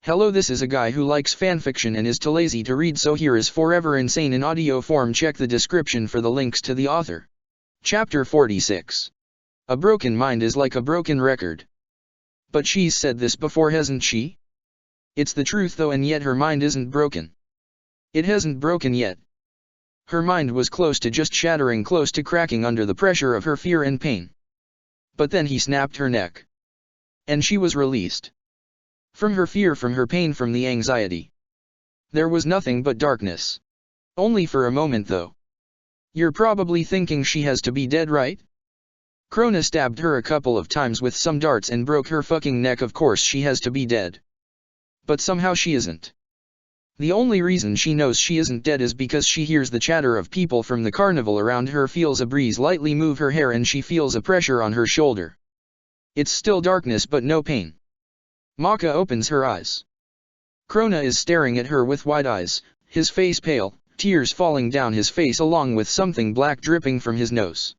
Hello, this is a guy who likes fanfiction and is too lazy to read, so here is Forever Insane in audio form. Check the description for the links to the author. Chapter 46. A broken mind is like a broken record. But she's said this before, hasn't she? It's the truth though, and yet her mind isn't broken. It hasn't broken yet. Her mind was close to just shattering, close to cracking under the pressure of her fear and pain. But then he snapped her neck. And she was released. From her fear, from her pain, from the anxiety. There was nothing but darkness. Only for a moment though. You're probably thinking she has to be dead, right? Krona stabbed her a couple of times with some darts and broke her fucking neck. Of course she has to be dead. But somehow she isn't. The only reason she knows she isn't dead is because she hears the chatter of people from the carnival around her, feels a breeze lightly move her hair, and she feels a pressure on her shoulder. It's still darkness but no pain. Maka opens her eyes. Krona is staring at her with wide eyes, his face pale, tears falling down his face along with something black dripping from his nose.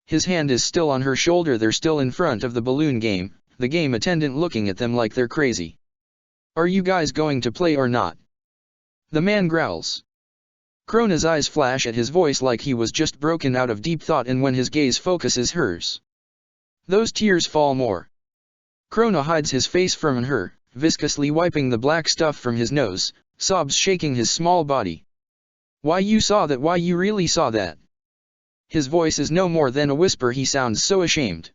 His hand is still on her shoulder. They're still in front of the balloon game, the game attendant looking at them like they're crazy. Are you guys going to play or not? The man growls. Krona's eyes flash at his voice like he was just broken out of deep thought, and when his gaze focuses hers, those tears fall more. Krona hides his face from her, viscously wiping the black stuff from his nose, sobs shaking his small body. Why you saw that? Why you really saw that? His voice is no more than a whisper. He sounds so ashamed.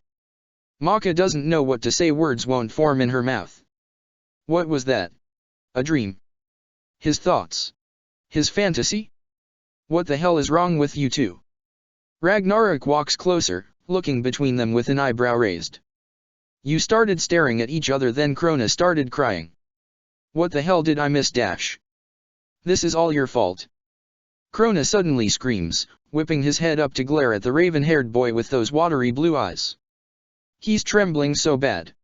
Maka doesn't know what to say. Words won't form in her mouth. What was that? A dream? His thoughts? His fantasy? What the hell is wrong with you two? Ragnarok walks closer, looking between them with an eyebrow raised. You started staring at each other, then Krona started crying. What the hell did I miss? This is all your fault. Krona suddenly screams, whipping his head up to glare at the raven-haired boy with those watery blue eyes. He's trembling so bad.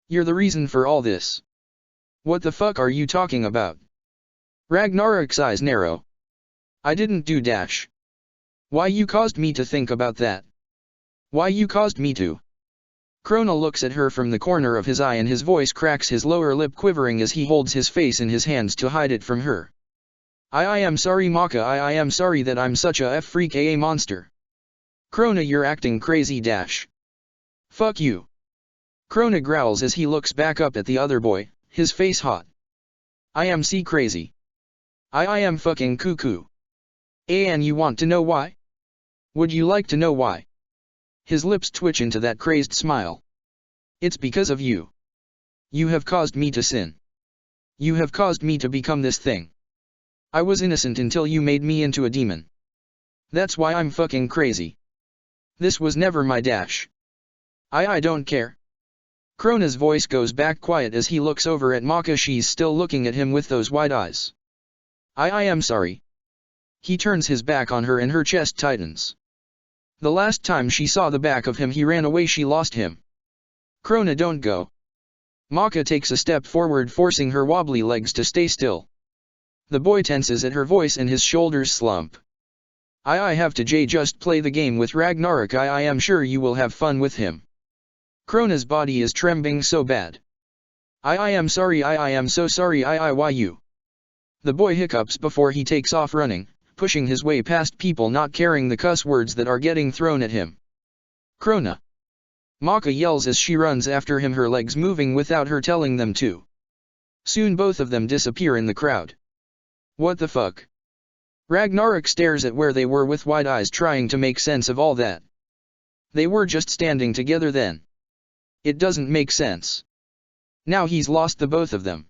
You're the reason for all this. What the fuck are you talking about? Ragnarok's eyes narrow. I didn't do . Why you caused me to think about that? Why you caused me to? Krona looks at her from the corner of his eye, and his voice cracks, his lower lip quivering as he holds his face in his hands to hide it from her. I am sorry, Maka. I am sorry that I'm such a freak, a monster. Krona, you're acting crazy . Fuck you. Krona growls as he looks back up at the other boy, his face hot. I am crazy. I am fucking cuckoo. And you want to know why? Would you like to know why? His lips twitch into that crazed smile. It's because of you. You have caused me to sin. You have caused me to become this thing. I was innocent until you made me into a demon. That's why I'm fucking crazy. This was never my . I don't care. Krona's voice goes back quiet as he looks over at Maka. She's still looking at him with those wide eyes. I am sorry. He turns his back on her and her chest tightens. The last time she saw the back of him, he ran away. She lost him. Krona, don't go. Maka takes a step forward, forcing her wobbly legs to stay still. The boy tenses at her voice and his shoulders slump. I have to just play the game with Ragnarok. I am sure you will have fun with him. Krona's body is trembling so bad. I am sorry. I am so sorry. Why you? The boy hiccups before he takes off running, pushing his way past people, not caring the cuss words that are getting thrown at him. Krona! Maka yells as she runs after him, her legs moving without her telling them to. Soon both of them disappear in the crowd. What the fuck? Ragnarok stares at where they were with wide eyes, trying to make sense of all that. They were just standing together then. It doesn't make sense. Now he's lost the both of them.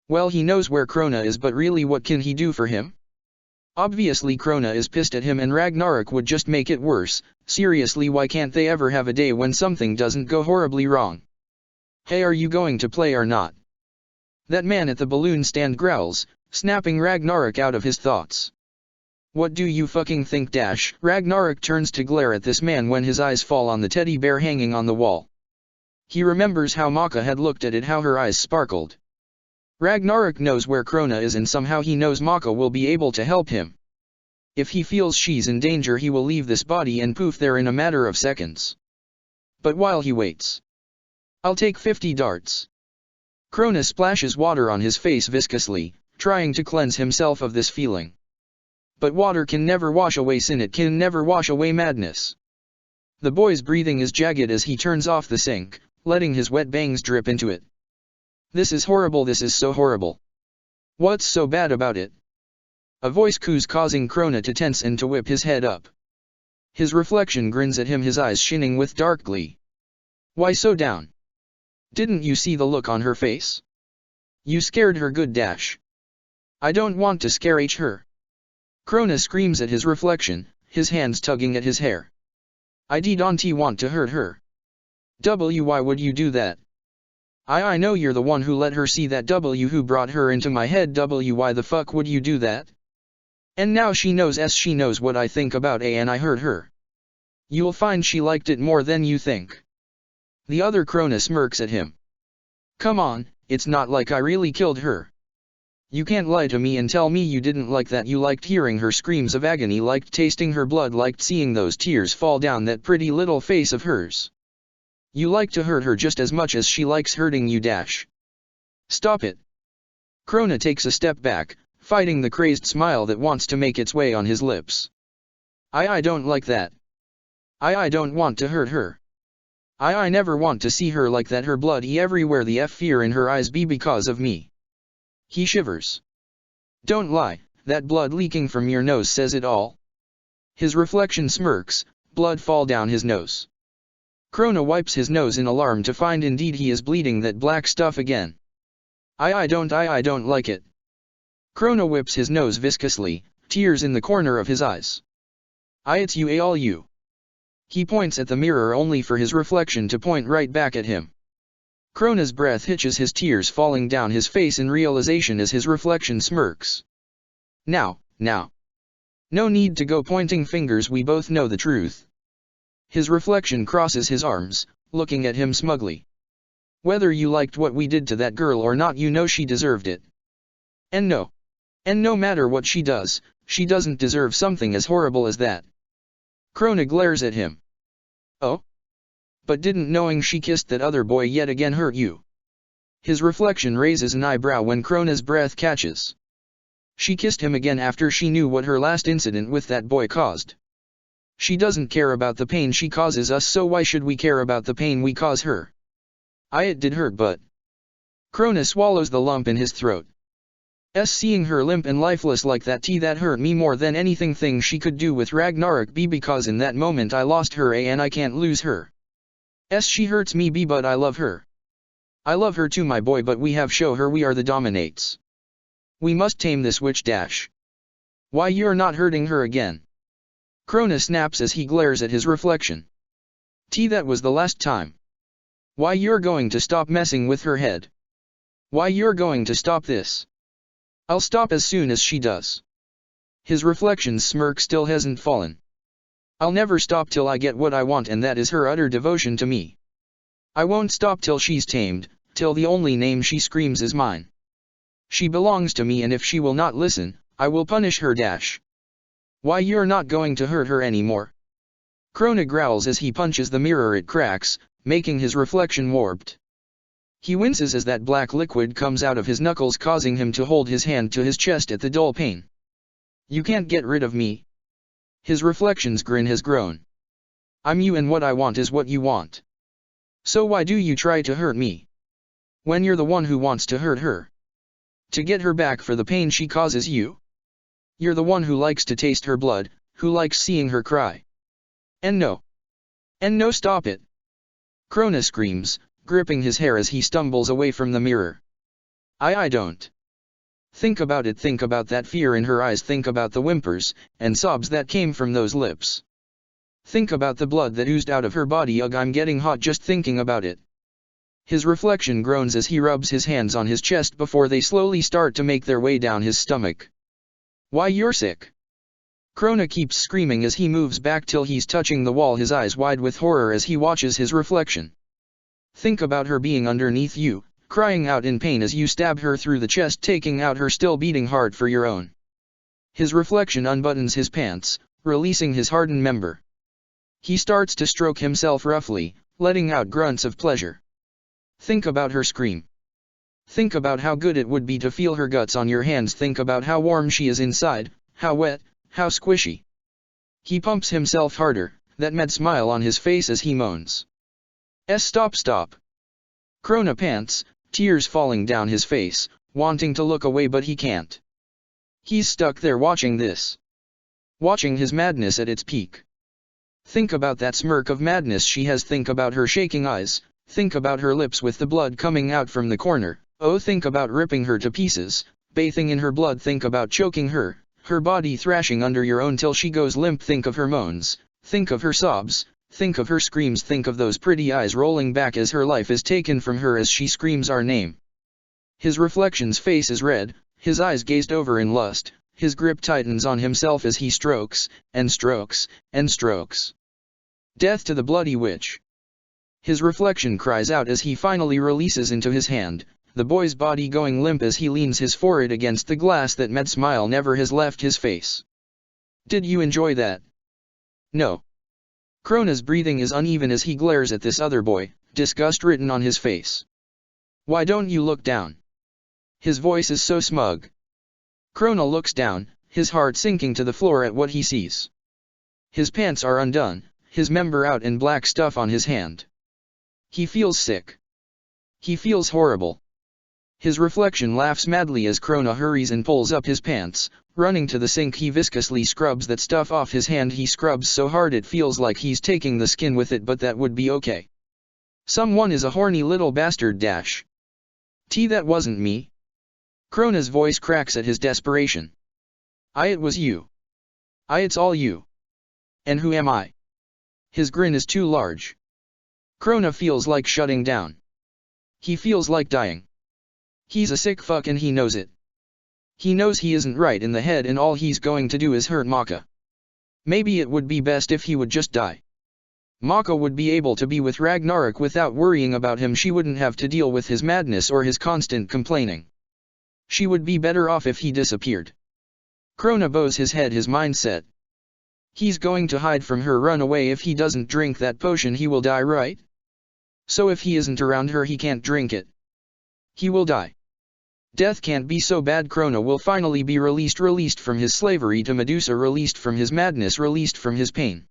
Well, he knows where Krona is, but really what can he do for him? Obviously Krona is pissed at him, and Ragnarok would just make it worse. Seriously, why can't they ever have a day when something doesn't go horribly wrong? Hey, are you going to play or not? That man at the balloon stand growls, snapping Ragnarok out of his thoughts. What do you fucking think? Ragnarok turns to glare at this man when his eyes fall on the teddy bear hanging on the wall. He remembers how Maka had looked at it, how her eyes sparkled. Ragnarok knows where Krona is, and somehow he knows Maka will be able to help him. If he feels she's in danger, he will leave this body and poof there in a matter of seconds. But while he waits, I'll take 50 darts. Krona splashes water on his face viscously, trying to cleanse himself of this feeling. But water can never wash away sin, it can never wash away madness. The boy's breathing is jagged as he turns off the sink, letting his wet bangs drip into it. This is horrible, this is so horrible. What's so bad about it? A voice coos, causing Krona to tense and to whip his head up. His reflection grins at him, his eyes shining with dark glee. Why so down? Didn't you see the look on her face? You scared her good dash. I don't want to scare her. Krona screams at his reflection, his hands tugging at his hair. I don't want to hurt her. Why would you do that? I know you're the one who let her see that, who brought her into my head. Why the fuck would you do that? And now she knows what I think about and I hurt her. You'll find she liked it more than you think. The other Krona smirks at him. Come on, it's not like I really killed her. You can't lie to me and tell me you didn't like that. You liked hearing her screams of agony, liked tasting her blood, liked seeing those tears fall down that pretty little face of hers. You like to hurt her just as much as she likes hurting you dash. Stop it. Krona takes a step back, fighting the crazed smile that wants to make its way on his lips. I don't like that. I don't want to hurt her. I never want to see her like that, her bloody everywhere, the fear in her eyes be because of me. He shivers. Don't lie, that blood leaking from your nose says it all. His reflection smirks, blood fall down his nose. Krona wipes his nose in alarm to find indeed he is bleeding that black stuff again. I don't like it. Krona whips his nose viscously, tears in the corner of his eyes. It's you, all you. He points at the mirror only for his reflection to point right back at him. Krona's breath hitches, his tears falling down his face in realization as his reflection smirks. Now. No need to go pointing fingers, we both know the truth. His reflection crosses his arms, looking at him smugly. Whether you liked what we did to that girl or not, you know she deserved it. And no matter what she does, she doesn't deserve something as horrible as that. Krona glares at him. Oh? But didn't knowing she kissed that other boy yet again hurt you? His reflection raises an eyebrow when Krona's breath catches. She kissed him again after she knew what her last incident with that boy caused. She doesn't care about the pain she causes us, so why should we care about the pain we cause her? It did hurt, but... Krona swallows the lump in his throat. Seeing her limp and lifeless like that hurt me more than anything thing she could do with Ragnarok because in that moment I lost her and I can't lose her. She hurts me but I love her. I love her too, my boy, but we have show her we are the dominates. We must tame this witch dash. Why you're not hurting her again? Krona snaps as he glares at his reflection. That was the last time. Why you're going to stop messing with her head? Why you're going to stop this? I'll stop as soon as she does. His reflection's smirk still hasn't fallen. I'll never stop till I get what I want, and that is her utter devotion to me. I won't stop till she's tamed, till the only name she screams is mine. She belongs to me, and if she will not listen, I will punish her dash. Why you're not going to hurt her anymore? Krona growls as he punches the mirror, it cracks, making his reflection warped. He winces as that black liquid comes out of his knuckles, causing him to hold his hand to his chest at the dull pain. You can't get rid of me. His reflection's grin has grown. I'm you, and what I want is what you want. So why do you try to hurt me? When you're the one who wants to hurt her. To get her back for the pain she causes you? You're the one who likes to taste her blood, who likes seeing her cry. And no, stop it. Krona screams, gripping his hair as he stumbles away from the mirror. I don't. Think about it, think about that fear in her eyes, think about the whimpers and sobs that came from those lips. Think about the blood that oozed out of her body. Ugh, I'm getting hot just thinking about it. His reflection groans as he rubs his hands on his chest before they slowly start to make their way down his stomach. Why you're sick. Krona keeps screaming as he moves back till he's touching the wall, his eyes wide with horror as he watches his reflection. Think about her being underneath you, crying out in pain as you stab her through the chest, taking out her still beating heart for your own. His reflection unbuttons his pants, releasing his hardened member. He starts to stroke himself roughly, letting out grunts of pleasure. Think about her scream. Think about how good it would be to feel her guts on your hands. Think about how warm she is inside, how wet, how squishy. He pumps himself harder, that mad smile on his face as he moans. Stop. Krona pants, tears falling down his face, wanting to look away but he can't. He's stuck there watching this. Watching his madness at its peak. Think about that smirk of madness she has. Think about her shaking eyes. Think about her lips with the blood coming out from the corner. Oh, think about ripping her to pieces, bathing in her blood. Think about choking her, her body thrashing under your own till she goes limp. Think of her moans, think of her sobs, think of her screams. Think of those pretty eyes rolling back as her life is taken from her as she screams our name. His reflection's face is red, his eyes gazed over in lust, his grip tightens on himself as he strokes, and strokes, and strokes. Death to the bloody witch. His reflection cries out as he finally releases into his hand, the boy's body going limp as he leans his forehead against the glass. That mad smile never has left his face. Did you enjoy that? No. Krona's breathing is uneven as he glares at this other boy, disgust written on his face. Why don't you look down? His voice is so smug. Krona looks down, his heart sinking to the floor at what he sees. His pants are undone, his member out and black stuff on his hand. He feels sick. He feels horrible. His reflection laughs madly as Krona hurries and pulls up his pants. Running to the sink, he viscously scrubs that stuff off his hand. He scrubs so hard it feels like he's taking the skin with it, but that would be okay. Someone is a horny little bastard dash. That wasn't me. Krona's voice cracks at his desperation. It was you. It's all you. And who am I? His grin is too large. Krona feels like shutting down. He feels like dying. He's a sick fuck and he knows it. He knows he isn't right in the head and all he's going to do is hurt Maka. Maybe it would be best if he would just die. Maka would be able to be with Ragnarok without worrying about him. She wouldn't have to deal with his madness or his constant complaining. She would be better off if he disappeared. Krona bows his head, his mindset. He's going to hide from her, run away. If he doesn't drink that potion he will die, right? So if he isn't around her he can't drink it. He will die. Death can't be so bad. Krona will finally be released from his slavery to Medusa, released from his madness, released from his pain.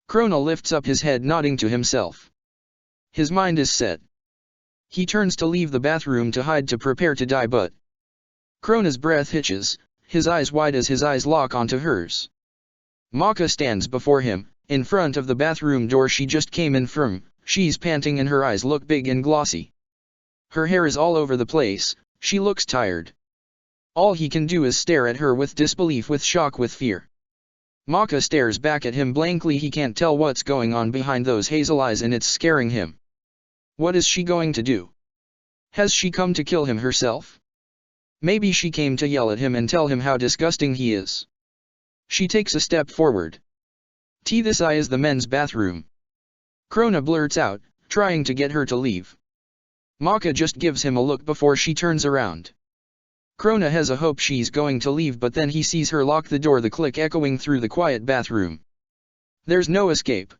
Krona lifts up his head, nodding to himself. His mind is set. He turns to leave the bathroom to hide, to prepare to die, but Krona's breath hitches, his eyes wide as his eyes lock onto hers. Maka stands before him, in front of the bathroom door she just came in from. She's panting and her eyes look big and glossy. Her hair is all over the place, she looks tired. All he can do is stare at her with disbelief, with shock, with fear. Maka stares back at him blankly. He can't tell what's going on behind those hazel eyes and it's scaring him. What is she going to do? Has she come to kill him herself? Maybe she came to yell at him and tell him how disgusting he is. She takes a step forward. This is the men's bathroom. Krona blurts out, trying to get her to leave. Maka just gives him a look before she turns around. Krona has a hope she's going to leave, but then he sees her lock the door, the click echoing through the quiet bathroom. There's no escape.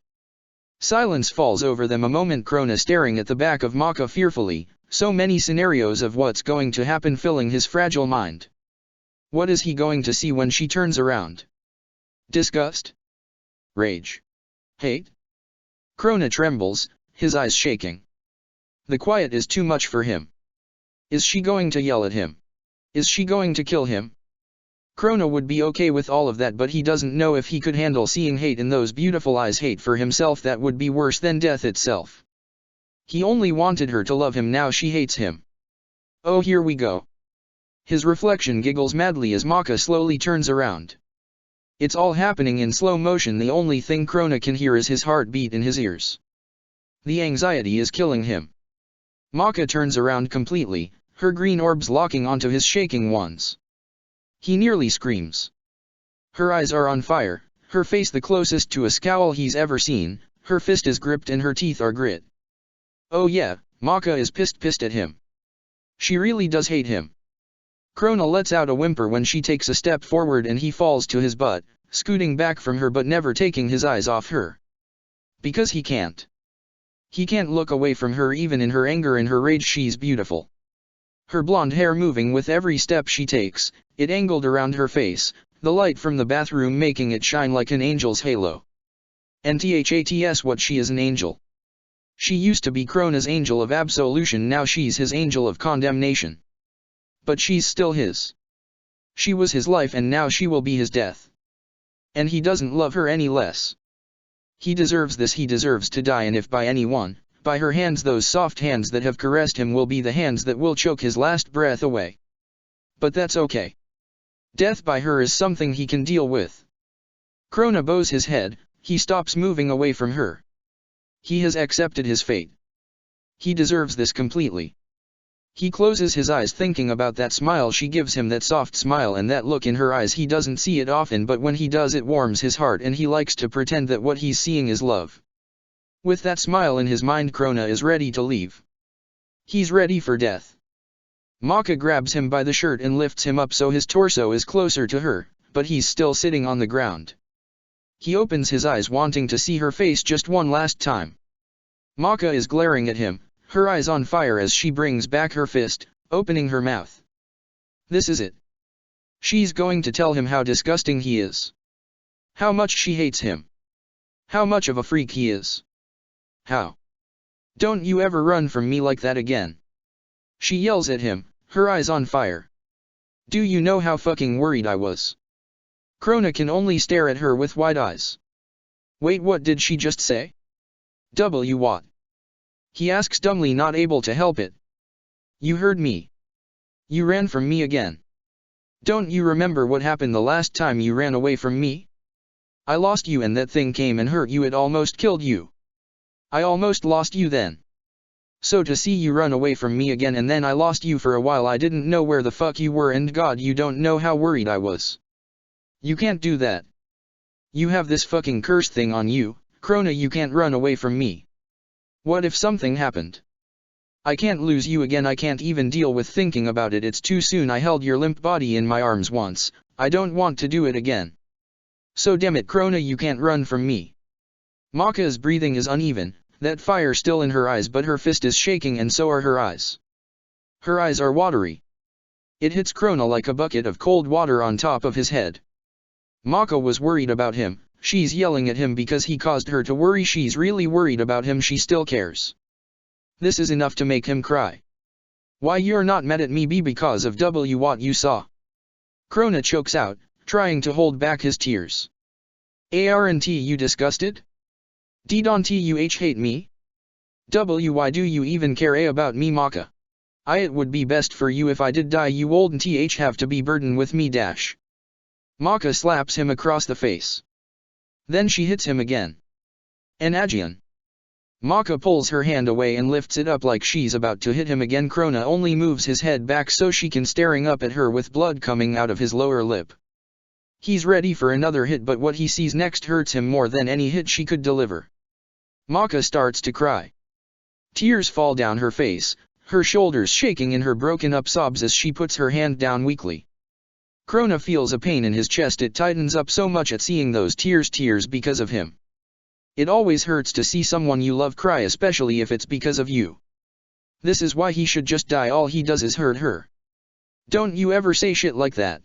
Silence falls over them a moment, Krona staring at the back of Maka fearfully, so many scenarios of what's going to happen filling his fragile mind. What is he going to see when she turns around? Disgust? Rage? Hate? Krona trembles, his eyes shaking. The quiet is too much for him. Is she going to yell at him? Is she going to kill him? Krona would be okay with all of that, but he doesn't know if he could handle seeing hate in those beautiful eyes. Hate for himself that would be worse than death itself. He only wanted her to love him, now she hates him. Oh, here we go. His reflection giggles madly as Maka slowly turns around. It's all happening in slow motion. The only thing Krona can hear is his heartbeat in his ears. The anxiety is killing him. Maka turns around completely, her green orbs locking onto his shaking ones. He nearly screams. Her eyes are on fire, her face the closest to a scowl he's ever seen, her fist is gripped and her teeth are grit. Oh yeah, Maka is pissed at him. She really does hate him. Krona lets out a whimper when she takes a step forward and he falls to his butt, scooting back from her but never taking his eyes off her. Because he can't. He can't look away from her even in her anger and her rage. She's beautiful. Her blonde hair moving with every step she takes, it angled around her face, the light from the bathroom making it shine like an angel's halo. And thats what she is, an angel. She used to be Krona's angel of absolution, now she's his angel of condemnation. But she's still his. She was his life and now she will be his death. And he doesn't love her any less. He deserves this, he deserves to die, and if by anyone, by her hands, those soft hands that have caressed him will be the hands that will choke his last breath away. But that's okay. Death by her is something he can deal with. Krona bows his head, he stops moving away from her. He has accepted his fate. He deserves this completely. He closes his eyes thinking about that smile she gives him, that soft smile and that look in her eyes. He doesn't see it often, but when he does it warms his heart, and he likes to pretend that what he's seeing is love. With that smile in his mind, Krona is ready to leave. He's ready for death. Maka grabs him by the shirt and lifts him up so his torso is closer to her, but he's still sitting on the ground. He opens his eyes wanting to see her face just one last time. Maka is glaring at him, her eyes on fire as she brings back her fist, opening her mouth. This is it. She's going to tell him how disgusting he is. How much she hates him. How much of a freak he is. How? Don't you ever run from me like that again. She yells at him, her eyes on fire. Do you know how fucking worried I was? Krona can only stare at her with wide eyes. Wait, what did she just say? What? He asks dumbly, not able to help it. You heard me. You ran from me again. Don't you remember what happened the last time you ran away from me? I lost you and that thing came and hurt you, it almost killed you. I almost lost you then. So to see you run away from me again and then I lost you for a while, I didn't know where the fuck you were, and God, you don't know how worried I was. You can't do that. You have this fucking curse thing on you, Krona, you can't run away from me. What if something happened? I can't lose you again, I can't even deal with thinking about it, it's too soon. I held your limp body in my arms once, I don't want to do it again. So damn it, Krona, you can't run from me. Maka's breathing is uneven, that fire still in her eyes, but her fist is shaking and so are her eyes. Her eyes are watery. It hits Krona like a bucket of cold water on top of his head. Maka was worried about him. She's yelling at him because he caused her to worry. She's really worried about him, she still cares. This is enough to make him cry. Why, you're not mad at me because of what you saw? Krona chokes out, trying to hold back his tears. Aren't you disgusted? Don't you hate me? Why do you even care about me, Maka? It would be best for you if I did die, you wouldn't have to be burdened with me dash. Maka slaps him across the face. Then she hits him again. Anajian. Maka pulls her hand away and lifts it up like she's about to hit him again. Krona only moves his head back so she can, staring up at her with blood coming out of his lower lip. He's ready for another hit, but what he sees next hurts him more than any hit she could deliver. Maka starts to cry. Tears fall down her face, her shoulders shaking in her broken up sobs as she puts her hand down weakly. Krona feels a pain in his chest, it tightens up so much at seeing those tears because of him. It always hurts to see someone you love cry, especially if it's because of you. This is why he should just die, all he does is hurt her. Don't you ever say shit like that.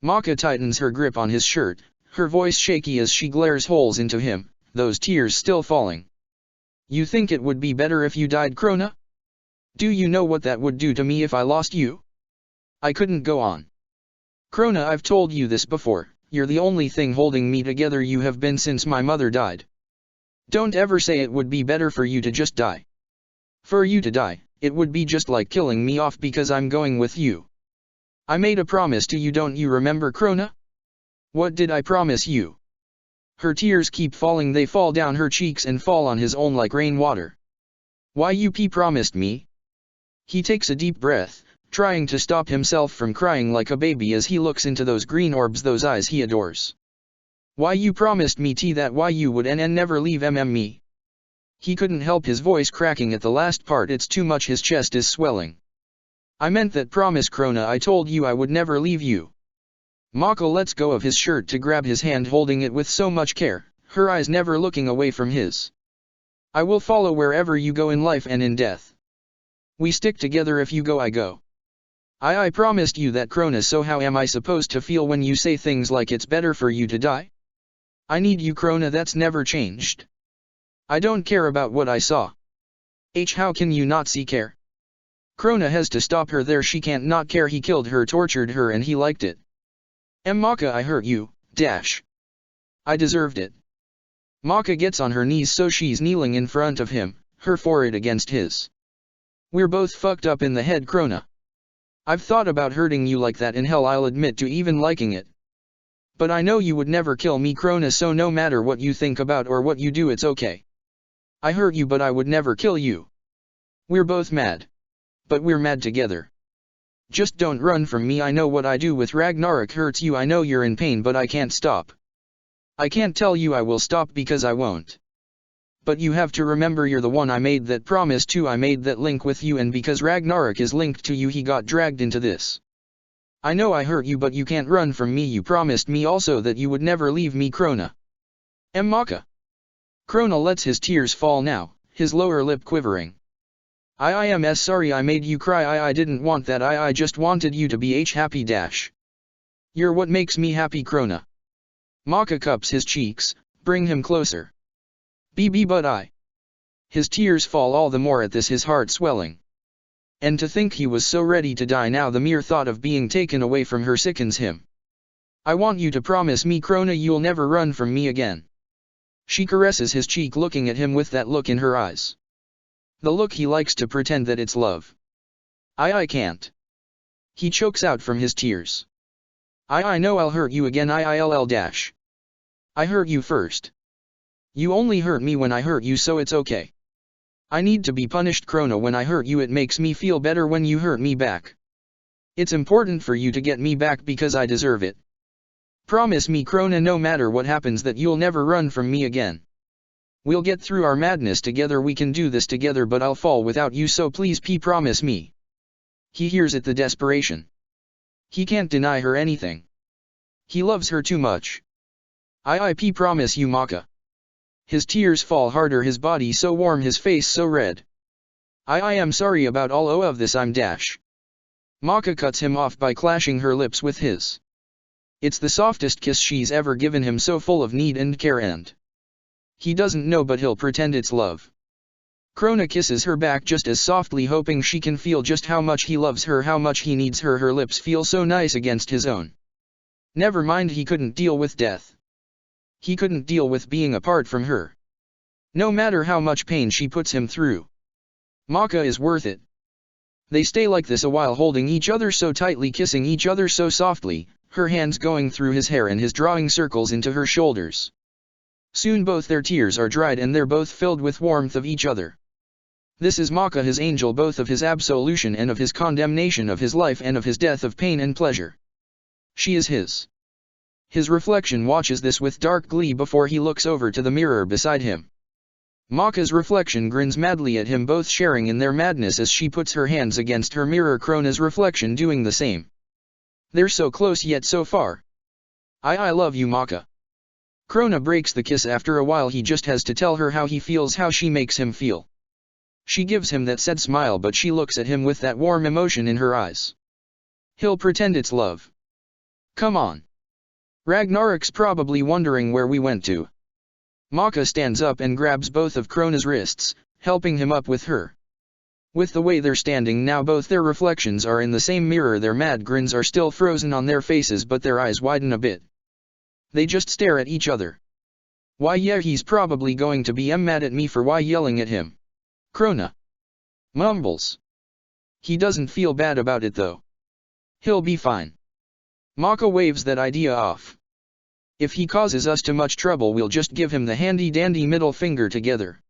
Maka tightens her grip on his shirt, her voice shaky as she glares holes into him, those tears still falling. You think it would be better if you died, Krona? Do you know what that would do to me if I lost you? I couldn't go on. Krona, I've told you this before, you're the only thing holding me together, you have been since my mother died. Don't ever say it would be better for you to just die. For you to die, it would be just like killing me off because I'm going with you. I made a promise to you, don't you remember, Krona? What did I promise you? Her tears keep falling, they fall down her cheeks and fall on his own like rainwater. Why you promised me? He takes a deep breath, trying to stop himself from crying like a baby as he looks into those green orbs, those eyes he adores. Why you promised me that why you would never leave me. He couldn't help his voice cracking at the last part, it's too much, his chest is swelling. I meant that promise, Krona, I told you I would never leave you. Maka lets go of his shirt to grab his hand, holding it with so much care, her eyes never looking away from his. I will follow wherever you go in life and in death. We stick together, if you go I go. I promised you that Krona, so how am I supposed to feel when you say things like it's better for you to die? I need you Krona, that's never changed. I don't care about what I saw. How can you not see care? Krona has to stop her there, she can't not care, he killed her, tortured her, and he liked it. Maka, I hurt you, dash. I deserved it. Maka gets on her knees so she's kneeling in front of him, her forehead against his. We're both fucked up in the head Krona. I've thought about hurting you like that, and hell I'll admit to even liking it. But I know you would never kill me Krona, so no matter what you think about or what you do it's okay. I hurt you but I would never kill you. We're both mad. But we're mad together. Just don't run from me, I know what I do with Ragnarok hurts you, I know you're in pain but I can't stop. I can't tell you I will stop because I won't. But you have to remember you're the one I made that promise to, I made that link with you, and because Ragnarok is linked to you he got dragged into this. I know I hurt you but you can't run from me, you promised me also that you would never leave me Krona. Maka. Krona lets his tears fall now, his lower lip quivering. I am sorry I made you cry, I didn't want that, I just wanted you to be happy dash. You're what makes me happy Krona. Maka cups his cheeks, bring him closer. But I. His tears fall all the more at this, his heart swelling. And to think he was so ready to die now, the mere thought of being taken away from her sickens him. I want you to promise me Krona you'll never run from me again. She caresses his cheek, looking at him with that look in her eyes. The look he likes to pretend that it's love. I can't. He chokes out from his tears. I know I'll hurt you again, I'll dash. I hurt you first. You only hurt me when I hurt you, so it's okay. I need to be punished Krona when I hurt you, it makes me feel better when you hurt me back. It's important for you to get me back because I deserve it. Promise me Krona no matter what happens that you'll never run from me again. We'll get through our madness together, we can do this together, but I'll fall without you, so please promise me. He hears it, the desperation. He can't deny her anything. He loves her too much. I promise you Maka. His tears fall harder, his body so warm, his face so red. I am sorry about all of this, I'm dash. Maka cuts him off by clashing her lips with his. It's the softest kiss she's ever given him, so full of need and care, and he doesn't know but he'll pretend it's love. Krona kisses her back just as softly, hoping she can feel just how much he loves her, how much he needs her. Her lips feel so nice against his own. Never mind, he couldn't deal with death. He couldn't deal with being apart from her. No matter how much pain she puts him through. Maka is worth it. They stay like this a while, holding each other so tightly, kissing each other so softly, her hands going through his hair and his drawing circles into her shoulders. Soon both their tears are dried and they're both filled with warmth of each other. This is Maka, his angel, both of his absolution and of his condemnation, of his life and of his death, of pain and pleasure. She is his. His reflection watches this with dark glee before he looks over to the mirror beside him. Maka's reflection grins madly at him, both sharing in their madness as she puts her hands against her mirror, Krona's reflection doing the same. They're so close yet so far. I love you Maka. Krona breaks the kiss after a while, he just has to tell her how he feels, how she makes him feel. She gives him that sad smile, but she looks at him with that warm emotion in her eyes. He'll pretend it's love. Come on. Ragnarok's probably wondering where we went to. Maka stands up and grabs both of Krona's wrists, helping him up with her. With the way they're standing now, both their reflections are in the same mirror, their mad grins are still frozen on their faces, but their eyes widen a bit. They just stare at each other. Why yeah, he's probably going to be mad at me for why yelling at him. Krona mumbles. He doesn't feel bad about it though. He'll be fine. Maka waves that idea off. If he causes us too much trouble, we'll just give him the handy-dandy middle finger together.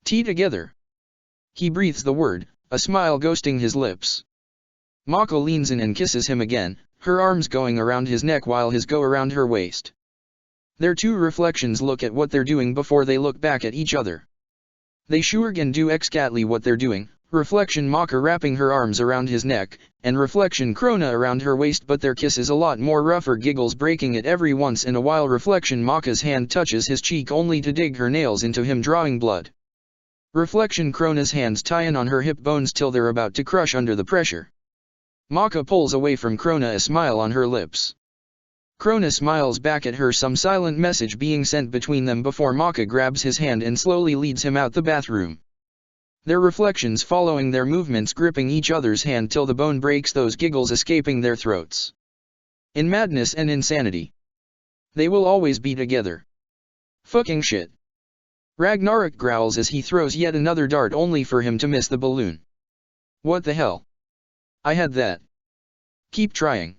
Together. He breathes the word, a smile ghosting his lips. Maka leans in and kisses him again, her arms going around his neck while his go around her waist. Their two reflections look at what they're doing before they look back at each other. They sure can do exactly what they're doing. Reflection Maka wrapping her arms around his neck, and reflection Krona around her waist, but their kiss is a lot more rougher, giggles breaking it every once in a while. Reflection Maka's hand touches his cheek only to dig her nails into him, drawing blood. Reflection Krona's hands tie in on her hip bones till they're about to crush under the pressure. Maka pulls away from Krona, a smile on her lips. Krona smiles back at her, some silent message being sent between them before Maka grabs his hand and slowly leads him out the bathroom. Their reflections following their movements, gripping each other's hand till the bone breaks, those giggles escaping their throats. In madness and insanity. They will always be together. Fucking shit. Ragnarok growls as he throws yet another dart, only for him to miss the balloon. What the hell? I had that. Keep trying.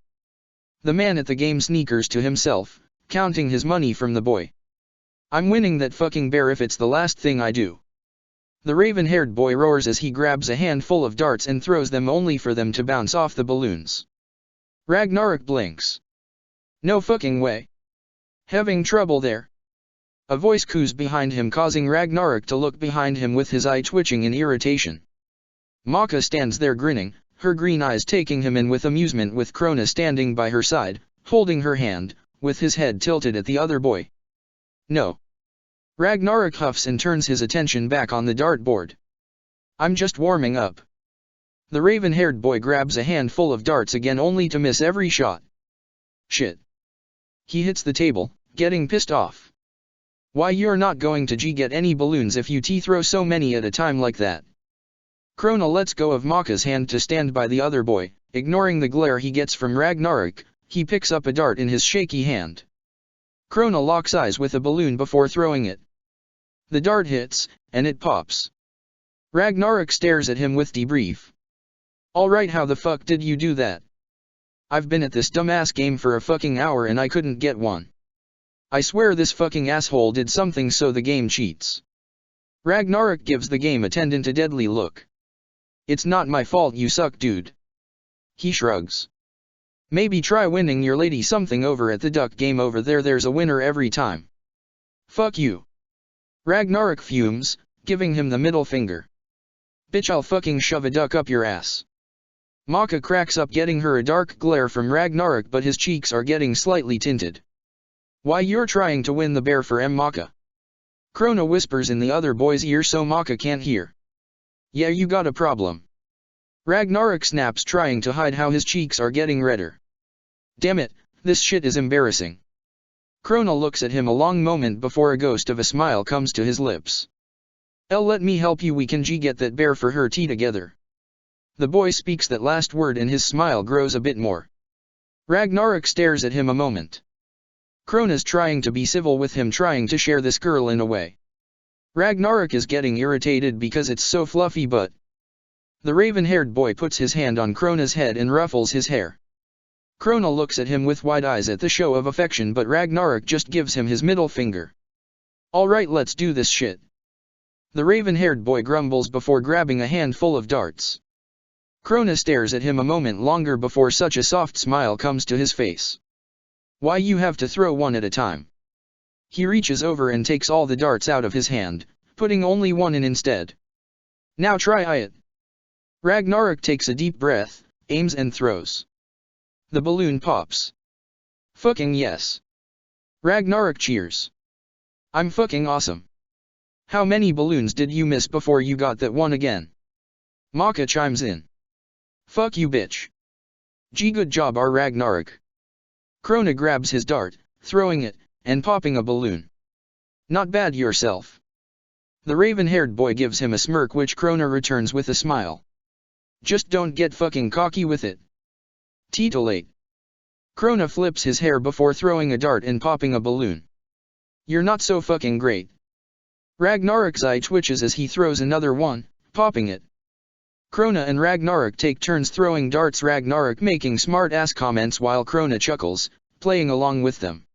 The man at the game sneakers to himself, counting his money from the boy. I'm winning that fucking bear if it's the last thing I do. The raven-haired boy roars as he grabs a handful of darts and throws them, only for them to bounce off the balloons. Ragnarok blinks. No fucking way. Having trouble there? A voice coos behind him, causing Ragnarok to look behind him with his eye twitching in irritation. Maka stands there grinning, her green eyes taking him in with amusement, with Krona standing by her side, holding her hand, with his head tilted at the other boy. No. Ragnarok huffs and turns his attention back on the dartboard. I'm just warming up. The raven-haired boy grabs a handful of darts again, only to miss every shot. Shit. He hits the table, getting pissed off. Why, you're not going to get any balloons if you throw so many at a time like that. Krona lets go of Maka's hand to stand by the other boy, ignoring the glare he gets from Ragnarok. He picks up a dart in his shaky hand. Krona locks eyes with a balloon before throwing it. The dart hits, and it pops. Ragnarok stares at him with debrief. Alright, how the fuck did you do that? I've been at this dumbass game for a fucking hour and I couldn't get one. I swear this fucking asshole did something so the game cheats. Ragnarok gives the game attendant a deadly look. It's not my fault, you suck, dude. He shrugs. Maybe try winning your lady something over at the duck game over there, there's a winner every time. Fuck you. Ragnarok fumes, giving him the middle finger. Bitch, I'll fucking shove a duck up your ass. Maka cracks up, getting her a dark glare from Ragnarok, but his cheeks are getting slightly tinted. Why, you're trying to win the bear for Maka? Krona whispers in the other boy's ear so Maka can't hear. Yeah, you got a problem. Ragnarok snaps, trying to hide how his cheeks are getting redder. Damn it, this shit is embarrassing. Krona looks at him a long moment before a ghost of a smile comes to his lips. Let me help you, we can get that bear for her tea together. The boy speaks that last word and his smile grows a bit more. Ragnarok stares at him a moment. Krona's trying to be civil with him, trying to share this girl in a way. Ragnarok is getting irritated because it's so fluffy, but the raven-haired boy puts his hand on Krona's head and ruffles his hair. Krona looks at him with wide eyes at the show of affection, but Ragnarok just gives him his middle finger. Alright, let's do this shit. The raven-haired boy grumbles before grabbing a handful of darts. Krona stares at him a moment longer before such a soft smile comes to his face. Why, you have to throw one at a time. He reaches over and takes all the darts out of his hand, putting only one in instead. Now try it. Ragnarok takes a deep breath, aims and throws. The balloon pops. Fucking yes. Ragnarok cheers. I'm fucking awesome. How many balloons did you miss before you got that one again? Maka chimes in. Fuck you, bitch. Good job, our Ragnarok. Krona grabs his dart, throwing it, and popping a balloon. Not bad yourself. The raven-haired boy gives him a smirk, which Krona returns with a smile. Just don't get fucking cocky with it. Titillate. Krona flips his hair before throwing a dart and popping a balloon. You're not so fucking great. Ragnarok's eye twitches as he throws another one, popping it. Krona and Ragnarok take turns throwing darts, Ragnarok making smart-ass comments while Krona chuckles, playing along with them.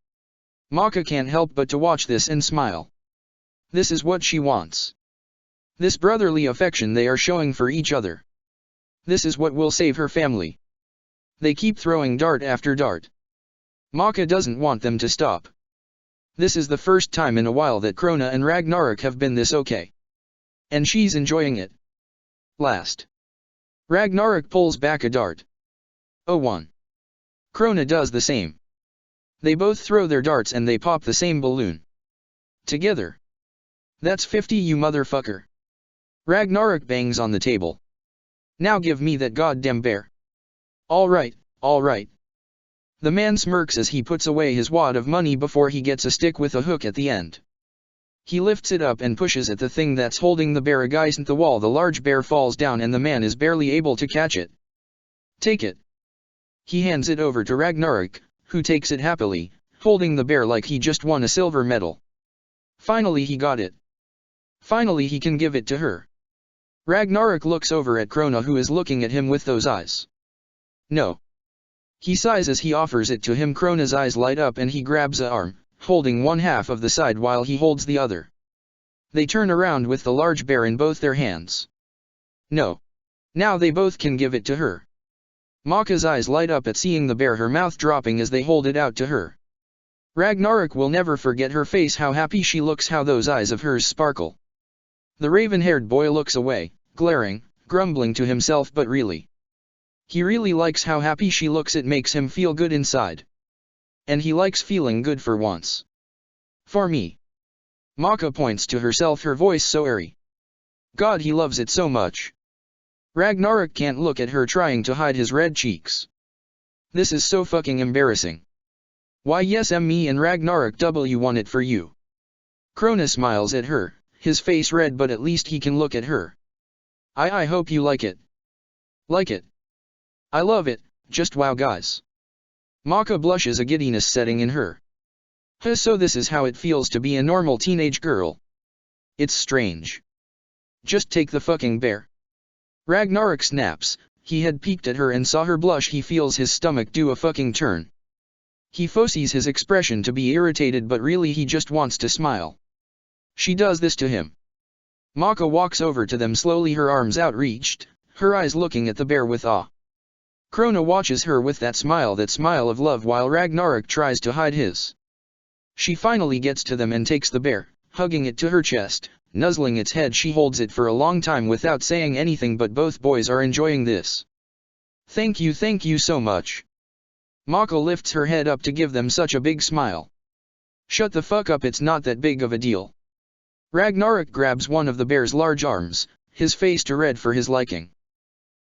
Maka can't help but to watch this and smile. This is what she wants. This brotherly affection they are showing for each other. This is what will save her family. They keep throwing dart after dart. Maka doesn't want them to stop. This is the first time in a while that Krona and Ragnarok have been this okay. And she's enjoying it. Last. Ragnarok pulls back a dart. 01. Krona does the same. They both throw their darts and they pop the same balloon. Together. That's 50, you motherfucker. Ragnarok bangs on the table. Now give me that goddamn bear. Alright, alright. The man smirks as he puts away his wad of money before he gets a stick with a hook at the end. He lifts it up and pushes at the thing that's holding the bear against the wall. The large bear falls down and the man is barely able to catch it. Take it. He hands it over to Ragnarok, who takes it happily, holding the bear like he just won a silver medal. Finally he got it. Finally he can give it to her. Ragnarok looks over at Krona, who is looking at him with those eyes. No. He sighs as he offers it to him. Krona's eyes light up and he grabs a arm, holding one half of the side while he holds the other. They turn around with the large bear in both their hands. No. Now they both can give it to her. Maka's eyes light up at seeing the bear, her mouth dropping as they hold it out to her. Ragnarok will never forget her face, how happy she looks, how those eyes of hers sparkle. The raven-haired boy looks away, glaring, grumbling to himself, but really. He really likes how happy she looks. It makes him feel good inside. And he likes feeling good for once. For me. Maka points to herself, her voice so airy. God, he loves it so much. Ragnarok can't look at her, trying to hide his red cheeks. This is so fucking embarrassing. Why yes, me and Ragnarok won it for you. Krona smiles at her, his face red, but at least he can look at her. I hope you like it. Like it. I love it, just wow guys. Maka blushes, a giddiness setting in her. So this is how it feels to be a normal teenage girl. It's strange. Just take the fucking bear. Ragnarok snaps. He had peeked at her and saw her blush. He feels his stomach do a fucking turn. He forces his expression to be irritated, but really he just wants to smile. She does this to him. Maka walks over to them slowly, her arms outreached, her eyes looking at the bear with awe. Krona watches her with that smile of love, while Ragnarok tries to hide his. She finally gets to them and takes the bear, hugging it to her chest, nuzzling its head. She holds it for a long time without saying anything, but both boys are enjoying this. Thank you so much. Maka lifts her head up to give them such a big smile. Shut the fuck up, it's not that big of a deal. Ragnarok grabs one of the bear's large arms, his face too red for his liking.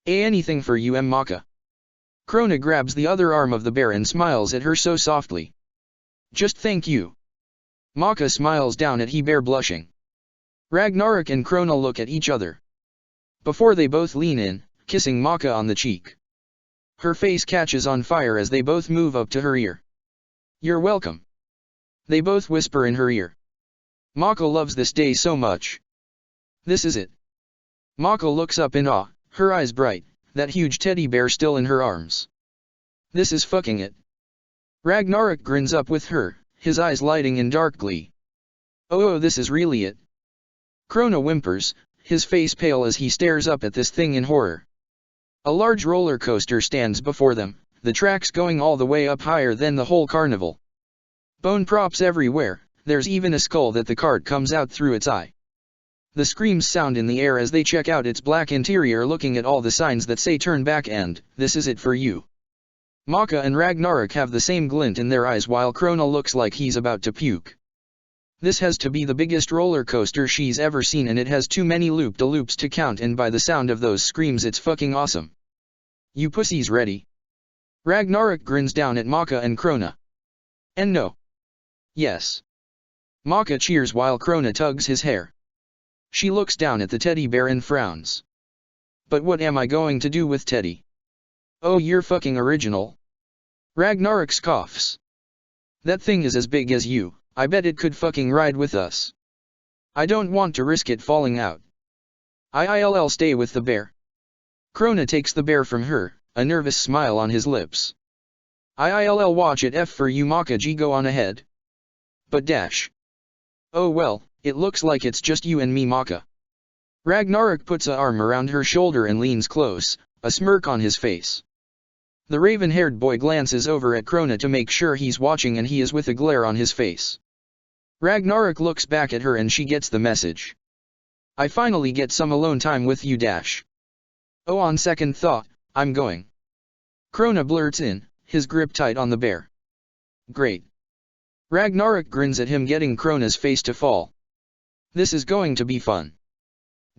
Anything for you, Maka. Krona grabs the other arm of the bear and smiles at her so softly. Just thank you. Maka smiles down at bear, blushing. Ragnarok and Krona look at each other. Before they both lean in, kissing Maka on the cheek. Her face catches on fire as they both move up to her ear. You're welcome. They both whisper in her ear. Maka loves this day so much. This is it. Maka looks up in awe, her eyes bright, that huge teddy bear still in her arms. This is fucking it. Ragnarok grins up with her, his eyes lighting in dark glee. Oh, this is really it. Krona whimpers, his face pale as he stares up at this thing in horror. A large roller coaster stands before them, the tracks going all the way up, higher than the whole carnival. Bone props everywhere, there's even a skull that the cart comes out through its eye. The screams sound in the air as they check out its black interior, looking at all the signs that say turn back and, this is it for you. Maka and Ragnarok have the same glint in their eyes, while Krona looks like he's about to puke. This has to be the biggest roller coaster she's ever seen, and it has too many loop-de-loops to count, and by the sound of those screams it's fucking awesome. You pussies ready? Ragnarok grins down at Maka and Krona. And no. Yes. Maka cheers while Krona tugs his hair. She looks down at the teddy bear and frowns. But what am I going to do with Teddy? Oh, you're fucking original. Ragnarok scoffs. That thing is as big as you, I bet it could fucking ride with us. I don't want to risk it falling out. I'll stay with the bear. Krona takes the bear from her, a nervous smile on his lips. I'll watch it for you, Maka. Go on ahead. But dash. Oh well, it looks like it's just you and me, Maka. Ragnarok puts a arm around her shoulder and leans close, a smirk on his face. The raven-haired boy glances over at Krona to make sure he's watching, and he is with a glare on his face. Ragnarok looks back at her and she gets the message. I finally get some alone time with you, dash. Oh, on second thought, I'm going. Krona blurts in, his grip tight on the bear. Great. Ragnarok grins at him, getting Krona's face to fall. This is going to be fun.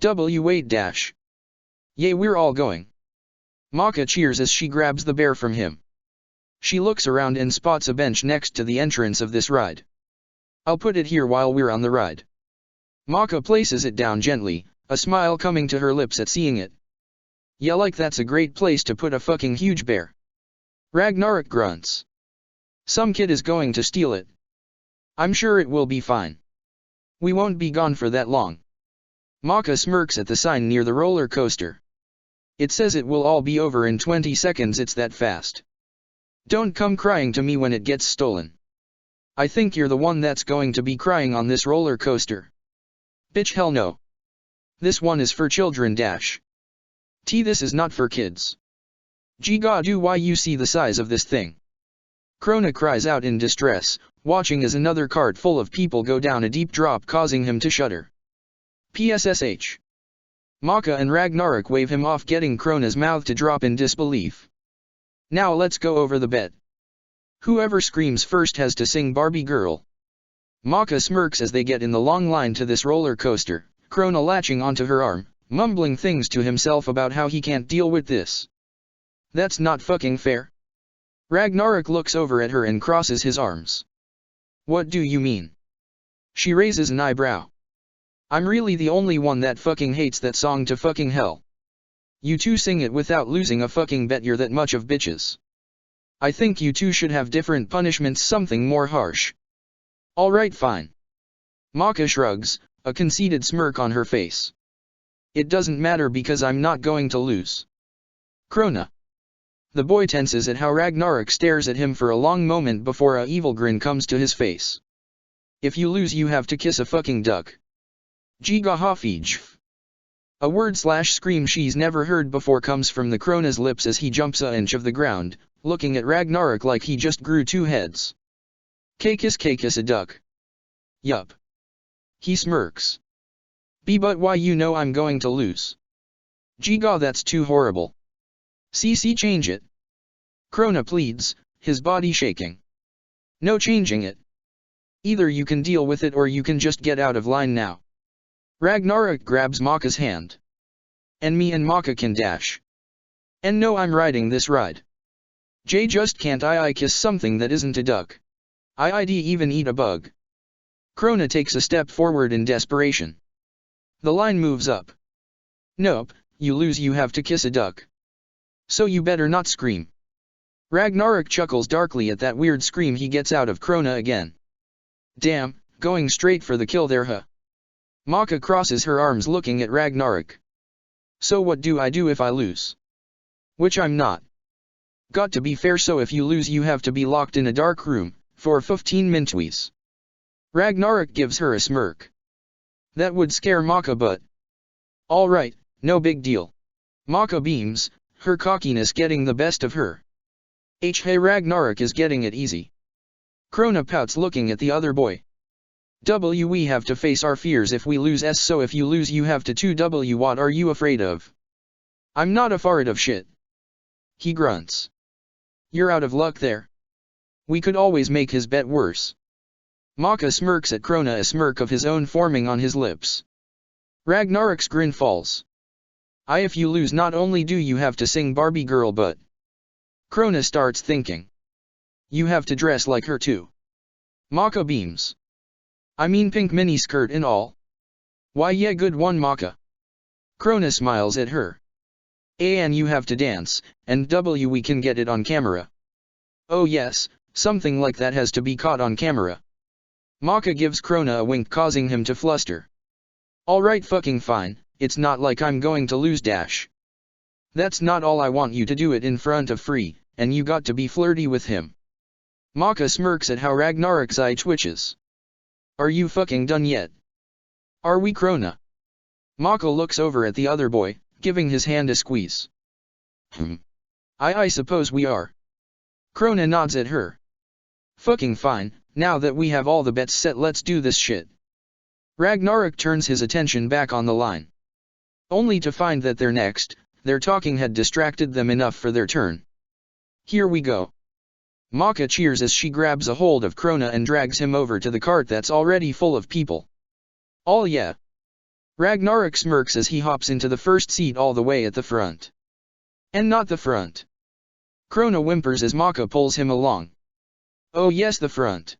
Wait, dash. Yay, we're all going. Maka cheers as she grabs the bear from him. She looks around and spots a bench next to the entrance of this ride. I'll put it here while we're on the ride. Maka places it down gently, a smile coming to her lips at seeing it. Yeah, like that's a great place to put a fucking huge bear. Ragnarok grunts. Some kid is going to steal it. I'm sure it will be fine. We won't be gone for that long. Maka smirks at the sign near the roller coaster. It says it will all be over in 20 seconds, it's that fast. Don't come crying to me when it gets stolen. I think you're the one that's going to be crying on this roller coaster. Bitch, hell no. This one is for children dash. This is not for kids. Gee god, do why you see the size of this thing. Krona cries out in distress, watching as another cart full of people go down a deep drop, causing him to shudder. PSSH. Maka and Ragnarok wave him off, getting Krona's mouth to drop in disbelief. Now let's go over the bet. Whoever screams first has to sing Barbie Girl. Maka smirks as they get in the long line to this roller coaster, Krona latching onto her arm, mumbling things to himself about how he can't deal with this. That's not fucking fair. Ragnarok looks over at her and crosses his arms. What do you mean? She raises an eyebrow. I'm really the only one that fucking hates that song to fucking hell. You two sing it without losing a fucking bet, you're that much of bitches. I think you two should have different punishments, something more harsh. Alright, fine. Maka shrugs, a conceited smirk on her face. It doesn't matter because I'm not going to lose. Krona. The boy tenses at how Ragnarok stares at him for a long moment before a evil grin comes to his face. If you lose, you have to kiss a fucking duck. Gigahafij. A word/scream she's never heard before comes from the Krona's lips as he jumps an inch of the ground, looking at Ragnarok like he just grew two heads. K-kiss a duck. Yup. He smirks. But why, you know I'm going to lose. Giga, that's too horrible. CC, change it. Krona pleads, his body shaking. No changing it. Either you can deal with it or you can just get out of line now. Ragnarok grabs Maka's hand. And me and Maka can dash. And no, I'm riding this ride. Just can't I kiss something that isn't a duck. I'd even eat a bug. Krona takes a step forward in desperation. The line moves up. Nope, you lose, you have to kiss a duck. So you better not scream. Ragnarok chuckles darkly at that weird scream he gets out of Krona again. Damn, going straight for the kill there, huh? Maka crosses her arms looking at Ragnarok. So what do I do if I lose? Which I'm not. Got to be fair, so if you lose you have to be locked in a dark room, for 15 minutes. Ragnarok gives her a smirk. That would scare Maka, but... Alright, no big deal. Maka beams, her cockiness getting the best of her. Hey, Ragnarok is getting it easy. Krona pouts looking at the other boy. We have to face our fears if we lose, so if you lose you have to 2W. What are you afraid of? I'm not afraid of shit. He grunts. You're out of luck there. We could always make his bet worse. Maka smirks at Krona, a smirk of his own forming on his lips. Ragnarok's grin falls. If you lose, not only do you have to sing Barbie Girl, but... Krona starts thinking. You have to dress like her too. Maka beams. I mean pink miniskirt and all. Why yeah, good one Maka. Krona smiles at her. And you have to dance, and we can get it on camera. Oh yes, something like that has to be caught on camera. Maka gives Krona a wink, causing him to fluster. Alright, fucking fine, it's not like I'm going to lose dash. That's not all, I want you to do it in front of Free, and you got to be flirty with him. Maka smirks at how Ragnarok's eye twitches. Are you fucking done yet? Are we, Krona? Maka looks over at the other boy, giving his hand a squeeze. I suppose we are. Krona nods at her. Fucking fine, now that we have all the bets set, let's do this shit. Ragnarok turns his attention back on the line. Only to find that their talking had distracted them enough for their turn. Here we go. Maka cheers as she grabs a hold of Krona and drags him over to the cart that's already full of people. Oh yeah. Ragnarok smirks as he hops into the first seat all the way at the front. And not the front. Krona whimpers as Maka pulls him along. Oh yes, the front.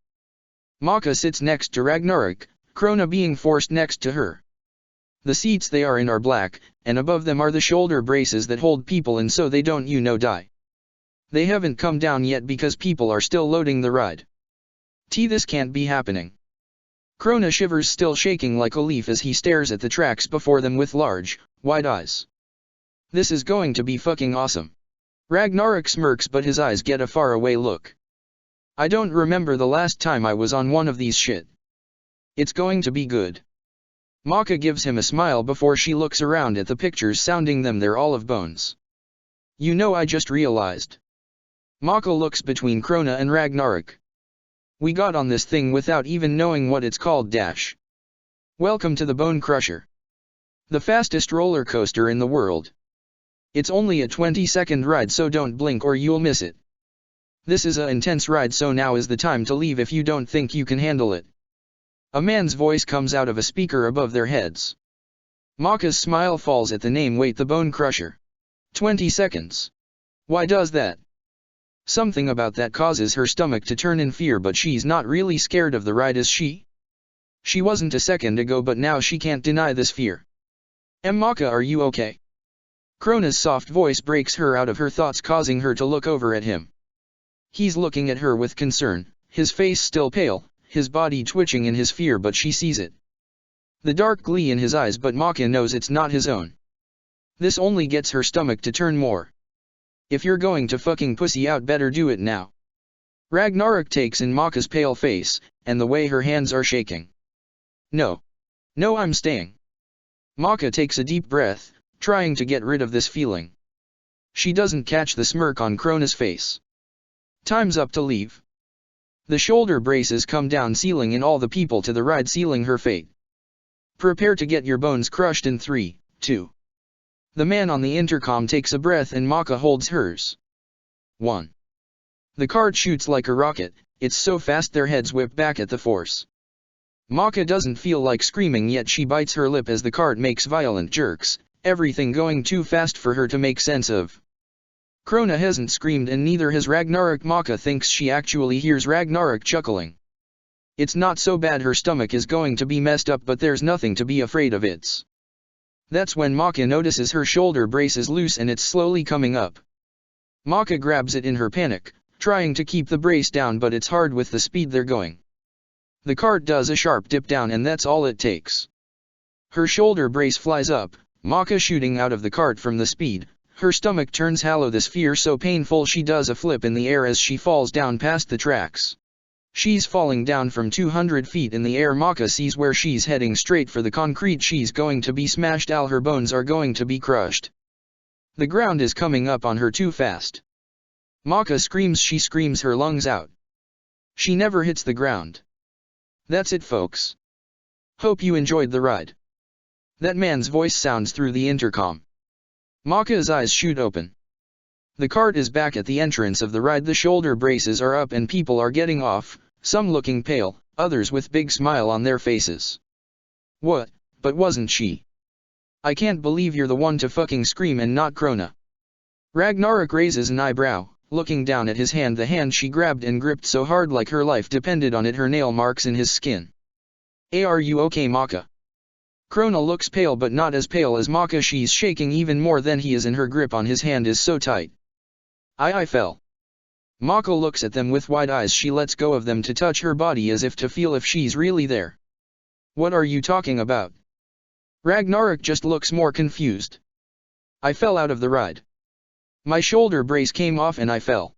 Maka sits next to Ragnarok, Krona being forced next to her. The seats they are in are black, and above them are the shoulder braces that hold people in so they don't die. They haven't come down yet because people are still loading the ride. This can't be happening. Krona shivers, still shaking like a leaf as he stares at the tracks before them with large, wide eyes. This is going to be fucking awesome. Ragnarok smirks but his eyes get a faraway look. I don't remember the last time I was on one of these shit. It's going to be good. Maka gives him a smile before she looks around at the pictures, sounding them they're all of bones. You know, I just realized. Maka looks between Krona and Ragnarok. We got on this thing without even knowing what it's called. Welcome to the Bone Crusher. The fastest roller coaster in the world. It's only a 20-second ride, so don't blink or you'll miss it. This is a intense ride, so now is the time to leave if you don't think you can handle it. A man's voice comes out of a speaker above their heads. Maka's smile falls at the name. Wait, the Bone Crusher. 20 seconds. Why does that? Something about that causes her stomach to turn in fear, but she's not really scared of the ride, is she? She wasn't a second ago, but now she can't deny this fear. Maka, are you okay? Krona's soft voice breaks her out of her thoughts, causing her to look over at him. He's looking at her with concern, his face still pale, his body twitching in his fear, but she sees it. The dark glee in his eyes, but Maka knows it's not his own. This only gets her stomach to turn more. If you're going to fucking pussy out, better do it now. Ragnarok takes in Maka's pale face, and the way her hands are shaking. No. No, I'm staying. Maka takes a deep breath, trying to get rid of this feeling. She doesn't catch the smirk on Krona's face. Time's up to leave. The shoulder braces come down, sealing in all the people to the ride, sealing her fate. Prepare to get your bones crushed in 3, 2. The man on the intercom takes a breath and Maka holds hers. 1. The cart shoots like a rocket, it's so fast their heads whip back at the force. Maka doesn't feel like screaming, yet she bites her lip as the cart makes violent jerks, everything going too fast for her to make sense of. Krona hasn't screamed and neither has Ragnarok. Maka thinks she actually hears Ragnarok chuckling. It's not so bad, her stomach is going to be messed up, but there's nothing to be afraid of. That's when Maka notices her shoulder brace is loose and it's slowly coming up. Maka grabs it in her panic, trying to keep the brace down, but it's hard with the speed they're going. The cart does a sharp dip down and that's all it takes. Her shoulder brace flies up, Maka shooting out of the cart from the speed. Her stomach turns hollow, this fear so painful she does a flip in the air as she falls down past the tracks. She's falling down from 200 feet in the air. Maka sees where she's heading, straight for the concrete. She's going to be smashed, all her bones are going to be crushed. The ground is coming up on her too fast. Maka screams, she screams her lungs out. She never hits the ground. That's it, folks. Hope you enjoyed the ride. That man's voice sounds through the intercom. Maka's eyes shoot open. The cart is back at the entrance of the ride. The shoulder braces are up and people are getting off, some looking pale, others with big smile on their faces. What, but wasn't she? I can't believe you're the one to fucking scream and not Krona. Ragnarok raises an eyebrow, looking down at his hand, the hand she grabbed and gripped so hard like her life depended on it, her nail marks in his skin. Are you okay, Maka? Krona looks pale, but not as pale as Maka. She's shaking even more than he is and her grip on his hand is so tight. I fell. Maka looks at them with wide eyes. She lets go of them to touch her body as if to feel if she's really there. What are you talking about? Ragnarok just looks more confused. I fell out of the ride. My shoulder brace came off and I fell.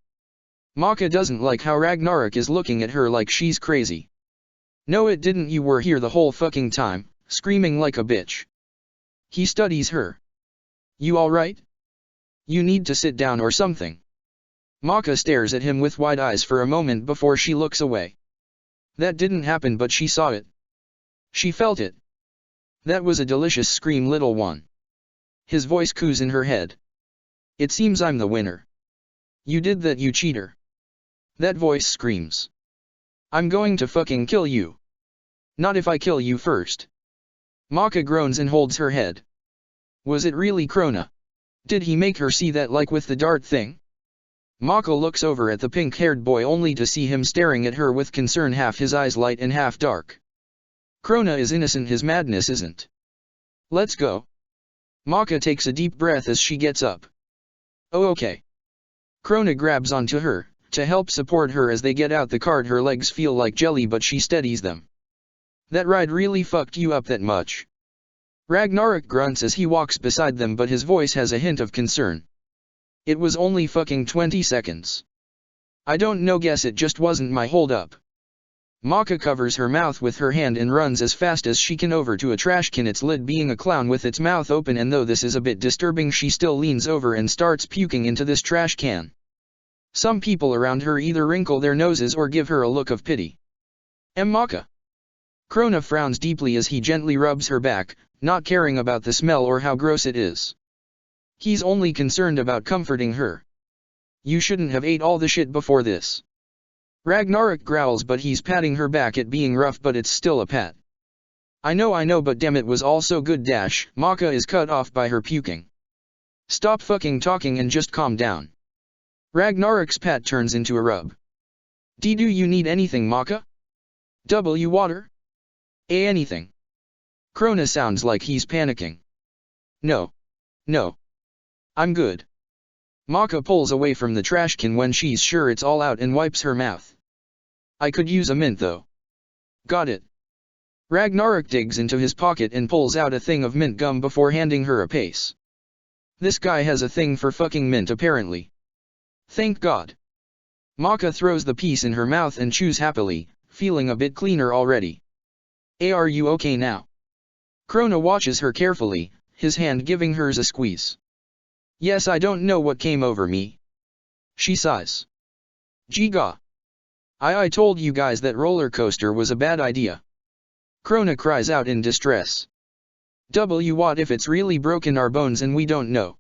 Maka doesn't like how Ragnarok is looking at her like she's crazy. No, it didn't. You were here the whole fucking time, screaming like a bitch. He studies her. You alright? You need to sit down or something. Maka stares at him with wide eyes for a moment before she looks away. That didn't happen, but she saw it. She felt it. That was a delicious scream, little one. His voice coos in her head. It seems I'm the winner. You did that, you cheater. That voice screams. I'm going to fucking kill you. Not if I kill you first. Maka groans and holds her head. Was it really Krona? Did he make her see that like with the dart thing? Mako looks over at the pink-haired boy only to see him staring at her with concern, half his eyes light and half dark. Krona is innocent, his madness isn't. Let's go. Maka takes a deep breath as she gets up. Oh okay. Krona grabs onto her, to help support her as they get out the cart. Her legs feel like jelly but she steadies them. That ride really fucked you up that much? Ragnarok grunts as he walks beside them, but his voice has a hint of concern. It was only fucking 20 seconds. I don't know, guess it just wasn't my hold up. Maka covers her mouth with her hand and runs as fast as she can over to a trash can, its lid being a clown with its mouth open, and though this is a bit disturbing she still leans over and starts puking into this trash can. Some people around her either wrinkle their noses or give her a look of pity. Maka. Krona frowns deeply as he gently rubs her back, not caring about the smell or how gross it is. He's only concerned about comforting her. You shouldn't have ate all the shit before this. Ragnarok growls, but he's patting her back, it being rough but it's still a pat. I know, but damn, it was all so good dash. Maka is cut off by her puking. Stop fucking talking and just calm down. Ragnarok's pat turns into a rub. Do you need anything, Maka? Water? Anything. Krona sounds like he's panicking. No. I'm good. Maka pulls away from the trash can when she's sure it's all out and wipes her mouth. I could use a mint though. Got it. Ragnarok digs into his pocket and pulls out a thing of mint gum before handing her a pace. This guy has a thing for fucking mint apparently. Thank God. Maka throws the piece in her mouth and chews happily, feeling a bit cleaner already. Are you okay now? Krona watches her carefully, his hand giving hers a squeeze. Yes, I don't know what came over me. She sighs. Giga. I told you guys that roller coaster was a bad idea. Krona cries out in distress. What if it's really broken our bones and we don't know?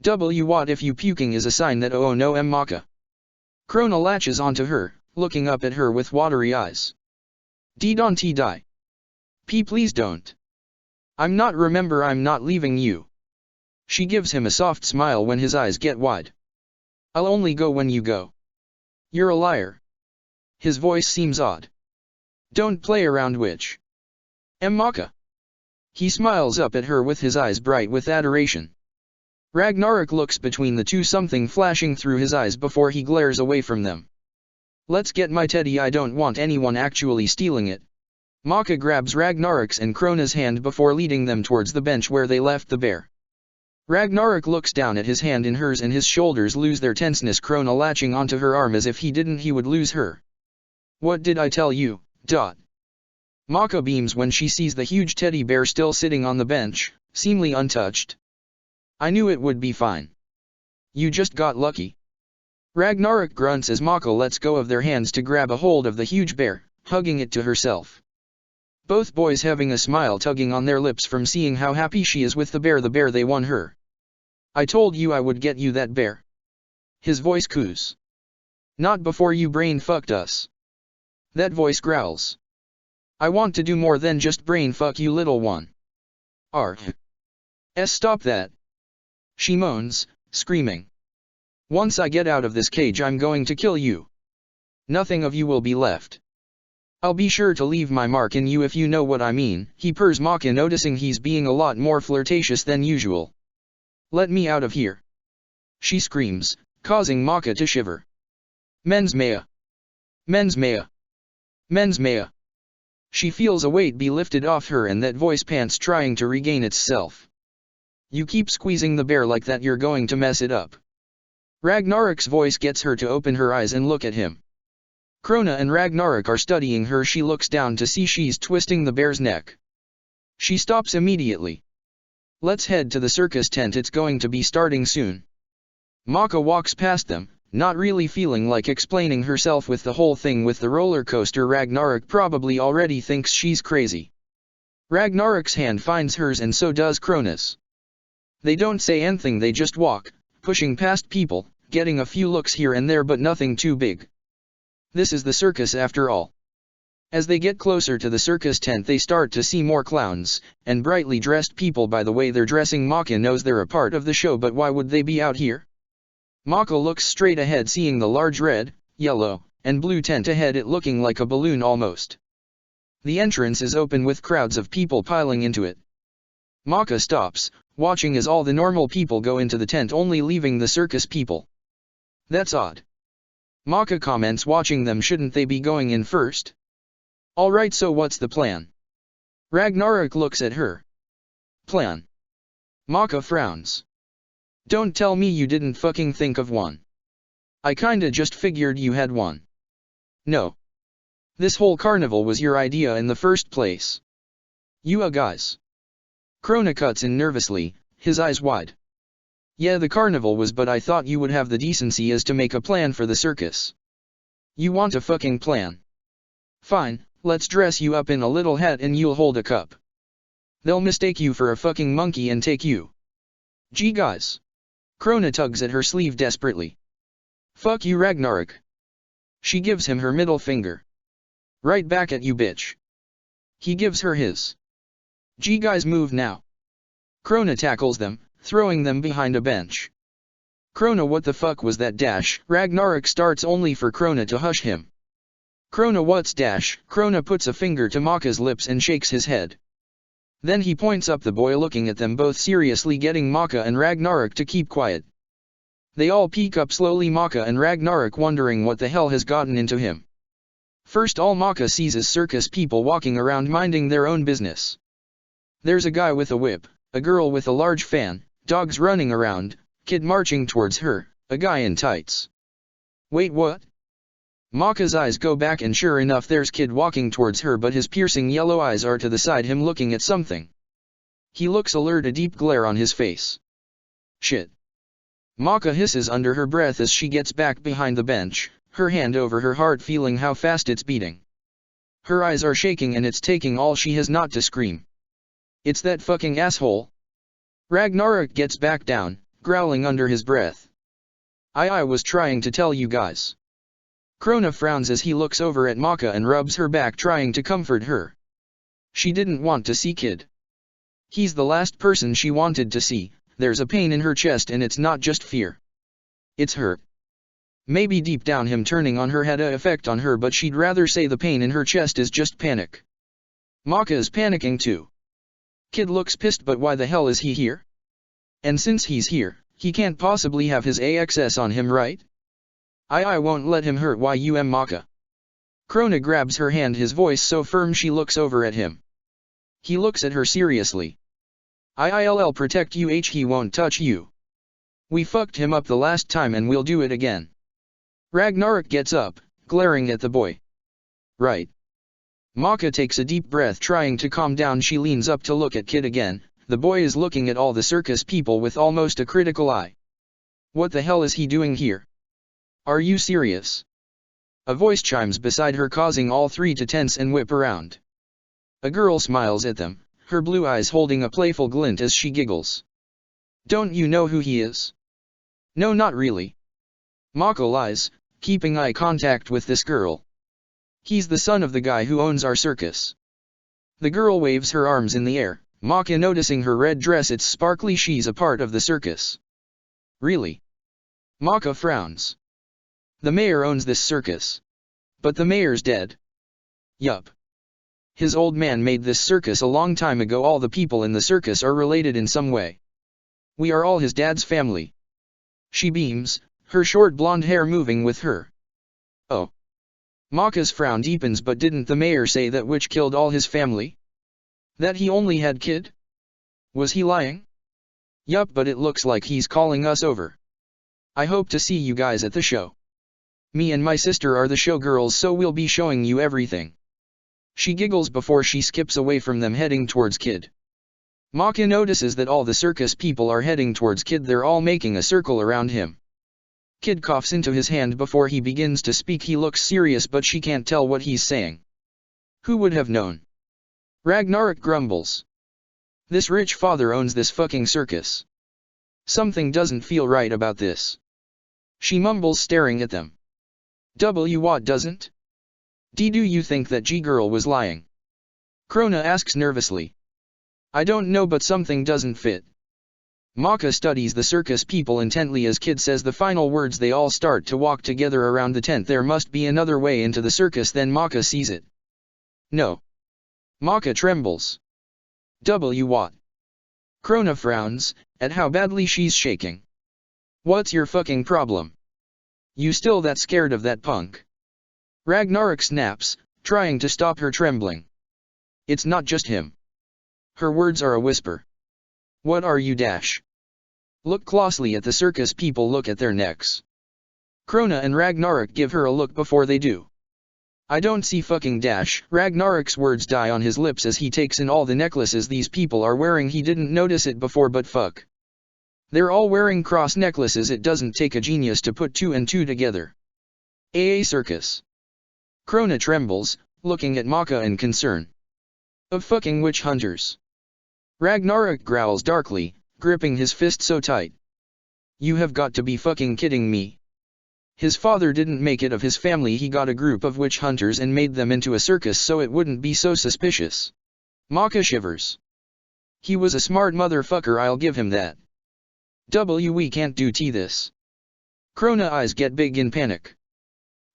What if you puking is a sign that oh no, Maka? Krona latches onto her, looking up at her with watery eyes. Don't die. Please don't. I'm not leaving you. She gives him a soft smile when his eyes get wide. I'll only go when you go. You're a liar. His voice seems odd. Don't play around, witch. Maka. He smiles up at her with his eyes bright with adoration. Ragnarok looks between the two, something flashing through his eyes before he glares away from them. Let's get my teddy, I don't want anyone actually stealing it. Maka grabs Ragnarok's and Krona's hand before leading them towards the bench where they left the bear. Ragnarok looks down at his hand in hers and his shoulders lose their tenseness, Krona latching onto her arm as if he would lose her. What did I tell you? Maka beams when she sees the huge teddy bear still sitting on the bench, seemingly untouched. I knew it would be fine. You just got lucky. Ragnarok grunts as Maka lets go of their hands to grab a hold of the huge bear, hugging it to herself. Both boys having a smile tugging on their lips from seeing how happy she is with the bear they won her. I told you I would get you that bear. His voice coos. Not before you brain fucked us. That voice growls. I want to do more than just brain fuck you, little one. Stop that. She moans, screaming. Once I get out of this cage I'm going to kill you. Nothing of you will be left. I'll be sure to leave my mark in you if you know what I mean, he purrs, Maka noticing he's being a lot more flirtatious than usual. Let me out of here. She screams, causing Maka to shiver. Men's Maya. Men's Maya. Men's Maya. She feels a weight be lifted off her and that voice pants trying to regain itself. You keep squeezing the bear like that, you're going to mess it up. Ragnarok's voice gets her to open her eyes and look at him. Krona and Ragnarok are studying her. She looks down to see she's twisting the bear's neck. She stops immediately. Let's head to the circus tent, it's going to be starting soon. Maka walks past them, not really feeling like explaining herself with the whole thing with the roller coaster. Ragnarok probably already thinks she's crazy. Ragnarok's hand finds hers and so does Krona's. They don't say anything, they just walk, pushing past people, getting a few looks here and there but nothing too big. This is the circus after all. As they get closer to the circus tent they start to see more clowns, and brightly dressed people. By the way they're dressing, Maka knows they're a part of the show, but why would they be out here? Maka looks straight ahead, seeing the large red, yellow, and blue tent ahead, it looking like a balloon almost. The entrance is open with crowds of people piling into it. Maka stops, watching as all the normal people go into the tent, only leaving the circus people. That's odd. Maka comments, watching them, shouldn't they be going in first? Alright, so what's the plan? Ragnarok looks at her. Plan? Maka frowns. Don't tell me you didn't fucking think of one. I kinda just figured you had one. No. This whole carnival was your idea in the first place. You guys. Krona cuts in nervously, his eyes wide. Yeah, the carnival was, but I thought you would have the decency as to make a plan for the circus. You want a fucking plan? Fine, let's dress you up in a little hat and you'll hold a cup. They'll mistake you for a fucking monkey and take you. Gee guys. Krona tugs at her sleeve desperately. Fuck you, Ragnarok. She gives him her middle finger. Right back at you, bitch. He gives her his. Gee guys, move now. Krona tackles them, throwing them behind a bench. Krona, what the fuck was that dash? Ragnarok starts, only for Krona to hush him. Krona, what's dash? Krona puts a finger to Maka's lips and shakes his head. Then he points up the boy, looking at them both seriously, getting Maka and Ragnarok to keep quiet. They all peek up slowly, Maka and Ragnarok wondering what the hell has gotten into him. First all Maka sees is circus people walking around minding their own business. There's a guy with a whip, a girl with a large fan, dogs running around, kid marching towards her, a guy in tights. Wait, what? Maka's eyes go back and sure enough there's kid walking towards her, but his piercing yellow eyes are to the side, him looking at something. He looks alert, a deep glare on his face. Shit. Maka hisses under her breath as she gets back behind the bench, her hand over her heart, feeling how fast it's beating. Her eyes are shaking and it's taking all she has not to scream. It's that fucking asshole. Ragnarok gets back down, growling under his breath. I was trying to tell you guys. Krona frowns as he looks over at Maka and rubs her back, trying to comfort her. She didn't want to see kid. He's the last person she wanted to see. There's a pain in her chest and it's not just fear. It's hurt. Maybe deep down him turning on her had an effect on her, but she'd rather say the pain in her chest is just panic. Maka is panicking too. Kid looks pissed, but why the hell is he here? And since he's here, he can't possibly have his AXS on him, right? I won't let him hurt Maka. Krona grabs her hand, his voice so firm she looks over at him. He looks at her seriously. I'll protect you, he won't touch you. We fucked him up the last time and we'll do it again. Ragnarok gets up, glaring at the boy. Right. Maka takes a deep breath, trying to calm down. She leans up to look at kid again. The boy is looking at all the circus people with almost a critical eye. What the hell is he doing here? Are you serious? A voice chimes beside her, causing all three to tense and whip around. A girl smiles at them, her blue eyes holding a playful glint as she giggles. Don't you know who he is? No, not really. Maka lies, keeping eye contact with this girl. He's the son of the guy who owns our circus. The girl waves her arms in the air, Maka noticing her red dress, it's sparkly, she's a part of the circus. Really? Maka frowns. The mayor owns this circus. But the mayor's dead. Yup. His old man made this circus a long time ago. All the people in the circus are related in some way. We are all his dad's family. She beams, her short blonde hair moving with her. Oh. Maka's frown deepens, but didn't the mayor say that witch killed all his family? That he only had kid? Was he lying? Yup, but it looks like he's calling us over. I hope to see you guys at the show. Me and my sister are the showgirls, so we'll be showing you everything. She giggles before she skips away from them, heading towards kid. Maka notices that all the circus people are heading towards kid. They're all making a circle around him. Kid coughs into his hand before he begins to speak. He looks serious, but she can't tell what he's saying. Who would have known? Ragnarok grumbles. This rich father owns this fucking circus. Something doesn't feel right about this. She mumbles, staring at them. What doesn't? Do you think that G-girl was lying? Krona asks nervously. I don't know, but something doesn't fit. Maka studies the circus people intently as Kid says the final words. They all start to walk together around the tent. There must be another way into the circus. Then Maka sees it. No. Maka trembles. What? Krona frowns at how badly she's shaking. What's your fucking problem? You still that scared of that punk? Ragnarok snaps, trying to stop her trembling. It's not just him. Her words are a whisper. What are you dash? Look closely at the circus people. Look at their necks. Krona and Ragnarok give her a look before they do. I don't see fucking dash. Ragnarok's words die on his lips as he takes in all the necklaces these people are wearing. He didn't notice it before, but fuck. They're all wearing cross necklaces. It doesn't take a genius to put two and two together. AA circus. Krona trembles, looking at Maka in concern. Of fucking witch hunters. Ragnarok growls darkly, gripping his fist so tight. You have got to be fucking kidding me. His father didn't make it of his family. He got a group of witch hunters and made them into a circus so it wouldn't be so suspicious. Maka shivers. He was a smart motherfucker, I'll give him that. We can't do this. Krona eyes get big in panic.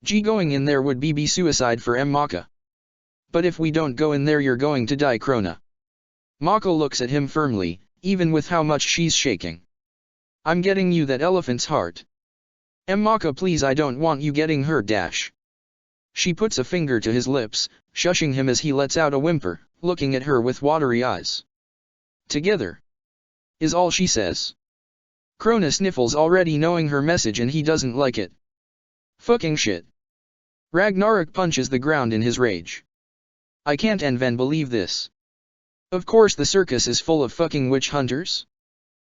Going in there would be suicide for Maka. But if we don't go in there, you're going to die, Krona. Maka looks at him firmly, even with how much she's shaking. I'm getting you that elephant's heart. Maka, please, I don't want you getting hurt dash. She puts a finger to his lips, shushing him as he lets out a whimper, looking at her with watery eyes. Together. Is all she says. Krona sniffles, already knowing her message, and he doesn't like it. Fucking shit. Ragnarok punches the ground in his rage. I can't even believe this. Of course the circus is full of fucking witch hunters.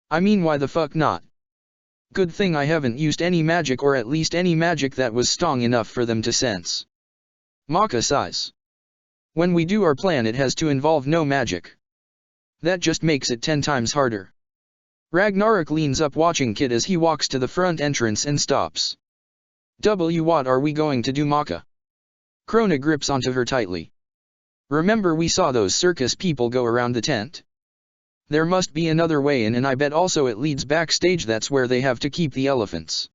I mean, why the fuck not? Good thing I haven't used any magic, or at least any magic that was strong enough for them to sense. Maka sighs. When we do our plan, it has to involve no magic. That just makes it 10 times harder. Ragnarok leans up, watching Kid as he walks to the front entrance and stops. What are we going to do, Maka? Krona grips onto her tightly. Remember we saw those circus people go around the tent? There must be another way in, and I bet also it leads backstage. That's where they have to keep the elephants.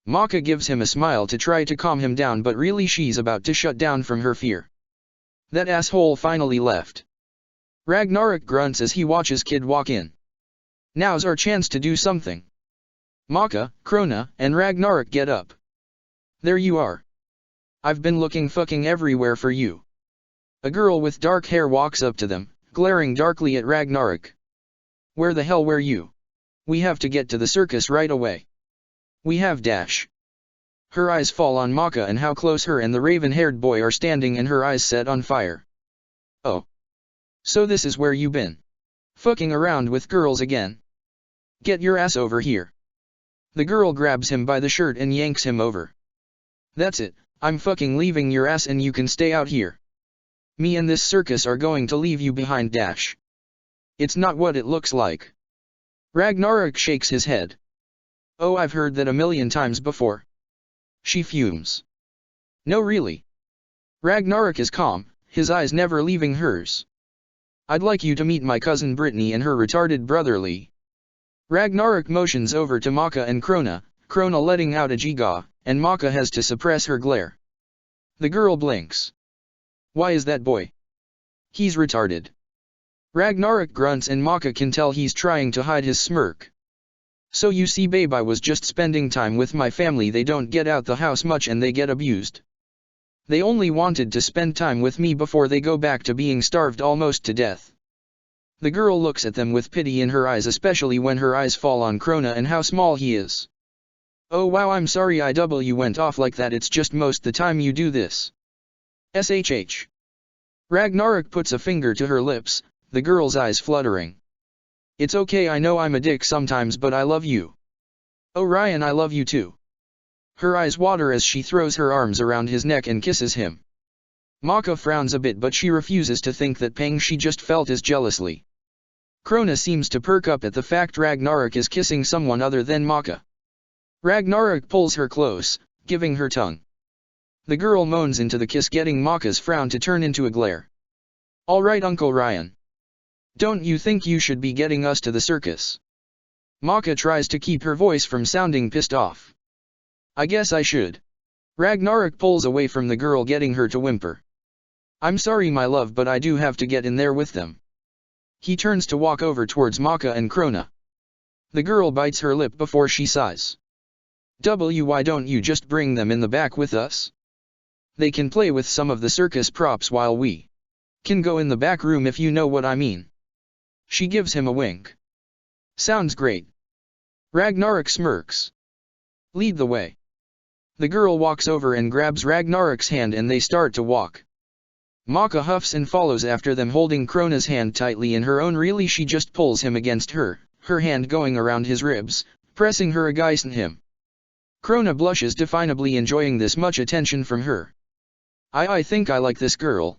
Maka gives him a smile to try to calm him down, but really she's about to shut down from her fear. That asshole finally left. Ragnarok grunts as he watches Kid walk in. Now's our chance to do something. Maka, Krona, and Ragnarok get up. There you are. I've been looking fucking everywhere for you. A girl with dark hair walks up to them, glaring darkly at Ragnarok. Where the hell were you? We have to get to the circus right away. We have dash. Her eyes fall on Maka and how close her and the raven-haired boy are standing, and her eyes set on fire. Oh. So this is where you been? Fucking around with girls again? Get your ass over here. The girl grabs him by the shirt and yanks him over. That's it, I'm fucking leaving your ass and you can stay out here. Me and this circus are going to leave you behind dash. It's not what it looks like. Ragnarok shakes his head. Oh, I've heard that a million times before. She fumes. No, really. Ragnarok is calm, his eyes never leaving hers. I'd like you to meet my cousin Brittany and her retarded brother Lee. Ragnarok motions over to Maka and Krona, Krona letting out a giga, and Maka has to suppress her glare. The girl blinks. Why is that boy? He's retarded. Ragnarok grunts and Maka can tell he's trying to hide his smirk. So you see, babe, I was just spending time with my family. They don't get out the house much and they get abused. They only wanted to spend time with me before they go back to being starved almost to death. The girl looks at them with pity in her eyes, especially when her eyes fall on Krona and how small he is. Oh wow, I'm sorry IW went off like that. It's just most the time you do this. SHH. Ragnarok puts a finger to her lips, the girl's eyes fluttering. It's okay, I know I'm a dick sometimes, but I love you. Oh Ryan, I love you too. Her eyes water as she throws her arms around his neck and kisses him. Maka frowns a bit, but she refuses to think that pang she just felt as jealously. Krona seems to perk up at the fact Ragnarok is kissing someone other than Maka. Ragnarok pulls her close, giving her tongue. The girl moans into the kiss, getting Maka's frown to turn into a glare. Alright Uncle Ryan. Don't you think you should be getting us to the circus? Maka tries to keep her voice from sounding pissed off. I guess I should. Ragnarok pulls away from the girl, getting her to whimper. I'm sorry my love, but I do have to get in there with them. He turns to walk over towards Maka and Krona. The girl bites her lip before she sighs. Why don't you just bring them in the back with us? They can play with some of the circus props while we can go in the back room, if you know what I mean. She gives him a wink. Sounds great. Ragnarok smirks. Lead the way. The girl walks over and grabs Ragnarok's hand and they start to walk. Maka huffs and follows after them, holding Krona's hand tightly in her own. Really, she just pulls him against her hand going around his ribs, pressing her against him. Krona blushes, definably enjoying this much attention from her. I think I like this girl.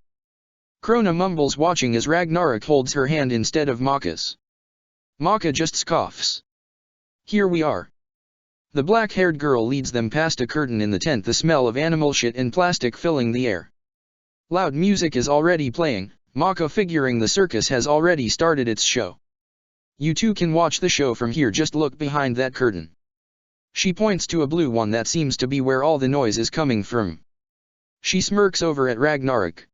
Krona mumbles, watching as Ragnarok holds her hand instead of Maka's. Maka just scoffs. Here we are. The black-haired girl leads them past a curtain in the tent, the smell of animal shit and plastic filling the air. Loud music is already playing, Maka figuring the circus has already started its show. You two can watch the show from here, just look behind that curtain. She points to a blue one that seems to be where all the noise is coming from. She smirks over at Ragnarok.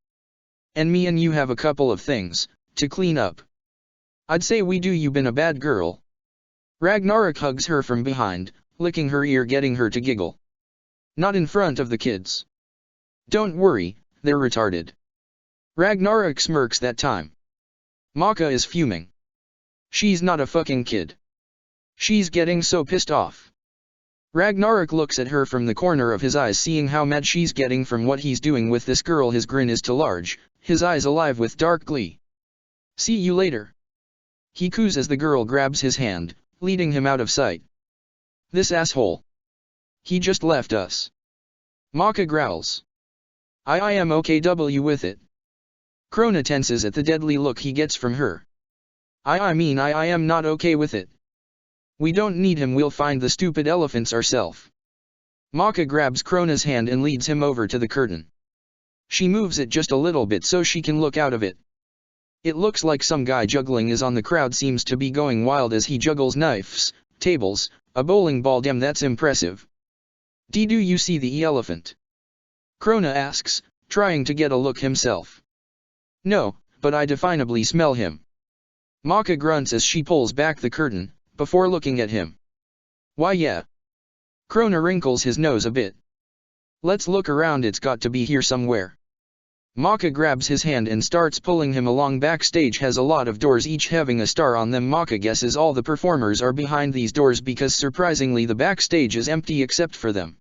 And me and you have a couple of things to clean up. I'd say we do. You been a bad girl. Ragnarok hugs her from behind, licking her ear, getting her to giggle. Not in front of the kids. Don't worry, they're retarded. Ragnarok smirks that time. Maka is fuming. She's not a fucking kid. She's getting so pissed off. Ragnarok looks at her from the corner of his eyes, seeing how mad she's getting from what he's doing with this girl. His grin is too large, his eyes alive with dark glee. See you later. He coos as the girl grabs his hand, leading him out of sight. This asshole. He just left us. Maka growls. I am okay with it. Krona tenses at the deadly look he gets from her. I mean I am not okay with it. We don't need him, we'll find the stupid elephants ourselves. Maka grabs Krona's hand and leads him over to the curtain. She moves it just a little bit so she can look out of it. It looks like some guy juggling is on. The crowd seems to be going wild as he juggles knives, tables, a bowling ball. Damn, that's impressive. Do you see the elephant? Krona asks, trying to get a look himself. No, but I definably smell him. Maka grunts as she pulls back the curtain, before looking at him. Why yeah. Krona wrinkles his nose a bit. Let's look around, it's got to be here somewhere. Maka grabs his hand and starts pulling him along. Backstage has a lot of doors, each having a star on them. Maka guesses all the performers are behind these doors because surprisingly the backstage is empty except for them.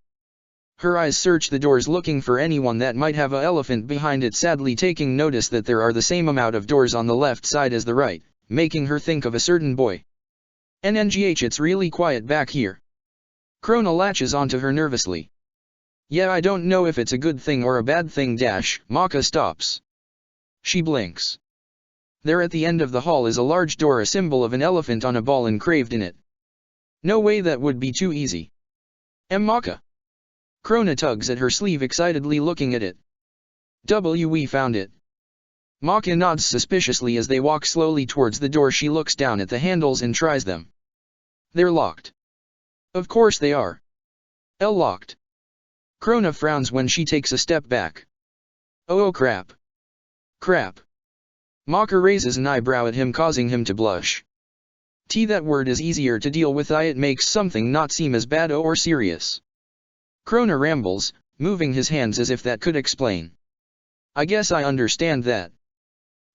Her eyes search the doors looking for anyone that might have an elephant behind it, sadly taking notice that there are the same amount of doors on the left side as the right, making her think of a certain boy. NNGH, it's really quiet back here. Krona latches onto her nervously. Yeah, I don't know if it's a good thing or a bad thing. Maka stops. She blinks. There at the end of the hall is a large door, a symbol of an elephant on a ball engraved in it. No way, that would be too easy. Maka. Krona tugs at her sleeve excitedly, looking at it. We found it. Maka nods suspiciously as they walk slowly towards the door. She looks down at the handles and tries them. They're locked. Of course they are. Locked. Krona frowns when she takes a step back. Oh crap. Crap. Maka raises an eyebrow at him, causing him to blush. That word is easier to deal with. It makes something not seem as bad or serious. Krona rambles, moving his hands as if that could explain. I guess I understand that.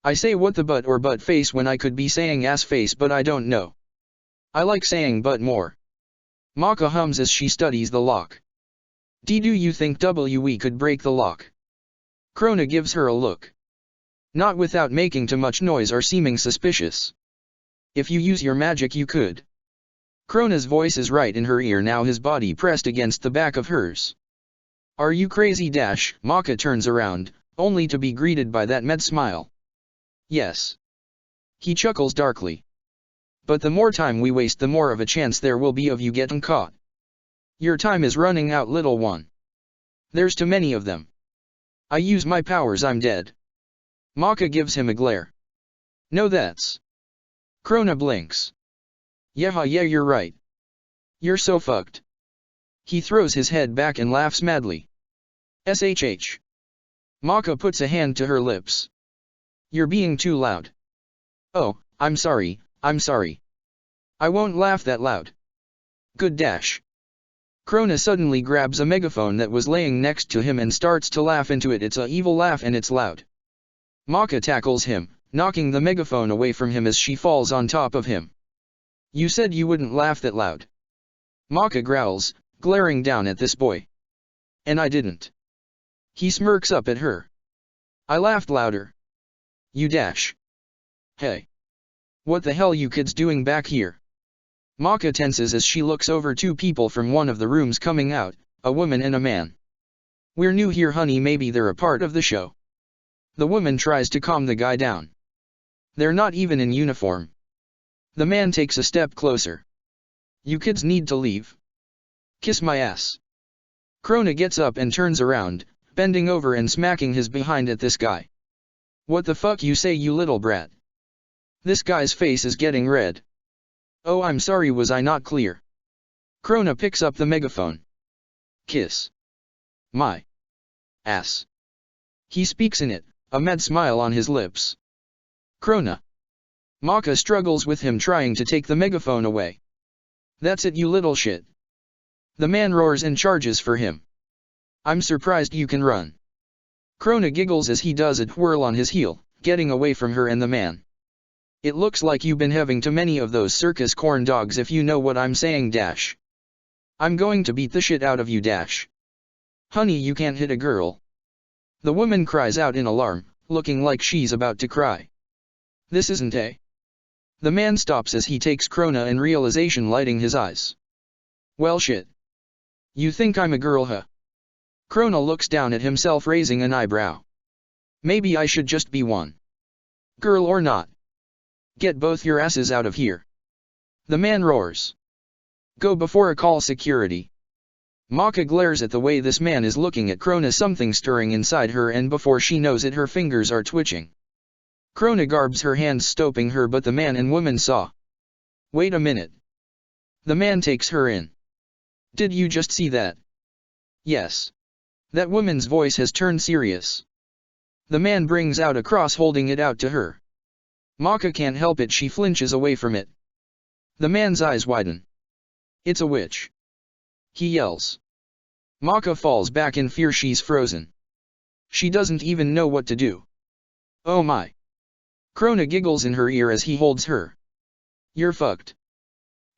I say what the butt or butt face when I could be saying ass face, but I don't know. I like saying butt more. Maka hums as she studies the lock. Do you think we could break the lock? Krona gives her a look. Not without making too much noise or seeming suspicious. If you use your magic you could. Krona's voice is right in her ear now, his body pressed against the back of hers. Are you crazy? Maka turns around, only to be greeted by that mad smile. Yes. He chuckles darkly. But the more time we waste, the more of a chance there will be of you getting caught. Your time is running out, little one. There's too many of them. I use my powers, I'm dead. Maka gives him a glare. No, that's. Krona blinks. Yeah, you're right. You're so fucked. He throws his head back and laughs madly. SHH. Maka puts a hand to her lips. You're being too loud. Oh, I'm sorry. I won't laugh that loud. Good dash. Krona suddenly grabs a megaphone that was laying next to him and starts to laugh into it. It's a evil laugh and it's loud. Maka tackles him, knocking the megaphone away from him as she falls on top of him. You said you wouldn't laugh that loud. Maka growls, glaring down at this boy. And I didn't. He smirks up at her. I laughed louder. You dash. Hey. What the hell you kids doing back here? Maka tenses as she looks over two people from one of the rooms coming out, a woman and a man. We're new here, honey, maybe they're a part of the show. The woman tries to calm the guy down. They're not even in uniform. The man takes a step closer. You kids need to leave. Kiss my ass. Krona gets up and turns around, bending over and smacking his behind at this guy. What the fuck you say, you little brat? This guy's face is getting red. Oh, I'm sorry, was I not clear? Krona picks up the megaphone. Kiss my ass. He speaks in it, a mad smile on his lips. Krona. Maka struggles with him, trying to take the megaphone away. That's it, you little shit. The man roars and charges for him. I'm surprised you can run. Krona giggles as he does a twirl on his heel, getting away from her and the man. It looks like you've been having too many of those circus corn dogs, if you know what I'm saying, dash. I'm going to beat the shit out of you, dash. Honey, you can't hit a girl. The woman cries out in alarm, looking like she's about to cry. This isn't a. The man stops as he takes Krona, and realization lighting his eyes. Well, shit. You think I'm a girl, huh? Krona looks down at himself, raising an eyebrow. Maybe I should just be one. Girl or not. Get both your asses out of here. The man roars. Go before I call security. Maka glares at the way this man is looking at Krona, something stirring inside her, and before she knows it, her fingers are twitching. Krona garbs her hands, stopping her, but the man and woman saw. Wait a minute. The man takes her in. Did you just see that? Yes. That woman's voice has turned serious. The man brings out a cross, holding it out to her. Maka can't help it, she flinches away from it. The man's eyes widen. It's a witch. He yells. Maka falls back in fear, she's frozen. She doesn't even know what to do. Oh my. Krona giggles in her ear as he holds her. You're fucked.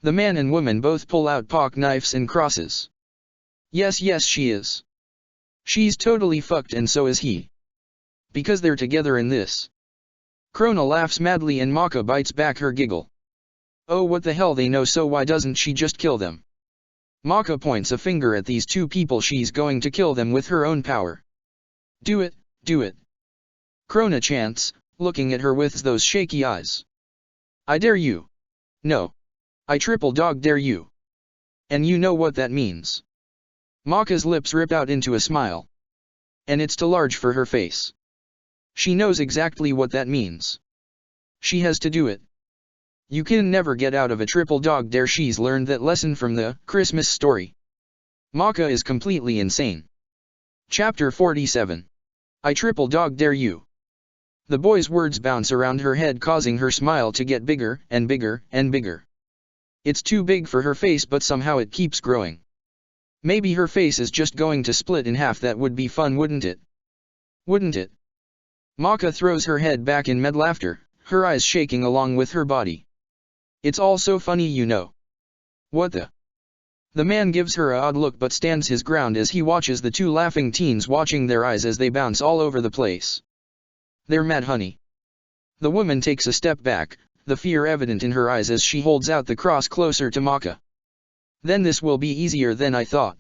The man and woman both pull out pock knives and crosses. Yes, she is. She's totally fucked, and so is he. Because they're together in this. Krona laughs madly and Maka bites back her giggle. Oh, what the hell, they know, so why doesn't she just kill them? Maka points a finger at these two people, she's going to kill them with her own power. Do it. Krona chants, looking at her with those shaky eyes. I dare you. No. I triple dog dare you. And you know what that means. Maka's lips rip out into a smile. And it's too large for her face. She knows exactly what that means. She has to do it. You can never get out of a triple dog dare, she's learned that lesson from the Christmas Story. Maka is completely insane. Chapter 47. I triple dog dare you. The boy's words bounce around her head, causing her smile to get bigger and bigger and bigger. It's too big for her face, but somehow it keeps growing. Maybe her face is just going to split in half. That would be fun, wouldn't it? Wouldn't it? Maka throws her head back in mad laughter, her eyes shaking along with her body. It's all so funny, you know. What the? The man gives her an odd look but stands his ground as he watches the two laughing teens, watching their eyes as they bounce all over the place. They're mad, honey. The woman takes a step back, the fear evident in her eyes as she holds out the cross closer to Maka. Then this will be easier than I thought.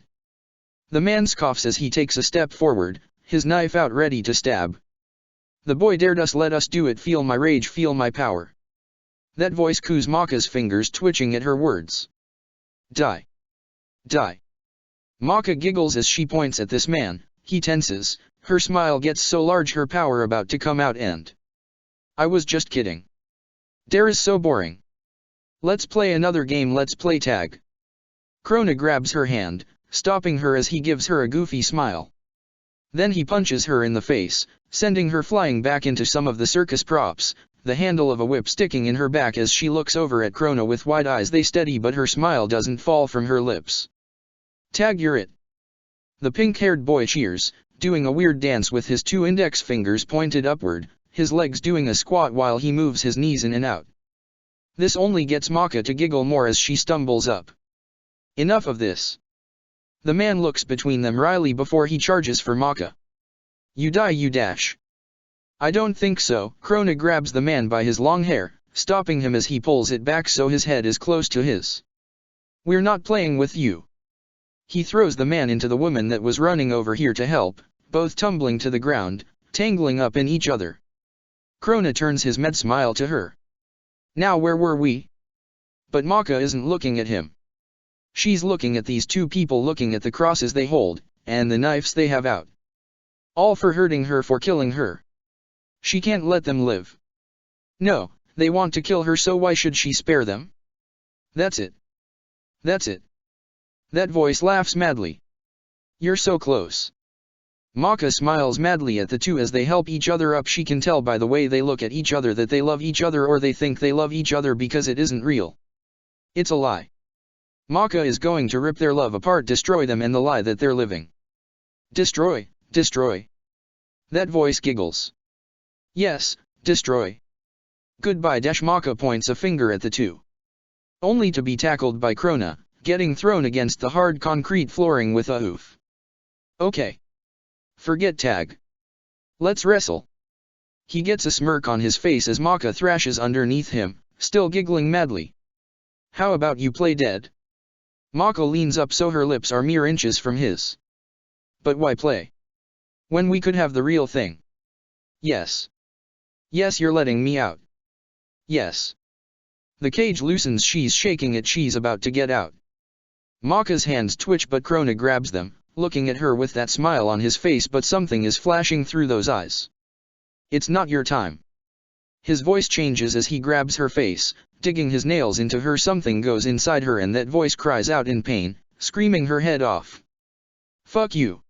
The man scoffs as he takes a step forward, his knife out ready to stab. The boy dared us, let us do it, feel my rage, feel my power. That voice coos, Maka's fingers twitching at her words. Die. Die. Maka giggles as she points at this man. He tenses, her smile gets so large her power about to come out and... I was just kidding. Dare is so boring. Let's play another game, let's play tag. Krona grabs her hand, stopping her as he gives her a goofy smile. Then he punches her in the face, sending her flying back into some of the circus props, the handle of a whip sticking in her back as she looks over at Krona with wide eyes they steady but her smile doesn't fall from her lips. Tag, you're it. The pink-haired boy cheers, doing a weird dance with his two index fingers pointed upward, his legs doing a squat while he moves his knees in and out. This only gets Maka to giggle more as she stumbles up. Enough of this. The man looks between them wryly before he charges for Maka. You die, you dash. I don't think so. Krona grabs the man by his long hair, stopping him as he pulls it back so his head is close to his. We're not playing with you. He throws the man into the woman that was running over here to help, both tumbling to the ground, tangling up in each other. Krona turns his mad smile to her. Now where were we? But Maka isn't looking at him. She's looking at these two people, looking at the crosses they hold, and the knives they have out. All for hurting her, for killing her. She can't let them live. No, they want to kill her, so why should she spare them? That's it. That's it. That voice laughs madly. You're so close. Maka smiles madly at the two as they help each other up. She can tell by the way they look at each other that they love each other, or they think they love each other, because it isn't real. It's a lie. Maka is going to rip their love apart, destroy them and the lie that they're living. Destroy, destroy. That voice giggles. Yes, destroy. Goodbye. Maka points a finger at the two. Only to be tackled by Krona, getting thrown against the hard concrete flooring with a oof. Okay. Forget tag. Let's wrestle. He gets a smirk on his face as Maka thrashes underneath him, still giggling madly. How about you play dead? Maka leans up so her lips are mere inches from his. But why play? When we could have the real thing. Yes. Yes, you're letting me out. Yes. The cage loosens. She's shaking it. She's about to get out. Maka's hands twitch, but Krona grabs them, looking at her with that smile on his face, but something is flashing through those eyes. It's not your time. His voice changes as he grabs her face, digging his nails into her. Something goes inside her and that voice cries out in pain, screaming her head off. Fuck you.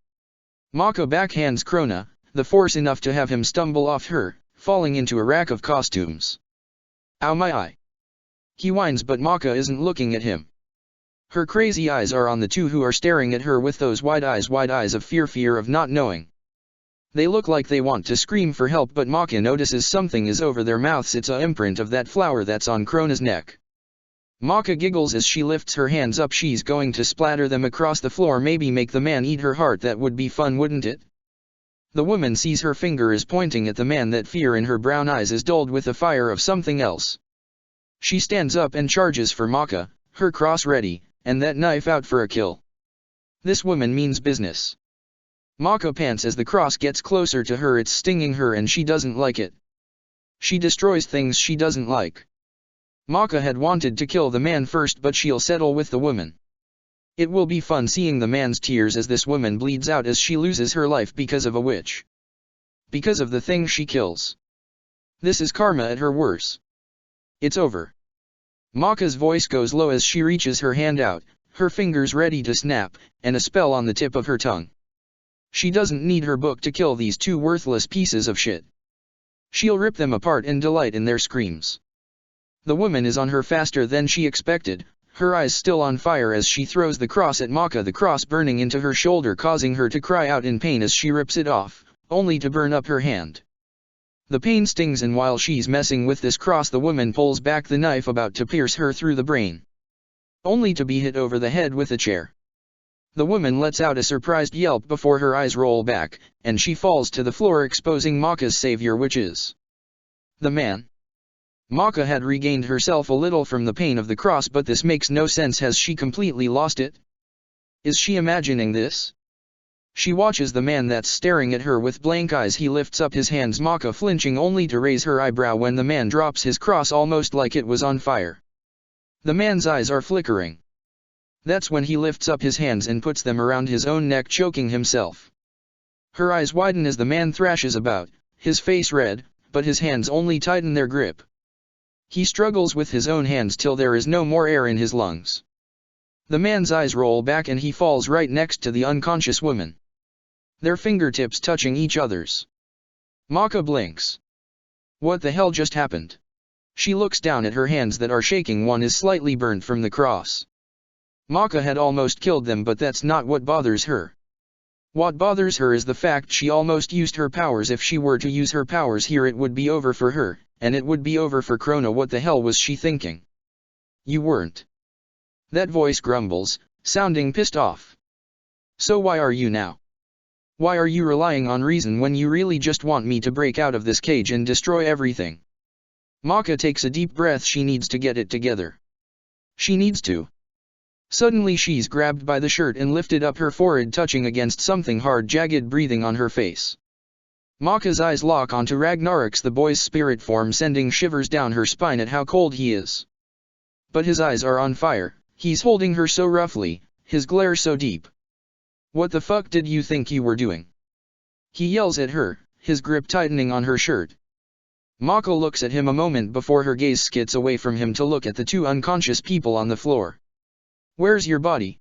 Maka backhands Krona, the force enough to have him stumble off her, falling into a rack of costumes. Ow, my eye. He whines, but Maka isn't looking at him. Her crazy eyes are on the two who are staring at her with those wide eyes of fear of not knowing. They look like they want to scream for help, but Maka notices something is over their mouths. It's a imprint of that flower that's on Krona's neck. Maka giggles as she lifts her hands up. She's going to splatter them across the floor, maybe make the man eat her heart. That would be fun, wouldn't it? The woman sees her finger is pointing at the man. That fear in her brown eyes is dulled with the fire of something else. She stands up and charges for Maka, her cross ready, and that knife out for a kill. This woman means business. Maka pants as the cross gets closer to her. It's stinging her and she doesn't like it. She destroys things she doesn't like. Maka had wanted to kill the man first, but she'll settle with the woman. It will be fun seeing the man's tears as this woman bleeds out as she loses her life because of a witch. Because of the thing she kills. This is karma at her worst. It's over. Maka's voice goes low as she reaches her hand out, her fingers ready to snap, and a spell on the tip of her tongue. She doesn't need her book to kill these two worthless pieces of shit. She'll rip them apart and delight in their screams. The woman is on her faster than she expected, her eyes still on fire as she throws the cross at Maka, the cross burning into her shoulder, causing her to cry out in pain as she rips it off, only to burn up her hand. The pain stings, and while she's messing with this cross, the woman pulls back the knife about to pierce her through the brain. Only to be hit over the head with a chair. The woman lets out a surprised yelp before her eyes roll back, and she falls to the floor, exposing Maka's savior, which is the man. Maka had regained herself a little from the pain of the cross, but this makes no sense. Has she completely lost it? Is she imagining this? She watches the man that's staring at her with blank eyes. He lifts up his hands, Maka flinching only to raise her eyebrow when the man drops his cross almost like it was on fire. The man's eyes are flickering. That's when he lifts up his hands and puts them around his own neck, choking himself. Her eyes widen as the man thrashes about, his face red, but his hands only tighten their grip. He struggles with his own hands till there is no more air in his lungs. The man's eyes roll back and he falls right next to the unconscious woman, their fingertips touching each other's. Maka blinks. What the hell just happened? She looks down at her hands that are shaking. One is slightly burned from the cross. Maka had almost killed them, but that's not what bothers her. What bothers her is the fact she almost used her powers. If she were to use her powers here, it would be over for her, and it would be over for Krona. What the hell was she thinking? You weren't. That voice grumbles, sounding pissed off. So why are you now? Why are you relying on reason when you really just want me to break out of this cage and destroy everything? Maka takes a deep breath. She needs to get it together. She needs to. Suddenly she's grabbed by the shirt and lifted up, her forehead touching against something hard, jagged breathing on her face. Maka's eyes lock onto Ragnarok's, the boy's spirit form, sending shivers down her spine at how cold he is. But his eyes are on fire, he's holding her so roughly, his glare so deep. What the fuck did you think you were doing? He yells at her, his grip tightening on her shirt. Maka looks at him a moment before her gaze skids away from him to look at the two unconscious people on the floor. Where's your body?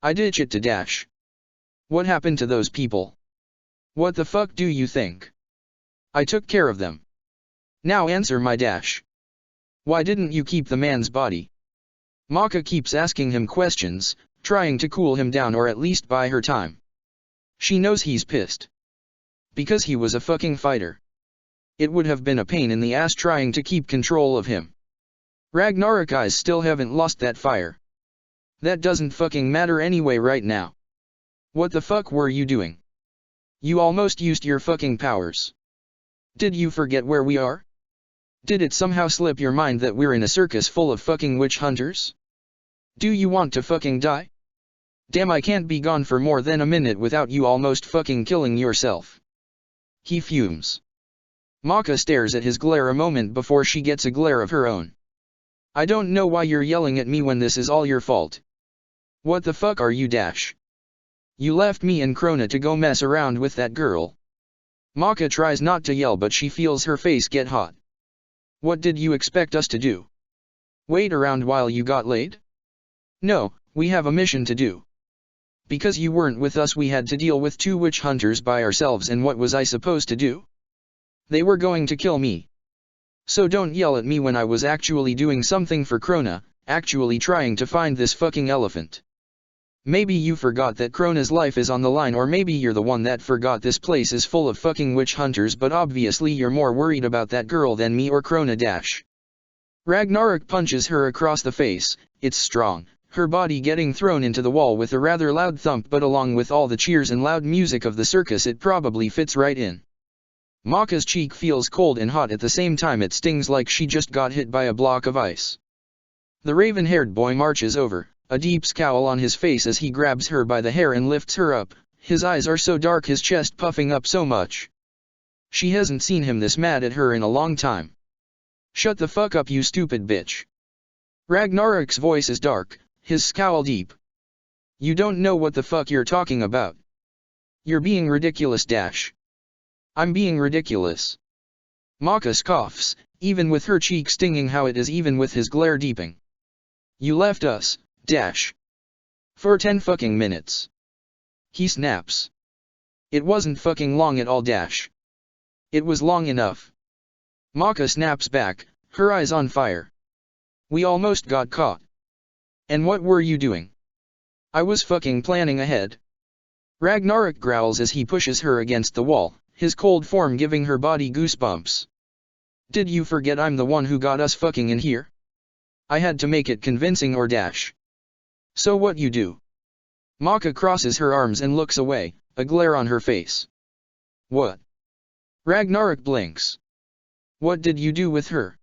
I ditch it to Dash. What happened to those people? What the fuck do you think? I took care of them. Now answer my Dash. Why didn't you keep the man's body? Maka keeps asking him questions, trying to cool him down or at least buy her time. She knows he's pissed. Because he was a fucking fighter. It would have been a pain in the ass trying to keep control of him. Ragnarok eyes still haven't lost that fire. That doesn't fucking matter anyway right now. What the fuck were you doing? You almost used your fucking powers. Did you forget where we are? Did it somehow slip your mind that we're in a circus full of fucking witch hunters? Do you want to fucking die? Damn, I can't be gone for more than a minute without you almost fucking killing yourself. He fumes. Maka stares at his glare a moment before she gets a glare of her own. I don't know why you're yelling at me when this is all your fault. What the fuck are you, Dash? You left me and Krona to go mess around with that girl. Maka tries not to yell, but she feels her face get hot. What did you expect us to do? Wait around while you got laid? No, we have a mission to do. Because you weren't with us, we had to deal with two witch hunters by ourselves, and what was I supposed to do? They were going to kill me. So don't yell at me when I was actually doing something for Krona, actually trying to find this fucking elephant. Maybe you forgot that Krona's life is on the line, or maybe you're the one that forgot this place is full of fucking witch hunters, but obviously you're more worried about that girl than me or Krona. Dash. Ragnarok punches her across the face. It's strong, her body getting thrown into the wall with a rather loud thump, but along with all the cheers and loud music of the circus, it probably fits right in. Maka's cheek feels cold and hot at the same time. It stings like she just got hit by a block of ice. The raven-haired boy marches over, a deep scowl on his face as he grabs her by the hair and lifts her up. His eyes are so dark, his chest puffing up so much. She hasn't seen him this mad at her in a long time. Shut the fuck up, you stupid bitch. Ragnarok's voice is dark, his scowl deep. You don't know what the fuck you're talking about. You're being ridiculous, Dash. I'm being ridiculous. Maka scoffs, even with her cheek stinging how it is, even with his glare deeping. You left us, Dash. For 10 fucking minutes. He snaps. It wasn't fucking long at all, Dash. It was long enough. Maka snaps back, her eyes on fire. We almost got caught. And what were you doing? I was fucking planning ahead. Ragnarok growls as he pushes her against the wall, his cold form giving her body goosebumps. Did you forget I'm the one who got us fucking in here? I had to make it convincing, or Dash. So what you do? Maka crosses her arms and looks away, a glare on her face. What? Ragnarok blinks. What did you do with her?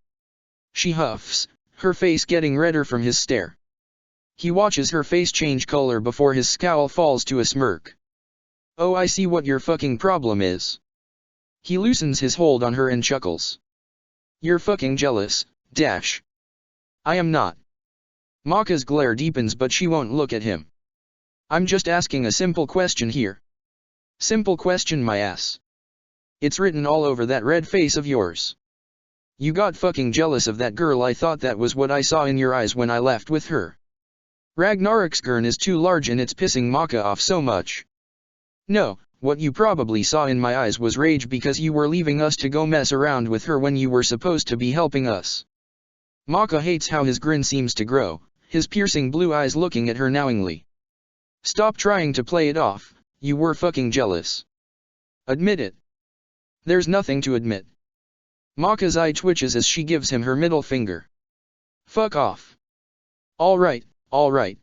She huffs, her face getting redder from his stare. He watches her face change color before his scowl falls to a smirk. Oh, I see what your fucking problem is. He loosens his hold on her and chuckles. You're fucking jealous, Dash. I am not. Maka's glare deepens but she won't look at him. I'm just asking a simple question here. Simple question my ass. It's written all over that red face of yours. You got fucking jealous of that girl. I thought that was what I saw in your eyes when I left with her. Ragnarok's grin is too large and it's pissing Maka off so much. No, what you probably saw in my eyes was rage because you were leaving us to go mess around with her when you were supposed to be helping us. Maka hates how his grin seems to grow, his piercing blue eyes looking at her knowingly. Stop trying to play it off, you were fucking jealous. Admit it. There's nothing to admit. Maka's eye twitches as she gives him her middle finger. Fuck off. Alright, alright.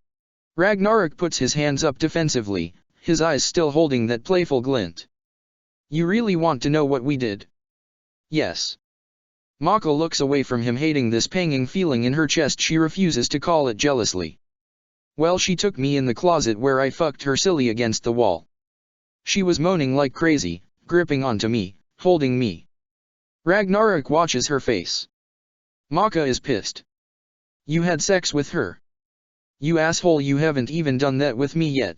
Ragnarok puts his hands up defensively, his eyes still holding that playful glint. You really want to know what we did? Yes. Maka looks away from him, hating this panging feeling in her chest. She refuses to call it jealously. Well, she took me in the closet where I fucked her silly against the wall. She was moaning like crazy, gripping onto me, holding me. Ragnarok watches her face. Maka is pissed. You had sex with her? You asshole, you haven't even done that with me yet.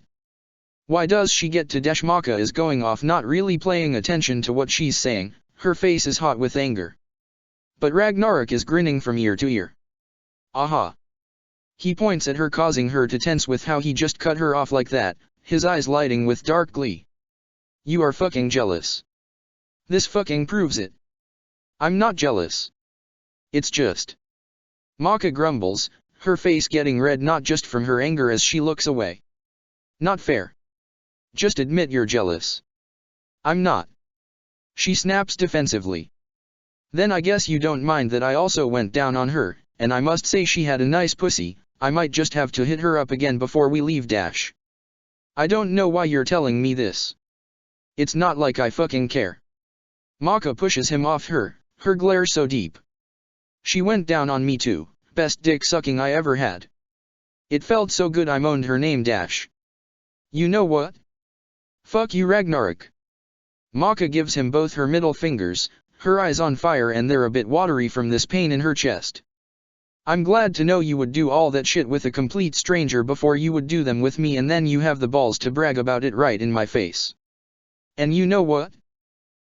Why does she get to dash? Maka is going off, not really paying attention to what she's saying, her face is hot with anger. But Ragnarok is grinning from ear to ear. Aha. He points at her, causing her to tense with how he just cut her off like that, his eyes lighting with dark glee. You are fucking jealous. This fucking proves it. I'm not jealous. It's just. Maka grumbles, her face getting red not just from her anger as she looks away. Not fair. Just admit you're jealous. I'm not. She snaps defensively. Then I guess you don't mind that I also went down on her, and I must say she had a nice pussy. I might just have to hit her up again before we leave. Dash. I don't know why you're telling me this. It's not like I fucking care. Maka pushes him off her glare so deep. She went down on me too, best dick sucking I ever had. It felt so good I moaned her name. Dash. You know what? Fuck you, Ragnarok. Maka gives him both her middle fingers, her eyes on fire and they're a bit watery from this pain in her chest. I'm glad to know you would do all that shit with a complete stranger before you would do them with me, and then you have the balls to brag about it right in my face. And you know what?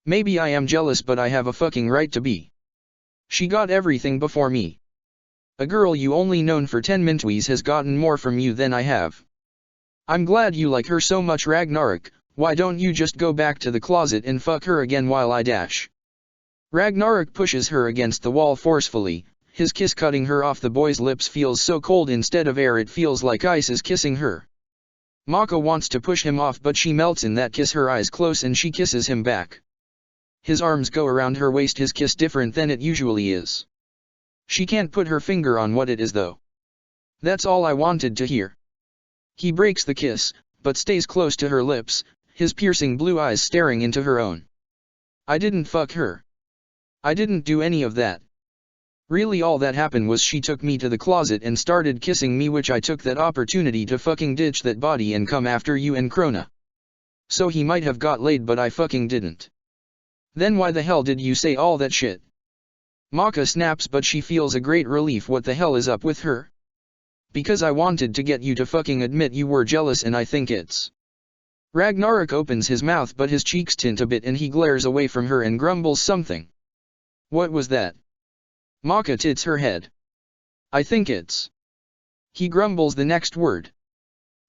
Maybe I am jealous, but I have a fucking right to be. She got everything before me. A girl you only known for 10 minutes has gotten more from you than I have. I'm glad you like her so much, Ragnarok. Why don't you just go back to the closet and fuck her again while I dash? Ragnarok pushes her against the wall forcefully, his kiss cutting her off. The boy's lips feels so cold, instead of air it feels like ice is kissing her. Maka wants to push him off, but she melts in that kiss, her eyes close, and she kisses him back. His arms go around her waist, his kiss different than it usually is. She can't put her finger on what it is though. That's all I wanted to hear. He breaks the kiss, but stays close to her lips, his piercing blue eyes staring into her own. I didn't fuck her. I didn't do any of that. Really, all that happened was she took me to the closet and started kissing me, which I took that opportunity to fucking ditch that body and come after you and Krona. So he might have got laid, but I fucking didn't. Then why the hell did you say all that shit? Maka snaps, but she feels a great relief. What the hell is up with her? Because I wanted to get you to fucking admit you were jealous, and I think it's... Ragnarok opens his mouth, but his cheeks tint a bit and he glares away from her and grumbles something. What was that? Maka tilts her head. I think it's... He grumbles the next word.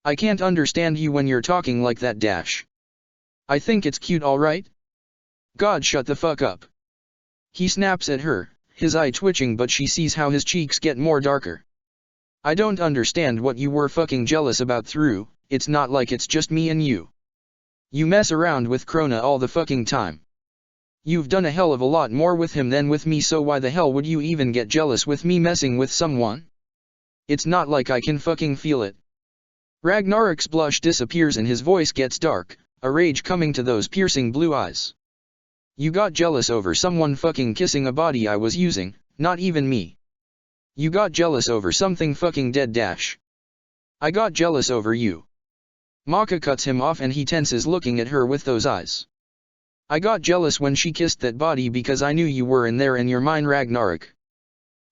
I can't understand you when you're talking like that. Dash. I think it's cute, alright? God, shut the fuck up. He snaps at her, his eye twitching, but she sees how his cheeks get more darker. I don't understand what you were fucking jealous about. Through, it's not like it's just me and you. You mess around with Krona all the fucking time. You've done a hell of a lot more with him than with me, so why the hell would you even get jealous with me messing with someone? It's not like I can fucking feel it. Ragnarok's blush disappears and his voice gets dark, a rage coming to those piercing blue eyes. You got jealous over someone fucking kissing a body I was using, not even me. You got jealous over something fucking dead. Dash. I got jealous over you. Maka cuts him off and he tenses, looking at her with those eyes. I got jealous when she kissed that body because I knew you were in there and you're mine, Ragnarok.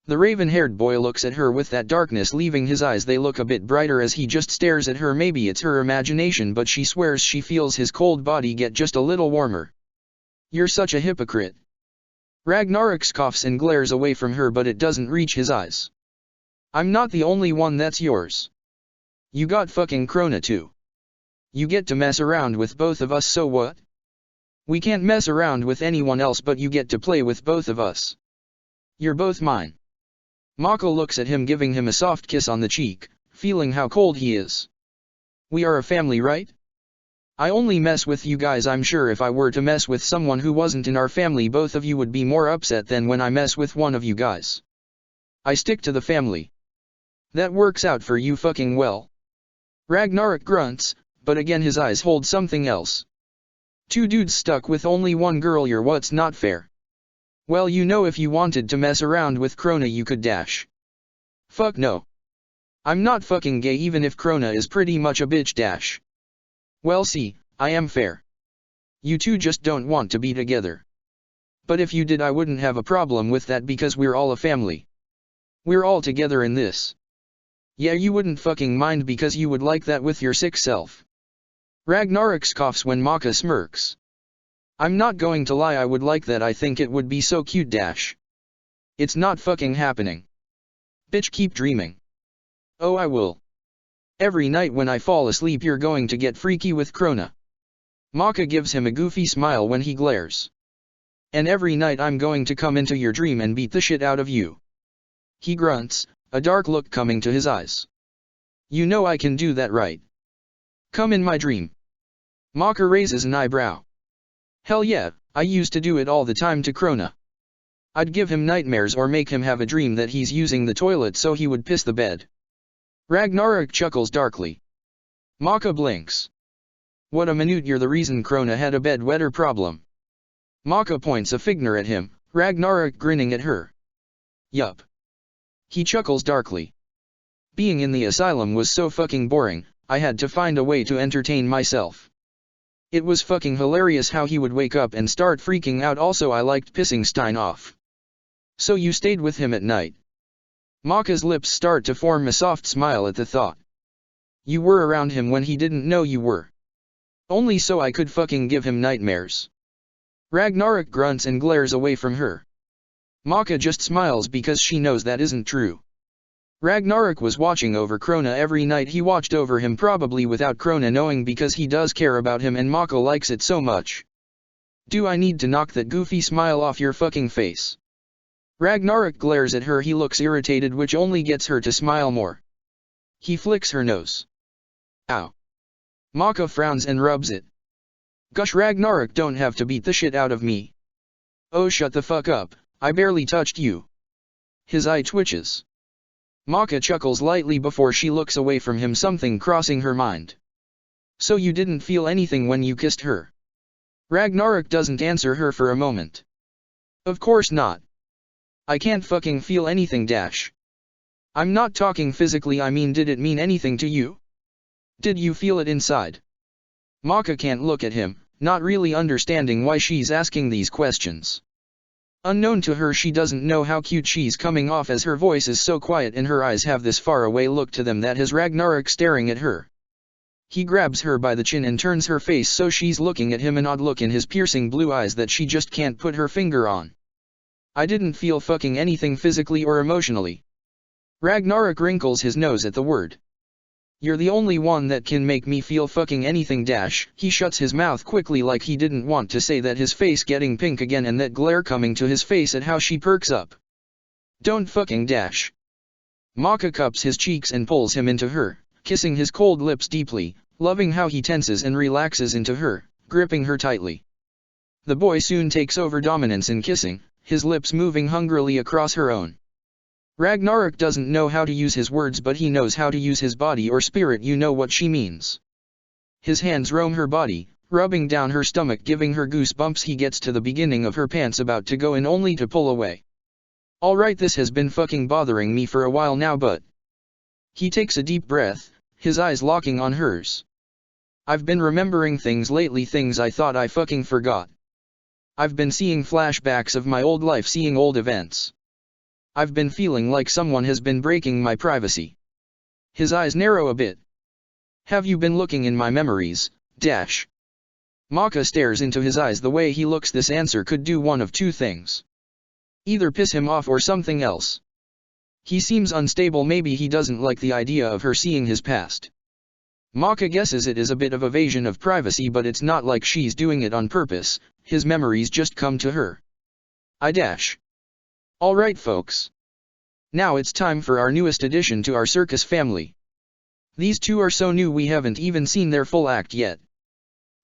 The raven-haired boy looks at her with that darkness leaving his eyes. They look a bit brighter as he just stares at her. Maybe it's her imagination, but she swears she feels his cold body get just a little warmer. You're such a hypocrite. Ragnarok scoffs and glares away from her, but it doesn't reach his eyes. I'm not the only one that's yours. You got fucking Krona too. You get to mess around with both of us, so what? We can't mess around with anyone else, but you get to play with both of us. You're both mine. Mako looks at him, giving him a soft kiss on the cheek, feeling how cold he is. We are a family, right? I only mess with you guys. I'm sure if I were to mess with someone who wasn't in our family, both of you would be more upset than when I mess with one of you guys. I stick to the family. That works out for you fucking well. Ragnarok grunts, but again his eyes hold something else. Two dudes stuck with only one girl, you're what's not fair. Well, you know, if you wanted to mess around with Krona you could dash. Fuck no. I'm not fucking gay even if Krona is pretty much a bitch dash. Well, see, I am fair. You two just don't want to be together. But if you did I wouldn't have a problem with that because we're all a family. We're all together in this. Yeah, you wouldn't fucking mind because you would like that with your sick self. Ragnarok scoffs when Maka smirks. I'm not going to lie, I would like that. I think it would be so cute dash. It's not fucking happening. Bitch, keep dreaming. Oh, I will. Every night when I fall asleep you're going to get freaky with Krona. Maka gives him a goofy smile when he glares. And every night I'm going to come into your dream and beat the shit out of you. He grunts, a dark look coming to his eyes. You know I can do that, right? Come in my dream. Maka raises an eyebrow. Hell yeah, I used to do it all the time to Krona. I'd give him nightmares or make him have a dream that he's using the toilet so he would piss the bed. Ragnarok chuckles darkly. Maka blinks. What a minute, you're the reason Krona had a bedwetter problem. Maka points a finger at him, Ragnarok grinning at her. Yup. He chuckles darkly. Being in the asylum was so fucking boring, I had to find a way to entertain myself. It was fucking hilarious how he would wake up and start freaking out. Also I liked pissing Stein off. So you stayed with him at night. Maka's lips start to form a soft smile at the thought. You were around him when he didn't know you were. Only so I could fucking give him nightmares. Ragnarok grunts and glares away from her. Maka just smiles because she knows that isn't true. Ragnarok was watching over Krona every night. He watched over him probably without Krona knowing because he does care about him and Maka likes it so much. Do I need to knock that goofy smile off your fucking face? Ragnarok glares at her. He looks irritated, which only gets her to smile more. He flicks her nose. Ow. Maka frowns and rubs it. Gosh, Ragnarok, don't have to beat the shit out of me. Oh, shut the fuck up, I barely touched you. His eye twitches. Maka chuckles lightly before she looks away from him, something crossing her mind. So you didn't feel anything when you kissed her? Ragnarok doesn't answer her for a moment. Of course not. I can't fucking feel anything dash. I'm not talking physically, I mean did it mean anything to you? Did you feel it inside? Maka can't look at him, not really understanding why she's asking these questions. Unknown to her, she doesn't know how cute she's coming off as her voice is so quiet and her eyes have this faraway look to them that has Ragnarok staring at her. He grabs her by the chin and turns her face so she's looking at him, an odd look in his piercing blue eyes that she just can't put her finger on. I didn't feel fucking anything physically or emotionally. Ragnarok wrinkles his nose at the word. You're the only one that can make me feel fucking anything dash. He shuts his mouth quickly like he didn't want to say that, his face getting pink again and that glare coming to his face at how she perks up. Don't fucking dash. Maka cups his cheeks and pulls him into her, kissing his cold lips deeply, loving how he tenses and relaxes into her, gripping her tightly. The boy soon takes over dominance in kissing, his lips moving hungrily across her own. Ragnarok doesn't know how to use his words, but he knows how to use his body or spirit. You know what she means. His hands roam her body, rubbing down her stomach, giving her goosebumps. He gets to the beginning of her pants about to go in only to pull away. Alright, this has been fucking bothering me for a while now, but... He takes a deep breath, his eyes locking on hers. I've been remembering things lately, things I thought I fucking forgot. I've been seeing flashbacks of my old life, seeing old events. I've been feeling like someone has been breaking my privacy. His eyes narrow a bit. Have you been looking in my memories, dash? Maka stares into his eyes. The way he looks, this answer could do one of two things. Either piss him off or something else. He seems unstable. Maybe he doesn't like the idea of her seeing his past. Maka guesses it is a bit of evasion of privacy, but it's not like she's doing it on purpose. His memories just come to her. I dash. Alright folks. Now it's time for our newest addition to our circus family. These two are so new we haven't even seen their full act yet.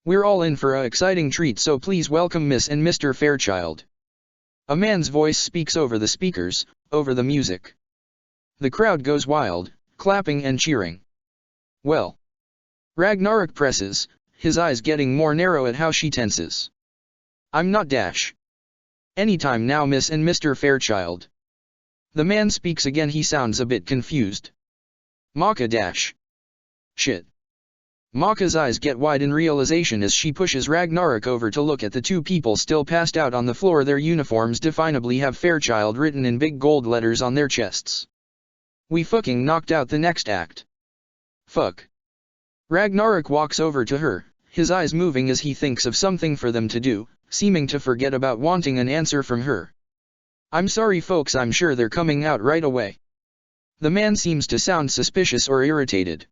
We're all in for a exciting treat, so please welcome Miss and Mr. Fairchild. A man's voice speaks over the speakers, over the music. The crowd goes wild, clapping and cheering. Well. Ragnarok presses, his eyes getting more narrow at how she tenses. I'm not dash. Anytime now, Miss and Mr. Fairchild. The man speaks again. He sounds a bit confused. Maka dash. Shit. Maka's eyes get wide in realization as she pushes Ragnarok over to look at the two people still passed out on the floor. Their uniforms definably have Fairchild written in big gold letters on their chests. We fucking knocked out the next act. Fuck. Ragnarok walks over to her, his eyes moving as he thinks of something for them to do, seeming to forget about wanting an answer from her. I'm sorry folks, I'm sure they're coming out right away. The man seems to sound suspicious or irritated.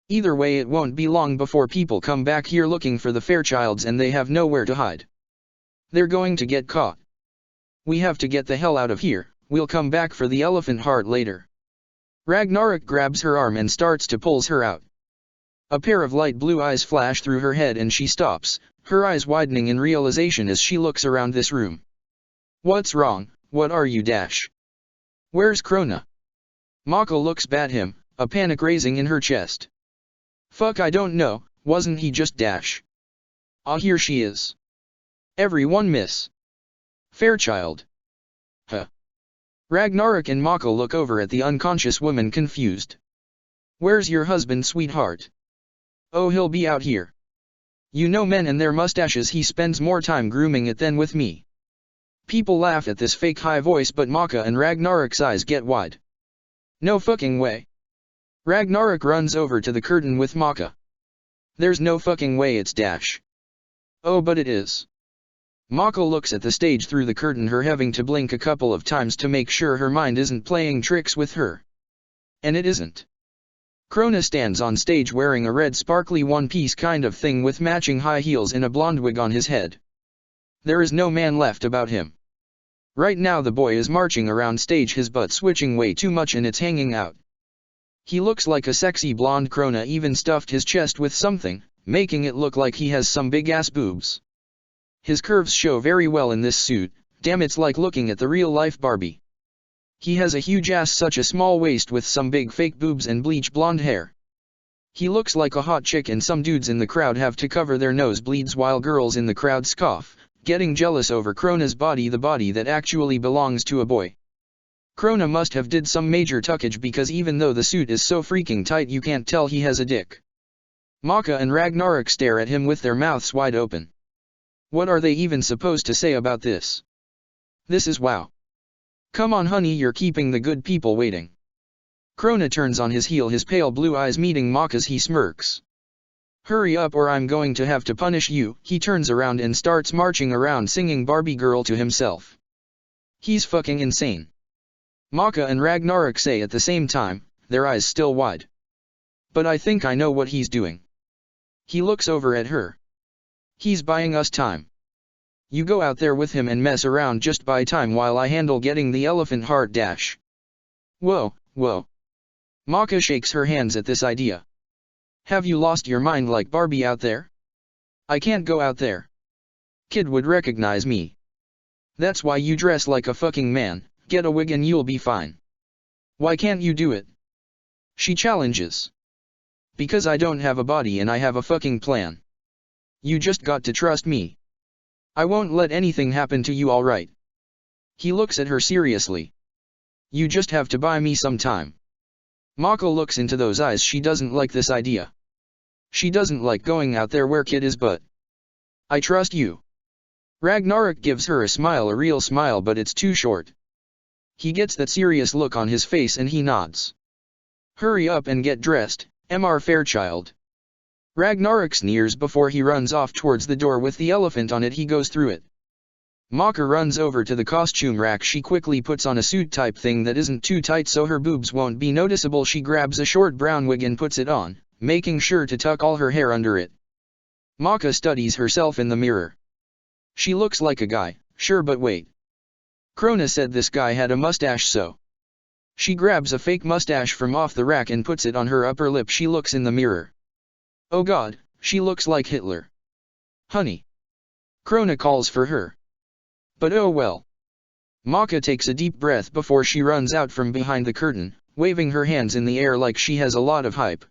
Either way, it won't be long before people come back here looking for the Fairchilds and they have nowhere to hide. They're going to get caught. We have to get the hell out of here. We'll come back for the elephant heart later. Ragnarok grabs her arm and starts to pull her out. A pair of light blue eyes flash through her head and she stops, her eyes widening in realization as she looks around this room. What's wrong? What are you dash? Where's Krona? Maka looks at him, a panic raising in her chest. Fuck, I don't know, wasn't he just dash? Ah, here she is. Everyone miss Fairchild. Huh. Ragnarok and Maka look over at the unconscious woman confused. Where's your husband, sweetheart? Oh, he'll be out here. You know men and their mustaches, he spends more time grooming it than with me. People laugh at this fake high voice, but Maka and Ragnarok's eyes get wide. No fucking way. Ragnarok runs over to the curtain with Maka. There's no fucking way it's dash. Oh, but it is. Maka looks at the stage through the curtain, her having to blink a couple of times to make sure her mind isn't playing tricks with her. And it isn't. Krona stands on stage wearing a red sparkly one-piece kind of thing with matching high heels and a blonde wig on his head. There is no man left about him. Right now the boy is marching around stage, his butt switching way too much and it's hanging out. He looks like a sexy blonde. Krona even stuffed his chest with something, making it look like he has some big ass boobs. His curves show very well in this suit. Damn, it's like looking at the real life Barbie. He has a huge ass, such a small waist with some big fake boobs and bleach blonde hair. He looks like a hot chick and some dudes in the crowd have to cover their nosebleeds while girls in the crowd scoff, getting jealous over Krona's body, the body that actually belongs to a boy. Krona must have did some major tuckage because even though the suit is so freaking tight you can't tell he has a dick. Maka and Ragnarok stare at him with their mouths wide open. What are they even supposed to say about this? This is wow. Come on honey, you're keeping the good people waiting. Krona turns on his heel, his pale blue eyes meeting Maka's. He smirks. Hurry up or I'm going to have to punish you. He turns around and starts marching around singing Barbie Girl to himself. He's fucking insane. Maka and Ragnarok say at the same time, their eyes still wide. But I think I know what he's doing. He looks over at her. He's buying us time. You go out there with him and mess around, just buy time while I handle getting the elephant heart dash. Whoa, whoa. Maka shakes her hands at this idea. Have you lost your mind like Barbie out there? I can't go out there. Kid would recognize me. That's why you dress like a fucking man, get a wig and you'll be fine. Why can't you do it? She challenges. Because I don't have a body and I have a fucking plan. You just got to trust me. I won't let anything happen to you, alright? He looks at her seriously. You just have to buy me some time. Maka looks into those eyes. She doesn't like this idea. She doesn't like going out there where Kid is, but I trust you. Ragnarok gives her a smile, a real smile, but it's too short. He gets that serious look on his face and he nods. Hurry up and get dressed, Mr. Fairchild. Ragnarok sneers before he runs off towards the door with the elephant on it. He goes through it. Maka runs over to the costume rack. She quickly puts on a suit type thing that isn't too tight so her boobs won't be noticeable. She grabs a short brown wig and puts it on, making sure to tuck all her hair under it. Maka studies herself in the mirror. She looks like a guy, sure, but wait. Krona said this guy had a mustache, so. She grabs a fake mustache from off the rack and puts it on her upper lip. She looks in the mirror. Oh god, she looks like Hitler. Honey. Krona calls for her. But oh well. Maka takes a deep breath before she runs out from behind the curtain, waving her hands in the air like she has a lot of hype.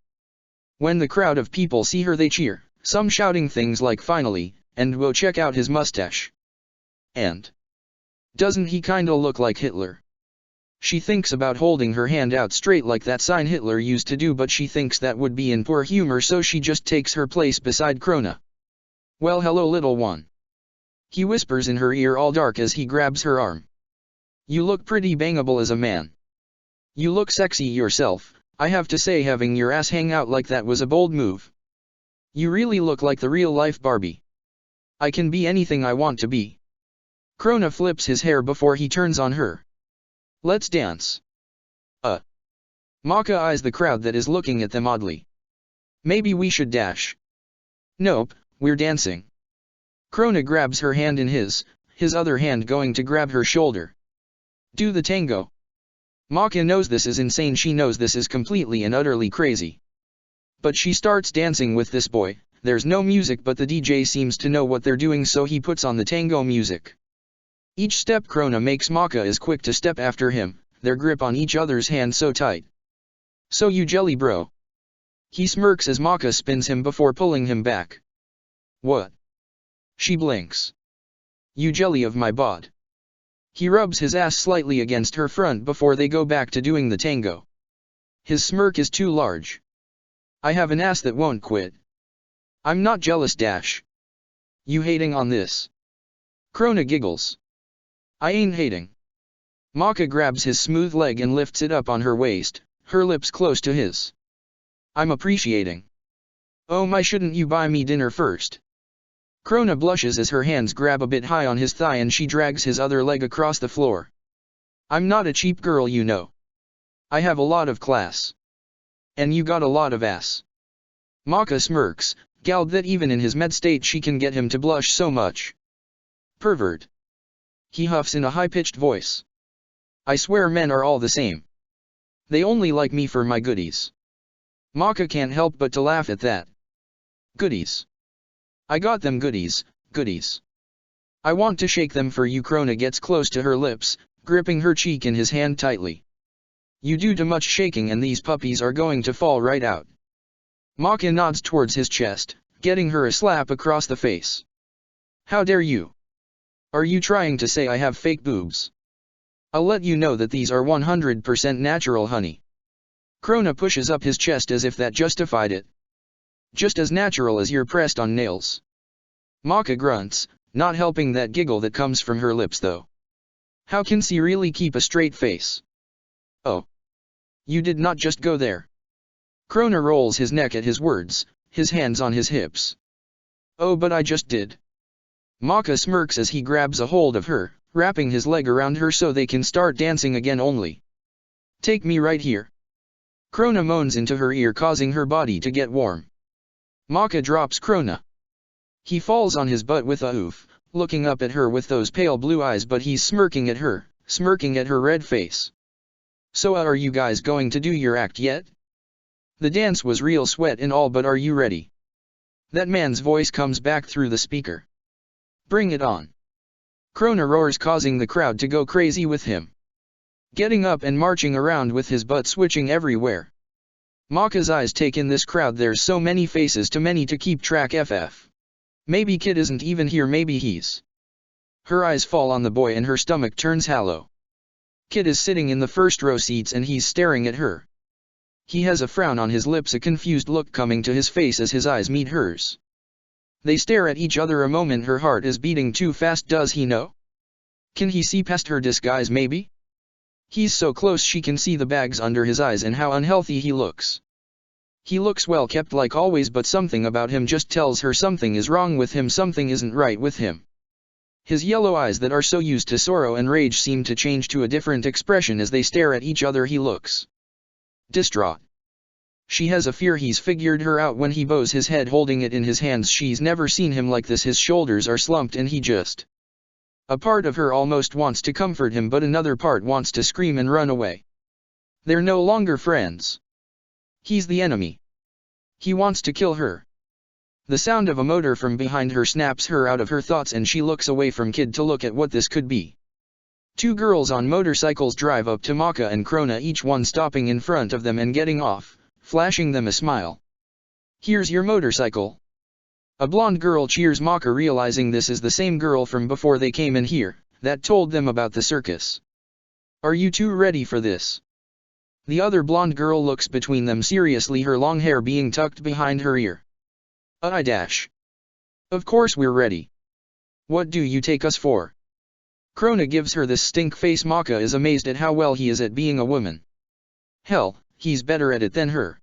When the crowd of people see her they cheer, some shouting things like finally, and whoa, check out his mustache. And doesn't he kinda look like Hitler? She thinks about holding her hand out straight like that sign Hitler used to do, but she thinks that would be in poor humor, so she just takes her place beside Krona. Well, hello little one. He whispers in her ear all dark as he grabs her arm. You look pretty bangable as a man. You look sexy yourself. I have to say, having your ass hang out like that was a bold move. You really look like the real-life Barbie. I can be anything I want to be. Krona flips his hair before he turns on her. Let's dance. Maka eyes the crowd that is looking at them oddly. Maybe we should dash. Nope, we're dancing. Krona grabs her hand in his other hand going to grab her shoulder. Do the tango. Maka knows this is insane. She knows this is completely and utterly crazy. But she starts dancing with this boy. There's no music, but the DJ seems to know what they're doing, so he puts on the tango music. Each step Krona makes, Maka is quick to step after him, their grip on each other's hand so tight. So you jelly bro. He smirks as Maka spins him before pulling him back. What? She blinks. You jelly of my bod. He rubs his ass slightly against her front before they go back to doing the tango. His smirk is too large. I have an ass that won't quit. I'm not jealous dash. You hating on this? Krona giggles. I ain't hating. Maka grabs his smooth leg and lifts it up on her waist, her lips close to his. I'm appreciating. Oh my, shouldn't you buy me dinner first? Krona blushes as her hands grab a bit high on his thigh and she drags his other leg across the floor. I'm not a cheap girl, you know. I have a lot of class. And you got a lot of ass. Maka smirks, galled that even in his med state she can get him to blush so much. Pervert. He huffs in a high-pitched voice. I swear men are all the same. They only like me for my goodies. Maka can't help but to laugh at that. Goodies. I got them goodies, goodies. I want to shake them for you. Krona gets close to her lips, gripping her cheek in his hand tightly. You do too much shaking and these puppies are going to fall right out. Maka nods towards his chest, getting her a slap across the face. How dare you? Are you trying to say I have fake boobs? I'll let you know that these are 100% natural, honey. Krona pushes up his chest as if that justified it. Just as natural as your pressed-on nails. Maka grunts, not helping that giggle that comes from her lips though. How can she really keep a straight face? Oh. You did not just go there. Krona rolls his neck at his words, his hands on his hips. Oh, but I just did. Maka smirks as he grabs a hold of her, wrapping his leg around her so they can start dancing again. Only. Take me right here. Krona moans into her ear, causing her body to get warm. Maka drops Krona. He falls on his butt with a oof, looking up at her with those pale blue eyes, but he's smirking at her red face. So are you guys going to do your act yet? The dance was real sweat and all, but are you ready? That man's voice comes back through the speaker. Bring it on. Krona roars, causing the crowd to go crazy with him. Getting up and marching around with his butt switching everywhere. Maka's eyes take in this crowd. There's so many faces, too many to keep track. Maybe Kid isn't even here, maybe he's. Her eyes fall on the boy and her stomach turns hollow. Kid is sitting in the first row seats and he's staring at her. He has a frown on his lips, a confused look coming to his face as his eyes meet hers. They stare at each other a moment. Her heart is beating too fast. Does he know? Can he see past her disguise maybe? He's so close she can see the bags under his eyes and how unhealthy he looks. He looks well kept like always, but something about him just tells her something is wrong with him, something isn't right with him. His yellow eyes that are so used to sorrow and rage seem to change to a different expression as they stare at each other. He looks distraught. She has a fear he's figured her out when he bows his head holding it in his hands. She's never seen him like this. His shoulders are slumped and he just... A part of her almost wants to comfort him, but another part wants to scream and run away. They're no longer friends. He's the enemy. He wants to kill her. The sound of a motor from behind her snaps her out of her thoughts and she looks away from Kid to look at what this could be. Two girls on motorcycles drive up to Maka and Krona, each one stopping in front of them and getting off, flashing them a smile. "Here's your motorcycle." A blonde girl cheers Maka, realizing this is the same girl from before they came in here, that told them about the circus. "Are you two ready for this?" The other blonde girl looks between them seriously, her long hair being tucked behind her ear. Of course we're ready. What do you take us for?" Krona gives her this stink face. Maka is amazed at how well he is at being a woman. Hell, he's better at it than her.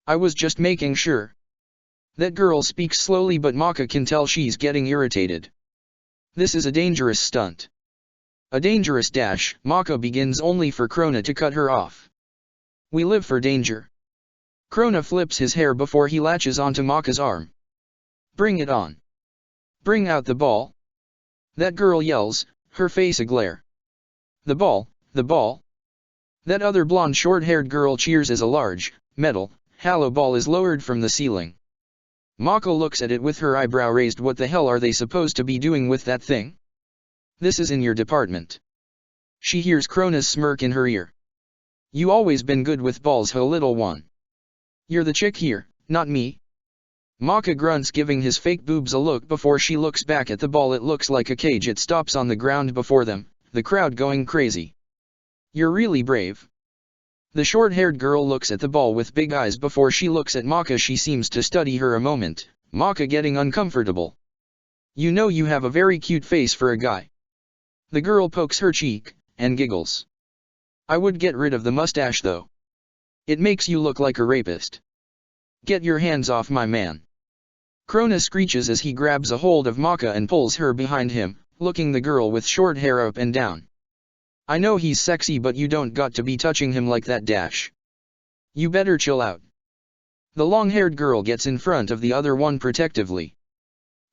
"I was just making sure." That girl speaks slowly, but Maka can tell she's getting irritated. This is a dangerous stunt. A dangerous dash. Maka begins, only for Krona to cut her off. "We live for danger." Krona flips his hair before he latches onto Maka's arm. "Bring it on. Bring out the ball." That girl yells, her face aglare. "The ball, the ball." That other blonde short-haired girl cheers as a large, metal, hollow ball is lowered from the ceiling. Maka looks at it with her eyebrow raised. What the hell are they supposed to be doing with that thing? "This is in your department." She hears Krona's smirk in her ear. "You always been good with balls, ho little one. You're the chick here, not me." Maka grunts, giving his fake boobs a look before she looks back at the ball. It looks like a cage. It stops on the ground before them, the crowd going crazy. "You're really brave." The short-haired girl looks at the ball with big eyes before she looks at Maka. She seems to study her a moment, Maka getting uncomfortable. "You know you have a very cute face for a guy." The girl pokes her cheek, and giggles. "I would get rid of the mustache though. It makes you look like a rapist." "Get your hands off my man." Krona screeches as he grabs a hold of Maka and pulls her behind him, looking the girl with short hair up and down. "I know he's sexy, but you don't got to be touching him like that, dash. You better chill out." The long-haired girl gets in front of the other one protectively.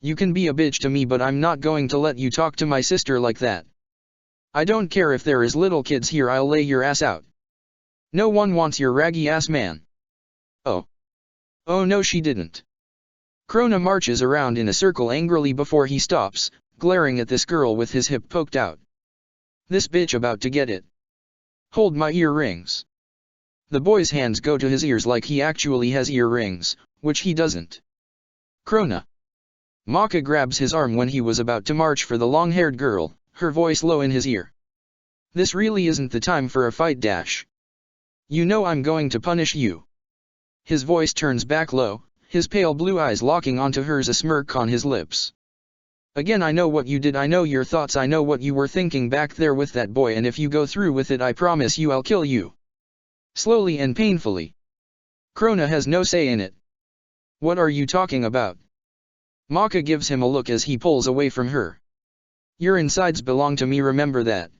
"You can be a bitch to me, but I'm not going to let you talk to my sister like that. I don't care if there is little kids here, I'll lay your ass out. No one wants your raggy ass man." "Oh. Oh no, she didn't." Krona marches around in a circle angrily before he stops, glaring at this girl with his hip poked out. "This bitch about to get it. Hold my earrings." The boy's hands go to his ears like he actually has earrings, which he doesn't. "Krona." Maka grabs his arm when he was about to march for the long-haired girl, her voice low in his ear. "This really isn't the time for a fight, dash. You know I'm going to punish you." His voice turns back low, his pale blue eyes locking onto hers, a smirk on his lips. "Again, I know what you did, I know your thoughts, I know what you were thinking back there with that boy, and if you go through with it, I promise you I'll kill you. Slowly and painfully." Krona has no say in it. "What are you talking about?" Maka gives him a look as he pulls away from her. "Your insides belong to me, remember that."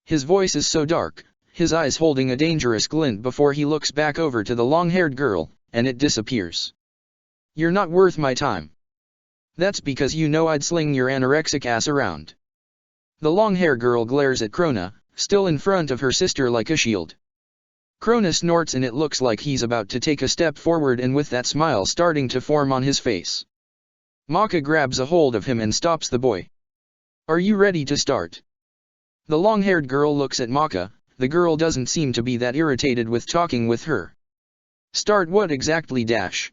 His voice is so dark, his eyes holding a dangerous glint before he looks back over to the long-haired girl, and it disappears. "You're not worth my time." "That's because you know I'd sling your anorexic ass around." The long-haired girl glares at Krona, still in front of her sister like a shield. Krona snorts and it looks like he's about to take a step forward, and with that smile starting to form on his face. Maka grabs a hold of him and stops the boy. "Are you ready to start?" The long-haired girl looks at Maka. The girl doesn't seem to be that irritated with talking with her. "Start what exactly, dash?"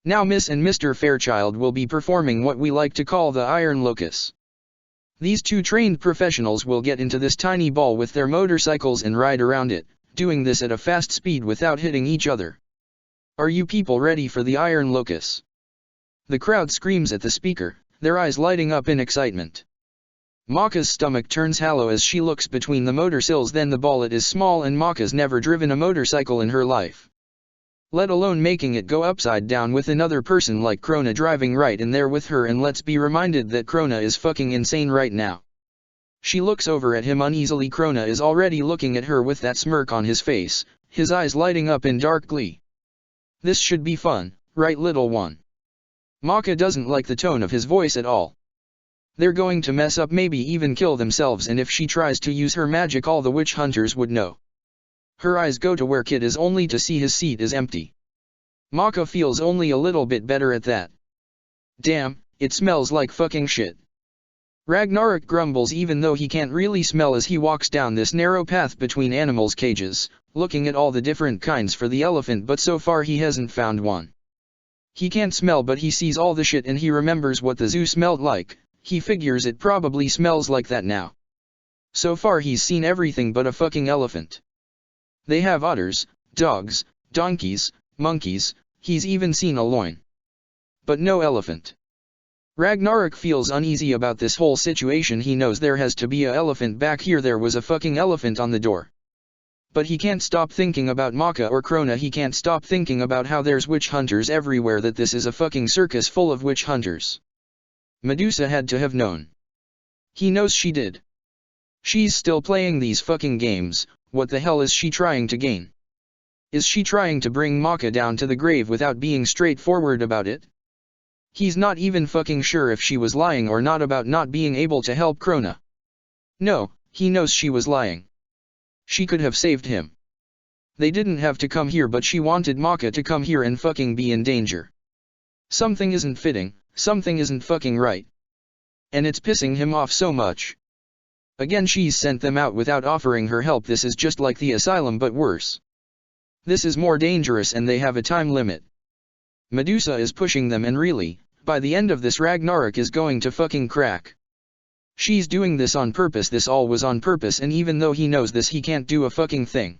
"Now Miss and Mr. Fairchild will be performing what we like to call the Iron Locus. These two trained professionals will get into this tiny ball with their motorcycles and ride around it, doing this at a fast speed without hitting each other. Are you people ready for the Iron Locus?" The crowd screams at the speaker, their eyes lighting up in excitement. Maka's stomach turns hollow as she looks between the motor sills. Then the bullet is small and Maka's never driven a motorcycle in her life. Let alone making it go upside down with another person like Krona driving right in there with her, and let's be reminded that Krona is fucking insane right now. She looks over at him uneasily. Krona is already looking at her with that smirk on his face, his eyes lighting up in dark glee. This should be fun, right little one? Maka doesn't like the tone of his voice at all. They're going to mess up, maybe even kill themselves, and if she tries to use her magic all the witch hunters would know. Her eyes go to where Kid is only to see his seat is empty. Maka feels only a little bit better at that. Damn, it smells like fucking shit. Ragnarok grumbles even though he can't really smell as he walks down this narrow path between animals' cages, looking at all the different kinds for the elephant, but so far he hasn't found one. He can't smell, but he sees all the shit and he remembers what the zoo smelled like. He figures it probably smells like that now. So far he's seen everything but a fucking elephant. They have otters, dogs, donkeys, monkeys, he's even seen a loin. But no elephant. Ragnarok feels uneasy about this whole situation. He knows there has to be a elephant back here. There was a fucking elephant on the door. But he can't stop thinking about Maka or Krona. He can't stop thinking about how there's witch hunters everywhere, that this is a fucking circus full of witch hunters. Medusa had to have known. He knows she did. She's still playing these fucking games. What the hell is she trying to gain? Is she trying to bring Maka down to the grave without being straightforward about it? He's not even fucking sure if she was lying or not about not being able to help Krona. No, he knows she was lying. She could have saved him. They didn't have to come here, but she wanted Maka to come here and fucking be in danger. Something isn't fitting, something isn't fucking right. And it's pissing him off so much. Again, she's sent them out without offering her help. This is just like the asylum but worse. This is more dangerous and they have a time limit. Medusa is pushing them, and really, by the end of this Ragnarok is going to fucking crack. She's doing this on purpose. This all was on purpose, and even though he knows this, he can't do a fucking thing.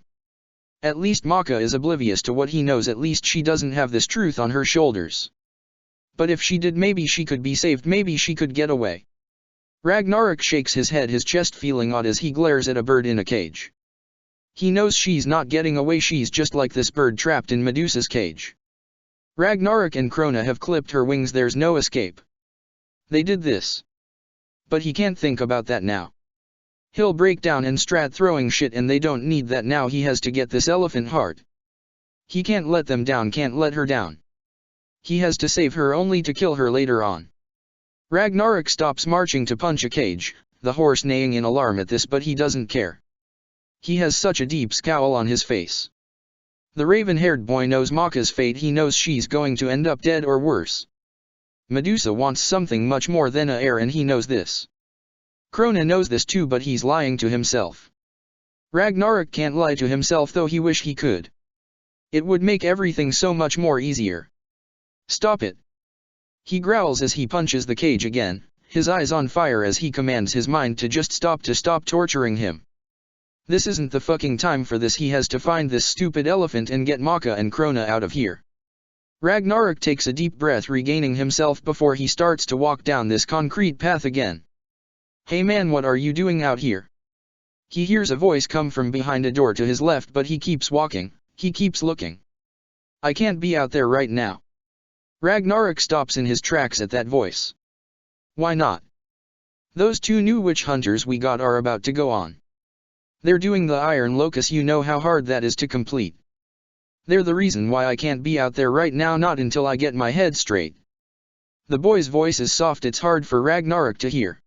At least Maka is oblivious to what he knows. At least she doesn't have this truth on her shoulders. But if she did, maybe she could be saved, maybe she could get away. Ragnarok shakes his head, his chest feeling odd as he glares at a bird in a cage. He knows she's not getting away. She's just like this bird trapped in Medusa's cage. Ragnarok and Krona have clipped her wings. There's no escape. They did this. But he can't think about that now. He'll break down and start throwing shit, and they don't need that now. He has to get this elephant heart. He can't let them down, can't let her down. He has to save her, only to kill her later on. Ragnarok stops marching to punch a cage, the horse neighing in alarm at this, but he doesn't care. He has such a deep scowl on his face. The raven-haired boy knows Maka's fate. He knows she's going to end up dead or worse. Medusa wants something much more than a heir, and he knows this. Krona knows this too, but he's lying to himself. Ragnarok can't lie to himself, though he wish he could. It would make everything so much more easier. Stop it. He growls as he punches the cage again, his eyes on fire as he commands his mind to just stop torturing him. This isn't the fucking time for this. He has to find this stupid elephant and get Maka and Krona out of here. Ragnarok takes a deep breath, regaining himself before he starts to walk down this concrete path again. Hey man, what are you doing out here? He hears a voice come from behind a door to his left, but he keeps walking, he keeps looking. I can't be out there right now. Ragnarok stops in his tracks at that voice. Why not? Those two new witch hunters we got are about to go on. They're doing the Iron Locust. You know how hard that is to complete. They're the reason why I can't be out there right now, not until I get my head straight. The boy's voice is soft. It's hard for Ragnarok to hear.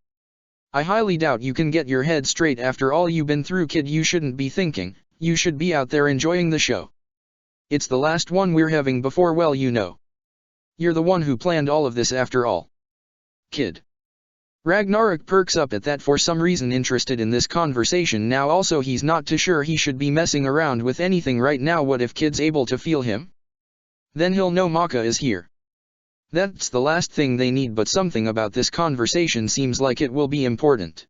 I highly doubt you can get your head straight after all you've been through, kid. You shouldn't be thinking, you should be out there enjoying the show. It's the last one we're having before, well, you know. You're the one who planned all of this after all. Kid. Ragnarok perks up at that, for some reason interested in this conversation now. Also, he's not too sure he should be messing around with anything right now. What if Kid's able to feel him? Then he'll know Maka is here. That's the last thing they need, but something about this conversation seems like it will be important.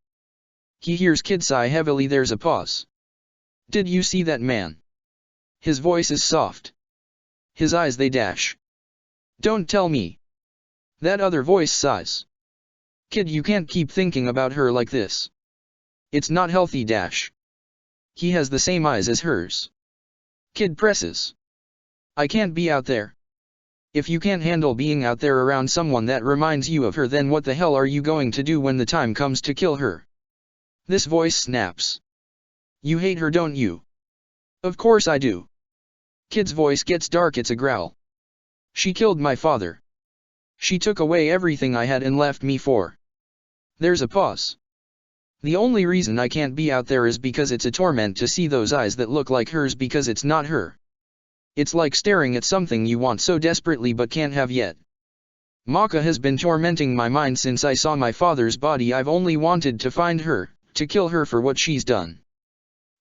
He hears Kid sigh heavily. There's a pause. Did you see that man? His voice is soft. His eyes, they dash. Don't tell me. That other voice sighs. Kid, you can't keep thinking about her like this. It's not healthy. He has the same eyes as hers. Kid presses. I can't be out there. If you can't handle being out there around someone that reminds you of her, then what the hell are you going to do when the time comes to kill her? This voice snaps. You hate her, don't you? Of course I do. Kid's voice gets dark. It's a growl. She killed my father. She took away everything I had and left me for. There's a pause. The only reason I can't be out there is because it's a torment to see those eyes that look like hers, because it's not her. It's like staring at something you want so desperately but can't have yet. Maka has been tormenting my mind since I saw my father's body. I've only wanted to find her, to kill her for what she's done.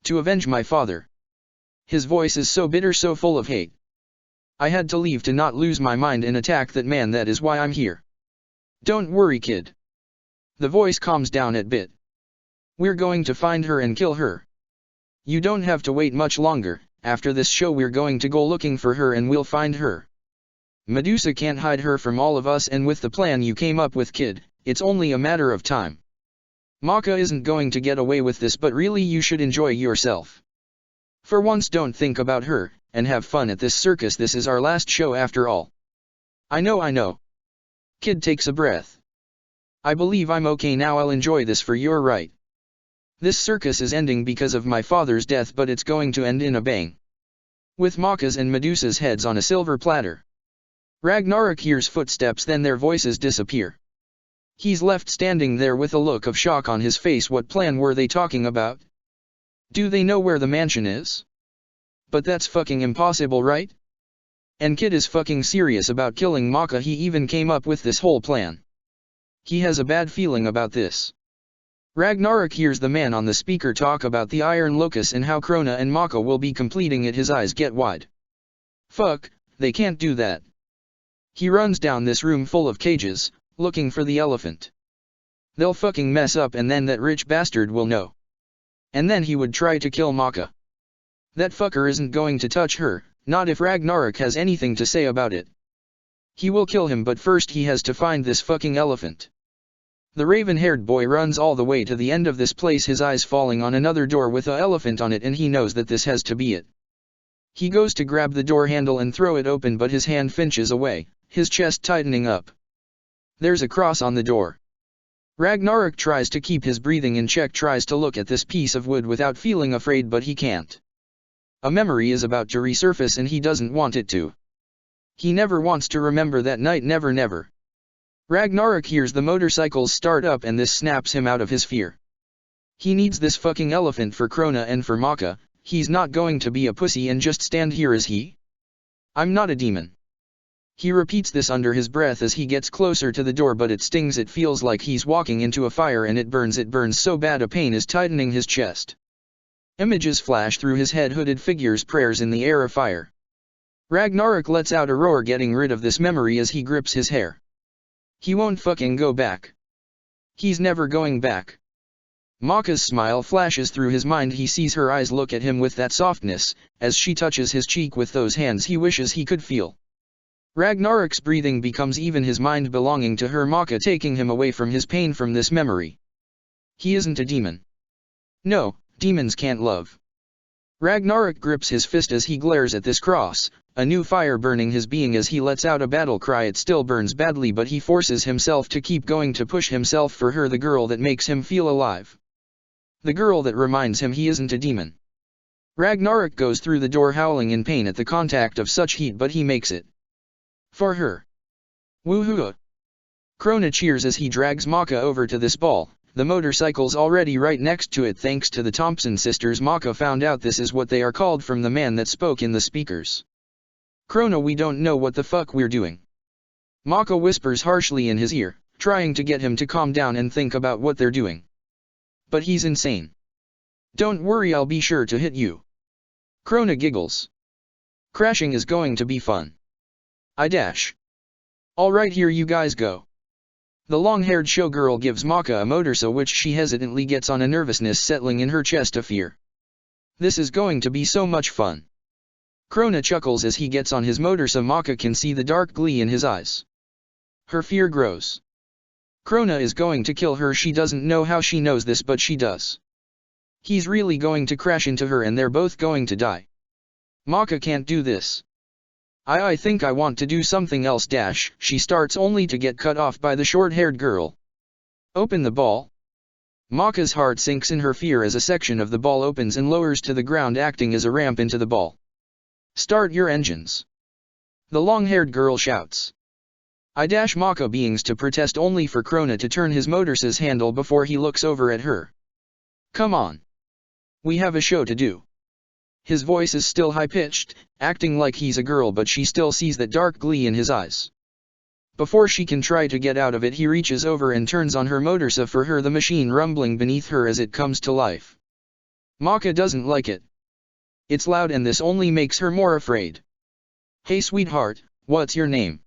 To avenge my father. His voice is so bitter, so full of hate. I had to leave to not lose my mind and attack that man. That is why I'm here. Don't worry, kid. The voice calms down a bit. We're going to find her and kill her. You don't have to wait much longer. After this show we're going to go looking for her and we'll find her. Medusa can't hide her from all of us, and with the plan you came up with, kid, it's only a matter of time. Maka isn't going to get away with this, but really you should enjoy yourself. For once don't think about her, and have fun at this circus. This is our last show after all. I know. Kid takes a breath. I believe I'm okay now. I'll enjoy this for you're right. This circus is ending because of my father's death, but it's going to end in a bang. With Maka's and Medusa's heads on a silver platter. Ragnarok hears footsteps, then their voices disappear. He's left standing there with a look of shock on his face. What plan were they talking about? Do they know where the mansion is? But that's fucking impossible, right? And Kid is fucking serious about killing Maka. He even came up with this whole plan. He has a bad feeling about this. Ragnarok hears the man on the speaker talk about the Iron Locus and how Krona and Maka will be completing it. His eyes get wide. Fuck, they can't do that. He runs down this room full of cages, looking for the elephant. They'll fucking mess up, and then that rich bastard will know. And then he would try to kill Maka. That fucker isn't going to touch her, not if Ragnarok has anything to say about it. He will kill him, but first he has to find this fucking elephant. The raven-haired boy runs all the way to the end of this place, his eyes falling on another door with an elephant on it, and he knows that this has to be it. He goes to grab the door handle and throw it open, but his hand finches away, his chest tightening up. There's a cross on the door. Ragnarok tries to keep his breathing in check, tries to look at this piece of wood without feeling afraid, but he can't. A memory is about to resurface and he doesn't want it to. He never wants to remember that night, never. Ragnarok hears the motorcycles start up, and this snaps him out of his fear. He needs this fucking elephant for Krona and for Maka. He's not going to be a pussy and just stand here, is he? I'm not a demon. He repeats this under his breath as he gets closer to the door, but it stings. It feels like he's walking into a fire, and it burns so bad a pain is tightening his chest. Images flash through his head, hooded figures, prayers in the air of fire. Ragnarok lets out a roar, getting rid of this memory as he grips his hair. He won't fucking go back. He's never going back. Maka's smile flashes through his mind. He sees her eyes look at him with that softness, as she touches his cheek with those hands he wishes he could feel. Ragnarok's breathing becomes even, his mind belonging to her, Maka taking him away from his pain, from this memory. He isn't a demon. No, demons can't love. Ragnarok grips his fist as he glares at this cross, a new fire burning his being as he lets out a battle cry. It still burns badly, but he forces himself to keep going, to push himself for her, the girl that makes him feel alive. The girl that reminds him he isn't a demon. Ragnarok goes through the door howling in pain at the contact of such heat, but he makes it. For her. Woohoo! Krona cheers as he drags Maka over to this ball. The motorcycle's already right next to it. Thanks to the Thompson sisters, Maka found out this is what they are called from the man that spoke in the speakers. Krona, we don't know what the fuck we're doing. Maka whispers harshly in his ear, trying to get him to calm down and think about what they're doing. But he's insane. Don't worry, I'll be sure to hit you. Krona giggles. Crashing is going to be fun. I dash. Alright, here you guys go. The long-haired showgirl gives Maka a motorsa, which she hesitantly gets on, a nervousness settling in her chest, a fear. This is going to be so much fun. Krona chuckles as he gets on his motorsa. Maka can see the dark glee in his eyes. Her fear grows. Krona is going to kill her. She doesn't know how she knows this, but she does. He's really going to crash into her and they're both going to die. Maka can't do this. I think I want to do something else dash. She starts only to get cut off by the short-haired girl. Open the ball. Maka's heart sinks in her fear as a section of the ball opens and lowers to the ground, acting as a ramp into the ball. Start your engines. The long-haired girl shouts. I dash Maka beings to protest only for Krona to turn his motor's handle before he looks over at her. Come on. We have a show to do. His voice is still high-pitched, acting like he's a girl, but she still sees that dark glee in his eyes. Before she can try to get out of it, he reaches over and turns on her motorsa for her, the machine rumbling beneath her as it comes to life. Maka doesn't like it. It's loud and this only makes her more afraid. Hey sweetheart, what's your name?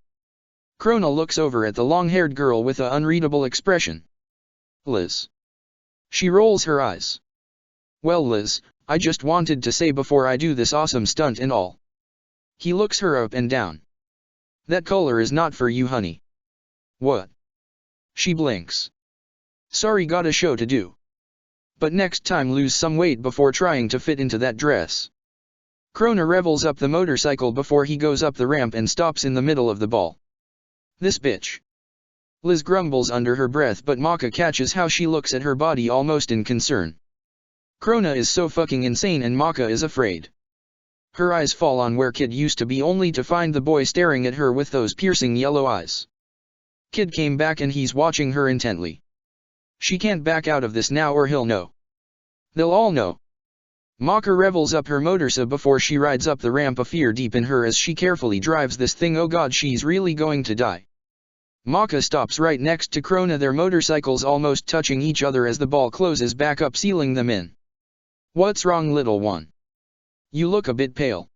Krona looks over at the long-haired girl with an unreadable expression. Liz. She rolls her eyes. Well Liz, I just wanted to say before I do this awesome stunt and all. He looks her up and down. That color is not for you, honey. What? She blinks. Sorry, got a show to do. But next time lose some weight before trying to fit into that dress. Krona revels up the motorcycle before he goes up the ramp and stops in the middle of the ball. This bitch. Liz grumbles under her breath, but Maka catches how she looks at her body almost in concern. Krona is so fucking insane and Maka is afraid. Her eyes fall on where Kid used to be only to find the boy staring at her with those piercing yellow eyes. Kid came back and he's watching her intently. She can't back out of this now or he'll know. They'll all know. Maka revels up her motorsa before she rides up the ramp, a fear deep in her as she carefully drives this thing. Oh god, she's really going to die. Maka stops right next to Krona, their motorcycles almost touching each other as the ball closes back up, sealing them in. What's wrong, little one? You look a bit pale.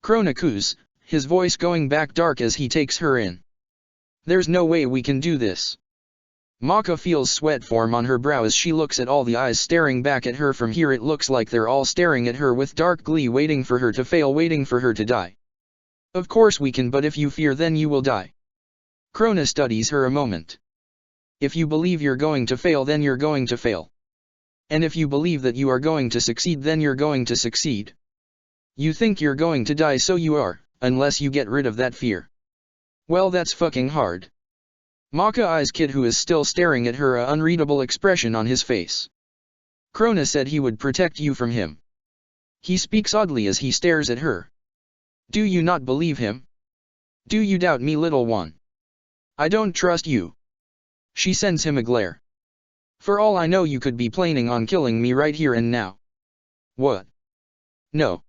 Krona coos, his voice going back dark as he takes her in. There's no way we can do this. Maka feels sweat form on her brow as she looks at all the eyes staring back at her from here. It looks like they're all staring at her with dark glee, waiting for her to fail, waiting for her to die. Of course we can, but if you fear then you will die. Krona studies her a moment. If you believe you're going to fail then you're going to fail. And if you believe that you are going to succeed then you're going to succeed. You think you're going to die, so you are, unless you get rid of that fear. Well, that's fucking hard. Maka eyes Kid, who is still staring at her, an unreadable expression on his face. Krona said he would protect you from him. He speaks oddly as he stares at her. Do you not believe him? Do you doubt me, little one? I don't trust you. She sends him a glare. For all I know you could be planning on killing me right here and now. What? No.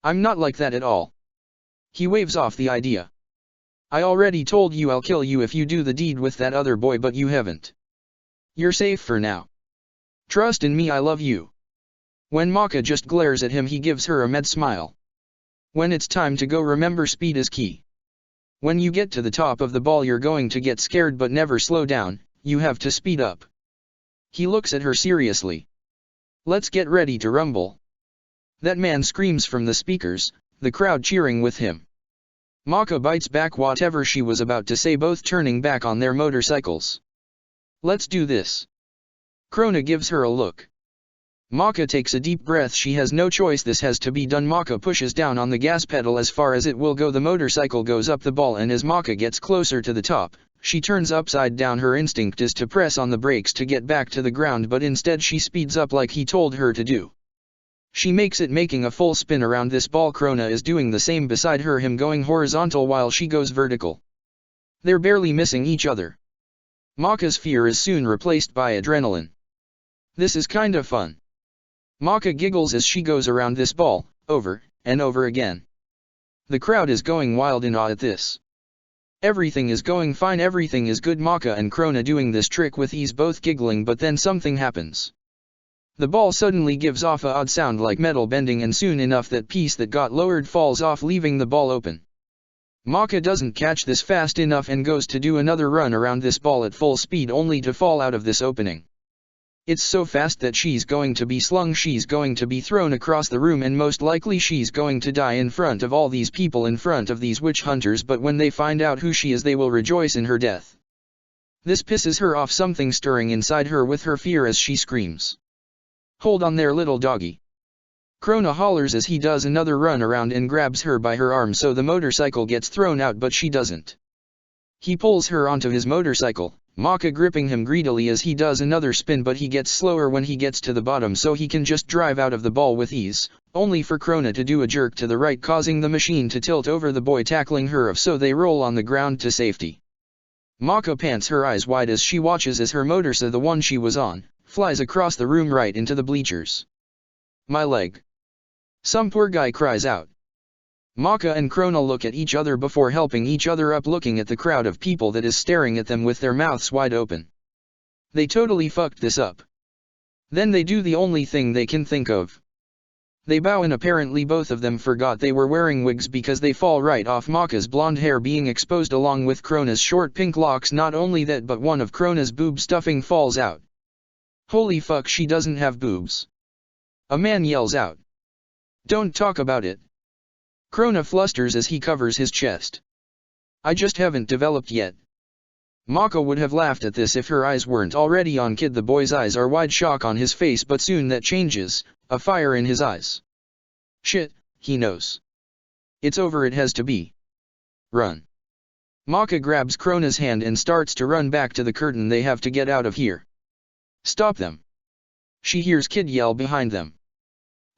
I'm not like that at all. He waves off the idea. I already told you I'll kill you if you do the deed with that other boy, but you haven't. You're safe for now. Trust in me, I love you. When Maka just glares at him, he gives her a mad smile. When it's time to go, remember speed is key. When you get to the top of the ball you're going to get scared, but never slow down, you have to speed up. He looks at her seriously. Let's get ready to rumble. That man screams from the speakers, the crowd cheering with him. Maka bites back whatever she was about to say, both turning back on their motorcycles. Let's do this. Krona gives her a look. Maka takes a deep breath. She has no choice, this has to be done. Maka pushes down on the gas pedal as far as it will go. The motorcycle goes up the ball, and as Maka gets closer to the top, she turns upside down. Her instinct is to press on the brakes to get back to the ground, but instead she speeds up like he told her to do. She makes it, making a full spin around this ball. Krona is doing the same beside her, him going horizontal while she goes vertical. They're barely missing each other. Maka's fear is soon replaced by adrenaline. This is kind of fun. Maka giggles as she goes around this ball, over and over again. The crowd is going wild in awe at this. Everything is going fine, everything is good. Maka and Krona doing this trick with ease, both giggling, but then something happens. The ball suddenly gives off a odd sound like metal bending, and soon enough that piece that got lowered falls off, leaving the ball open. Maka doesn't catch this fast enough and goes to do another run around this ball at full speed, only to fall out of this opening. It's so fast that she's going to be slung, she's going to be thrown across the room, and most likely she's going to die in front of all these people, in front of these witch hunters, but when they find out who she is they will rejoice in her death. This pisses her off, something stirring inside her with her fear as she screams. "Hold on there, little doggy." Krona hollers as he does another run around and grabs her by her arm so the motorcycle gets thrown out, but she doesn't. He pulls her onto his motorcycle, Maka gripping him greedily as he does another spin, but he gets slower when he gets to the bottom so he can just drive out of the ball with ease, only for Krona to do a jerk to the right, causing the machine to tilt over the boy, tackling her off so they roll on the ground to safety. Maka pants her eyes wide as she watches as her motorcycle, the one she was on, flies across the room right into the bleachers. "My leg!" some poor guy cries out. Maka and Krona look at each other before helping each other up, looking at the crowd of people that is staring at them with their mouths wide open. They totally fucked this up. Then they do the only thing they can think of. They bow, and apparently both of them forgot they were wearing wigs because they fall right off, Maka's blonde hair being exposed along with Krona's short pink locks. Not only that, but one of Krona's boob stuffing falls out. Holy fuck, she doesn't have boobs. A man yells out. "Don't talk about it." Krona flusters as he covers his chest. "I just haven't developed yet." Maka would have laughed at this if her eyes weren't already on Kid. The boy's eyes are wide, shock on his face, but soon that changes, a fire in his eyes. Shit, he knows. It's over, it has to be. Run. Maka grabs Krona's hand and starts to run back to the curtain. They have to get out of here. Stop them. She hears Kid yell behind them.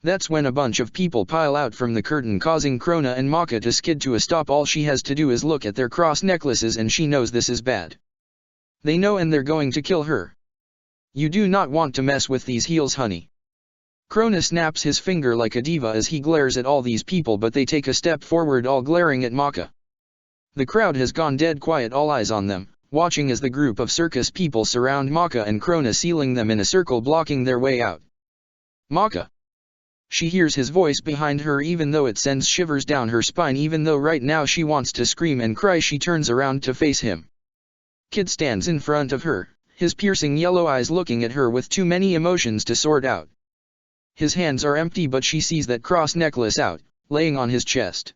That's when a bunch of people pile out from the curtain, causing Krona and Maka to skid to a stop. All she has to do is look at their cross necklaces and she knows this is bad. They know, and they're going to kill her. "You do not want to mess with these heels, honey." Krona snaps his finger like a diva as he glares at all these people, but they take a step forward, all glaring at Maka. The crowd has gone dead quiet, all eyes on them, watching as the group of circus people surround Maka and Krona, sealing them in a circle, blocking their way out. "Maka." She hears his voice behind her, even though it sends shivers down her spine. Even though right now she wants to scream and cry, she turns around to face him. Kid stands in front of her, his piercing yellow eyes looking at her with too many emotions to sort out. His hands are empty, but she sees that cross necklace out, laying on his chest.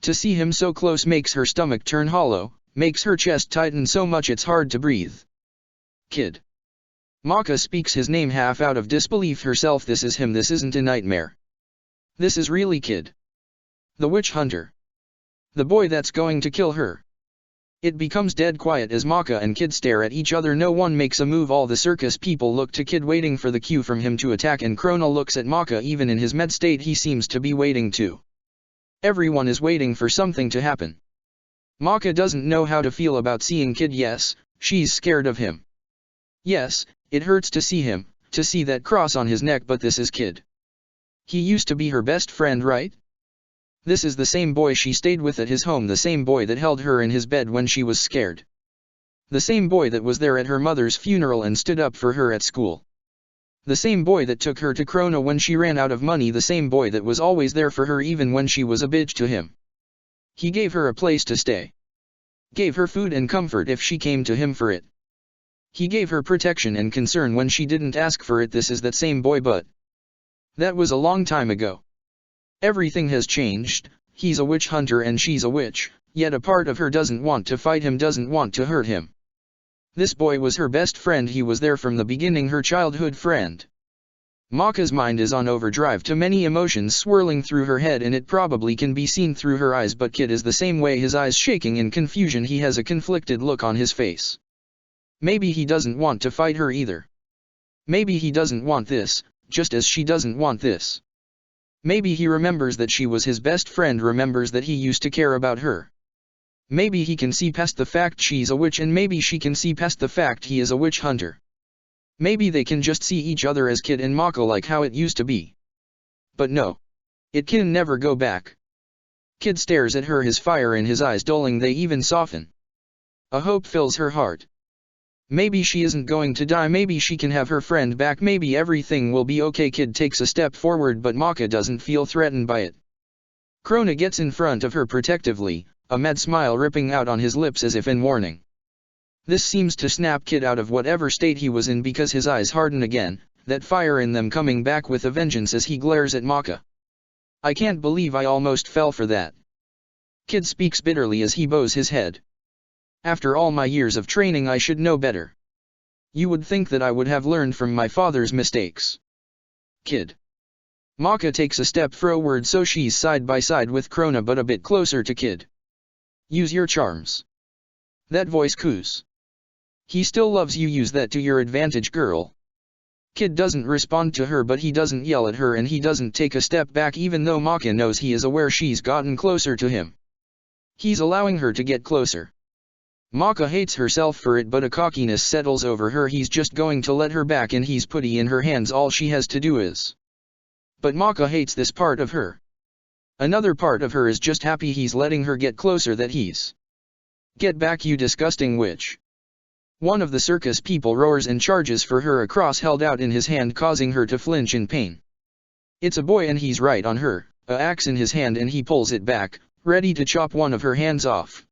To see him so close makes her stomach turn hollow, makes her chest tighten so much it's hard to breathe. "Kid." Maka speaks his name half out of disbelief herself. This is him. This isn't a nightmare. This is really Kid. The witch hunter. The boy that's going to kill her. It becomes dead quiet as Maka and Kid stare at each other. No one makes a move. All the circus people look to Kid, waiting for the cue from him to attack, and Krona looks at Maka. Even in his med state, he seems to be waiting too. Everyone is waiting for something to happen. Maka doesn't know how to feel about seeing Kid. Yes, she's scared of him. Yes, it hurts to see him, to see that cross on his neck, but this is Kid. He used to be her best friend, right? This is the same boy she stayed with at his home, the same boy that held her in his bed when she was scared. The same boy that was there at her mother's funeral and stood up for her at school. The same boy that took her to Krona when she ran out of money, the same boy that was always there for her even when she was a bitch to him. He gave her a place to stay. Gave her food and comfort if she came to him for it. He gave her protection and concern when she didn't ask for it. This is that same boy, but that was a long time ago. Everything has changed. He's a witch hunter and she's a witch, yet a part of her doesn't want to fight him, doesn't want to hurt him. This boy was her best friend. He was there from the beginning, her childhood friend. Maka's mind is on overdrive, too many emotions swirling through her head, and it probably can be seen through her eyes, but Kid is the same way, his eyes shaking in confusion. He has a conflicted look on his face. Maybe he doesn't want to fight her either. Maybe he doesn't want this, just as she doesn't want this. Maybe he remembers that she was his best friend, remembers that he used to care about her. Maybe he can see past the fact she's a witch, and maybe she can see past the fact he is a witch hunter. Maybe they can just see each other as Kid and Maka, like how it used to be. But no. It can never go back. Kid stares at her, his fire in his eyes dulling, they even soften. A hope fills her heart. Maybe she isn't going to die, maybe she can have her friend back, maybe everything will be okay. Kid takes a step forward, but Maka doesn't feel threatened by it. Krona gets in front of her protectively, a mad smile ripping out on his lips as if in warning. This seems to snap Kid out of whatever state he was in, because his eyes harden again, that fire in them coming back with a vengeance as he glares at Maka. "I can't believe I almost fell for that." Kid speaks bitterly as he bows his head. After all my years of training I should know better. You would think that I would have learned from my father's mistakes. Kid. Maka takes a step forward so she's side by side with Krona but a bit closer to Kid. Use your charms. That voice coos. He still loves you, use that to your advantage, girl. Kid doesn't respond to her but he doesn't yell at her and he doesn't take a step back even though Maka knows he is aware she's gotten closer to him. He's allowing her to get closer. Maka hates herself for it but a cockiness settles over her. He's just going to let her back and he's putty in her hands, all she has to do is. But Maka hates this part of her. Another part of her is just happy he's letting her get closer, that he's. Get back, you disgusting witch. One of the circus people roars and charges for her, a cross held out in his hand causing her to flinch in pain. It's a boy and he's right on her, a axe in his hand, and he pulls it back, ready to chop one of her hands off.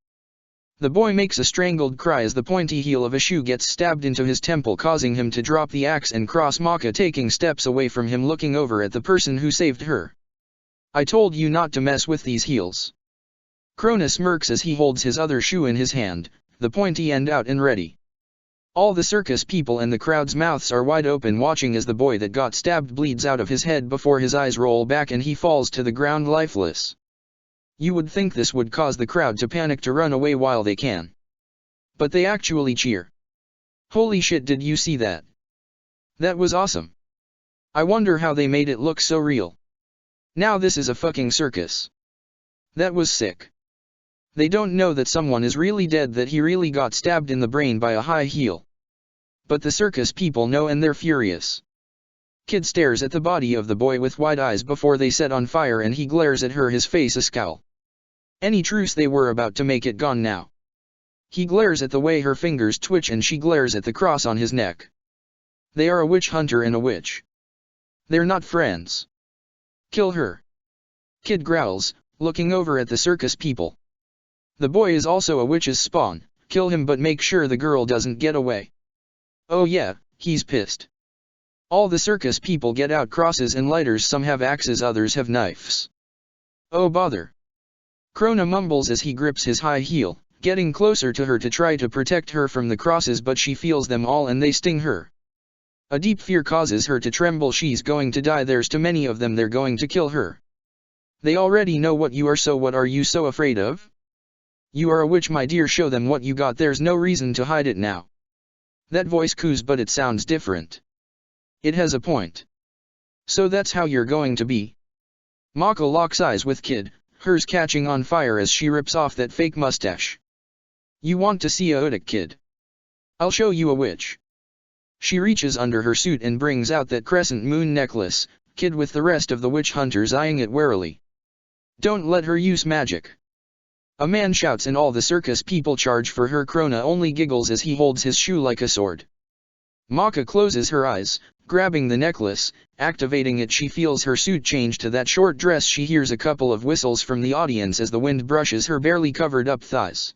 The boy makes a strangled cry as the pointy heel of a shoe gets stabbed into his temple causing him to drop the axe and cross, Maka taking steps away from him looking over at the person who saved her. I told you not to mess with these heels. Krona smirks as he holds his other shoe in his hand, the pointy end out and ready. All the circus people and the crowd's mouths are wide open watching as the boy that got stabbed bleeds out of his head before his eyes roll back and he falls to the ground lifeless. You would think this would cause the crowd to panic to run away while they can. But they actually cheer. Holy shit, did you see that? That was awesome. I wonder how they made it look so real. Now this is a fucking circus. That was sick. They don't know that someone is really dead, that he really got stabbed in the brain by a high heel. But the circus people know and they're furious. Kid stares at the body of the boy with wide eyes before they set on fire and he glares at her, his face a scowl. Any truce they were about to make it gone now. He glares at the way her fingers twitch and she glares at the cross on his neck. They are a witch hunter and a witch. They're not friends. Kill her. Kid growls, looking over at the circus people. The boy is also a witch's spawn, kill him but make sure the girl doesn't get away. Oh yeah, he's pissed. All the circus people get out crosses and lighters, some have axes, others have knives. Oh bother. Krona mumbles as he grips his high heel, getting closer to her to try to protect her from the crosses, but she feels them all and they sting her. A deep fear causes her to tremble, she's going to die, there's too many of them, they're going to kill her. They already know what you are, so what are you so afraid of? You are a witch, my dear, show them what you got, there's no reason to hide it now. That voice coos but it sounds different. It has a point. So that's how you're going to be? Maka locks eyes with Kid, hers catching on fire as she rips off that fake mustache. You want to see a Udik, Kid? I'll show you a witch. She reaches under her suit and brings out that crescent moon necklace, Kid with the rest of the witch hunters eyeing it warily. Don't let her use magic. A man shouts and all the circus people charge for her. Krona only giggles as he holds his shoe like a sword. Maka closes her eyes, grabbing the necklace, activating it. She feels her suit change to that short dress. She hears a couple of whistles from the audience as the wind brushes her barely covered up thighs.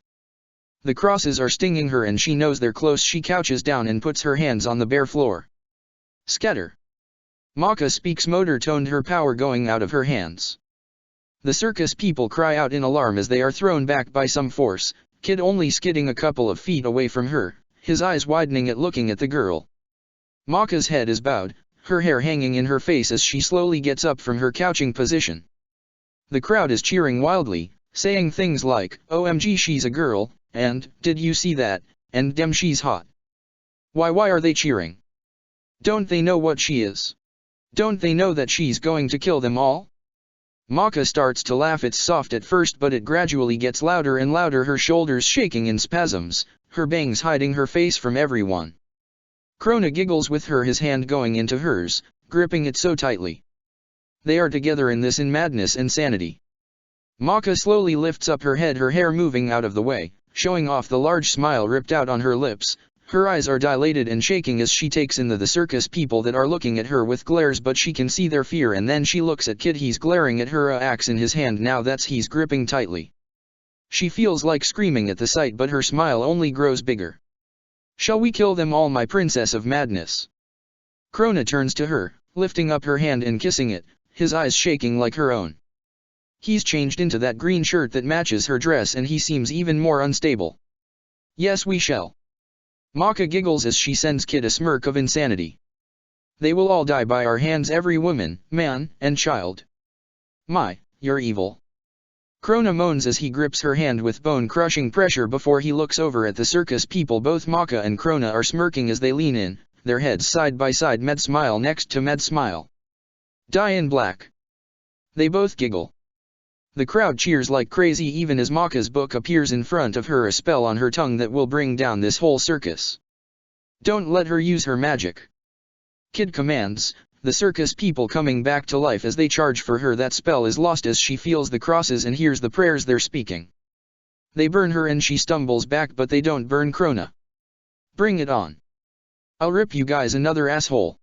The crosses are stinging her and she knows they're close. She couches down and puts her hands on the bare floor. Scatter. Maka speaks motor-toned, her power going out of her hands. The circus people cry out in alarm as they are thrown back by some force, Kid only skidding a couple of feet away from her, his eyes widening at looking at the girl. Maka's head is bowed, her hair hanging in her face as she slowly gets up from her couching position. The crowd is cheering wildly, saying things like, OMG she's a girl, and, did you see that, and damn she's hot. Why are they cheering? Don't they know what she is? Don't they know that she's going to kill them all? Maka starts to laugh. It's soft at first but it gradually gets louder and louder, her shoulders shaking in spasms, her bangs hiding her face from everyone. Krona giggles with her, his hand going into hers, gripping it so tightly. They are together in this, in madness and sanity. Maka slowly lifts up her head, her hair moving out of the way, showing off the large smile ripped out on her lips. Her eyes are dilated and shaking as she takes in the circus people that are looking at her with glares, but she can see their fear. And then she looks at Kid, he's glaring at her, a axe in his hand now that's he's gripping tightly. She feels like screaming at the sight but her smile only grows bigger. Shall we kill them all, my princess of madness? Krona turns to her, lifting up her hand and kissing it, his eyes shaking like her own. He's changed into that green shirt that matches her dress and he seems even more unstable. Yes, we shall. Maka giggles as she sends Kid a smirk of insanity. They will all die by our hands, every woman, man, and child. My, you're evil. Krona moans as he grips her hand with bone-crushing pressure before he looks over at the circus people. Both Maka and Krona are smirking as they lean in, their heads side by side, Med smile next to Med smile. Die in black. They both giggle. The crowd cheers like crazy even as Maka's book appears in front of her, a spell on her tongue that will bring down this whole circus. Don't let her use her magic. Kid commands, the circus people coming back to life as they charge for her. That spell is lost as she feels the crosses and hears the prayers they're speaking. They burn her and she stumbles back, but they don't burn Krona. Bring it on. I'll rip you guys another asshole.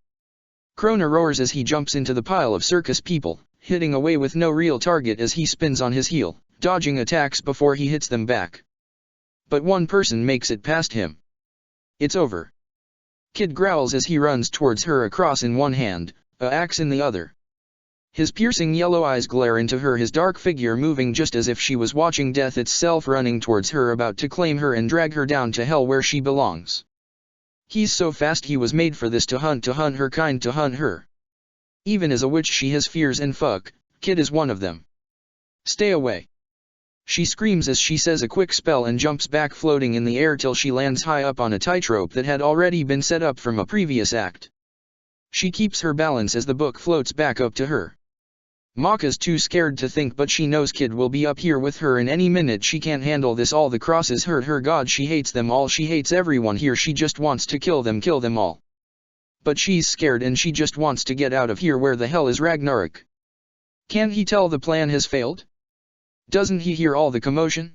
Krona roars as he jumps into the pile of circus people, hitting away with no real target as he spins on his heel, dodging attacks before he hits them back. But one person makes it past him. It's over. Kid growls as he runs towards her, a cross in one hand, a axe in the other. His piercing yellow eyes glare into her, his dark figure moving just as if she was watching death itself, running towards her, about to claim her and drag her down to hell where she belongs. He's so fast, he was made for this, to hunt her kind, to hunt her. Even as a witch she has fears, and fuck, Kid is one of them. Stay away. She screams as she says a quick spell and jumps back, floating in the air till she lands high up on a tightrope that had already been set up from a previous act. She keeps her balance as the book floats back up to her. Maka's too scared to think, but she knows Kid will be up here with her in any minute. She can't handle this. All the crosses hurt her. God, she hates them all. She hates everyone here. She just wants to kill them all. But she's scared and she just wants to get out of here. Where the hell is Ragnarok? Can't he tell the plan has failed? Doesn't he hear all the commotion?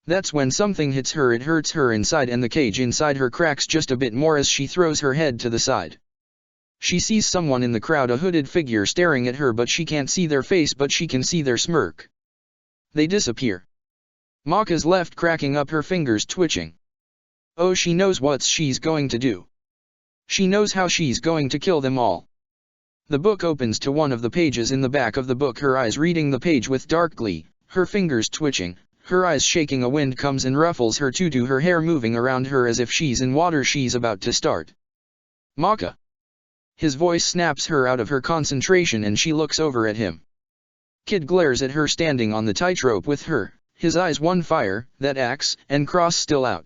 That's when something hits her. It hurts her inside, and the cage inside her cracks just a bit more as she throws her head to the side. She sees someone in the crowd, a hooded figure staring at her, but she can't see their face, but she can see their smirk. They disappear. Maka's left cracking up, her fingers twitching. Oh, she knows what she's going to do. She knows how she's going to kill them all. The book opens to one of the pages in the back of the book, her eyes reading the page with dark glee, her fingers twitching, her eyes shaking. A wind comes and ruffles her tutu, her hair moving around her as if she's in water. She's about to start. Maka. His voice snaps her out of her concentration and she looks over at him. Kid glares at her standing on the tightrope with her, his eyes one fire, that axe and cross still out.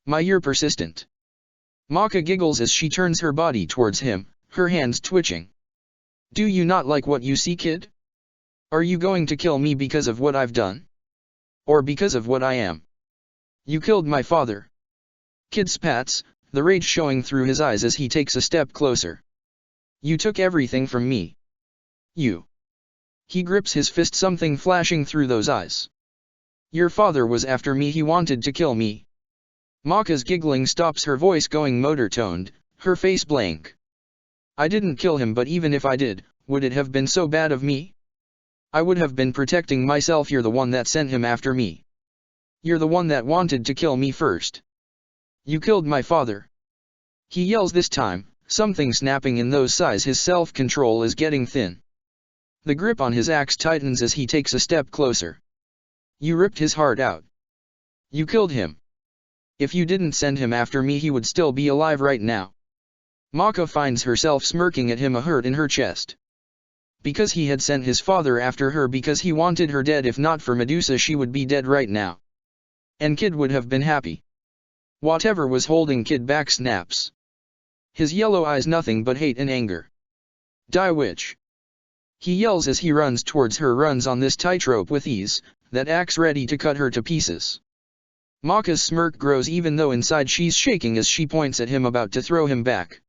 My, you're persistent. Maka giggles as she turns her body towards him, her hands twitching. Do you not like what you see, Kid? Are you going to kill me because of what I've done? Or because of what I am? You killed my father. Kid spats, the rage showing through his eyes as he takes a step closer. You took everything from me. You. He grips his fist, something flashing through those eyes. Your father was after me, he wanted to kill me. Maka's giggling stops, her voice going motor-toned, her face blank. I didn't kill him, but even if I did, would it have been so bad of me? I would have been protecting myself. You're the one that sent him after me. You're the one that wanted to kill me first. You killed my father. He yells this time, something snapping in those eyes. His self-control is getting thin. The grip on his axe tightens as he takes a step closer. You ripped his heart out. You killed him. If you didn't send him after me, he would still be alive right now. Maka finds herself smirking at him, a hurt in her chest. Because he had sent his father after her, because he wanted her dead. If not for Medusa, she would be dead right now. And Kid would have been happy. Whatever was holding Kid back snaps. His yellow eyes nothing but hate and anger. Die, witch. He yells as he runs towards her, runs on this tightrope with ease, that axe ready to cut her to pieces. Maka's smirk grows even though inside she's shaking as she points at him, about to throw him back.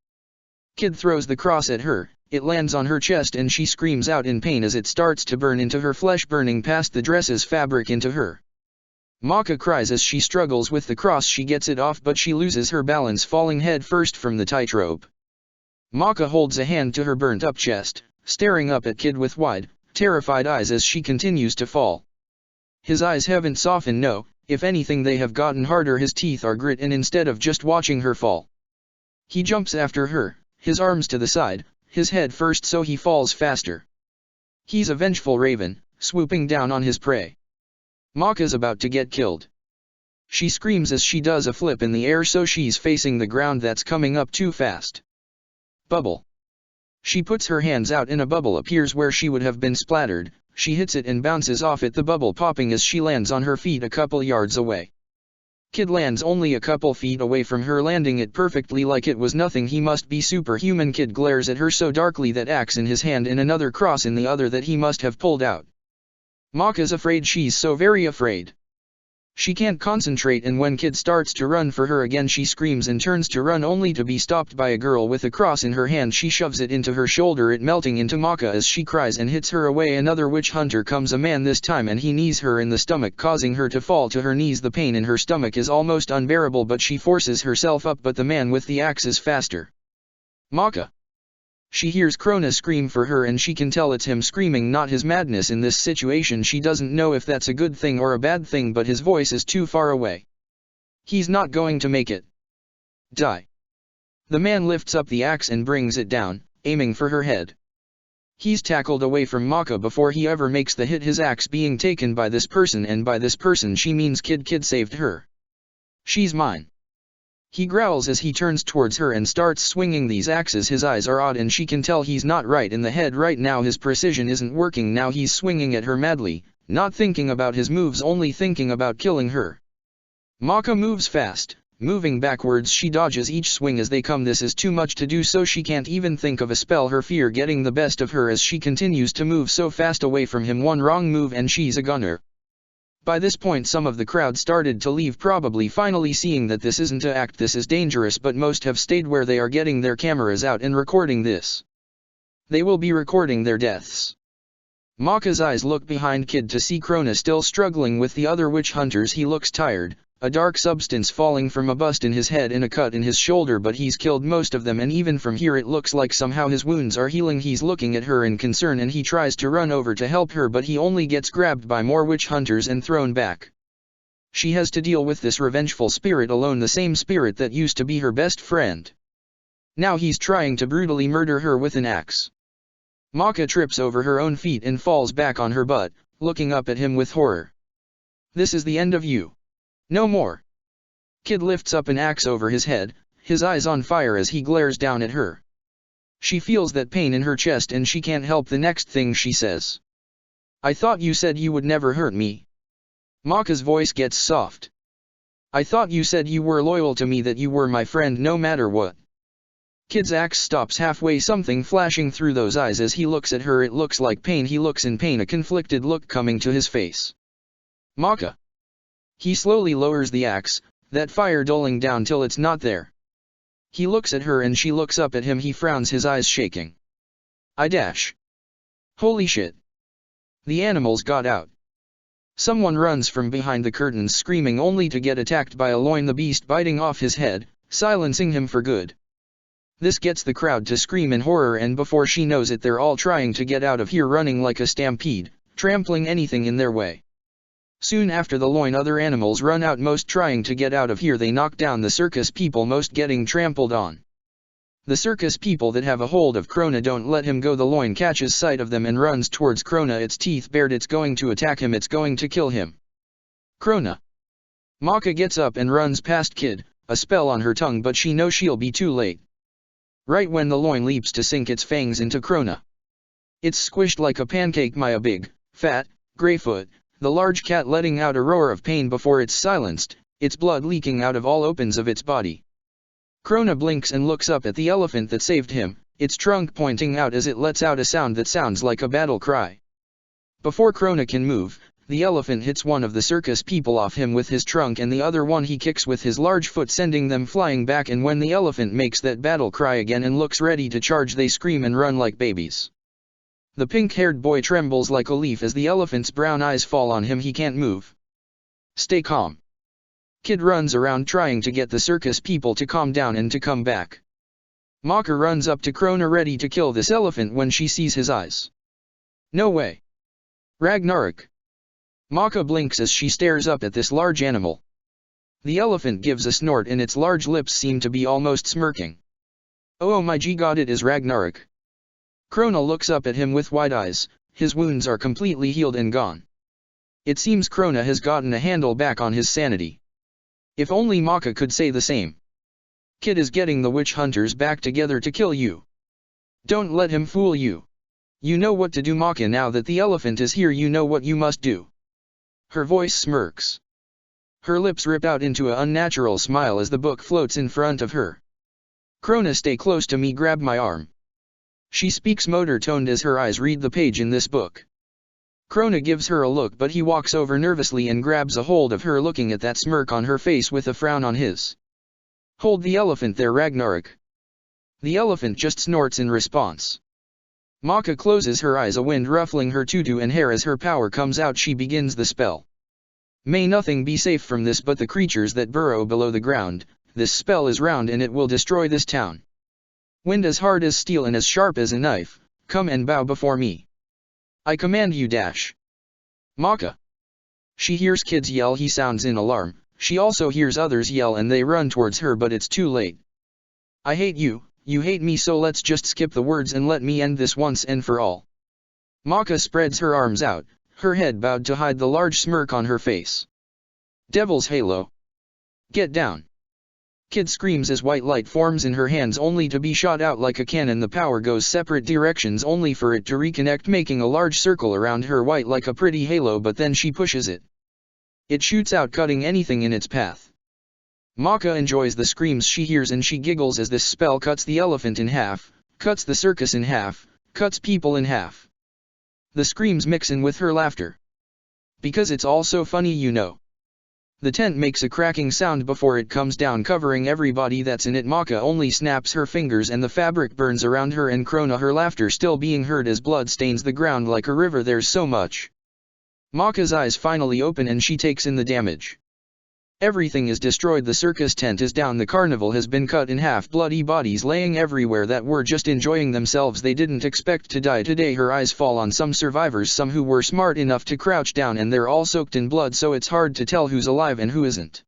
Kid throws the cross at her, it lands on her chest and she screams out in pain as it starts to burn into her flesh, burning past the dress's fabric into her. Maka cries as she struggles with the cross. She gets it off, but she loses her balance, falling head first from the tightrope. Maka holds a hand to her burnt up chest, staring up at Kid with wide, terrified eyes as she continues to fall. His eyes haven't softened, no, if anything they have gotten harder. His teeth are grit, and instead of just watching her fall, he jumps after her, his arms to the side, his head first so he falls faster. He's a vengeful raven, swooping down on his prey. Maka's about to get killed. She screams as she does a flip in the air so she's facing the ground that's coming up too fast. Bubble. She puts her hands out and a bubble appears where she would have been splattered, she hits it and bounces off it, the bubble popping as she lands on her feet a couple yards away. Kid lands only a couple feet away from her, landing it perfectly like it was nothing. He must be superhuman. Kid glares at her so darkly, that axe in his hand and another cross in the other that he must have pulled out. Maka's afraid, she's so very afraid. She can't concentrate, and when Kid starts to run for her again she screams and turns to run only to be stopped by a girl with a cross in her hand. She shoves it into her shoulder, it melting into Maka as she cries and hits her away. Another witch hunter comes, a man this time, and he knees her in the stomach, causing her to fall to her knees. The pain in her stomach is almost unbearable, but she forces herself up, but the man with the axe is faster. Maka. She hears Krona scream for her and she can tell it's him screaming, not his madness. In this situation she doesn't know if that's a good thing or a bad thing, but his voice is too far away. He's not going to make it. Die. The man lifts up the axe and brings it down, aiming for her head. He's tackled away from Maka before he ever makes the hit, his axe being taken by this person, and by this person she means Kid. Kid saved her. She's mine. He growls as he turns towards her and starts swinging these axes. His eyes are odd and she can tell he's not right in the head right now. His precision isn't working now. He's swinging at her madly, not thinking about his moves, only thinking about killing her. Maka moves fast, moving backwards. She dodges each swing as they come. This is too much to do, so she can't even think of a spell, her fear getting the best of her as she continues to move so fast away from him. One wrong move and she's a gunner. By this point some of the crowd started to leave, probably finally seeing that this isn't an act, this is dangerous, but most have stayed where they are getting their cameras out and recording this. They will be recording their deaths. Maka's eyes look behind Kid to see Krona still struggling with the other witch hunters. He looks tired, a dark substance falling from a bust in his head and a cut in his shoulder, but he's killed most of them, and even from here it looks like somehow his wounds are healing. He's looking at her in concern and he tries to run over to help her, but he only gets grabbed by more witch hunters and thrown back. She has to deal with this revengeful spirit alone, the same spirit that used to be her best friend. Now he's trying to brutally murder her with an axe. Maka trips over her own feet and falls back on her butt, looking up at him with horror. This is the end of you. No more. Kid lifts up an axe over his head, his eyes on fire as he glares down at her. She feels that pain in her chest and she can't help the next thing she says. I thought you said you would never hurt me. Maka's voice gets soft. I thought you said you were loyal to me, that you were my friend no matter what. Kid's axe stops halfway, something flashing through those eyes as he looks at her. It looks like pain. He looks in pain, a conflicted look coming to his face. Maka. He slowly lowers the axe, that fire dulling down till it's not there. He looks at her and she looks up at him. He frowns, his eyes shaking. I dash. Holy shit. The animals got out. Someone runs from behind the curtains screaming, only to get attacked by a loin, the beast biting off his head, silencing him for good. This gets the crowd to scream in horror, and before she knows it they're all trying to get out of here, running like a stampede, trampling anything in their way. Soon after the loin other animals run out, most trying to get out of here. They knock down the circus people, most getting trampled on. The circus people that have a hold of Krona don't let him go. The loin catches sight of them and runs towards Krona, its teeth bared. It's going to attack him, it's going to kill him. Krona. Maka gets up and runs past Kid, a spell on her tongue, but she knows she'll be too late. Right when the loin leaps to sink its fangs into Krona. It's squished like a pancake by a big, fat, Greyfoot, the large cat, letting out a roar of pain before it's silenced, its blood leaking out of all opens of its body. Krona blinks and looks up at the elephant that saved him, its trunk pointing out as it lets out a sound that sounds like a battle cry. Before Krona can move, the elephant hits one of the circus people off him with his trunk, and the other one he kicks with his large foot, sending them flying back. And when the elephant makes that battle cry again and looks ready to charge, they scream and run like babies. The pink-haired boy trembles like a leaf as the elephant's brown eyes fall on him. He can't move. Stay calm. Kid runs around trying to get the circus people to calm down and to come back. Maka runs up to Krona ready to kill this elephant when she sees his eyes. No way. Ragnarok. Maka blinks as she stares up at this large animal. The elephant gives a snort and its large lips seem to be almost smirking. Oh my god, it is Ragnarok. Krona looks up at him with wide eyes, his wounds are completely healed and gone. It seems Krona has gotten a handle back on his sanity. If only Maka could say the same. Kid is getting the witch hunters back together to kill you. Don't let him fool you. You know what to do, Maka. Now that the elephant is here, you know what you must do. Her voice smirks. Her lips rip out into an unnatural smile as the book floats in front of her. Krona, stay close to me, grab my arm. She speaks motor-toned as her eyes read the page in this book. Krona gives her a look, but he walks over nervously and grabs a hold of her, looking at that smirk on her face with a frown on his. Hold the elephant there, Ragnarok. The elephant just snorts in response. Maka closes her eyes, a wind ruffling her tutu and hair. As her power comes out, she begins the spell. May nothing be safe from this but the creatures that burrow below the ground. This spell is round and it will destroy this town. Wind as hard as steel and as sharp as a knife, come and bow before me. I command you, dash. Maka. She hears kids yell. He sounds in alarm. She also hears others yell and they run towards her, but it's too late. I hate you, you hate me, so let's just skip the words and let me end this once and for all. Maka spreads her arms out, her head bowed to hide the large smirk on her face. Devil's Halo. Get down. Kid screams as white light forms in her hands, only to be shot out like a cannon. The power goes separate directions only for it to reconnect, making a large circle around her, white like a pretty halo, but then she pushes it. It shoots out, cutting anything in its path. Maka enjoys the screams she hears and she giggles as this spell cuts the elephant in half, cuts the circus in half, cuts people in half. The screams mix in with her laughter. Because it's all so funny, you know. The tent makes a cracking sound before it comes down, covering everybody that's in it. Maka only snaps her fingers and the fabric burns around her and Krona, her laughter still being heard as blood stains the ground like a river. There's so much. Maka's eyes finally open and she takes in the damage. Everything is destroyed. The circus tent is down. The carnival has been cut in half. Bloody bodies laying everywhere that were just enjoying themselves. They didn't expect to die today. Her eyes fall on some survivors, some who were smart enough to crouch down, and they're all soaked in blood, so it's hard to tell who's alive and who isn't.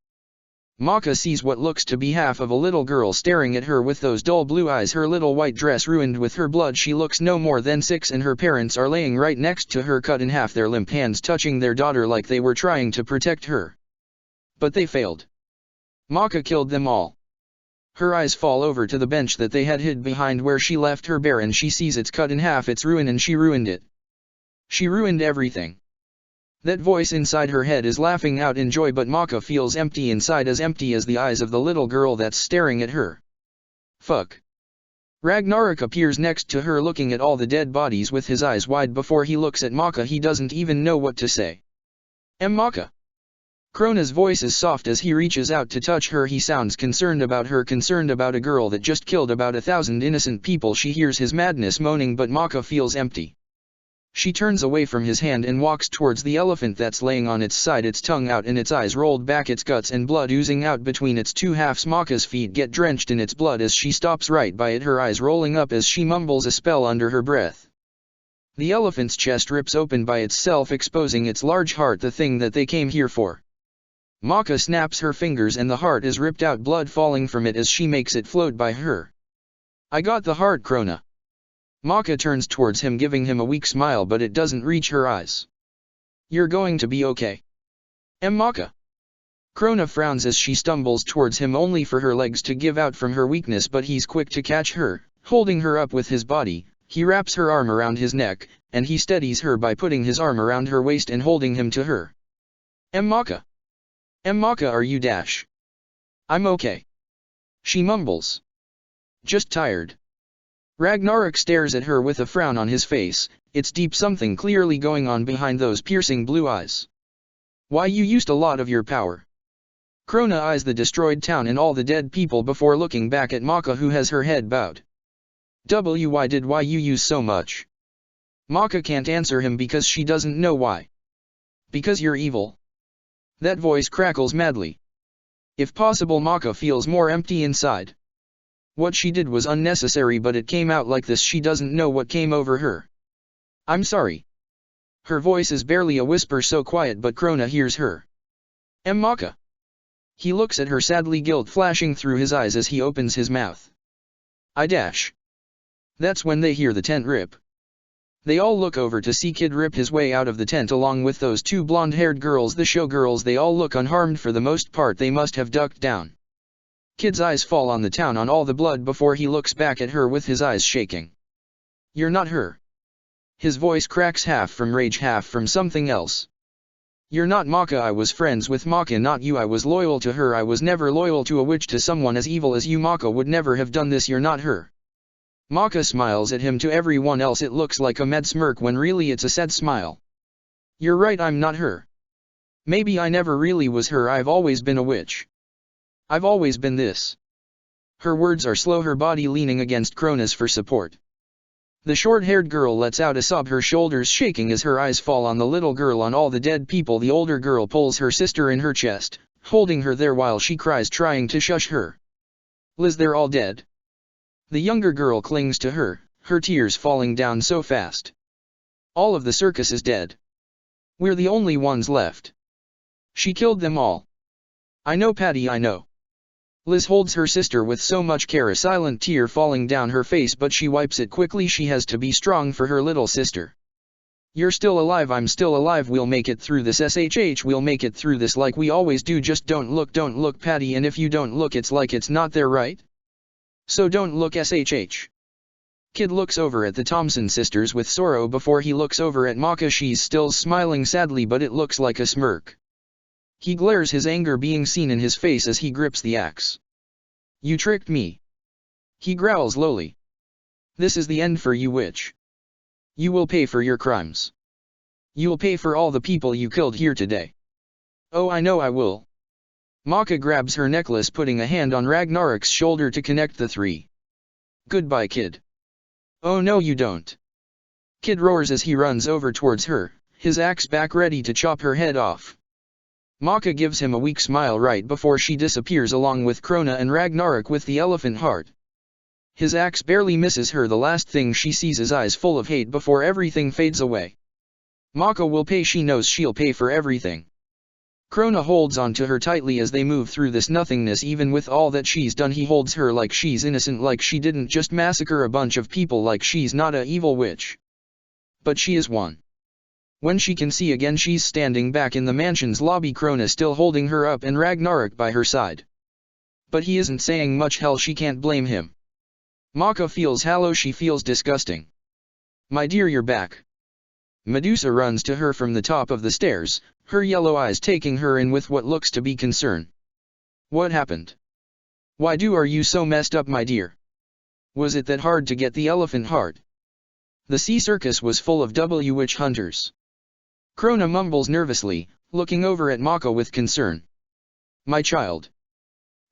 Maka sees what looks to be half of a little girl staring at her with those dull blue eyes, her little white dress ruined with her blood. She looks no more than 6 and her parents are laying right next to her, cut in half, their limp hands touching their daughter like they were trying to protect her. But they failed. Maka killed them all. Her eyes fall over to the bench that they had hid behind where she left her bear, and she sees it's cut in half. It's ruined, and she ruined it. She ruined everything. That voice inside her head is laughing out in joy, but Maka feels empty inside, as empty as the eyes of the little girl that's staring at her. Fuck. Ragnarok appears next to her, looking at all the dead bodies with his eyes wide. Before he looks at Maka, he doesn't even know what to say. Maka. Krona's voice is soft as he reaches out to touch her. He sounds concerned about her, concerned about a girl that just killed about 1,000 innocent people. She hears his madness moaning, but Maka feels empty. She turns away from his hand and walks towards the elephant that's laying on its side, its tongue out and its eyes rolled back, its guts and blood oozing out between its two halves. Maka's feet get drenched in its blood as she stops right by it, her eyes rolling up as she mumbles a spell under her breath. The elephant's chest rips open by itself, exposing its large heart, the thing that they came here for. Maka snaps her fingers and the heart is ripped out, blood falling from it as she makes it float by her. I got the heart, Krona. Maka turns towards him, giving him a weak smile, but it doesn't reach her eyes. You're going to be okay. Maka. Krona frowns as she stumbles towards him, only for her legs to give out from her weakness, but he's quick to catch her, holding her up with his body. He wraps her arm around his neck, and he steadies her by putting his arm around her waist and holding him to her. Maka. Maka, are you dash? I'm okay. She mumbles. Just tired. Ragnarok stares at her with a frown on his face. It's deep, something clearly going on behind those piercing blue eyes. Why, you used a lot of your power. Krona eyes the destroyed town and all the dead people before looking back at Maka, who has her head bowed. Why did you use so much? Maka can't answer him because she doesn't know why. Because you're evil. That voice crackles madly. If possible, Maka feels more empty inside. What she did was unnecessary, but it came out like this. She doesn't know what came over her. I'm sorry. Her voice is barely a whisper, so quiet, but Krona hears her. Maka. He looks at her sadly, guilt flashing through his eyes as he opens his mouth. I dash. That's when they hear the tent rip. They all look over to see Kid rip his way out of the tent along with those two blonde-haired girls, the showgirls. They all look unharmed for the most part. They must have ducked down. Kid's eyes fall on the town, on all the blood before he looks back at her with his eyes shaking. You're not her. His voice cracks, half from rage, half from something else. You're not Maka. I was friends with Maka, not you. I was loyal to her. I was never loyal to a witch, to someone as evil as you. Maka would never have done this. You're not her. Maka smiles at him. To everyone else it looks like a mad smirk when really it's a sad smile. You're right, I'm not her. Maybe I never really was her. I've always been a witch. I've always been this. Her words are slow, her body leaning against Krona's for support. The short-haired girl lets out a sob, her shoulders shaking as her eyes fall on the little girl, on all the dead people. The older girl pulls her sister in her chest, holding her there while she cries, trying to shush her. Liz, they're all dead. The younger girl clings to her, her tears falling down so fast. All of the circus is dead. We're the only ones left. She killed them all. I know, Patty, I know. Liz holds her sister with so much care, a silent tear falling down her face, but she wipes it quickly. She has to be strong for her little sister. You're still alive, I'm still alive. We'll make it through this, SHH. We'll make it through this like we always do. Just don't look, Patty, and if you don't look it's like it's not there, right? So don't look, SHH. Kid looks over at the Thompson sisters with sorrow before he looks over at Maka. She's still smiling sadly, but it looks like a smirk. He glares, his anger being seen in his face as he grips the axe. You tricked me. He growls lowly. This is the end for you, witch. You will pay for your crimes. You'll pay for all the people you killed here today. Oh, I know I will. Maka grabs her necklace, putting a hand on Ragnarok's shoulder to connect the three. Goodbye, Kid. Oh no, you don't. Kid roars as he runs over towards her, his axe back ready to chop her head off. Maka gives him a weak smile right before she disappears along with Krona and Ragnarok with the elephant heart. His axe barely misses her. The last thing she sees is eyes full of hate before everything fades away. Maka will pay. She knows she'll pay for everything. Krona holds on to her tightly as they move through this nothingness. Even with all that she's done, he holds her like she's innocent, like she didn't just massacre a bunch of people, like she's not a evil witch. But she is one. When she can see again, she's standing back in the mansion's lobby, Krona still holding her up and Ragnarok by her side. But he isn't saying much. Hell, she can't blame him. Maka feels hollow, she feels disgusting. My dear, you're back. Medusa runs to her from the top of the stairs, her yellow eyes taking her in with what looks to be concern. What happened? Why are you so messed up, my dear? Was it that hard to get the elephant heart? The sea circus was full of witch hunters. Krona mumbles nervously, looking over at Maka with concern. My child.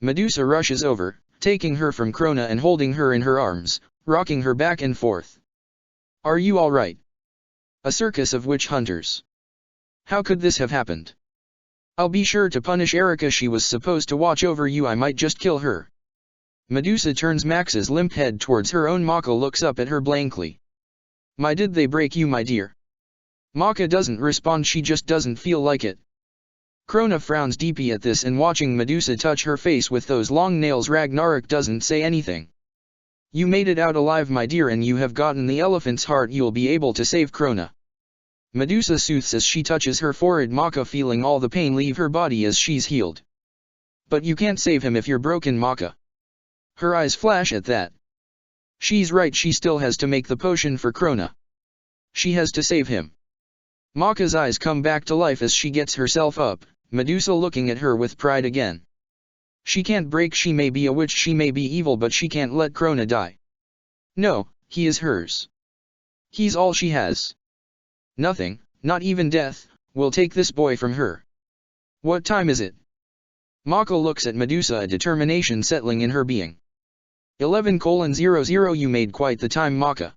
Medusa rushes over, taking her from Krona and holding her in her arms, rocking her back and forth. Are you all right? A circus of witch hunters. How could this have happened? I'll be sure to punish Erica. She was supposed to watch over you. I might just kill her. Medusa turns Max's limp head towards her own. Maka looks up at her blankly. Did they break you, my dear? Maka doesn't respond. She just doesn't feel like it. Krona frowns deeply at this, and watching Medusa touch her face with those long nails, Ragnarok doesn't say anything. You made it out alive, my dear, and you have gotten the elephant's heart. You'll be able to save Krona. Medusa soothes as she touches her forehead, Maka feeling all the pain leave her body as she's healed. But you can't save him if you're broken, Maka. Her eyes flash at that. She's right, she still has to make the potion for Krona. She has to save him. Maka's eyes come back to life as she gets herself up, Medusa looking at her with pride again. She can't break. She may be a witch, she may be evil, but she can't let Krona die. No, he is hers. He's all she has. Nothing, not even death, will take this boy from her. What time is it? Maka looks at Medusa, a determination settling in her being. 11:00. You made quite the time, Maka.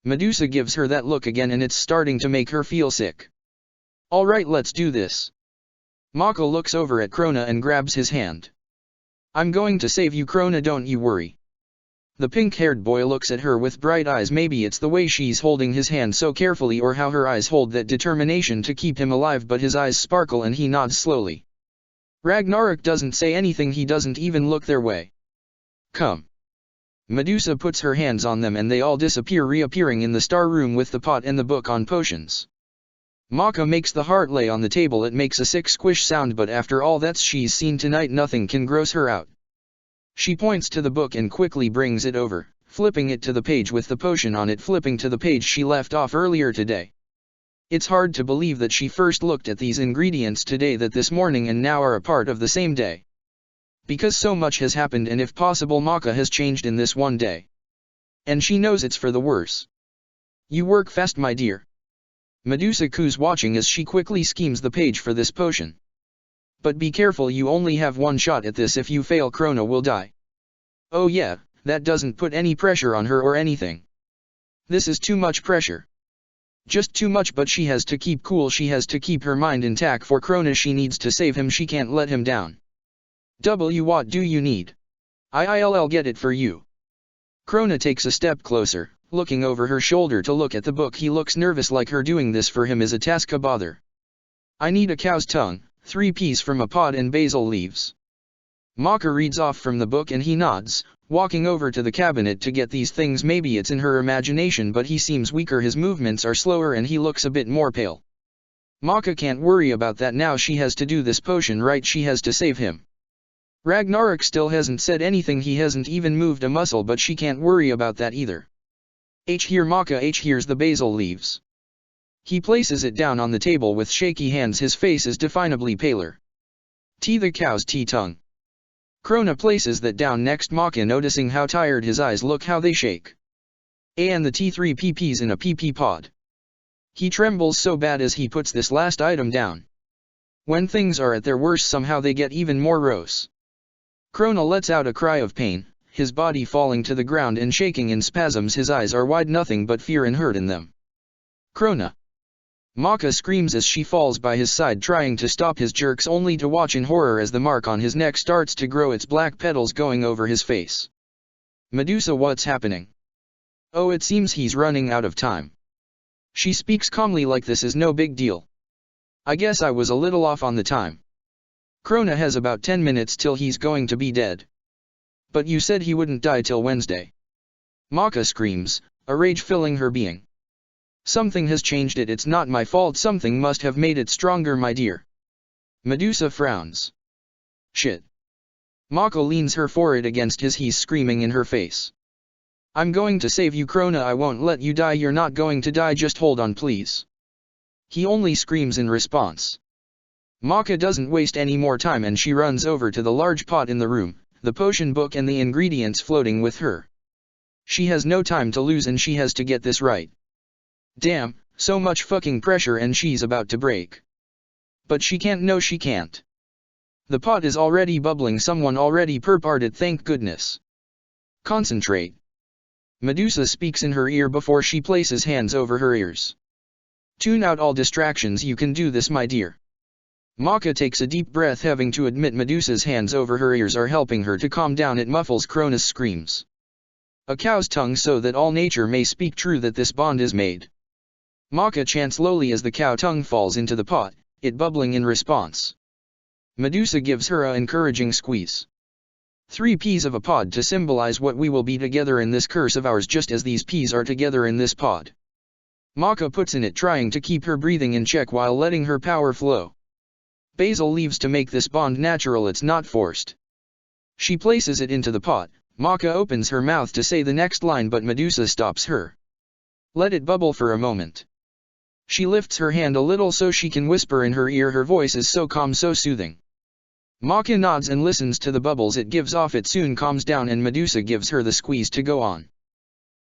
Medusa gives her that look again, and it's starting to make her feel sick. Alright, let's do this. Maka looks over at Krona and grabs his hand. I'm going to save you, Krona, don't you worry. The pink-haired boy looks at her with bright eyes. Maybe it's the way she's holding his hand so carefully, or how her eyes hold that determination to keep him alive, but his eyes sparkle and he nods slowly. Ragnarok doesn't say anything, he doesn't even look their way. Come. Medusa puts her hands on them and they all disappear, reappearing in the star room with the pot and the book on potions. Maka makes the heart lay on the table. It makes a sick squish sound, but after all that she's seen tonight, nothing can gross her out. She points to the book and quickly brings it over, flipping it to the page with the potion on it, flipping to the page she left off earlier today. It's hard to believe that she first looked at these ingredients today, that this morning and now are a part of the same day. Because so much has happened, and if possible Maka has changed in this one day. And she knows it's for the worse. You work fast, my dear. Medusa coos, watching as she quickly schemes the page for this potion. But be careful, you only have one shot at this. If you fail, Krona will die. Oh yeah, that doesn't put any pressure on her or anything. This is too much pressure. Just too much, but she has to keep cool, she has to keep her mind intact for Krona. She needs to save him, she can't let him down. What do you need? I'll get it for you. Krona takes a step closer, looking over her shoulder to look at the book. He looks nervous, like her doing this for him is a task, a bother. I need a cow's tongue, 3 peas from a pod and basil leaves. Maka reads off from the book and he nods, walking over to the cabinet to get these things. Maybe it's in her imagination, but he seems weaker, his movements are slower and he looks a bit more pale. Maka can't worry about that now, she has to do this potion right, she has to save him. Ragnarok still hasn't said anything, he hasn't even moved a muscle, but she can't worry about that either. Here Maka here's the basil leaves. He places it down on the table with shaky hands, his face is definably paler. The cow's tongue. Krona places that down next, Maka noticing how tired his eyes look, how they shake. And the 3 peas in a pea pod. He trembles so bad as he puts this last item down. When things are at their worst, somehow they get even more gross. Krona lets out a cry of pain, his body falling to the ground and shaking in spasms, his eyes are wide, nothing but fear and hurt in them. Krona! Maka screams as she falls by his side, trying to stop his jerks, only to watch in horror as the mark on his neck starts to grow, its black petals going over his face. Medusa, what's happening? Oh, it seems he's running out of time. She speaks calmly, like this is no big deal. I guess I was a little off on the time. Krona has about 10 minutes till he's going to be dead. But you said he wouldn't die till Wednesday. Maka screams, a rage filling her being. Something has changed it, it's not my fault, something must have made it stronger, my dear. Medusa frowns. Shit. Maka leans her forehead against his, he's screaming in her face. I'm going to save you, Krona, I won't let you die, you're not going to die, just hold on please. He only screams in response. Maka doesn't waste any more time and she runs over to the large pot in the room, the potion book and the ingredients floating with her. She has no time to lose and she has to get this right. Damn, so much fucking pressure and she's about to break. But she can't, no she can't. The pot is already bubbling, someone already prepared it, thank goodness. Concentrate. Medusa speaks in her ear before she places hands over her ears. Tune out all distractions, you can do this, my dear. Maka takes a deep breath, having to admit Medusa's hands over her ears are helping her to calm down, it muffles Krona's screams. A cow's tongue, so that all nature may speak true, that this bond is made. Maka chants slowly as the cow tongue falls into the pot, it bubbling in response. Medusa gives her an encouraging squeeze. 3 peas of a pod to symbolize what we will be together in this curse of ours, just as these peas are together in this pod. Maka puts in it, trying to keep her breathing in check while letting her power flow. Basil leaves to make this bond natural, it's not forced. She places it into the pot. Maka opens her mouth to say the next line, but Medusa stops her. Let it bubble for a moment. She lifts her hand a little so she can whisper in her ear, her voice is so calm, so soothing. Maka nods and listens to the bubbles it gives off, it soon calms down and Medusa gives her the squeeze to go on.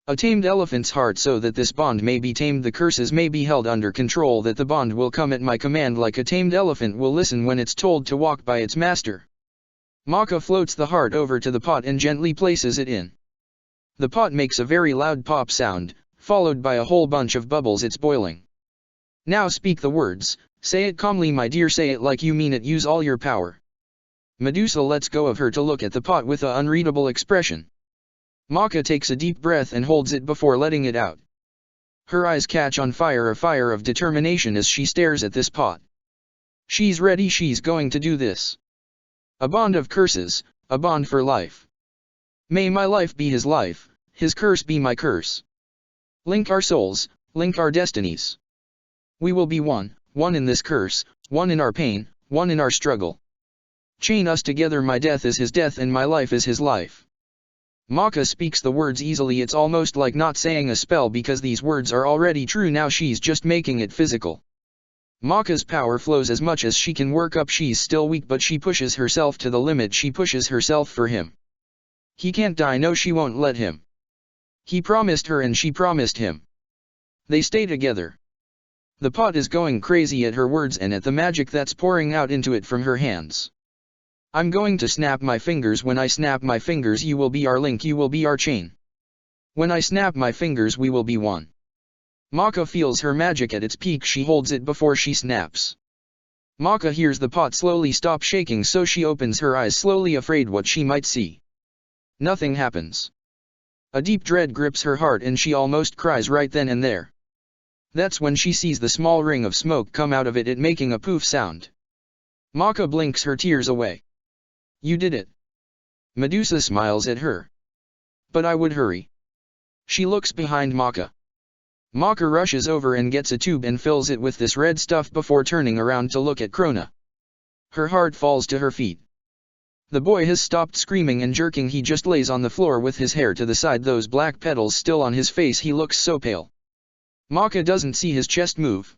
A tamed elephant's heart, so that this bond may be tamed, the curses may be held under control, that the bond will come at my command, like a tamed elephant will listen when it's told to walk by its master. Maka floats the heart over to the pot and gently places it in. The pot makes a very loud pop sound, followed by a whole bunch of bubbles, it's boiling. Now speak the words, say it calmly my dear, say it like you mean it, use all your power. Medusa lets go of her to look at the pot with an unreadable expression. Maka takes a deep breath and holds it before letting it out. Her eyes catch on fire, a fire of determination as she stares at this pot. She's ready, she's going to do this. A bond of curses, a bond for life. May my life be his life, his curse be my curse. Link our souls, link our destinies. We will be one in this curse, one in our pain, one in our struggle. Chain us together, my death is his death and my life is his life. Maka speaks the words easily, it's almost like not saying a spell because these words are already true, now she's just making it physical. Maka's power flows as much as she can work up, she's still weak but she pushes herself to the limit, she pushes herself for him. He can't die, no she won't let him. He promised her and she promised him. They stay together. The pot is going crazy at her words and at the magic that's pouring out into it from her hands. I'm going to snap my fingers, when I snap my fingers you will be our link, you will be our chain. When I snap my fingers we will be one. Maka feels her magic at its peak, she holds it before she snaps. Maka hears the pot slowly stop shaking, so she opens her eyes slowly, afraid what she might see. Nothing happens. A deep dread grips her heart and she almost cries right then and there. That's when she sees the small ring of smoke come out of it making a poof sound. Maka blinks her tears away. You did it. Medusa smiles at her. But I would hurry. She looks behind Maka. Maka rushes over and gets a tube and fills it with this red stuff before turning around to look at Krona. Her heart falls to her feet. The boy has stopped screaming and jerking, he just lays on the floor with his hair to the side, those black petals still on his face, he looks so pale. Maka doesn't see his chest move.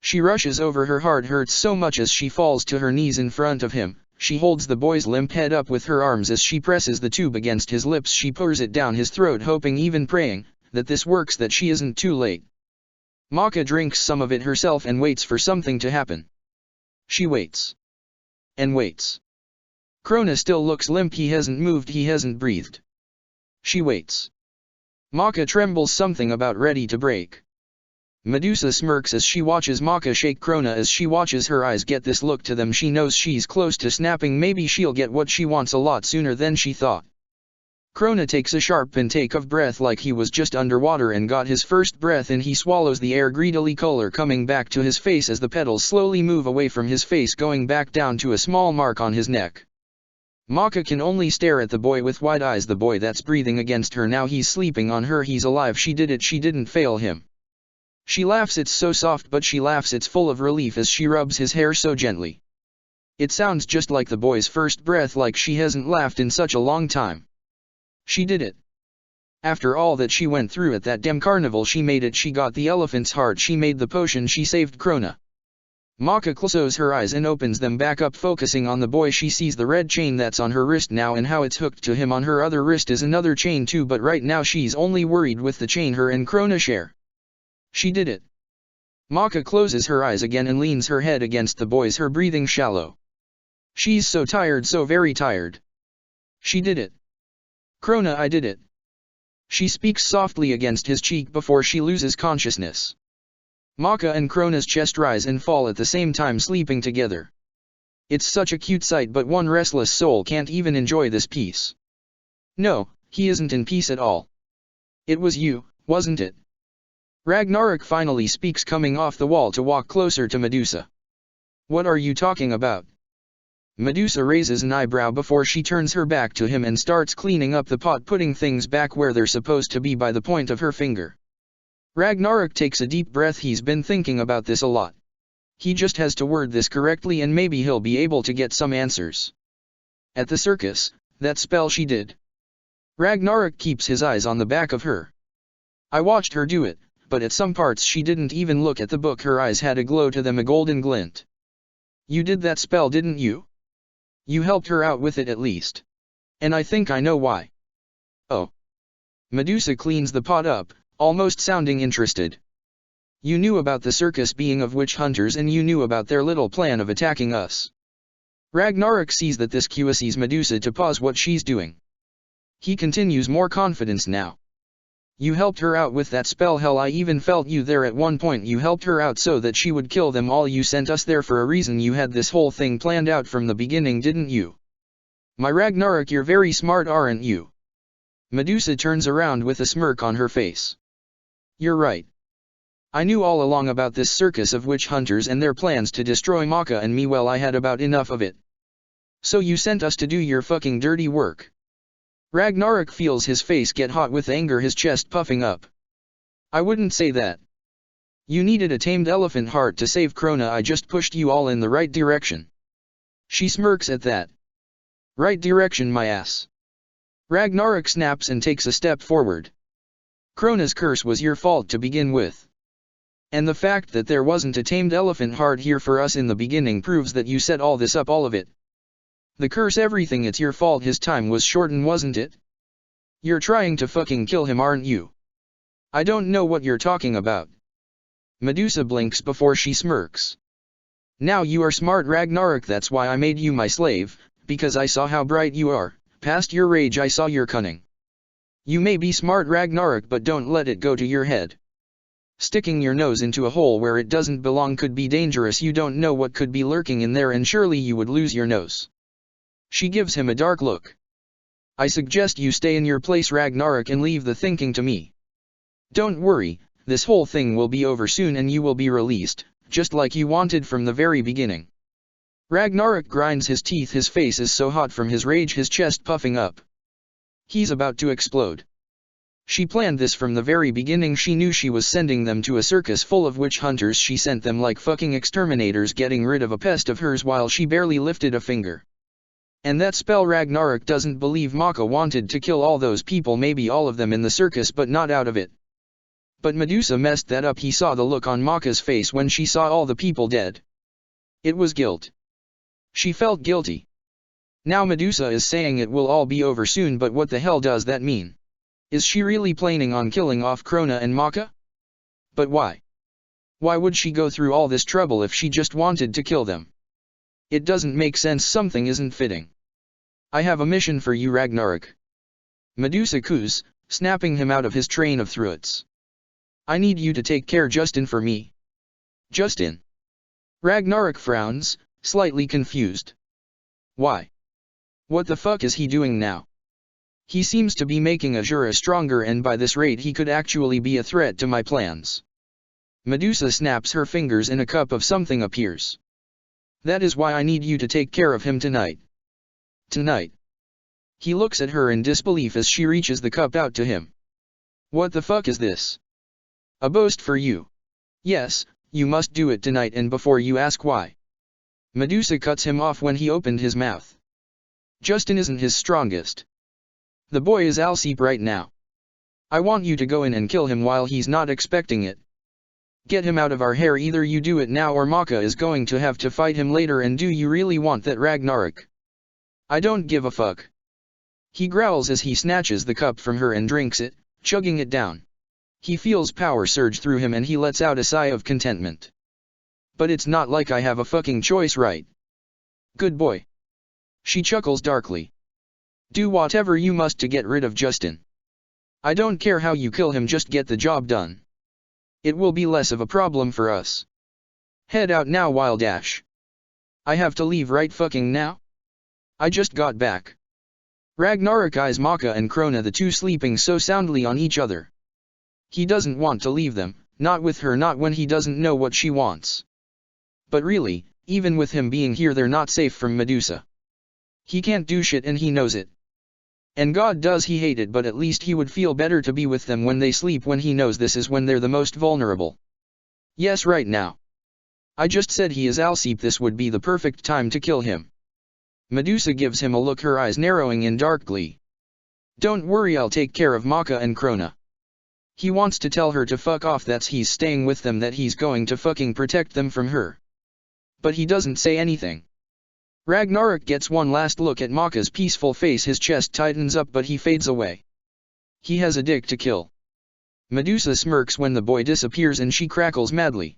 She rushes over, her heart hurts so much as she falls to her knees in front of him. She holds the boy's limp head up with her arms as she presses the tube against his lips, she pours it down his throat, hoping, even praying, that this works, that she isn't too late. Maka drinks some of it herself and waits for something to happen. She waits. And waits. Krona still looks limp, he hasn't moved, he hasn't breathed. She waits. Maka trembles, something about ready to break. Medusa smirks as she watches Maka shake Krona, as she watches her eyes get this look to them, she knows she's close to snapping, maybe she'll get what she wants a lot sooner than she thought. Krona takes a sharp intake of breath like he was just underwater and got his first breath, and he swallows the air greedily, color coming back to his face as the petals slowly move away from his face, going back down to a small mark on his neck. Maka can only stare at the boy with wide eyes, the boy that's breathing against her now, he's sleeping on her, he's alive, she did it, she didn't fail him. She laughs, it's so soft but she laughs, it's full of relief as she rubs his hair so gently. It sounds just like the boy's first breath, like she hasn't laughed in such a long time. She did it. After all that she went through at that damn carnival, she made it, she got the elephant's heart, she made the potion, she saved Krona. Maka closes her eyes and opens them back up, focusing on the boy. She sees the red chain that's on her wrist now and how it's hooked to him. On her other wrist is another chain too, but right now she's only worried with the chain her and Krona share. She did it. Maka closes her eyes again and leans her head against the boy's, her breathing shallow. She's so tired, so very tired. She did it. Krona, I did it. She speaks softly against his cheek before she loses consciousness. Maka and Krona's chest rise and fall at the same time, sleeping together. It's such a cute sight, but one restless soul can't even enjoy this peace. No, he isn't in peace at all. It was you, wasn't it? Ragnarok finally speaks, coming off the wall to walk closer to Medusa. What are you talking about? Medusa raises an eyebrow before she turns her back to him and starts cleaning up the pot, putting things back where they're supposed to be by the point of her finger. Ragnarok takes a deep breath, he's been thinking about this a lot. He just has to word this correctly and maybe he'll be able to get some answers. At the circus, that spell she did. Ragnarok keeps his eyes on the back of her. I watched her do it, but at some parts she didn't even look at the book, her eyes had a glow to them, a golden glint. You did that spell, didn't you? You helped her out with it at least. And I think I know why. Oh. Medusa cleans the pot up, almost sounding interested. You knew about the circus being of witch hunters and you knew about their little plan of attacking us. Ragnarok sees that this causes Medusa to pause what she's doing. He continues, more confidence now. You helped her out with that spell, hell, I even felt you there at one point. You helped her out so that she would kill them all. You sent us there for a reason. You had this whole thing planned out from the beginning, didn't you? My Ragnarok, you're very smart, aren't you? Medusa turns around with a smirk on her face. You're right. I knew all along about this circus of witch hunters and their plans to destroy Maka and me. Well, I had about enough of it. So you sent us to do your fucking dirty work. Ragnarok feels his face get hot with anger, his chest puffing up. I wouldn't say that. You needed a tamed elephant heart to save Krona. I just pushed you all in the right direction. She smirks at that. Right direction, my ass. Ragnarok snaps and takes a step forward. Krona's curse was your fault to begin with. And the fact that there wasn't a tamed elephant heart here for us in the beginning proves that you set all this up, all of it. The curse, everything, it's your fault. His time was shortened, wasn't it? You're trying to fucking kill him, aren't you? I don't know what you're talking about. Medusa blinks before she smirks. Now you are smart, Ragnarok, that's why I made you my slave, because I saw how bright you are. Past your rage I saw your cunning. You may be smart, Ragnarok, but don't let it go to your head. Sticking your nose into a hole where it doesn't belong could be dangerous. You don't know what could be lurking in there, and surely you would lose your nose. She gives him a dark look. I suggest you stay in your place, Ragnarok, and leave the thinking to me. Don't worry, this whole thing will be over soon and you will be released, just like you wanted from the very beginning. Ragnarok grinds his teeth, his face is so hot from his rage, his chest puffing up. He's about to explode. She planned this from the very beginning. She knew she was sending them to a circus full of witch hunters. She sent them like fucking exterminators, getting rid of a pest of hers while she barely lifted a finger. And that spell, Ragnarok doesn't believe Maka wanted to kill all those people, maybe all of them in the circus, but not out of it. But Medusa messed that up. He saw the look on Maka's face when she saw all the people dead. It was guilt. She felt guilty. Now Medusa is saying it will all be over soon, but what the hell does that mean? Is she really planning on killing off Krona and Maka? But why? Why would she go through all this trouble if she just wanted to kill them? It doesn't make sense. Something isn't fitting. I have a mission for you, Ragnarok. Medusa coos, snapping him out of his train of thoughts. I need you to take care Justin for me. Justin? Ragnarok frowns, slightly confused. Why? What the fuck is he doing now? He seems to be making Azura stronger, and by this rate he could actually be a threat to my plans. Medusa snaps her fingers and a cup of something appears. That is why I need you to take care of him tonight. Tonight? He looks at her in disbelief as she reaches the cup out to him. What the fuck is this? A boast for you. Yes, you must do it tonight, and before you ask why. Medusa cuts him off when he opened his mouth. Justin isn't his strongest. The boy is asleep right now. I want you to go in and kill him while he's not expecting it. Get him out of our hair. Either you do it now or Maka is going to have to fight him later. And do you really want that, Ragnarok? I don't give a fuck. He growls as he snatches the cup from her and drinks it, chugging it down. He feels power surge through him and he lets out a sigh of contentment. But it's not like I have a fucking choice, right? Good boy. She chuckles darkly. Do whatever you must to get rid of Justin. I don't care how you kill him, just get the job done. It will be less of a problem for us. Head out now, Wild Ash. I have to leave right fucking now? I just got back. Ragnarok eyes Maka and Krona, the two sleeping so soundly on each other. He doesn't want to leave them, not with her, not when he doesn't know what she wants. But really, even with him being here, they're not safe from Medusa. He can't do shit and he knows it. And God does he hate it, but at least he would feel better to be with them when they sleep, when he knows this is when they're the most vulnerable. Yes, right now. I just said he is asleep. This would be the perfect time to kill him. Medusa gives him a look, her eyes narrowing in dark glee. Don't worry, I'll take care of Maka and Krona. He wants to tell her to fuck off, that's he's staying with them, that he's going to fucking protect them from her. But he doesn't say anything. Ragnarok gets one last look at Maka's peaceful face, his chest tightens up but he fades away. He has a dick to kill. Medusa smirks when the boy disappears and she crackles madly.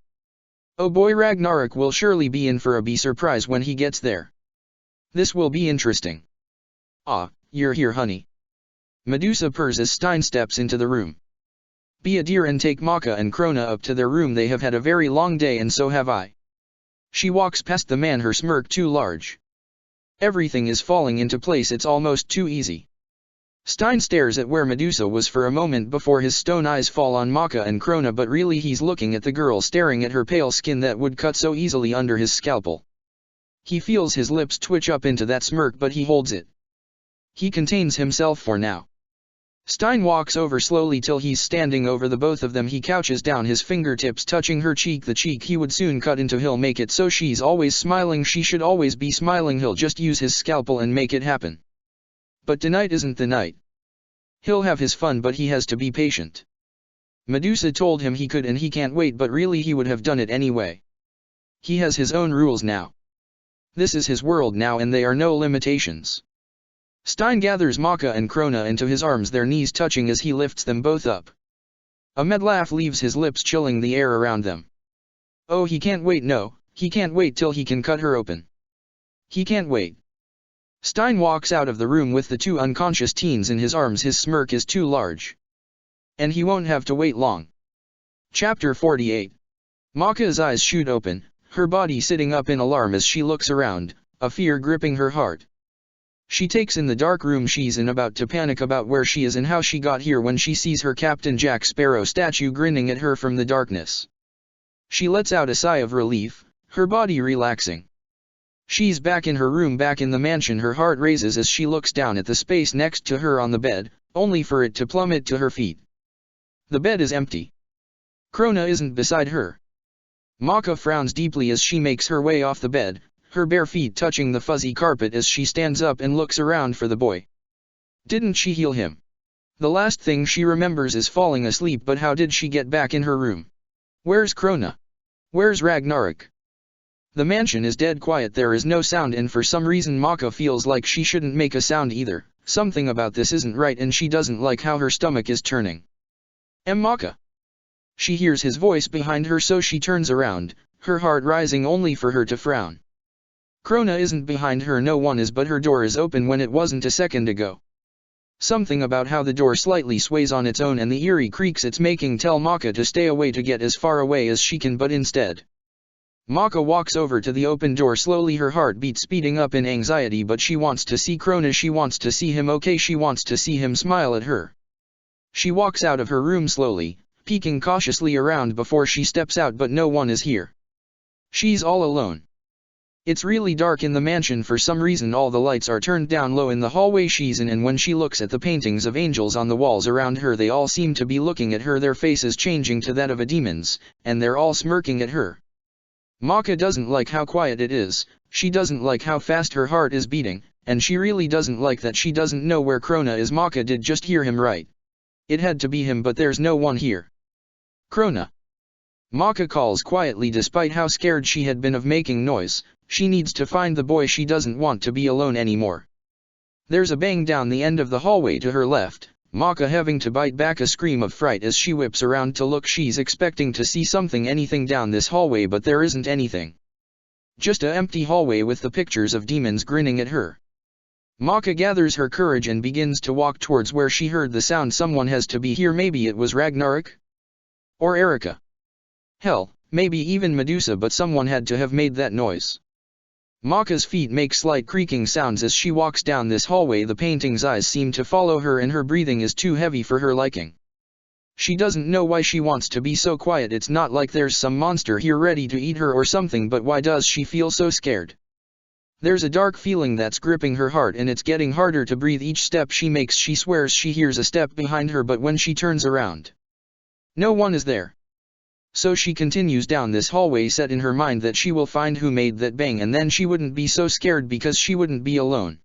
Oh boy, Ragnarok will surely be in for a bee surprise when he gets there. This will be interesting. Ah, you're here, honey. Medusa purrs as Stein steps into the room. Be a dear and take Maka and Krona up to their room. They have had a very long day and so have I. She walks past the man, her smirk too large. Everything is falling into place, it's almost too easy. Stein stares at where Medusa was for a moment before his stone eyes fall on Maka and Krona, but really he's looking at the girl, staring at her pale skin that would cut so easily under his scalpel. He feels his lips twitch up into that smirk, but he holds it. He contains himself for now. Stein walks over slowly till he's standing over the both of them. He couches down, his fingertips touching her cheek, the cheek he would soon cut into. He'll make it so she's always smiling, she should always be smiling. He'll just use his scalpel and make it happen. But tonight isn't the night. He'll have his fun, but he has to be patient. Medusa told him he could and he can't wait, but really he would have done it anyway. He has his own rules now. This is his world now and there are no limitations. Stein gathers Maka and Krona into his arms, their knees touching as he lifts them both up. A mad laugh leaves his lips, chilling the air around them. Oh, he can't wait. No, he can't wait till he can cut her open. He can't wait. Stein walks out of the room with the two unconscious teens in his arms. His smirk is too large. And he won't have to wait long. Chapter 48. Maka's eyes shoot open, her body sitting up in alarm as she looks around, a fear gripping her heart. She takes in the dark room she's in, about to panic about where she is and how she got here when she sees her Captain Jack Sparrow statue grinning at her from the darkness. She lets out a sigh of relief, her body relaxing. She's back in her room, back in the mansion. Her heart races as she looks down at the space next to her on the bed, only for it to plummet to her feet. The bed is empty. Krona isn't beside her. Maka frowns deeply as she makes her way off the bed, her bare feet touching the fuzzy carpet as she stands up and looks around for the boy. Didn't she heal him? The last thing she remembers is falling asleep, but how did she get back in her room? Where's Krona? Where's Ragnarok? The mansion is dead quiet, there is no sound, and for some reason Maka feels like she shouldn't make a sound either. Something about this isn't right and she doesn't like how her stomach is turning. Maka. She hears his voice behind her, so she turns around, her heart rising only for her to frown. Krona isn't behind her, no one is, but her door is open when it wasn't a second ago. Something about how the door slightly sways on its own and the eerie creaks it's making tell Maka to stay away, to get as far away as she can, but instead. Maka walks over to the open door slowly, her heartbeat speeding up in anxiety, but she wants to see Krona, she wants to see him okay, she wants to see him smile at her. She walks out of her room slowly, peeking cautiously around before she steps out, but no one is here. She's all alone. It's really dark in the mansion. For some reason all the lights are turned down low in the hallway she's in, and when she looks at the paintings of angels on the walls around her, they all seem to be looking at her, their faces changing to that of a demon's, and they're all smirking at her. Maka doesn't like how quiet it is, she doesn't like how fast her heart is beating, and she really doesn't like that she doesn't know where Krona is. Maka did just hear him, right? It had to be him, but there's no one here. Krona. Maka calls quietly despite how scared she had been of making noise. She needs to find the boy, she doesn't want to be alone anymore. There's a bang down the end of the hallway to her left, Maka having to bite back a scream of fright as she whips around to look. She's expecting to see something, anything down this hallway, but there isn't anything. Just a empty hallway with the pictures of demons grinning at her. Maka gathers her courage and begins to walk towards where she heard the sound. Someone has to be here, maybe it was Ragnarok? Or Erika? Hell, maybe even Medusa, but someone had to have made that noise. Maka's feet make slight creaking sounds as she walks down this hallway. The painting's eyes seem to follow her and her breathing is too heavy for her liking. She doesn't know why she wants to be so quiet. It's not like there's some monster here ready to eat her or something, but why does she feel so scared? There's a dark feeling that's gripping her heart and it's getting harder to breathe each step she makes. She swears she hears a step behind her, but when she turns around, no one is there. So she continues down this hallway, set in her mind that she will find who made that bang, and then she wouldn't be so scared because she wouldn't be alone.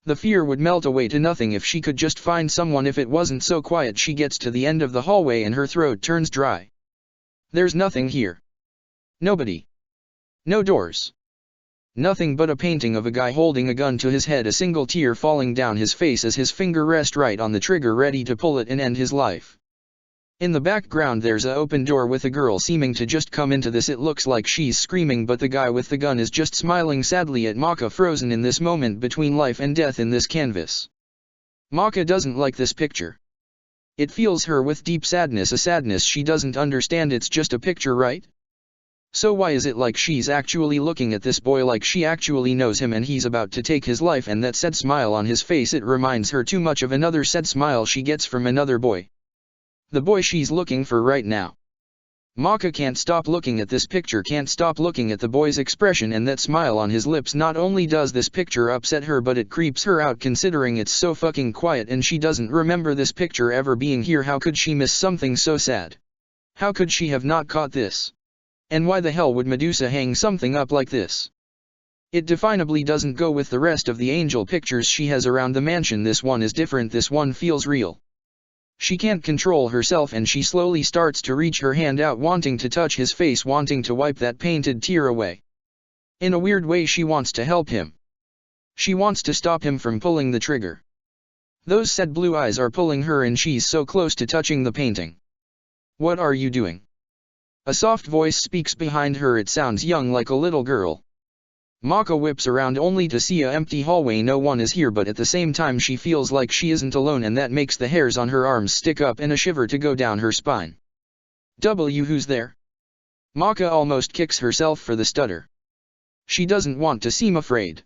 The fear would melt away to nothing if she could just find someone. If it wasn't so quiet. She gets to the end of the hallway and her throat turns dry. There's nothing here. Nobody. No doors. Nothing but a painting of a guy holding a gun to his head, a single tear falling down his face as his finger rests right on the trigger, ready to pull it and end his life. In the background there's a open door with a girl seeming to just come into this. It looks like she's screaming, but the guy with the gun is just smiling sadly at Maka, frozen in this moment between life and death in this canvas. Maka doesn't like this picture. It fills her with deep sadness, a sadness she doesn't understand. It's just a picture, right? So why is it like she's actually looking at this boy, like she actually knows him and he's about to take his life, and that sad smile on his face, it reminds her too much of another sad smile she gets from another boy. The boy she's looking for right now. Maka can't stop looking at this picture, can't stop looking at the boy's expression and that smile on his lips. Not only does this picture upset her, but it creeps her out considering it's so fucking quiet and she doesn't remember this picture ever being here. How could she miss something so sad? How could she have not caught this? And why the hell would Medusa hang something up like this? It definably doesn't go with the rest of the angel pictures she has around the mansion. This one is different, this one feels real. She can't control herself and she slowly starts to reach her hand out, wanting to touch his face, wanting to wipe that painted tear away. In a weird way she wants to help him. She wants to stop him from pulling the trigger. Those sad blue eyes are pulling her and she's so close to touching the painting. What are you doing? A soft voice speaks behind her. It sounds young, like a little girl. Maka whips around only to see an empty hallway. No one is here, but at the same time she feels like she isn't alone, and that makes the hairs on her arms stick up and a shiver to go down her spine. Who's there? Maka almost kicks herself for the stutter. She doesn't want to seem afraid.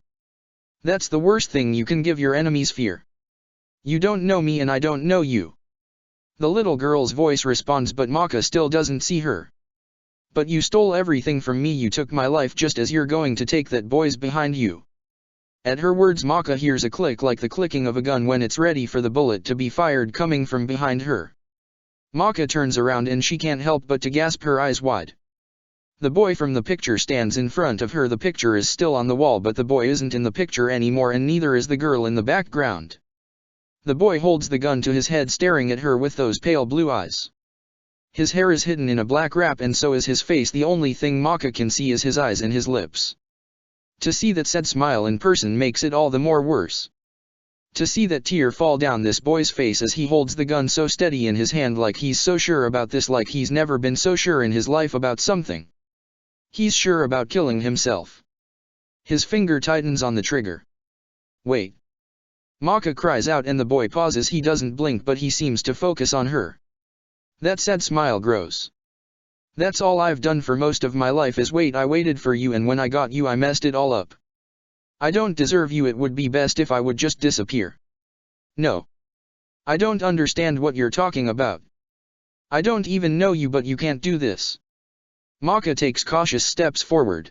That's the worst thing you can give your enemies, fear. You don't know me and I don't know you. The little girl's voice responds, but Maka still doesn't see her. But you stole everything from me, you took my life just as you're going to take that boy's behind you. At her words Maka hears a click like the clicking of a gun when it's ready for the bullet to be fired coming from behind her. Maka turns around and she can't help but to gasp, her eyes wide. The boy from the picture stands in front of her. The picture is still on the wall, but the boy isn't in the picture anymore, and neither is the girl in the background. The boy holds the gun to his head, staring at her with those pale blue eyes. His hair is hidden in a black wrap and so is his face. The only thing Maka can see is his eyes and his lips. To see that sad smile in person makes it all the more worse. To see that tear fall down this boy's face as he holds the gun so steady in his hand, like he's so sure about this, like he's never been so sure in his life about something. He's sure about killing himself. His finger tightens on the trigger. Wait. Maka cries out and the boy pauses. He doesn't blink, but he seems to focus on her. That sad smile grows. That's all I've done for most of my life is wait. I waited for you, and when I got you I messed it all up. I don't deserve you. It would be best if I would just disappear. No. I don't understand what you're talking about. I don't even know you, but you can't do this. Maka takes cautious steps forward.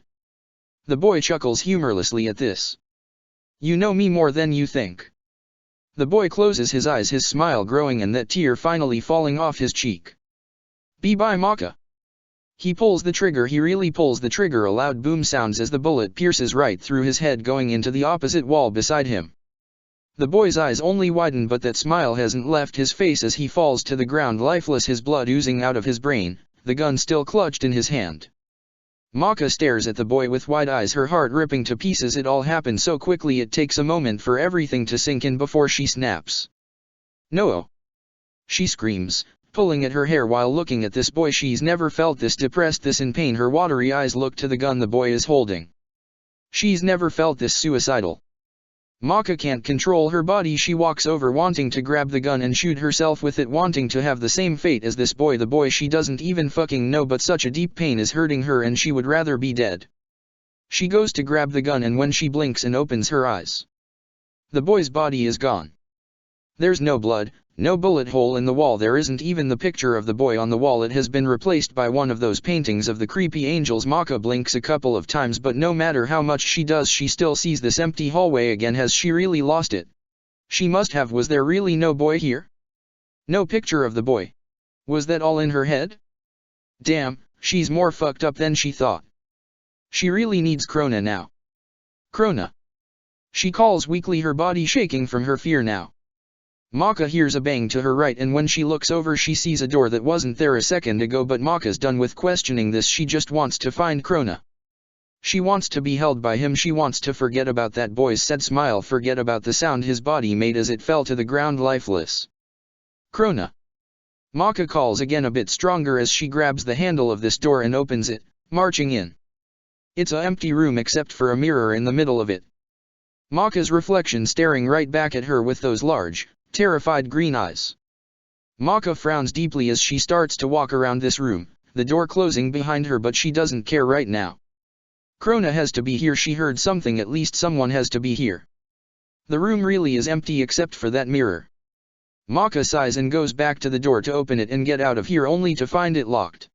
The boy chuckles humorlessly at this. You know me more than you think. The boy closes his eyes, his smile growing and that tear finally falling off his cheek. Bye Maka. He pulls the trigger. He really pulls the trigger. A loud boom sounds as the bullet pierces right through his head, going into the opposite wall beside him. The boy's eyes only widen, but that smile hasn't left his face as he falls to the ground lifeless, his blood oozing out of his brain, the gun still clutched in his hand. Maka stares at the boy with wide eyes, her heart ripping to pieces. It all happened so quickly, it takes a moment for everything to sink in before she snaps. No! She screams, pulling at her hair while looking at this boy. She's never felt this depressed, this in pain. Her watery eyes look to the gun the boy is holding. She's never felt this suicidal. Maka can't control her body. She walks over, wanting to grab the gun and shoot herself with it, wanting to have the same fate as this boy, the boy she doesn't even fucking know, but such a deep pain is hurting her and she would rather be dead. She goes to grab the gun, and when she blinks and opens her eyes, the boy's body is gone. There's no blood, no bullet hole in the wall. There isn't even the picture of the boy on the wall. It has been replaced by one of those paintings of the creepy angels. Maka blinks a couple of times, but no matter how much she does, she still sees this empty hallway again. Has she really lost it? She must have. Was there really no boy here? No picture of the boy. Was that all in her head? Damn, she's more fucked up than she thought. She really needs Krona now. Krona. She calls weakly, her body shaking from her fear now. Maka hears a bang to her right, and when she looks over she sees a door that wasn't there a second ago, but Maka's done with questioning this. She just wants to find Krona. She wants to be held by him. She wants to forget about that boy's sad smile, forget about the sound his body made as it fell to the ground lifeless. Krona. Maka calls again, a bit stronger, as she grabs the handle of this door and opens it, marching in. It's an empty room except for a mirror in the middle of it. Maka's reflection staring right back at her with those large, terrified green eyes. Maka frowns deeply as she starts to walk around this room, the door closing behind her, but she doesn't care right now. Krona has to be here. She heard something. At least someone has to be here. The room really is empty except for that mirror. Maka sighs and goes back to the door to open it and get out of here, only to find it locked.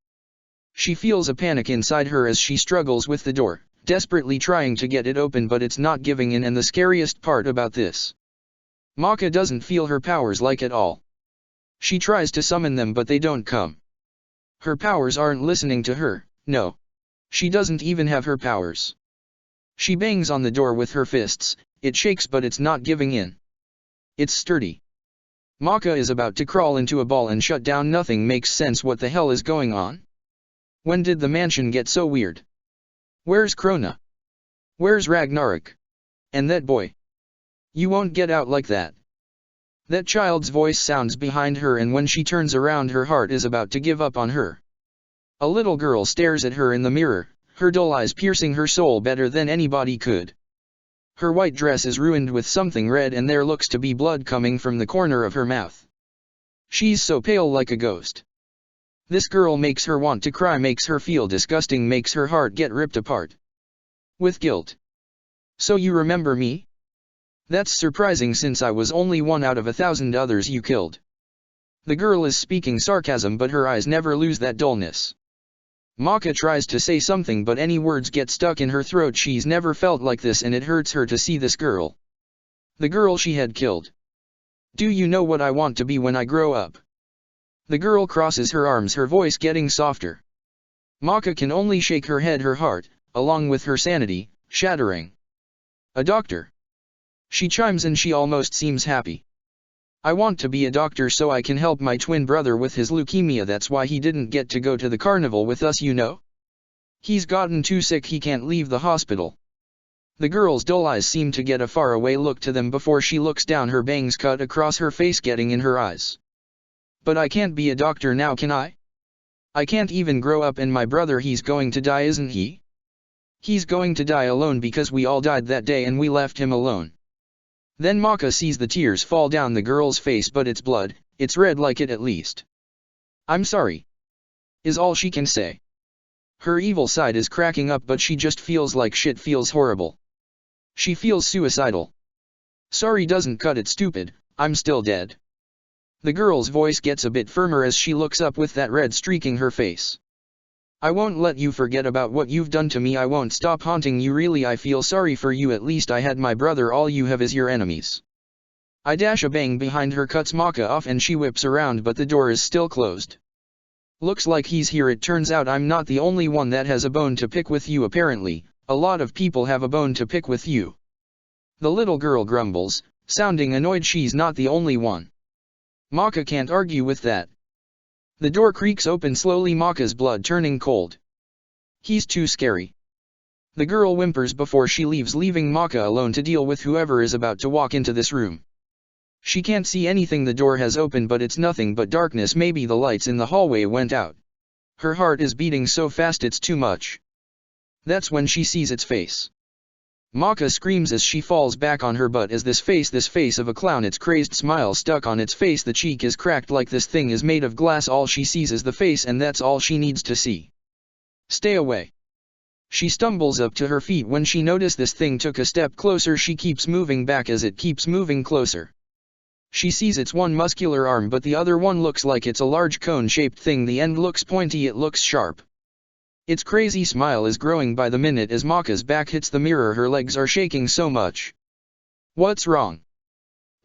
She feels a panic inside her as she struggles with the door, desperately trying to get it open, but it's not giving in. And the scariest part about this, Maka doesn't feel her powers like at all. She tries to summon them but they don't come. Her powers aren't listening to her, no. She doesn't even have her powers. She bangs on the door with her fists, it shakes but it's not giving in. It's sturdy. Maka is about to crawl into a ball and shut down. Nothing makes sense. What the hell is going on? When did the mansion get so weird? Where's Krona? Where's Ragnarok? And that boy? You won't get out like that. That child's voice sounds behind her, and when she turns around her heart is about to give up on her. A little girl stares at her in the mirror, her dull eyes piercing her soul better than anybody could. Her white dress is ruined with something red and there looks to be blood coming from the corner of her mouth. She's so pale like a ghost. This girl makes her want to cry, makes her feel disgusting, makes her heart get ripped apart. With guilt. So you remember me? That's surprising since I was only one out of 1,000 others you killed. The girl is speaking sarcasm but her eyes never lose that dullness. Maka tries to say something but any words get stuck in her throat. She's never felt like this and it hurts her to see this girl. The girl she had killed. Do you know what I want to be when I grow up? The girl crosses her arms, her voice getting softer. Maka can only shake her head, her heart, along with her sanity, shattering. A doctor. She chimes in, she almost seems happy. I want to be a doctor so I can help my twin brother with his leukemia. That's why he didn't get to go to the carnival with us, you know? He's gotten too sick, he can't leave the hospital. The girl's dull eyes seem to get a faraway look to them before she looks down, her bangs cut across her face getting in her eyes. But I can't be a doctor now, can I? I can't even grow up, and my brother, he's going to die, isn't he? He's going to die alone because we all died that day and we left him alone. Then Maka sees the tears fall down the girl's face, but it's blood, it's red like it at least. I'm sorry, is all she can say. Her evil side is cracking up but she just feels like shit, feels horrible. She feels suicidal. Sorry doesn't cut it, stupid, I'm still dead. The girl's voice gets a bit firmer as she looks up with that red streaking her face. I won't let you forget about what you've done to me. I won't stop haunting you. Really, I feel sorry for you. At least I had my brother. All you have is your enemies. I dash. A bang behind her cuts Maka off and she whips around, but the door is still closed. Looks like he's here. It turns out I'm not the only one that has a bone to pick with you. Apparently, a lot of people have a bone to pick with you. The little girl grumbles, sounding annoyed. She's not the only one. Maka can't argue with that. The door creaks open slowly, Maka's blood turning cold. He's too scary. The girl whimpers before she leaves, leaving Maka alone to deal with whoever is about to walk into this room. She can't see anything. The door has opened but it's nothing but darkness. Maybe the lights in the hallway went out. Her heart is beating so fast it's too much. That's when she sees its face. Maka screams as she falls back on her butt as this face of a clown, its crazed smile stuck on its face. The cheek is cracked like this thing is made of glass. All she sees is the face and that's all she needs to see. Stay away. She stumbles up to her feet when she notices this thing took a step closer. She keeps moving back as it keeps moving closer. She sees its one muscular arm but the other one looks like it's a large cone-shaped thing. The end looks pointy, it looks sharp. Its crazy smile is growing by the minute as Maka's back hits the mirror. Her legs are shaking so much. What's wrong?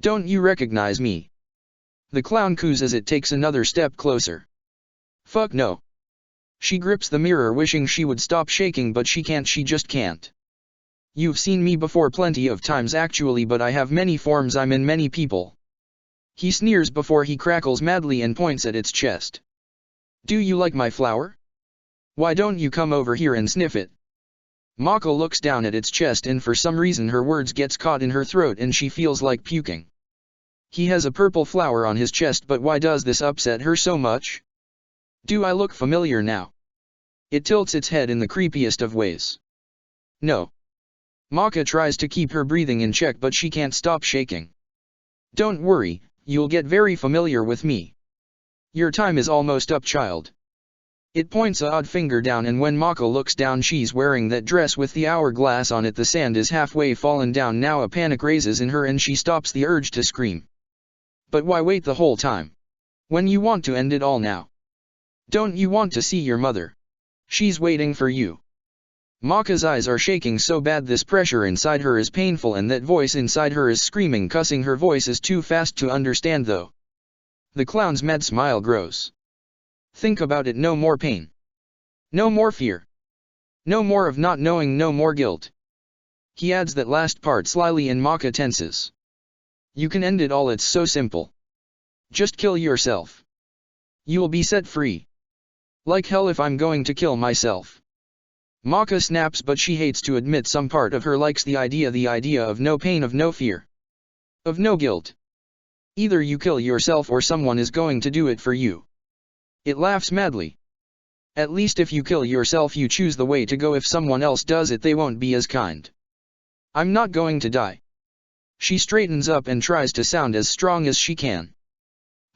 Don't you recognize me? The clown coos as it takes another step closer. Fuck no. She grips the mirror wishing she would stop shaking but she can't, she just can't. You've seen me before plenty of times actually, but I have many forms, I'm in many people. He sneers before he crackles madly and points at its chest. Do you like my flower? Why don't you come over here and sniff it? Maka looks down at its chest and for some reason her words gets caught in her throat and she feels like puking. He has a purple flower on his chest, but why does this upset her so much? Do I look familiar now? It tilts its head in the creepiest of ways. No. Maka tries to keep her breathing in check but she can't stop shaking. Don't worry, you'll get very familiar with me. Your time is almost up, child. It points a odd finger down and when Maka looks down she's wearing that dress with the hourglass on it. The sand is halfway fallen down now. A panic raises in her and she stops the urge to scream. But why wait the whole time? When you want to end it all now? Don't you want to see your mother? She's waiting for you. Maka's eyes are shaking so bad this pressure inside her is painful and that voice inside her is screaming cussing her voice is too fast to understand though. The clown's mad smile grows. Think about it, no more pain. No more fear. No more of not knowing, no more guilt. He adds that last part slyly and Maka tenses. You can end it all, it's so simple. Just kill yourself. You'll be set free. Like hell if I'm going to kill myself. Maka snaps, but she hates to admit some part of her likes the idea of no pain, of no fear. Of no guilt. Either you kill yourself or someone is going to do it for you. It laughs madly. At least if you kill yourself you choose the way to go, if someone else does it they won't be as kind. I'm not going to die. She straightens up and tries to sound as strong as she can.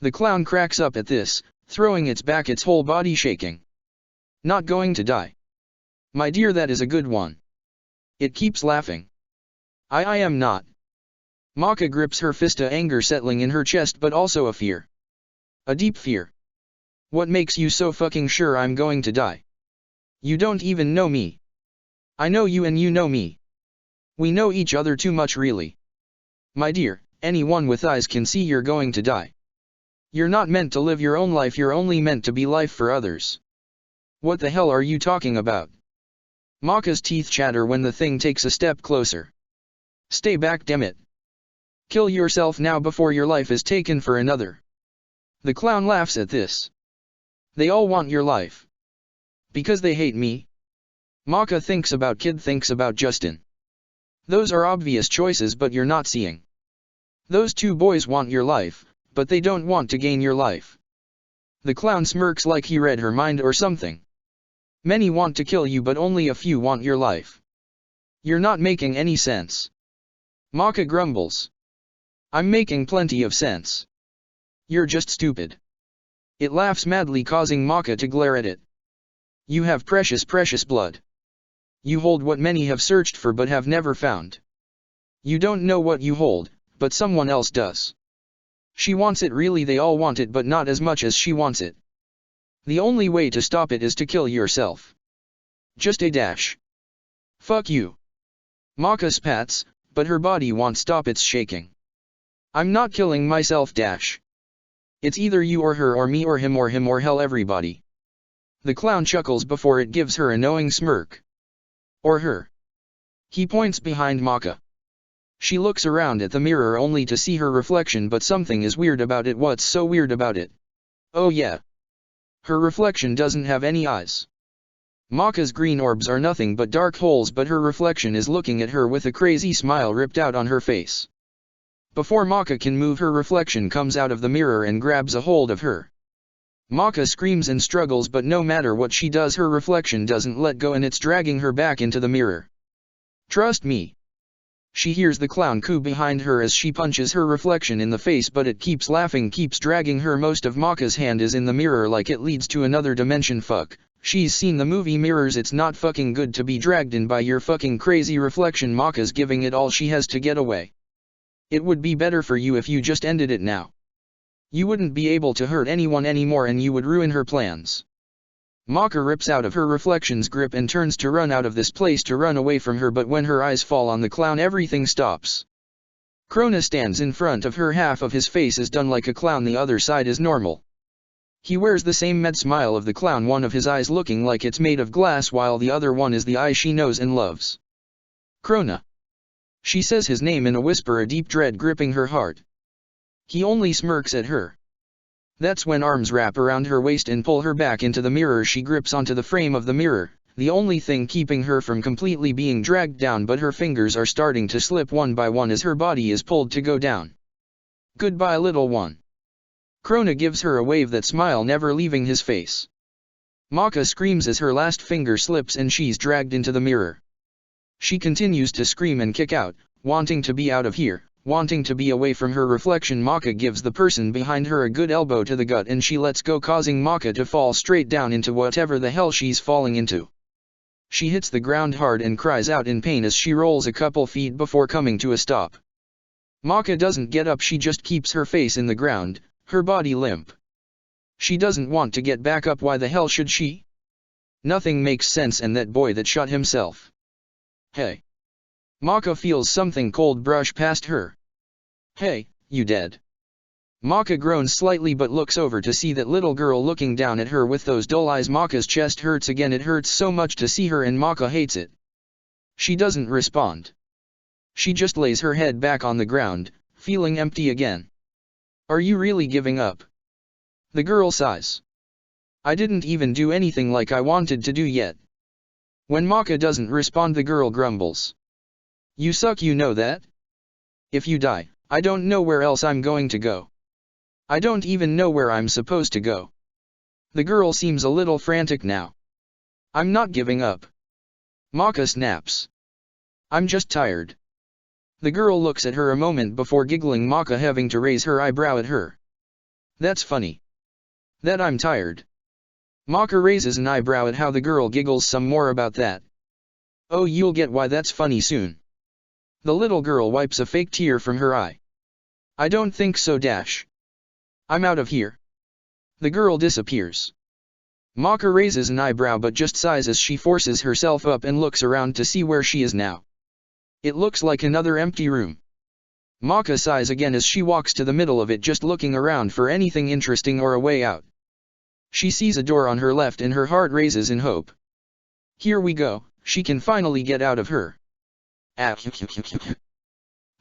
The clown cracks up at this, throwing its back, its whole body shaking. Not going to die. My dear, that is a good one. It keeps laughing. I am not. Maka grips her fist, a anger settling in her chest but also a fear. A deep fear. What makes you so fucking sure I'm going to die? You don't even know me. I know you and you know me. We know each other too much really. My dear, anyone with eyes can see you're going to die. You're not meant to live your own life, you're only meant to be life for others. What the hell are you talking about? Maka's teeth chatter when the thing takes a step closer. Stay back, damn it. Kill yourself now before your life is taken for another. The clown laughs at this. They all want your life. Because they hate me? Maka thinks about Kid, thinks about Justin. Those are obvious choices, but you're not seeing. Those two boys want your life, but they don't want to gain your life. The clown smirks like he read her mind or something. Many want to kill you but only a few want your life. You're not making any sense. Maka grumbles. I'm making plenty of sense. You're just stupid. It laughs madly, causing Maka to glare at it. You have precious, precious blood. You hold what many have searched for but have never found. You don't know what you hold, but someone else does. She wants it really, they all want it but not as much as she wants it. The only way to stop it is to kill yourself. Just a dash. Fuck you. Maka spats, but her body won't stop its shaking. I'm not killing myself dash. It's either you or her or me or him or hell everybody. The clown chuckles before it gives her a knowing smirk. Or her. He points behind Maka. She looks around at the mirror only to see her reflection, but something is weird about it. What's so weird about it? Oh yeah. Her reflection doesn't have any eyes. Maka's green orbs are nothing but dark holes, but her reflection is looking at her with a crazy smile ripped out on her face. Before Maka can move, her reflection comes out of the mirror and grabs a hold of her. Maka screams and struggles, but no matter what she does her reflection doesn't let go and it's dragging her back into the mirror. Trust me. She hears the clown coo behind her as she punches her reflection in the face, but it keeps laughing, keeps dragging her. Most of Maka's hand is in the mirror like it leads to another dimension. Fuck, she's seen the movie Mirrors, it's not fucking good to be dragged in by your fucking crazy reflection. Maka's giving it all she has to get away. It would be better for you if you just ended it now. You wouldn't be able to hurt anyone anymore and you would ruin her plans. Maka rips out of her reflection's grip and turns to run out of this place, to run away from her, but when her eyes fall on the clown everything stops. Krona stands in front of her, half of his face is done like a clown, the other side is normal. He wears the same mad smile of the clown, one of his eyes looking like it's made of glass while the other one is the eye she knows and loves. Krona. She says his name in a whisper, a deep dread gripping her heart. He only smirks at her. That's when arms wrap around her waist and pull her back into the mirror. She grips onto the frame of the mirror, the only thing keeping her from completely being dragged down, but her fingers are starting to slip one by one as her body is pulled to go down. Goodbye, little one. Krona gives her a wave, that smile never leaving his face. Maka screams as her last finger slips and she's dragged into the mirror. She continues to scream and kick out, wanting to be out of here, wanting to be away from her reflection. Maka gives the person behind her a good elbow to the gut and she lets go, causing Maka to fall straight down into whatever the hell she's falling into. She hits the ground hard and cries out in pain as she rolls a couple feet before coming to a stop. Maka doesn't get up, she just keeps her face in the ground, her body limp. She doesn't want to get back up, why the hell should she? Nothing makes sense, and that boy that shot himself. Hey. Maka feels something cold brush past her. Hey, you dead? Maka groans slightly but looks over to see that little girl looking down at her with those dull eyes. Maka's chest hurts again. It hurts so much to see her, and Maka hates it. She doesn't respond. She just lays her head back on the ground, feeling empty again. Are you really giving up? The girl sighs. I didn't even do anything like I wanted to do yet. When Maka doesn't respond, the girl grumbles. You suck, you know that? If you die, I don't know where else I'm going to go. I don't even know where I'm supposed to go. The girl seems a little frantic now. I'm not giving up. Maka snaps. I'm just tired. The girl looks at her a moment before giggling, Maka having to raise her eyebrow at her. That's funny. That I'm tired. Maka raises an eyebrow at how the girl giggles some more about that. Oh, you'll get why that's funny soon. The little girl wipes a fake tear from her eye. I don't think so. I'm out of here. The girl disappears. Maka raises an eyebrow but just sighs as she forces herself up and looks around to see where she is now. It looks like another empty room. Maka sighs again as she walks to the middle of it, just looking around for anything interesting or a way out. She sees a door on her left and her heart raises in hope. Here we go, she can finally get out of her.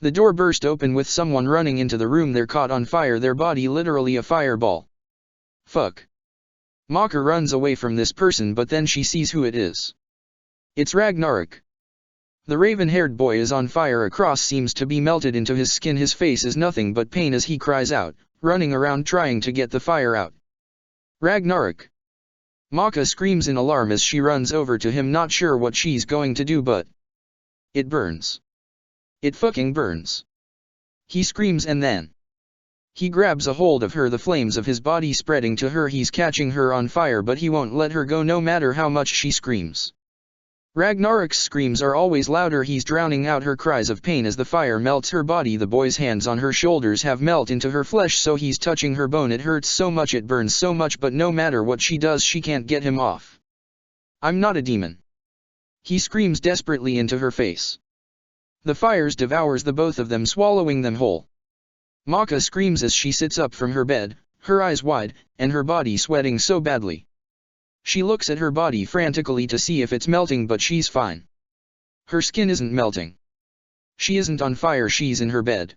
The door burst open with someone running into the room. They're caught on fire, their body literally a fireball. Fuck. Maka runs away from this person, but then she sees who it is. It's Ragnarok. The raven-haired boy is on fire. A cross seems to be melted into his skin. His face is nothing but pain as he cries out, running around trying to get the fire out. Ragnarok. Maka screams in alarm as she runs over to him, not sure what she's going to do, but it burns. It fucking burns. He screams and then he grabs a hold of her, the flames of his body spreading to her. He's catching her on fire, but he won't let her go no matter how much she screams. Ragnarok's screams are always louder. He's drowning out her cries of pain as the fire melts her body. The boy's hands on her shoulders have melted into her flesh, so he's touching her bone. It hurts so much, it burns so much, but no matter what she does, she can't get him off. I'm not a demon. He screams desperately into her face. The fires devours the both of them, swallowing them whole. Maka screams as she sits up from her bed, her eyes wide, and her body sweating so badly. She looks at her body frantically to see if it's melting, but she's fine. Her skin isn't melting. She isn't on fire, she's in her bed.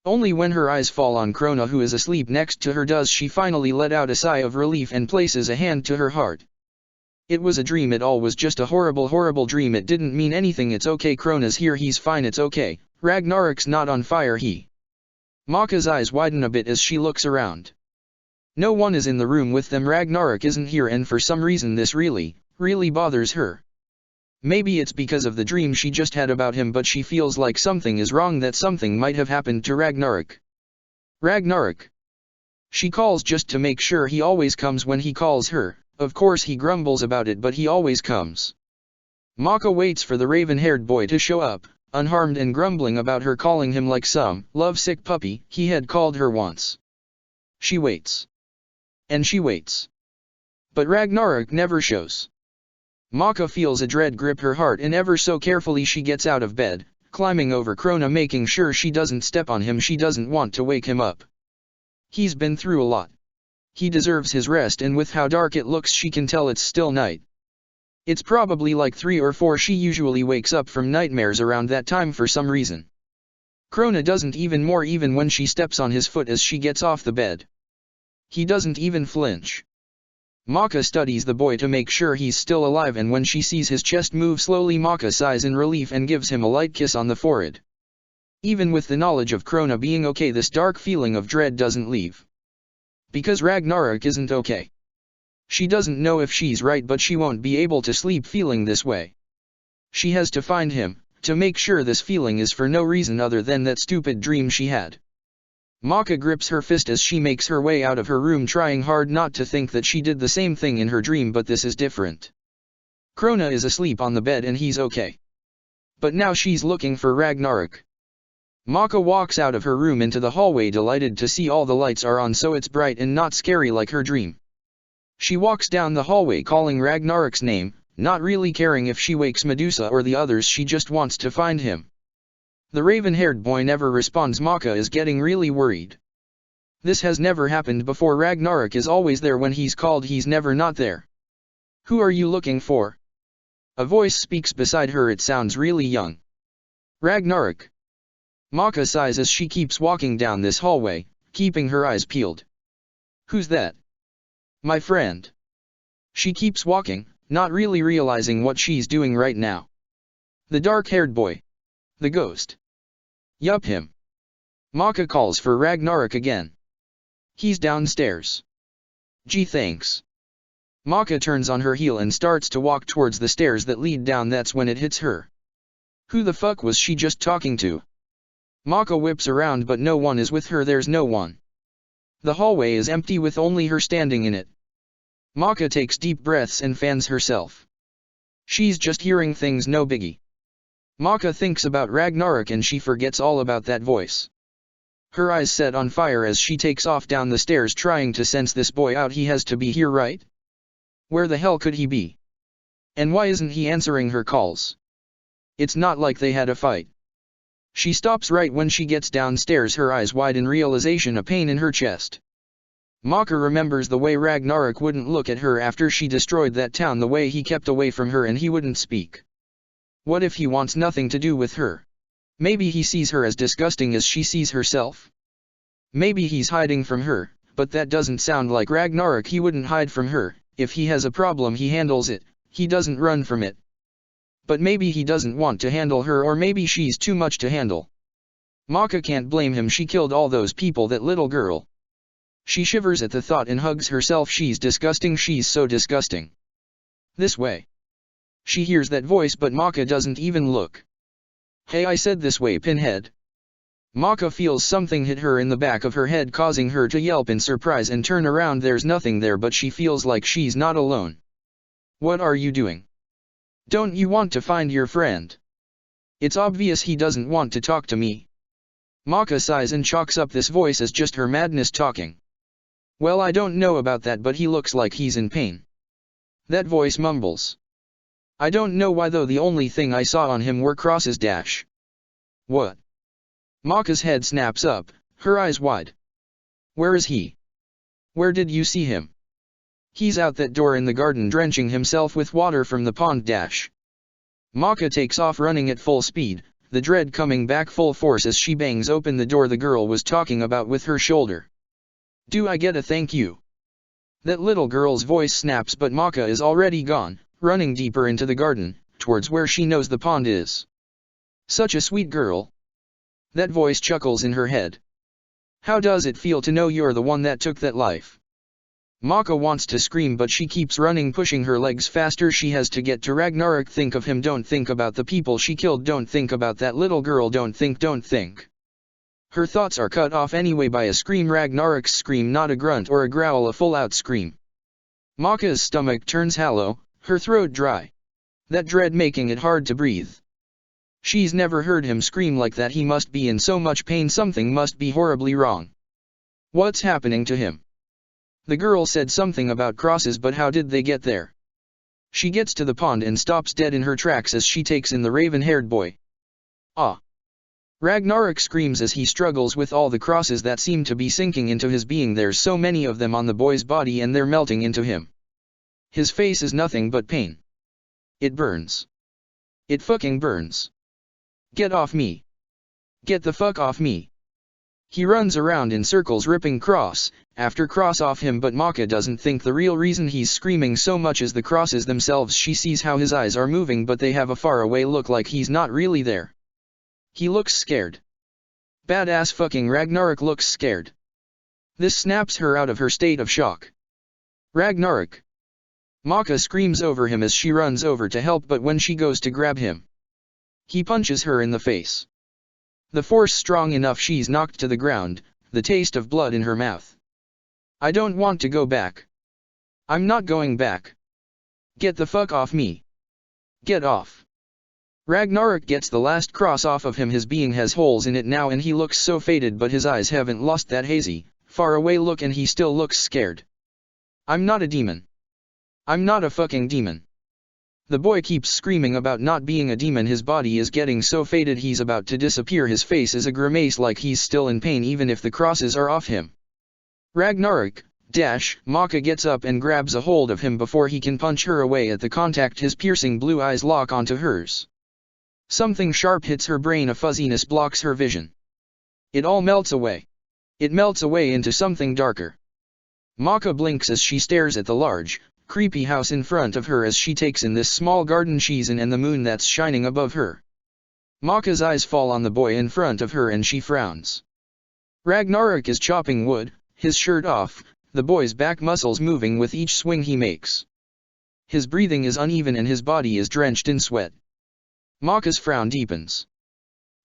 Only when her eyes fall on Krona, who is asleep next to her, does she finally let out a sigh of relief and places a hand to her heart. It was a dream, it all was just a horrible, horrible dream. It didn't mean anything. It's okay, Krona's here, he's fine, it's okay. Ragnarok's not on fire. Maka's eyes widen a bit as she looks around. No one is in the room with them. Ragnarok isn't here, and for some reason this really bothers her. Maybe it's because of the dream she just had about him, but she feels like something is wrong, that something might have happened to Ragnarok. Ragnarok. She calls just to make sure. He always comes when he calls her. Of course he grumbles about it, but he always comes. Maka waits for the raven-haired boy to show up, unharmed and grumbling about her calling him like some lovesick puppy he had called her once. She waits. And she waits. But Ragnarok never shows. Maka feels a dread grip her heart, and ever so carefully she gets out of bed, climbing over Krona, making sure she doesn't step on him. She doesn't want to wake him up. He's been through a lot. He deserves his rest, and with how dark it looks she can tell it's still night. It's probably like 3 or 4. She usually wakes up from nightmares around that time for some reason. Krona doesn't even when she steps on his foot as she gets off the bed. He doesn't even flinch. Maka studies the boy to make sure he's still alive, and when she sees his chest move slowly, Maka sighs in relief and gives him a light kiss on the forehead. Even with the knowledge of Krona being okay, this dark feeling of dread doesn't leave. Because Ragnarok isn't okay. She doesn't know if she's right, but she won't be able to sleep feeling this way. She has to find him, to make sure this feeling is for no reason other than that stupid dream she had. Maka grips her fist as she makes her way out of her room, trying hard not to think that she did the same thing in her dream, but this is different. Krona is asleep on the bed and he's okay. But now she's looking for Ragnarok. Maka walks out of her room into the hallway, delighted to see all the lights are on, so it's bright and not scary like her dream. She walks down the hallway calling Ragnarok's name, not really caring if she wakes Medusa or the others, she just wants to find him. The raven-haired boy never responds. Maka is getting really worried. This has never happened before. Ragnarok is always there when he's called, he's never not there. Who are you looking for? A voice speaks beside her, it sounds really young. Ragnarok. Maka sighs as she keeps walking down this hallway, keeping her eyes peeled. Who's that? My friend. She keeps walking, not really realizing what she's doing right now. The dark-haired boy. The ghost. Yup, him. Maka calls for Ragnarok again. He's downstairs. Gee, thanks. Maka turns on her heel and starts to walk towards the stairs that lead down. That's when it hits her. Who the fuck was she just talking to? Maka whips around but no one is with her, there's no one. The hallway is empty with only her standing in it. Maka takes deep breaths and fans herself. She's just hearing things, no biggie. Maka thinks about Ragnarok and she forgets all about that voice. Her eyes set on fire as she takes off down the stairs trying to sense this boy out. He has to be here, right? Where the hell could he be? And why isn't he answering her calls? It's not like they had a fight. She stops right when she gets downstairs, her eyes wide in realization, a pain in her chest. Maka remembers the way Ragnarok wouldn't look at her after she destroyed that town, the way he kept away from her and he wouldn't speak. What if he wants nothing to do with her? Maybe he sees her as disgusting as she sees herself? Maybe he's hiding from her, but that doesn't sound like Ragnarok. He wouldn't hide from her. If he has a problem he handles it, he doesn't run from it. But maybe he doesn't want to handle her, or maybe she's too much to handle. Maka can't blame him, she killed all those people, that little girl. She shivers at the thought and hugs herself. She's disgusting, she's so disgusting. This way. She hears that voice but Maka doesn't even look. Hey, I said this way, Pinhead. Maka feels something hit her in the back of her head, causing her to yelp in surprise and turn around. There's nothing there, but she feels like she's not alone. What are you doing? Don't you want to find your friend? It's obvious he doesn't want to talk to me. Maka sighs and chalks up this voice as just her madness talking. Well, I don't know about that, but he looks like he's in pain. That voice mumbles. I don't know why though, the only thing I saw on him were crosses dash. What? Maka's head snaps up, her eyes wide. Where is he? Where did you see him? He's out that door in the garden drenching himself with water from the pond dash. Maka takes off running at full speed, the dread coming back full force as she bangs open the door the girl was talking about with her shoulder. Do I get a thank you? That little girl's voice snaps, but Maka is already gone, running deeper into the garden, towards where she knows the pond is. Such a sweet girl. That voice chuckles in her head. How does it feel to know you're the one that took that life? Maka wants to scream but she keeps running, pushing her legs faster. She has to get to Ragnarok. Think of him, don't think about the people she killed, don't think about that little girl, don't think. Her thoughts are cut off anyway by a scream, Ragnarok's scream, not a grunt or a growl, a full-out scream. Maka's stomach turns hollow, her throat dry. That dread making it hard to breathe. She's never heard him scream like that. He must be in so much pain, something must be horribly wrong. What's happening to him? The girl said something about crosses, but how did they get there? She gets to the pond and stops dead in her tracks as she takes in the raven-haired boy. Ah! Ragnarok screams as he struggles with all the crosses that seem to be sinking into his being. There's so many of them on the boy's body and they're melting into him. His face is nothing but pain. It burns. It fucking burns. Get off me. Get the fuck off me. He runs around in circles ripping cross after cross off him, but Maka doesn't think the real reason he's screaming so much is the crosses themselves. She sees how his eyes are moving, but they have a faraway look, like he's not really there. He looks scared. Badass fucking Ragnarok looks scared. This snaps her out of her state of shock. Ragnarok! Maka screams over him as she runs over to help, but when she goes to grab him, he punches her in the face. The force strong enough she's knocked to the ground, the taste of blood in her mouth. I don't want to go back. I'm not going back. Get the fuck off me. Get off. Ragnarok gets the last cross off of him. His being has holes in it now and he looks so faded, but his eyes haven't lost that hazy, far away look and he still looks scared. I'm not a demon. I'm not a fucking demon. The boy keeps screaming about not being a demon. His body is getting so faded he's about to disappear. His face is a grimace like he's still in pain even if the crosses are off him. Ragnarok, Maka gets up and grabs a hold of him before he can punch her away. At the contact his piercing blue eyes lock onto hers. Something sharp hits her brain. A fuzziness blocks her vision. It all melts away. It melts away into something darker. Maka blinks as she stares at the large, creepy house in front of her as she takes in this small garden she's in and the moon that's shining above her. Maka's eyes fall on the boy in front of her and she frowns. Ragnarok is chopping wood, his shirt off, the boy's back muscles moving with each swing he makes. His breathing is uneven and his body is drenched in sweat. Maka's frown deepens.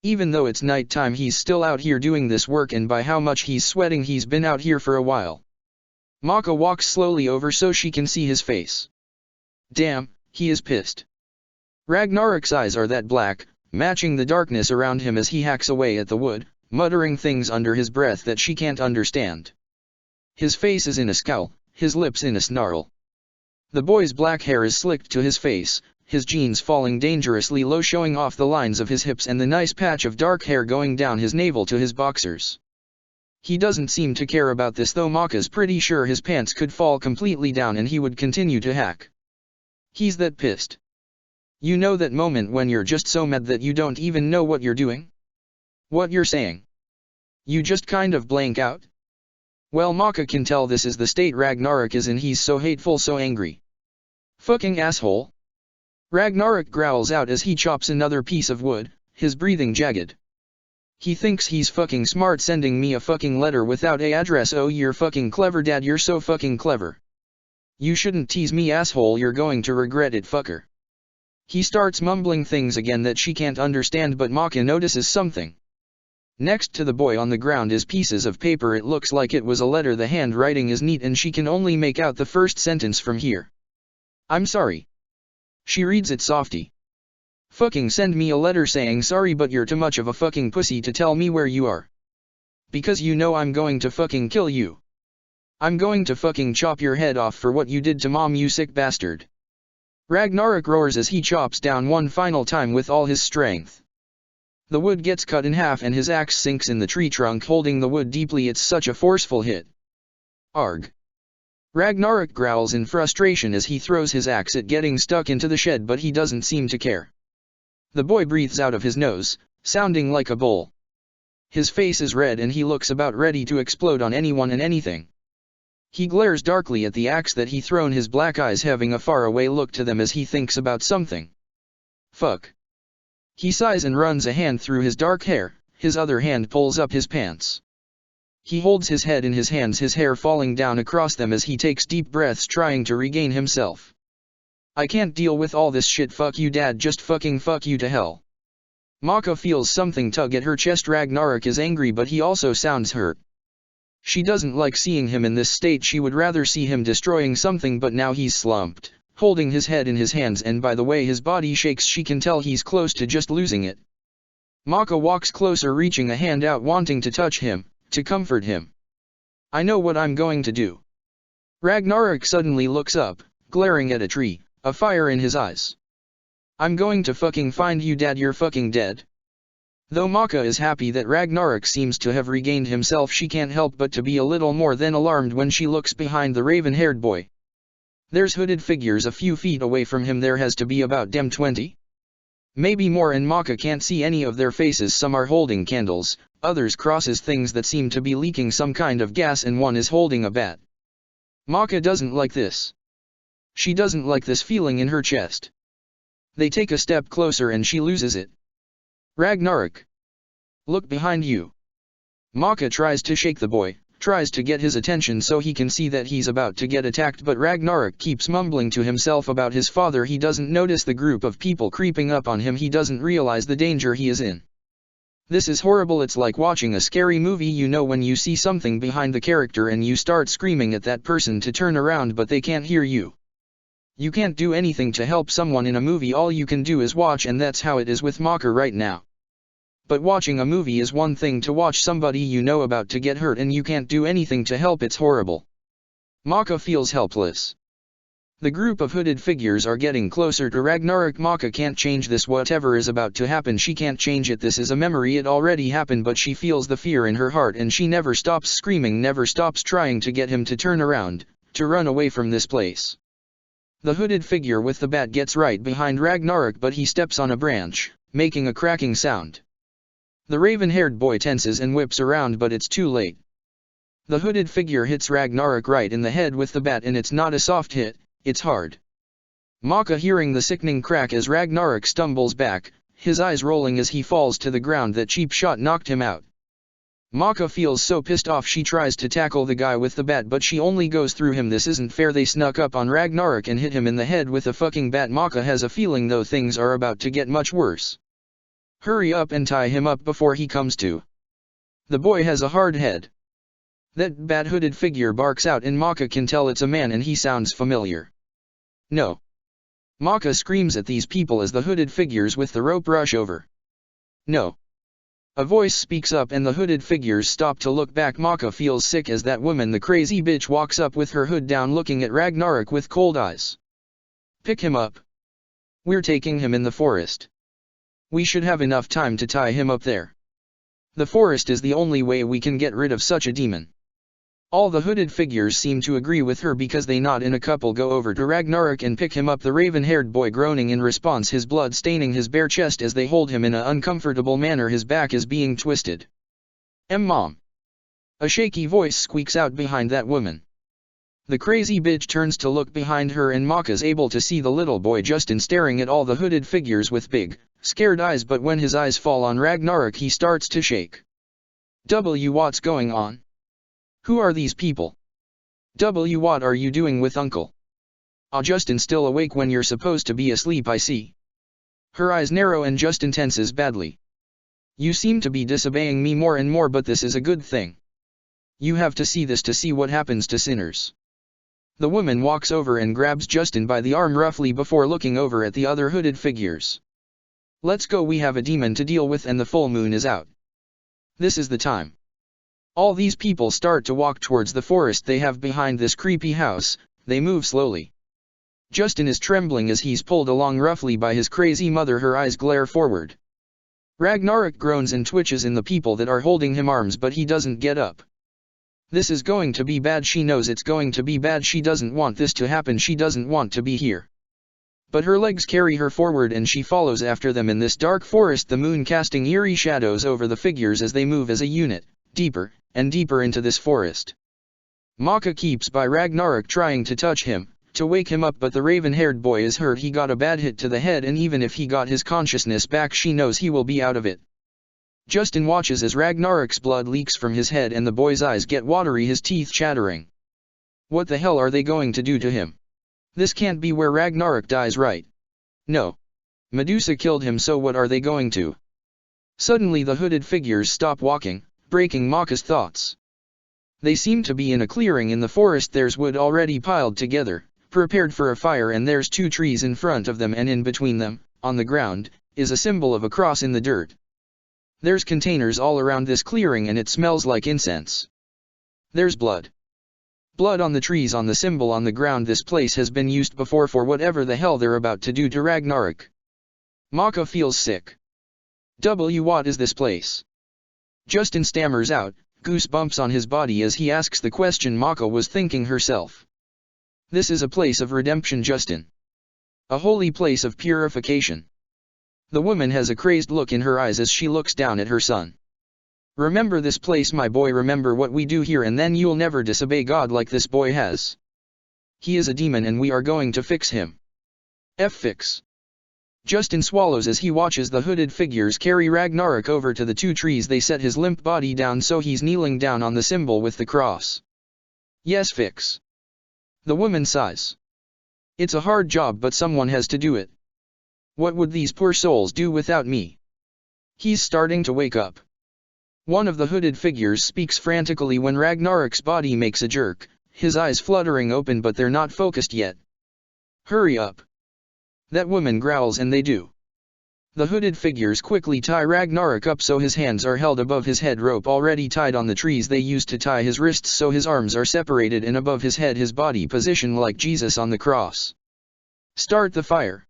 Even though it's night time he's still out here doing this work, and by how much he's sweating he's been out here for a while. Maka walks slowly over so she can see his face. Damn, he is pissed. Ragnarok's eyes are that black, matching the darkness around him as he hacks away at the wood, muttering things under his breath that she can't understand. His face is in a scowl, his lips in a snarl. The boy's black hair is slicked to his face, his jeans falling dangerously low showing off the lines of his hips and the nice patch of dark hair going down his navel to his boxers. He doesn't seem to care about this though. Maka's pretty sure his pants could fall completely down and he would continue to hack. He's that pissed. You know that moment when you're just so mad that you don't even know what you're doing? What you're saying? You just kind of blank out? Well, Maka can tell this is the state Ragnarok is in. He's so hateful, so angry. Fucking asshole. Ragnarok growls out as he chops another piece of wood, his breathing jagged. He thinks he's fucking smart sending me a fucking letter without a address. Oh, you're fucking clever, Dad, you're so fucking clever. You shouldn't tease me, asshole, you're going to regret it, fucker. He starts mumbling things again that she can't understand, but Maka notices something. Next to the boy on the ground is pieces of paper. It looks like it was a letter. The handwriting is neat and she can only make out the first sentence from here. I'm sorry. She reads it softy. Fucking send me a letter saying sorry, but you're too much of a fucking pussy to tell me where you are. Because you know I'm going to fucking kill you. I'm going to fucking chop your head off for what you did to Mom, you sick bastard. Ragnarok roars as he chops down one final time with all his strength. The wood gets cut in half and his axe sinks in the tree trunk, holding the wood deeply. It's such a forceful hit. Arg. Ragnarok growls in frustration as he throws his axe at getting stuck into the shed, but he doesn't seem to care. The boy breathes out of his nose, sounding like a bull. His face is red and he looks about ready to explode on anyone and anything. He glares darkly at the axe that he thrown, his black eyes having a faraway look to them as he thinks about something. Fuck. He sighs and runs a hand through his dark hair, his other hand pulls up his pants. He holds his head in his hands, his hair falling down across them as he takes deep breaths trying to regain himself. I can't deal with all this shit, fuck you, Dad, just fucking fuck you to hell. Maka feels something tug at her chest. Ragnarok is angry, but he also sounds hurt. She doesn't like seeing him in this state, she would rather see him destroying something, but now he's slumped, holding his head in his hands, and by the way his body shakes she can tell he's close to just losing it. Maka walks closer, reaching a hand out, wanting to touch him, to comfort him. I know what I'm going to do. Ragnarok suddenly looks up, glaring at a tree, a fire in his eyes. I'm going to fucking find you, Dad, you're fucking dead. Though Maka is happy that Ragnarok seems to have regained himself, she can't help but to be a little more than alarmed when she looks behind the raven-haired boy. There's hooded figures a few feet away from him. There has to be about 20. Maybe more, and Maka can't see any of their faces. Some are holding candles, others crosses, things that seem to be leaking some kind of gas, and one is holding a bat. Maka doesn't like this. She doesn't like this feeling in her chest. They take a step closer and she loses it. Ragnarok. Look behind you. Maka tries to shake the boy, tries to get his attention so he can see that he's about to get attacked, but Ragnarok keeps mumbling to himself about his father. He doesn't notice the group of people creeping up on him. He doesn't realize the danger he is in. This is horrible. It's like watching a scary movie. You know when you see something behind the character and you start screaming at that person to turn around, but they can't hear you. You can't do anything to help someone in a movie. All you can do is watch, and that's how it is with Maka right now. But watching a movie is one thing, to watch somebody you know about to get hurt and you can't do anything to help. It's horrible. Maka feels helpless. The group of hooded figures are getting closer to Ragnarok. Maka can't change this. Whatever is about to happen, she can't change it. This is a memory, it already happened, but she feels the fear in her heart and she never stops screaming, never stops trying to get him to turn around, to run away from this place. The hooded figure with the bat gets right behind Ragnarok, but he steps on a branch, making a cracking sound. The raven-haired boy tenses and whips around, but it's too late. The hooded figure hits Ragnarok right in the head with the bat, and it's not a soft hit, it's hard. Maka hearing the sickening crack as Ragnarok stumbles back, his eyes rolling as he falls to the ground. That cheap shot knocked him out. Maka feels so pissed off she tries to tackle the guy with the bat, but she only goes through him. This isn't fair. They snuck up on Ragnarok and hit him in the head with a fucking bat. Maka has a feeling though things are about to get much worse. Hurry up and tie him up before he comes to. The boy has a hard head. That bat hooded figure barks out and Maka can tell it's a man and he sounds familiar. No. Maka screams at these people as the hooded figures with the rope rush over. No. A voice speaks up and the hooded figures stop to look back. Maka feels sick as that woman, the crazy bitch, walks up with her hood down looking at Ragnarok with cold eyes. Pick him up. We're taking him in the forest. We should have enough time to tie him up there. The forest is the only way we can get rid of such a demon. All the hooded figures seem to agree with her because they nod and a couple go over to Ragnarok and pick him up, the raven-haired boy groaning in response, his blood staining his bare chest as they hold him in an uncomfortable manner. His back is being twisted. Mom. A shaky voice squeaks out behind that woman. The crazy bitch turns to look behind her and Maka's able to see the little boy Justin staring at all the hooded figures with big, scared eyes, but when his eyes fall on Ragnarok he starts to shake. What's going on? Who are these people? What are you doing with Uncle? Justin, still awake when you're supposed to be asleep, I see. Her eyes narrow and Justin tenses badly. You seem to be disobeying me more and more, but this is a good thing. You have to see this to see what happens to sinners. The woman walks over and grabs Justin by the arm roughly before looking over at the other hooded figures. Let's go, we have a demon to deal with and the full moon is out. This is the time. All these people start to walk towards the forest they have behind this creepy house. They move slowly. Justin is trembling as he's pulled along roughly by his crazy mother. Her eyes glare forward. Ragnarok groans and twitches in the people that are holding him arms, but he doesn't get up. This is going to be bad. She knows it's going to be bad. She doesn't want this to happen. She doesn't want to be here. But her legs carry her forward and she follows after them in this dark forest, the moon casting eerie shadows over the figures as they move as a unit, deeper and deeper into this forest. Maka keeps by Ragnarok trying to touch him, to wake him up, but the raven-haired boy is hurt. He got a bad hit to the head and even if he got his consciousness back she knows he will be out of it. Justin watches as Ragnarok's blood leaks from his head and the boy's eyes get watery, his teeth chattering. What the hell are they going to do to him? This can't be where Ragnarok dies, right? No. Medusa killed him, so what are they going to? Suddenly the hooded figures stop walking, breaking Maka's thoughts. They seem to be in a clearing in the forest. There's wood already piled together, prepared for a fire, and there's two trees in front of them, and in between them, on the ground, is a symbol of a cross in the dirt. There's containers all around this clearing and it smells like incense. There's blood. Blood on the trees, on the symbol, on the ground. This place has been used before for whatever the hell they're about to do to Ragnarok. Maka feels sick. What is this place? Justin stammers out, goosebumps on his body as he asks the question Maka was thinking herself. This is a place of redemption, Justin. A holy place of purification. The woman has a crazed look in her eyes as she looks down at her son. Remember this place, my boy, remember what we do here, and then you'll never disobey God like this boy has. He is a demon and we are going to fix him. Fix. Justin swallows as he watches the hooded figures carry Ragnarok over to the two trees. They set his limp body down so he's kneeling down on the symbol with the cross. Yes, fix. The woman sighs. It's a hard job, but someone has to do it. What would these poor souls do without me? He's starting to wake up. One of the hooded figures speaks frantically when Ragnarok's body makes a jerk, his eyes fluttering open, but they're not focused yet. Hurry up. That woman growls and they do. The hooded figures quickly tie Ragnarok up so his hands are held above his head, rope already tied on the trees they used to tie his wrists so his arms are separated and above his head his body positioned like Jesus on the cross. Start the fire.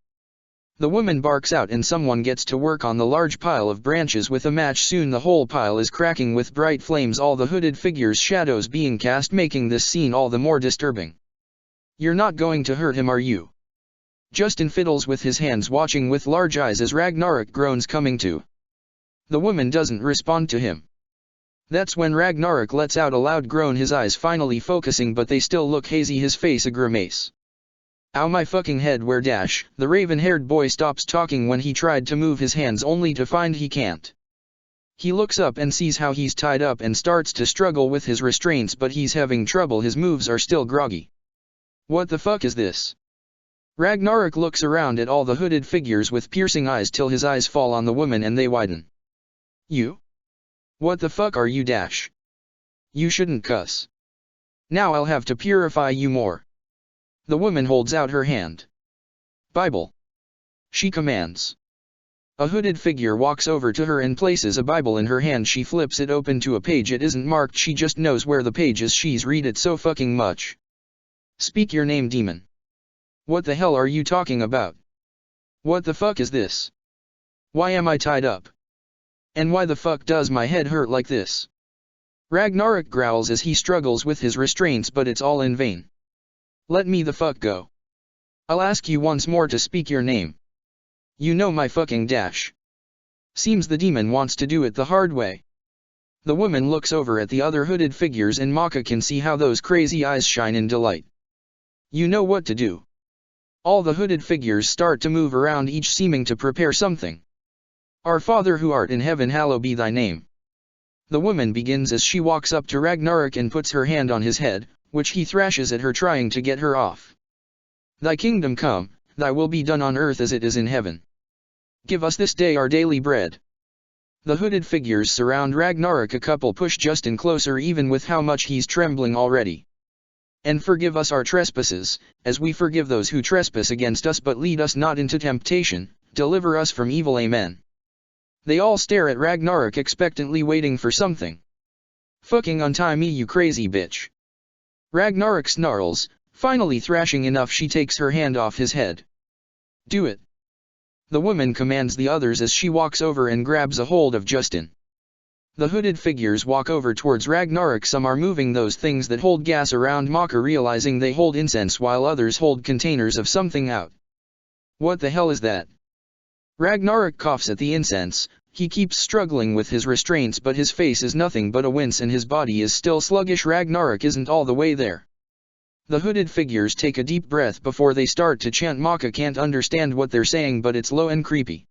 The woman barks out and someone gets to work on the large pile of branches with a match. Soon the whole pile is cracking with bright flames, all the hooded figures' shadows being cast, making this scene all the more disturbing. You're not going to hurt him, are you? Justin fiddles with his hands, watching with large eyes as Ragnarok groans coming to. The woman doesn't respond to him. That's when Ragnarok lets out a loud groan, his eyes finally focusing but they still look hazy, his face a grimace. Ow my fucking head, where dash? The raven-haired boy stops talking when he tried to move his hands only to find he can't. He looks up and sees how he's tied up and starts to struggle with his restraints, but he's having trouble, his moves are still groggy. What the fuck is this? Ragnarok looks around at all the hooded figures with piercing eyes till his eyes fall on the woman and they widen. You? What the fuck are you, dash? You shouldn't cuss. Now I'll have to purify you more. The woman holds out her hand. Bible. She commands. A hooded figure walks over to her and places a Bible in her hand. She flips it open to a page. It isn't marked, she just knows where the page is, she's read it so fucking much. Speak your name, demon. What the hell are you talking about? What the fuck is this? Why am I tied up? And why the fuck does my head hurt like this? Ragnarok growls as he struggles with his restraints, but it's all in vain. Let me the fuck go. I'll ask you once more to speak your name. You know my fucking dash. Seems the demon wants to do it the hard way. The woman looks over at the other hooded figures and Maka can see how those crazy eyes shine in delight. You know what to do. All the hooded figures start to move around, each seeming to prepare something. Our Father who art in heaven, hallowed be thy name. The woman begins as she walks up to Ragnarok and puts her hand on his head, which he thrashes at her, trying to get her off. Thy kingdom come, thy will be done on earth as it is in heaven. Give us this day our daily bread. The hooded figures surround Ragnarok, a couple push Justin closer even with how much he's trembling already. And forgive us our trespasses, as we forgive those who trespass against us, but lead us not into temptation, deliver us from evil, amen. They all stare at Ragnarok expectantly, waiting for something. Fucking untie me, you crazy bitch. Ragnarok snarls, finally thrashing enough. She takes her hand off his head. Do it. The woman commands the others as she walks over and grabs a hold of Justin. The hooded figures walk over towards Ragnarok. Some are moving those things that hold gas around Maka, realizing they hold incense, while others hold containers of something out. What the hell is that? Ragnarok coughs at the incense. He keeps struggling with his restraints, but his face is nothing but a wince and his body is still sluggish. Ragnarok isn't all the way there. The hooded figures take a deep breath before they start to chant. Maka can't understand what they're saying, but it's low and creepy.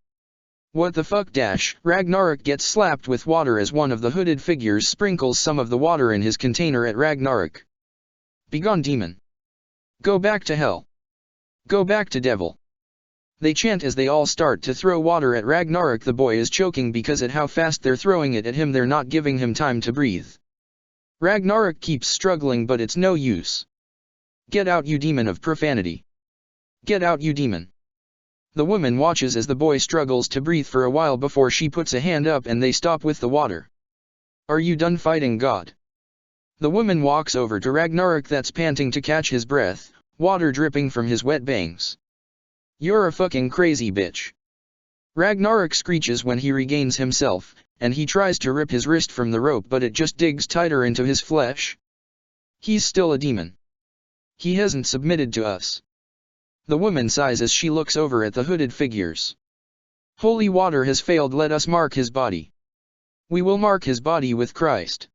What the fuck dash? Ragnarok gets slapped with water as one of the hooded figures sprinkles some of the water in his container at Ragnarok. Begone, demon. Go back to hell. Go back to devil. They chant as they all start to throw water at Ragnarok. The boy is choking because at how fast they're throwing it at him. They're not giving him time to breathe. Ragnarok keeps struggling, but it's no use. Get out, you demon of profanity. Get out, you demon. The woman watches as the boy struggles to breathe for a while before she puts a hand up and they stop with the water. Are you done fighting God? The woman walks over to Ragnarok that's panting to catch his breath, water dripping from his wet bangs. You're a fucking crazy bitch. Ragnarok screeches when he regains himself, and he tries to rip his wrist from the rope, but it just digs tighter into his flesh. He's still a demon. He hasn't submitted to us. The woman sighs as she looks over at the hooded figures. Holy water has failed, let us mark his body. We will mark his body with Christ.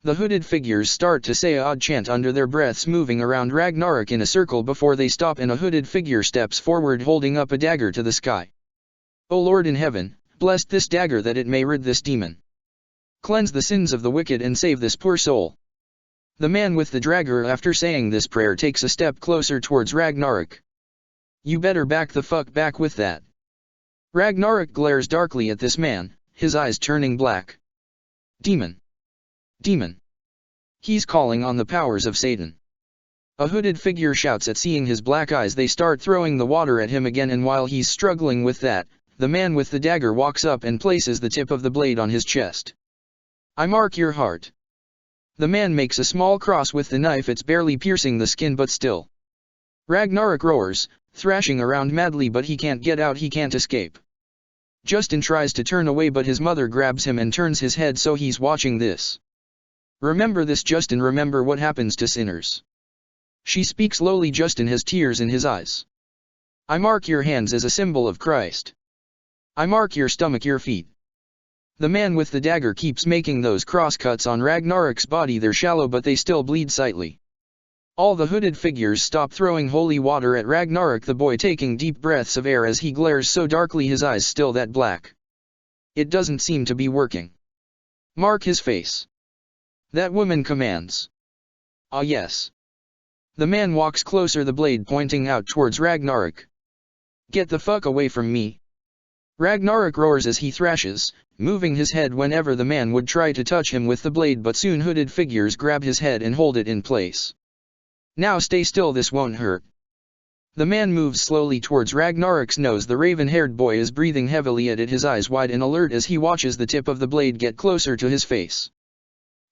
The hooded figures start to say an odd chant under their breaths, moving around Ragnarok in a circle before they stop and a hooded figure steps forward holding up a dagger to the sky. O Lord in heaven, bless this dagger that it may rid this demon. Cleanse the sins of the wicked and save this poor soul. The man with the dagger, after saying this prayer, takes a step closer towards Ragnarok. You better back the fuck back with that. Ragnarok glares darkly at this man, his eyes turning black. Demon. Demon. He's calling on the powers of Satan. A hooded figure shouts at seeing his black eyes. They start throwing the water at him again, and while he's struggling with that, The man with the dagger walks up and places the tip of the blade on his chest. I mark your heart. The man makes a small cross with the knife, it's barely piercing the skin but still. Ragnarok roars, thrashing around madly but he can't get out, he can't escape. Justin tries to turn away but his mother grabs him and turns his head so he's watching this. Remember this, Justin, remember what happens to sinners. She speaks lowly. Justin has tears in his eyes. I mark your hands as a symbol of Christ. I mark your stomach, your feet. The man with the dagger keeps making those crosscuts on Ragnarok's body. They're shallow but they still bleed slightly. All the hooded figures stop throwing holy water at Ragnarok, the boy taking deep breaths of air as he glares so darkly, his eyes still that black. It doesn't seem to be working. Mark his face. That woman commands. Ah yes. The man walks closer, the blade pointing out towards Ragnarok. Get the fuck away from me. Ragnarok roars as he thrashes, moving his head whenever the man would try to touch him with the blade, but soon hooded figures grab his head and hold it in place. Now stay still, this won't hurt. The man moves slowly towards Ragnarok's nose. The raven-haired boy is breathing heavily at it, his eyes wide and alert as he watches the tip of the blade get closer to his face.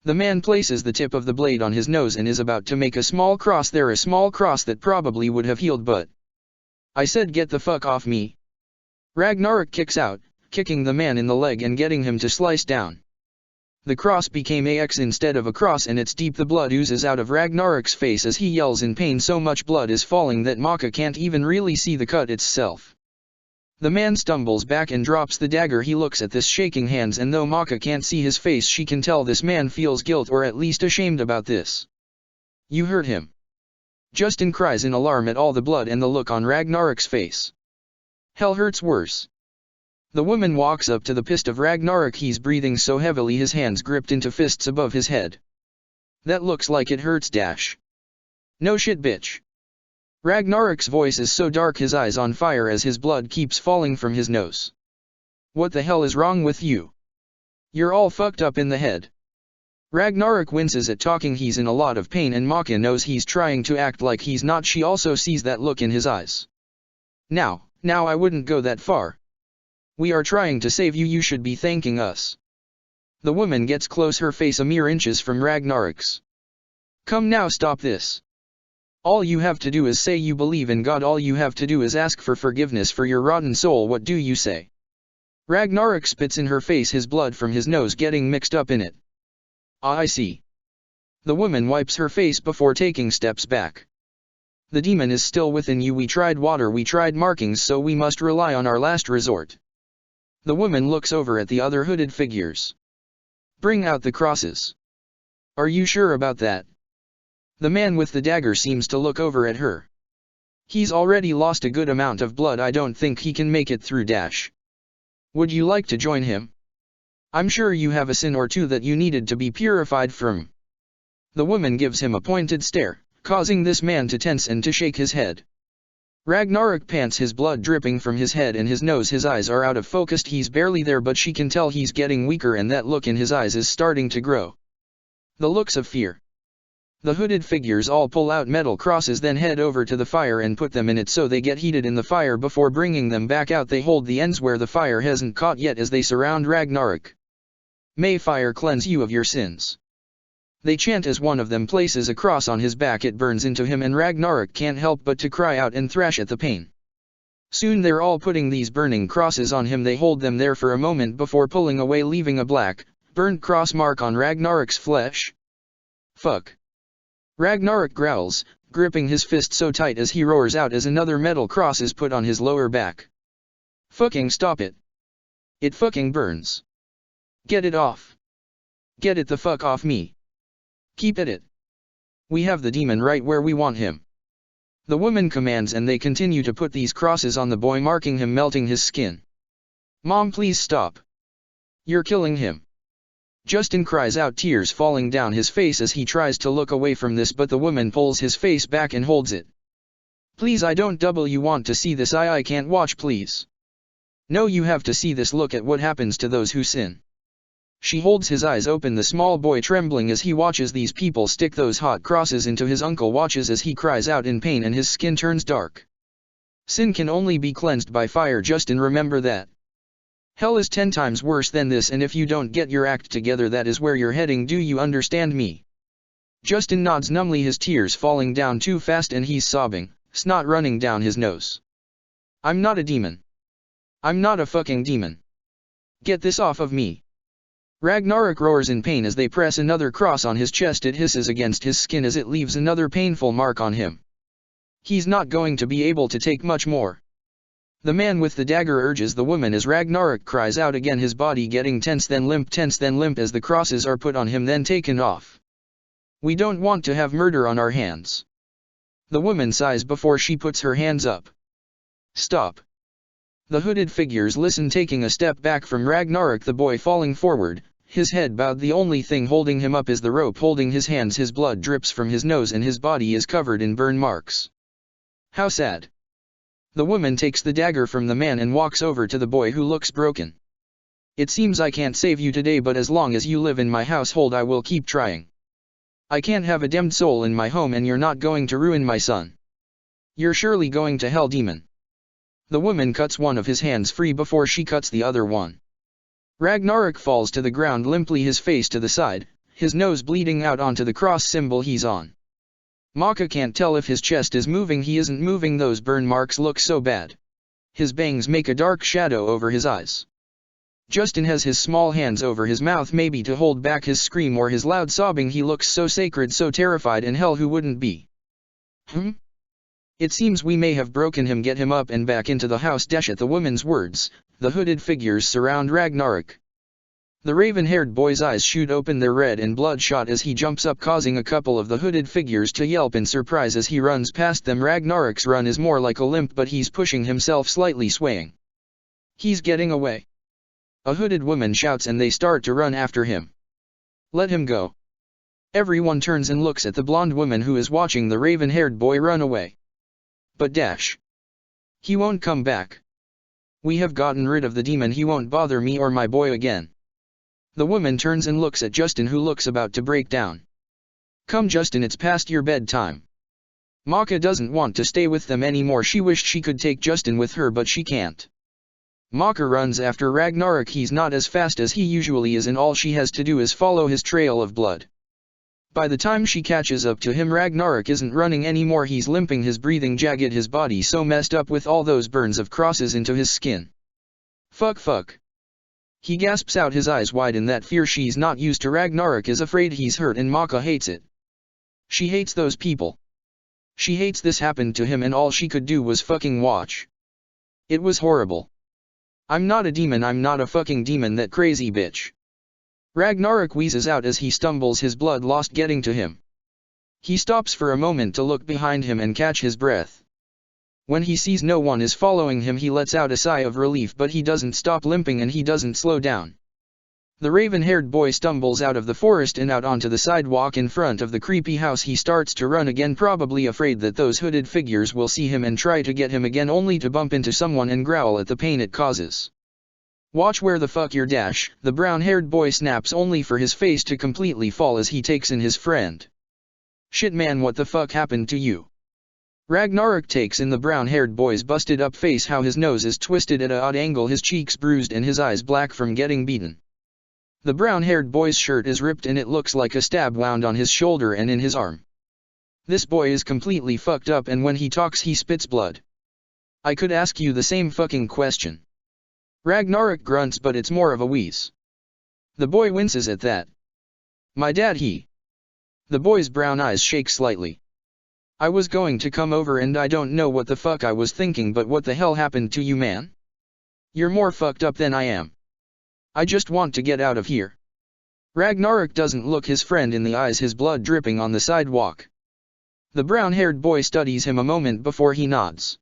The man places the tip of the blade on his nose and is about to make a small cross there, a small cross that probably would have healed, but... I said get the fuck off me. Ragnarok kicks out, kicking the man in the leg and getting him to slice down. The cross became a X instead of a cross and it's deep. The blood oozes out of Ragnarok's face as he yells in pain. So much blood is falling that Maka can't even really see the cut itself. The man stumbles back and drops the dagger. He looks at this shaking hands, and though Maka can't see his face, she can tell this man feels guilt or at least ashamed about this. You hurt him. Justin cries in alarm at all the blood and the look on Ragnarok's face. Hell hurts worse. The woman walks up to the fist of Ragnarok. He's breathing so heavily his hands gripped into fists above his head. That looks like it hurts dash. No shit bitch. Ragnarok's voice is so dark, his eyes on fire as his blood keeps falling from his nose. What the hell is wrong with you? You're all fucked up in the head. Ragnarok winces at talking. He's in a lot of pain and Maka knows he's trying to act like he's not. She also sees that look in his eyes. Now I wouldn't go that far. We are trying to save you, you should be thanking us. The woman gets close, her face a mere inches from Ragnarok's. Come now, stop this. All you have to do is say you believe in God. All you have to do is ask for forgiveness for your rotten soul. What do you say? Ragnarok spits in her face, his blood from his nose getting mixed up in it. Ah, I see. The woman wipes her face before taking steps back. The demon is still within you. We tried water, we tried markings, so we must rely on our last resort. The woman looks over at the other hooded figures. Bring out the crosses. Are you sure about that? The man with the dagger seems to look over at her. He's already lost a good amount of blood. I don't think he can make it through dash. Would you like to join him? I'm sure you have a sin or two that you needed to be purified from. The woman gives him a pointed stare, causing this man to tense and to shake his head. Ragnarok pants, his blood dripping from his head and his nose. His eyes are out of focus. He's barely there, but she can tell he's getting weaker and that look in his eyes is starting to grow. The looks of fear. The hooded figures all pull out metal crosses, then head over to the fire and put them in it so they get heated in the fire before bringing them back out. They hold the ends where the fire hasn't caught yet as they surround Ragnarok. May fire cleanse you of your sins. They chant as one of them places a cross on his back. It burns into him and Ragnarok can't help but to cry out and thrash at the pain. Soon they're all putting these burning crosses on him. They hold them there for a moment before pulling away, leaving a black, burnt cross mark on Ragnarok's flesh. Fuck. Ragnarok growls, gripping his fist so tight as he roars out as another metal cross is put on his lower back. Fucking stop it. It fucking burns. Get it off. Get it the fuck off me. Keep it. We have the demon right where we want him. The woman commands and they continue to put these crosses on the boy, marking him, melting his skin. Mom, please stop. You're killing him. Justin cries out, tears falling down his face as he tries to look away from this, but the woman pulls his face back and holds it. Please, I don't want to see this. I can't watch, please. No, you have to see this. Look at what happens to those who sin. She holds his eyes open, the small boy trembling as he watches these people stick those hot crosses into his uncle, watches as he cries out in pain and his skin turns dark. Sin can only be cleansed by fire, Justin, remember that. Hell is 10 times worse than this, and if you don't get your act together, that is where you're heading. Do you understand me? Justin nods numbly, his tears falling down too fast and he's sobbing, snot running down his nose. I'm not a demon. I'm not a fucking demon. Get this off of me. Ragnarok roars in pain as they press another cross on his chest. It hisses against his skin as it leaves another painful mark on him. He's not going to be able to take much more. The man with the dagger urges the woman as Ragnarok cries out again, his body getting tense then limp as the crosses are put on him then taken off. We don't want to have murder on our hands. The woman sighs before she puts her hands up. Stop. The hooded figures listen, taking a step back from Ragnarok, the boy falling forward, his head bowed. The only thing holding him up is the rope holding his hands. His blood drips from his nose and his body is covered in burn marks. How sad. The woman takes the dagger from the man and walks over to the boy, who looks broken. It seems I can't save you today, but as long as you live in my household I will keep trying. I can't have a damned soul in my home, and you're not going to ruin my son. You're surely going to hell, demon. The woman cuts one of his hands free before she cuts the other one. Ragnarok falls to the ground limply, his face to the side, his nose bleeding out onto the cross symbol he's on. Maka can't tell if his chest is moving. He isn't moving. Those burn marks look so bad. His bangs make a dark shadow over his eyes. Justin has his small hands over his mouth, maybe to hold back his scream or his loud sobbing. He looks so sacred, so terrified, and hell, who wouldn't be? It seems we may have broken him. Get him up and back into the house. Dash. At the woman's words, the hooded figures surround Ragnarok. The raven-haired boy's eyes shoot open, they're red and bloodshot as he jumps up, causing a couple of the hooded figures to yelp in surprise as he runs past them. Ragnarok's run is more like a limp, but he's pushing himself, slightly swaying. He's getting away. A hooded woman shouts and they start to run after him. Let him go. Everyone turns and looks at the blonde woman who is watching the raven-haired boy run away. But Dash. He won't come back. We have gotten rid of the demon. He won't bother me or my boy again. The woman turns and looks at Justin, who looks about to break down. Come Justin, it's past your bedtime. Maka doesn't want to stay with them anymore. She wished she could take Justin with her, but she can't. Maka runs after Ragnarok. He's not as fast as he usually is, and all she has to do is follow his trail of blood. By the time she catches up to him, Ragnarok isn't running anymore. He's limping, his breathing jagged, his body so messed up with all those burns of crosses into his skin. Fuck. He gasps out, his eyes wide in that fear. She's not used to Ragnarok, is afraid he's hurt, and Maka hates it. She hates those people. She hates this happened to him, and all she could do was fucking watch. It was horrible. I'm not a demon. I'm not a fucking demon, that crazy bitch. Ragnarok wheezes out as he stumbles, his blood lost getting to him. He stops for a moment to look behind him and catch his breath. When he sees no one is following him, he lets out a sigh of relief, but he doesn't stop limping and he doesn't slow down. The raven-haired boy stumbles out of the forest and out onto the sidewalk in front of the creepy house. He starts to run again, probably afraid that those hooded figures will see him and try to get him again, only to bump into someone and growl at the pain it causes. Watch where the fuck you're, Dash, the brown-haired boy snaps, only for his face to completely fall as he takes in his friend. Shit man, what the fuck happened to you? Ragnarok takes in the brown-haired boy's busted-up face, how his nose is twisted at an odd angle, his cheeks bruised and his eyes black from getting beaten. The brown-haired boy's shirt is ripped and it looks like a stab wound on his shoulder and in his arm. This boy is completely fucked up, and when he talks he spits blood. I could ask you the same fucking question. Ragnarok grunts, but it's more of a wheeze. The boy winces at that. My dad, he. The boy's brown eyes shake slightly. I was going to come over and I don't know what the fuck I was thinking, but what the hell happened to you, man? You're more fucked up than I am. I just want to get out of here. Ragnarok doesn't look his friend in the eyes, his blood dripping on the sidewalk. The brown-haired boy studies him a moment before he nods.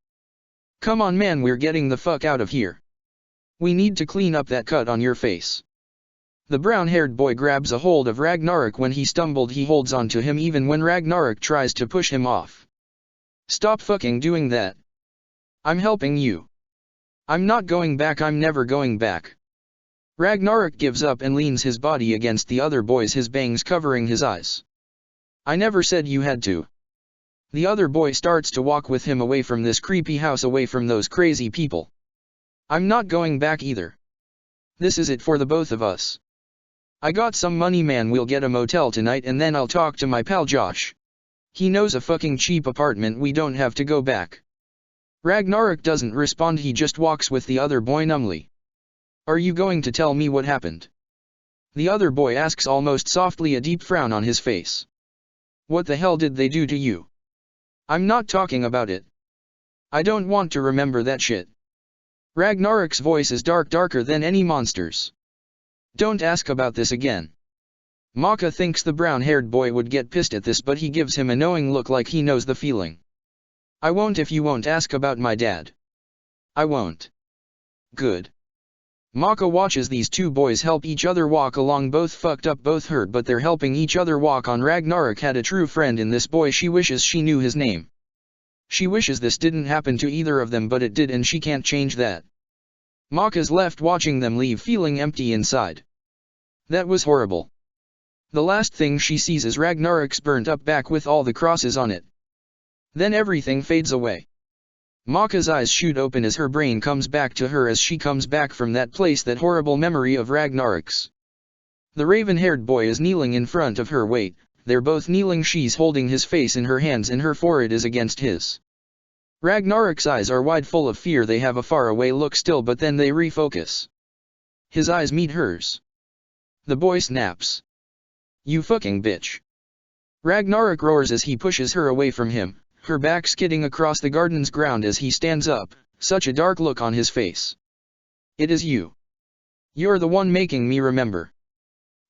Come on man, we're getting the fuck out of here. We need to clean up that cut on your face. The brown-haired boy grabs a hold of Ragnarok. When he stumbled, he holds on to him even when Ragnarok tries to push him off. Stop fucking doing that. I'm helping you. I'm not going back. I'm never going back. Ragnarok gives up and leans his body against the other boy's, his bangs covering his eyes. I never said you had to. The other boy starts to walk with him away from this creepy house, away from those crazy people. I'm not going back either. This is it for the both of us. I got some money, man, we'll get a motel tonight and then I'll talk to my pal Josh. He knows a fucking cheap apartment, we don't have to go back. Ragnarok doesn't respond, he just walks with the other boy numbly. Are you going to tell me what happened? The other boy asks almost softly, a deep frown on his face. What the hell did they do to you? I'm not talking about it. I don't want to remember that shit. Ragnarok's voice is darker than any monster's. Don't ask about this again. Maka thinks the brown-haired boy would get pissed at this, but he gives him a knowing look like he knows the feeling. I won't if you won't ask about my dad. I won't. Good. Maka watches these two boys help each other walk along, both fucked up, both hurt, but they're helping each other walk on. Ragnarok had a true friend in this boy, she wishes she knew his name. She wishes this didn't happen to either of them, but it did and she can't change that. Maka's left watching them leave, feeling empty inside. That was horrible. The last thing she sees is Ragnarok's burnt up back with all the crosses on it. Then everything fades away. Maka's eyes shoot open as her brain comes back to her as she comes back from that place, that horrible memory of Ragnarok's. The raven-haired boy is kneeling in front of her. Wait, they're both kneeling. She's holding his face in her hands and her forehead is against his. Ragnarok's eyes are wide, full of fear. They have a faraway look still, but then they refocus. His eyes meet hers. The boy snaps. You fucking bitch. Ragnarok roars as he pushes her away from him, her back skidding across the garden's ground as he stands up, such a dark look on his face. It is you. You're the one making me remember.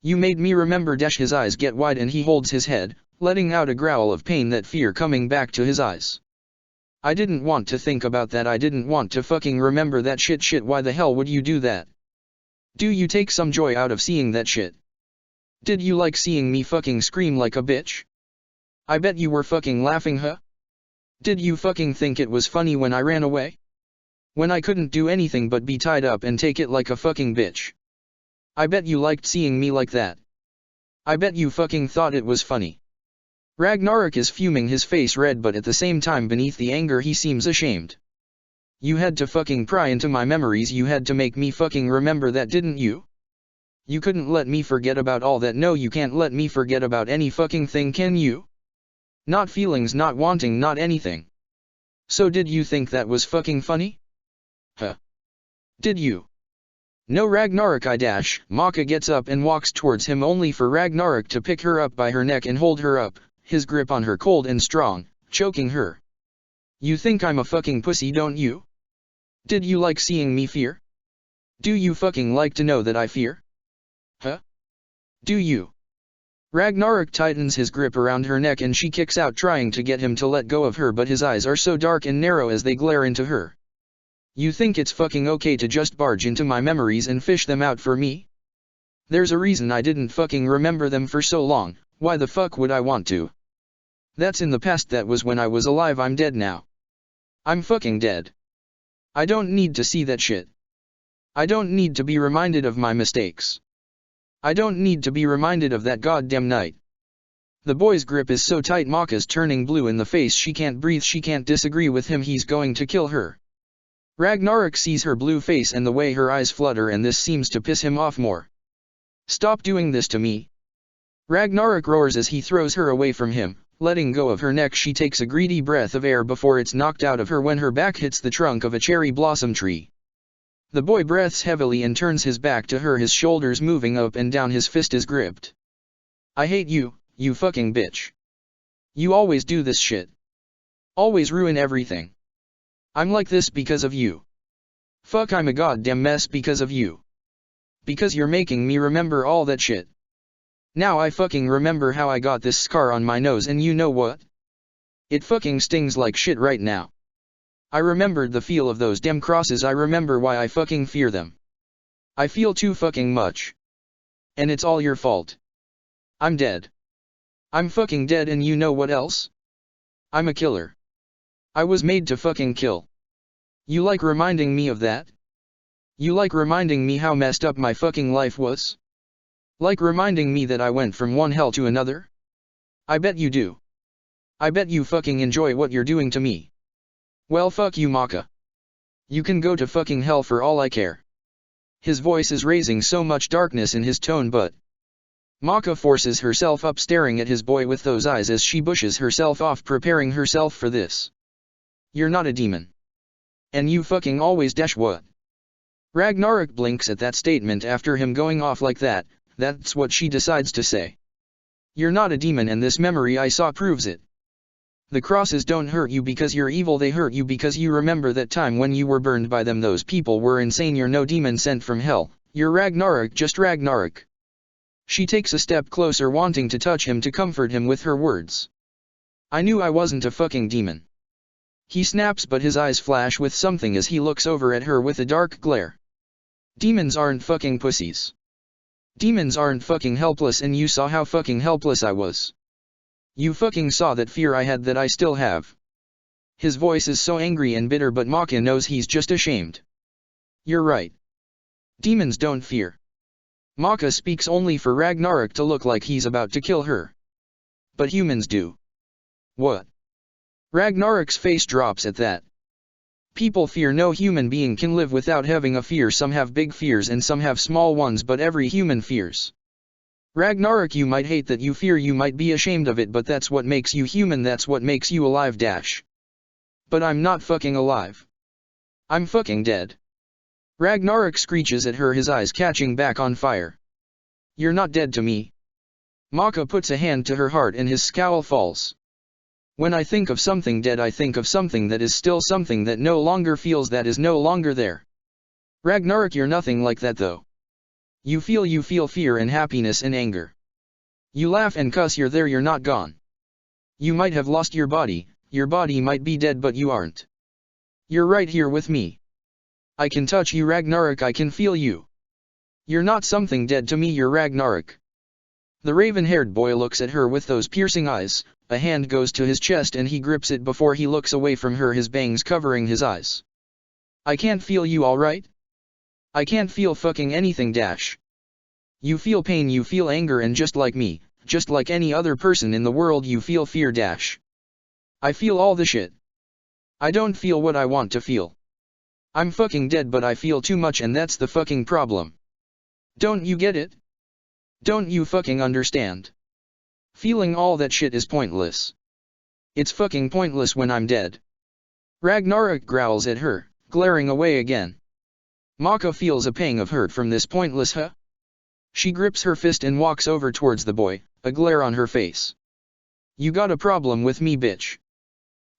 You made me remember. His eyes get wide and he holds his head, letting out a growl of pain, that fear coming back to his eyes. I didn't want to think about that. I didn't want to fucking remember that shit. Why the hell would you do that? Do you take some joy out of seeing that shit? Did you like seeing me fucking scream like a bitch? I bet you were fucking laughing, huh? Did you fucking think it was funny when I ran away? When I couldn't do anything but be tied up and take it like a fucking bitch? I bet you liked seeing me like that. I bet you fucking thought it was funny. Ragnarok is fuming, his face red, but at the same time beneath the anger he seems ashamed. You had to fucking pry into my memories, you had to make me fucking remember that, didn't you? You couldn't let me forget about all that. No, you can't let me forget about any fucking thing, can you? Not feelings, not wanting, not anything. So did you think that was fucking funny? Huh? Did you? No, Ragnarok, I dash. Maka gets up and walks towards him, only for Ragnarok to pick her up by her neck and hold her up, his grip on her cold and strong, choking her. You think I'm a fucking pussy, don't you? Did you like seeing me fear? Do you fucking like to know that I fear? Huh? Do you? Ragnarok tightens his grip around her neck and she kicks out, trying to get him to let go of her, but his eyes are so dark and narrow as they glare into her. You think it's fucking okay to just barge into my memories and fish them out for me? There's a reason I didn't fucking remember them for so long. Why the fuck would I want to? That's in the past, that was when I was alive. I'm dead now. I'm fucking dead. I don't need to see that shit. I don't need to be reminded of my mistakes. I don't need to be reminded of that goddamn night. The boy's grip is so tight Maka's turning blue in the face, she can't breathe, she can't disagree with him, he's going to kill her. Ragnarok sees her blue face and the way her eyes flutter, and this seems to piss him off more. Stop doing this to me. Ragnarok roars as he throws her away from him, letting go of her neck. She takes a greedy breath of air before it's knocked out of her when her back hits the trunk of a cherry blossom tree. The boy breathes heavily and turns his back to her, his shoulders moving up and down, his fist is gripped. I hate you, you fucking bitch. You always do this shit. Always ruin everything. I'm like this because of you. Fuck, I'm a goddamn mess because of you. Because you're making me remember all that shit. Now I fucking remember how I got this scar on my nose, and you know what? It fucking stings like shit right now. I remembered the feel of those damn crosses. I remember why I fucking fear them. I feel too fucking much. And it's all your fault. I'm dead. I'm fucking dead, and you know what else? I'm a killer. I was made to fucking kill. You like reminding me of that? You like reminding me how messed up my fucking life was? Like reminding me that I went from one hell to another? I bet you do. I bet you fucking enjoy what you're doing to me. Well, fuck you, Maka. You can go to fucking hell for all I care. His voice is raising so much darkness in his tone, but Maka forces herself up, staring at his boy with those eyes as she bushes herself off, preparing herself for this. You're not a demon. And you fucking always dash what? Ragnarok blinks at that statement after him going off like that. That's what she decides to say. You're not a demon, and this memory I saw proves it. The crosses don't hurt you because you're evil, they hurt you because you remember that time when you were burned by them. Those people were insane. You're no demon sent from hell, you're Ragnarok, just Ragnarok. She takes a step closer, wanting to touch him to comfort him with her words. I knew I wasn't a fucking demon. He snaps, but his eyes flash with something as he looks over at her with a dark glare. Demons aren't fucking pussies. Demons aren't fucking helpless, and you saw how fucking helpless I was. You fucking saw that fear I had, that I still have. His voice is so angry and bitter, but Maka knows he's just ashamed. You're right. Demons don't fear. Maka speaks only for Ragnarok to look like he's about to kill her. But humans do. What? Ragnarok's face drops at that. People fear. No human being can live without having a fear. Some have big fears and some have small ones, but every human fears. Ragnarok, you might hate that you fear, you might be ashamed of it, but that's what makes you human, that's what makes you alive. But I'm not fucking alive. I'm fucking dead. Ragnarok screeches at her, his eyes catching back on fire. You're not dead to me. Maka puts a hand to her heart and his scowl falls. When I think of something dead, I think of something that is still, something that no longer feels, that is no longer there. Ragnarok, you're nothing like that though. You feel fear and happiness and anger. You laugh and cuss, you're there, you're not gone. You might have lost your body might be dead, but you aren't. You're right here with me. I can touch you, Ragnarok, I can feel you. You're not something dead to me, you're Ragnarok. The raven-haired boy looks at her with those piercing eyes, a hand goes to his chest and he grips it before he looks away from her, his bangs covering his eyes. I can't feel you, alright? I can't feel fucking anything. You feel pain, you feel anger, and just like me, just like any other person in the world, you feel fear. I feel all the shit. I don't feel what I want to feel. I'm fucking dead, but I feel too much, and that's the fucking problem. Don't you get it? Don't you fucking understand? Feeling all that shit is pointless. It's fucking pointless when I'm dead. Ragnarok growls at her, glaring away again. Maka feels a pang of hurt from this pointless She grips her fist and walks over towards the boy, a glare on her face. You got a problem with me, bitch?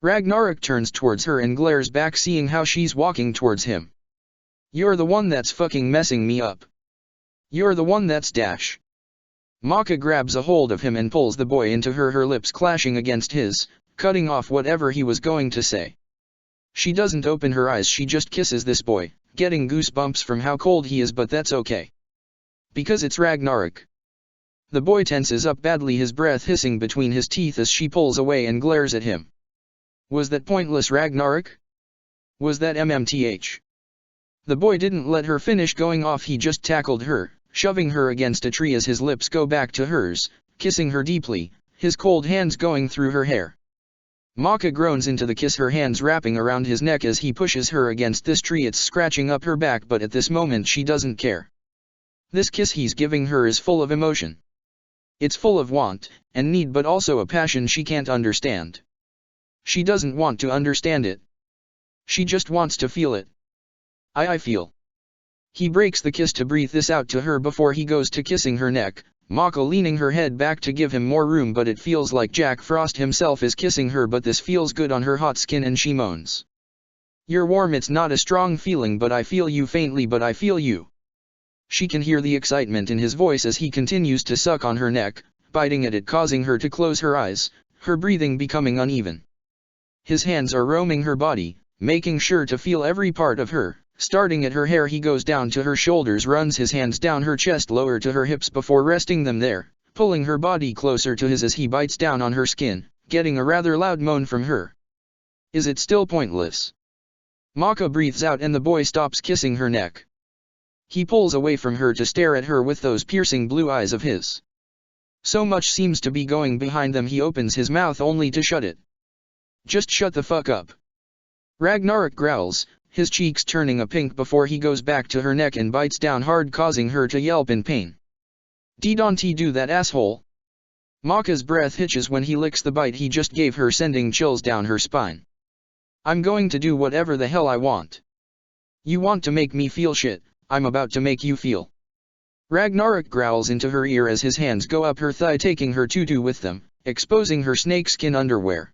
Ragnarok turns towards her and glares back, seeing how she's walking towards him. You're the one that's fucking messing me up. You're the one that's Maka grabs a hold of him and pulls the boy into her lips clashing against his, cutting off whatever he was going to say. She doesn't open her eyes, she just kisses this boy, getting goosebumps from how cold he is, but that's okay. Because it's Ragnarok. The boy tenses up badly, his breath hissing between his teeth as she pulls away and glares at him. Was that pointless, Ragnarok? Was that MMTH? The boy didn't let her finish going off, he just tackled her, shoving her against a tree as his lips go back to hers, kissing her deeply, his cold hands going through her hair. Maka groans into the kiss, her hands wrapping around his neck as he pushes her against this tree. It's scratching up her back, but at this moment she doesn't care. This kiss he's giving her is full of emotion. It's full of want and need, but also a passion she can't understand. She doesn't want to understand it. She just wants to feel it. I feel. He breaks the kiss to breathe this out to her before he goes to kissing her neck, Maka leaning her head back to give him more room, but it feels like Jack Frost himself is kissing her, but this feels good on her hot skin and she moans. You're warm, it's not a strong feeling, but I feel you faintly, but I feel you. She can hear the excitement in his voice as he continues to suck on her neck, biting at it, causing her to close her eyes, her breathing becoming uneven. His hands are roaming her body, making sure to feel every part of her. Starting at her hair, he goes down to her shoulders, runs his hands down her chest lower to her hips before resting them there, pulling her body closer to his as he bites down on her skin, getting a rather loud moan from her. Is it still pointless? Maka breathes out and the boy stops kissing her neck. He pulls away from her to stare at her with those piercing blue eyes of his. So much seems to be going behind them, he opens his mouth only to shut it. Just shut the fuck up. Ragnarok growls, his cheeks turning a pink before he goes back to her neck and bites down hard, causing her to yelp in pain. Don't do that, asshole. Maka's breath hitches when he licks the bite he just gave her, sending chills down her spine. I'm going to do whatever the hell I want. You want to make me feel shit, I'm about to make you feel. Ragnarok growls into her ear as his hands go up her thigh, taking her tutu with them, exposing her snakeskin underwear.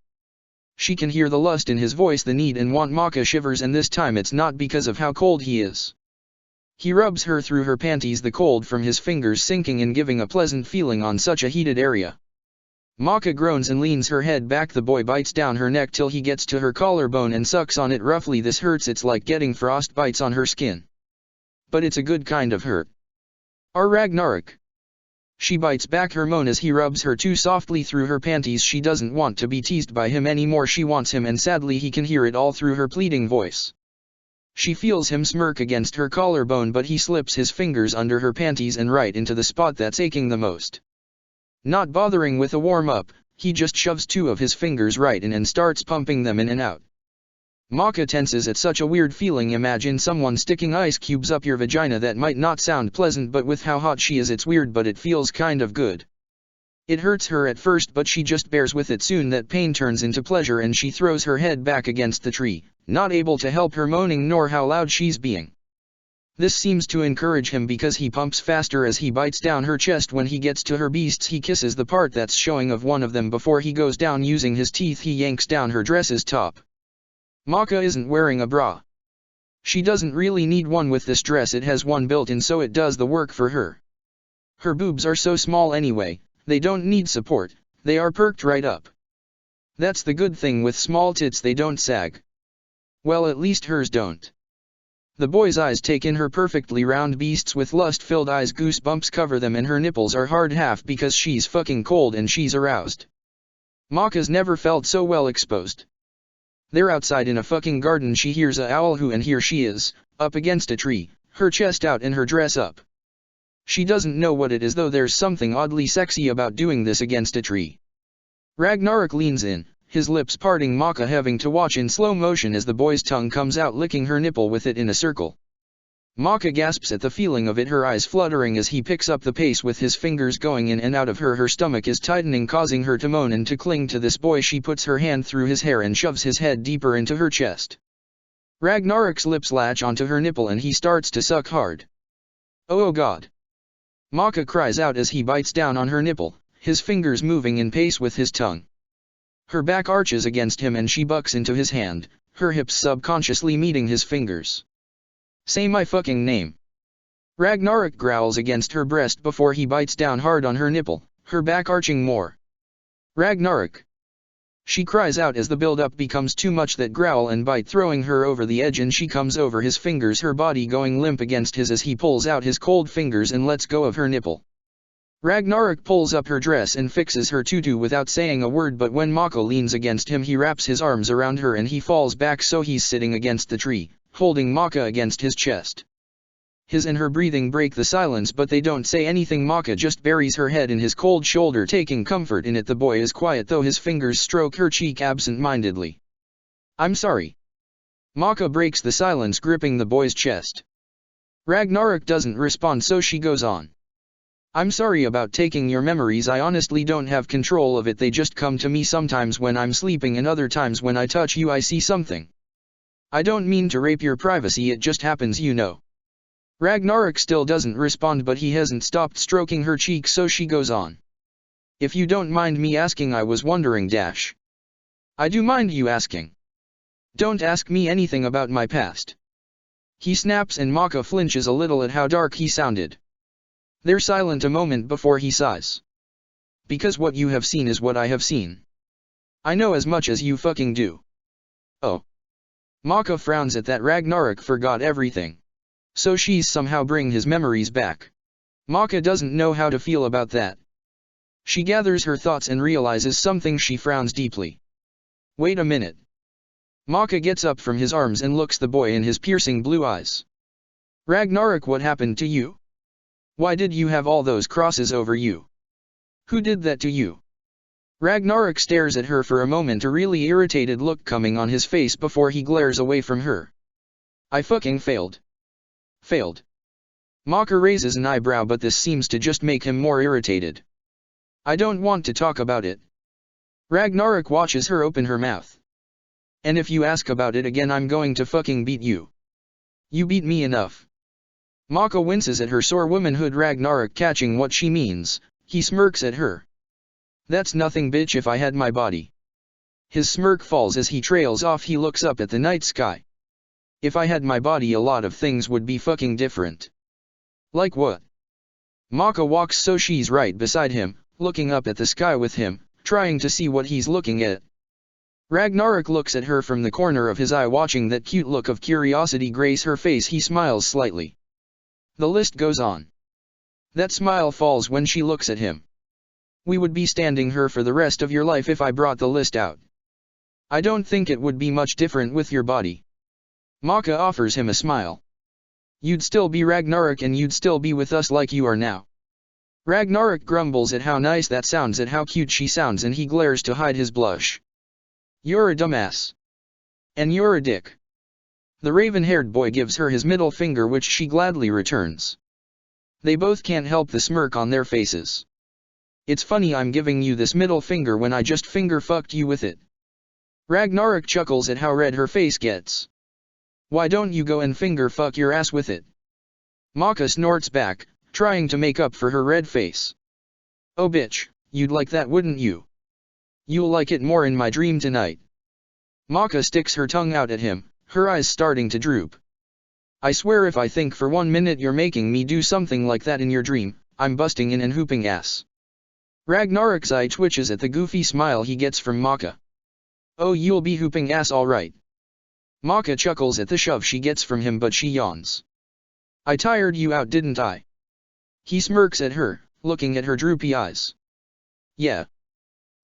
She can hear the lust in his voice, the need and want. Maka shivers, and this time it's not because of how cold he is. He rubs her through her panties, the cold from his fingers sinking and giving a pleasant feeling on such a heated area. Maka groans and leans her head back. The boy bites down her neck till he gets to her collarbone and sucks on it roughly. This hurts, it's like getting frost bites on her skin. But it's a good kind of hurt. Ragnarok. She bites back her moan as he rubs her too softly through her panties. She doesn't want to be teased by him anymore, she wants him, and sadly he can hear it all through her pleading voice. She feels him smirk against her collarbone, but he slips his fingers under her panties and right into the spot that's aching the most. Not bothering with a warm-up, he just shoves two of his fingers right in and starts pumping them in and out. Maka tenses at such a weird feeling. Imagine someone sticking ice cubes up your vagina. That might not sound pleasant, but with how hot she is it's weird, but it feels kind of good. It hurts her at first, but she just bears with it. Soon that pain turns into pleasure and she throws her head back against the tree, not able to help her moaning nor how loud she's being. This seems to encourage him because he pumps faster as he bites down her chest. When he gets to her beasts he kisses the part that's showing of one of them before he goes down. Using his teeth he yanks down her dress's top. Maka isn't wearing a bra. She doesn't really need one with this dress, it has one built in, so it does the work for her. Her boobs are so small anyway, they don't need support, they are perked right up. That's the good thing with small tits, they don't sag. Well, at least hers don't. The boy's eyes take in her perfectly round beasts with lust-filled eyes. Goosebumps cover them and her nipples are hard, half because she's fucking cold and she's aroused. Maka's never felt so well exposed. They're outside in a fucking garden. She hears a owl hoo and here she is, up against a tree, her chest out and her dress up. She doesn't know what it is though, there's something oddly sexy about doing this against a tree. Ragnarok leans in, his lips parting, Maka having to watch in slow motion as the boy's tongue comes out, licking her nipple with it in a circle. Maka gasps at the feeling of it, her eyes fluttering as he picks up the pace with his fingers going in and out of her. Her stomach is tightening, causing her to moan and to cling to this boy. She puts her hand through his hair and shoves his head deeper into her chest. Ragnarok's lips latch onto her nipple and he starts to suck hard. Oh god. Maka cries out as he bites down on her nipple, his fingers moving in pace with his tongue. Her back arches against him and she bucks into his hand, her hips subconsciously meeting his fingers. Say my fucking name. Ragnarok growls against her breast before he bites down hard on her nipple, her back arching more. Ragnarok. She cries out as the build-up becomes too much, that growl and bite throwing her over the edge, and she comes over his fingers, her body going limp against his as he pulls out his cold fingers and lets go of her nipple. Ragnarok pulls up her dress and fixes her tutu without saying a word, but when Maka leans against him he wraps his arms around her and he falls back so he's sitting against the tree, holding Maka against his chest. His and her breathing break the silence, but they don't say anything. Maka just buries her head in his cold shoulder, taking comfort in it. The boy is quiet though his fingers stroke her cheek absent-mindedly. I'm sorry. Maka breaks the silence, gripping the boy's chest. Ragnarok doesn't respond, so she goes on. I'm sorry about taking your memories, I honestly don't have control of it, they just come to me sometimes when I'm sleeping and other times when I touch you I see something. I don't mean to rape your privacy, it just happens, you know. Ragnarok still doesn't respond, but he hasn't stopped stroking her cheek, so she goes on. If you don't mind me asking, I was wondering dash. I do mind you asking. Don't ask me anything about my past. He snaps and Maka flinches a little at how dark he sounded. They're silent a moment before he sighs. Because what you have seen is what I have seen. I know as much as you fucking do. Oh. Maka frowns at that. Ragnarok forgot everything. So she's somehow bring his memories back. Maka doesn't know how to feel about that. She gathers her thoughts and realizes something. She frowns deeply. Wait a minute. Maka gets up from his arms and looks the boy in his piercing blue eyes. Ragnarok, what happened to you? Why did you have all those crosses over you? Who did that to you? Ragnarok stares at her for a moment, a really irritated look coming on his face before he glares away from her. I fucking failed. Failed. Maka raises an eyebrow, but this seems to just make him more irritated. I don't want to talk about it. Ragnarok watches her open her mouth. And if you ask about it again, I'm going to fucking beat you. You beat me enough. Maka winces at her sore womanhood, Ragnarok catching what she means. He smirks at her. That's nothing, bitch, if I had my body. His smirk falls as he trails off. He looks up at the night sky. If I had my body, a lot of things would be fucking different. Like what? Maka walks so she's right beside him, looking up at the sky with him, trying to see what he's looking at. Ragnarok looks at her from the corner of his eye, watching that cute look of curiosity grace her face. He smiles slightly. The list goes on. That smile falls when she looks at him. We would be standing here for the rest of your life if I brought the list out. I don't think it would be much different with your body. Maka offers him a smile. You'd still be Ragnarok, and you'd still be with us like you are now. Ragnarok grumbles at how nice that sounds, at how cute she sounds, and he glares to hide his blush. You're a dumbass. And you're a dick. The raven-haired boy gives her his middle finger, which she gladly returns. They both can't help the smirk on their faces. It's funny I'm giving you this middle finger when I just finger fucked you with it. Ragnarok chuckles at how red her face gets. Why don't you go and finger fuck your ass with it? Maka snorts back, trying to make up for her red face. Oh bitch, you'd like that, wouldn't you? You'll like it more in my dream tonight. Maka sticks her tongue out at him, her eyes starting to droop. I swear if I think for 1 minute you're making me do something like that in your dream, I'm busting in and hooping ass. Ragnarok's eye twitches at the goofy smile he gets from Maka. Oh, you'll be hooping ass alright. Maka chuckles at the shove she gets from him, but she yawns. I tired you out, didn't I? He smirks at her, looking at her droopy eyes. Yeah.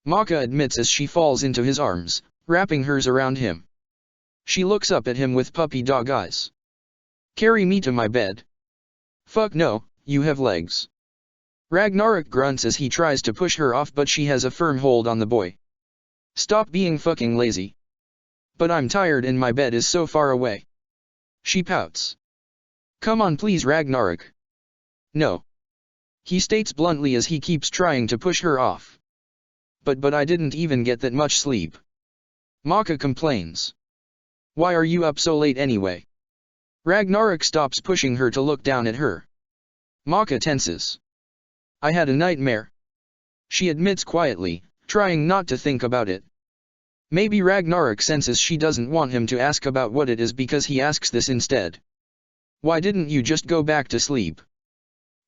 Maka admits as she falls into his arms, wrapping hers around him. She looks up at him with puppy dog eyes. Carry me to my bed. Fuck no, you have legs. Ragnarok grunts as he tries to push her off, but she has a firm hold on the boy. Stop being fucking lazy. But I'm tired and my bed is so far away. She pouts. Come on please, Ragnarok. No. He states bluntly as he keeps trying to push her off. But I didn't even get that much sleep. Maka complains. Why are you up so late anyway? Ragnarok stops pushing her to look down at her. Maka tenses. I had a nightmare. She admits quietly, trying not to think about it. Maybe Ragnarok senses she doesn't want him to ask about what it is because he asks this instead. Why didn't you just go back to sleep?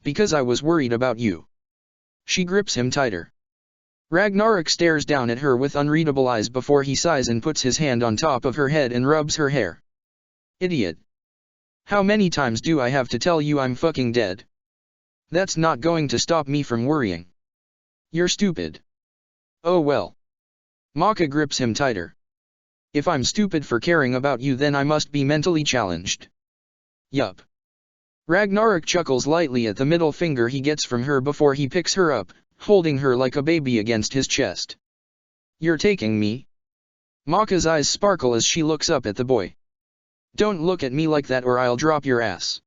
Because I was worried about you. She grips him tighter. Ragnarok stares down at her with unreadable eyes before he sighs and puts his hand on top of her head and rubs her hair. Idiot. How many times do I have to tell you I'm fucking dead? That's not going to stop me from worrying. You're stupid. Oh well. Maka grips him tighter. If I'm stupid for caring about you, then I must be mentally challenged. Yup. Ragnarok chuckles lightly at the middle finger he gets from her before he picks her up, holding her like a baby against his chest. You're taking me? Maka's eyes sparkle as she looks up at the boy. Don't look at me like that or I'll drop your ass.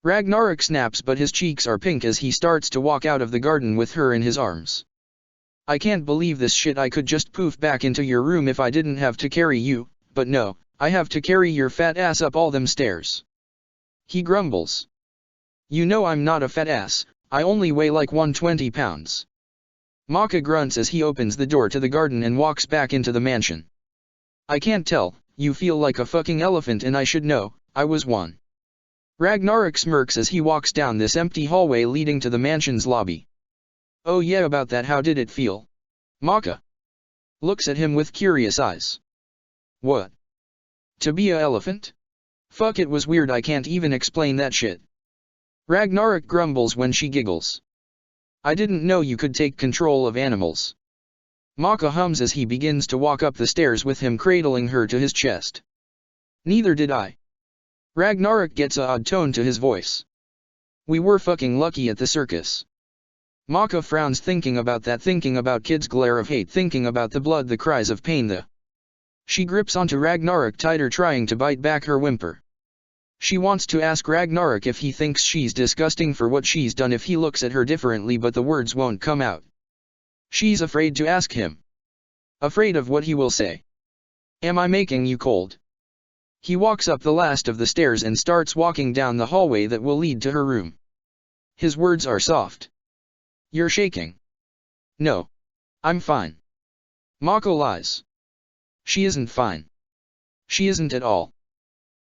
Ragnarok snaps, but his cheeks are pink as he starts to walk out of the garden with her in his arms. I can't believe this shit. I could just poof back into your room if I didn't have to carry you, but no, I have to carry your fat ass up all them stairs. He grumbles. You know I'm not a fat ass, I only weigh like 120 pounds. Maka grunts as he opens the door to the garden and walks back into the mansion. I can't tell, you feel like a fucking elephant and I should know, I was one. Ragnarok smirks as he walks down this empty hallway leading to the mansion's lobby. Oh yeah, about that, how did it feel? Maka looks at him with curious eyes. What? To be a elephant? Fuck, it was weird, I can't even explain that shit. Ragnarok grumbles when she giggles. I didn't know you could take control of animals. Maka hums as he begins to walk up the stairs with him cradling her to his chest. Neither did I. Ragnarok gets a odd tone to his voice. We were fucking lucky at the circus. Maka frowns thinking about that, thinking about Kid's glare of hate, thinking about the blood, the cries of pain, the... She grips onto Ragnarok tighter, trying to bite back her whimper. She wants to ask Ragnarok if he thinks she's disgusting for what she's done if he looks at her differently, but the words won't come out. She's afraid to ask him. Afraid of what he will say. Am I making you cold? He walks up the last of the stairs and starts walking down the hallway that will lead to her room. His words are soft. You're shaking. No. I'm fine. Mako lies. She isn't fine. She isn't at all.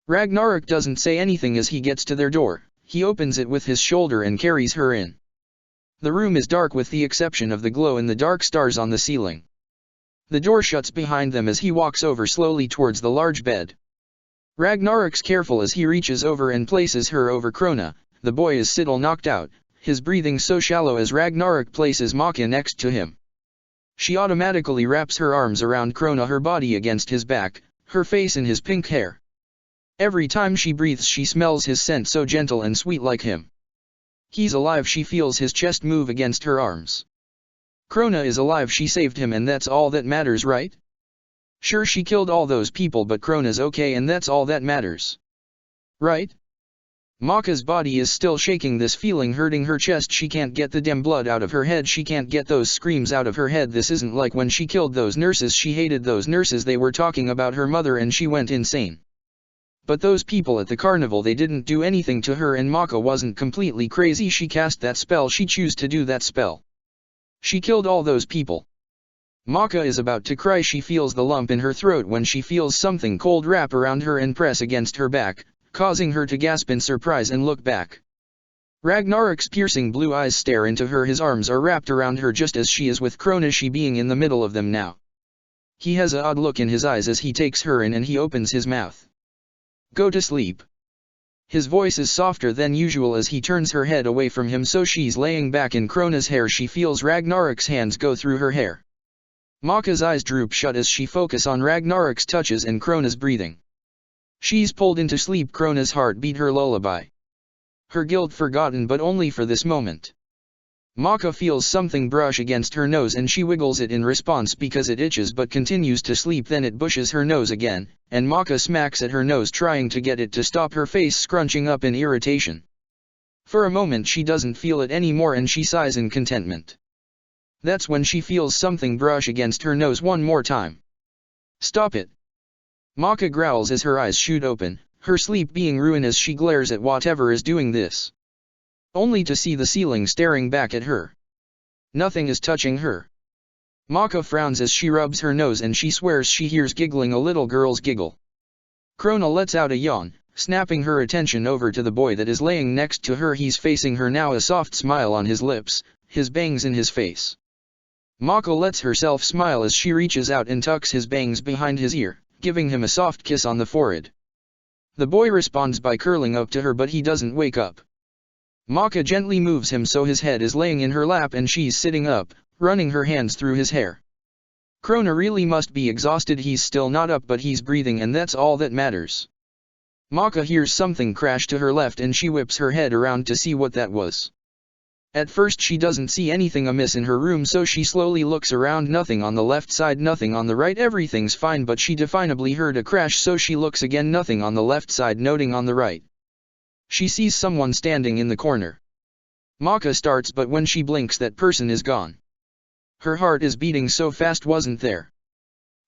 Ragnarok doesn't say anything as he gets to their door. He opens it with his shoulder and carries her in. The room is dark with the exception of the glow in the dark stars on the ceiling. The door shuts behind them as he walks over slowly towards the large bed. Ragnarok's careful as he reaches over and places her over Krona. The boy is still knocked out, his breathing so shallow as Ragnarok places Maka next to him. She automatically wraps her arms around Krona, her body against his back, her face in his pink hair. Every time she breathes she smells his scent, so gentle and sweet like him. He's alive, she feels his chest move against her arms. Krona is alive, she saved him, and that's all that matters, right? Sure, she killed all those people, but Krona's okay and that's all that matters. Right? Maka's body is still shaking, this feeling hurting her chest. She can't get the damn blood out of her head, she can't get those screams out of her head. This isn't like when she killed those nurses. She hated those nurses, they were talking about her mother and she went insane. But those people at the carnival, they didn't do anything to her, and Maka wasn't completely crazy. She cast that spell, she chose to do that spell. She killed all those people. Maka is about to cry. She feels the lump in her throat when she feels something cold wrap around her and press against her back, causing her to gasp in surprise and look back. Ragnarok's piercing blue eyes stare into her. His arms are wrapped around her just as she is with Krona, she being in the middle of them now. He has an odd look in his eyes as he takes her in and he opens his mouth. Go to sleep. His voice is softer than usual as he turns her head away from him so she's laying back in Krona's hair. She feels Ragnarok's hands go through her hair. Maka's eyes droop shut as she focuses on Ragnarok's touches and Krona's breathing. She's pulled into sleep. Krona's heart beat her lullaby. Her guilt forgotten, but only for this moment. Maka feels something brush against her nose and she wiggles it in response because it itches, but continues to sleep. Then it bushes her nose again, and Maka smacks at her nose trying to get it to stop, her face scrunching up in irritation. For a moment she doesn't feel it anymore and she sighs in contentment. That's when she feels something brush against her nose one more time. Stop it. Maka growls as her eyes shoot open, her sleep being ruined as she glares at whatever is doing this. Only to see the ceiling staring back at her. Nothing is touching her. Maka frowns as she rubs her nose and she swears she hears giggling, a little girl's giggle. Krona lets out a yawn, snapping her attention over to the boy that is laying next to her. He's facing her now, a soft smile on his lips, his bangs in his face. Maka lets herself smile as she reaches out and tucks his bangs behind his ear, giving him a soft kiss on the forehead. The boy responds by curling up to her, but he doesn't wake up. Maka gently moves him so his head is laying in her lap and she's sitting up, running her hands through his hair. Krona really must be exhausted. He's still not up, but he's breathing and that's all that matters. Maka hears something crash to her left and she whips her head around to see what that was. At first she doesn't see anything amiss in her room, so she slowly looks around. Nothing on the left side, nothing on the right, everything's fine, but she definably heard a crash, so she looks again. Nothing on the left side, noting on the right. She sees someone standing in the corner. Maka starts, but when she blinks that person is gone. Her heart is beating so fast. Wasn't there?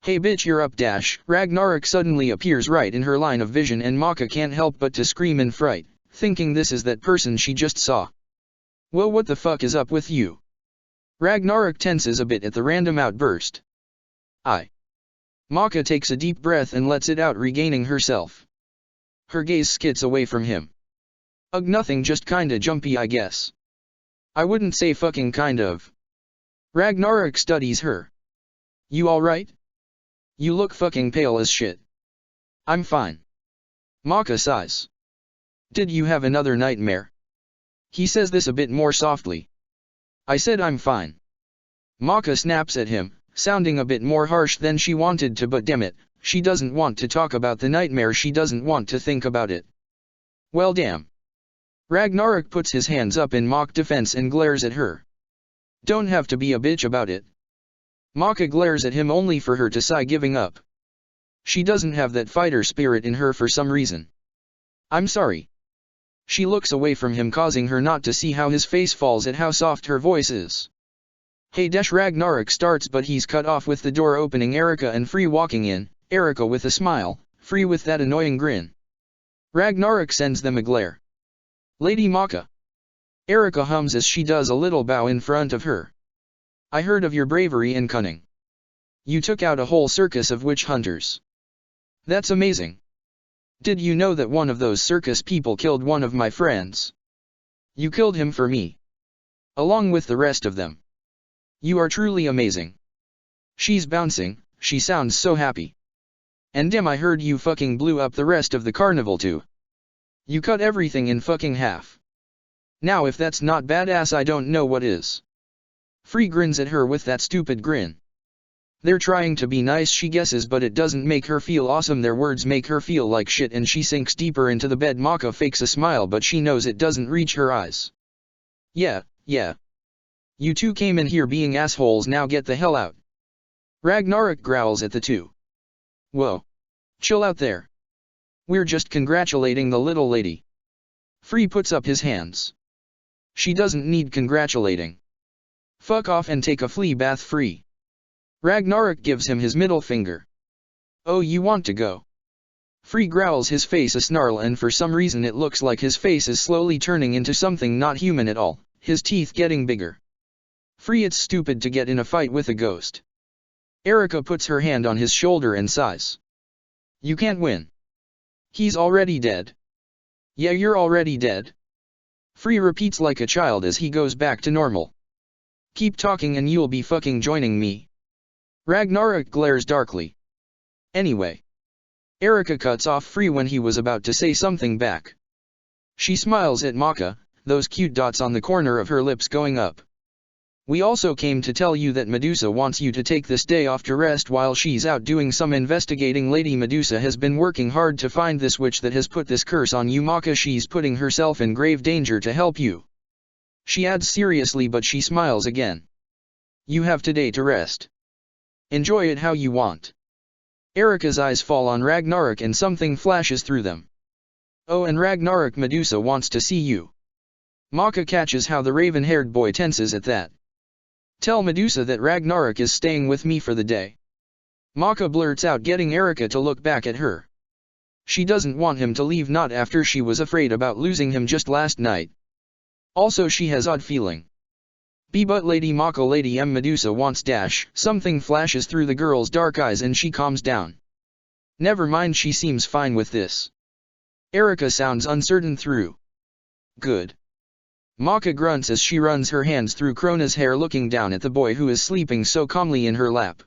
Hey bitch, you're up dash. Ragnarok suddenly appears right in her line of vision and Maka can't help but to scream in fright, thinking this is that person she just saw. Well, what the fuck is up with you? Ragnarok tenses a bit at the random outburst. Maka takes a deep breath and lets it out, regaining herself. Her gaze skids away from him. Ugh, nothing, just kinda jumpy I guess. I wouldn't say fucking kind of. Ragnarok studies her. You alright? You look fucking pale as shit. I'm fine. Maka sighs. Did you have another nightmare? He says this a bit more softly. I said I'm fine. Maka snaps at him, sounding a bit more harsh than she wanted to, but damn it, she doesn't want to talk about the nightmare, she doesn't want to think about it. Well damn. Ragnarok puts his hands up in mock defense and glares at her. Don't have to be a bitch about it. Maka glares at him only for her to sigh, giving up. She doesn't have that fighter spirit in her for some reason. I'm sorry. She looks away from him, causing her not to see how his face falls at how soft her voice is. Hey Dash, Ragnarok starts, but he's cut off with the door opening, Erika and Free walking in, Erika with a smile, Free with that annoying grin. Ragnarok sends them a glare. Lady Maka. Erika hums as she does a little bow in front of her. I heard of your bravery and cunning. You took out a whole circus of witch hunters. That's amazing. Did you know that one of those circus people killed one of my friends? You killed him for me. Along with the rest of them. You are truly amazing. She's bouncing, she sounds so happy. And damn, I heard you fucking blew up the rest of the carnival too. You cut everything in fucking half. Now if that's not badass, I don't know what is. Free grins at her with that stupid grin. They're trying to be nice, she guesses, but it doesn't make her feel awesome. Their words make her feel like shit and she sinks deeper into the bed. Maka fakes a smile, but she knows it doesn't reach her eyes. Yeah. You two came in here being assholes, now get the hell out. Ragnarok growls at the two. Whoa. Chill out there. We're just congratulating the little lady. Free puts up his hands. She doesn't need congratulating. Fuck off and take a flea bath, Free. Ragnarok gives him his middle finger. Oh, you want to go? Free growls, his face a snarl, and for some reason it looks like his face is slowly turning into something not human at all, his teeth getting bigger. Free, it's stupid to get in a fight with a ghost. Erika puts her hand on his shoulder and sighs. You can't win. He's already dead. Yeah, you're already dead. Free repeats like a child as he goes back to normal. Keep talking and you'll be fucking joining me. Ragnarok glares darkly. Anyway. Erika cuts off Free when he was about to say something back. She smiles at Maka, those cute dots on the corner of her lips going up. We also came to tell you that Medusa wants you to take this day off to rest while she's out doing some investigating. Lady Medusa has been working hard to find this witch that has put this curse on you, Maka. She's putting herself in grave danger to help you. She adds seriously, but she smiles again. You have today to rest. Enjoy it how you want. Erika's eyes fall on Ragnarok and something flashes through them. Oh, and Ragnarok, Medusa wants to see you. Maka catches how the raven-haired boy tenses at that. Tell Medusa that Ragnarok is staying with me for the day. Maka blurts out, getting Erika to look back at her. She doesn't want him to leave, not after she was afraid about losing him just last night. Also, she has odd feeling. But Lady Maka, Lady M, Medusa wants dash. Something flashes through the girl's dark eyes and she calms down. Never mind, she seems fine with this. Erika sounds uncertain through. Good. Maka grunts as she runs her hands through Krona's hair, looking down at the boy who is sleeping so calmly in her lap.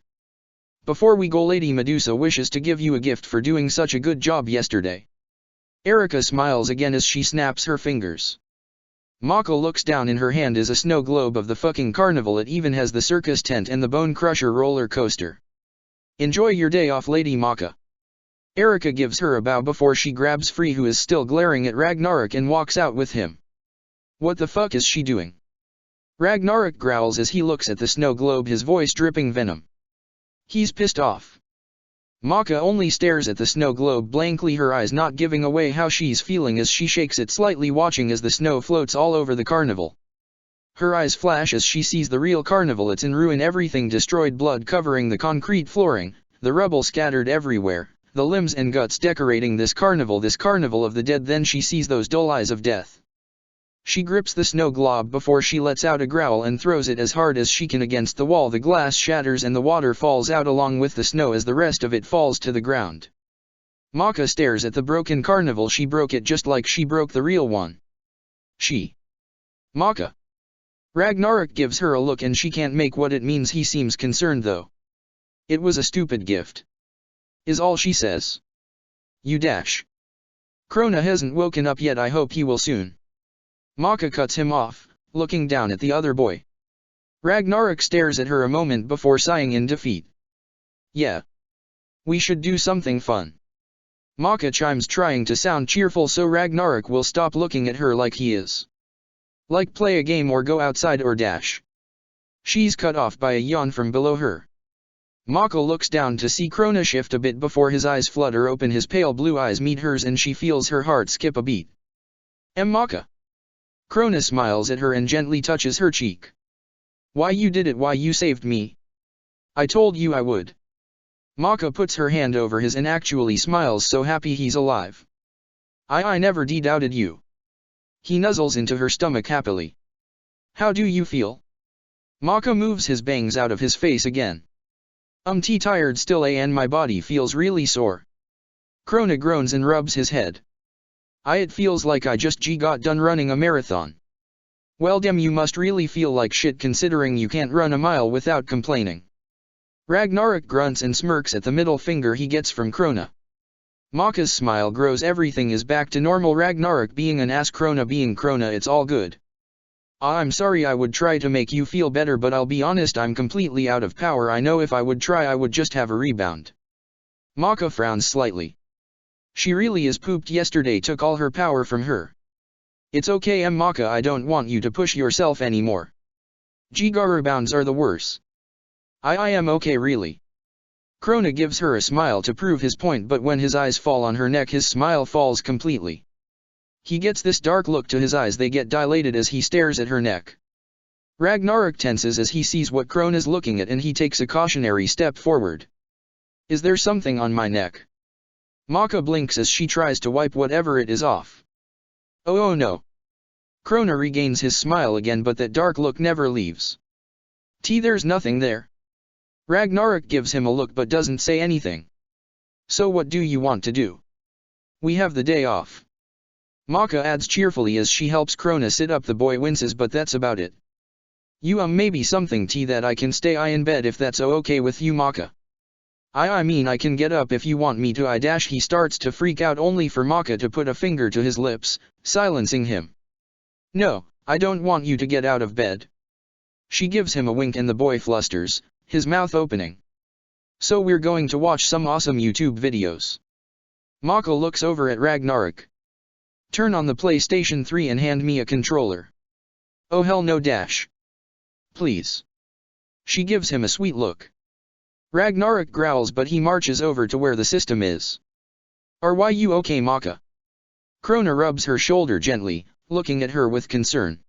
Before we go, Lady Medusa wishes to give you a gift for doing such a good job yesterday. Erika smiles again as she snaps her fingers. Maka looks down. In her hand is a snow globe of the fucking carnival. It even has the circus tent and the Bone Crusher roller coaster. Enjoy your day off, Lady Maka. Erika gives her a bow before she grabs Free, who is still glaring at Ragnarok, and walks out with him. What the fuck is she doing? Ragnarok growls as he looks at the snow globe, his voice dripping venom. He's pissed off. Maka only stares at the snow globe blankly, her eyes not giving away how she's feeling as she shakes it slightly, watching as the snow floats all over the carnival. Her eyes flash as she sees the real carnival. It's in ruin, everything destroyed, blood covering the concrete flooring, the rubble scattered everywhere, the limbs and guts decorating this carnival of the dead. Then she sees those dull eyes of death. She grips the snow globe before she lets out a growl and throws it as hard as she can against the wall. The glass shatters and the water falls out along with the snow as the rest of it falls to the ground. Maka stares at the broken carnival. She broke it just like she broke the real one. Maka. Ragnarok gives her a look and she can't make what it means. He seems concerned though. It was a stupid gift, is all she says. You dash. Krona hasn't woken up yet. I hope he will soon. Maka cuts him off, looking down at the other boy. Ragnarok stares at her a moment before sighing in defeat. Yeah. We should do something fun. Maka chimes, trying to sound cheerful so Ragnarok will stop looking at her like he is. Like play a game or go outside or dash. She's cut off by a yawn from below her. Mako looks down to see Krona shift a bit before his eyes flutter open. His pale blue eyes meet hers and she feels her heart skip a beat. Maka. Krona smiles at her and gently touches her cheek. Why you did it, why you saved me? I told you I would. Maka puts her hand over his and actually smiles, so happy he's alive. I never doubted you. He nuzzles into her stomach happily. How do you feel? Maka moves his bangs out of his face again. Tired still and my body feels really sore. Krona groans and rubs his head. It feels like I just got done running a marathon. Well damn, you must really feel like shit considering you can't run a mile without complaining. Ragnarok grunts and smirks at the middle finger he gets from Krona. Maka's smile grows. Everything is back to normal. Ragnarok being an ass, Krona being Krona, it's all good. I'm sorry, I would try to make you feel better, but I'll be honest, I'm completely out of power. I know if I would try I would just have a rebound. Maka frowns slightly. She really is pooped. Yesterday took all her power from her. It's okay Maka, I don't want you to push yourself anymore. Giga rebounds are the worst. I am okay really. Krona gives her a smile to prove his point, but when his eyes fall on her neck his smile falls completely. He gets this dark look to his eyes, they get dilated as he stares at her neck. Ragnarok tenses as he sees what Krona's looking at and he takes a cautionary step forward. Is there something on my neck? Maka blinks as she tries to wipe whatever it is off. Oh no. Krona regains his smile again, but that dark look never leaves. There's nothing there. Ragnarok gives him a look but doesn't say anything. So what do you want to do? We have the day off. Maka adds cheerfully as she helps Krona sit up. The boy winces, but that's about it. You maybe something that I can stay in bed if that's okay with you Maka. I mean I can get up if you want me to. He starts to freak out only for Maka to put a finger to his lips, silencing him. No, I don't want you to get out of bed. She gives him a wink and the boy flusters, his mouth opening. So we're going to watch some awesome YouTube videos. Maka looks over at Ragnarok. Turn on the PlayStation 3 and hand me a controller. Oh hell no Please. She gives him a sweet look. Ragnarok growls but he marches over to where the system is. Are you okay Maka? Krona rubs her shoulder gently, looking at her with concern.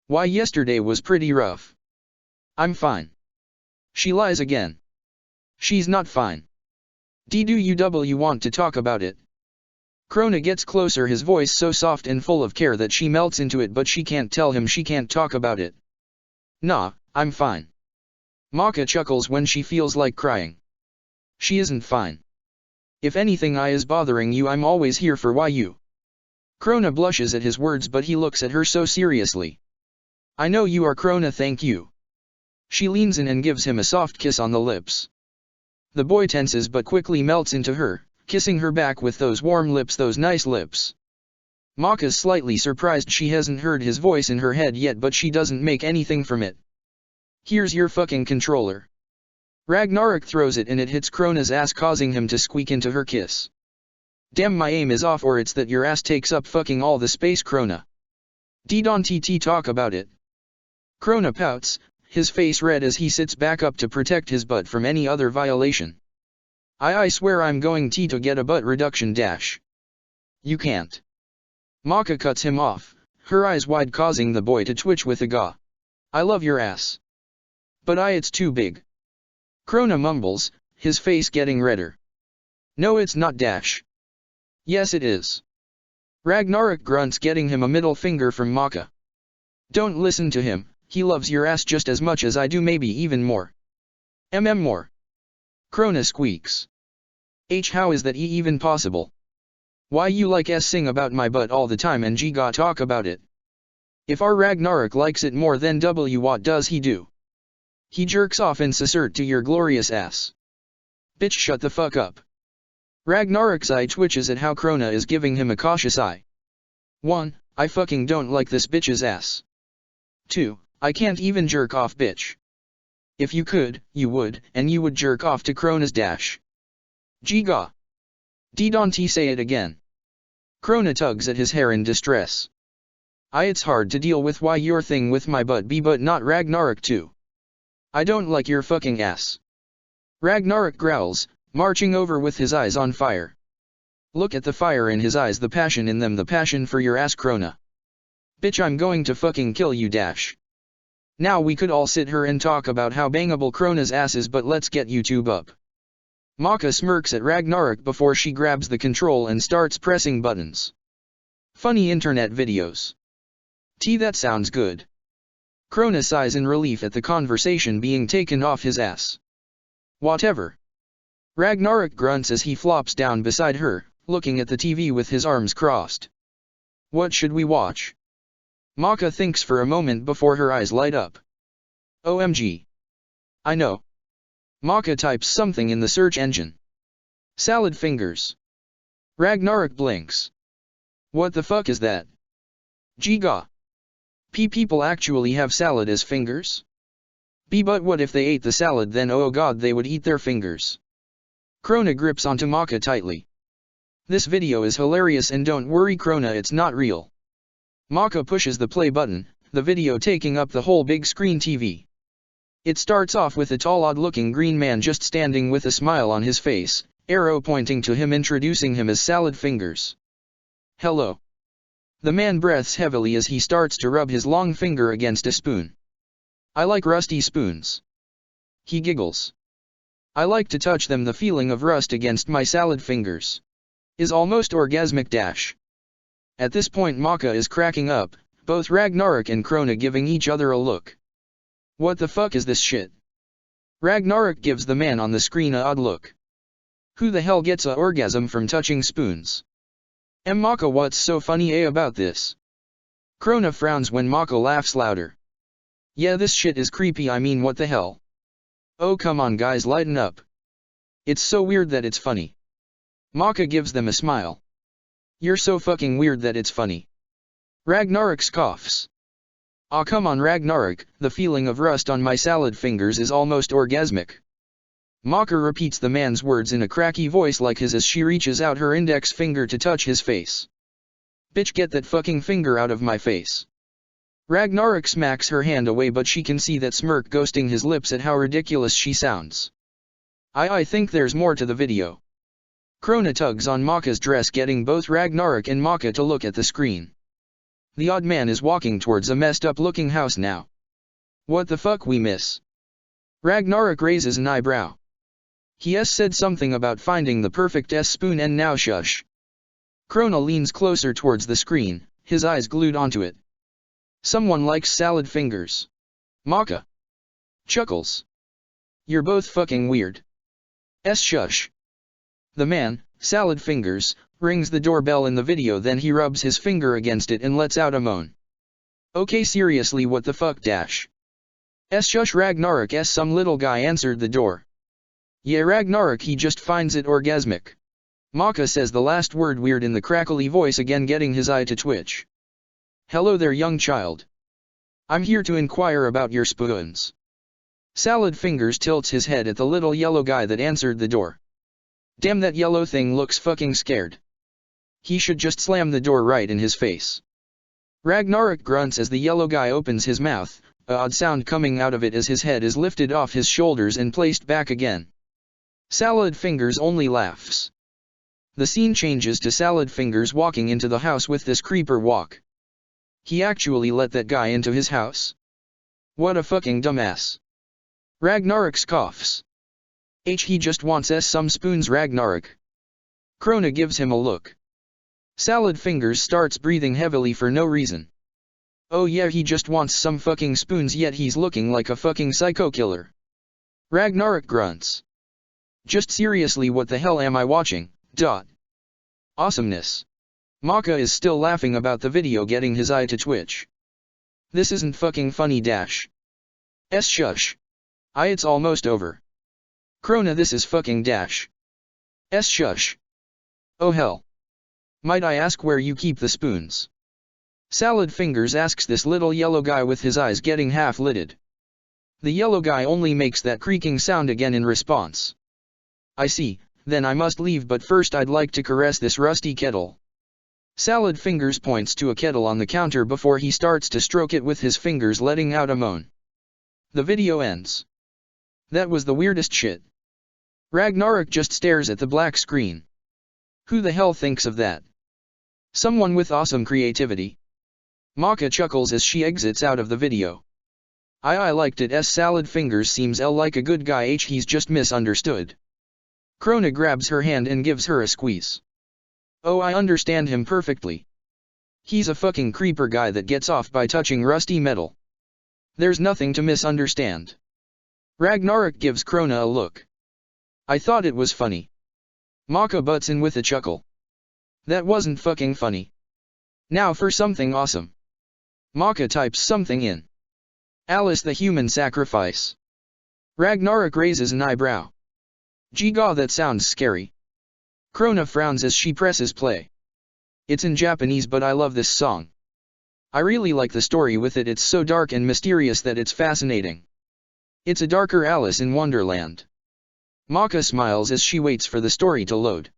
Why yesterday was pretty rough. I'm fine. She lies again. She's not fine. Do you want to talk about it? Krona gets closer, his voice so soft and full of care that she melts into it, but she can't tell him she can't talk about it. Nah, I'm fine. Maka chuckles when she feels like crying. She isn't fine. If anything is bothering you, I'm always here for you. Krona blushes at his words but he looks at her so seriously. I know you are Krona, thank you. She leans in and gives him a soft kiss on the lips. The boy tenses but quickly melts into her, kissing her back with those warm lips, those nice lips. Maka's slightly surprised she hasn't heard his voice in her head yet, but she doesn't make anything from it. Here's your fucking controller. Ragnarok throws it and it hits Krona's ass, causing him to squeak into her kiss. Damn, my aim is off, or it's that your ass takes up fucking all the space Krona. Don't talk about it. Krona pouts, his face red as he sits back up to protect his butt from any other violation. I swear I'm going to get a butt reduction . You can't. Maka cuts him off, her eyes wide, causing the boy to twitch with a gah. I love your ass. But it's too big. Krona mumbles, his face getting redder. No it's not . Yes it is. Ragnarok grunts, getting him a middle finger from Maka. Don't listen to him, he loves your ass just as much as I do, maybe even more. More. Krona squeaks. How is that even possible? Why you like sing about my butt all the time and giga talk about it? If our Ragnarok likes it more then what does he do? He jerks off and assert to your glorious ass. Bitch, shut the fuck up. Ragnarok's eye twitches at how Krona is giving him a cautious eye. 1. I fucking don't like this bitch's ass. 2. I can't even jerk off, bitch. If you could, you would, and you would jerk off to Krona's . Giga. Don't say it again. Krona tugs at his hair in distress. It's hard to deal with why your thing with my butt be but not Ragnarok too. I don't like your fucking ass. Ragnarok growls, marching over with his eyes on fire. Look at the fire in his eyes, the passion in them, the passion for your ass, Krona. Bitch, I'm going to fucking kill you dash. Now we could all sit here and talk about how bangable Krona's ass is, but let's get YouTube up. Maka smirks at Ragnarok before she grabs the control and starts pressing buttons. Funny internet videos. That sounds good. Krona sighs in relief at the conversation being taken off his ass. Whatever. Ragnarok grunts as he flops down beside her, looking at the TV with his arms crossed. What should we watch? Maka thinks for a moment before her eyes light up. OMG. I know. Maka types something in the search engine. Salad fingers. Ragnarok blinks. What the fuck is that? Giga. People actually have salad as fingers? But what if they ate the salad, then oh god they would eat their fingers. Krona grips onto Maka tightly. This video is hilarious and don't worry Krona, it's not real. Maka pushes the play button, the video taking up the whole big screen TV. It starts off with a tall odd-looking green man just standing with a smile on his face, arrow pointing to him, introducing him as Salad Fingers. Hello. The man breathes heavily as he starts to rub his long finger against a spoon. I like rusty spoons. He giggles. I like to touch them, the feeling of rust against my salad fingers is almost orgasmic dash. At this point Maka is cracking up, both Ragnarok and Krona giving each other a look. What the fuck is this shit? Ragnarok gives the man on the screen a odd look. Who the hell gets a orgasm from touching spoons? Maka, what's so funny about this? Krona frowns when Maka laughs louder. Yeah, this shit is creepy, I mean what the hell? Oh come on guys, lighten up. It's so weird that it's funny. Maka gives them a smile. You're so fucking weird that it's funny. Ragnarok scoffs. Aw come on Ragnarok, the feeling of rust on my salad fingers is almost orgasmic. Maka repeats the man's words in a cracky voice like his as she reaches out her index finger to touch his face. Bitch, get that fucking finger out of my face. Ragnarok smacks her hand away, but she can see that smirk ghosting his lips at how ridiculous she sounds. I think there's more to the video. Krona tugs on Maka's dress, getting both Ragnarok and Maka to look at the screen. The odd man is walking towards a messed up looking house now. What the fuck we miss? Ragnarok raises an eyebrow. He has said something about finding the perfect spoon and now shush. Krona leans closer towards the screen, his eyes glued onto it. Someone likes salad fingers. Maka chuckles. You're both fucking weird. Shush. The man, Salad Fingers, rings the doorbell in the video, then he rubs his finger against it and lets out a moan. Okay, seriously, what the fuck dash? Shush Ragnarok, some little guy answered the door. Yeah Ragnarok, he just finds it orgasmic. Maka says the last word weird in the crackly voice, again getting his eye to twitch. Hello there young child. I'm here to inquire about your spoons. Salad Fingers tilts his head at the little yellow guy that answered the door. Damn, that yellow thing looks fucking scared. He should just slam the door right in his face. Ragnarok grunts as the yellow guy opens his mouth, a odd sound coming out of it as his head is lifted off his shoulders and placed back again. Salad Fingers only laughs. The scene changes to Salad Fingers walking into the house with this creeper walk. He actually let that guy into his house? What a fucking dumbass. Ragnarok scoffs. He just wants some spoons Ragnarok. Krona gives him a look. Salad Fingers starts breathing heavily for no reason. Oh yeah, he just wants some fucking spoons, yet he's looking like a fucking psycho killer. Ragnarok grunts. Just seriously, what the hell am I watching? Awesomeness. Maka is still laughing about the video, getting his eye to twitch. This isn't fucking funny dash. Shush. It's almost over. Krona, this is fucking dash. Shush. Oh hell. Might I ask where you keep the spoons? Salad Fingers asks this little yellow guy with his eyes getting half lidded. The yellow guy only makes that creaking sound again in response. I see, then I must leave, but first I'd like to caress this rusty kettle. Salad Fingers points to a kettle on the counter before he starts to stroke it with his fingers, letting out a moan. The video ends. That was the weirdest shit. Ragnarok just stares at the black screen. Who the hell thinks of that? Someone with awesome creativity. Maka chuckles as she exits out of the video. I liked it. Salad Fingers seems like a good guy. He's just misunderstood. Krona grabs her hand and gives her a squeeze. Oh, I understand him perfectly. He's a fucking creeper guy that gets off by touching rusty metal. There's nothing to misunderstand. Ragnarok gives Krona a look. I thought it was funny. Maka butts in with a chuckle. That wasn't fucking funny. Now for something awesome. Maka types something in. Alice the human sacrifice. Ragnarok raises an eyebrow. Giga, that sounds scary. Krona frowns as she presses play. It's in Japanese, but I love this song. I really like the story with it. It's so dark and mysterious that it's fascinating. It's a darker Alice in Wonderland. Maka smiles as she waits for the story to load.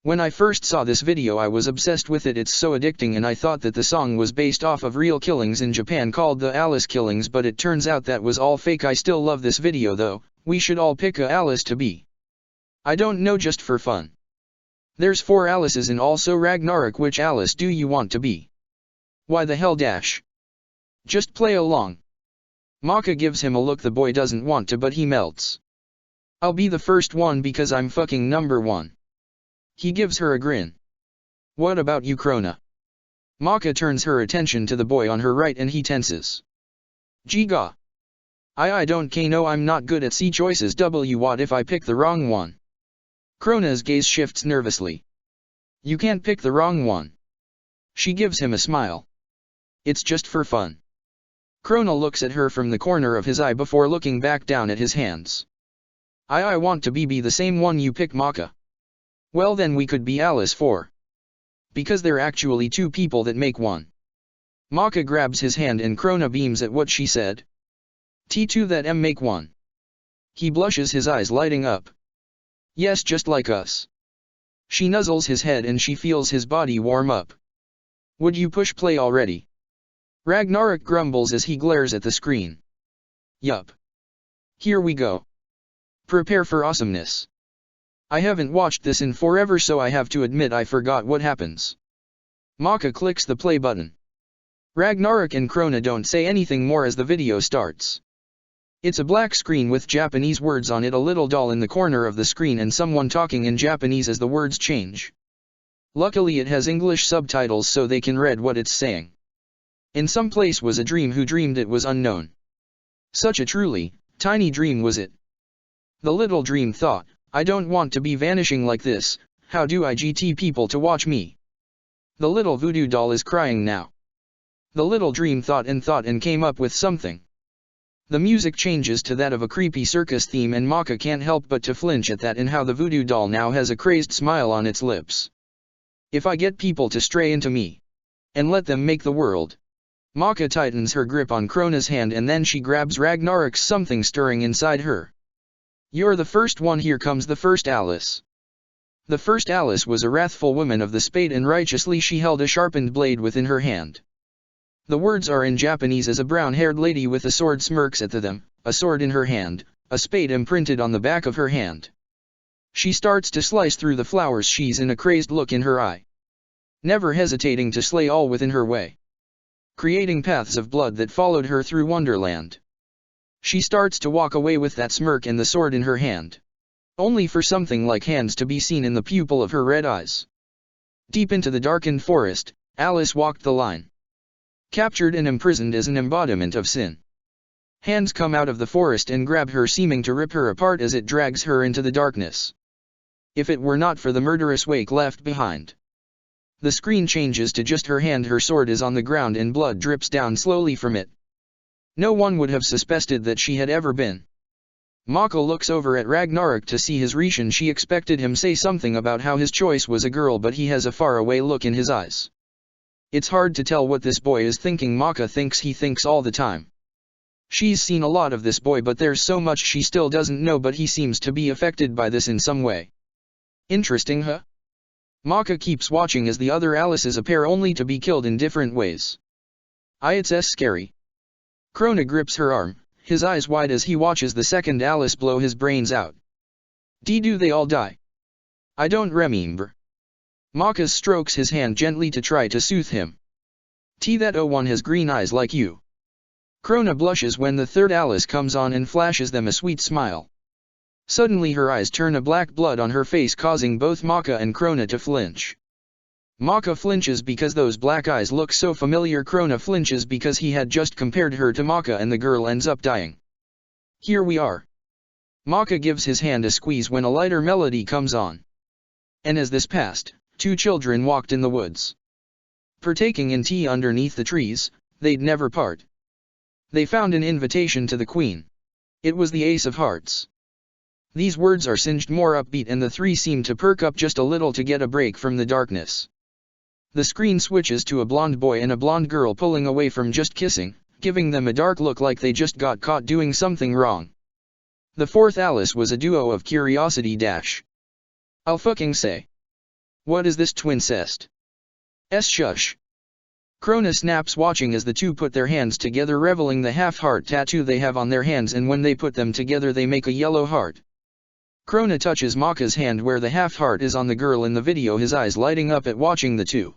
When I first saw this video I was obsessed with it. It's so addicting, and I thought that the song was based off of real killings in Japan called the Alice killings, but it turns out that was all fake. I still love this video though. We should all pick a Alice to be. I don't know, just for fun. There's 4 Alices and also Ragnarok. Which Alice do you want to be? Why the hell dash? Just play along. Maka gives him a look. The boy doesn't want to, but he melts. I'll be the first one because I'm fucking number 1. He gives her a grin. What about you, Krona? Maka turns her attention to the boy on her right and he tenses. Giga. I don't know, I'm not good at C choices. What if I pick the wrong one? Krona's gaze shifts nervously. You can't pick the wrong one. She gives him a smile. It's just for fun. Krona looks at her from the corner of his eye before looking back down at his hands. I want to be the same one you pick, Maka. Well then we could be Alice 4. Because they're actually 2 people that make one. Maka grabs his hand and Krona beams at what she said. T2 that make one. He blushes, his eyes lighting up. Yes, just like us. She nuzzles his head and she feels his body warm up. Would you push play already? Ragnarok grumbles as he glares at the screen. Yup. Here we go. Prepare for awesomeness. I haven't watched this in forever, so I have to admit I forgot what happens. Maka clicks the play button. Ragnarok and Krona don't say anything more as the video starts. It's a black screen with Japanese words on it, a little doll in the corner of the screen and someone talking in Japanese as the words change. Luckily it has English subtitles so they can read what it's saying. In some place was a dream, who dreamed it was unknown. Such a truly tiny dream was it. The little dream thought, I don't want to be vanishing like this. How do I get people to watch me? The little voodoo doll is crying now. The little dream thought and came up with something. The music changes to that of a creepy circus theme and Maka can't help but to flinch at that and how the voodoo doll now has a crazed smile on its lips. If I get people to stray into me and let them make the world. Maka tightens her grip on Krona's hand and then she grabs Ragnarok's, something stirring inside her. You're the first one. Here comes the first Alice. The first Alice was a wrathful woman of the spade and righteously she held a sharpened blade within her hand. The words are in Japanese as a brown-haired lady with a sword smirks at them, a sword in her hand, a spade imprinted on the back of her hand. She starts to slice through the flowers, she's in a crazed look in her eye. Never hesitating to slay all within her way. Creating paths of blood that followed her through Wonderland. She starts to walk away with that smirk and the sword in her hand. Only for something like hands to be seen in the pupil of her red eyes. Deep into the darkened forest, Alice walked the line. Captured and imprisoned as an embodiment of sin. Hands come out of the forest and grab her, seeming to rip her apart as it drags her into the darkness. If it were not for the murderous wake left behind. The screen changes to just her hand, her sword is on the ground and blood drips down slowly from it. No one would have suspected that she had ever been. Maka looks over at Ragnarok to see his reaction. She expected him say something about how his choice was a girl, but he has a faraway look in his eyes. It's hard to tell what this boy is thinking. Maka thinks he thinks all the time. She's seen a lot of this boy, but there's so much she still doesn't know, but he seems to be affected by this in some way. Interesting, huh? Maka keeps watching as the other Alices appear only to be killed in different ways. It's scary. Krona grips her arm, his eyes wide as he watches the second Alice blow his brains out. Do they all die? I don't remember. Maka strokes his hand gently to try to soothe him. That one has green eyes like you. Krona blushes when the third Alice comes on and flashes them a sweet smile. Suddenly her eyes turn a black blood on her face, causing both Maka and Krona to flinch. Maka flinches because those black eyes look so familiar. Krona flinches because he had just compared her to Maka and the girl ends up dying. Here we are. Maka gives his hand a squeeze when a lighter melody comes on. And as this passed, two children walked in the woods. Partaking in tea underneath the trees, they'd never part. They found an invitation to the queen. It was the Ace of Hearts. These words are singed more upbeat and the three seem to perk up just a little to get a break from the darkness. The screen switches to a blonde boy and a blonde girl pulling away from just kissing, giving them a dark look like they just got caught doing something wrong. The fourth Alice was a duo of Curiosity Dash. I'll fucking say. What is this twincest? Shush. Krona snaps, watching as the two put their hands together, revealing the half-heart tattoo they have on their hands, and when they put them together they make a yellow heart. Krona touches Maka's hand where the half-heart is on the girl in the video, his eyes lighting up at watching the two.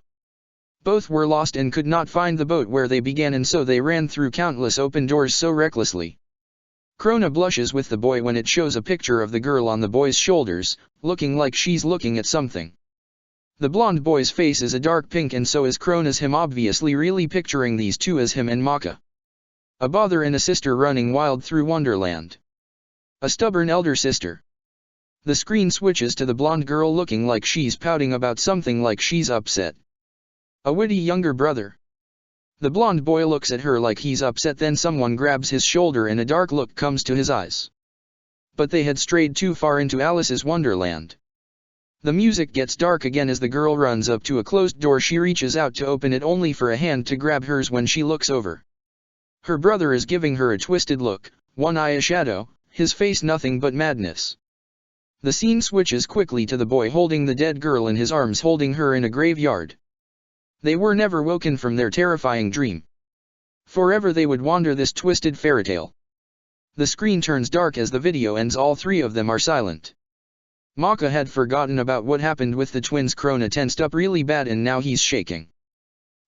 Both were lost and could not find the boat where they began, and so they ran through countless open doors so recklessly. Krona blushes with the boy when it shows a picture of the girl on the boy's shoulders, looking like she's looking at something. The blonde boy's face is a dark pink and so is Krona's, him obviously really picturing these two as him and Maka. A father and a sister running wild through Wonderland. A stubborn elder sister. The screen switches to the blonde girl looking like she's pouting about something, like she's upset. A witty younger brother. The blonde boy looks at her like he's upset, then someone grabs his shoulder and a dark look comes to his eyes. But they had strayed too far into Alice's Wonderland. The music gets dark again as the girl runs up to a closed door. She reaches out to open it only for a hand to grab hers when she looks over. Her brother is giving her a twisted look, one eye a shadow, his face nothing but madness. The scene switches quickly to the boy holding the dead girl in his arms, holding her in a graveyard. They were never woken from their terrifying dream. Forever they would wander this twisted fairy tale. The screen turns dark as the video ends. All three of them are silent. Maka had forgotten about what happened with the twins. Krona tensed up really bad and now he's shaking.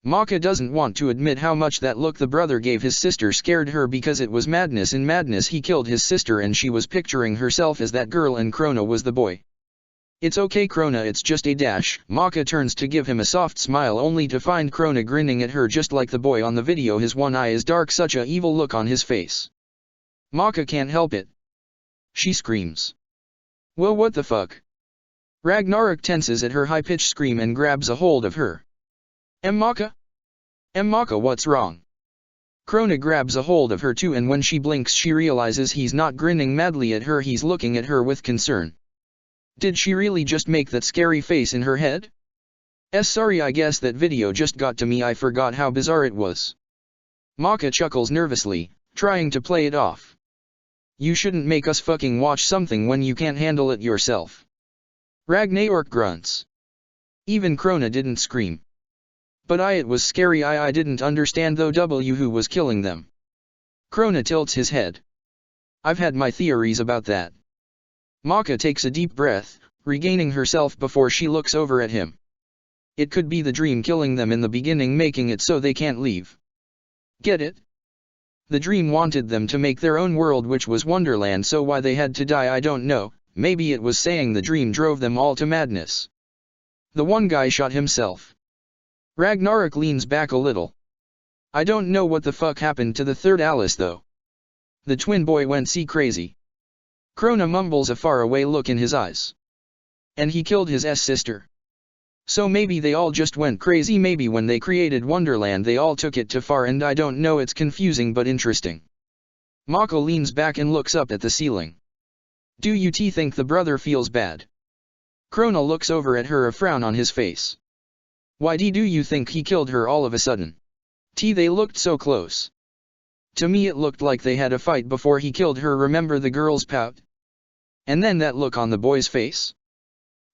Maka doesn't want to admit how much that look the brother gave his sister scared her, because it was madness. In madness he killed his sister and she was picturing herself as that girl and Krona was the boy. It's okay Krona, it's just a dash. Maka turns to give him a soft smile only to find Krona grinning at her just like the boy on the video. His one eye is dark, such a evil look on his face. Maka can't help it. She screams. Well, what the fuck? Ragnarok tenses at her high-pitched scream and grabs a hold of her. Maka? Maka, what's wrong? Krona grabs a hold of her too, and when she blinks she realizes he's not grinning madly at her, he's looking at her with concern. Did she really just make that scary face in her head? Sorry, I guess that video just got to me, I forgot how bizarre it was. Maka chuckles nervously, trying to play it off. You shouldn't make us fucking watch something when you can't handle it yourself. Ragnarok grunts. Even Krona didn't scream. But it was scary. I didn't understand though who was killing them. Krona tilts his head. I've had my theories about that. Maka takes a deep breath, regaining herself before she looks over at him. It could be the dream killing them in the beginning, making it so they can't leave. Get it? The dream wanted them to make their own world, which was Wonderland, so why they had to die I don't know. Maybe it was saying the dream drove them all to madness. The one guy shot himself. Ragnarok leans back a little. I don't know what the fuck happened to the third Alice though. The twin boy went crazy. Krona mumbles a faraway look in his eyes. And he killed his sister. So maybe they all just went crazy, maybe when they created Wonderland they all took it too far, and I don't know, it's confusing but interesting. Maka leans back and looks up at the ceiling. Do you think the brother feels bad? Krona looks over at her, a frown on his face. Why do you think he killed her all of a sudden? They looked so close. To me it looked like they had a fight before he killed her, remember the girl's pout? And then that look on the boy's face?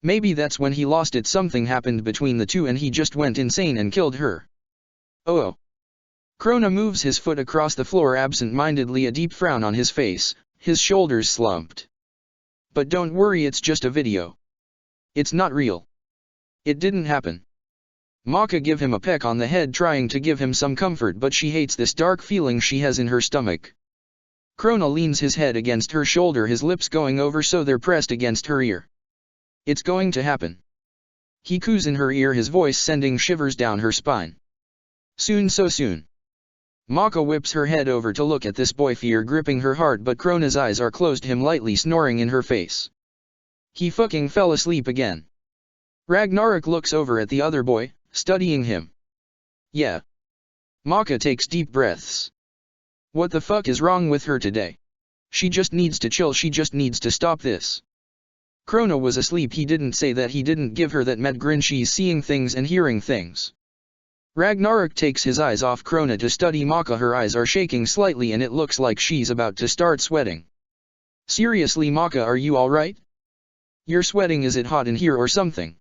Maybe that's when he lost it, something happened between the two and he just went insane and killed her. Oh. Krona moves his foot across the floor absent-mindedly, a deep frown on his face, his shoulders slumped. But don't worry, it's just a video. It's not real. It didn't happen. Maka give him a peck on the head trying to give him some comfort, but she hates this dark feeling she has in her stomach. Krona leans his head against her shoulder, his lips going over so they're pressed against her ear. It's going to happen. He coos in her ear, his voice sending shivers down her spine. Soon, so soon. Maka whips her head over to look at this boy, fear gripping her heart, but Krona's eyes are closed, him lightly snoring in her face. He fucking fell asleep again. Ragnarok looks over at the other boy, studying him. Yeah. Maka takes deep breaths. What the fuck is wrong with her today? She just needs to chill, she just needs to stop this. Krona was asleep, he didn't say that, he didn't give her that med she's seeing things and hearing things. Ragnarok takes his eyes off Krona to study Maka, her eyes are shaking slightly and it looks like she's about to start sweating. Seriously Maka, are you alright? You're sweating, is it hot in here or something?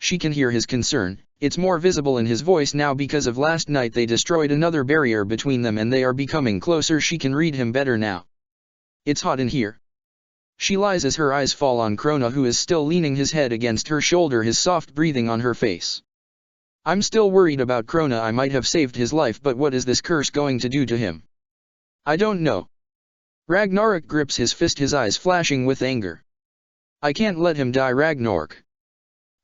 She can hear his concern, it's more visible in his voice now because of last night they destroyed another barrier between them and they are becoming closer, she can read him better now. It's hot in here. She lies as her eyes fall on Krona, who is still leaning his head against her shoulder, his soft breathing on her face. I'm still worried about Krona, I might have saved his life, but what is this curse going to do to him? I don't know. Ragnarok grips his fist, his eyes flashing with anger. I can't let him die, Ragnarok.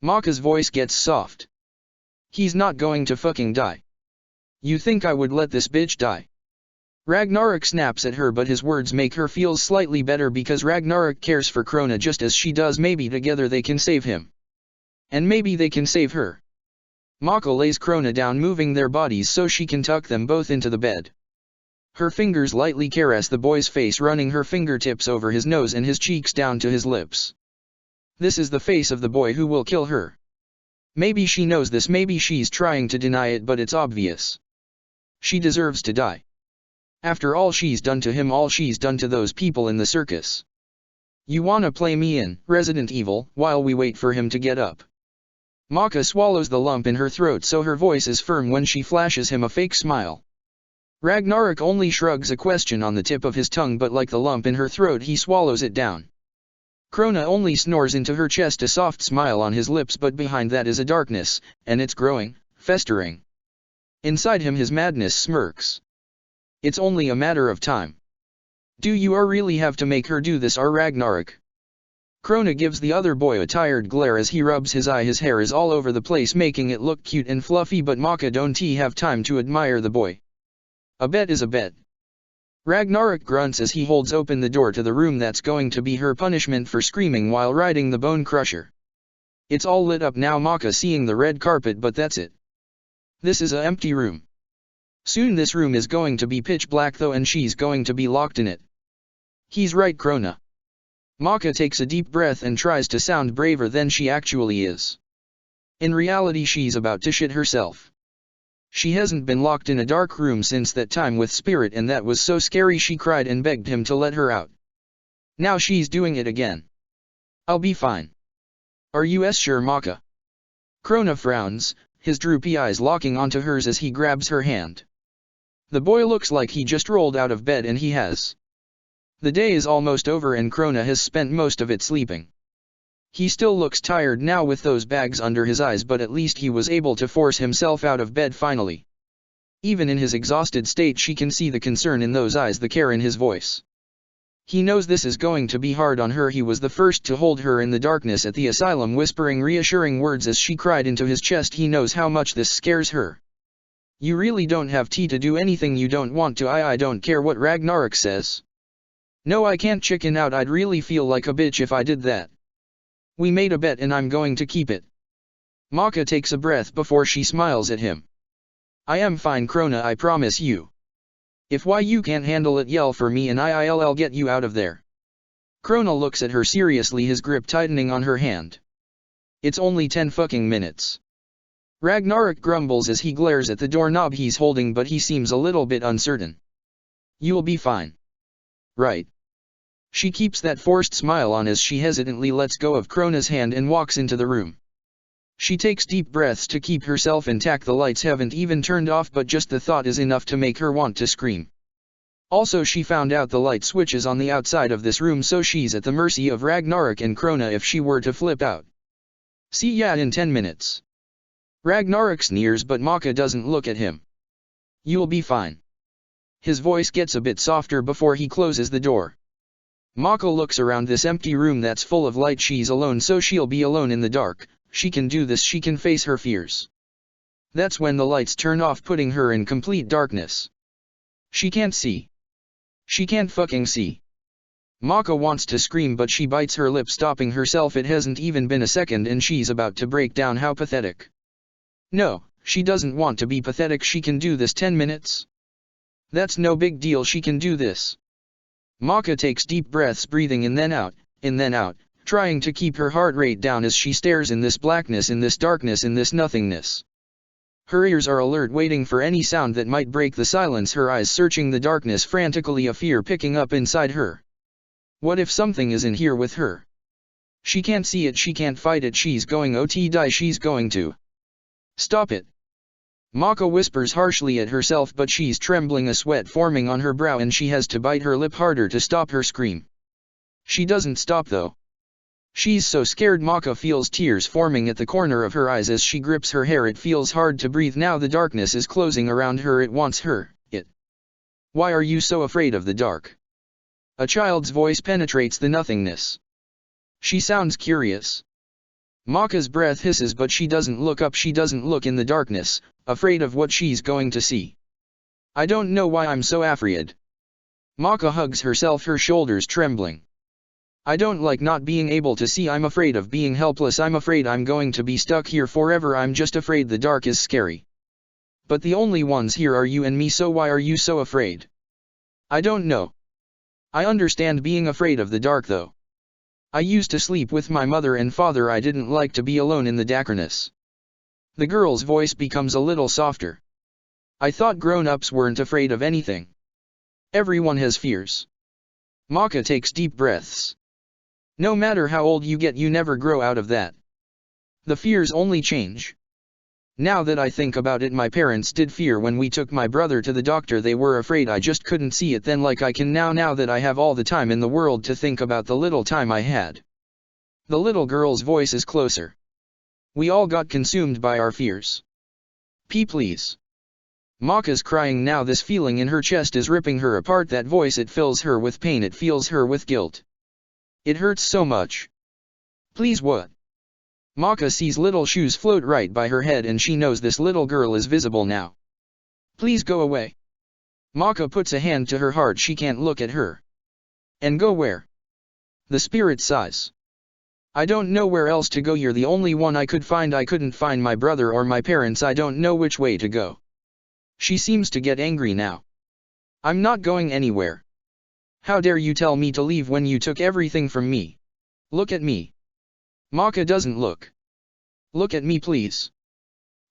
Maka's voice gets soft. He's not going to fucking die. You think I would let this bitch die? Ragnarok snaps at her, but his words make her feel slightly better because Ragnarok cares for Krona just as she does. Maybe together they can save him. And maybe they can save her. Maka lays Krona down, moving their bodies so she can tuck them both into the bed. Her fingers lightly caress the boy's face, running her fingertips over his nose and his cheeks down to his lips. This is the face of the boy who will kill her. Maybe she knows this, maybe she's trying to deny it, but it's obvious. She deserves to die. After all she's done to him, all she's done to those people in the circus. You wanna play me in Resident Evil while we wait for him to get up? Maka swallows the lump in her throat so her voice is firm when she flashes him a fake smile. Ragnarok only shrugs a question on the tip of his tongue, but like the lump in her throat he swallows it down. Krona only snores into her chest, a soft smile on his lips, but behind that is a darkness, and it's growing, festering. Inside him his madness smirks. It's only a matter of time. Do you really have to make her do this, Ragnarok? Krona gives the other boy a tired glare as he rubs his eye. His hair is all over the place, making it look cute and fluffy, but Maka don't have time to admire the boy. A bet is a bet. Ragnarok grunts as he holds open the door to the room that's going to be her punishment for screaming while riding the Bone Crusher. It's all lit up now, Maka seeing the red carpet, but that's it. This is an empty room. Soon this room is going to be pitch black though, and she's going to be locked in it. He's right, Krona. Maka takes a deep breath and tries to sound braver than she actually is. In reality she's about to shit herself. She hasn't been locked in a dark room since that time with Spirit, and that was so scary she cried and begged him to let her out. Now she's doing it again. I'll be fine. Are you sure, Maka? Krona frowns, his droopy eyes locking onto hers as he grabs her hand. The boy looks like he just rolled out of bed, and he has. The day is almost over and Krona has spent most of it sleeping. He still looks tired now with those bags under his eyes, but at least he was able to force himself out of bed finally. Even in his exhausted state she can see the concern in those eyes, the care in his voice. He knows this is going to be hard on her. He was the first to hold her in the darkness at the asylum, whispering reassuring words as she cried into his chest. He knows how much this scares her. You really don't have to do anything you don't want to. I don't care what Ragnarok says. No, I can't chicken out. I'd really feel like a bitch if I did that. We made a bet and I'm going to keep it. Maka takes a breath before she smiles at him. I am fine, Krona, I promise you. If you can't handle it, yell for me and I'll get you out of there. Krona looks at her seriously, his grip tightening on her hand. It's only 10 fucking minutes. Ragnarok grumbles as he glares at the doorknob he's holding, but he seems a little bit uncertain. You'll be fine. Right. She keeps that forced smile on as she hesitantly lets go of Krona's hand and walks into the room. She takes deep breaths to keep herself intact. The lights haven't even turned off, but just the thought is enough to make her want to scream. Also she found out the light switches on the outside of this room, so she's at the mercy of Ragnarok and Krona if she were to flip out. See ya in 10 minutes. Ragnarok sneers, but Maka doesn't look at him. You'll be fine. His voice gets a bit softer before he closes the door. Maka looks around this empty room that's full of light. She's alone, so she'll be alone in the dark. She can do this, she can face her fears. That's when the lights turn off, putting her in complete darkness. She can't see. She can't fucking see. Maka wants to scream, but she bites her lip, stopping herself. It hasn't even been a second and she's about to break down. How pathetic. No, she doesn't want to be pathetic. She can do this. 10 minutes? That's no big deal, she can do this. Maka takes deep breaths, breathing in then out, trying to keep her heart rate down as she stares in this blackness, in this darkness, in this nothingness. Her ears are alert, waiting for any sound that might break the silence, her eyes searching the darkness frantically, a fear picking up inside her. What if something is in here with her? She can't see it, she can't fight it, she's going to die, she's going to. Stop it. Maka whispers harshly at herself, but she's trembling, a sweat forming on her brow, and she has to bite her lip harder to stop her scream. She doesn't stop though. She's so scared. Maka feels tears forming at the corner of her eyes as she grips her hair. It feels hard to breathe now. The darkness is closing around her. It wants her. Why are you so afraid of the dark? A child's voice penetrates the nothingness. She sounds curious. Maka's breath hisses, but she doesn't look up. She doesn't look in the darkness, afraid of what she's going to see. I don't know why I'm so afraid. Maka hugs herself, her shoulders trembling. I don't like not being able to see. I'm afraid of being helpless. I'm afraid I'm going to be stuck here forever. I'm just afraid. The dark is scary. But the only ones here are you and me, so why are you so afraid? I don't know. I understand being afraid of the dark though. I used to sleep with my mother and father. I didn't like to be alone in the darkness. The girl's voice becomes a little softer. I thought grown-ups weren't afraid of anything. Everyone has fears. Maka takes deep breaths. No matter how old you get, you never grow out of that. The fears only change. Now that I think about it, my parents did fear when we took my brother to the doctor. They were afraid. I just couldn't see it then like I can now that I have all the time in the world to think about the little time I had. The little girl's voice is closer. We all got consumed by our fears. Please. Maka's crying now. This feeling in her chest is ripping her apart. That voice, it fills her with pain. It fills her with guilt. It hurts so much. Please what? Maka sees little shoes float right by her head and she knows this little girl is visible now. Please go away. Maka puts a hand to her heart. She can't look at her. And go where? The spirit sighs. I don't know where else to go. You're the only one I could find. I couldn't find my brother or my parents. I don't know which way to go. She seems to get angry now. I'm not going anywhere. How dare you tell me to leave when you took everything from me? Look at me. Maka doesn't look. Look at me please.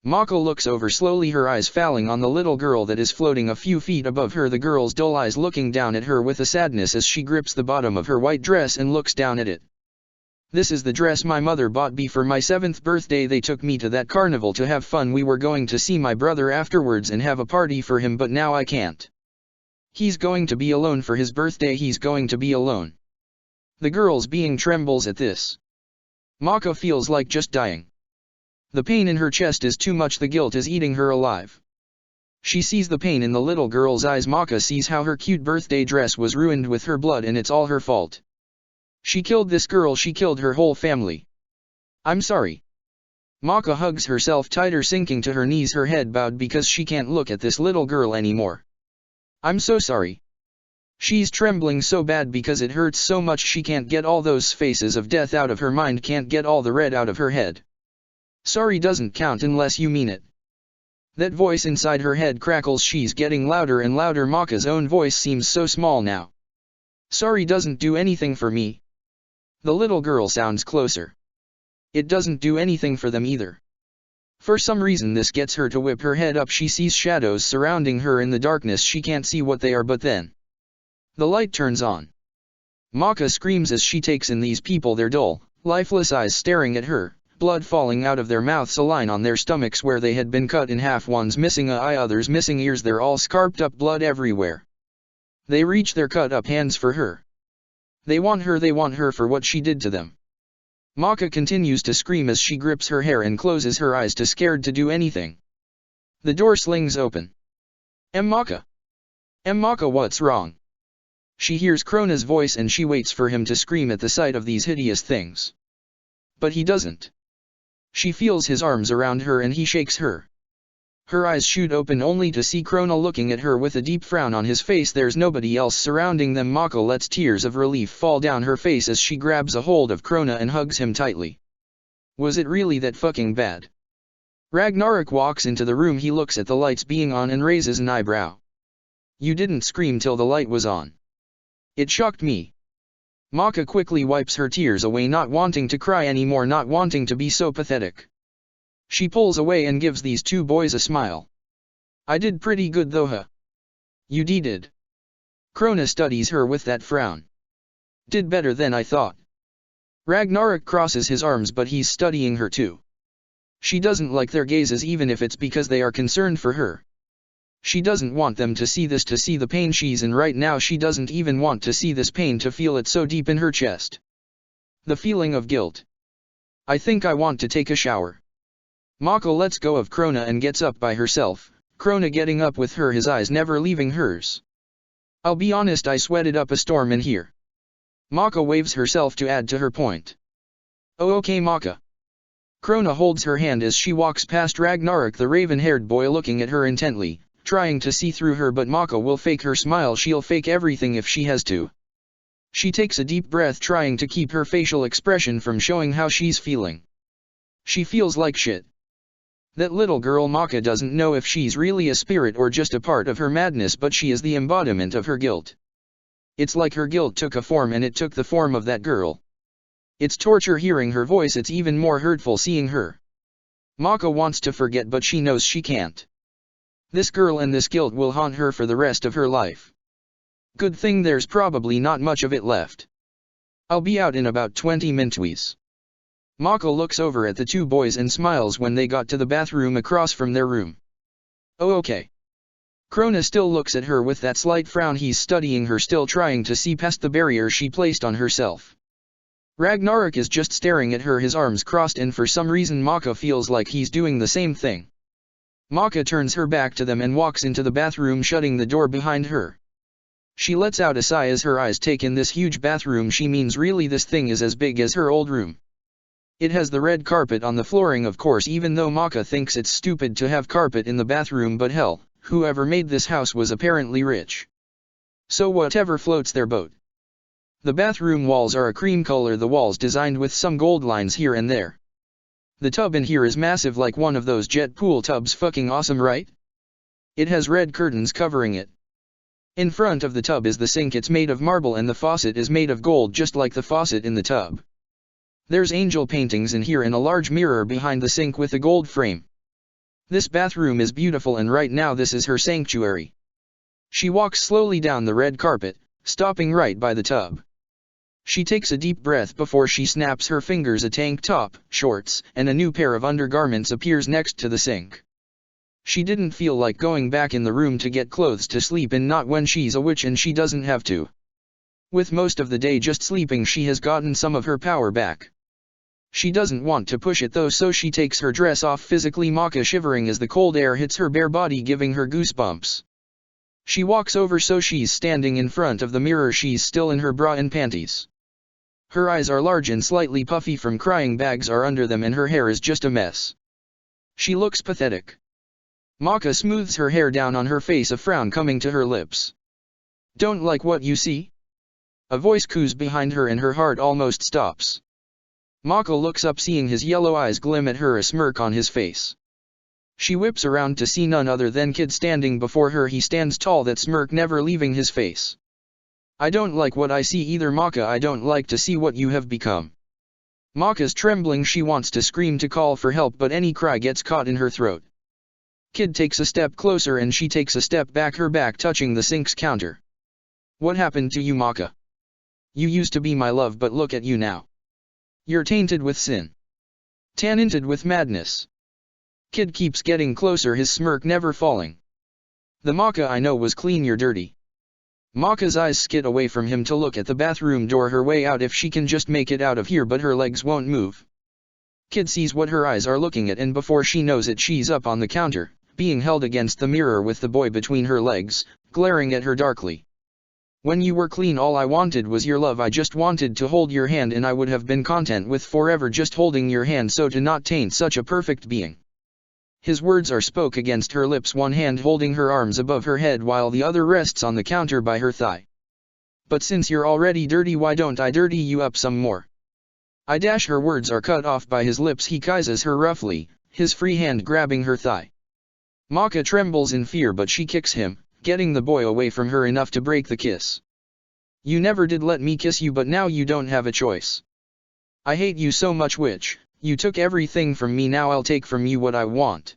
Maka looks over slowly, her eyes falling on the little girl that is floating a few feet above her. The girl's dull eyes looking down at her with a sadness as she grips the bottom of her white dress and looks down at it. This is the dress my mother bought me for my 7th birthday. They took me to that carnival to have fun. We were going to see my brother afterwards and have a party for him, but now I can't. He's going to be alone for his birthday. He's going to be alone. The girl's being trembles at this. Maka feels like just dying. The pain in her chest is too much. The guilt is eating her alive. She sees the pain in the little girl's eyes. Maka sees how her cute birthday dress was ruined with her blood and it's all her fault. She killed this girl. She killed her whole family. I'm sorry. Maka hugs herself tighter, sinking to her knees, her head bowed because she can't look at this little girl anymore. I'm so sorry. She's trembling so bad because it hurts so much. She can't get all those faces of death out of her mind, can't get all the red out of her head. Sorry doesn't count unless you mean it. That voice inside her head crackles. She's getting louder and louder. Maka's own voice seems so small now. Sorry doesn't do anything for me. The little girl sounds closer. It doesn't do anything for them either. For some reason this gets her to whip her head up. She sees shadows surrounding her in the darkness. She can't see what they are, but then the light turns on. Maka screams as she takes in these people, their dull, lifeless eyes staring at her, blood falling out of their mouths, a line on their stomachs where they had been cut in half. One's missing an eye, others missing ears. They're all scarped up, blood everywhere. They reach their cut-up hands for her. They want her for what she did to them. Maka continues to scream as she grips her hair and closes her eyes, too scared to do anything. The door slings open. Maka, what's wrong? She hears Krona's voice and she waits for him to scream at the sight of these hideous things. But he doesn't. She feels his arms around her and he shakes her. Her eyes shoot open only to see Krona looking at her with a deep frown on his face. There's nobody else surrounding them. Maka lets tears of relief fall down her face as she grabs a hold of Krona and hugs him tightly. Was it really that fucking bad? Ragnarok walks into the room. He looks at the lights being on and raises an eyebrow. You didn't scream till the light was on. It shocked me. Maka quickly wipes her tears away, not wanting to cry anymore, not wanting to be so pathetic. She pulls away and gives these two boys a smile. I did pretty good though, huh? You did. Krona studies her with that frown. Did better than I thought. Ragnarok crosses his arms, but he's studying her too. She doesn't like their gazes, even if it's because they are concerned for her. She doesn't want them to see this, to see the pain she's in right now. She doesn't even want to see this pain, to feel it so deep in her chest. The feeling of guilt. I think I want to take a shower. Maka lets go of Krona and gets up by herself, Krona getting up with her, his eyes never leaving hers. I'll be honest, I sweated up a storm in here. Maka waves herself to add to her point. Oh okay Maka. Krona holds her hand as she walks past Ragnarok, the raven-haired boy, looking at her intently, trying to see through her, but Maka will fake her smile. She'll fake everything if she has to. She takes a deep breath, trying to keep her facial expression from showing how she's feeling. She feels like shit. That little girl Maka doesn't know if she's really a spirit or just a part of her madness, but she is the embodiment of her guilt. It's like her guilt took a form and it took the form of that girl. It's torture hearing her voice, it's even more hurtful seeing her. Maka wants to forget, but she knows she can't. This girl and this guilt will haunt her for the rest of her life. Good thing there's probably not much of it left. I'll be out in about 20 minutes. Maka looks over at the two boys and smiles when they got to the bathroom across from their room. Oh okay. Krona still looks at her with that slight frown. He's studying her, still trying to see past the barrier she placed on herself. Ragnarok is just staring at her, his arms crossed, and for some reason Maka feels like he's doing the same thing. Maka turns her back to them and walks into the bathroom, shutting the door behind her. She lets out a sigh as her eyes take in this huge bathroom. She means really this thing is as big as her old room. It has the red carpet on the flooring, of course, even though Maka thinks it's stupid to have carpet in the bathroom, but hell, whoever made this house was apparently rich. So whatever floats their boat. The bathroom walls are a cream color, the walls designed with some gold lines here and there. The tub in here is massive, like one of those jet pool tubs. Fucking awesome, right? It has red curtains covering it. In front of the tub is the sink. It's made of marble and the faucet is made of gold, just like the faucet in the tub. There's angel paintings in here and a large mirror behind the sink with a gold frame. This bathroom is beautiful, and right now this is her sanctuary. She walks slowly down the red carpet, stopping right by the tub. She takes a deep breath before she snaps her fingers. A tank top, shorts, and a new pair of undergarments appears next to the sink. She didn't feel like going back in the room to get clothes to sleep in, not when she's a witch and she doesn't have to. With most of the day just sleeping, she has gotten some of her power back. She doesn't want to push it though, so she takes her dress off, physically Maka shivering as the cold air hits her bare body, giving her goosebumps. She walks over so she's standing in front of the mirror. She's still in her bra and panties. Her eyes are large and slightly puffy from crying, bags are under them, and her hair is just a mess. She looks pathetic. Maka smooths her hair down on her face, a frown coming to her lips. Don't like what you see? A voice coos behind her and her heart almost stops. Maka looks up, seeing his yellow eyes gleam at her, a smirk on his face. She whips around to see none other than Kid standing before her. He stands tall, that smirk never leaving his face. I don't like what I see either, Maka. I don't like to see what you have become. Maka's trembling. She wants to scream to call for help, but any cry gets caught in her throat. Kid takes a step closer and she takes a step back, her back touching the sink's counter. What happened to you, Maka? You used to be my love, but look at you now. You're tainted with sin. Tainted with madness. Kid keeps getting closer, his smirk never falling. The Maka I know was clean, you're dirty. Maka's eyes skid away from him to look at the bathroom door, her way out if she can just make it out of here, but her legs won't move. Kid sees what her eyes are looking at, and before she knows it she's up on the counter, being held against the mirror with the boy between her legs, glaring at her darkly. When you were clean all I wanted was your love, I just wanted to hold your hand and I would have been content with forever just holding your hand, so to not taint such a perfect being. His words are spoke against her lips, one hand holding her arms above her head while the other rests on the counter by her thigh. But since you're already dirty, why don't I dirty you up some more? Her words are cut off by his lips. He kisses her roughly, his free hand grabbing her thigh. Maka trembles in fear, but she kicks him, getting the boy away from her enough to break the kiss. You never did let me kiss you, but now you don't have a choice. I hate you so much, witch. You took everything from me, now I'll take from you what I want.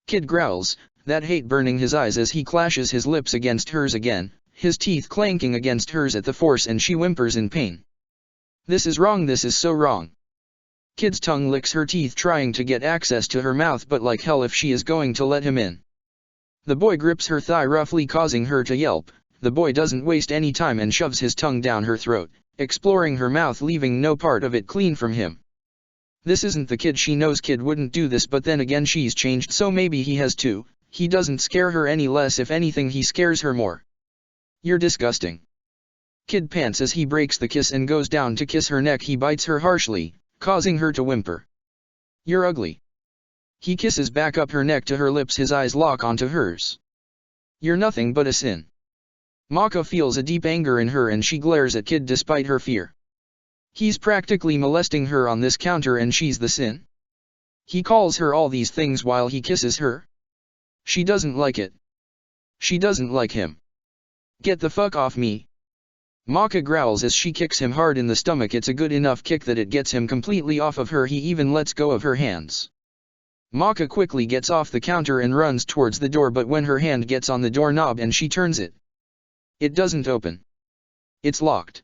Kid growls, that hate burning his eyes as he clashes his lips against hers again, his teeth clanking against hers at the force, and she whimpers in pain. This is wrong, this is so wrong. Kid's tongue licks her teeth trying to get access to her mouth, but like hell if she is going to let him in. The boy grips her thigh roughly, causing her to yelp. The boy doesn't waste any time and shoves his tongue down her throat, exploring her mouth, leaving no part of it clean from him. This isn't the Kid she knows. Kid wouldn't do this, but then again she's changed, so maybe he has too. He doesn't scare her any less, if anything he scares her more. You're disgusting. Kid pants as he breaks the kiss and goes down to kiss her neck. He bites her harshly, causing her to whimper. You're ugly. He kisses back up her neck to her lips, his eyes lock onto hers. You're nothing but a sin. Maka feels a deep anger in her and she glares at Kid despite her fear. He's practically molesting her on this counter and she's the sin. He calls her all these things while he kisses her. She doesn't like it. She doesn't like him. Get the fuck off me. Maka growls as she kicks him hard in the stomach. It's a good enough kick that it gets him completely off of her. He even lets go of her hands. Maka quickly gets off the counter and runs towards the door, but when her hand gets on the doorknob and she turns it, it doesn't open. It's locked.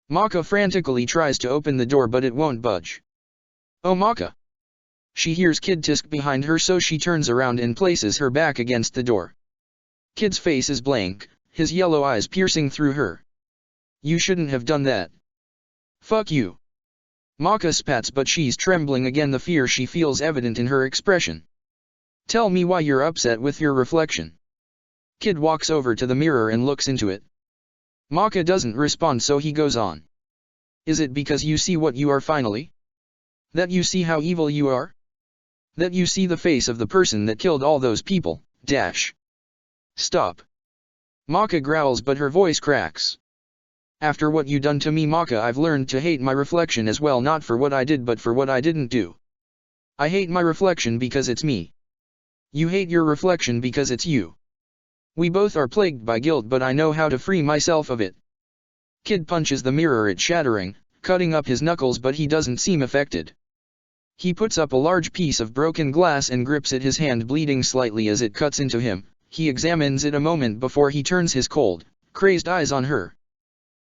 Maka frantically tries to open the door, but it won't budge. Oh Maka! She hears Kid Tisk behind her, so she turns around and places her back against the door. Kid's face is blank, his yellow eyes piercing through her. You shouldn't have done that. Fuck you. Maka spats, but she's trembling again, the fear she feels evident in her expression. Tell me why you're upset with your reflection. Kid walks over to the mirror and looks into it. Maka doesn't respond, so he goes on. Is it because you see what you are finally? That you see how evil you are? That you see the face of the person that killed all those people, dash. Stop. Maka growls, but her voice cracks. After what you done to me, Maka, I've learned to hate my reflection as well, not for what I did but for what I didn't do. I hate my reflection because it's me. You hate your reflection because it's you. We both are plagued by guilt, but I know how to free myself of it. Kid punches the mirror, it shattering, cutting up his knuckles, but he doesn't seem affected. He puts up a large piece of broken glass and grips it, his hand bleeding slightly as it cuts into him. He examines it a moment before he turns his cold, crazed eyes on her.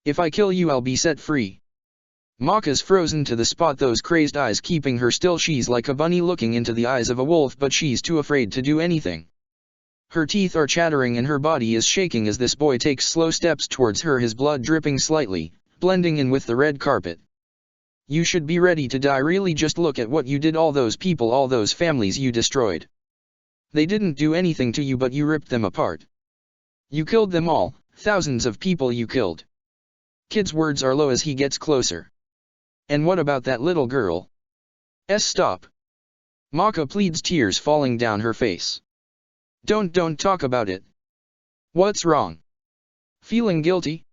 If I kill you, I'll be set free. Maka's frozen to the spot, those crazed eyes keeping her still. She's like a bunny looking into the eyes of a wolf, but she's too afraid to do anything. Her teeth are chattering and her body is shaking as this boy takes slow steps towards her, his blood dripping slightly, blending in with the red carpet. You should be ready to die, really. Just look at what you did, all those people, all those families you destroyed. They didn't do anything to you, but you ripped them apart. You killed them all, thousands of people you killed. Kid's words are low as he gets closer. And what about that little girl? Stop. Maka pleads, tears falling down her face. Don't talk about it. What's wrong? Feeling guilty?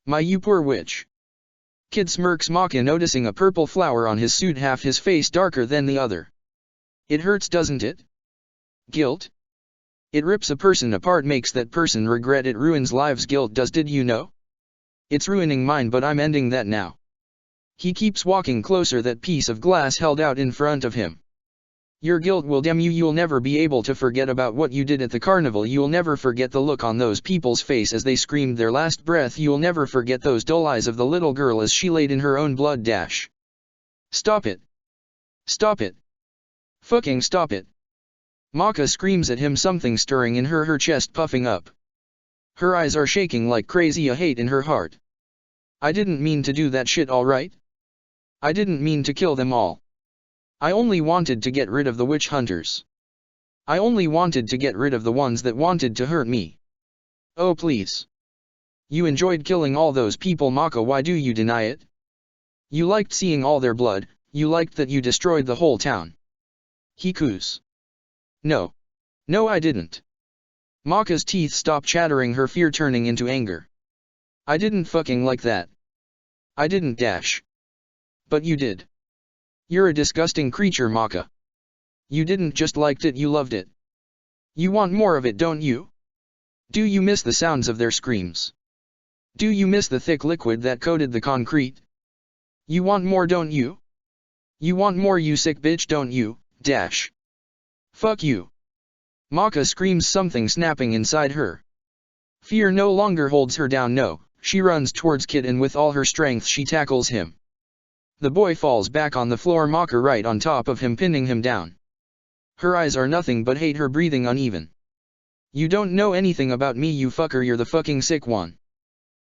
My, you poor witch. Kid smirks, Maka noticing a purple flower on his suit, half his face darker than the other. It hurts, doesn't it? Guilt? It rips a person apart, makes that person regret it, ruins lives. Guilt does, did you know? It's ruining mine, but I'm ending that now. He keeps walking closer, that piece of glass held out in front of him. Your guilt will damn you. You'll never be able to forget about what you did at the carnival. You'll never forget the look on those people's face as they screamed their last breath. You'll never forget those dull eyes of the little girl as she laid in her own blood. Dash. Stop it. Stop it. Fucking stop it. Maka screams at him, something stirring in her chest puffing up. Her eyes are shaking like crazy, a hate in her heart. I didn't mean to do that shit, alright? I didn't mean to kill them all. I only wanted to get rid of the witch hunters. I only wanted to get rid of the ones that wanted to hurt me. Oh please. You enjoyed killing all those people, Maka, why do you deny it? You liked seeing all their blood, you liked that you destroyed the whole town. He coos. No. No, I didn't. Maka's teeth stop chattering, her fear turning into anger. I didn't fucking like that. I didn't dash. But you did. You're a disgusting creature, Maka. You didn't just liked it, you loved it. You want more of it, don't you? Do you miss the sounds of their screams? Do you miss the thick liquid that coated the concrete? You want more, don't you? You want more, you sick bitch, don't you? Dash. Fuck you. Maka screams, something snapping inside her. Fear no longer holds her down, no, she runs towards Kid and with all her strength she tackles him. The boy falls back on the floor, Maka right on top of him, pinning him down. Her eyes are nothing but hate, her breathing uneven. You don't know anything about me, you fucker, you're the fucking sick one.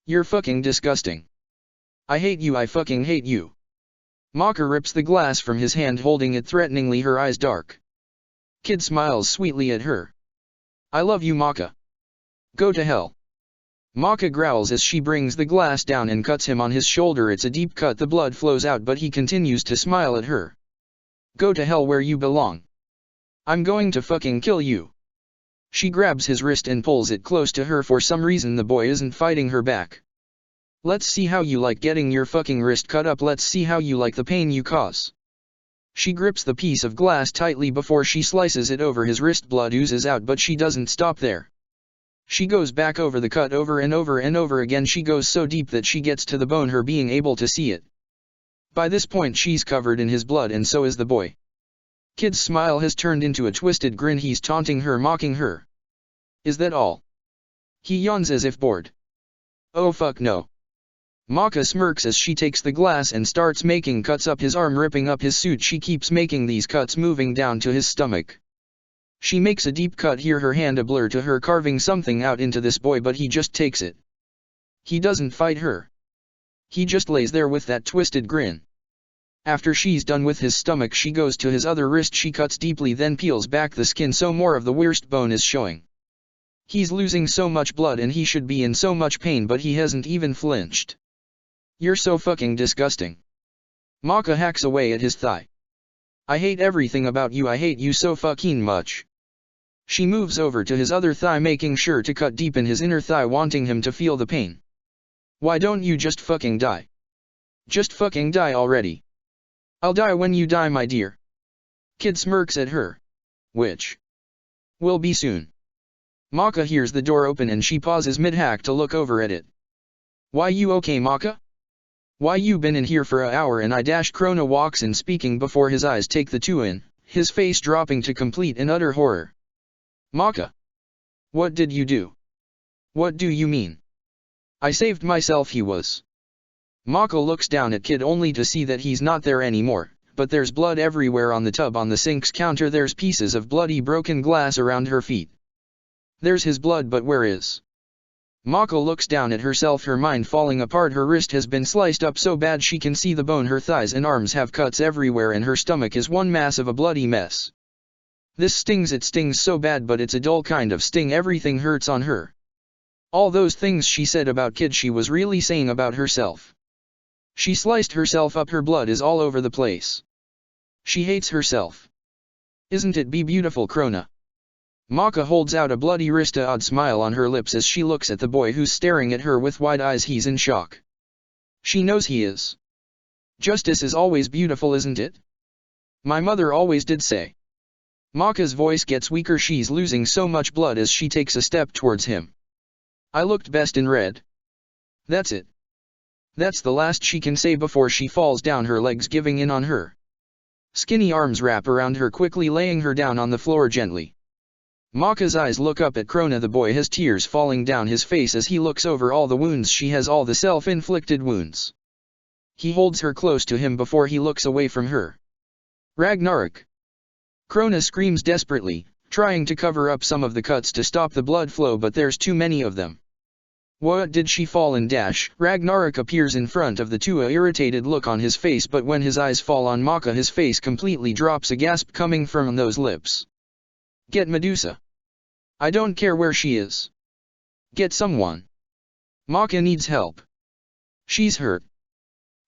You're fucking disgusting. I hate you, I fucking hate you. Maka rips the glass from his hand, holding it threateningly, her eyes dark. Kid smiles sweetly at her. I love you, Maka. Go to hell. Maka growls as she brings the glass down and cuts him on his shoulder. It's a deep cut, the blood flows out, but he continues to smile at her. Go to hell where you belong. I'm going to fucking kill you. She grabs his wrist and pulls it close to her. For some reason the boy isn't fighting her back. Let's see how you like getting your fucking wrist cut up, let's see how you like the pain you cause. She grips the piece of glass tightly before she slices it over his wrist. Blood oozes out, but she doesn't stop there. She goes back over the cut over and over and over again. She goes so deep that she gets to the bone, her being able to see it. By this point she's covered in his blood, and so is the boy. Kid's smile has turned into a twisted grin. He's taunting her, mocking her. Is that all? He yawns as if bored. Oh fuck no. Maka smirks as she takes the glass and starts making cuts up his arm, ripping up his suit. She keeps making these cuts, moving down to his stomach. She makes a deep cut here, her hand a blur to her, carving something out into this boy, but he just takes it. He doesn't fight her. He just lays there with that twisted grin. After she's done with his stomach, she goes to his other wrist. She cuts deeply, then peels back the skin so more of the worst bone is showing. He's losing so much blood and he should be in so much pain, but he hasn't even flinched. You're so fucking disgusting. Maka hacks away at his thigh. I hate everything about you, I hate you so fucking much. She moves over to his other thigh, making sure to cut deep in his inner thigh, wanting him to feel the pain. Why don't you just fucking die? Just fucking die already. I'll die when you die, my dear. Kid smirks at her. Which will be soon. Maka hears the door open and she pauses mid-hack to look over at it. Why you okay, Maka? Why you been in here for a hour and I dash. Krona walks in, speaking before his eyes take the two in, his face dropping to complete and utter horror. Maka. What did you do? What do you mean? I saved myself, he was. Maka looks down at Kid only to see that he's not there anymore, but there's blood everywhere on the tub, on the sink's counter. There's pieces of bloody broken glass around her feet. There's his blood, but where is? Maka looks down at herself, her mind falling apart. Her wrist has been sliced up so bad she can see the bone. Her thighs and arms have cuts everywhere and her stomach is one mass of a bloody mess. This stings, it stings so bad, but it's a dull kind of sting. Everything hurts on her. All those things she said about Kid she was really saying about herself. She sliced herself up, her blood is all over the place. She hates herself. Isn't it be beautiful, Krona? Maka holds out a bloody wrist, a odd smile on her lips as she looks at the boy who's staring at her with wide eyes. He's in shock. She knows he is. Justice is always beautiful, isn't it? My mother always did say. Maka's voice gets weaker. She's losing so much blood as she takes a step towards him. I looked best in red. That's it. That's the last she can say before she falls down, her legs giving in on her. Skinny arms wrap around her, quickly laying her down on the floor gently. Maka's eyes look up at Krona. The boy has tears falling down his face as he looks over all the wounds she has, all the self-inflicted wounds. He holds her close to him before he looks away from her. Ragnarok. Krona screams desperately, trying to cover up some of the cuts to stop the blood flow, but there's too many of them. What did she fall and dash? Ragnarok appears in front of the two, a irritated look on his face, but when his eyes fall on Maka his face completely drops, a gasp coming from those lips. Get Medusa. I don't care where she is. Get someone. Maka needs help. She's hurt.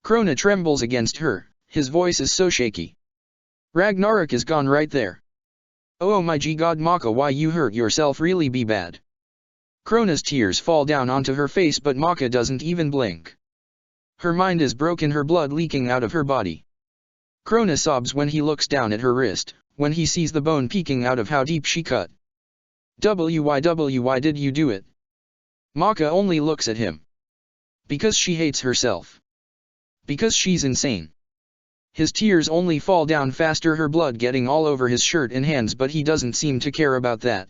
Krona trembles against her, his voice is so shaky. Ragnarok is gone right there. Oh my god Maka, why you hurt yourself really be bad. Krona's tears fall down onto her face, but Maka doesn't even blink. Her mind is broken, her blood leaking out of her body. Krona sobs when he looks down at her wrist, when he sees the bone peeking out of how deep she cut. Why did you do it? Maka only looks at him. Because she hates herself. Because she's insane. His tears only fall down faster, her blood getting all over his shirt and hands, but he doesn't seem to care about that.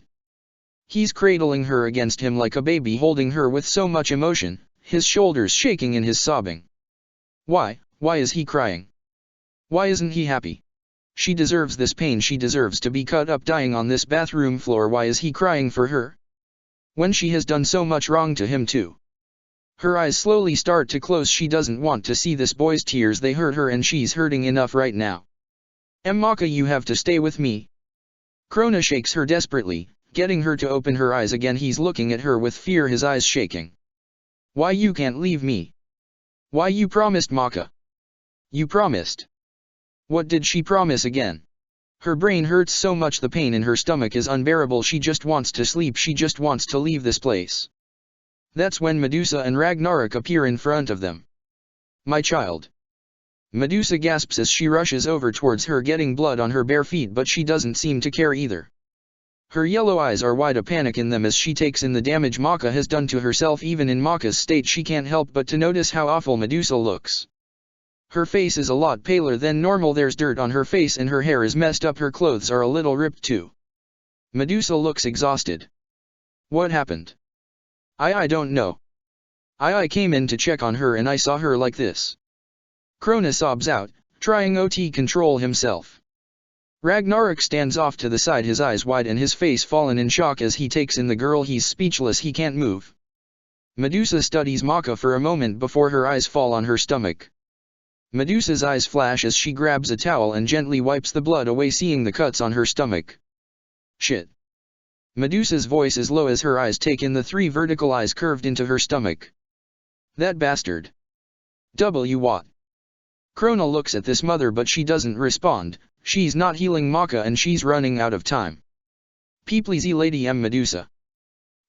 He's cradling her against him like a baby, holding her with so much emotion, his shoulders shaking in his sobbing. Why is he crying? Why isn't he happy? She deserves this pain, she deserves to be cut up dying on this bathroom floor. Why is he crying for her? When she has done so much wrong to him too. Her eyes slowly start to close, she doesn't want to see this boy's tears, they hurt her and she's hurting enough right now. Maka, you have to stay with me. Krona shakes her desperately, getting her to open her eyes again. He's looking at her with fear, his eyes shaking. Why you can't leave me? Why you promised, Maka? You promised. What did she promise again? Her brain hurts so much, the pain in her stomach is unbearable, she just wants to sleep, she just wants to leave this place. That's when Medusa and Ragnarok appear in front of them. My child. Medusa gasps as she rushes over towards her, getting blood on her bare feet, but she doesn't seem to care either. Her yellow eyes are wide, a panic in them as she takes in the damage Maka has done to herself. Even in Maka's state she can't help but to notice how awful Medusa looks. Her face is a lot paler than normal, there's dirt on her face and her hair is messed up, her clothes are a little ripped too. Medusa looks exhausted. What happened? I don't know. I came in to check on her and I saw her like this. Krona sobs out, trying to control himself. Ragnarok stands off to the side, his eyes wide and his face fallen in shock as he takes in the girl. He's speechless, he can't move. Medusa studies Maka for a moment before her eyes fall on her stomach. Medusa's eyes flash as she grabs a towel and gently wipes the blood away, seeing the cuts on her stomach. Shit. Medusa's voice is low as her eyes take in the three vertical eyes curved into her stomach. That bastard. What? Krona looks at this mother but she doesn't respond. She's not healing Maka and she's running out of time. Please Lady Medusa.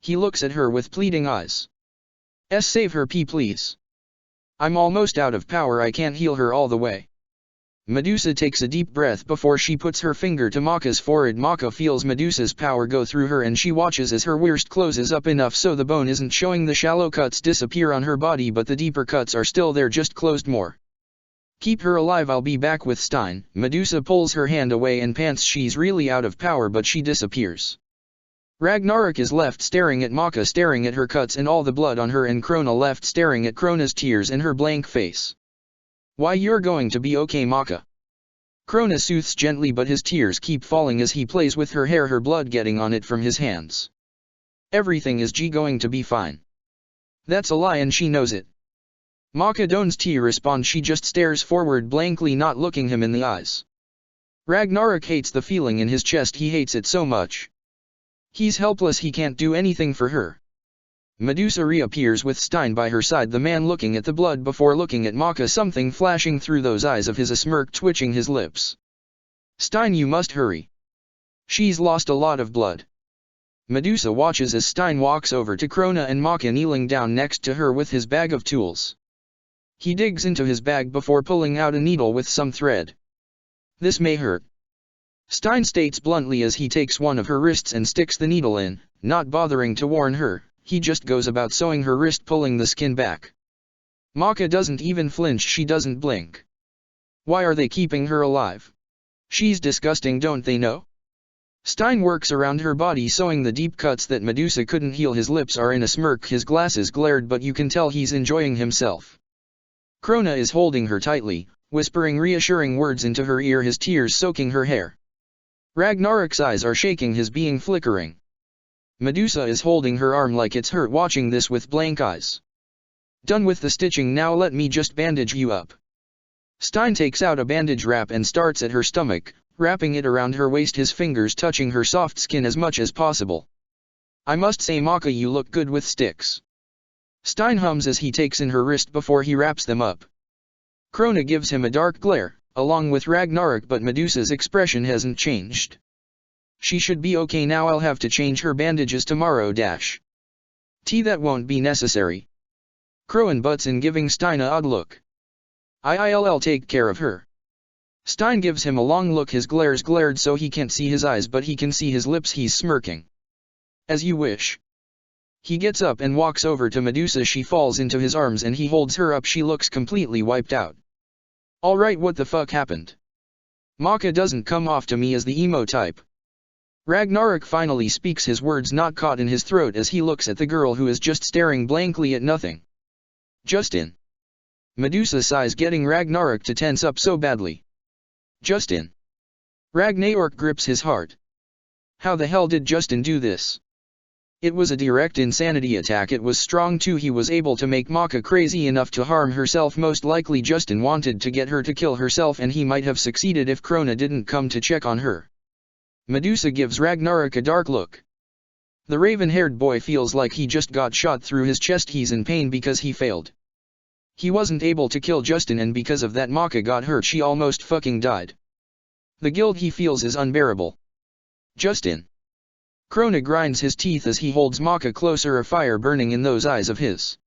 He looks at her with pleading eyes. Save her please. I'm almost out of power, I can't heal her all the way. Medusa takes a deep breath before she puts her finger to Maka's forehead. Maka feels Medusa's power go through her and she watches as her wrist closes up enough so the bone isn't showing. The shallow cuts disappear on her body but the deeper cuts are still there, just closed more. Keep her alive, I'll be back with Stein. Medusa pulls her hand away and pants. She's really out of power but she disappears. Ragnarok is left staring at Maka, staring at her cuts and all the blood on her, and Krona left staring at Krona's tears and her blank face. Why, you're going to be okay, Maka. Krona soothes gently but his tears keep falling as he plays with her hair, her blood getting on it from his hands. Everything is going to be fine. That's a lie and she knows it. Maka don't respond, she just stares forward blankly, not looking him in the eyes. Ragnarok hates the feeling in his chest, he hates it so much. He's helpless, he can't do anything for her. Medusa reappears with Stein by her side, the man looking at the blood before looking at Maka, something flashing through those eyes of his, a smirk twitching his lips. Stein, you must hurry. She's lost a lot of blood. Medusa watches as Stein walks over to Krona and Maka kneeling down next to her with his bag of tools. He digs into his bag before pulling out a needle with some thread. This may hurt. Stein states bluntly as he takes one of her wrists and sticks the needle in, not bothering to warn her. He just goes about sewing her wrist, pulling the skin back. Maka doesn't even flinch, she doesn't blink. Why are they keeping her alive? She's disgusting, don't they know? Stein works around her body sewing the deep cuts that Medusa couldn't heal. His lips are in a smirk, his glasses glared but you can tell he's enjoying himself. Krona is holding her tightly, whispering reassuring words into her ear, his tears soaking her hair. Ragnarok's eyes are shaking, his being flickering. Medusa is holding her arm like it's hurt, watching this with blank eyes. Done with the stitching, now let me just bandage you up. Stein takes out a bandage wrap and starts at her stomach, wrapping it around her waist, his fingers touching her soft skin as much as possible. I must say, Maka, you look good with sticks. Stein hums as he takes in her wrist before he wraps them up. Krona gives him a dark glare, along with Ragnarok, but Medusa's expression hasn't changed. She should be okay now. I'll have to change her bandages tomorrow. That won't be necessary. Krohn butts in, giving Stein a odd look. I'll take care of her. Stein gives him a long look, his glare's glared so he can't see his eyes, but he can see his lips. He's smirking. As you wish. He gets up and walks over to Medusa. She falls into his arms and he holds her up. She looks completely wiped out. Alright, what the fuck happened? Maka doesn't come off to me as the emo type. Ragnarok finally speaks, his words not caught in his throat as he looks at the girl who is just staring blankly at nothing. Justin. Medusa sighs, getting Ragnarok to tense up so badly. Justin. Ragnarok grips his heart. How the hell did Justin do this? It was a direct insanity attack. It was strong too. He was able to make Maka crazy enough to harm herself. Most likely Justin wanted to get her to kill herself, and he might have succeeded if Krona didn't come to check on her. Medusa gives Ragnarok a dark look. The raven-haired boy feels like he just got shot through his chest. He's in pain because he failed. He wasn't able to kill Justin, and because of that Maka got hurt. She almost fucking died. The guilt he feels is unbearable. Justin. Krona grinds his teeth as he holds Maka closer, a fire burning in those eyes of his.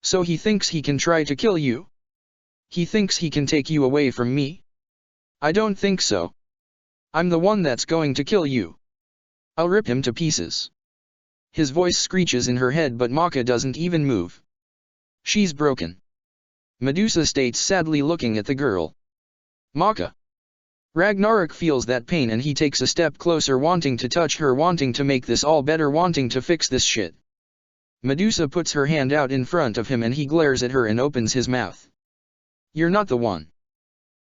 So he thinks he can try to kill you? He thinks he can take you away from me? I don't think so. I'm the one that's going to kill you. I'll rip him to pieces. His voice screeches in her head, but Maka doesn't even move. She's broken. Medusa states sadly, looking at the girl. Maka. Ragnarok feels that pain and he takes a step closer, wanting to touch her, wanting to make this all better, wanting to fix this shit. Medusa puts her hand out in front of him and he glares at her and opens his mouth. You're not the one.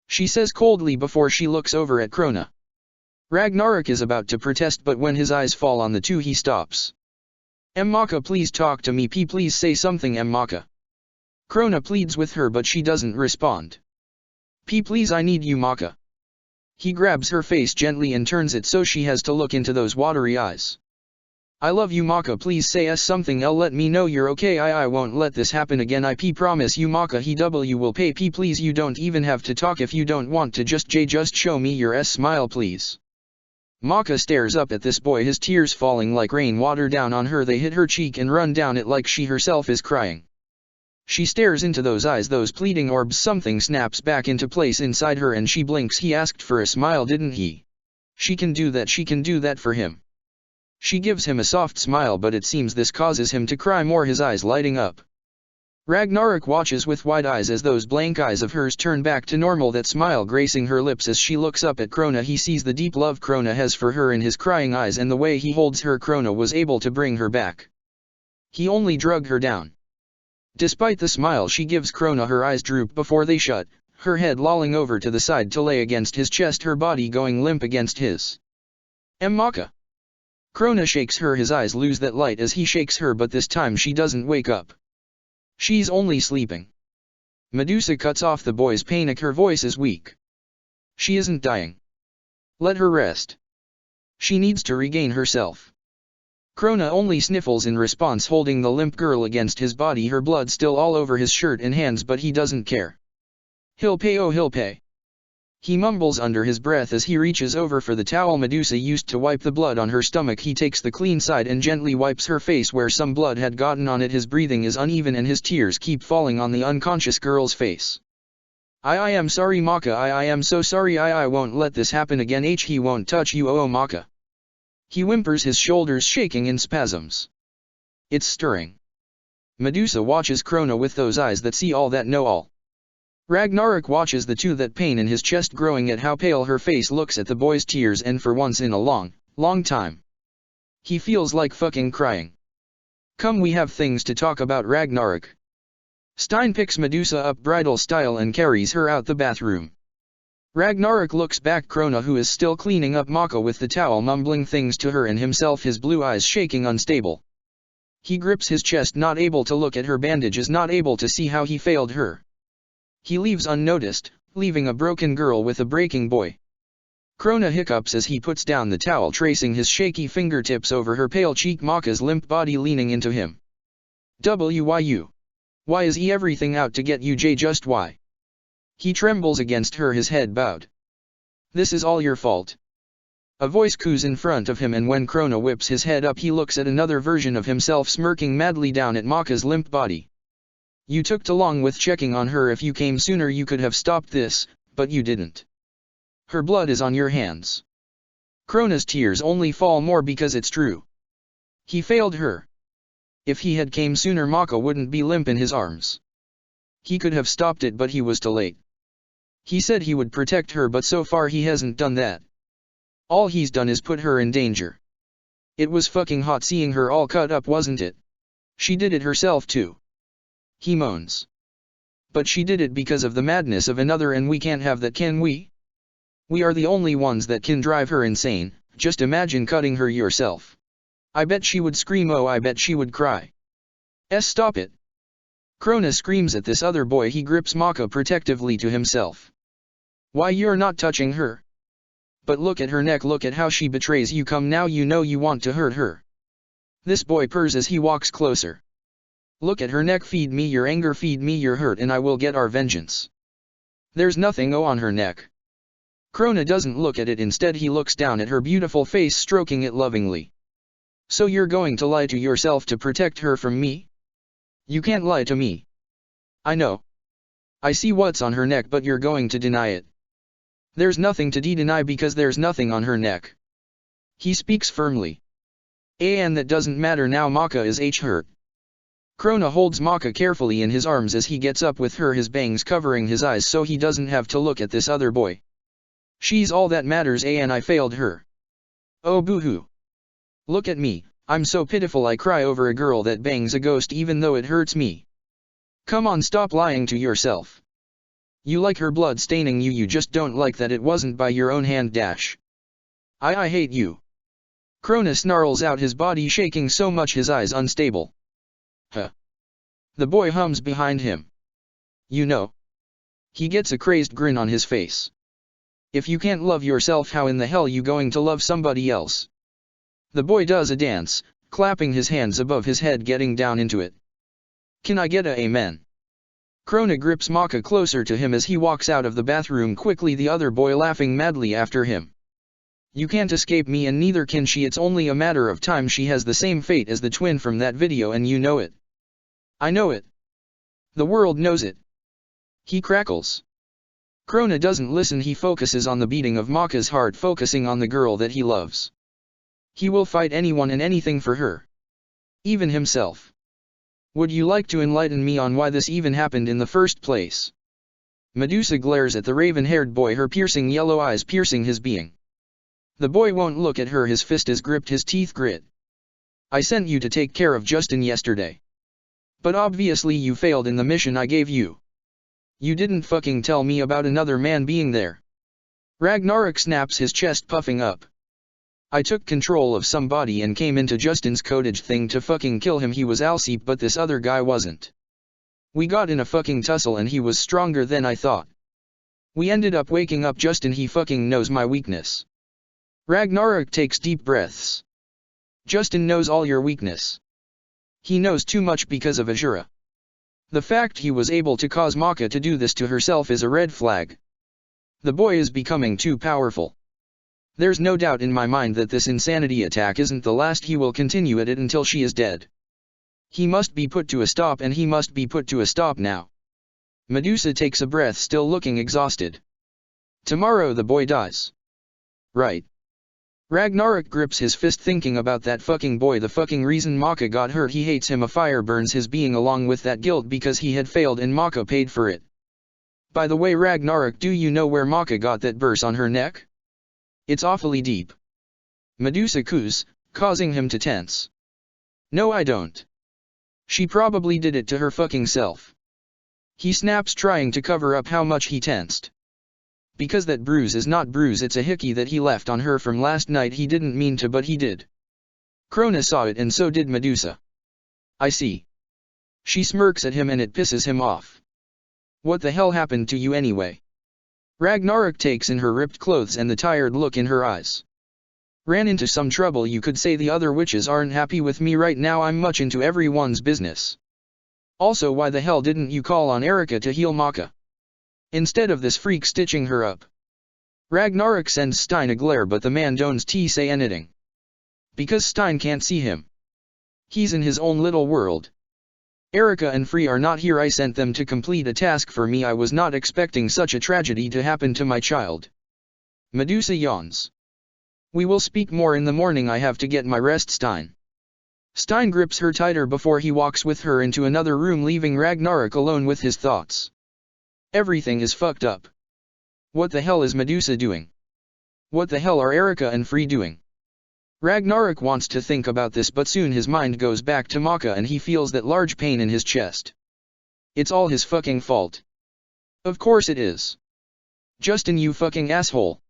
She says coldly before she looks over at Krona. Ragnarok is about to protest, but when his eyes fall on the two he stops. Maka, please talk to me. Please say something, Maka. Krona pleads with her, but she doesn't respond. Please, I need you, Maka. He grabs her face gently and turns it so she has to look into those watery eyes. I love you, Maka, please say something. Let me know you're okay. I won't let this happen again. I promise you, Maka. He will pay. Please, you don't even have to talk if you don't want to. Just show me your smile, please. Maka stares up at this boy, his tears falling like rain water down on her. They hit her cheek and run down it like she herself is crying. She stares into those eyes, those pleading orbs. Something snaps back into place inside her and she blinks. He asked for a smile, didn't he? She can do that. She can do that for him. She gives him a soft smile, but it seems this causes him to cry more, his eyes lighting up. Ragnarok watches with wide eyes as those blank eyes of hers turn back to normal, that smile gracing her lips as she looks up at Krona. He sees the deep love Krona has for her in his crying eyes, and the way he holds her. Krona was able to bring her back. He only drug her down. Despite the smile she gives Krona, her eyes droop before they shut, her head lolling over to the side to lay against his chest, her body going limp against his. Maka. Krona shakes her, his eyes lose that light as he shakes her, but this time she doesn't wake up. She's only sleeping. Medusa cuts off the boy's panic, her voice is weak. She isn't dying. Let her rest. She needs to regain herself. Krona only sniffles in response, holding the limp girl against his body, her blood still all over his shirt and hands, but he doesn't care. He'll pay, oh he'll pay. He mumbles under his breath as he reaches over for the towel Medusa used to wipe the blood on her stomach. He takes the clean side and gently wipes her face where some blood had gotten on it. His breathing is uneven and his tears keep falling on the unconscious girl's face. I am sorry, Maka. I am so sorry. I won't let this happen again. He won't touch you, oh Maka. He whimpers, his shoulders shaking in spasms. It's stirring. Medusa watches Krona with those eyes that see all, that know all. Ragnarok watches the two, that pain in his chest growing at how pale her face looks at the boy's tears, and for once in a long time, he feels like fucking crying. Come, we have things to talk about, Ragnarok. Stein picks Medusa up bridal style and carries her out the bathroom. Ragnarok looks back Krona who is still cleaning up Maka with the towel mumbling things to her and himself his blue eyes shaking unstable. He grips his chest not able to look at her bandages not able to see how he failed her. He leaves unnoticed, leaving a broken girl with a breaking boy. Krona hiccups as he puts down the towel tracing his shaky fingertips over her pale cheek Maka's limp body leaning into him. Why is he everything out to get you just why? He trembles against her his head bowed. This is all your fault. A voice coos in front of him and when Krona whips his head up he looks at another version of himself smirking madly down at Maka's limp body. You took too long with checking on her if you came sooner you could have stopped this, but you didn't. Her blood is on your hands. Krona's tears only fall more because it's true. He failed her. If he had came sooner Maka wouldn't be limp in his arms. He could have stopped it but he was too late. He said he would protect her but so far he hasn't done that. All he's done is put her in danger. It was fucking hot seeing her all cut up wasn't it? She did it herself too. He moans. But she did it because of the madness of another and we can't have that can we? We are the only ones that can drive her insane, just imagine cutting her yourself. I bet she would scream oh I bet she would cry. Stop it. Krona screams at this other boy he grips Maka protectively to himself. Why you're not touching her? But look at her neck look at how she betrays you come now you know you want to hurt her. This boy purrs as he walks closer. Look at her neck feed me your anger feed me your hurt and I will get our vengeance. There's nothing on her neck. Krona doesn't look at it instead he looks down at her beautiful face stroking it lovingly. So you're going to lie to yourself to protect her from me? You can't lie to me. I know. I see what's on her neck but you're going to deny it. There's nothing to deny because there's nothing on her neck. He speaks firmly. And that doesn't matter now Maka is hurt. Krona holds Maka carefully in his arms as he gets up with her his bangs covering his eyes so he doesn't have to look at this other boy. She's all that matters and I failed her. Oh boo-hoo. Look at me, I'm so pitiful I cry over a girl that bangs a ghost even though it hurts me. Come on stop lying to yourself. You like her blood staining you just don't like that it wasn't by your own hand dash. I hate you. Krona snarls out his body shaking so much his eyes unstable. Huh. The boy hums behind him. You know. He gets a crazed grin on his face. If you can't love yourself how in the hell you going to love somebody else? The boy does a dance, clapping his hands above his head getting down into it. Can I get a amen? Krona grips Maka closer to him as he walks out of the bathroom quickly the other boy laughing madly after him. You can't escape me and neither can she it's only a matter of time she has the same fate as the twin from that video and you know it. I know it. The world knows it. He crackles. Krona doesn't listen he focuses on the beating of Maka's heart focusing on the girl that he loves. He will fight anyone and anything for her. Even himself. Would you like to enlighten me on why this even happened in the first place? Medusa glares at the raven-haired boy her piercing yellow eyes piercing his being. The boy won't look at her his fist is gripped his teeth grit. I sent you to take care of Justin yesterday. But obviously you failed in the mission I gave you. You didn't fucking tell me about another man being there. Ragnarok snaps his chest puffing up. I took control of somebody and came into Justin's cottage thing to fucking kill him he was Alcip but this other guy wasn't. We got in a fucking tussle and he was stronger than I thought. We ended up waking up Justin he fucking knows my weakness. Ragnarok takes deep breaths. Justin knows all your weakness. He knows too much because of Azura. The fact he was able to cause Maka to do this to herself is a red flag. The boy is becoming too powerful. There's no doubt in my mind that this insanity attack isn't the last he will continue at it until she is dead. He must be put to a stop and he must be put to a stop now. Medusa takes a breath still looking exhausted. Tomorrow the boy dies. Right. Ragnarok grips his fist thinking about that fucking boy the fucking reason Maka got hurt he hates him a fire burns his being along with that guilt because he had failed and Maka paid for it. By the way Ragnarok do you know where Maka got that burst on her neck? It's awfully deep. Medusa coos, causing him to tense. No I don't. She probably did it to her fucking self. He snaps trying to cover up how much he tensed. Because that bruise is not bruise, it's a hickey that he left on her from last night. He didn't mean to, but he did. Krona saw it, and so did Medusa. I see. She smirks at him and it pisses him off. What the hell happened to you anyway? Ragnarok takes in her ripped clothes and the tired look in her eyes. Ran into some trouble. You could say the other witches aren't happy with me right now. I'm much into everyone's business. Also, why the hell didn't you call on Erika to heal Maka? Instead of this freak stitching her up. Ragnarok sends Stein a glare, but the man don't say anything. Because Stein can't see him. He's in his own little world. Erika and Free are not here. I sent them to complete a task for me. I was not expecting such a tragedy to happen to my child. Medusa yawns. We will speak more in the morning. I have to get my rest, Stein. Stein grips her tighter before he walks with her into another room, leaving Ragnarok alone with his thoughts. Everything is fucked up. What the hell is Medusa doing? What the hell are Erika and Free doing? Ragnarok wants to think about this, but soon his mind goes back to Maka and he feels that large pain in his chest. It's all his fucking fault. Of course it is. Justin, you fucking asshole.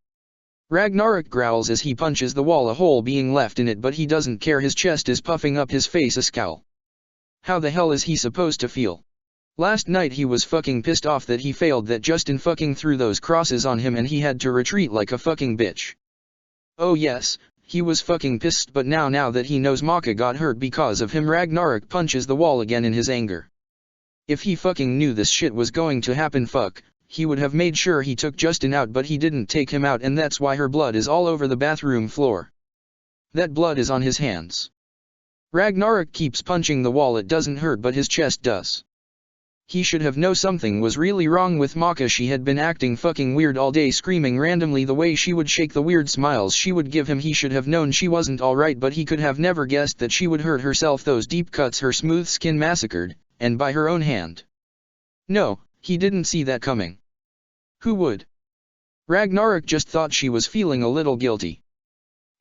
Ragnarok growls as he punches the wall, a hole being left in it, but he doesn't care. His chest is puffing up, his face a scowl. How the hell is he supposed to feel? Last night he was fucking pissed off that he failed, that Justin fucking threw those crosses on him and he had to retreat like a fucking bitch. Oh yes, he was fucking pissed, but now that he knows Maka got hurt because of him, Ragnarok punches the wall again in his anger. If he fucking knew this shit was going to happen, he would have made sure he took Justin out, but he didn't take him out, and that's why her blood is all over the bathroom floor. That blood is on his hands. Ragnarok keeps punching the wall. It doesn't hurt, but his chest does. He should have known something was really wrong with Maka. She had been acting fucking weird all day, screaming randomly, the way she would shake, the weird smiles she would give him. He should have known she wasn't alright, but he could have never guessed that she would hurt herself. Those deep cuts, her smooth skin massacred, and by her own hand. No, he didn't see that coming. Who would? Ragnarok just thought she was feeling a little guilty.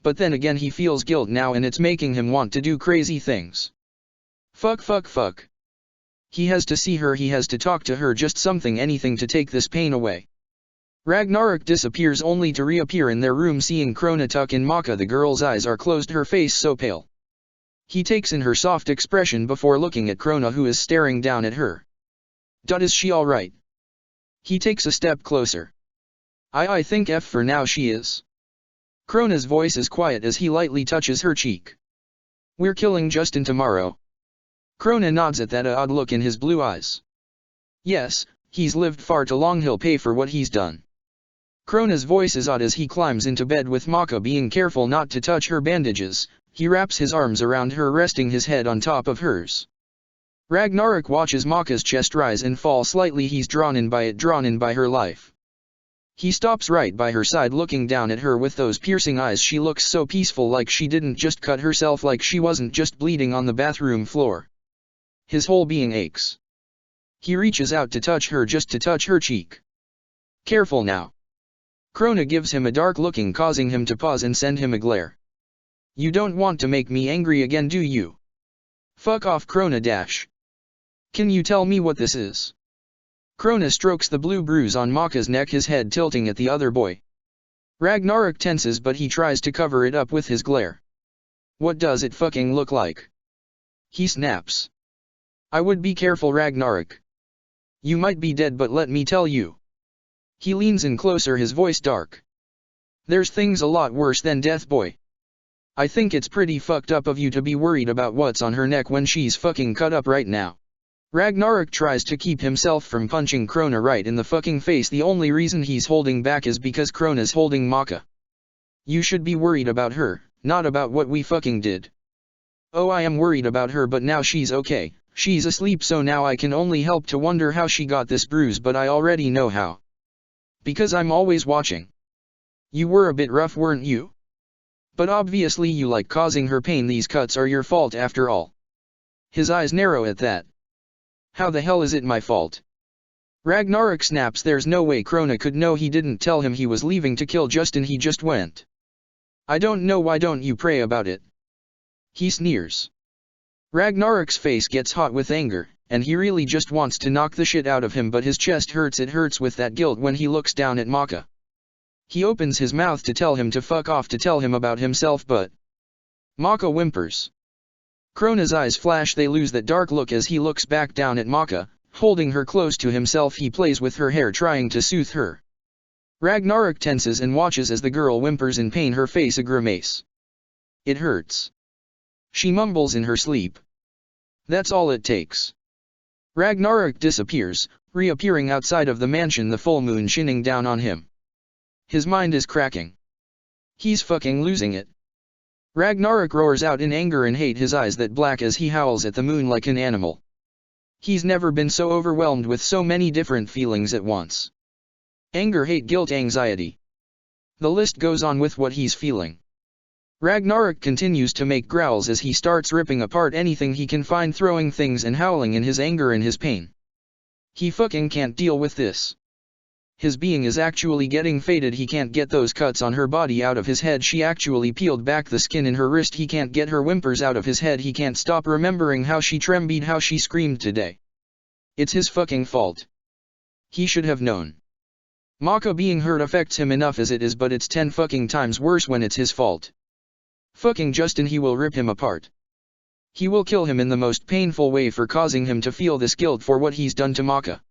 But then again, he feels guilt now and it's making him want to do crazy things. Fuck. He has to see her, he has to talk to her, just something, anything to take this pain away. Ragnarok disappears only to reappear in their room, seeing Krona tuck in Maka. The girl's eyes are closed, her face so pale. He takes in her soft expression before looking at Krona, who is staring down at her. Is she alright? He takes a step closer. I think for now she is. Krona's voice is quiet as he lightly touches her cheek. We're killing Justin tomorrow. Krona nods at that odd look in his blue eyes. Yes, he's lived far too long, he'll pay for what he's done. Krona's voice is odd as he climbs into bed with Maka, being careful not to touch her bandages. He wraps his arms around her, resting his head on top of hers. Ragnarok watches Maka's chest rise and fall slightly. He's drawn in by her life. He stops right by her side, looking down at her with those piercing eyes. She looks so peaceful, like she didn't just cut herself, like she wasn't just bleeding on the bathroom floor. His whole being aches. He reaches out to touch her, just to touch her cheek. Careful now. Krona gives him a dark looking, causing him to pause and send him a glare. You don't want to make me angry again, do you? Fuck off, Krona dash. Can you tell me what this is? Krona strokes the blue bruise on Maka's neck, his head tilting at the other boy. Ragnarok tenses, but he tries to cover it up with his glare. What does it fucking look like? He snaps. I would be careful, Ragnarok. You might be dead, but let me tell you. He leans in closer, his voice dark. There's things a lot worse than death, boy. I think it's pretty fucked up of you to be worried about what's on her neck when she's fucking cut up right now. Ragnarok tries to keep himself from punching Krona right in the fucking face. The only reason he's holding back is because Krona's holding Maka. You should be worried about her, not about what we fucking did. Oh, I am worried about her, but now she's okay. She's asleep, so now I can only help to wonder how she got this bruise, but I already know how. Because I'm always watching. You were a bit rough, weren't you? But obviously you like causing her pain. These cuts are your fault after all. His eyes narrow at that. How the hell is it my fault? Ragnarok snaps. There's no way Krona could know. He didn't tell him he was leaving to kill Justin, he just went. I don't know. Why don't you pray about it? He sneers. Ragnarok's face gets hot with anger, and he really just wants to knock the shit out of him, but his chest hurts. It hurts with that guilt when he looks down at Maka. He opens his mouth to tell him to fuck off, to tell him about himself, but Maka whimpers. Krona's eyes flash, they lose that dark look as he looks back down at Maka. Holding her close to himself, he plays with her hair, trying to soothe her. Ragnarok tenses and watches as the girl whimpers in pain, her face a grimace. It hurts. She mumbles in her sleep. That's all it takes. Ragnarok disappears, reappearing outside of the mansion, the full moon shining down on him. His mind is cracking. He's fucking losing it. Ragnarok roars out in anger and hate, his eyes that black as he howls at the moon like an animal. He's never been so overwhelmed with so many different feelings at once. Anger, hate, guilt, anxiety. The list goes on with what he's feeling. Ragnarok continues to make growls as he starts ripping apart anything he can find, throwing things and howling in his anger and his pain. He fucking can't deal with this. His being is actually getting faded. He can't get those cuts on her body out of his head. She actually peeled back the skin in her wrist. He can't get her whimpers out of his head. He can't stop remembering how she trembled, how she screamed today. It's his fucking fault. He should have known. Maka being hurt affects him enough as it is, but it's 10 fucking times worse when it's his fault. Fucking Justin, he will rip him apart. He will kill him in the most painful way for causing him to feel this guilt for what he's done to Maka.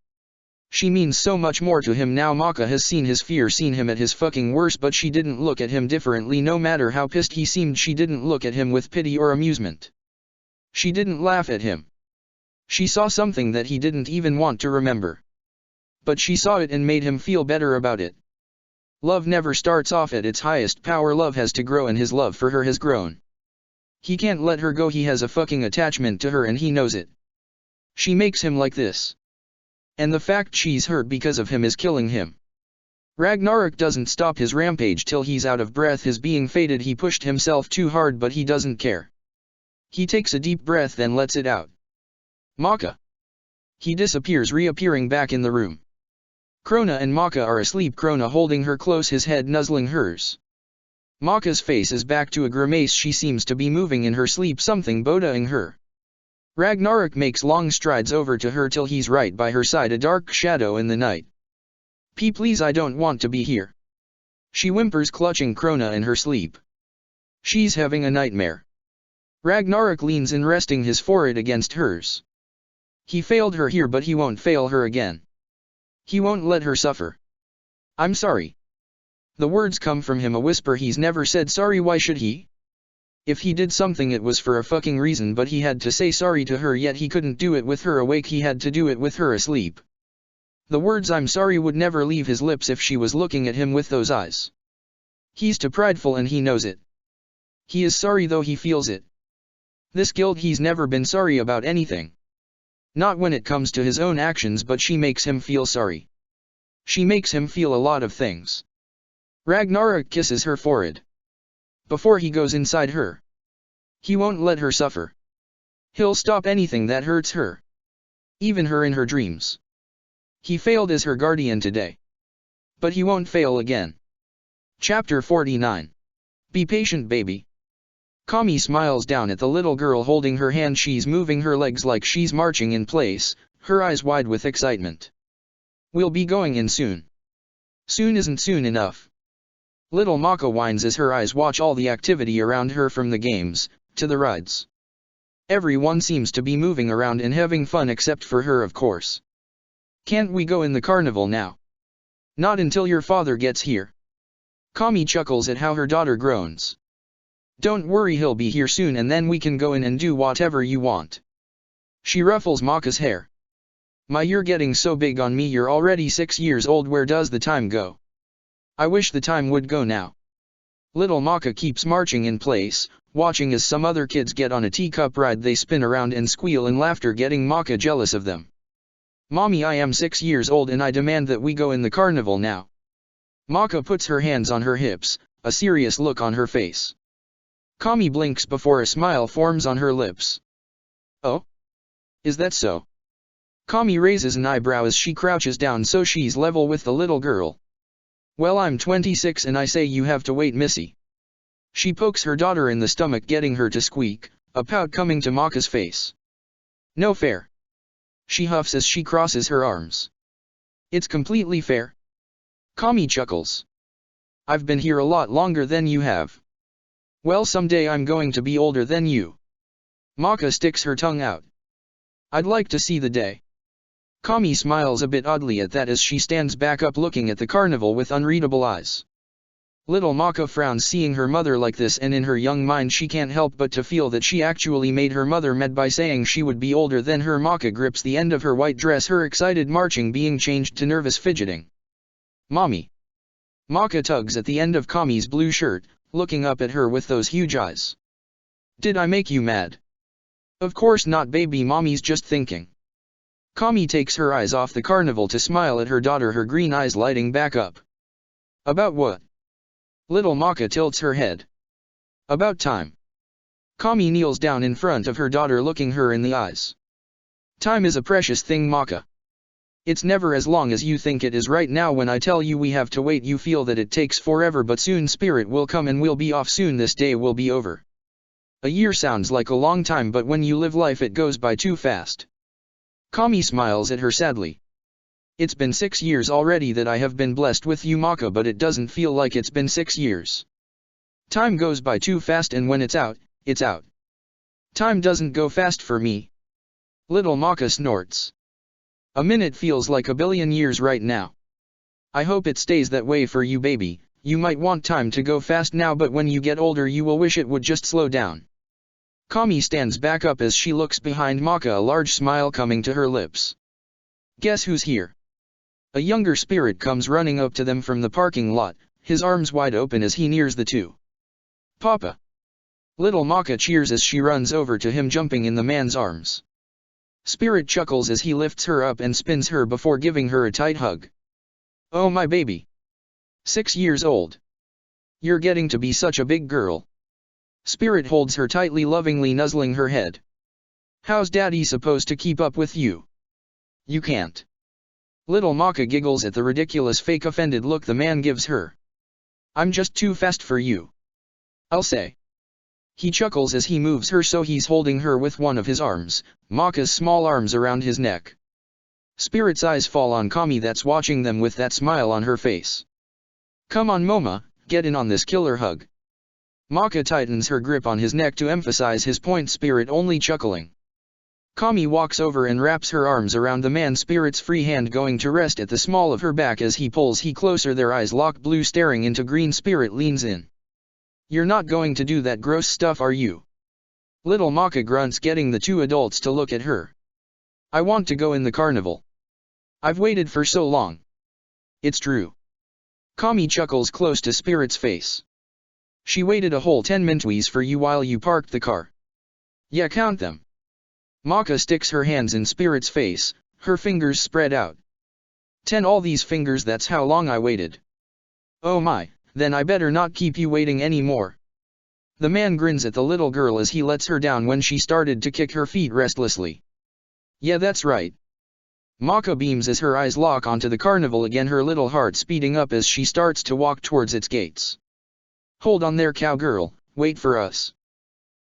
She means so much more to him now. Maka has seen his fear, seen him at his fucking worst, but she didn't look at him differently. No matter how pissed he seemed, she didn't look at him with pity or amusement. She didn't laugh at him. She saw something that he didn't even want to remember. But she saw it and made him feel better about it. Love never starts off at its highest power. Love has to grow, and his love for her has grown. He can't let her go. He has a fucking attachment to her and he knows it. She makes him like this. And the fact she's hurt because of him is killing him. Ragnarok doesn't stop his rampage till he's out of breath, his being faded. He pushed himself too hard, but he doesn't care. He takes a deep breath then lets it out. Maka. He disappears, reappearing back in the room. Krona and Maka are asleep, Krona holding her close, his head nuzzling hers. Maka's face is back to a grimace. She seems to be moving in her sleep, something boding her. Ragnarok makes long strides over to her till he's right by her side, a dark shadow in the night. Please, I don't want to be here. She whimpers, clutching Krona in her sleep. She's having a nightmare. Ragnarok leans in, resting his forehead against hers. He failed her here, but he won't fail her again. He won't let her suffer. I'm sorry. The words come from him, a whisper. He's never said sorry. Why should he? If he did something, it was for a fucking reason, but he had to say sorry to her, yet he couldn't do it with her awake. He had to do it with her asleep. The words I'm sorry would never leave his lips if she was looking at him with those eyes. He's too prideful and he knows it. He is sorry though he feels it. This guilt, he's never been sorry about anything. Not when it comes to his own actions, but she makes him feel sorry. She makes him feel a lot of things. Ragnarok kisses her forehead. Before he goes inside her. He won't let her suffer. He'll stop anything that hurts her. Even her in her dreams. He failed as her guardian today. But he won't fail again. Chapter 49. Be patient, baby. Kami smiles down at the little girl holding her hand. She's moving her legs like she's marching in place, her eyes wide with excitement. We'll be going in soon. Soon isn't soon enough. Little Maka whines as her eyes watch all the activity around her, from the games, to the rides. Everyone seems to be moving around and having fun except for her, of course. Can't we go in the carnival now? Not until your father gets here. Kami chuckles at how her daughter groans. Don't worry, he'll be here soon and then we can go in and do whatever you want. She ruffles Maka's hair. You're getting so big on me. You're already 6 years old. Where does the time go? I wish the time would go now. Little Maka keeps marching in place, watching as some other kids get on a teacup ride. They spin around and squeal in laughter, getting Maka jealous of them. Mommy, I am 6 years old and I demand that we go in the carnival now. Maka puts her hands on her hips, a serious look on her face. Kami blinks before a smile forms on her lips. Oh? Is that so? Kami raises an eyebrow as she crouches down so she's level with the little girl. Well, I'm 26 and I say you have to wait, Missy. She pokes her daughter in the stomach, getting her to squeak, a pout coming to Maka's face. No fair. She huffs as she crosses her arms. It's completely fair. Kami chuckles. I've been here a lot longer than you have. Well, someday I'm going to be older than you. Maka sticks her tongue out. I'd like to see the day. Kami smiles a bit oddly at that as she stands back up looking at the carnival with unreadable eyes. Little Maka frowns seeing her mother like this, and in her young mind she can't help but to feel that she actually made her mother mad by saying she would be older than her. Maka grips the end of her white dress, her excited marching being changed to nervous fidgeting. Mommy. Maka tugs at the end of Kami's blue shirt, looking up at her with those huge eyes. Did I make you mad? Of course not, baby, mommy's just thinking. Kami takes her eyes off the carnival to smile at her daughter, her green eyes lighting back up. About what? Little Maka tilts her head. About time. Kami kneels down in front of her daughter looking her in the eyes. Time is a precious thing, Maka. It's never as long as you think it is. Right now when I tell you we have to wait you feel that it takes forever, but soon Spirit will come and we'll be off soon. This day will be over. A year sounds like a long time, but when you live life it goes by too fast. Kami smiles at her sadly. It's been 6 years already that I have been blessed with you, Maka, but it doesn't feel like it's been 6 years. Time goes by too fast, and when it's out, it's out. Time doesn't go fast for me. Little Maka snorts. A minute feels like a billion years right now. I hope it stays that way for you, baby. You might want time to go fast now, but when you get older you will wish it would just slow down. Kami stands back up as she looks behind Maka, a large smile coming to her lips. Guess who's here? A younger spirit comes running up to them from the parking lot, his arms wide open as he nears the two. Papa! Little Maka cheers as she runs over to him, jumping in the man's arms. Spirit chuckles as he lifts her up and spins her before giving her a tight hug. Oh, my baby! 6 years old. You're getting to be such a big girl. Spirit holds her tightly, lovingly nuzzling her head. How's Daddy supposed to keep up with you? You can't. Little Maka giggles at the ridiculous fake offended look the man gives her. I'm just too fast for you. I'll say. He chuckles as he moves her so he's holding her with one of his arms, Maka's small arms around his neck. Spirit's eyes fall on Kami that's watching them with that smile on her face. Come on, Moma, get in on this killer hug. Maka tightens her grip on his neck to emphasize his point, Spirit only chuckling. Kami walks over and wraps her arms around the man, Spirit's free hand going to rest at the small of her back as he pulls he closer, their eyes lock, blue staring into green. Spirit leans in. You're not going to do that gross stuff, are you? Little Maka grunts, getting the two adults to look at her. I want to go in the carnival. I've waited for so long. It's true. Kami chuckles close to Spirit's face. She waited a whole 10 minutes for you while you parked the car. Yeah, count them. Maka sticks her hands in Spirit's face, her fingers spread out. 10, all these fingers, that's how long I waited. Oh my, then I better not keep you waiting anymore. The man grins at the little girl as he lets her down when she started to kick her feet restlessly. Yeah, that's right. Maka beams as her eyes lock onto the carnival again, her little heart speeding up as she starts to walk towards its gates. Hold on there, cowgirl, wait for us.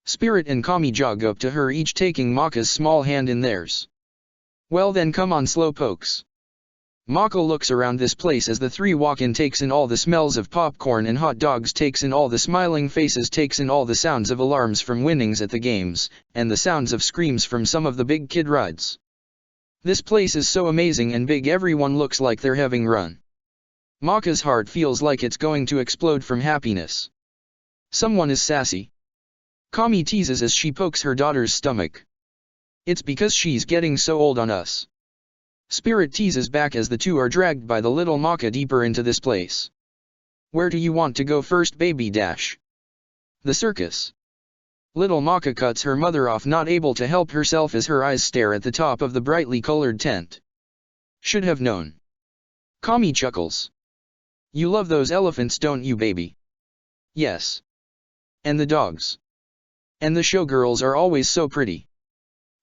Spirit and Kami jog up to her, each taking Maka's small hand in theirs. Well then, come on, slowpokes. Maka looks around this place as the three walk in, takes in all the smells of popcorn and hot dogs, takes in all the smiling faces, takes in all the sounds of alarms from winnings at the games, and the sounds of screams from some of the big kid rides. This place is so amazing and big, everyone looks like they're having run. Maka's heart feels like it's going to explode from happiness. Someone is sassy. Kami teases as she pokes her daughter's stomach. It's because she's getting so old on us. Spirit teases back as the two are dragged by the little Maka deeper into this place. Where do you want to go first, baby dash? The circus. Little Maka cuts her mother off, not able to help herself as her eyes stare at the top of the brightly colored tent. Should have known. Kami chuckles. You love those elephants, don't you, baby? Yes. And the dogs. And the showgirls are always so pretty.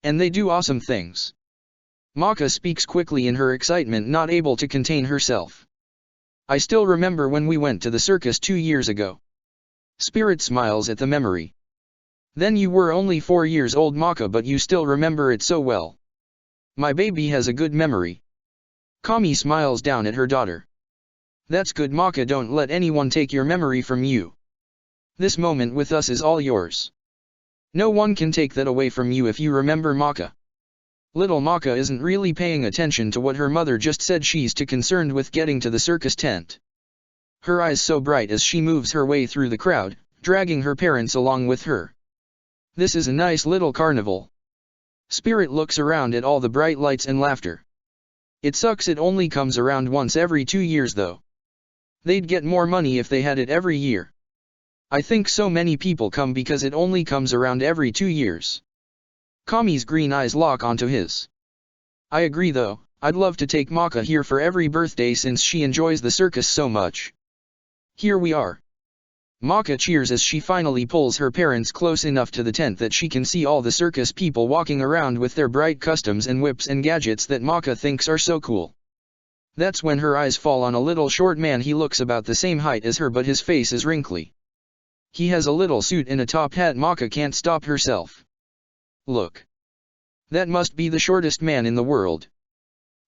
And they do awesome things. Maka speaks quickly in her excitement, not able to contain herself. I still remember when we went to the circus 2 years ago. Spirit smiles at the memory. Then you were only 4 years old, Maka, but you still remember it so well. My baby has a good memory. Kami smiles down at her daughter. That's good, Maka. Don't let anyone take your memory from you. This moment with us is all yours. No one can take that away from you if you remember, Maka. Little Maka isn't really paying attention to what her mother just said. She's too concerned with getting to the circus tent. Her eyes so bright as she moves her way through the crowd, dragging her parents along with her. This is a nice little carnival. Spirit looks around at all the bright lights and laughter. It sucks it only comes around once every 2 years though. They'd get more money if they had it every year. I think so many people come because it only comes around every 2 years. Kami's green eyes lock onto his. I agree though, I'd love to take Maka here for every birthday since she enjoys the circus so much. Here we are. Maka cheers as she finally pulls her parents close enough to the tent that she can see all the circus people walking around with their bright costumes and whips and gadgets that Maka thinks are so cool. That's when her eyes fall on a little short man. He looks about the same height as her but his face is wrinkly. He has a little suit and a top hat. Maka can't stop herself. Look. That must be the shortest man in the world.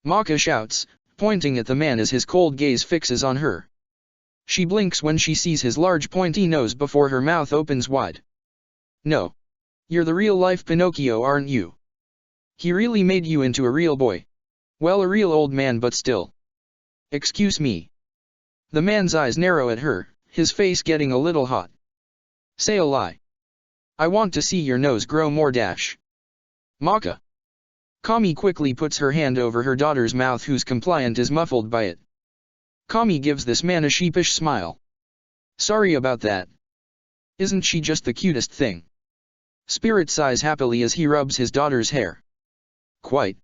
Maka shouts, pointing at the man as his cold gaze fixes on her. She blinks when she sees his large pointy nose before her mouth opens wide. No. You're the real-life Pinocchio, aren't you? He really made you into a real boy. Well, a real old man, but still. Excuse me. The man's eyes narrow at her, his face getting a little hot. Say a lie. I want to see your nose grow more. Maka. Kami quickly puts her hand over her daughter's mouth, whose compliance is muffled by it. Kami gives this man a sheepish smile. Sorry about that. Isn't she just the cutest thing? Spirit sighs happily as he rubs his daughter's hair. Quite.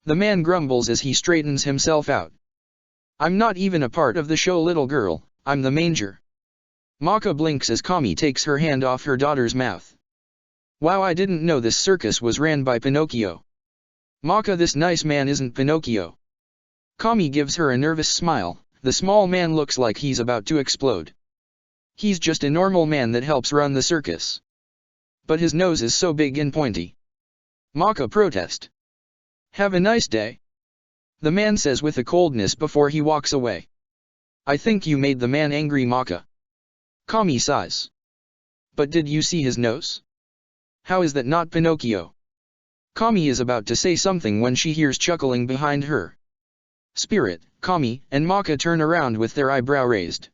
The man grumbles as he straightens himself out. I'm not even a part of the show, little girl, I'm the manger. Maka blinks as Kami takes her hand off her daughter's mouth. Wow, I didn't know this circus was ran by Pinocchio. Maka, this nice man isn't Pinocchio. Kami gives her a nervous smile. The small man looks like he's about to explode. He's just a normal man that helps run the circus. But his nose is so big and pointy. Maka protests. Have a nice day. The man says with a coldness before he walks away. I think you made the man angry, Maka. Kami sighs. But did you see his nose? How is that not Pinocchio? Kami is about to say something when she hears chuckling behind her. Spirit, Kami, and Maka turn around with their eyebrow raised.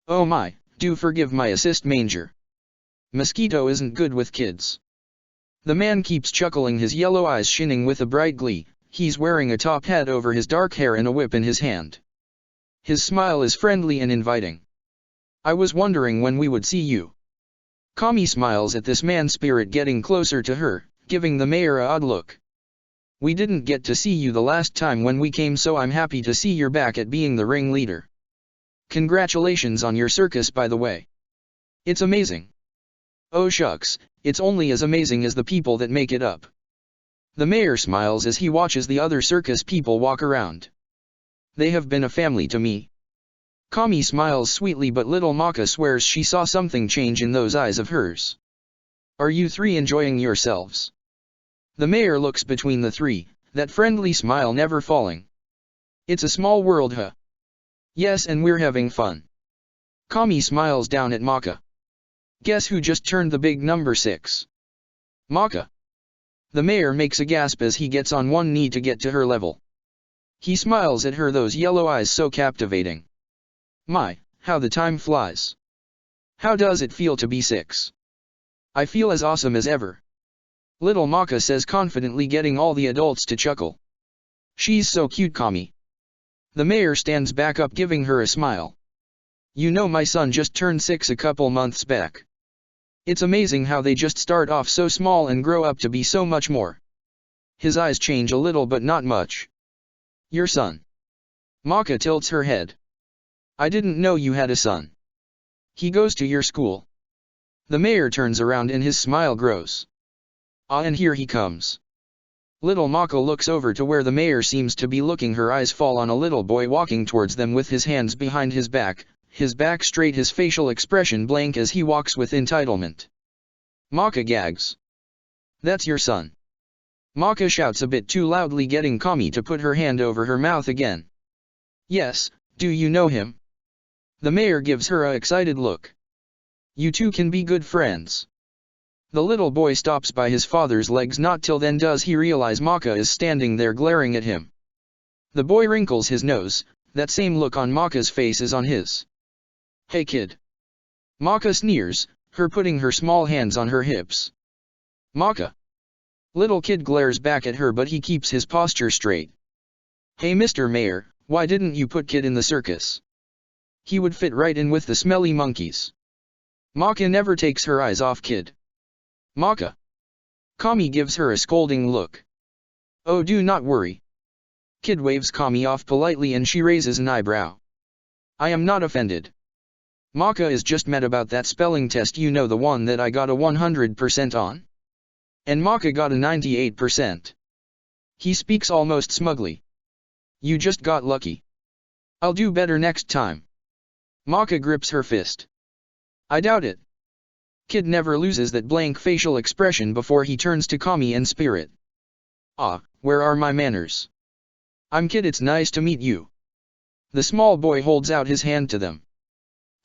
Oh my, do forgive my assist, manger. Mosquito isn't good with kids. The man keeps chuckling, his yellow eyes shining with a bright glee. He's wearing a top hat over his dark hair and a whip in his hand. His smile is friendly and inviting. I was wondering when we would see you. Kami smiles at this man, Spirit getting closer to her, giving the mayor a odd look. We didn't get to see you the last time when we came, so I'm happy to see you're back at being the ringleader. Congratulations on your circus, by the way. It's amazing. Oh shucks, it's only as amazing as the people that make it up. The mayor smiles as he watches the other circus people walk around. They have been a family to me. Kami smiles sweetly, but little Maka swears she saw something change in those eyes of hers. Are you three enjoying yourselves? The mayor looks between the three, that friendly smile never falling. It's a small world, huh? Yes, and we're having fun. Kami smiles down at Maka. Guess who just turned the big number 6? Maka. The mayor makes a gasp as he gets on one knee to get to her level. He smiles at her, those yellow eyes so captivating. My, how the time flies. How does it feel to be 6? I feel as awesome as ever. Little Maka says confidently, getting all the adults to chuckle. She's so cute, Kami. The mayor stands back up, giving her a smile. You know, my son just turned 6 a couple months back. It's amazing how they just start off so small and grow up to be so much more. His eyes change a little, but not much. Your son? Maka tilts her head. I didn't know you had a son. He goes to your school. The mayor turns around and his smile grows. Ah, and here he comes. Little Maka looks over to where the mayor seems to be looking. Her eyes fall on a little boy walking towards them with his hands behind his back straight, his facial expression blank as he walks with entitlement. Maka gags. That's your son. Maka shouts a bit too loudly, getting Kami to put her hand over her mouth again. Yes, Do you know him? The mayor gives her a excited look. You two can be good friends. The little boy stops by his father's legs. Not till then does he realize Maka is standing there glaring at him. The boy wrinkles his nose, that same look on Maka's face is on his. Hey kid. Maka sneers, her putting her small hands on her hips. Maka. Little kid glares back at her but he keeps his posture straight. Hey Mr. Mayor, why didn't you put kid in the circus? He would fit right in with the smelly monkeys. Maka never takes her eyes off kid. Maka. Kami gives her a scolding look. Oh, do not worry. Kid waves Kami off politely and she raises an eyebrow. I am not offended. Maka is just mad about that spelling test, you know, the one that I got a 100% on? And Maka got a 98%. He speaks almost smugly. You just got lucky. I'll do better next time. Maka grips her fist. I doubt it. Kid never loses that blank facial expression before he turns to Kami and Spirit. Ah, where are my manners? I'm Kid, it's nice to meet you. The small boy holds out his hand to them.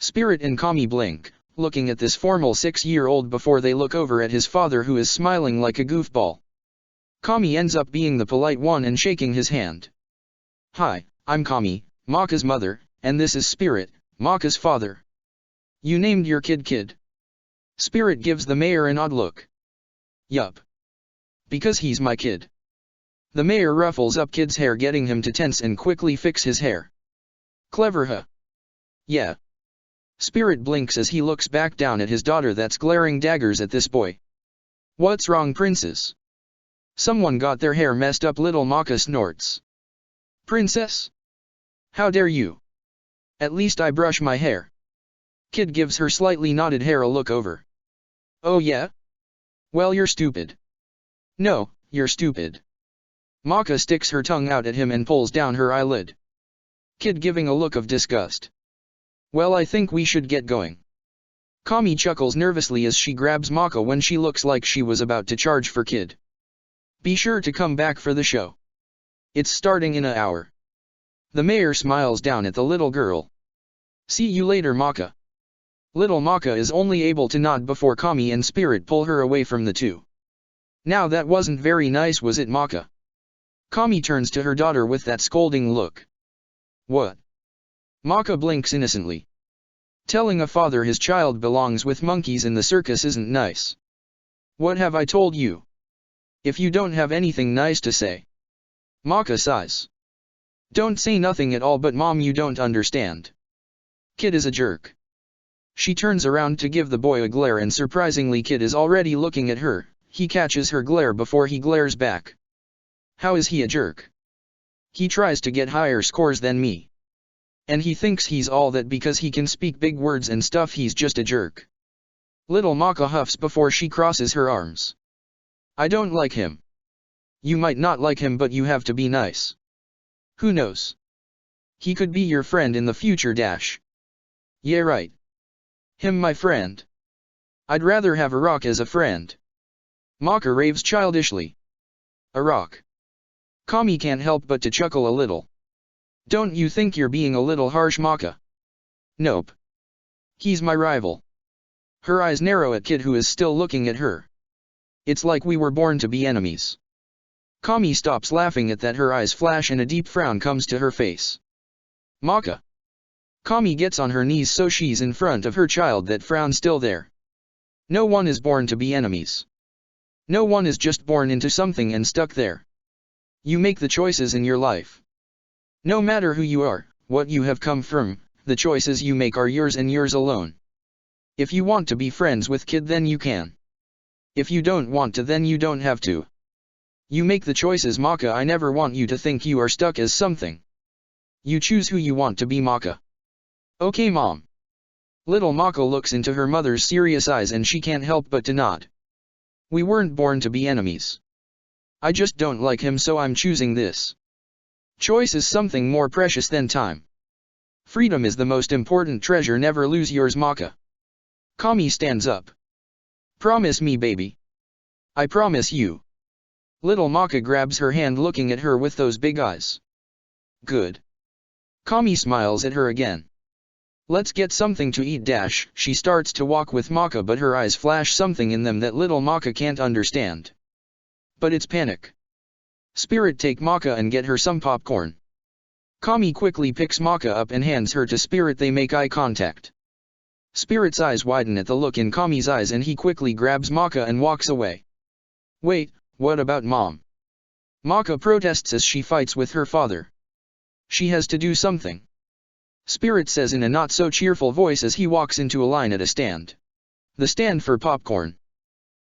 Spirit and Kami blink, looking at this formal 6-year-old before they look over at his father who is smiling like a goofball. Kami ends up being the polite one and shaking his hand. Hi, I'm Kami, Maka's mother, and this is Spirit, Maka's father. You named your kid Kid? Spirit gives the mayor an odd look. Yup. Because he's my kid. The mayor ruffles up Kid's hair, getting him to tense and quickly fix his hair. Clever, huh? Yeah. Spirit blinks as he looks back down at his daughter that's glaring daggers at this boy. What's wrong, princess? Someone got their hair messed up, little Maka snorts. Princess? How dare you? At least I brush my hair. Kid gives her slightly knotted hair a look over. Oh yeah? Well, you're stupid. No, you're stupid. Maka sticks her tongue out at him and pulls down her eyelid. Kid giving a look of disgust. Well, I think we should get going. Kami chuckles nervously as she grabs Maka when she looks like she was about to charge for Kid. Be sure to come back for the show. It's starting in an hour. The mayor smiles down at the little girl. See you later, Maka. Little Maka is only able to nod before Kami and Spirit pull her away from the two. Now that wasn't very nice, was it, Maka? Kami turns to her daughter with that scolding look. What? Maka blinks innocently. Telling a father his child belongs with monkeys in the circus isn't nice. What have I told you? If you don't have anything nice to say. Maka sighs. Don't say nothing at all, but Mom, you don't understand. Kid is a jerk. She turns around to give the boy a glare and surprisingly Kid is already looking at her. He catches her glare before he glares back. How is he a jerk? He tries to get higher scores than me. And he thinks he's all that because he can speak big words and stuff. He's just a jerk. Little Maka huffs before she crosses her arms. I don't like him. You might not like him, but you have to be nice. Who knows? He could be your friend in the future. Yeah, right. Him my friend. I'd rather have a rock as a friend. Maka raves childishly. A rock. Kami can't help but to chuckle a little. Don't you think you're being a little harsh, Maka? Nope. He's my rival. Her eyes narrow at Kid, who is still looking at her. It's like we were born to be enemies. Kami stops laughing at that. Her eyes flash and a deep frown comes to her face. Maka. Kami gets on her knees so she's in front of her child, that frown still there. No one is born to be enemies. No one is just born into something and stuck there. You make the choices in your life. No matter who you are, what you have come from, the choices you make are yours and yours alone. If you want to be friends with Kid, then you can. If you don't want to, then you don't have to. You make the choices, Maka. I never want you to think you are stuck as something. You choose who you want to be, Maka. Okay, Mom. Little Maka looks into her mother's serious eyes and she can't help but to nod. We weren't born to be enemies. I just don't like him, so I'm choosing this. Choice is something more precious than time. Freedom is the most important treasure. Never lose yours, Maka. Kami stands up. Promise me, baby. I promise you. Little Maka grabs her hand, looking at her with those big eyes. Good. Kami smiles at her again. Let's get something to eat dash. She starts to walk with Maka, but her eyes flash something in them that little Maka can't understand. But it's panic. Spirit, take Maka and get her some popcorn. Kami quickly picks Maka up and hands her to Spirit. They make eye contact. Spirit's eyes widen at the look in Kami's eyes and he quickly grabs Maka and walks away. Wait, what about Mom? Maka protests as she fights with her father. She has to do something. Spirit says in a not-so-cheerful voice as he walks into a line at a stand. The stand for popcorn.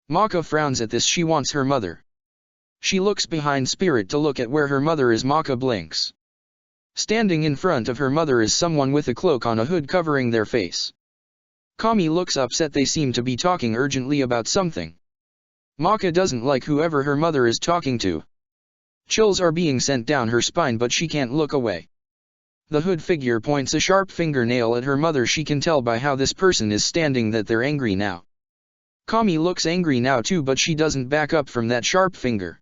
Maka frowns at this. She wants her mother. She looks behind Spirit to look at where her mother is. Maka blinks. Standing in front of her mother is someone with a cloak on, a hood covering their face. Kami looks upset. They seem to be talking urgently about something. Maka doesn't like whoever her mother is talking to. Chills are being sent down her spine, but she can't look away. The hood figure points a sharp fingernail at her mother. She can tell by how this person is standing that they're angry now. Kami looks angry now too, but she doesn't back up from that sharp finger.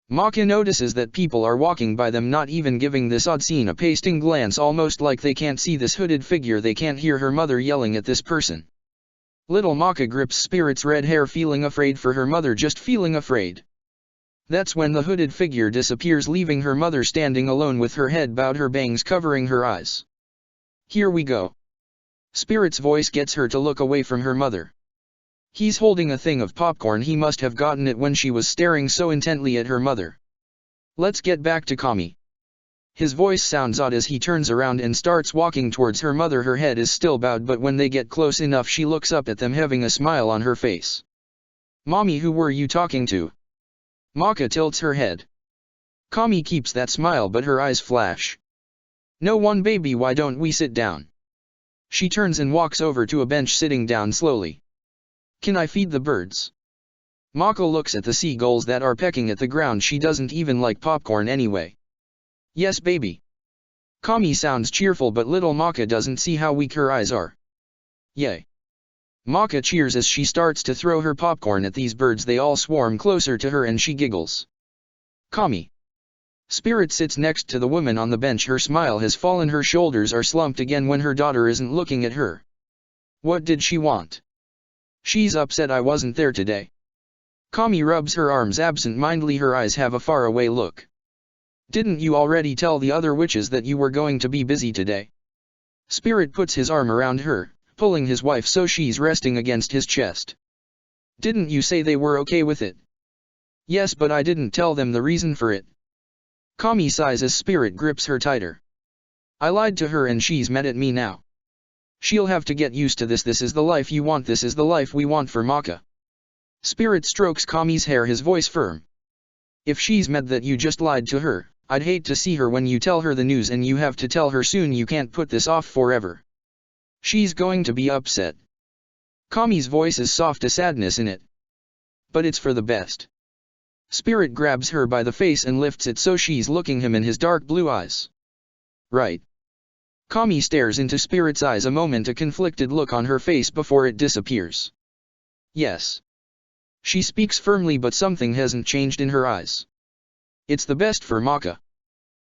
Maka notices that people are walking by them, not even giving this odd scene a pasting glance, almost like they can't see this hooded figure. They can't hear her mother yelling at this person. Little Maka grips Spirit's red hair, feeling afraid for her mother, just feeling afraid. That's when the hooded figure disappears, leaving her mother standing alone with her head bowed, her bangs covering her eyes. Here we go. Spirit's voice gets her to look away from her mother. He's holding a thing of popcorn. He must have gotten it when she was staring so intently at her mother. Let's get back to Kami. His voice sounds odd as he turns around and starts walking towards her mother. Her head is still bowed, but when they get close enough she looks up at them, having a smile on her face. Mommy, who were you talking to? Maka tilts her head. Kami keeps that smile, but her eyes flash. No one, baby, why don't we sit down? She turns and walks over to a bench, sitting down slowly. Can I feed the birds? Maka looks at the seagulls that are pecking at the ground. She doesn't even like popcorn anyway. Yes, baby. Kami sounds cheerful, but little Maka doesn't see how weak her eyes are. Yay. Maka cheers as she starts to throw her popcorn at these birds. They all swarm closer to her and she giggles. Kami. Spirit sits next to the woman on the bench. Her smile has fallen, her shoulders are slumped again when her daughter isn't looking at her. What did she want? She's upset I wasn't there today. Kami rubs her arms absent-mindedly. Her eyes have a faraway look. Didn't you already tell the other witches that you were going to be busy today? Spirit puts his arm around her, pulling his wife so she's resting against his chest. Didn't you say they were okay with it? Yes, but I didn't tell them the reason for it. Kami sighs as Spirit grips her tighter. I lied to her and she's mad at me now. She'll have to get used to this. This is the life you want. This is the life we want for Maka. Spirit strokes Kami's hair, his voice firm. If she's mad that you just lied to her, I'd hate to see her when you tell her the news, and you have to tell her soon. You can't put this off forever. She's going to be upset. Kami's voice is soft, a sadness in it. But it's for the best. Spirit grabs her by the face and lifts it so she's looking him in his dark blue eyes. Right. Kami stares into Spirit's eyes a moment, a conflicted look on her face before it disappears. Yes. She speaks firmly, but something hasn't changed in her eyes. It's the best for Maka.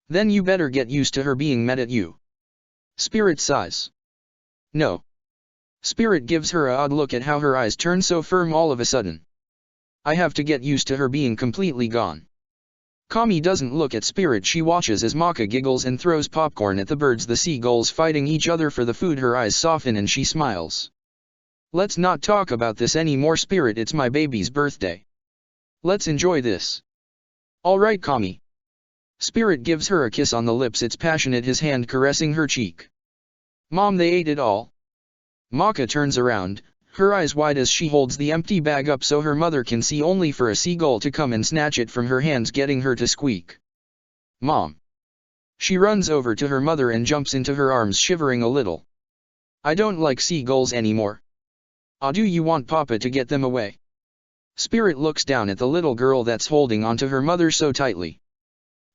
Then you better get used to her being mad at you. Spirit sighs. No. Spirit gives her an odd look at how her eyes turn so firm all of a sudden. I have to get used to her being completely gone. Kami doesn't look at Spirit. She watches as Maka giggles and throws popcorn at the birds, the seagulls fighting each other for the food. Her eyes soften and she smiles. Let's not talk about this anymore, Spirit. It's my baby's birthday. Let's enjoy this. All right, Kami. Spirit gives her a kiss on the lips. It's passionate, his hand caressing her cheek. Mom, they ate it all. Maka turns around, her eyes wide as she holds the empty bag up so her mother can see, only for a seagull to come and snatch it from her hands, getting her to squeak. Mom. She runs over to her mother and jumps into her arms, shivering a little. I don't like seagulls anymore. Do you want Papa to get them away? Spirit looks down at the little girl that's holding onto her mother so tightly.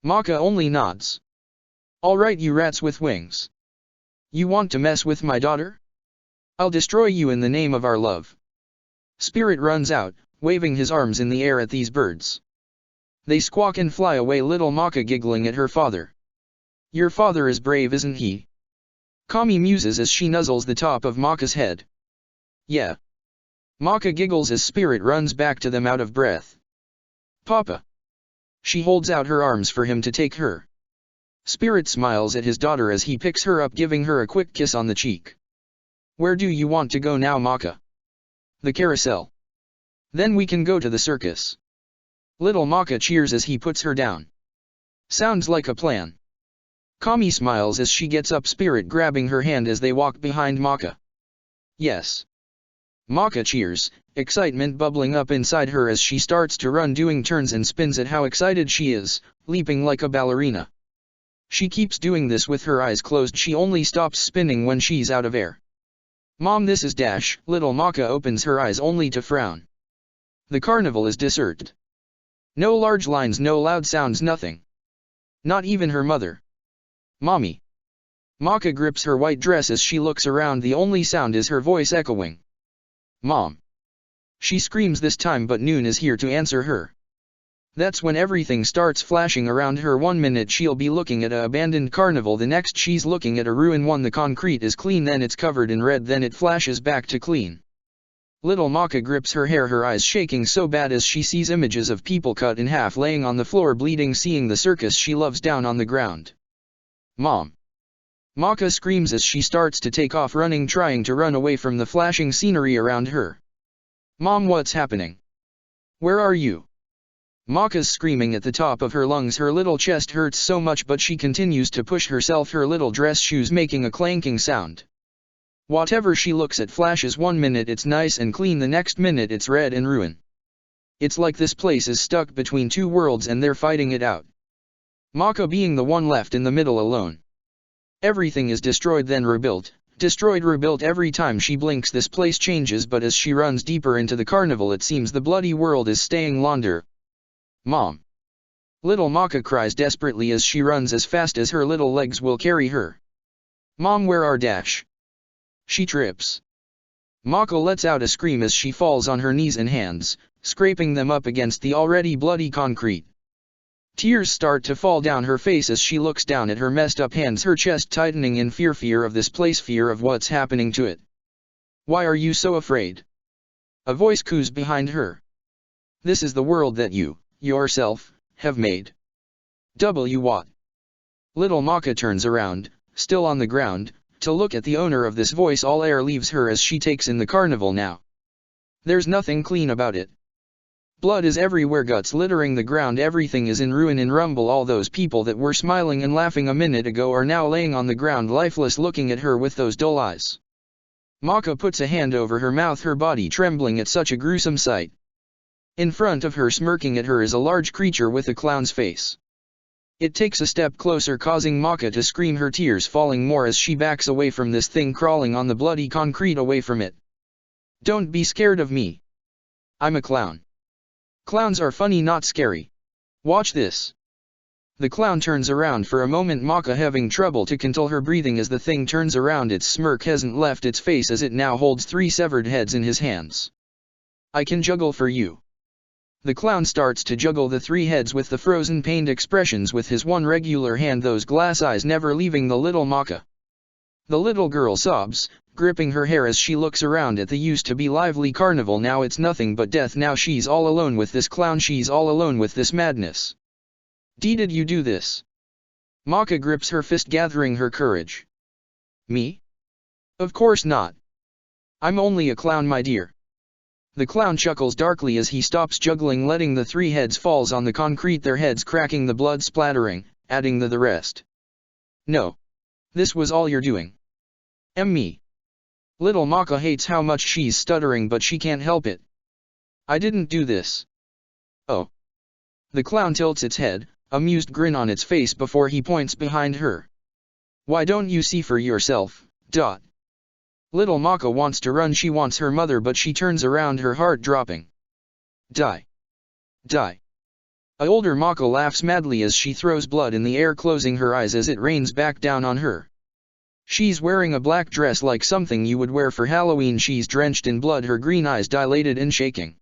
Maka only nods. All right, you rats with wings. You want to mess with my daughter? I'll destroy you in the name of our love. Spirit runs out, waving his arms in the air at these birds. They squawk and fly away, little Maka giggling at her father. Your father is brave, isn't he? Kami muses as she nuzzles the top of Maka's head. Yeah. Maka giggles as Spirit runs back to them out of breath. Papa. She holds out her arms for him to take her. Spirit smiles at his daughter as he picks her up, giving her a quick kiss on the cheek. Where do you want to go now, Maka? The carousel. Then we can go to the circus. Little Maka cheers as he puts her down. Sounds like a plan. Kami smiles as she gets up, Spirit grabbing her hand as they walk behind Maka. Yes. Maka cheers, excitement bubbling up inside her as she starts to run, doing turns and spins at how excited she is, leaping like a ballerina. She keeps doing this with her eyes closed. She only stops spinning when she's out of air. Mom, this is Dash. Little Maka opens her eyes only to frown. The carnival is deserted. No large lines, no loud sounds, nothing. Not even her mother. Mommy. Maka grips her white dress as she looks around. The only sound is her voice echoing. Mom. She screams this time, but Noon is here to answer her. That's when everything starts flashing around her. 1 minute she'll be looking at a abandoned carnival, the next she's looking at a ruin. The concrete is clean, then it's covered in red, then it flashes back to clean. Little Maka grips her hair, her eyes shaking so bad as she sees images of people cut in half laying on the floor bleeding, seeing the circus she loves down on the ground. Mom. Maka screams as she starts to take off running, trying to run away from the flashing scenery around her. Mom, what's happening? Where are you? Maka's screaming at the top of her lungs. Her little chest hurts so much, but she continues to push herself, her little dress shoes making a clanking sound. Whatever she looks at flashes. 1 minute it's nice and clean, the next minute it's red and ruin. It's like this place is stuck between two worlds and they're fighting it out. Maka being the one left in the middle alone. Everything is destroyed then rebuilt, destroyed, rebuilt. Every time she blinks this place changes, but as she runs deeper into the carnival it seems the bloody world is staying longer. Mom. Little Maka cries desperately as she runs as fast as her little legs will carry her. Mom, where are Dash? She trips. Maka lets out a scream as she falls on her knees and hands, scraping them up against the already bloody concrete. Tears start to fall down her face as she looks down at her messed up hands, her chest tightening in fear of this place, fear of what's happening to it. Why are you so afraid? A voice coos behind her. This is the world that you, yourself, have made. What? Little Maka turns around, still on the ground, to look at the owner of this voice. All air leaves her as she takes in the carnival now. There's nothing clean about it. Blood is everywhere, guts littering the ground, everything is in ruin and rumble. All those people that were smiling and laughing a minute ago are now laying on the ground lifeless, looking at her with those dull eyes. Maka puts a hand over her mouth, her body trembling at such a gruesome sight. In front of her, smirking at her, is a large creature with a clown's face. It takes a step closer, causing Maka to scream, her tears falling more as she backs away from this thing crawling on the bloody concrete, away from it. Don't be scared of me. I'm a clown. Clowns are funny, not scary. Watch this. The clown turns around for a moment, Maka having trouble to control her breathing as the thing turns around. Its smirk hasn't left its face as it now holds 3 severed heads in his hands. I can juggle for you. The clown starts to juggle the 3 heads with the frozen pained expressions with his one regular hand, those glass eyes never leaving the little Maka. The little girl sobs, gripping her hair as she looks around at the used to be lively carnival. Now it's nothing but death. Now she's all alone with this clown, she's all alone with this madness. Did you do this? Maka grips her fist, gathering her courage. Me? Of course not. I'm only a clown, my dear. The clown chuckles darkly as he stops juggling, letting the 3 heads falls on the concrete, their heads cracking, the blood splattering, adding to the rest. No. This was all you're doing. Me. Little Maka hates how much she's stuttering, but she can't help it. I didn't do this. Oh. The clown tilts its head, amused grin on its face before he points behind her. Why don't you see for yourself? Little Maka wants to run, she wants her mother, but she turns around, her heart dropping. Die. A older Maka laughs madly as she throws blood in the air, closing her eyes as it rains back down on her. She's wearing a black dress like something you would wear for Halloween. She's drenched in blood, her green eyes dilated and shaking.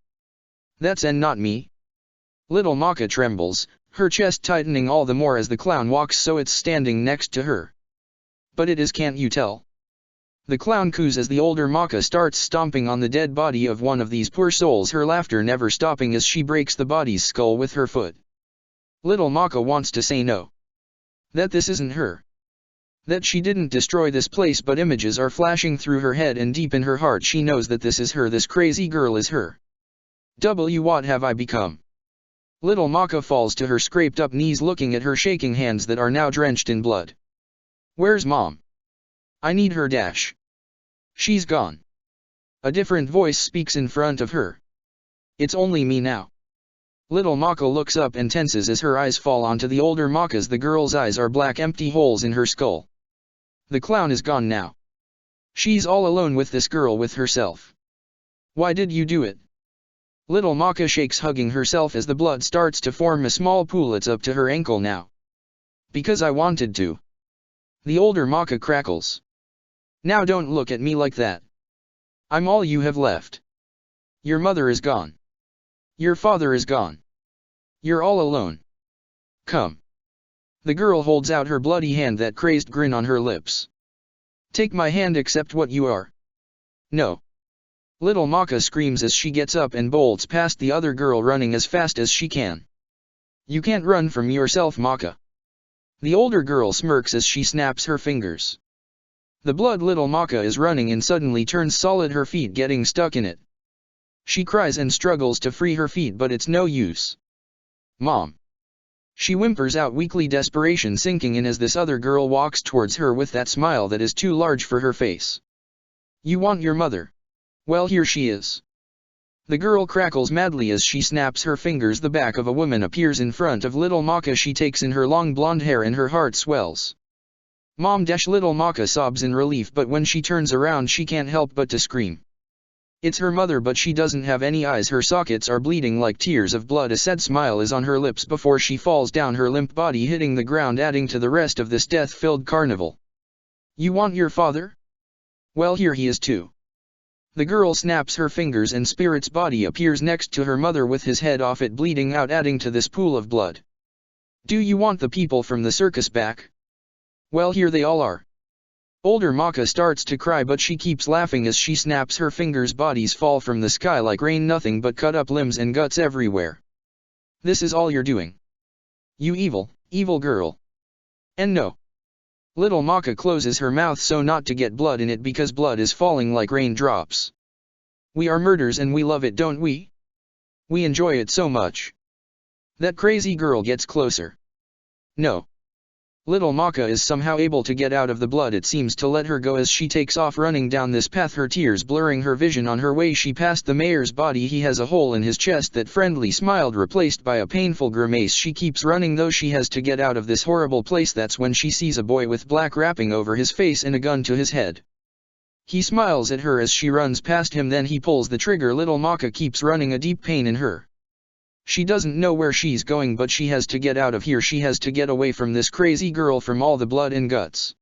That's not me. Little Maka trembles, her chest tightening all the more as the clown walks so it's standing next to her. But it is, can't you tell? The clown coos as the older Maka starts stomping on the dead body of one of these poor souls, her laughter never stopping as she breaks the body's skull with her foot. Little Maka wants to say no. That this isn't her. That she didn't destroy this place, but images are flashing through her head and deep in her heart she knows that this is her, this crazy girl is her. What have I become? Little Maka falls to her scraped up knees looking at her shaking hands that are now drenched in blood. Where's Mom? I need her dash. She's gone. A different voice speaks in front of her. It's only me now. Little Maka looks up and tenses as her eyes fall onto the older Makas. The girl's eyes are black empty holes in her skull. The clown is gone now. She's all alone with this girl, with herself. Why did you do it? Little Maka shakes, hugging herself as the blood starts to form a small pool. It's up to her ankle now. Because I wanted to. The older Maka crackles. Now don't look at me like that. I'm all you have left. Your mother is gone. Your father is gone. You're all alone. Come. The girl holds out her bloody hand, that crazed grin on her lips. Take my hand, accept what you are. No. Little Maka screams as she gets up and bolts past the other girl, running as fast as she can. You can't run from yourself, Maka. The older girl smirks as she snaps her fingers. The blood little Maka is running in suddenly turns solid, her feet getting stuck in it. She cries and struggles to free her feet, but it's no use. Mom. She whimpers out, weakly, desperation sinking in as this other girl walks towards her with that smile that is too large for her face. You want your mother? Well, here she is. The girl crackles madly as she snaps her fingers. The back of a woman appears in front of little Maka. She takes in her long blonde hair and her heart swells. Mom! Little Maka sobs in relief, but when she turns around she can't help but to scream. It's her mother, but she doesn't have any eyes. Her sockets are bleeding like tears of blood. A sad smile is on her lips before she falls down, her limp body hitting the ground, adding to the rest of this death-filled carnival. You want your father? Well, here he is too. The girl snaps her fingers and Spirit's body appears next to her mother with his head off it, bleeding out, adding to this pool of blood. Do you want the people from the circus back? Well, here they all are. Older Maka starts to cry, but she keeps laughing as she snaps her fingers. Bodies fall from the sky like rain, nothing but cut up limbs and guts everywhere. This is all you're doing? You evil, evil girl. And no. Little Maka closes her mouth so not to get blood in it, because blood is falling like raindrops. We are murderers and we love it, don't we? We enjoy it so much. That crazy girl gets closer. No. Little Maka is somehow able to get out of the blood. It seems to let her go as she takes off running down this path, her tears blurring her vision. On her way she passed the mayor's body. He has a hole in his chest that friendly smiled replaced by a painful grimace. She keeps running though she has to get out of this horrible place. That's when she sees a boy with black wrapping over his face and a gun to his head. He smiles at her as she runs past him, then he pulls the trigger. Little Maka keeps running, a deep pain in her. She doesn't know where she's going, but she has to get out of here. She has to get away from this crazy girl, from all the blood and guts.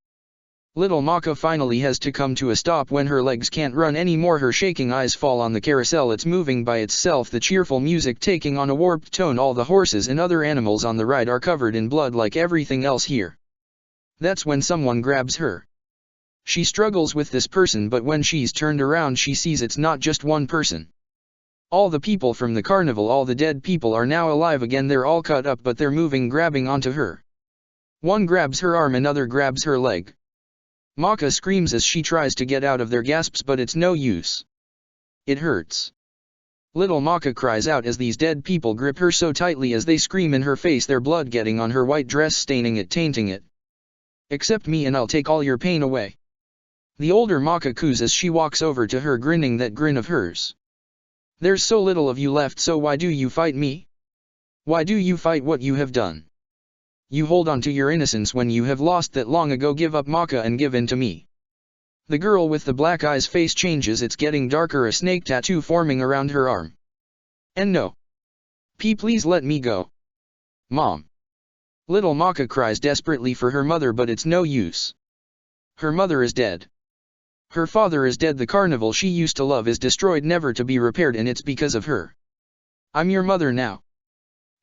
Little Maka finally has to come to a stop when her legs can't run anymore. Her shaking eyes fall on the carousel. It's moving by itself, the cheerful music taking on a warped tone. All the horses and other animals on the ride are covered in blood like everything else here. That's when someone grabs her. She struggles with this person, but when she's turned around she sees it's not just one person. All the people from the carnival, all the dead people, are now alive again. They're all cut up, but they're moving, grabbing onto her. One grabs her arm, another grabs her leg. Maka screams as she tries to get out of their grasps, but it's no use. It hurts. Little Maka cries out as these dead people grip her so tightly as they scream in her face, their blood getting on her white dress, staining it, tainting it. Accept me and I'll take all your pain away. The older Maka coos as she walks over to her, grinning that grin of hers. There's so little of you left, so why do you fight me? Why do you fight what you have done? You hold on to your innocence when you have lost that long ago. Give up, Maka, and give in to me. The girl with the black eyes face changes, it's getting darker, a snake tattoo forming around her arm. And no. Please let me go. Mom. Little Maka cries desperately for her mother, but it's no use. Her mother is dead. Her father is dead. The carnival she used to love is destroyed, never to be repaired, and it's because of her. I'm your mother now.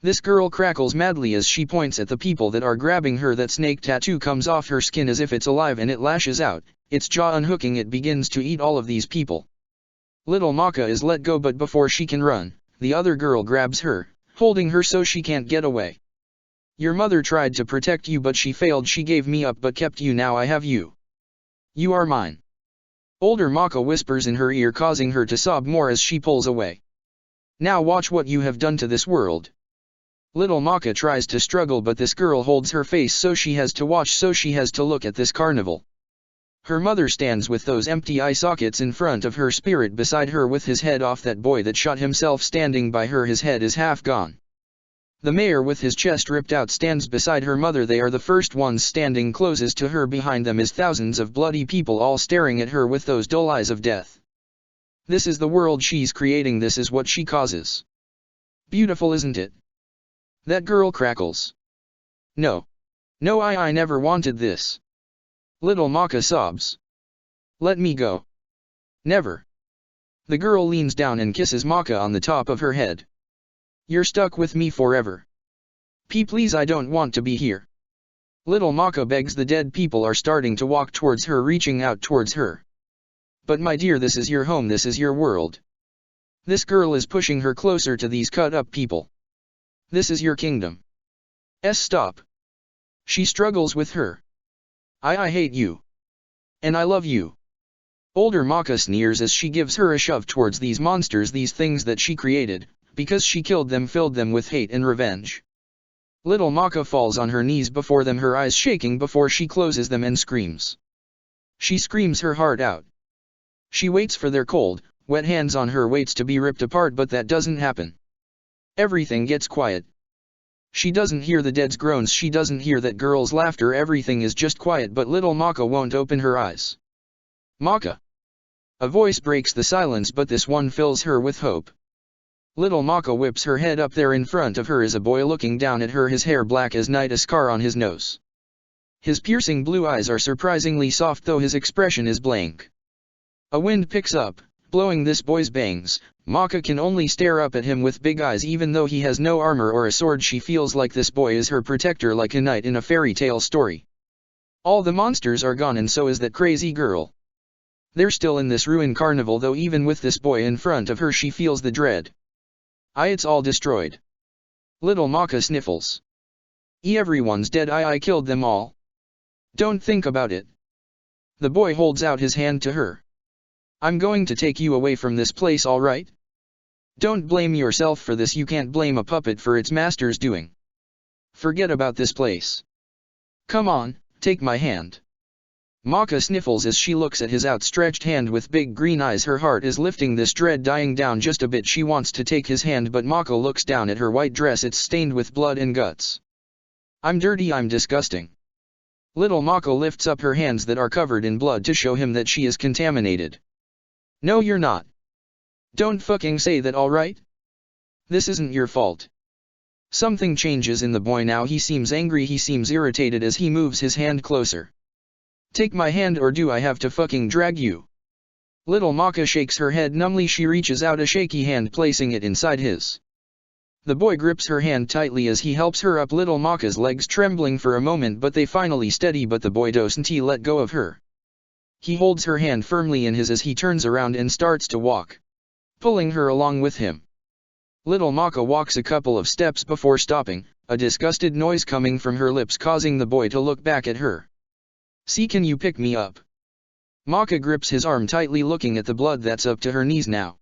This girl crackles madly as she points at the people that are grabbing her. That snake tattoo comes off her skin as if it's alive and it lashes out, its jaw unhooking. It begins to eat all of these people. Little Maka is let go, but before she can run, the other girl grabs her, holding her so she can't get away. Your mother tried to protect you but she failed. She gave me up but kept you. Now I have you. You are mine. Older Maka whispers in her ear, causing her to sob more as she pulls away. Now watch what you have done to this world. Little Maka tries to struggle, but this girl holds her face so she has to watch, so she has to look at this carnival. Her mother stands with those empty eye sockets in front of her. Spirit beside her with his head off. That boy that shot himself standing by her, his head is half gone. The mayor with his chest ripped out stands beside her mother. They are the first ones standing closest to her. Behind them is thousands of bloody people, all staring at her with those dull eyes of death. This is the world she's creating. This is what she causes. Beautiful, isn't it? That girl crackles. No. No, I never wanted this. Little Maka sobs. Let me go. Never. The girl leans down and kisses Maka on the top of her head. You're stuck with me forever. Please, I don't want to be here. Little Maka begs. The dead people are starting to walk towards her, reaching out towards her. But my dear, this is your home, this is your world. This girl is pushing her closer to these cut up people. This is your kingdom. Stop. She struggles with her. I hate you. And I love you. Older Maka sneers as she gives her a shove towards these monsters, these things that she created, because she killed them, filled them with hate and revenge. Little Maka falls on her knees before them, her eyes shaking before she closes them, and screams. She screams her heart out. She waits for their cold, wet hands on her, waits to be ripped apart, but that doesn't happen. Everything gets quiet. She doesn't hear the dead's groans, she doesn't hear that girl's laughter, everything is just quiet, but little Maka won't open her eyes. Maka. A voice breaks the silence, but this one fills her with hope. Little Maka whips her head up. There in front of her is a boy looking down at her, his hair black as night, a scar on his nose. His piercing blue eyes are surprisingly soft, though his expression is blank. A wind picks up, blowing this boy's bangs. Maka can only stare up at him with big eyes. Even though he has no armor or a sword, she feels like this boy is her protector, like a knight in a fairy tale story. All the monsters are gone, and so is that crazy girl. They're still in this ruined carnival, though even with this boy in front of her she feels the dread. It's all destroyed. Little Maka sniffles. Everyone's dead. I killed them all. Don't think about it. The boy holds out his hand to her. I'm going to take you away from this place, all right? Don't blame yourself for this. You can't blame a puppet for its master's doing. Forget about this place. Come on, take my hand. Maka sniffles as she looks at his outstretched hand with big green eyes. Her heart is lifting, this dread dying down just a bit. She wants to take his hand, but Maka looks down at her white dress. It's stained with blood and guts. I'm dirty, I'm disgusting. Little Maka lifts up her hands that are covered in blood to show him that she is contaminated. No, you're not. Don't fucking say that, alright? This isn't your fault. Something changes in the boy now. He seems angry, he seems irritated as he moves his hand closer. Take my hand, or do I have to fucking drag you? Little Maka shakes her head numbly. She reaches out a shaky hand, placing it inside his. The boy grips her hand tightly as he helps her up. Little Maka's legs trembling for a moment, but they finally steady. But the boy doesn't let go of her. He holds her hand firmly in his as he turns around and starts to walk, pulling her along with him. Little Maka walks a couple of steps before stopping, a disgusted noise coming from her lips causing the boy to look back at her. See, can you pick me up? Maka grips his arm tightly, looking at the blood that's up to her knees now.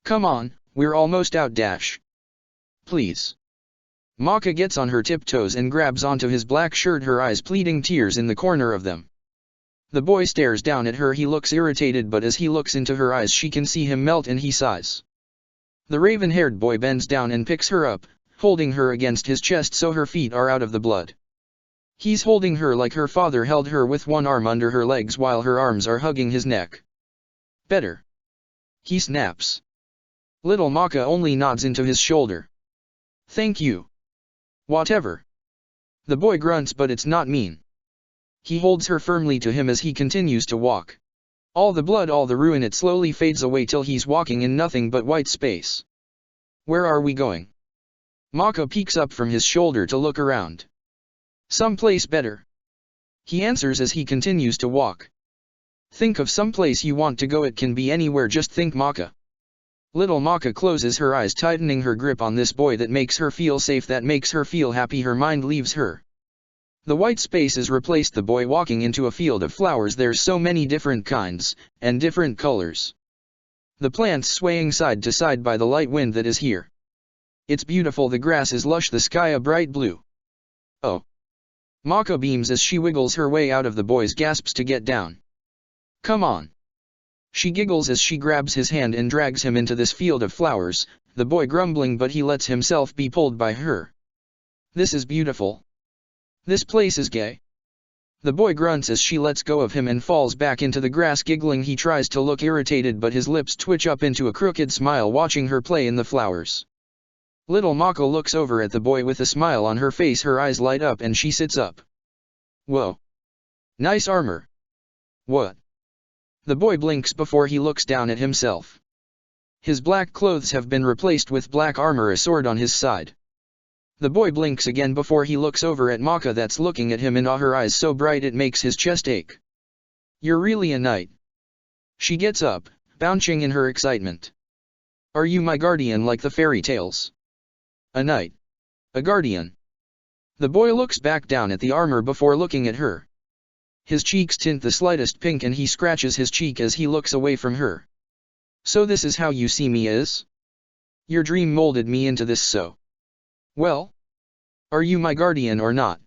Come on, we're almost out, dash. Please. Maka gets on her tiptoes and grabs onto his black shirt, her eyes pleading, tears in the corner of them. The boy stares down at her. He looks irritated, but as he looks into her eyes she can see him melt and he sighs. The raven-haired boy bends down and picks her up, holding her against his chest so her feet are out of the blood. He's holding her like her father held her, with one arm under her legs while her arms are hugging his neck. Better. He snaps. Little Maka only nods into his shoulder. Thank you. Whatever. The boy grunts, but it's not mean. He holds her firmly to him as he continues to walk. All the blood, all the ruin, it slowly fades away till he's walking in nothing but white space. Where are we going? Maka peeks up from his shoulder to look around. Someplace better. He answers as he continues to walk. Think of some place you want to go, it can be anywhere, just think Maka. Little Maka closes her eyes, tightening her grip on this boy that makes her feel safe, that makes her feel happy. Her mind leaves her. The white space is replaced, the boy walking into a field of flowers. There's so many different kinds, and different colors. The plants swaying side to side by the light wind that is here. It's beautiful, the grass is lush, the sky a bright blue. Oh. Maka beams as she wiggles her way out of the boy's gasps to get down. Come on. She giggles as she grabs his hand and drags him into this field of flowers, the boy grumbling, but he lets himself be pulled by her. This is beautiful. This place is gay. The boy grunts as she lets go of him and falls back into the grass giggling. He tries to look irritated, but his lips twitch up into a crooked smile watching her play in the flowers. Little Maka looks over at the boy with a smile on her face, her eyes light up and she sits up. Whoa. Nice armor. What? The boy blinks before he looks down at himself. His black clothes have been replaced with black armor, a sword on his side. The boy blinks again before he looks over at Maka that's looking at him in awe, her eyes so bright it makes his chest ache. You're really a knight. She gets up, bouncing in her excitement. Are you my guardian like the fairy tales? A knight. A guardian. The boy looks back down at the armor before looking at her. His cheeks tint the slightest pink and he scratches his cheek as he looks away from her. So this is how you see me as? Your dream molded me into this, so. Well? Are you my guardian or not?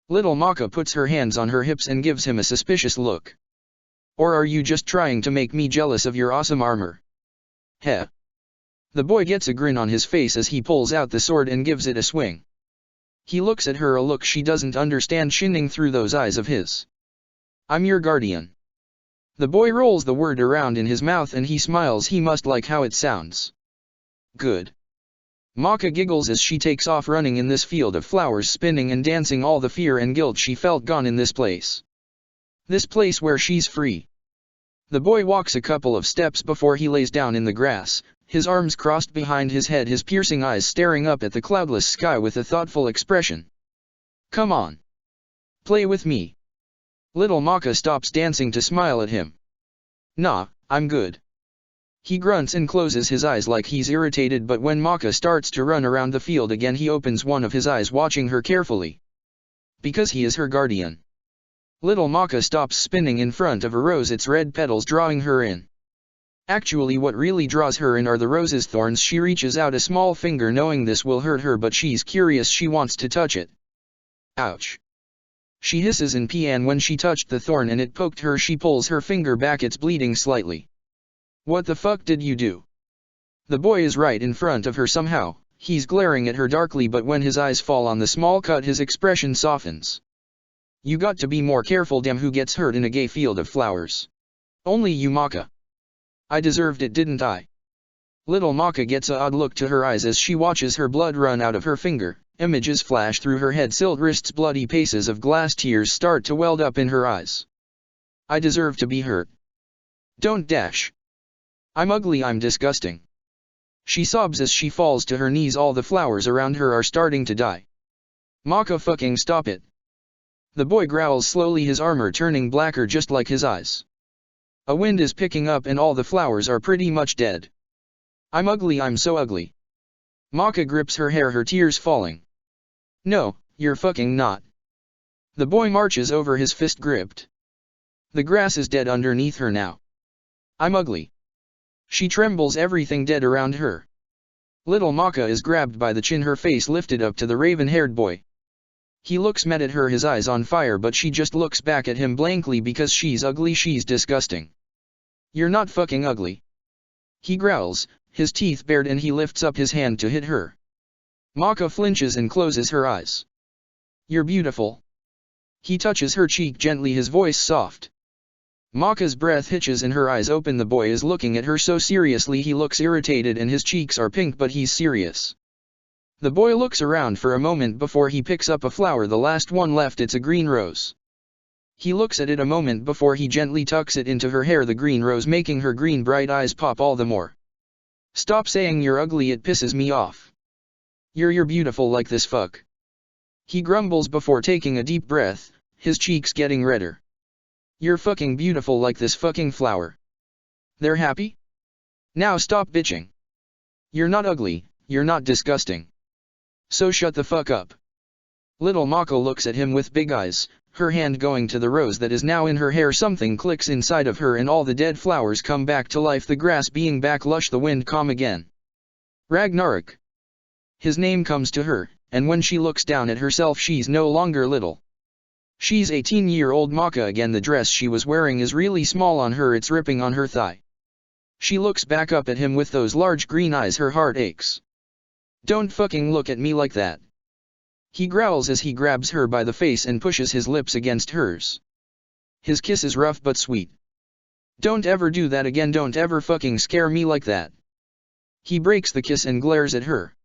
Little Maka puts her hands on her hips and gives him a suspicious look. Or are you just trying to make me jealous of your awesome armor? Heh. The boy gets a grin on his face as he pulls out the sword and gives it a swing. He looks at her, a look she doesn't understand shining through those eyes of his. I'm your guardian. The boy rolls the word around in his mouth and he smiles. He must like how it sounds. Good. Maka giggles as she takes off running in this field of flowers, spinning and dancing, all the fear and guilt she felt gone in this place. This place where she's free. The boy walks a couple of steps before he lays down in the grass, his arms crossed behind his head, his piercing eyes staring up at the cloudless sky with a thoughtful expression. Come on. Play with me. Little Maka stops dancing to smile at him. Nah, I'm good. He grunts and closes his eyes like he's irritated, but when Maka starts to run around the field again he opens one of his eyes, watching her carefully. Because he is her guardian. Little Maka stops spinning in front of a rose, its red petals drawing her in. Actually what really draws her in are the rose's thorns. She reaches out a small finger knowing this will hurt her, but she's curious, she wants to touch it. Ouch. She hisses in pain when she touched the thorn and it poked her. She pulls her finger back, it's bleeding slightly. What the fuck did you do? The boy is right in front of her somehow, he's glaring at her darkly, but when his eyes fall on the small cut his expression softens. You got to be more careful, damn, who gets hurt in a gay field of flowers? Only you, Maka. I deserved it, didn't I? Little Maka gets a odd look to her eyes as she watches her blood run out of her finger. Images flash through her head, silt wrists, bloody paces of glass, tears start to weld up in her eyes. I deserve to be hurt. Don't dash. I'm ugly, I'm disgusting. She sobs as she falls to her knees, all the flowers around her are starting to die. Maka, fucking stop it. The boy growls slowly, his armor turning blacker just like his eyes. A wind is picking up and all the flowers are pretty much dead. I'm ugly, I'm so ugly. Maka grips her hair, her tears falling. No, you're fucking not. The boy marches over, his fist gripped. The grass is dead underneath her now. I'm ugly. She trembles, everything dead around her. Little Maka is grabbed by the chin, her face lifted up to the raven-haired boy. He looks mad at her, his eyes on fire, but she just looks back at him blankly because she's ugly, she's disgusting. You're not fucking ugly. He growls, his teeth bared, and he lifts up his hand to hit her. Maka flinches and closes her eyes. You're beautiful. He touches her cheek gently, his voice soft. Maka's breath hitches and her eyes open. The boy is looking at her so seriously he looks irritated and his cheeks are pink, but he's serious. The boy looks around for a moment before he picks up a flower, the last one left, it's a green rose. He looks at it a moment before he gently tucks it into her hair, the green rose making her green bright eyes pop all the more. Stop saying you're ugly, it pisses me off. You're beautiful like this fuck. He grumbles before taking a deep breath, his cheeks getting redder. You're fucking beautiful like this fucking flower. They're happy? Now stop bitching. You're not ugly, you're not disgusting. So shut the fuck up. Little Mako looks at him with big eyes, her hand going to the rose that is now in her hair. Something clicks inside of her and all the dead flowers come back to life, the grass being back lush, the wind calm again. Ragnarok. His name comes to her, and when she looks down at herself she's no longer little. She's 18-year-old Maka again. The dress she was wearing is really small on her, it's ripping on her thigh. She looks back up at him with those large green eyes, her heart aches. Don't fucking look at me like that. He growls as he grabs her by the face and pushes his lips against hers. His kiss is rough but sweet. Don't ever do that again, don't ever fucking scare me like that. He breaks the kiss and glares at her.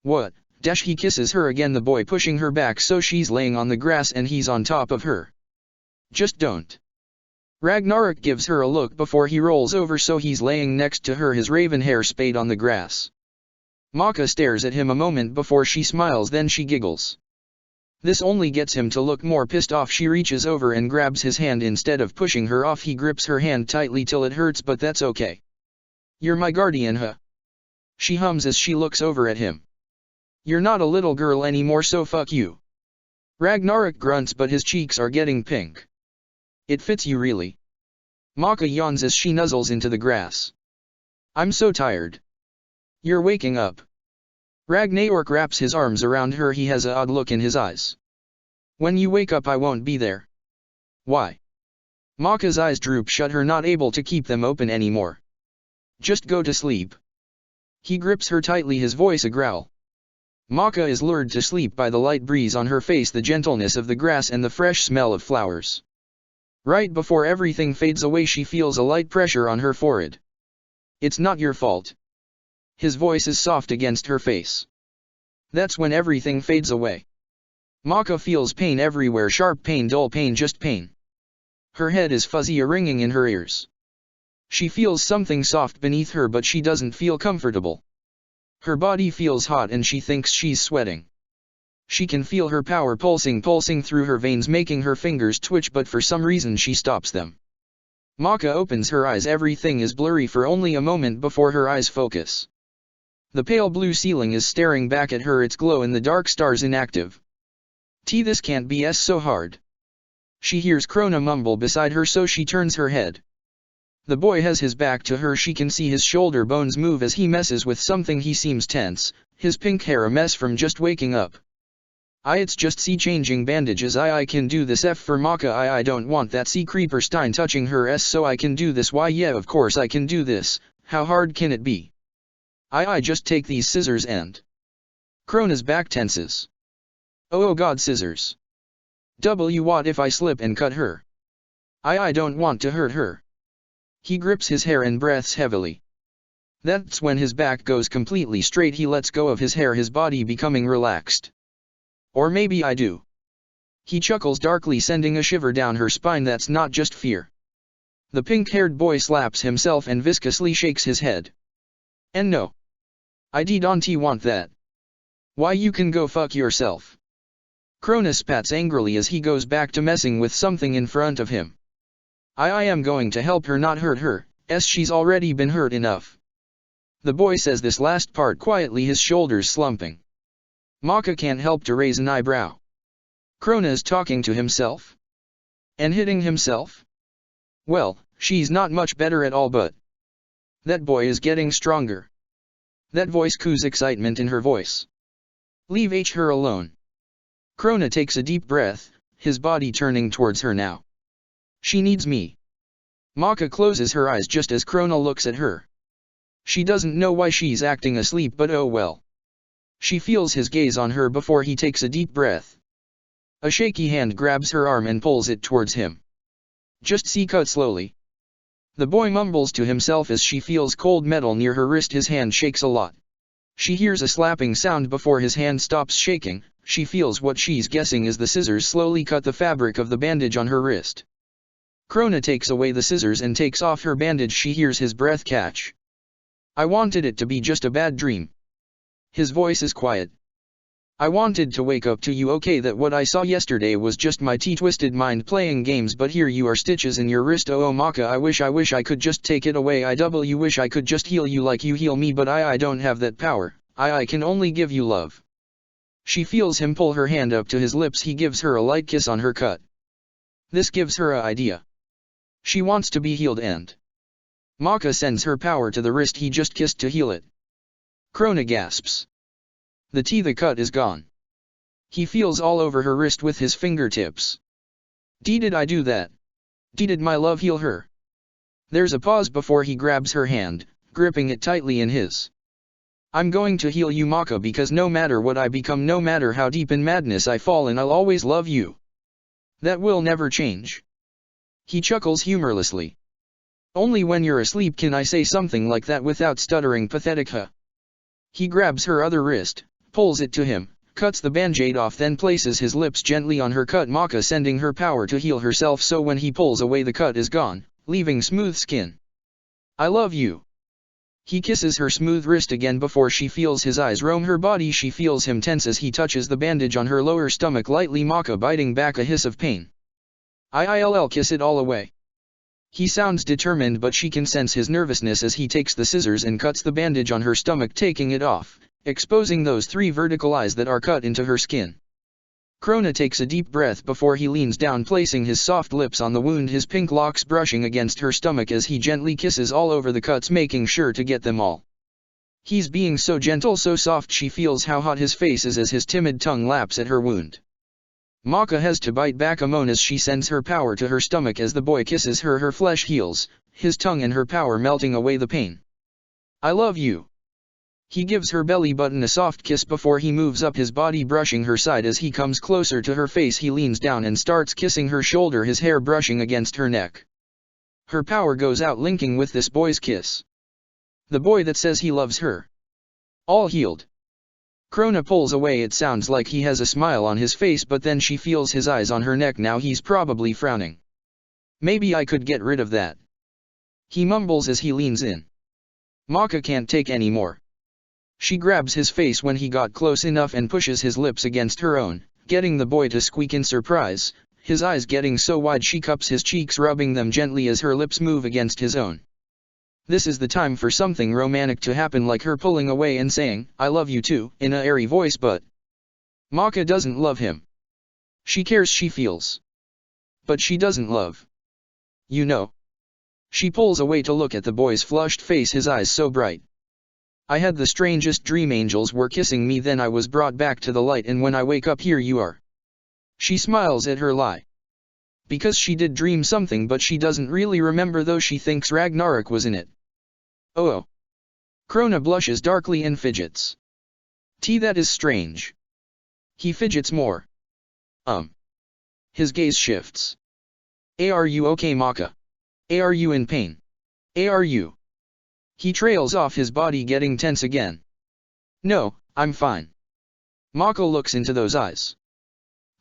What? He kisses her again, the boy pushing her back so she's laying on the grass and he's on top of her. Just don't. Ragnarok gives her a look before he rolls over so he's laying next to her, his raven hair spayed on the grass. Maka stares at him a moment before she smiles, then she giggles. This only gets him to look more pissed off. She reaches over and grabs his hand instead of pushing her off. He grips her hand tightly till it hurts, but that's okay. You're my guardian, huh? She hums as she looks over at him. You're not a little girl anymore, so fuck you. Ragnarok grunts, but his cheeks are getting pink. It fits you really. Maka yawns as she nuzzles into the grass. I'm so tired. You're waking up. Ragnarok wraps his arms around her. He has an odd look in his eyes. When you wake up I won't be there. Why? Maka's eyes droop shut, her not able to keep them open anymore. Just go to sleep. He grips her tightly, his voice a growl. Maka is lured to sleep by the light breeze on her face, the gentleness of the grass and the fresh smell of flowers. Right before everything fades away she feels a light pressure on her forehead. It's not your fault. His voice is soft against her face. That's when everything fades away. Maka feels pain everywhere, sharp pain, dull pain, just pain. Her head is fuzzy, a ringing in her ears. She feels something soft beneath her but she doesn't feel comfortable. Her body feels hot and she thinks she's sweating. She can feel her power pulsing through her veins, making her fingers twitch, but for some reason she stops them. Maka opens her eyes. Everything is blurry for only a moment before her eyes focus. The pale blue ceiling is staring back at her, its glow in the dark, stars inactive. This can't be so hard. She hears Krona mumble beside her, so she turns her head. The boy has his back to her. She can see his shoulder bones move as he messes with something. He seems tense, his pink hair a mess from just waking up. It's just changing bandages. I can do this. F for Maka. I don't want that creeper Stein touching her so I can do this. Why yeah, of course I can do this. How hard can it be? I just take these scissors and... Krona's back tenses. Oh god, scissors. What if I slip and cut her? I don't want to hurt her. He grips his hair and breathes heavily. That's when his back goes completely straight. He lets go of his hair, his body becoming relaxed. Or maybe I do. He chuckles darkly, sending a shiver down her spine. That's not just fear. The pink-haired boy slaps himself and viscously shakes his head. And no. I don't want that. Why, you can go fuck yourself. Krona spats angrily as he goes back to messing with something in front of him. I am going to help her, not hurt her, she's already been hurt enough. The boy says this last part quietly, his shoulders slumping. Maka can't help to raise an eyebrow. Krona is talking to himself? And hitting himself? Well, she's not much better at all, but... that boy is getting stronger. That voice coos excitement in her voice. Leave her alone. Krona takes a deep breath, his body turning towards her now. She needs me. Maka closes her eyes just as Krona looks at her. She doesn't know why she's acting asleep, but oh well. She feels his gaze on her before he takes a deep breath. A shaky hand grabs her arm and pulls it towards him. Just cut slowly. The boy mumbles to himself as she feels cold metal near her wrist. His hand shakes a lot. She hears a slapping sound before his hand stops shaking. She feels what she's guessing is the scissors slowly cut the fabric of the bandage on her wrist. Krona takes away the scissors and takes off her bandage. She hears his breath catch. I wanted it to be just a bad dream. His voice is quiet. I wanted to wake up to you, okay, that what I saw yesterday was just my twisted mind playing games, but here you are, stitches in your wrist. Oh Maka, I wish I could just take it away. I wish I could just heal you like you heal me, but I don't have that power. I can only give you love. She feels him pull her hand up to his lips. He gives her a light kiss on her cut. This gives her an idea. She wants to be healed, and Maka sends her power to the wrist he just kissed to heal it. Krona gasps. The cut is gone. He feels all over her wrist with his fingertips. Did I do that? Did my love heal her? There's a pause before he grabs her hand, gripping it tightly in his. I'm going to heal you, Maka, because no matter what I become, no matter how deep in madness I fall in, I'll always love you. That will never change. He chuckles humorlessly. Only when you're asleep can I say something like that without stuttering. Pathetic, huh? He grabs her other wrist, pulls it to him, cuts the band-aid off, then places his lips gently on her cut. Maka sending her power to heal herself, so when he pulls away the cut is gone, leaving smooth skin. I love you. He kisses her smooth wrist again before she feels his eyes roam her body. She feels him tense as he touches the bandage on her lower stomach lightly. Maka biting back a hiss of pain. I'll kiss it all away. He sounds determined, but she can sense his nervousness as he takes the scissors and cuts the bandage on her stomach, taking it off, exposing those 3 vertical eyes that are cut into her skin. Krona takes a deep breath before he leans down, placing his soft lips on the wound, his pink locks brushing against her stomach as he gently kisses all over the cuts, making sure to get them all. He's being so gentle, so soft. She feels how hot his face is as his timid tongue laps at her wound. Maka has to bite back a moan as she sends her power to her stomach as the boy kisses her. Her flesh heals, his tongue and her power melting away the pain. I love you. He gives her belly button a soft kiss before he moves up his body, brushing her side. As he comes closer to her face, he leans down and starts kissing her shoulder, his hair brushing against her neck. Her power goes out, linking with this boy's kiss. The boy that says he loves her. All healed. Krona pulls away. It sounds like he has a smile on his face, but then she feels his eyes on her neck. Now he's probably frowning. Maybe I could get rid of that. He mumbles as he leans in. Maka can't take any more. She grabs his face when he got close enough and pushes his lips against her own, getting the boy to squeak in surprise, his eyes getting so wide she cups his cheeks, rubbing them gently as her lips move against his own. This is the time for something romantic to happen, like her pulling away and saying, I love you too, in a airy voice, but Maka doesn't love him. She cares, she feels. But she doesn't love. You know. She pulls away to look at the boy's flushed face, his eyes so bright. I had the strangest dream. Angels were kissing me, then I was brought back to the light, and when I wake up, here you are. She smiles at her lie. Because she did dream something, but she doesn't really remember, though she thinks Ragnarok was in it. Oh. Krona blushes darkly and fidgets. That is strange. He fidgets more. His gaze shifts. Are you okay, Maka? Are you in pain? Are you? He trails off, his body getting tense again. No, I'm fine. Maka looks into those eyes.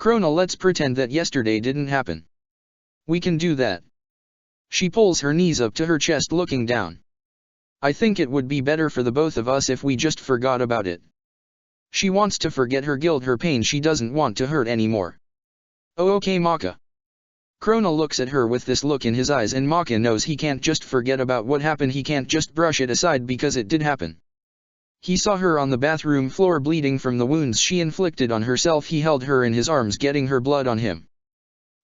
Krona, let's pretend that yesterday didn't happen. We can do that. She pulls her knees up to her chest, looking down. I think it would be better for the both of us if we just forgot about it. She wants to forget her guilt, her pain. She doesn't want to hurt anymore. Oh, okay, Maka. Krona looks at her with this look in his eyes, and Maka knows he can't just forget about what happened. He can't just brush it aside because it did happen. He saw her on the bathroom floor bleeding from the wounds she inflicted on herself. He held her in his arms, getting her blood on him.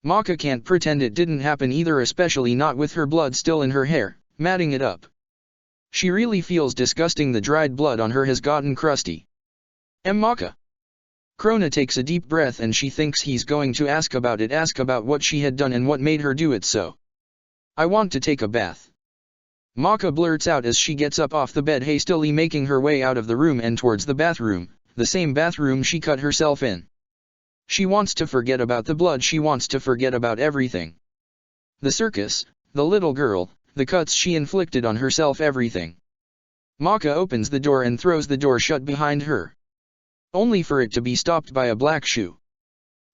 Maka can't pretend it didn't happen either, especially not with her blood still in her hair, matting it up. She really feels disgusting. The dried blood on her has gotten crusty. Maka. Krona takes a deep breath and she thinks he's going to ask about it, ask about what she had done and what made her do it. So, I want to take a bath. Maka blurts out as she gets up off the bed, hastily making her way out of the room and towards the bathroom, the same bathroom she cut herself in. She wants to forget about the blood, she wants to forget about everything. The circus, the little girl, the cuts she inflicted on herself, everything. Maka opens the door and throws the door shut behind her. Only for it to be stopped by a black shoe.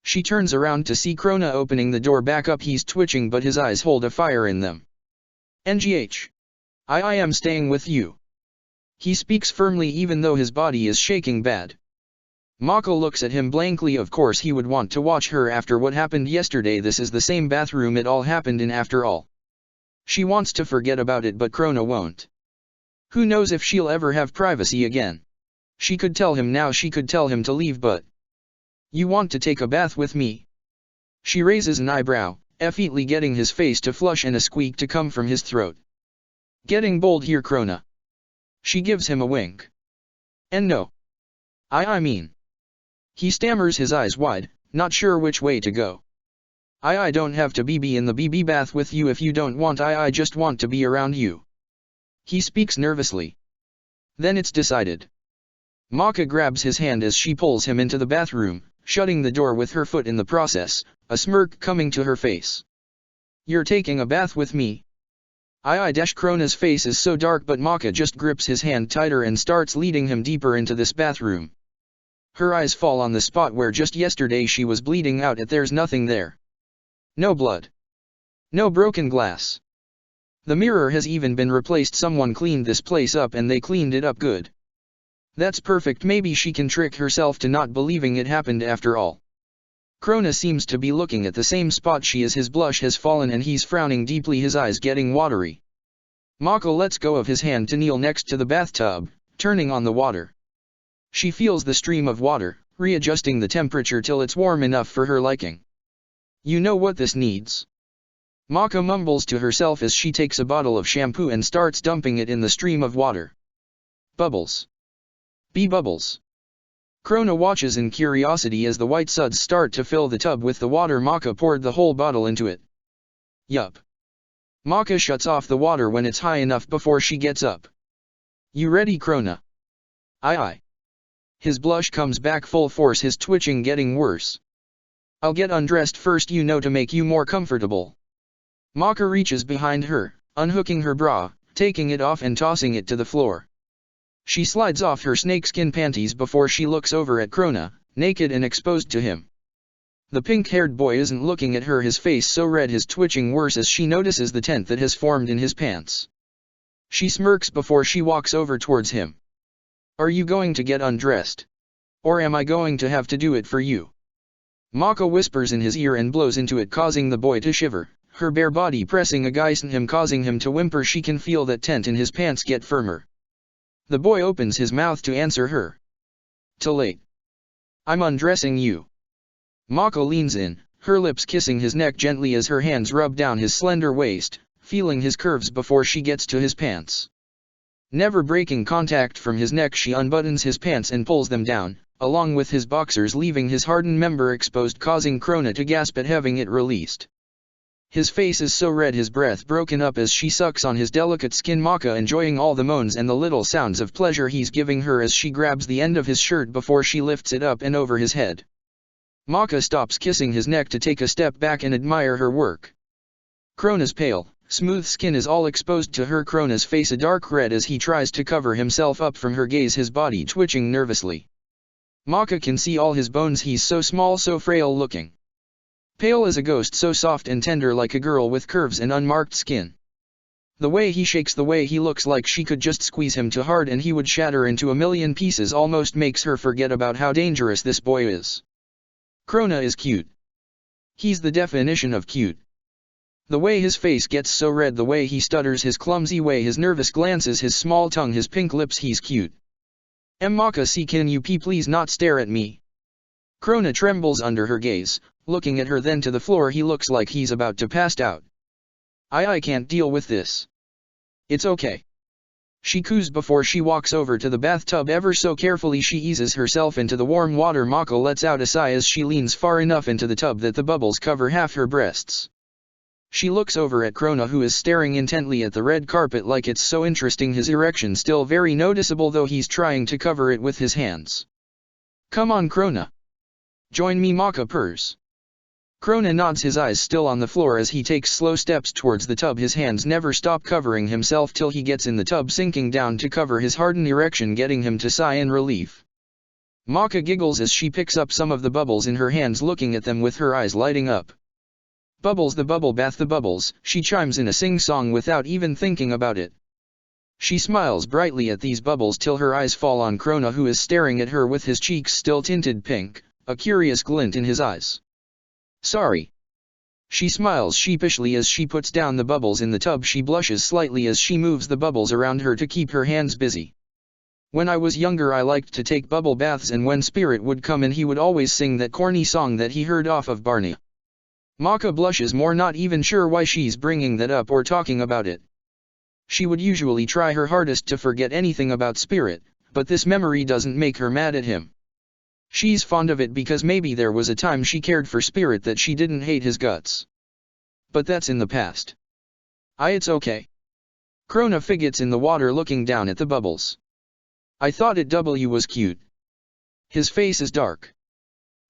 She turns around to see Krona opening the door back up. He's twitching, but his eyes hold a fire in them. NGH. I am staying with you. He speaks firmly even though his body is shaking bad. Mako looks at him blankly. Of course he would want to watch her after what happened yesterday. This is the same bathroom it all happened in after all. She wants to forget about it but Krona won't. Who knows if she'll ever have privacy again. She could tell him now, she could tell him to leave, but... You want to take a bath with me? She raises an eyebrow, effectively getting his face to flush and a squeak to come from his throat. Getting bold here, Krona. She gives him a wink. And no. I mean. He stammers, his eyes wide, not sure which way to go. I don't have to be in the BB bath with you if you don't want. I just want to be around you. He speaks nervously. Then it's decided. Maka grabs his hand as she pulls him into the bathroom, shutting the door with her foot in the process, a smirk coming to her face. You're taking a bath with me? Krona's face is so dark but Maka just grips his hand tighter and starts leading him deeper into this bathroom. Her eyes fall on the spot where just yesterday she was bleeding out. There's nothing there. No blood. No broken glass. The mirror has even been replaced. Someone cleaned this place up and they cleaned it up good. That's perfect. Maybe she can trick herself to not believing it happened after all. Krona seems to be looking at the same spot she is. His blush has fallen and he's frowning deeply, his eyes getting watery. Mako lets go of his hand to kneel next to the bathtub, turning on the water. She feels the stream of water, readjusting the temperature till it's warm enough for her liking. You know what this needs? Maka mumbles to herself as she takes a bottle of shampoo and starts dumping it in the stream of water. Bubbles. Bubbles. Krona watches in curiosity as the white suds start to fill the tub with the water. Maka poured the whole bottle into it. Yup. Maka shuts off the water when it's high enough before she gets up. You ready, Krona? Aye. His blush comes back full force, his twitching getting worse. I'll get undressed first, you know, to make you more comfortable. Maka reaches behind her, unhooking her bra, taking it off and tossing it to the floor. She slides off her snakeskin panties before she looks over at Krona, naked and exposed to him. The pink-haired boy isn't looking at her, his face so red, his twitching worse as she notices the tent that has formed in his pants. She smirks before she walks over towards him. Are you going to get undressed? Or am I going to have to do it for you? Maka whispers in his ear and blows into it, causing the boy to shiver, her bare body pressing against him, causing him to whimper. She can feel that tent in his pants get firmer. The boy opens his mouth to answer her. Too late. I'm undressing you. Maka leans in, her lips kissing his neck gently as her hands rub down his slender waist, feeling his curves before she gets to his pants. Never breaking contact from his neck, she unbuttons his pants and pulls them down, along with his boxers, leaving his hardened member exposed, causing Krona to gasp at having it released. His face is so red, his breath broken up as she sucks on his delicate skin. Maka enjoying all the moans and the little sounds of pleasure he's giving her as she grabs the end of his shirt before she lifts it up and over his head. Maka stops kissing his neck to take a step back and admire her work. Krona's pale, smooth skin is all exposed to her. Krona's face a dark red as he tries to cover himself up from her gaze, his body twitching nervously. Maka can see all his bones, he's so small, so frail looking. Pale as a ghost, so soft and tender like a girl with curves and unmarked skin. The way he shakes, the way he looks like she could just squeeze him too hard and he would shatter into a million pieces, almost makes her forget about how dangerous this boy is. Krona is cute. He's the definition of cute. The way his face gets so red, the way he stutters, his clumsy way, his nervous glances, his small tongue, his pink lips, he's cute. Maka, can you please not stare at me? Krona trembles under her gaze, looking at her then to the floor. He looks like he's about to pass out. I can't deal with this. It's okay. She coos before she walks over to the bathtub. Ever so carefully she eases herself into the warm water. Maka lets out a sigh as she leans far enough into the tub that the bubbles cover half her breasts. She looks over at Krona, who is staring intently at the red carpet like it's so interesting, his erection still very noticeable though he's trying to cover it with his hands. Come on, Krona. Join me, Maka purrs. Krona nods, his eyes still on the floor as he takes slow steps towards the tub. His hands never stop covering himself till he gets in the tub, sinking down to cover his hardened erection, getting him to sigh in relief. Maka giggles as she picks up some of the bubbles in her hands, looking at them with her eyes lighting up. Bubbles, the bubble bath, the bubbles, she chimes in a sing-song without even thinking about it. She smiles brightly at these bubbles till her eyes fall on Krona, who is staring at her with his cheeks still tinted pink, a curious glint in his eyes. Sorry. She smiles sheepishly as she puts down the bubbles in the tub. She blushes slightly as she moves the bubbles around her to keep her hands busy. When I was younger I liked to take bubble baths, and when Spirit would come in he would always sing that corny song that he heard off of Barney. Maka blushes more, not even sure why she's bringing that up or talking about it. She would usually try her hardest to forget anything about Spirit, but this memory doesn't make her mad at him. She's fond of it because maybe there was a time she cared for Spirit that she didn't hate his guts. But that's in the past. It's okay. Krona fidgets in the water looking down at the bubbles. I thought it was cute. His face is dark.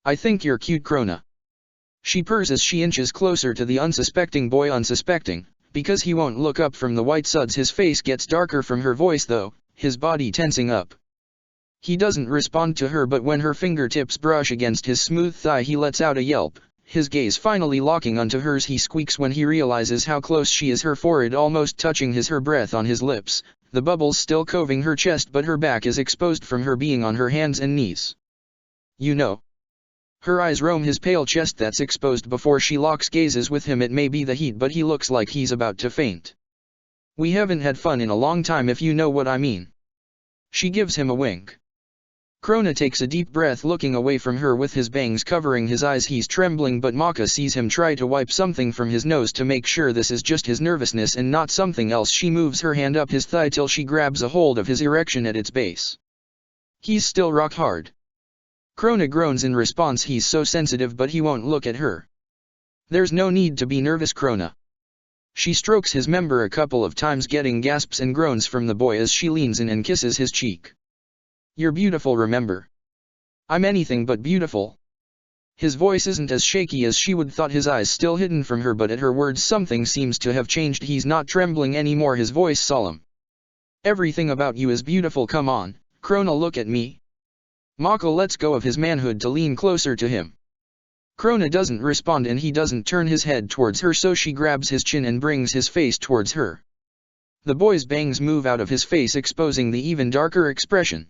I think you're cute, Krona. She purrs as she inches closer to the unsuspecting boy. Unsuspecting, because he won't look up from the white suds. His face gets darker from her voice though, his body tensing up. He doesn't respond to her, but when her fingertips brush against his smooth thigh he lets out a yelp, his gaze finally locking onto hers. He squeaks when he realizes how close she is, her forehead almost touching his, her breath on his lips, the bubbles still covering her chest but her back is exposed from her being on her hands and knees. You know. Her eyes roam his pale chest that's exposed before she locks gazes with him. It may be the heat, but he looks like he's about to faint. We haven't had fun in a long time, if you know what I mean. She gives him a wink. Krona takes a deep breath looking away from her with his bangs covering his eyes. He's trembling, but Maka sees him try to wipe something from his nose to make sure this is just his nervousness and not something else. She moves her hand up his thigh till she grabs a hold of his erection at its base. He's still rock hard. Krona groans in response. He's so sensitive, but he won't look at her. There's no need to be nervous, Krona. She strokes his member a couple of times, getting gasps and groans from the boy as she leans in and kisses his cheek. You're beautiful, remember? I'm anything but beautiful. His voice isn't as shaky as she would thought, his eyes still hidden from her, but at her words something seems to have changed. He's not trembling anymore, his voice solemn. Everything about you is beautiful, come on, Krona, look at me. Maka lets go of his manhood to lean closer to him. Krona doesn't respond and he doesn't turn his head towards her, so she grabs his chin and brings his face towards her. The boy's bangs move out of his face, exposing the even darker expression.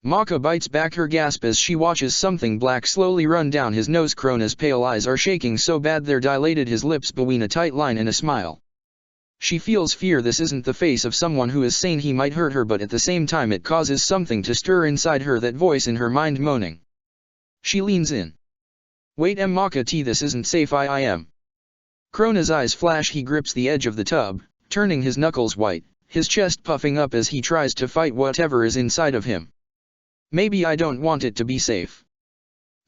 Maka bites back her gasp as she watches something black slowly run down his nose. Krona's pale eyes are shaking so bad they're dilated, his lips between a tight line and a smile. She feels fear. This isn't the face of someone who is sane. He might hurt her, but at the same time it causes something to stir inside her, that voice in her mind moaning. She leans in. Wait, Maka, this isn't safe. I am. Krona's eyes flash. He grips the edge of the tub, turning his knuckles white, his chest puffing up as he tries to fight whatever is inside of him. Maybe I don't want it to be safe.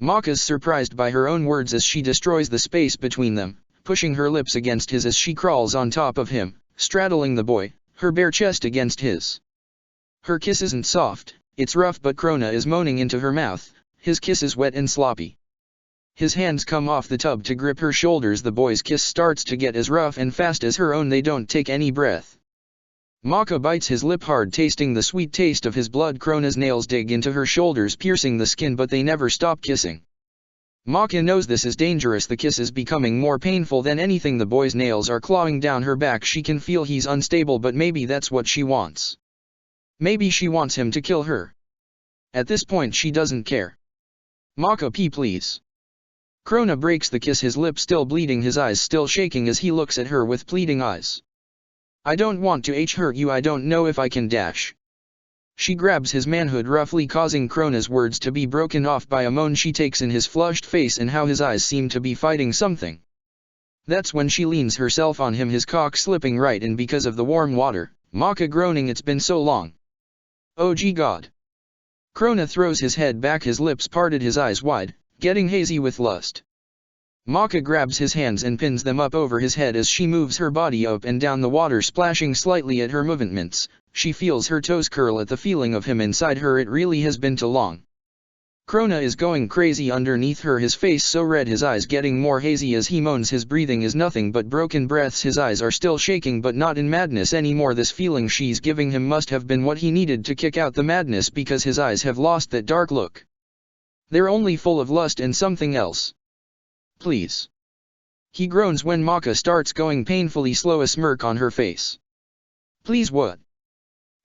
Maka's surprised by her own words as she destroys the space between them, pushing her lips against his as she crawls on top of him, straddling the boy, her bare chest against his. Her kiss isn't soft, it's rough, but Krona is moaning into her mouth, his kiss is wet and sloppy. His hands come off the tub to grip her shoulders. The boy's kiss starts to get as rough and fast as her own. They don't take any breath. Maka bites his lip hard, tasting the sweet taste of his blood. Krona's nails dig into her shoulders, piercing the skin, but they never stop kissing. Maka knows this is dangerous. The kiss is becoming more painful than anything. The boy's nails are clawing down her back. She can feel he's unstable, but maybe that's what she wants. Maybe she wants him to kill her. At this point she doesn't care. Maka, please. Krona breaks the kiss, his lip still bleeding, his eyes still shaking as he looks at her with pleading eyes. I don't want to hurt you. I don't know if I can dash. She grabs his manhood roughly, causing Krona's words to be broken off by a moan. She takes in his flushed face and how his eyes seem to be fighting something. That's when she leans herself on him, his cock slipping right in because of the warm water, Maka groaning, it's been so long. Oh gee God. Krona throws his head back, his lips parted, his eyes wide, getting hazy with lust. Maka grabs his hands and pins them up over his head as she moves her body up and down the water, splashing slightly at her movements. She feels her toes curl at the feeling of him inside her. It really has been too long. Krona is going crazy underneath her, his face so red, his eyes getting more hazy as he moans. His breathing is nothing but broken breaths. His eyes are still shaking, but not in madness anymore. This feeling she's giving him must have been what he needed to kick out the madness, because his eyes have lost that dark look. They're only full of lust and something else. Please. He groans when Maka starts going painfully slow, a smirk on her face. Please what?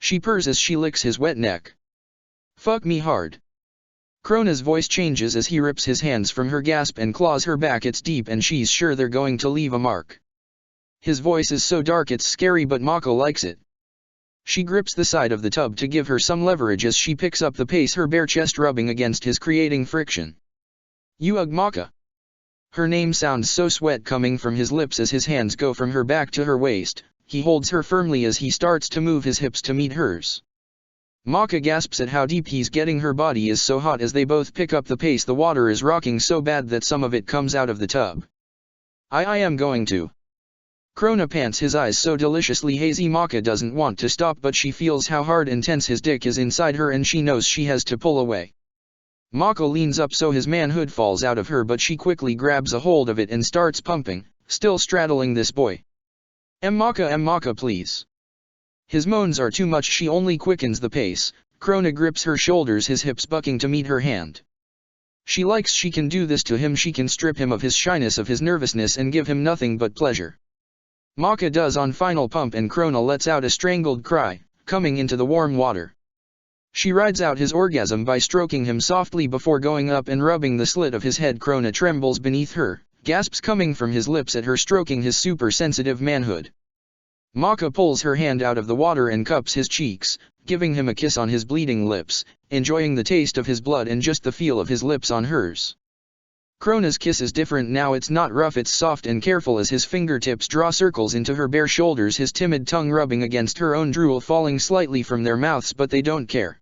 She purrs as she licks his wet neck. Fuck me hard. Krona's voice changes as he rips his hands from her gasp and claws her back. It's deep and she's sure they're going to leave a mark. His voice is so dark it's scary, but Mako likes it. She grips the side of the tub to give her some leverage as she picks up the pace, her bare chest rubbing against his, creating friction. You ugh, Maka. Her name sounds so sweet coming from his lips as his hands go from her back to her waist. He holds her firmly as he starts to move his hips to meet hers. Maka gasps at how deep he's getting. Her body is so hot as they both pick up the pace. The water is rocking so bad that some of it comes out of the tub. I am going to. Krona pants, his eyes so deliciously hazy. Maka doesn't want to stop, but she feels how hard and tense his dick is inside her and she knows she has to pull away. Maka leans up so his manhood falls out of her, but she quickly grabs a hold of it and starts pumping, still straddling this boy. Maka, please. His moans are too much. She only quickens the pace. Krona grips her shoulders, his hips bucking to meet her hand. She likes she can do this to him. She can strip him of his shyness, of his nervousness, and give him nothing but pleasure. Maka does on final pump and Krona lets out a strangled cry, coming into the warm water. She rides out his orgasm by stroking him softly before going up and rubbing the slit of his head. Krona trembles beneath her, gasps coming from his lips at her stroking his super sensitive manhood. Maka pulls her hand out of the water and cups his cheeks, giving him a kiss on his bleeding lips, enjoying the taste of his blood and just the feel of his lips on hers. Krona's kiss is different now. It's not rough, it's soft and careful as his fingertips draw circles into her bare shoulders, his timid tongue rubbing against her own, drool falling slightly from their mouths, but they don't care.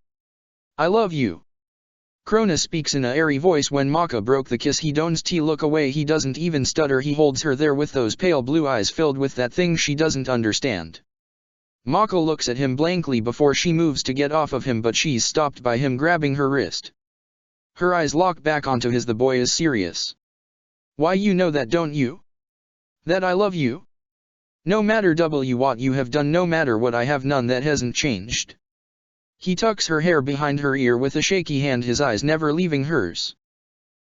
I love you. Krona speaks in a airy voice. When Maka broke the kiss he dones to look away. He doesn't even stutter. He holds her there with those pale blue eyes filled with that thing she doesn't understand. Maka looks at him blankly before she moves to get off of him, but she's stopped by him grabbing her wrist. Her eyes lock back onto his. The boy is serious. Why, you know that, don't you? That I love you? No matter what you have done, no matter what I have, none that hasn't changed. He tucks her hair behind her ear with a shaky hand, his eyes never leaving hers.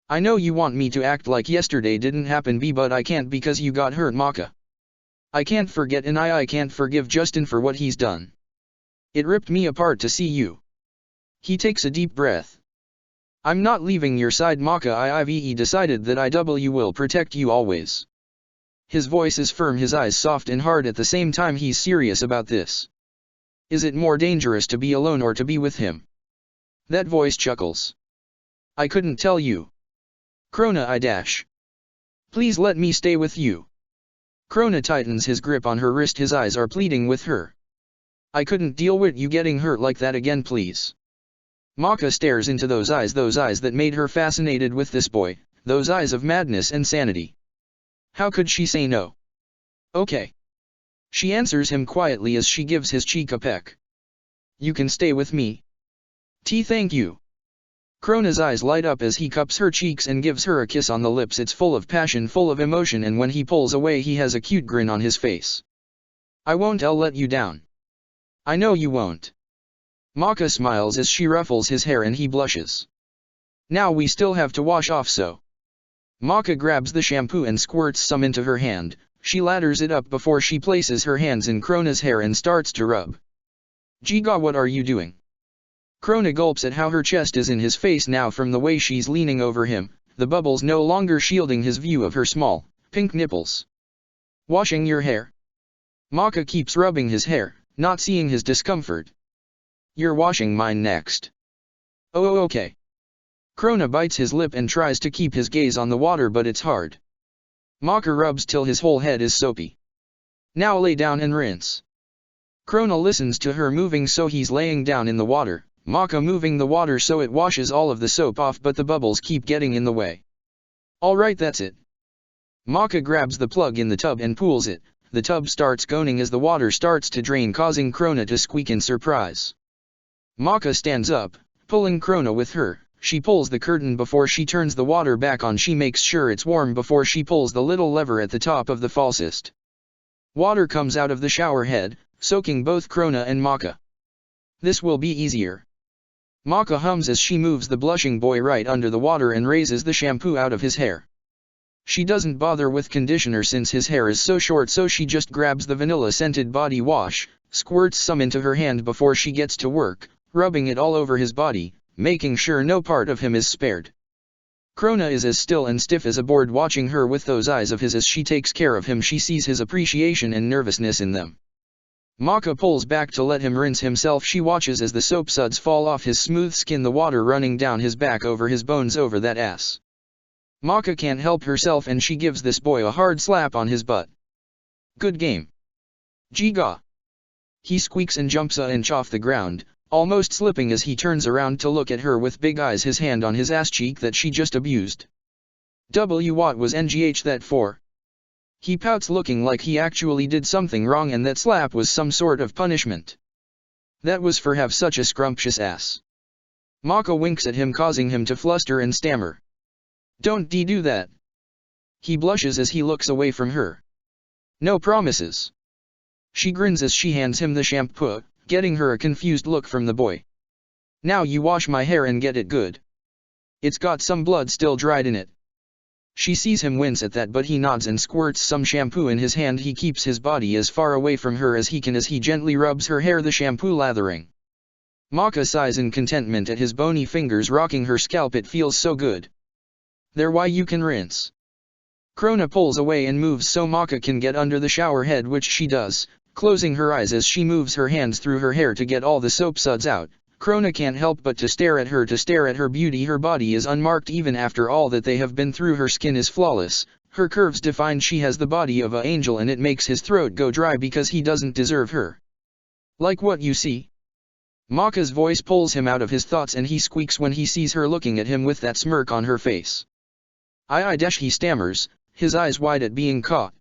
I know you want me to act like yesterday didn't happen, but I can't because you got hurt, Maka. I can't forget, and I can't forgive Justin for what he's done. It ripped me apart to see you. He takes a deep breath. I'm not leaving your side, Maka. I've decided that I will protect you always. His voice is firm, his eyes soft and hard at the same time. He's serious about this. Is it more dangerous to be alone or to be with him? That voice chuckles. I couldn't tell you. Krona, please let me stay with you. Krona tightens his grip on her wrist, his eyes are pleading with her. I couldn't deal with you getting hurt like that again, please. Maka stares into those eyes that made her fascinated with this boy, those eyes of madness and sanity. How could she say no? Okay. She answers him quietly as she gives his cheek a peck. You can stay with me. Thank you. Krona's eyes light up as he cups her cheeks and gives her a kiss on the lips. It's full of passion, full of emotion, and when he pulls away he has a cute grin on his face. I won't let you down. I know you won't. Maka smiles as she ruffles his hair and he blushes. Now we still have to wash off, so. Maka grabs the shampoo and squirts some into her hand. She lathers it up before she places her hands in Krona's hair and starts to rub. Jiga, what are you doing? Krona gulps at how her chest is in his face now from the way she's leaning over him, the bubbles no longer shielding his view of her small, pink nipples. Washing your hair? Maka keeps rubbing his hair, not seeing his discomfort. You're washing mine next. Oh, okay. Krona bites his lip and tries to keep his gaze on the water, but it's hard. Maka rubs till his whole head is soapy. Now lay down and rinse. Krona listens to her moving, so he's laying down in the water, Maka moving the water so it washes all of the soap off, but the bubbles keep getting in the way. Alright, that's it. Maka grabs the plug in the tub and pulls it. The tub starts going as the water starts to drain, causing Krona to squeak in surprise. Maka stands up, pulling Krona with her. She pulls the curtain before she turns the water back on. She makes sure it's warm before she pulls the little lever at the top of the faucet. Water comes out of the shower head, soaking both Krona and Maka. This will be easier. Maka hums as she moves the blushing boy right under the water and raises the shampoo out of his hair. She doesn't bother with conditioner since his hair is so short, so she just grabs the vanilla-scented body wash, squirts some into her hand before she gets to work, rubbing it all over his body, making sure no part of him is spared. Krona is as still and stiff as a board, watching her with those eyes of his as she takes care of him. She sees his appreciation and nervousness in them. Maka pulls back to let him rinse himself. She watches as the soap suds fall off his smooth skin, the water running down his back over his bones over that ass. Maka can't help herself and she gives this boy a hard slap on his butt. Good game. Giga. He squeaks and jumps a inch off the ground, almost slipping as he turns around to look at her with big eyes, his hand on his ass cheek that she just abused. What was NGH that for? He pouts, looking like he actually did something wrong and that slap was some sort of punishment. That was for have such a scrumptious ass. Maka winks at him, causing him to fluster and stammer. Don't do that. He blushes as he looks away from her. No promises. She grins as she hands him the shampoo, getting her a confused look from the boy. Now you wash my hair and get it good. It's got some blood still dried in it. She sees him wince at that, but he nods and squirts some shampoo in his hand. He keeps his body as far away from her as he can as he gently rubs her hair, the shampoo lathering. Maka sighs in contentment at his bony fingers rocking her scalp. It feels so good. There, why you can rinse. Krona pulls away and moves so Maka can get under the shower head, which she does, closing her eyes as she moves her hands through her hair to get all the soap suds out. Krona can't help but to stare at her beauty. Her body is unmarked even after all that they have been through. Her skin is flawless, her curves defined. She has the body of an angel and it makes his throat go dry because he doesn't deserve her. Like what you see? Maka's voice pulls him out of his thoughts and he squeaks when he sees her looking at him with that smirk on her face. He stammers, his eyes wide at being caught.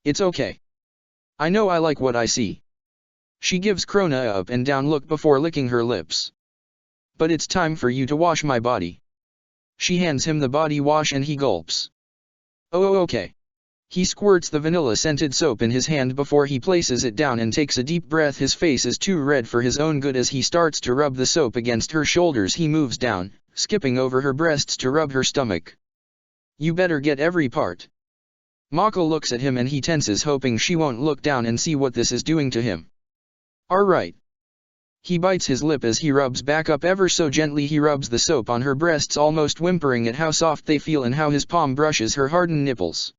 It's okay. I know I like what I see. She gives Krona a up and down look before licking her lips. But it's time for you to wash my body. She hands him the body wash and he gulps. Oh okay. He squirts the vanilla-scented soap in his hand before he places it down and takes a deep breath. His face is too red for his own good as he starts to rub the soap against her shoulders. He moves down, skipping over her breasts to rub her stomach. You better get every part. Maka looks at him and he tenses, hoping she won't look down and see what this is doing to him. Alright. He bites his lip as he rubs back up ever so gently. He rubs the soap on her breasts, almost whimpering at how soft they feel and how his palm brushes her hardened nipples.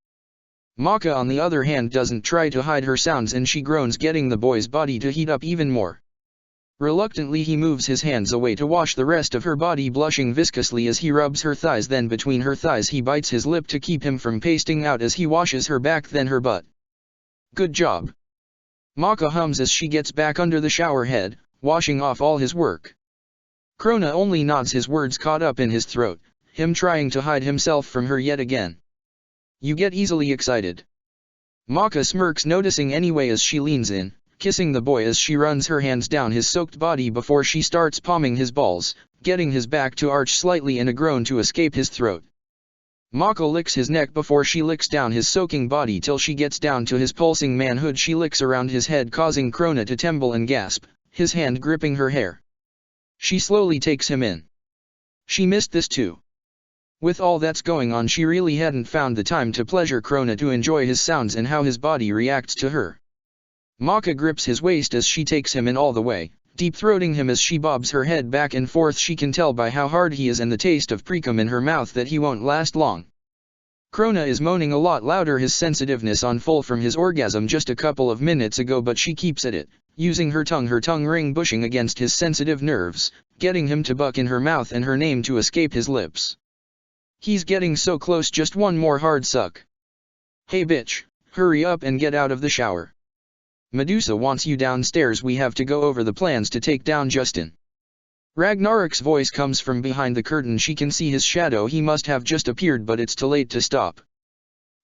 Maka on the other hand doesn't try to hide her sounds and she groans, getting the boy's body to heat up even more. Reluctantly he moves his hands away to wash the rest of her body, blushing viscously as he rubs her thighs. Then between her thighs he bites his lip to keep him from pasting out as he washes her back, then her butt. Good job. Maka hums as she gets back under the shower head, washing off all his work. Krona only nods, his words caught up in his throat, him trying to hide himself from her yet again. You get easily excited. Maka smirks, noticing anyway as she leans in, kissing the boy as she runs her hands down his soaked body before she starts palming his balls, getting his back to arch slightly in a groan to escape his throat. Maka licks his neck before she licks down his soaking body till she gets down to his pulsing manhood. She licks around his head, causing Krona to tremble and gasp, his hand gripping her hair. She slowly takes him in. She missed this too. With all that's going on, she really hadn't found the time to pleasure Krona, to enjoy his sounds and how his body reacts to her. Maka grips his waist as she takes him in all the way, deep-throating him as she bobs her head back and forth. She can tell by how hard he is and the taste of precum in her mouth that he won't last long. Krona is moaning a lot louder, his sensitiveness on full from his orgasm just a couple of minutes ago, but she keeps at it, using her tongue ring bushing against his sensitive nerves, getting him to buck in her mouth and her name to escape his lips. He's getting so close, just one more hard suck. Hey bitch, hurry up and get out of the shower. Medusa wants you downstairs. We have to go over the plans to take down Justin. Ragnarok's voice comes from behind the curtain. She can see his shadow. He must have just appeared, but it's too late to stop.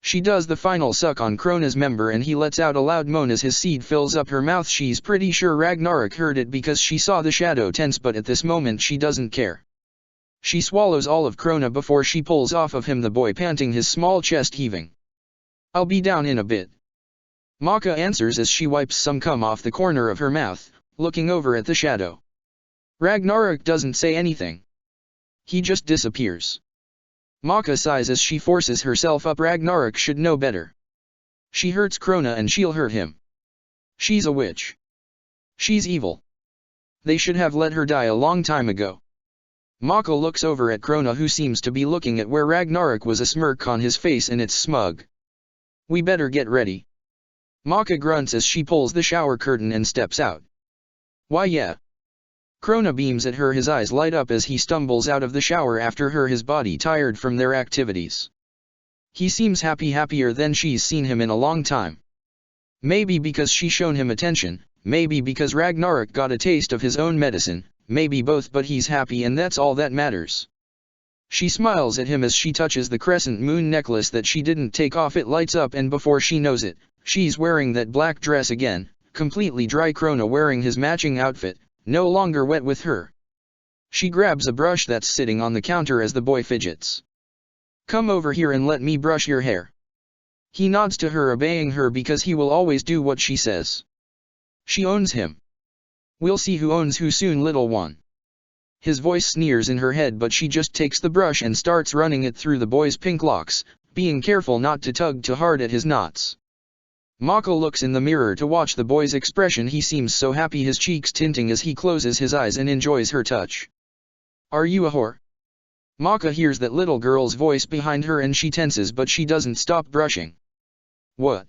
She does the final suck on Krona's member and he lets out a loud moan as his seed fills up her mouth. She's pretty sure Ragnarok heard it because she saw the shadow tense, but at this moment she doesn't care. She swallows all of Krona before she pulls off of him, the boy panting, his small chest heaving. I'll be down in a bit. Maka answers as she wipes some cum off the corner of her mouth, looking over at the shadow. Ragnarok doesn't say anything. He just disappears. Maka sighs as she forces herself up. Ragnarok should know better. She hurts Krona and she'll hurt him. She's a witch. She's evil. They should have let her die a long time ago. Maka looks over at Krona, who seems to be looking at where Ragnarok was, a smirk on his face, and it's smug. We better get ready. Maka grunts as she pulls the shower curtain and steps out. Why yeah. Krona beams at her, his eyes light up as he stumbles out of the shower after her, his body tired from their activities. He seems happier than she's seen him in a long time. Maybe because she's shown him attention, maybe because Ragnarok got a taste of his own medicine, maybe both, but he's happy and that's all that matters. She smiles at him as she touches the crescent moon necklace that she didn't take off. It lights up, and before she knows it, she's wearing that black dress again, completely dry. Krona wearing his matching outfit, no longer wet with her. She grabs a brush that's sitting on the counter as the boy fidgets. Come over here and let me brush your hair. He nods to her, obeying her because he will always do what she says. She owns him. We'll see who owns who soon, little one. His voice sneers in her head, but she just takes the brush and starts running it through the boy's pink locks, being careful not to tug too hard at his knots. Maka looks in the mirror to watch the boy's expression. He seems so happy, his cheeks tinting as he closes his eyes and enjoys her touch. Are you a whore? Maka hears that little girl's voice behind her and she tenses, but she doesn't stop brushing. What?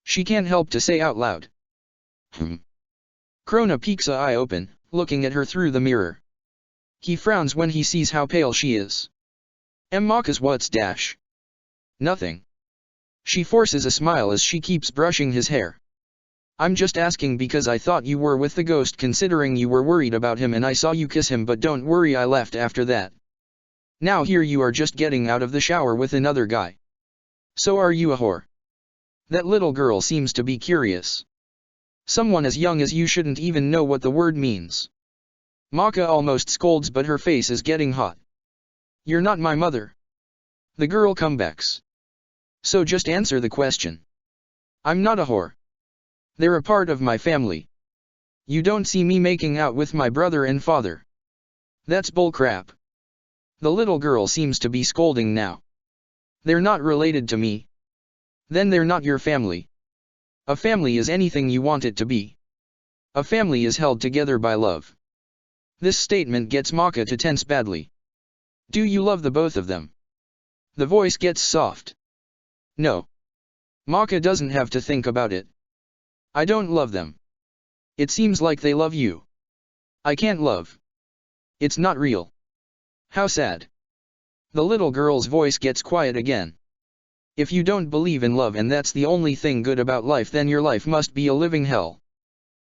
She can't help to say out loud. Krona peeks an eye open, looking at her through the mirror. He frowns when he sees how pale she is. Maka's what's dash? Nothing. She forces a smile as she keeps brushing his hair. I'm just asking because I thought you were with the ghost, considering you were worried about him and I saw you kiss him, but don't worry, I left after that. Now here you are just getting out of the shower with another guy. So are you a whore? That little girl seems to be curious. Someone as young as you shouldn't even know what the word means. Maka almost scolds, but her face is getting hot. You're not my mother. The girl comebacks. So just answer the question. I'm not a whore. They're a part of my family. You don't see me making out with my brother and father. That's bullcrap. The little girl seems to be scolding now. They're not related to me. Then they're not your family. A family is anything you want it to be. A family is held together by love. This statement gets Maka to tense badly. Do you love the both of them? The voice gets soft. No. Maka doesn't have to think about it. I don't love them. It seems like they love you. I can't love. It's not real. How sad. The little girl's voice gets quiet again. If you don't believe in love and that's the only thing good about life, then your life must be a living hell.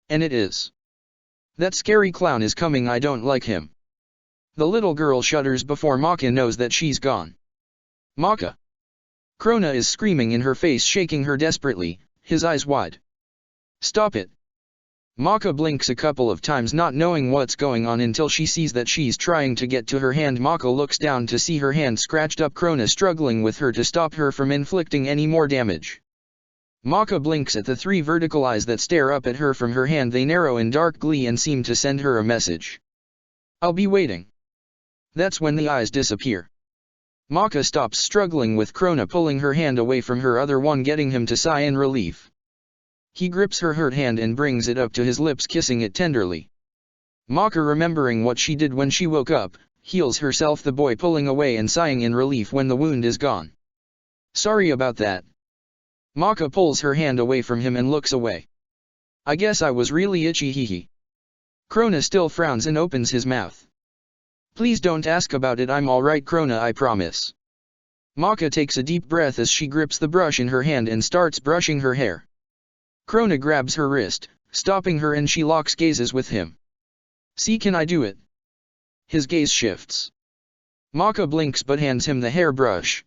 And it is. That scary clown is coming, I don't like him. The little girl shudders before Maka knows that she's gone. Maka. Krona is screaming in her face, shaking her desperately, his eyes wide. Stop it. Maka blinks a couple of times, not knowing what's going on, until she sees that she's trying to get to her hand. Maka looks down to see her hand scratched up, Krona struggling with her to stop her from inflicting any more damage. Maka blinks at the three vertical eyes that stare up at her from her hand. They narrow in dark glee and seem to send her a message. I'll be waiting. That's when the eyes disappear. Maka stops struggling with Krona pulling her hand away from her other one, getting him to sigh in relief. He grips her hurt hand and brings it up to his lips, kissing it tenderly. Maka, remembering what she did when she woke up, heals herself, the boy pulling away and sighing in relief when the wound is gone. Sorry about that. Maka pulls her hand away from him and looks away. I guess I was really itchy, hee. Krona still frowns and opens his mouth. Please don't ask about it, I'm alright Krona, I promise. Maka takes a deep breath as she grips the brush in her hand and starts brushing her hair. Krona grabs her wrist, stopping her, and she locks gazes with him. See, can I do it? His gaze shifts. Maka blinks but hands him the hairbrush.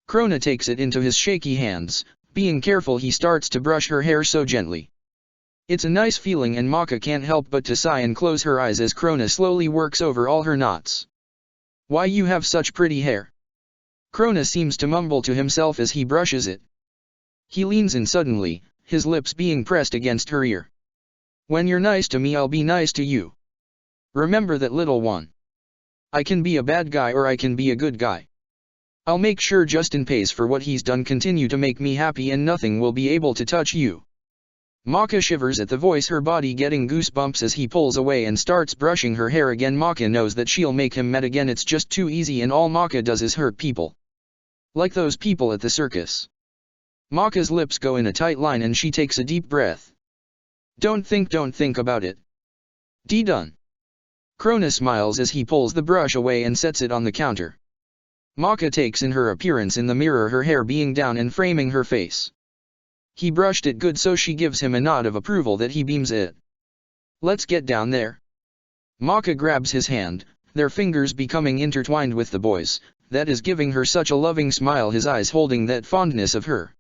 Krona takes it into his shaky hands, being careful. He starts to brush her hair so gently. It's a nice feeling, and Maka can't help but to sigh and close her eyes as Krona slowly works over all her knots. Why, you have such pretty hair. Krona seems to mumble to himself as he brushes it. He leans in suddenly, his lips being pressed against her ear. When you're nice to me, I'll be nice to you. Remember that, little one. I can be a bad guy or I can be a good guy. I'll make sure Justin pays for what he's done. Continue to make me happy and nothing will be able to touch you. Maka shivers at the voice, her body getting goosebumps as he pulls away and starts brushing her hair again. Maka knows that she'll make him mad again. It's just too easy, and all Maka does is hurt people. Like those people at the circus. Maka's lips go in a tight line and she takes a deep breath. Don't think about it. Done. Krona smiles as he pulls the brush away and sets it on the counter. Maka takes in her appearance in the mirror, her hair being down and framing her face. He brushed it good, so she gives him a nod of approval that he beams it. Let's get down there. Maka grabs his hand, their fingers becoming intertwined with the boy's, that is giving her such a loving smile, his eyes holding that fondness of her.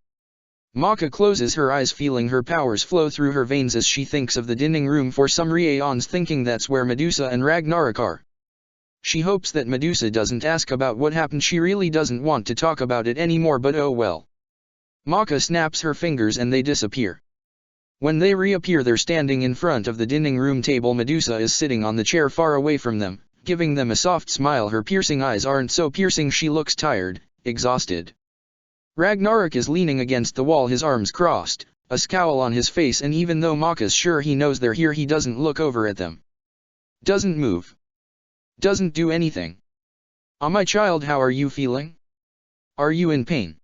Maka closes her eyes, feeling her powers flow through her veins as she thinks of the dining room, for some reasons thinking that's where Medusa and Ragnarok are. She hopes that Medusa doesn't ask about what happened. She really doesn't want to talk about it anymore, but oh well. Maka snaps her fingers and they disappear. When they reappear, they're standing in front of the dining room table. Medusa is sitting on the chair far away from them, giving them a soft smile. Her piercing eyes aren't so piercing, she looks tired, exhausted. Ragnarok is leaning against the wall, his arms crossed, a scowl on his face, and even though Maka's sure he knows they're here, he doesn't look over at them. Doesn't move. Doesn't do anything. "Ah, my child, how are you feeling? Are you in pain?"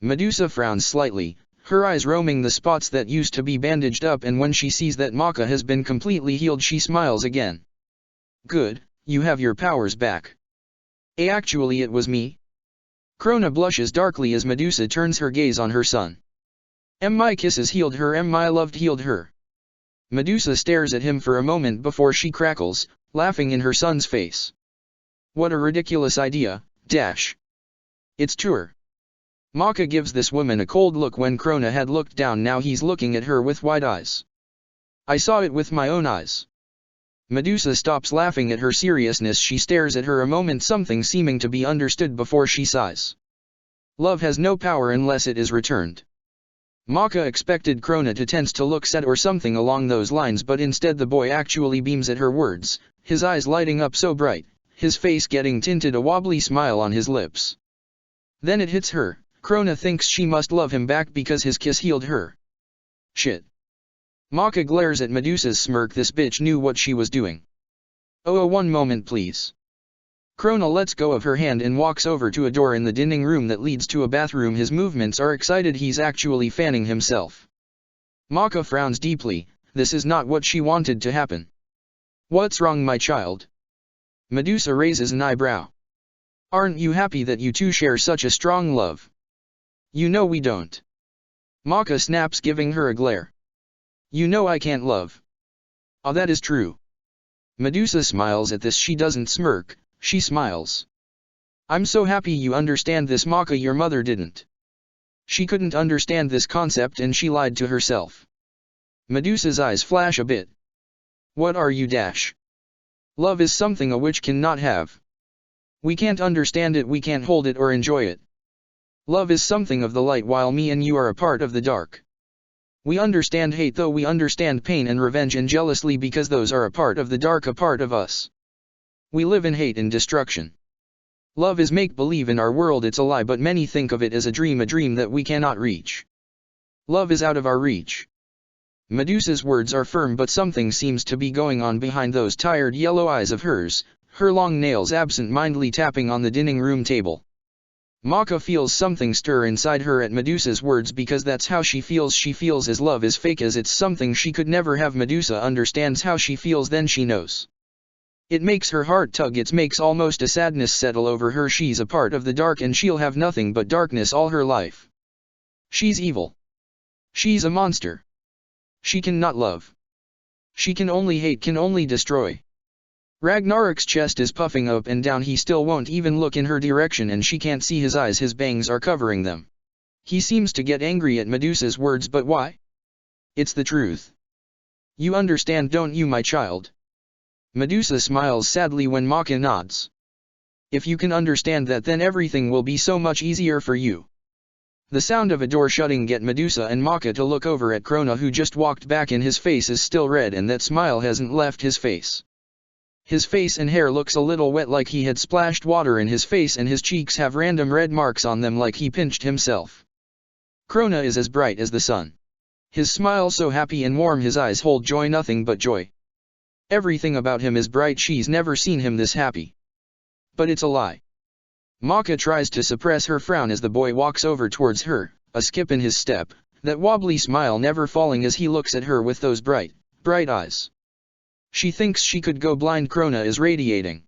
Medusa frowns slightly, her eyes roaming the spots that used to be bandaged up, and when she sees that Maka has been completely healed, she smiles again. "Good, you have your powers back." Actually it was me." Krona blushes darkly as Medusa turns her gaze on her son. My kisses healed her, my love healed her." Medusa stares at him for a moment before she crackles, laughing in her son's face. "What a ridiculous idea, Dash. It's true." Maka gives this woman a cold look. When Krona had looked down, now he's looking at her with wide eyes. "I saw it with my own eyes." Medusa stops laughing at her seriousness. She stares at her a moment, something seeming to be understood before she sighs. "Love has no power unless it is returned." Maka expected Krona to tense, to look sad or something along those lines, but instead the boy actually beams at her words, his eyes lighting up so bright, his face getting tinted, a wobbly smile on his lips. Then it hits her. Krona thinks she must love him back because his kiss healed her. Shit. Maka glares at Medusa's smirk. This bitch knew what she was doing. Oh, one moment please." Krona lets go of her hand and walks over to a door in the dining room that leads to a bathroom. His movements are excited, he's actually fanning himself. Maka frowns deeply, this is not what she wanted to happen. "What's wrong, my child?" Medusa raises an eyebrow. "Aren't you happy that you two share such a strong love?" "You know we don't." Maka snaps, giving her a glare. "You know I can't love." "Ah, that is true." Medusa smiles at this. She doesn't smirk, she smiles. "I'm so happy you understand this, Maka. Your mother didn't. She couldn't understand this concept and she lied to herself." Medusa's eyes flash a bit. "What are you, Dash? Love is something a witch cannot have. We can't understand it, we can't hold it or enjoy it. Love is something of the light, while me and you are a part of the dark. We understand hate, though we understand pain and revenge and jealousy, because those are a part of the dark, a part of us. We live in hate and destruction. Love is make-believe in our world, it's a lie, but many think of it as a dream that we cannot reach. Love is out of our reach." Medusa's words are firm, but something seems to be going on behind those tired yellow eyes of hers, her long nails absent-mindedly tapping on the dining room table. Maka feels something stir inside her at Medusa's words, because that's how she feels. She feels as love is fake, as it's something she could never have. Medusa understands how she feels, then she knows. It makes her heart tug, it makes almost a sadness settle over her. She's a part of the dark and she'll have nothing but darkness all her life. She's evil. She's a monster. She cannot love. She can only hate, can only destroy. Ragnarok's chest is puffing up and down, he still won't even look in her direction and she can't see his eyes, his bangs are covering them. He seems to get angry at Medusa's words, but why? It's the truth. You understand, don't you, my child? Medusa smiles sadly when Maka nods. If you can understand that, then everything will be so much easier for you. The sound of a door shutting get Medusa and Maka to look over at Krona, who just walked back, and his face is still red and that smile hasn't left his face. His face and hair looks a little wet, like he had splashed water in his face, and his cheeks have random red marks on them like he pinched himself. Krona is as bright as the sun. His smile so happy and warm, his eyes hold joy, nothing but joy. Everything about him is bright, she's never seen him this happy. But it's a lie. Maka tries to suppress her frown as the boy walks over towards her, a skip in his step, that wobbly smile never falling as he looks at her with those bright eyes. She thinks she could go blind. Krona is radiating.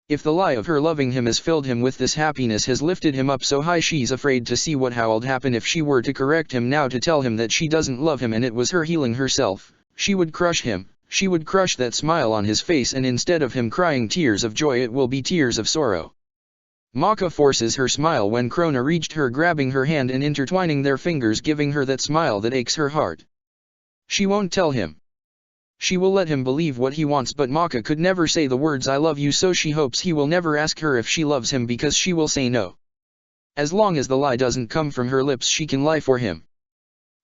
If the lie of her loving him has filled him with this happiness, has lifted him up so high, she's afraid to see what how'd happen if she were to correct him now, to tell him that she doesn't love him and it was her healing herself. She would crush him, she would crush that smile on his face, and instead of him crying tears of joy it will be tears of sorrow. Maka forces her smile when Krona reached her, grabbing her hand and intertwining their fingers, giving her that smile that aches her heart. She won't tell him. She will let him believe what he wants, but Maka could never say the words I love you, so she hopes he will never ask her if she loves him, because she will say no. As long as the lie doesn't come from her lips, she can lie for him.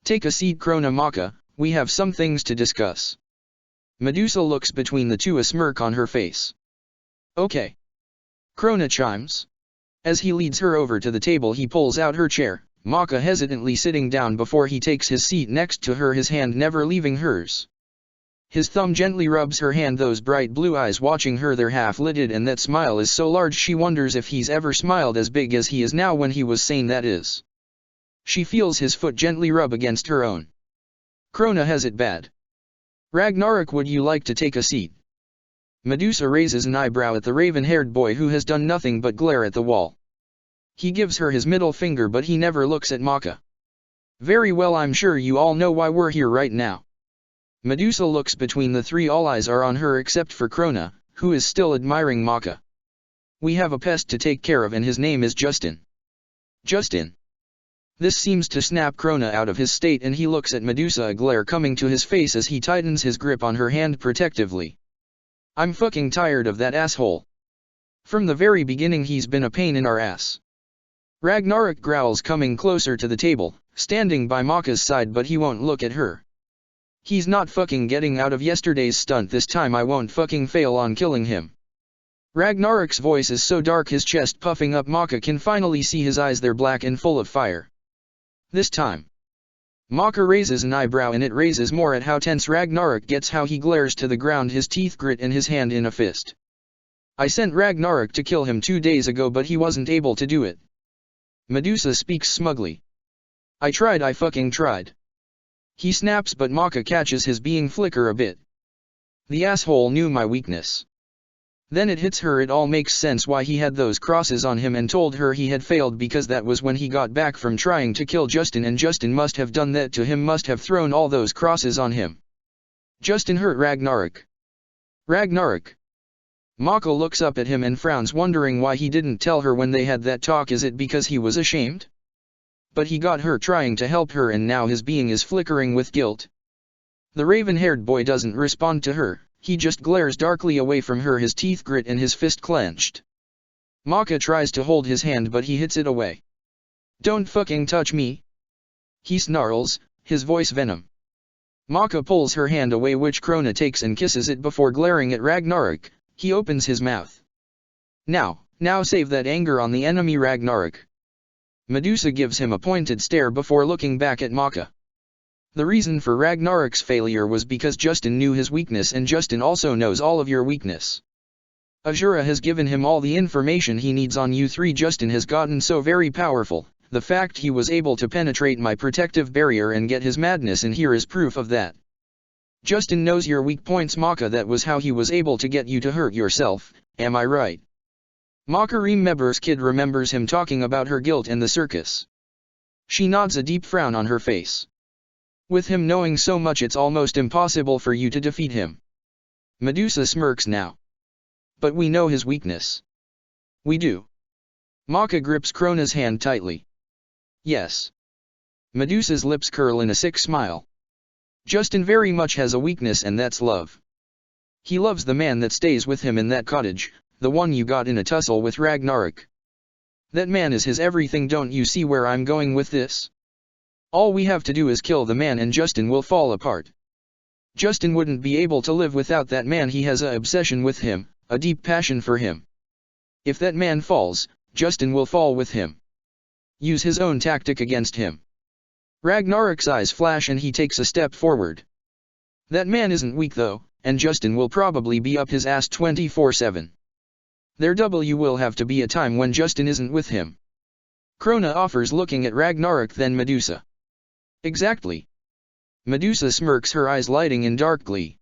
Take a seat, Krona. Maka, we have some things to discuss. Medusa looks between the two, a smirk on her face. Okay. Krona chimes. As he leads her over to the table, he pulls out her chair, Maka hesitantly sitting down before he takes his seat next to her, his hand never leaving hers. His thumb gently rubs her hand, those bright blue eyes watching her, they're half-lidded, and that smile is so large she wonders if he's ever smiled as big as he is now when he was sane, that is. She feels his foot gently rub against her own. Krona has it bad. Ragnarok, would you like to take a seat? Medusa raises an eyebrow at the raven-haired boy who has done nothing but glare at the wall. He gives her his middle finger, but he never looks at Maka. Very well, I'm sure you all know why we're here right now. Medusa looks between the three, all eyes are on her except for Krona, who is still admiring Maka. We have a pest to take care of and his name is Justin. Justin. This seems to snap Krona out of his state, and he looks at Medusa, a glare coming to his face as he tightens his grip on her hand protectively. I'm fucking tired of that asshole. From the very beginning he's been a pain in our ass. Ragnarok growls, coming closer to the table, standing by Maka's side, but he won't look at her. He's not fucking getting out of yesterday's stunt this time. I won't fucking fail on killing him. Ragnarok's voice is so dark, his chest puffing up, Maka can finally see his eyes, they're black and full of fire. This time. Maka raises an eyebrow, and it raises more at how tense Ragnarok gets, how he glares to the ground, his teeth grit and his hand in a fist. I sent Ragnarok to kill him 2 days ago, but he wasn't able to do it. Medusa speaks smugly. I fucking tried. He snaps, but Maka catches his being flicker a bit. The asshole knew my weakness. Then it hits her, it all makes sense why he had those crosses on him and told her he had failed, because that was when he got back from trying to kill Justin, and Justin must have done that to him, must have thrown all those crosses on him. Justin hurt Ragnarok. Ragnarok. Maka looks up at him and frowns, wondering why he didn't tell her when they had that talk. Is it because he was ashamed? But he got her trying to help her, and now his being is flickering with guilt. The raven-haired boy doesn't respond to her, he just glares darkly away from her, his teeth grit and his fist clenched. Maka tries to hold his hand, but he hits it away. Don't fucking touch me! He snarls, his voice venom. Maka pulls her hand away, which Krona takes and kisses it before glaring at Ragnarok. He opens his mouth. Now save that anger on the enemy, Ragnarok. Medusa gives him a pointed stare before looking back at Maka. The reason for Ragnarok's failure was because Justin knew his weakness, and Justin also knows all of your weakness. Azura has given him all the information he needs on you three. Justin has gotten so very powerful, the fact he was able to penetrate my protective barrier and get his madness in here is proof of that. Justin knows your weak points, Maka, that was how he was able to get you to hurt yourself, am I right? Maka remembers Kid remembers him talking about her guilt and the circus. She nods, a deep frown on her face. With him knowing so much, it's almost impossible for you to defeat him. Medusa smirks now. But we know his weakness. We do. Maka grips Krona's hand tightly. Yes. Medusa's lips curl in a sick smile. Justin very much has a weakness, and that's love. He loves the man that stays with him in that cottage, the one you got in a tussle with Ragnarok. That man is his everything. Don't you see where I'm going with this? All we have to do is kill the man and Justin will fall apart. Justin wouldn't be able to live without that man. He has an obsession with him, a deep passion for him. If that man falls, Justin will fall with him. Use his own tactic against him. Ragnarok's eyes flash and he takes a step forward. That man isn't weak though, and Justin will probably be up his ass 24/7. There will have to be a time when Justin isn't with him. Krona offers, looking at Ragnarok, then Medusa. Exactly. Medusa smirks, her eyes lighting in dark glee.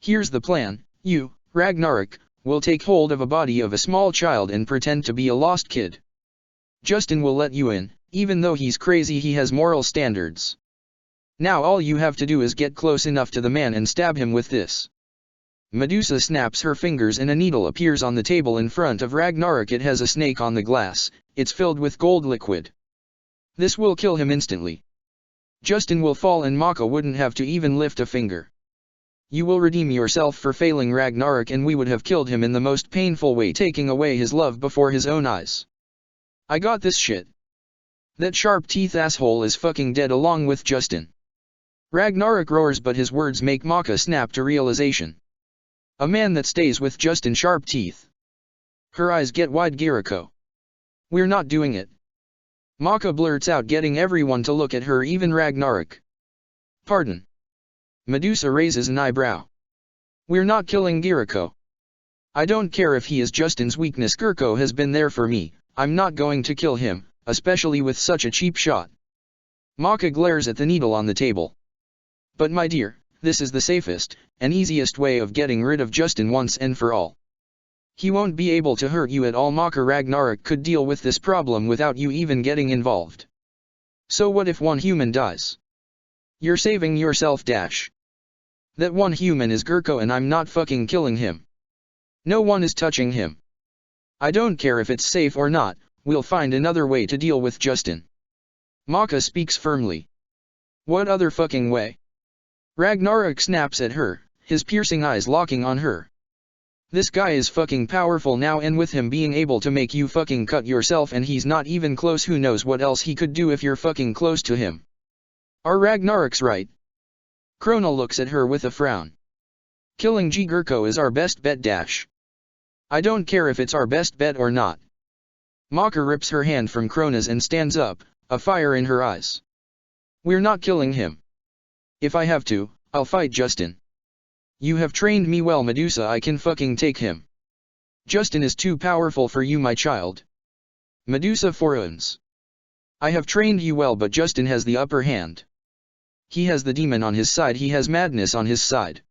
Here's the plan: you, Ragnarok, will take hold of a body of a small child and pretend to be a lost kid. Justin will let you in, even though he's crazy, he has moral standards. Now all you have to do is get close enough to the man and stab him with this. Medusa snaps her fingers and a needle appears on the table in front of Ragnarok. It has a snake on the glass, it's filled with gold liquid. This will kill him instantly. Justin will fall and Maka wouldn't have to even lift a finger. You will redeem yourself for failing Ragnarok, and we would have killed him in the most painful way, taking away his love before his own eyes. I got this shit. That sharp teeth asshole is fucking dead along with Justin. Ragnarok roars, but his words make Maka snap to realization. A man that stays with Justin sharp teeth. Her eyes get wide. Giriko. We're not doing it. Maka blurts out, getting everyone to look at her, even Ragnarok. Pardon. Medusa raises an eyebrow. We're not killing Giriko. I don't care if he is Justin's weakness. Giriko has been there for me, I'm not going to kill him, especially with such a cheap shot. Maka glares at the needle on the table. But my dear, this is the safest and easiest way of getting rid of Justin once and for all. He won't be able to hurt you at all. Maka Ragnarok could deal with this problem without you even getting involved. So what if one human dies? You're saving yourself. That one human is Giriko, and I'm not fucking killing him. No one is touching him. I don't care if it's safe or not, we'll find another way to deal with Justin. Maka speaks firmly. What other fucking way? Ragnarok snaps at her, his piercing eyes locking on her. This guy is fucking powerful now, and with him being able to make you fucking cut yourself and he's not even close, who knows what else he could do if you're fucking close to him. Are Ragnarok's right? Krona looks at her with a frown. Killing Giriko is our best bet. I don't care if it's our best bet or not. Maka rips her hand from Krona's and stands up, a fire in her eyes. We're not killing him. If I have to, I'll fight Justin. You have trained me well, Medusa, I can fucking take him. Justin is too powerful for you, my child. Medusa frowns. I have trained you well, but Justin has the upper hand. He has the demon on his side, he has madness on his side.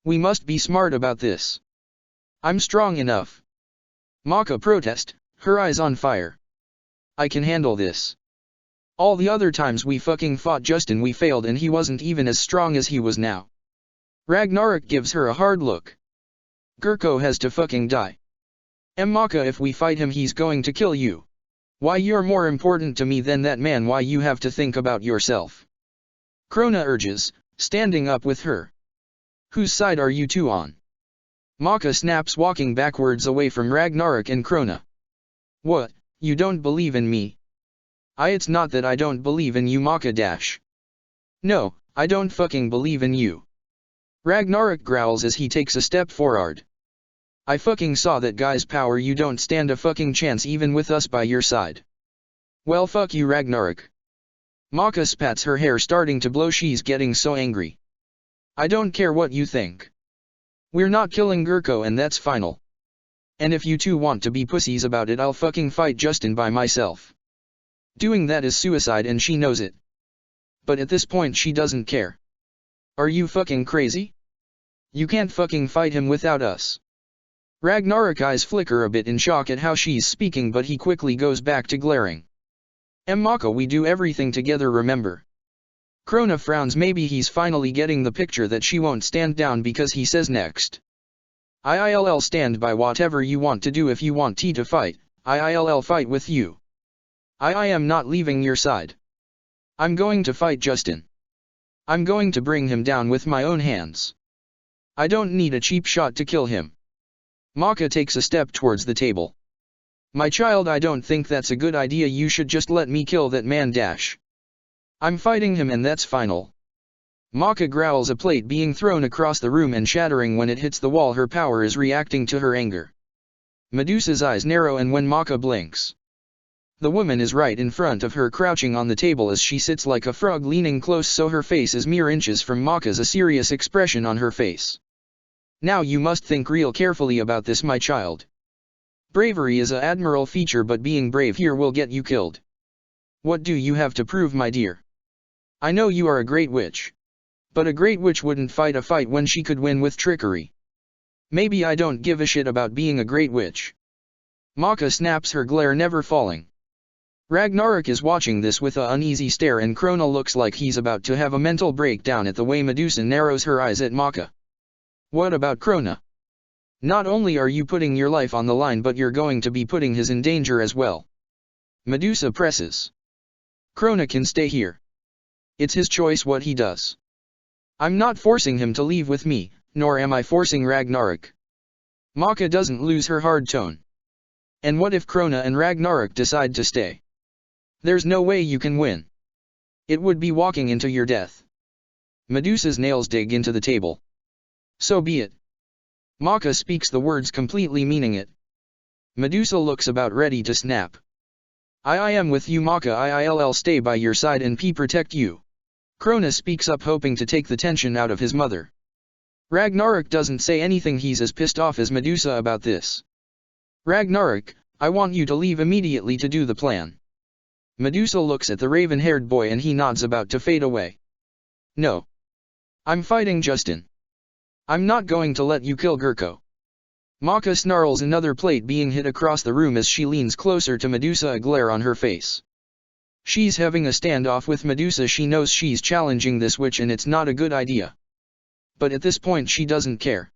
We must be smart about this. I'm strong enough. Maka protests, her eyes on fire. I can handle this. All the other times we fucking fought Justin we failed, and he wasn't even as strong as he was now. Ragnarok gives her a hard look. Giriko has to fucking die. Maka, if we fight him he's going to kill you. Why, you're more important to me than that man, why you have to think about yourself. Krona urges, standing up with her. Whose side are you two on? Maka snaps, walking backwards away from Ragnarok and Krona. What, you don't believe in me? It's not that I don't believe in you, Maka. No, I don't fucking believe in you. Ragnarok growls as he takes a step forward. I fucking saw that guy's power, you don't stand a fucking chance even with us by your side. Well, fuck you, Ragnarok. Maka spats her hair, starting to blow, she's getting so angry. I don't care what you think. We're not killing Giriko, and that's final. And if you two want to be pussies about it, I'll fucking fight Justin by myself. Doing that is suicide and she knows it. But at this point she doesn't care. Are you fucking crazy? You can't fucking fight him without us. Ragnarok eyes flicker a bit in shock at how she's speaking, but he quickly goes back to glaring. Maka, we do everything together, remember? Krona frowns, maybe he's finally getting the picture that she won't stand down, because he says next. I'll stand by whatever you want to do. If you want to fight, I'll fight with you. I am not leaving your side. I'm going to fight Justin. I'm going to bring him down with my own hands. I don't need a cheap shot to kill him. Maka takes a step towards the table. My child, I don't think that's a good idea. You should just let me kill that man. I'm fighting him, and that's final. Maka growls, a plate being thrown across the room and shattering when it hits the wall. Her power is reacting to her anger. Medusa's eyes narrow, and when Maka blinks, The woman is right in front of her, crouching on the table as she sits like a frog, leaning close so her face is mere inches from Maka's, a serious expression on her face. Now you must think real carefully about this, my child. Bravery is a admirable feature, but being brave here will get you killed. What do you have to prove, my dear? I know you are a great witch. But a great witch wouldn't fight a fight when she could win with trickery. Maybe I don't give a shit about being a great witch. Maka snaps, her glare never falling. Ragnarok is watching this with an uneasy stare, and Krona looks like he's about to have a mental breakdown at the way Medusa narrows her eyes at Maka. What about Krona? Not only are you putting your life on the line, but you're going to be putting his in danger as well. Medusa presses. Krona can stay here. It's his choice what he does. I'm not forcing him to leave with me, nor am I forcing Ragnarok. Maka doesn't lose her hard tone. And what if Krona and Ragnarok decide to stay? There's no way you can win. It would be walking into your death. Medusa's nails dig into the table. So be it. Maka speaks the words, completely meaning it. Medusa looks about ready to snap. I am with you, Maka. I'll stay by your side and protect you. Krona speaks up, hoping to take the tension out of his mother. Ragnarok doesn't say anything. He's as pissed off as Medusa about this. Ragnarok, I want you to leave immediately to do the plan. Medusa looks at the raven-haired boy and he nods, about to fade away. No. I'm fighting Justin. I'm not going to let you kill Gurko. Maka snarls, another plate being hit across the room as she leans closer to Medusa, a glare on her face. She's having a standoff with Medusa. She knows she's challenging this witch and it's not a good idea. But at this point she doesn't care.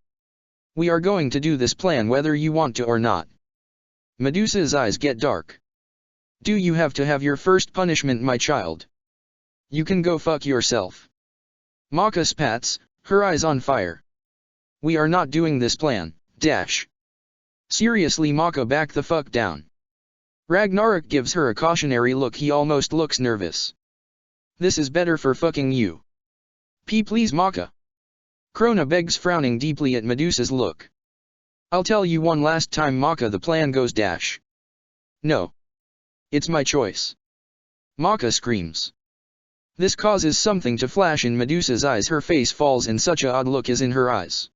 We are going to do this plan whether you want to or not. Medusa's eyes get dark. Do you have to have your first punishment, my child? You can go fuck yourself. Maka spats, her eyes on fire. We are not doing this plan, dash. Seriously, Maka, back the fuck down. Ragnarok gives her a cautionary look. He almost looks nervous. This is better for fucking you. Please, Maka. Krona begs, frowning deeply at Medusa's look. I'll tell you one last time, Maka, the plan goes dash. No. It's my choice. Maka screams. This causes something to flash in Medusa's eyes. Her face falls and such a odd look is in her eyes.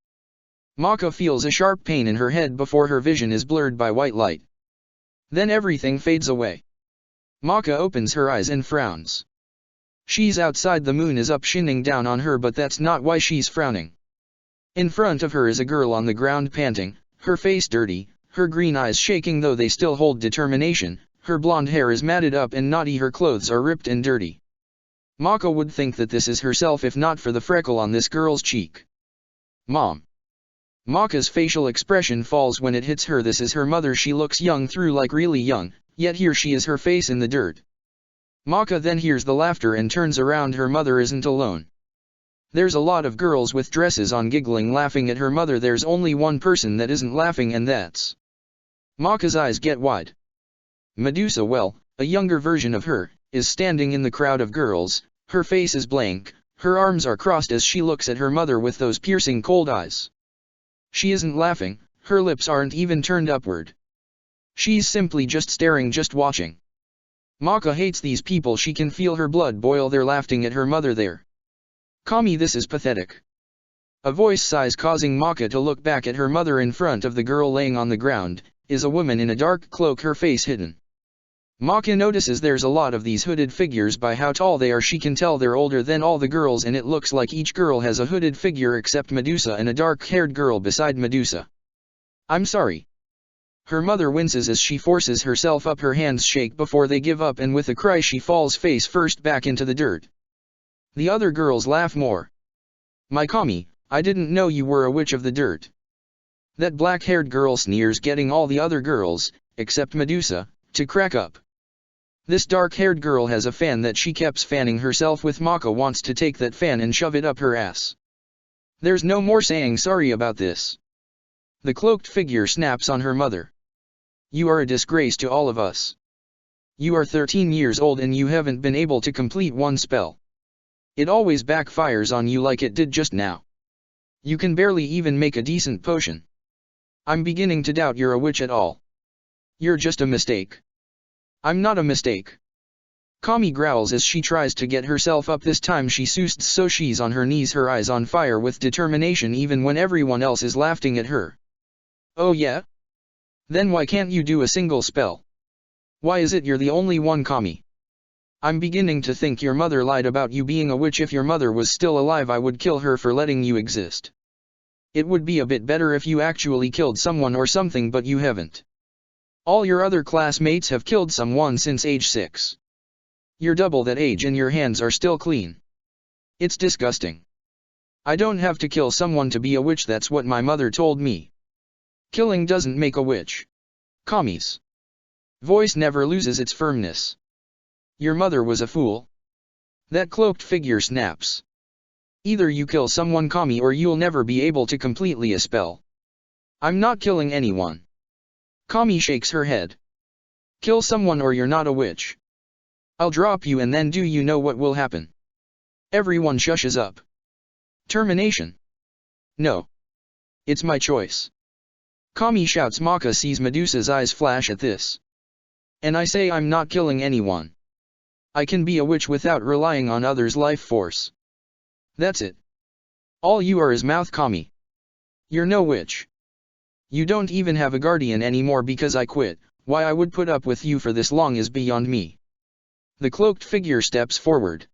Maka feels a sharp pain in her head before her vision is blurred by white light. Then everything fades away. Maka opens her eyes and frowns. She's outside, the moon is up shining down on her, but that's not why she's frowning. In front of her is a girl on the ground panting, her face dirty, her green eyes shaking though they still hold determination, her blonde hair is matted up and knotty, her clothes are ripped and dirty. Maka would think that this is herself if not for the freckle on this girl's cheek. Mom. Maka's facial expression falls when it hits her. This is her mother. She looks young, through like really young, yet here she is, her face in the dirt. Maka then hears the laughter and turns around. Her mother isn't alone. There's a lot of girls with dresses on giggling, laughing at her mother. There's only one person that isn't laughing, and that's... Maka's eyes get wide. Medusa, well, a younger version of her, is standing in the crowd of girls. Her face is blank, her arms are crossed as she looks at her mother with those piercing cold eyes. She isn't laughing, her lips aren't even turned upward. She's simply just staring, just watching. Maka hates these people. She can feel her blood boil. They're laughing at her mother there. Kami, this is pathetic. A voice sighs, causing Maka to look back at her mother. In front of the girl laying on the ground is a woman in a dark cloak, her face hidden. Maka notices there's a lot of these hooded figures. By how tall they are she can tell they're older than all the girls, and it looks like each girl has a hooded figure except Medusa and a dark-haired girl beside Medusa. I'm sorry. Her mother winces as she forces herself up. Her hands shake before they give up, and with a cry she falls face first back into the dirt. The other girls laugh more. My Kami, I didn't know you were a witch of the dirt. That black-haired girl sneers, getting all the other girls, except Medusa, to crack up. This dark-haired girl has a fan that she keeps fanning herself with. Maka wants to take that fan and shove it up her ass. There's no more saying sorry about this. The cloaked figure snaps on her mother. You are a disgrace to all of us. You are 13 years old and you haven't been able to complete one spell. It always backfires on you like it did just now. You can barely even make a decent potion. I'm beginning to doubt you're a witch at all. You're just a mistake. I'm not a mistake. Kami growls as she tries to get herself up. This time she susts so she's on her knees, her eyes on fire with determination even when everyone else is laughing at her. Oh yeah? Then why can't you do a single spell? Why is it you're the only one, Kami? I'm beginning to think your mother lied about you being a witch. If your mother was still alive, I would kill her for letting you exist. It would be a bit better if you actually killed someone or something, but you haven't. All your other classmates have killed someone since age 6. You're double that age and your hands are still clean. It's disgusting. I don't have to kill someone to be a witch, that's what my mother told me. Killing doesn't make a witch. Kami's voice never loses its firmness. Your mother was a fool. That cloaked figure snaps. Either you kill someone, Kami, or you'll never be able to completely a spell. I'm not killing anyone. Kami shakes her head. Kill someone or you're not a witch. I'll drop you, and then do you know what will happen? Everyone shushes up. Termination. No. It's my choice. Kami shouts. Maka sees Medusa's eyes flash at this. And I say I'm not killing anyone. I can be a witch without relying on others' life force. That's it. All you are is mouth, Kami. You're no witch. You don't even have a guardian anymore because I quit. Why I would put up with you for this long is beyond me. The cloaked figure steps forward.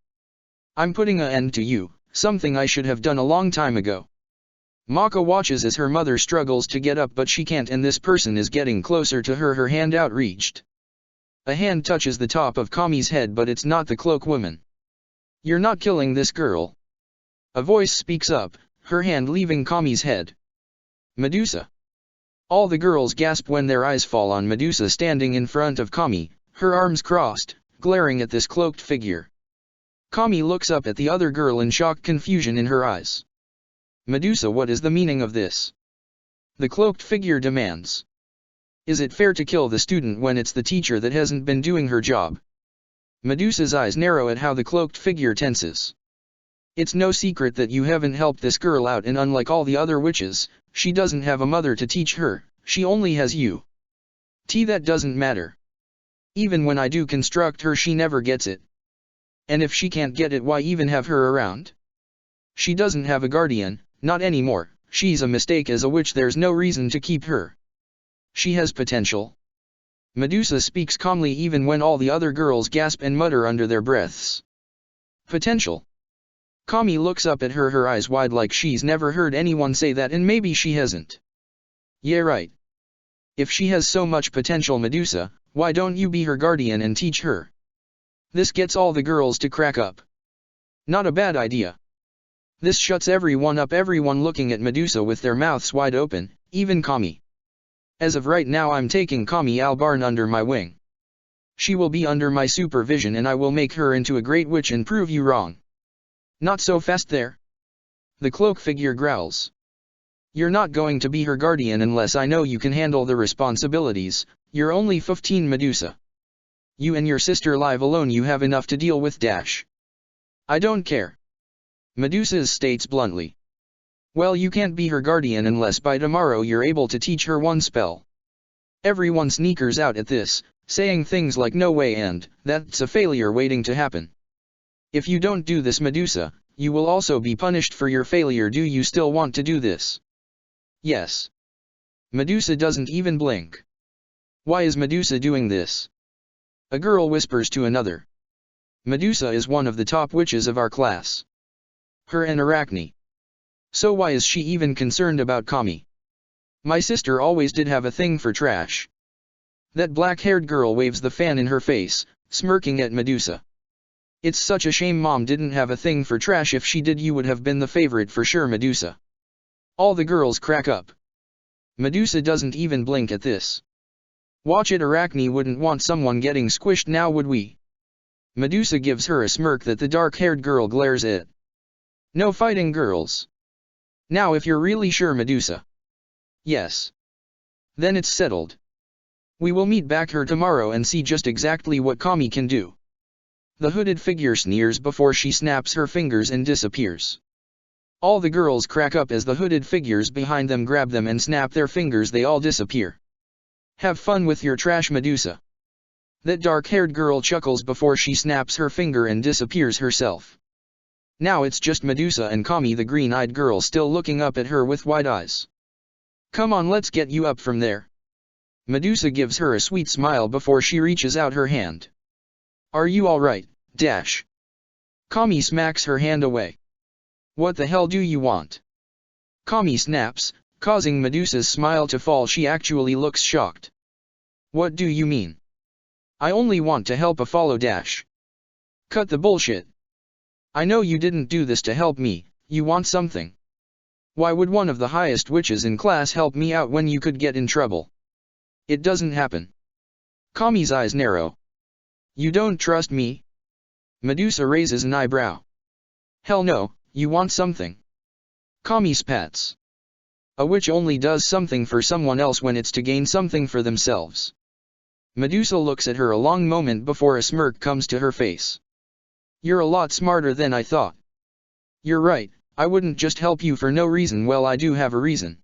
I'm putting an end to you, something I should have done a long time ago. Maka watches as her mother struggles to get up, but she can't, and this person is getting closer to her, her hand outreached. A hand touches the top of Kami's head, but it's not the cloak woman. You're not killing this girl. A voice speaks up, her hand leaving Kami's head. Medusa. All the girls gasp when their eyes fall on Medusa standing in front of Kami, her arms crossed, glaring at this cloaked figure. Kami looks up at the other girl in shocked confusion in her eyes. Medusa, what is the meaning of this? The cloaked figure demands. Is it fair to kill the student when it's the teacher that hasn't been doing her job? Medusa's eyes narrow at how the cloaked figure tenses. It's no secret that you haven't helped this girl out, and unlike all the other witches, she doesn't have a mother to teach her, she only has you. That doesn't matter. Even when I do construct her, she never gets it. And if she can't get it, why even have her around? She doesn't have a guardian, not anymore. She's a mistake as a witch, there's no reason to keep her. She has potential. Medusa speaks calmly even when all the other girls gasp and mutter under their breaths. Potential. Kami looks up at her, her eyes wide like she's never heard anyone say that, and maybe she hasn't. Yeah, right. If she has so much potential, Medusa, why don't you be her guardian and teach her? This gets all the girls to crack up. Not a bad idea. This shuts everyone up, everyone looking at Medusa with their mouths wide open, even Kami. As of right now, I'm taking Kami Albarn under my wing. She will be under my supervision, and I will make her into a great witch and prove you wrong. Not so fast there. The cloak figure growls. You're not going to be her guardian unless I know you can handle the responsibilities. You're only 15, Medusa. You and your sister live alone, you have enough to deal with. I don't care. Medusa states bluntly. Well, you can't be her guardian unless by tomorrow you're able to teach her one spell. Everyone sneakers out at this, saying things like no way and that's a failure waiting to happen. If you don't do this, Medusa, you will also be punished for your failure. Do you still want to do this? Yes. Medusa doesn't even blink. Why is Medusa doing this? A girl whispers to another. Medusa is one of the top witches of our class. Her and Arachne. So why is she even concerned about Kami? My sister always did have a thing for trash. That black-haired girl waves the fan in her face, smirking at Medusa. It's such a shame Mom didn't have a thing for trash. If she did, you would have been the favorite for sure, Medusa. All the girls crack up. Medusa doesn't even blink at this. Watch it, Arachne wouldn't want someone getting squished now, would we? Medusa gives her a smirk that the dark-haired girl glares at. No fighting, girls. Now if you're really sure, Medusa. Yes. Then it's settled. We will meet back here tomorrow and see just exactly what Kami can do. The hooded figure sneers before she snaps her fingers and disappears. All the girls crack up as the hooded figures behind them grab them and snap their fingers. They all disappear. Have fun with your trash, Medusa. That dark-haired girl chuckles before she snaps her finger and disappears herself. Now it's just Medusa and Kami, the green-eyed girl, still looking up at her with wide eyes. Come on, let's get you up from there. Medusa gives her a sweet smile before she reaches out her hand. Are you alright, Dash? Kami smacks her hand away. What the hell do you want? Kami snaps, causing Medusa's smile to fall. She actually looks shocked. What do you mean? I only want to help a follow, Dash. Cut the bullshit. I know you didn't do this to help me, you want something. Why would one of the highest witches in class help me out when you could get in trouble? It doesn't happen. Kami's eyes narrow. You don't trust me? Medusa raises an eyebrow. Hell no, you want something. Kami spats. A witch only does something for someone else when it's to gain something for themselves. Medusa looks at her a long moment before a smirk comes to her face. You're a lot smarter than I thought. You're right, I wouldn't just help you for no reason. Well, I do have a reason.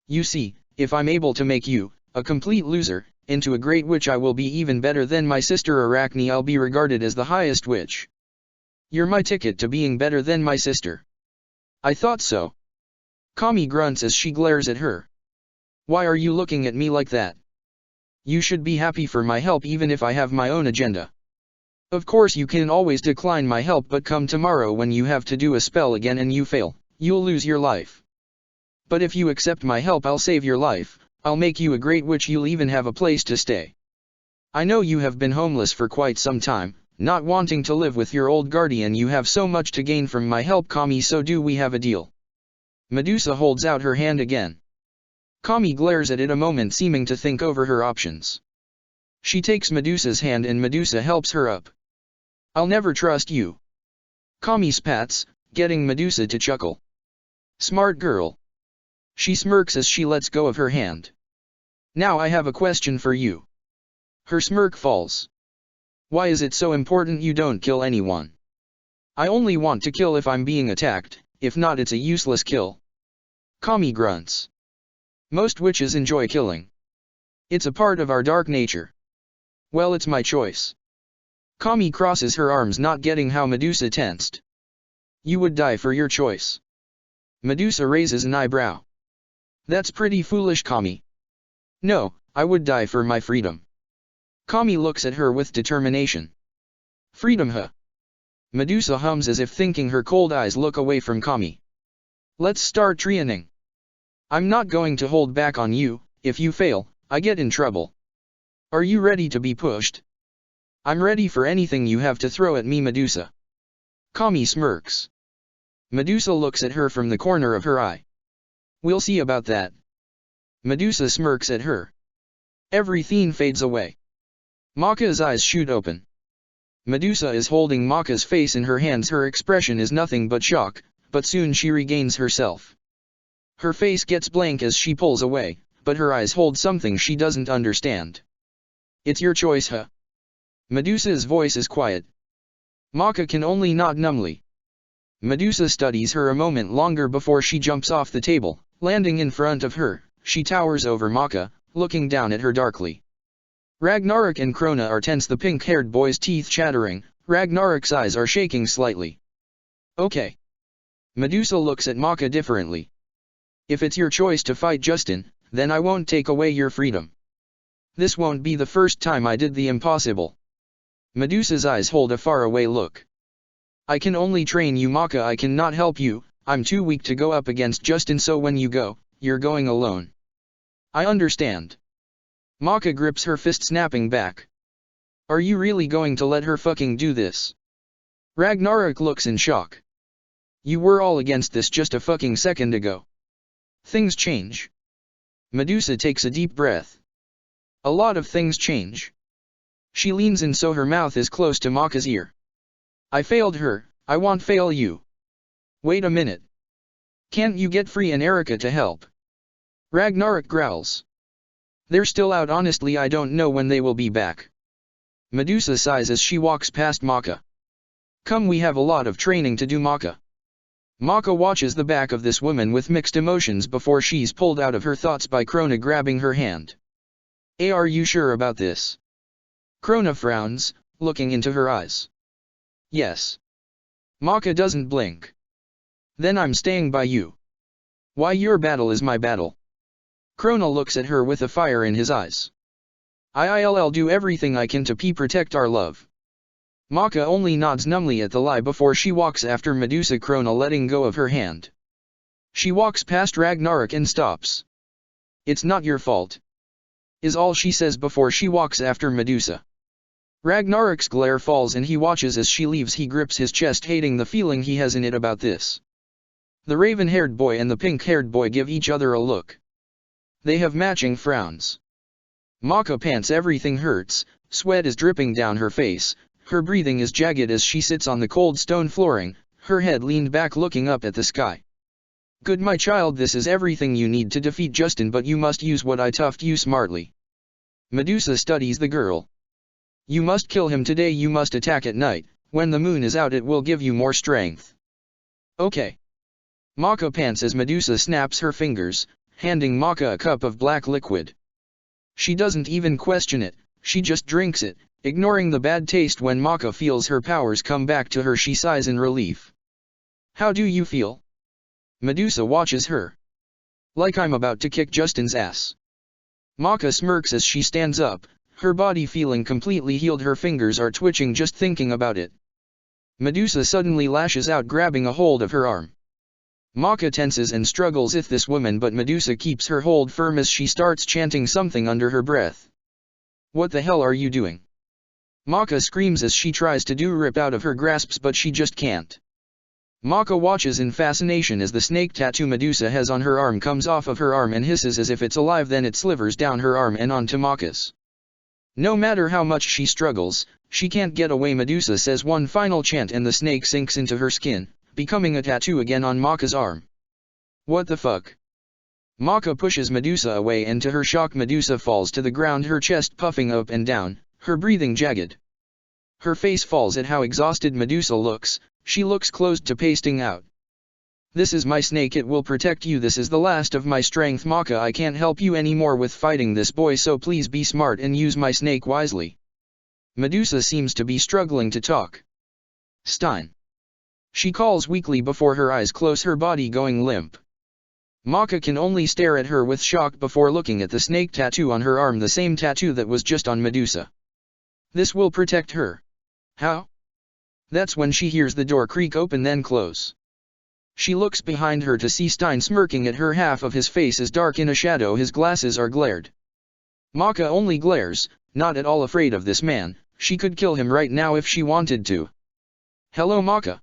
You see, if I'm able to make you, a complete loser, into a great witch, I will be even better than my sister Arachne. I'll be regarded as the highest witch. You're my ticket to being better than my sister. I thought so. Kami grunts as she glares at her. Why are you looking at me like that? You should be happy for my help even if I have my own agenda. Of course you can always decline my help, but come tomorrow when you have to do a spell again and you fail, you'll lose your life. But if you accept my help, I'll save your life, I'll make you a great witch, you'll even have a place to stay. I know you have been homeless for quite some time, not wanting to live with your old guardian. You have so much to gain from my help, Kami, so do we have a deal? Medusa holds out her hand again. Kami glares at it a moment, seeming to think over her options. She takes Medusa's hand and Medusa helps her up. I'll never trust you. Kami spats, getting Medusa to chuckle. Smart girl. She smirks as she lets go of her hand. Now I have a question for you. Her smirk falls. Why is it so important you don't kill anyone? I only want to kill if I'm being attacked, if not it's a useless kill. Kami grunts. Most witches enjoy killing. It's a part of our dark nature. Well, it's my choice. Kami crosses her arms, not getting how Medusa tensed. You would die for your choice. Medusa raises an eyebrow. That's pretty foolish, Kami. No, I would die for my freedom. Kami looks at her with determination. Freedom, huh? Medusa hums as if thinking, her cold eyes look away from Kami. Let's start training. I'm not going to hold back on you. If you fail, I get in trouble. Are you ready to be pushed? I'm ready for anything you have to throw at me, Medusa. Kami smirks. Medusa looks at her from the corner of her eye. We'll see about that. Medusa smirks at her. Everything fades away. Maka's eyes shoot open. Medusa is holding Maka's face in her hands. Her expression is nothing but shock, but soon she regains herself. Her face gets blank as she pulls away, but her eyes hold something she doesn't understand. It's your choice, huh? Medusa's voice is quiet. Maka can only nod numbly. Medusa studies her a moment longer before she jumps off the table, landing in front of her. She towers over Maka, looking down at her darkly. Ragnarok and Krona are tense, the pink-haired boy's teeth chattering. Ragnarok's eyes are shaking slightly. Okay. Medusa looks at Maka differently. If it's your choice to fight Justin, then I won't take away your freedom. This won't be the first time I did the impossible. Medusa's eyes hold a faraway look. I can only train you, Maka. I cannot help you. I'm too weak to go up against Justin, so when you go, you're going alone. I understand. Maka grips her fist, snapping back. Are you really going to let her fucking do this? Ragnarok looks in shock. You were all against this just a fucking second ago. Things change. Medusa takes a deep breath. A lot of things change. She leans in so her mouth is close to Maka's ear. I failed her, I won't fail you. Wait a minute. Can't you get Free and Erica to help? Ragnarok growls. They're still out, honestly I don't know when they will be back. Medusa sighs as she walks past Maka. Come, we have a lot of training to do, Maka. Maka watches the back of this woman with mixed emotions before she's pulled out of her thoughts by Krona grabbing her hand. Are you sure about this? Krona frowns, looking into her eyes. Yes. Maka doesn't blink. Then I'm staying by you. Why, your battle is my battle. Krona looks at her with a fire in his eyes. I'll do everything I can to protect our love. Maka only nods numbly at the lie before she walks after Medusa, Krona letting go of her hand. She walks past Ragnarok and stops. It's not your fault, is all she says before she walks after Medusa. Ragnarok's glare falls and he watches as she leaves. He grips his chest, hating the feeling he has in it about this. The raven-haired boy and the pink-haired boy give each other a look. They have matching frowns. Maka pants, everything hurts, sweat is dripping down her face, her breathing is jagged as she sits on the cold stone flooring, her head leaned back looking up at the sky. Good my child, this is everything you need to defeat Justin, but you must use what I taught you smartly. Medusa studies the girl. You must kill him today, you must attack at night, when the moon is out it will give you more strength. Okay. Maka pants as Medusa snaps her fingers, handing Maka a cup of black liquid. She doesn't even question it, she just drinks it, ignoring the bad taste. When Maka feels her powers come back to her, she sighs in relief. How do you feel? Medusa watches her. Like I'm about to kick Justin's ass. Maka smirks as she stands up, her body feeling completely healed. Her fingers are twitching just thinking about it. Medusa suddenly lashes out, grabbing a hold of her arm. Maka tenses and struggles with this woman, but Medusa keeps her hold firm as she starts chanting something under her breath. What the hell are you doing? Maka screams as she tries to rip out of her grasps, but she just can't. Maka watches in fascination as the snake tattoo Medusa has on her arm comes off of her arm and hisses as if it's alive, then it slivers down her arm and onto Maka's. No matter how much she struggles, she can't get away. Medusa says one final chant and the snake sinks into her skin, becoming a tattoo again on Maka's arm. What the fuck? Maka pushes Medusa away, and to her shock Medusa falls to the ground, her chest puffing up and down, her breathing jagged. Her face falls at how exhausted Medusa looks. She looks close to pasting out. This is my snake, it will protect you, this is the last of my strength. Maka, I can't help you anymore with fighting this boy, so please be smart and use my snake wisely. Medusa seems to be struggling to talk. Stein. She calls weakly before her eyes close, her body going limp. Maka can only stare at her with shock before looking at the snake tattoo on her arm, the same tattoo that was just on Medusa. This will protect her. How? That's when she hears the door creak open then close. She looks behind her to see Stein smirking at her. Half of his face is dark in a shadow, his glasses are glared. Maka only glares, not at all afraid of this man. She could kill him right now if she wanted to. Hello Maka.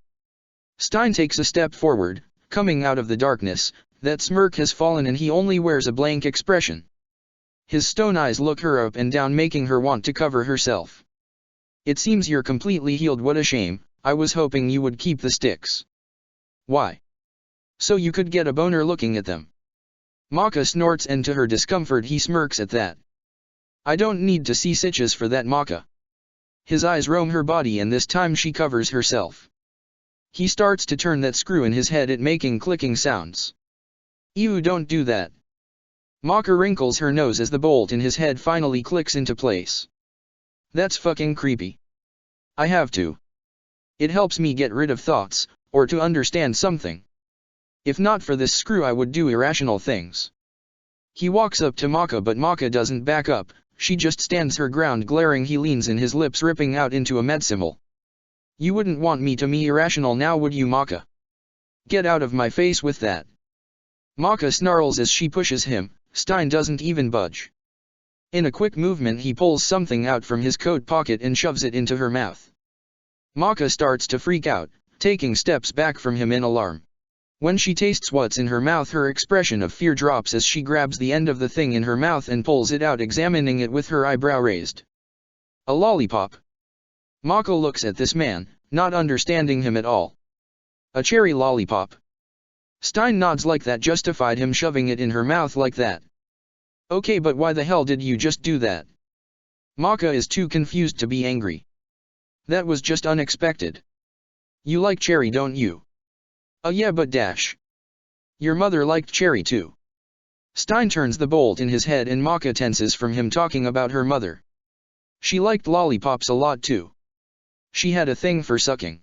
Stein takes a step forward, coming out of the darkness. That smirk has fallen and he only wears a blank expression. His stone eyes look her up and down, making her want to cover herself. It seems you're completely healed, what a shame, I was hoping you would keep the sticks. Why? So you could get a boner looking at them. Maka snorts, and to her discomfort he smirks at that. I don't need to see stitches for that, Maka. His eyes roam her body and this time she covers herself. He starts to turn that screw in his head, it making clicking sounds. Ew, don't do that. Maka wrinkles her nose as the bolt in his head finally clicks into place. That's fucking creepy. I have to. It helps me get rid of thoughts, or to understand something. If not for this screw I would do irrational things. He walks up to Maka, but Maka doesn't back up, she just stands her ground glaring. He leans in, his lips ripping out into a medsimile. You wouldn't want me to be irrational now, would you, Maka? Get out of my face with that. Maka snarls as she pushes him. Stein doesn't even budge. In a quick movement he pulls something out from his coat pocket and shoves it into her mouth. Maka starts to freak out, taking steps back from him in alarm. When she tastes what's in her mouth, her expression of fear drops as she grabs the end of the thing in her mouth and pulls it out, examining it with her eyebrow raised. A lollipop. Maka looks at this man, not understanding him at all. A cherry lollipop. Stein nods, like that justified him shoving it in her mouth like that. Okay, but why the hell did you just do that? Maka is too confused to be angry. That was just unexpected. You like cherry, don't you? Yeah, but dash. Your mother liked cherry too. Stein turns the bolt in his head and Maka tenses from him talking about her mother. She liked lollipops a lot too. She had a thing for sucking.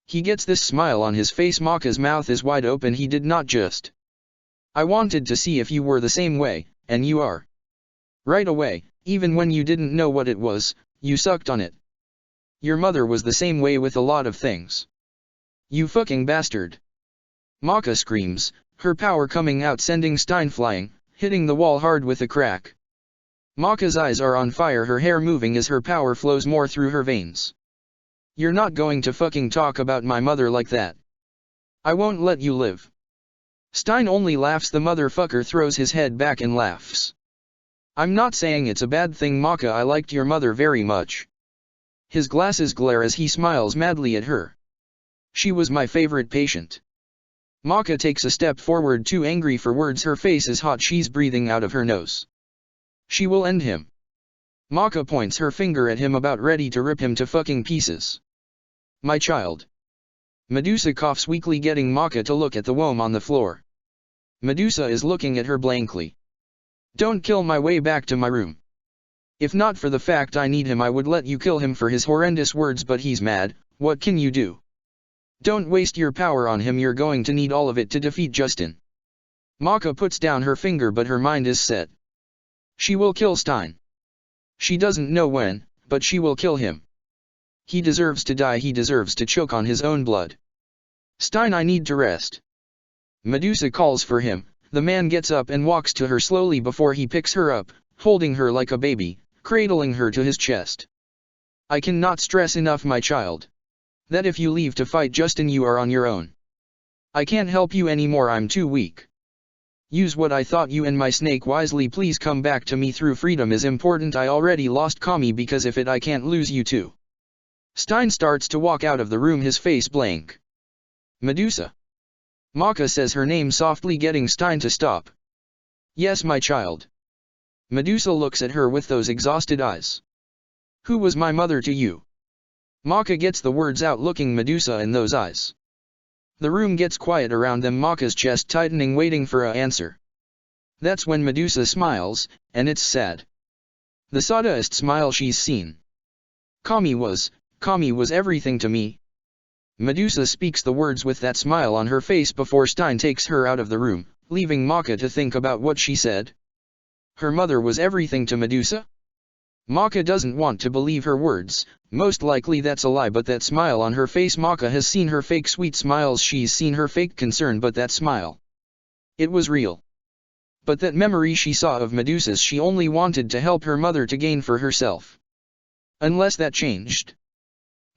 He gets this smile on his face. Maka's mouth is wide open. He did not just. I wanted to see if you were the same way, and you are. Right away, even when you didn't know what it was, you sucked on it. Your mother was the same way with a lot of things. You fucking bastard. Maka screams, her power coming out sending Stein flying, hitting the wall hard with a crack. Maka's eyes are on fire, her hair moving as her power flows more through her veins. You're not going to fucking talk about my mother like that. I won't let you live. Stein only laughs. The motherfucker throws his head back and laughs. I'm not saying it's a bad thing, Maka. I liked your mother very much. His glasses glare as he smiles madly at her. She was my favorite patient. Maka takes a step forward, too angry for words. Her face is hot. She's breathing out of her nose. She will end him. Maka points her finger at him, about ready to rip him to fucking pieces. My child. Medusa coughs weakly, getting Maka to look at the worm on the floor. Medusa is looking at her blankly. Don't kill my way back to my room. If not for the fact I need him, I would let you kill him for his horrendous words, but he's mad. What can you do? Don't waste your power on him. You're going to need all of it to defeat Justin. Maka puts down her finger, but her mind is set. She will kill Stein. She doesn't know when, but she will kill him. He deserves to die. He deserves to choke on his own blood. Stein, I need to rest. Medusa calls for him. The man gets up and walks to her slowly before he picks her up, holding her like a baby, cradling her to his chest. I cannot stress enough, my child, that if you leave to fight Justin, you are on your own. I can't help you anymore. I'm too weak. Use what I taught you and my snake wisely. Please come back to me. Through freedom is important. I already lost Kami because if it I can't lose you too. Stein starts to walk out of the room, his face blank. Medusa. Maka says her name softly, getting Stein to stop. Yes, my child. Medusa looks at her with those exhausted eyes. Who was my mother to you? Maka gets the words out, looking Medusa in those eyes. The room gets quiet around them, Maka's chest tightening, waiting for an answer. That's when Medusa smiles, and it's sad. The saddest smile she's seen. Kami was everything to me. Medusa speaks the words with that smile on her face before Stein takes her out of the room, leaving Maka to think about what she said. Her mother was everything to Medusa? Maka doesn't want to believe her words. Most likely that's a lie, but that smile on her face. Maka has seen her fake sweet smiles, she's seen her fake concern, but that smile, it was real. But that memory she saw of Medusa's, she only wanted to help her mother to gain for herself. Unless that changed.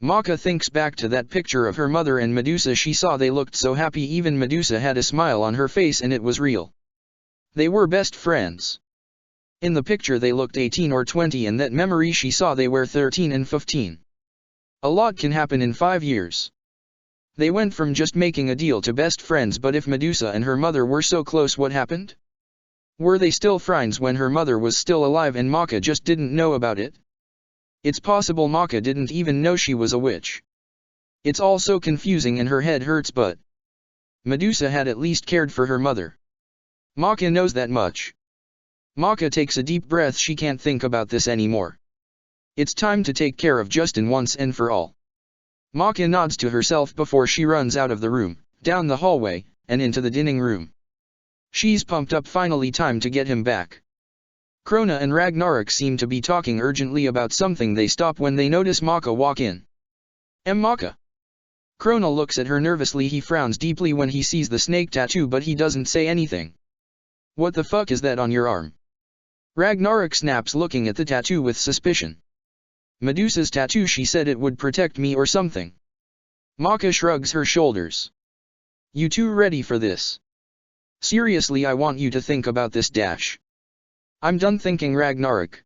Maka thinks back to that picture of her mother and Medusa she saw. They looked so happy. Even Medusa had a smile on her face, and it was real. They were best friends. In the picture they looked 18 or 20, and that memory she saw they were 13 and 15. A lot can happen in 5 years. They went from just making a deal to best friends, but if Medusa and her mother were so close, what happened? Were they still friends when her mother was still alive and Maka just didn't know about it? It's possible Maka didn't even know she was a witch. It's all so confusing and her head hurts, but Medusa had at least cared for her mother. Maka knows that much. Maka takes a deep breath. She can't think about this anymore. It's time to take care of Justin once and for all. Maka nods to herself before she runs out of the room, down the hallway, and into the dining room. She's pumped up. Finally time to get him back. Krona and Ragnarok seem to be talking urgently about something. They stop when they notice Maka walk in. Maka. Krona looks at her nervously. He frowns deeply when he sees the snake tattoo, but he doesn't say anything. What the fuck is that on your arm? Ragnarok snaps, looking at the tattoo with suspicion. Medusa's tattoo, she said it would protect me or something. Maka shrugs her shoulders. You too ready for this? Seriously, I want you to think about this dash. I'm done thinking, Ragnarok.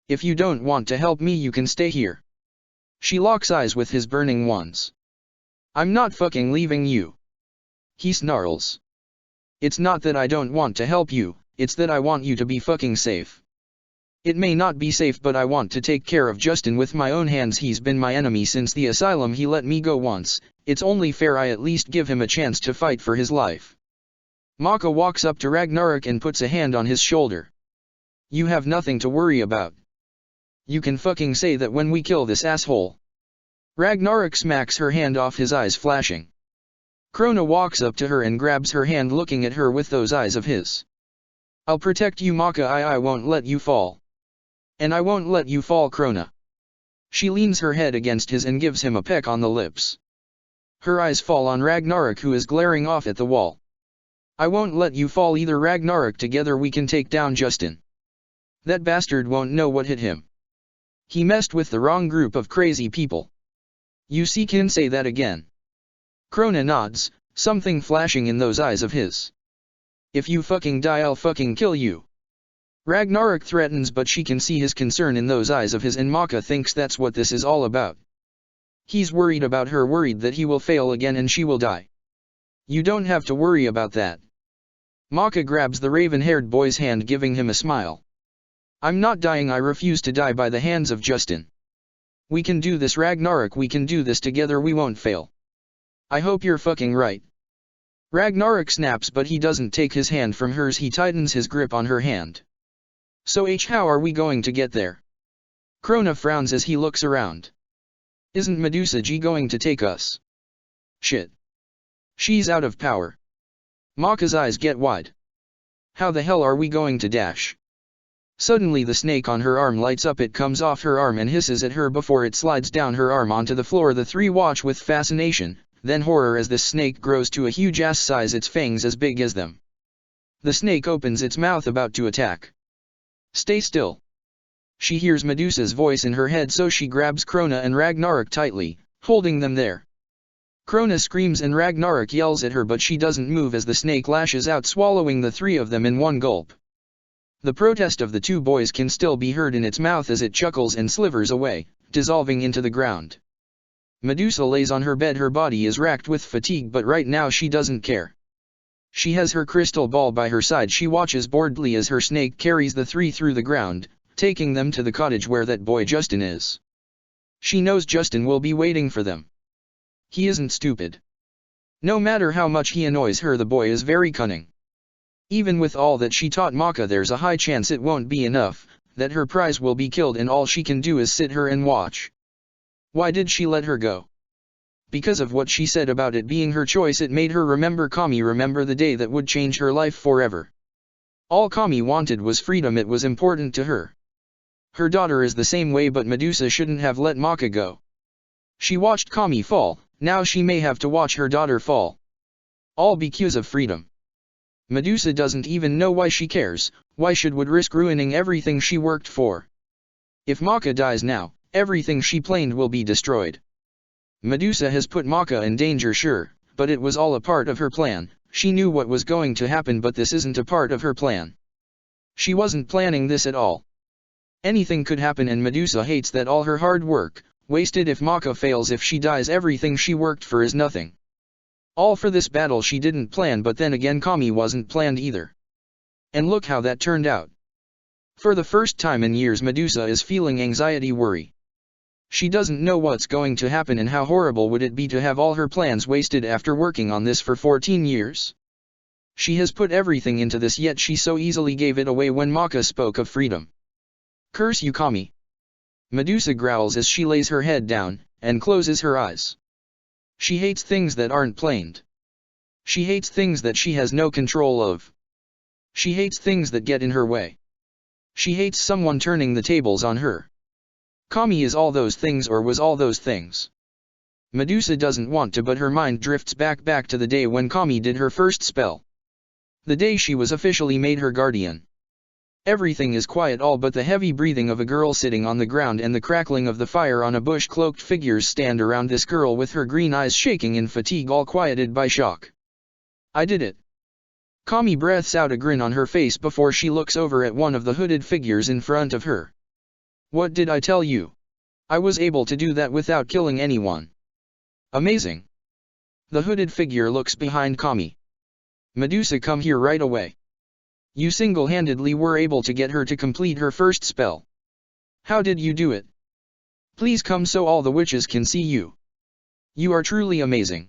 If you don't want to help me, you can stay here. She locks eyes with his burning ones. I'm not fucking leaving you. He snarls. It's not that I don't want to help you, it's that I want you to be fucking safe. It may not be safe, but I want to take care of Justin with my own hands. He's been my enemy since the asylum. He let me go once. It's only fair I at least give him a chance to fight for his life. Maka walks up to Ragnarok and puts a hand on his shoulder. You have nothing to worry about. You can fucking say that when we kill this asshole. Ragnarok smacks her hand off, his eyes flashing. Krona walks up to her and grabs her hand, looking at her with those eyes of his. I'll protect you, Maka. I won't let you fall. And I won't let you fall, Krona. She leans her head against his and gives him a peck on the lips. Her eyes fall on Ragnarok, who is glaring off at the wall. I won't let you fall either, Ragnarok. Together we can take down Justin. That bastard won't know what hit him. He messed with the wrong group of crazy people. You see, can say that again. Krona nods, something flashing in those eyes of his. If you fucking die, I'll fucking kill you. Ragnarok threatens, but she can see his concern in those eyes of his, and Maka thinks that's what this is all about. He's worried about her, worried that he will fail again and she will die. You don't have to worry about that. Maka grabs the raven-haired boy's hand, giving him a smile. I'm not dying. I refuse to die by the hands of Justin. We can do this, Ragnarok. We can do this together. We won't fail. I hope you're fucking right. Ragnarok snaps, but he doesn't take his hand from hers. He tightens his grip on her hand. So how are we going to get there? Krona frowns as he looks around. Isn't Medusa G going to take us? Shit. She's out of power. Maka's eyes get wide. How the hell are we going to dash? Suddenly the snake on her arm lights up. It comes off her arm and hisses at her before it slides down her arm onto the floor. The three watch with fascination, then horror, as this snake grows to a huge ass size, its fangs as big as them. The snake opens its mouth, about to attack. Stay still. She hears Medusa's voice in her head, so she grabs Krona and Ragnarok tightly, holding them there. Krona screams and Ragnarok yells at her, but she doesn't move as the snake lashes out, swallowing the three of them in one gulp. The protest of the two boys can still be heard in its mouth as it chuckles and slivers away, dissolving into the ground. Medusa lays on her bed. Her body is racked with fatigue, but right now she doesn't care. She has her crystal ball by her side. She watches boredly as her snake carries the three through the ground, taking them to the cottage where that boy Justin is. She knows Justin will be waiting for them. He isn't stupid. No matter how much he annoys her, the boy is very cunning. Even with all that she taught Maka, there's a high chance it won't be enough, that her prize will be killed, and all she can do is sit her and watch. Why did she let her go? Because of what she said about it being her choice. It made her remember Kami, remember the day that would change her life forever. All Kami wanted was freedom. It was important to her. Her daughter is the same way, but Medusa shouldn't have let Maka go. She watched Kami fall, now she may have to watch her daughter fall. All because of freedom. Medusa doesn't even know why she cares. Why should would risk ruining everything she worked for? If Maka dies now, everything she planned will be destroyed. Medusa has put Maka in danger, sure, but it was all a part of her plan. She knew what was going to happen, but this isn't a part of her plan. She wasn't planning this at all. Anything could happen, and Medusa hates that all her hard work, wasted. If Maka fails, if she dies, everything she worked for is nothing. All for this battle she didn't plan, but then again Kami wasn't planned either. And look how that turned out. For the first time in years Medusa is feeling anxiety, worry. She doesn't know what's going to happen, and how horrible would it be to have all her plans wasted after working on this for 14 years. She has put everything into this, yet she so easily gave it away when Maka spoke of freedom. Curse you, Kami. Medusa growls as she lays her head down, and closes her eyes. She hates things that aren't planned. She hates things that she has no control of. She hates things that get in her way. She hates someone turning the tables on her. Kami is all those things, or was all those things. Medusa doesn't want to, but her mind drifts back to the day when Kami did her first spell. The day she was officially made her guardian. Everything is quiet, all but the heavy breathing of a girl sitting on the ground and the crackling of the fire on a bush. Cloaked figures stand around this girl with her green eyes shaking in fatigue, all quieted by shock. I did it. Kami breathes out, a grin on her face before she looks over at one of the hooded figures in front of her. What did I tell you? I was able to do that without killing anyone. Amazing. The hooded figure looks behind Kami. Medusa, come here right away. You single-handedly were able to get her to complete her first spell. How did you do it? Please come so all the witches can see you. You are truly amazing.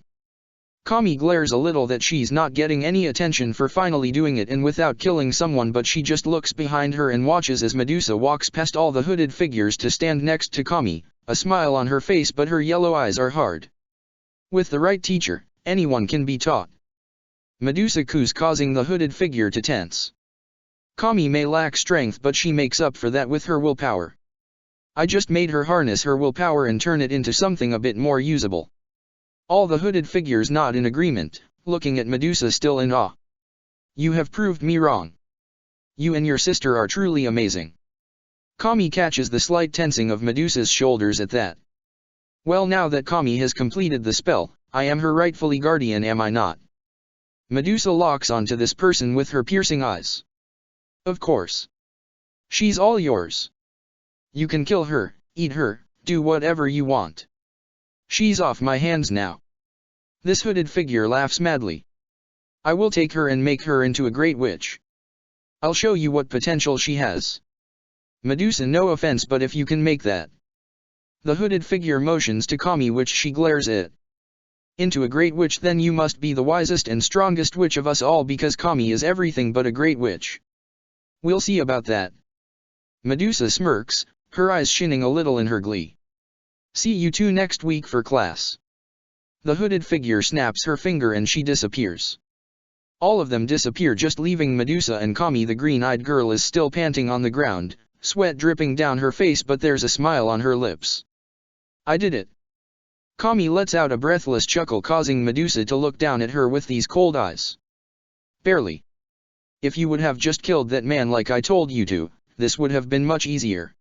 Kami glares a little that she's not getting any attention for finally doing it and without killing someone, but she just looks behind her and watches as Medusa walks past all the hooded figures to stand next to Kami, a smile on her face but her yellow eyes are hard. With the right teacher, anyone can be taught. Medusa coos, causing the hooded figure to tense. Kami may lack strength but she makes up for that with her willpower. I just made her harness her willpower and turn it into something a bit more usable. All the hooded figures nod in agreement, looking at Medusa still in awe. You have proved me wrong. You and your sister are truly amazing. Kami catches the slight tensing of Medusa's shoulders at that. Well, now that Kami has completed the spell, I am her rightfully guardian, am I not? Medusa locks onto this person with her piercing eyes. Of course. She's all yours. You can kill her, eat her, do whatever you want. She's off my hands now. This hooded figure laughs madly. I will take her and make her into a great witch. I'll show you what potential she has. Medusa, no offense, but if you can make that. The hooded figure motions to Kami, which she glares at. Into a great witch, then you must be the wisest and strongest witch of us all, because Kami is everything but a great witch. We'll see about that. Medusa smirks, her eyes shining a little in her glee. See you two next week for class. The hooded figure snaps her finger and she disappears. All of them disappear, just leaving Medusa and Kami. The green-eyed girl is still panting on the ground, sweat dripping down her face, but there's a smile on her lips. I did it. Kami lets out a breathless chuckle, causing Medusa to look down at her with these cold eyes. Barely. If you would have just killed that man like I told you to, this would have been much easier.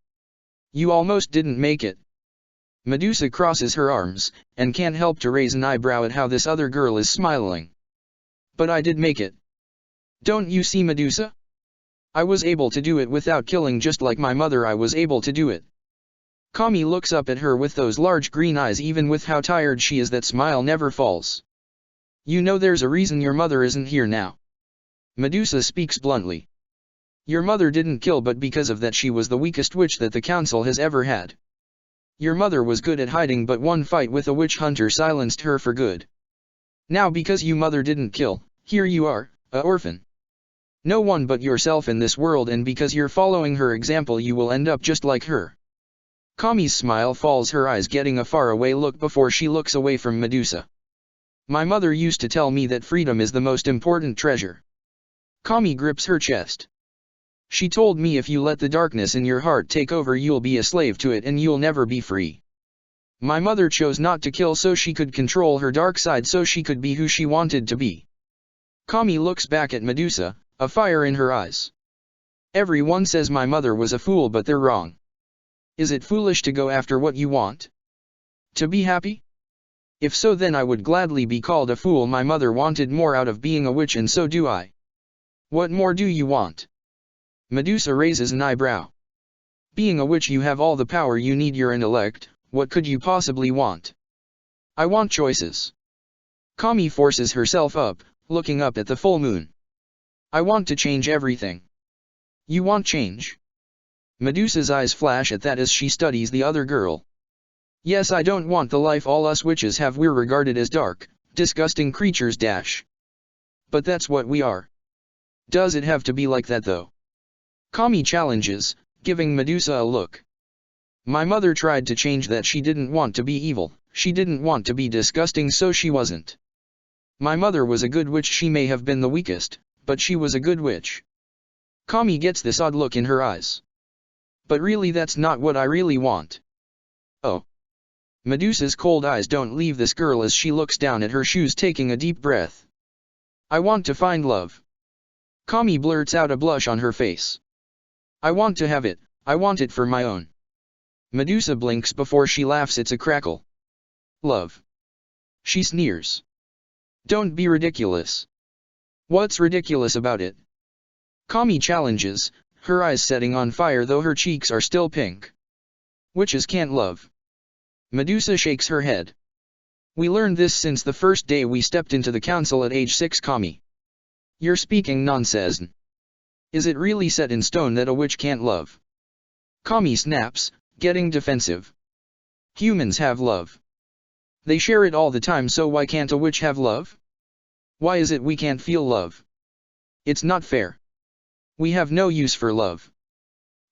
You almost didn't make it. Medusa crosses her arms, and can't help to raise an eyebrow at how this other girl is smiling. But I did make it. Don't you see, Medusa? I was able to do it without killing, just like my mother I was able to do it. Kami looks up at her with those large green eyes. Even with how tired she is, that smile never falls. You know there's a reason your mother isn't here now. Medusa speaks bluntly. Your mother didn't kill, but because of that she was the weakest witch that the council has ever had. Your mother was good at hiding, but one fight with a witch hunter silenced her for good. Now because you mother didn't kill, here you are, a orphan. No one but yourself in this world, and because you're following her example you will end up just like her. Kami's smile falls, her eyes getting a faraway look before she looks away from Medusa. My mother used to tell me that freedom is the most important treasure. Kami grips her chest. She told me if you let the darkness in your heart take over, you'll be a slave to it and you'll never be free. My mother chose not to kill so she could control her dark side, so she could be who she wanted to be. Kami looks back at Medusa, a fire in her eyes. Everyone says my mother was a fool, but they're wrong. Is it foolish to go after what you want? To be happy? If so, then I would gladly be called a fool. My mother wanted more out of being a witch, and so do I. What more do you want? Medusa raises an eyebrow. Being a witch, you have all the power you need, your intellect. What could you possibly want? I want choices. Kami forces herself up, looking up at the full moon. I want to change everything. You want change? Medusa's eyes flash at that as she studies the other girl. Yes, I don't want the life all us witches have. We're regarded as dark, disgusting creatures. But that's what we are. Does it have to be like that though? Kami challenges, giving Medusa a look. My mother tried to change that. She didn't want to be evil, she didn't want to be disgusting, so she wasn't. My mother was a good witch. She may have been the weakest, but she was a good witch. Kami gets this odd look in her eyes. But really, that's not what I really want. Oh. Medusa's cold eyes don't leave this girl as she looks down at her shoes, taking a deep breath. I want to find love. Kami blurts out, a blush on her face. I want to have it, I want it for my own. Medusa blinks before she laughs. It's a crackle. Love. She sneers. Don't be ridiculous. What's ridiculous about it? Kami challenges, her eyes setting on fire though her cheeks are still pink. Witches can't love. Medusa shakes her head. We learned this since the first day we stepped into the council at age 6. Kami. You're speaking nonsense. Is it really set in stone that a witch can't love? Kami snaps, getting defensive. Humans have love. They share it all the time, so why can't a witch have love? Why is it we can't feel love? It's not fair. We have no use for love.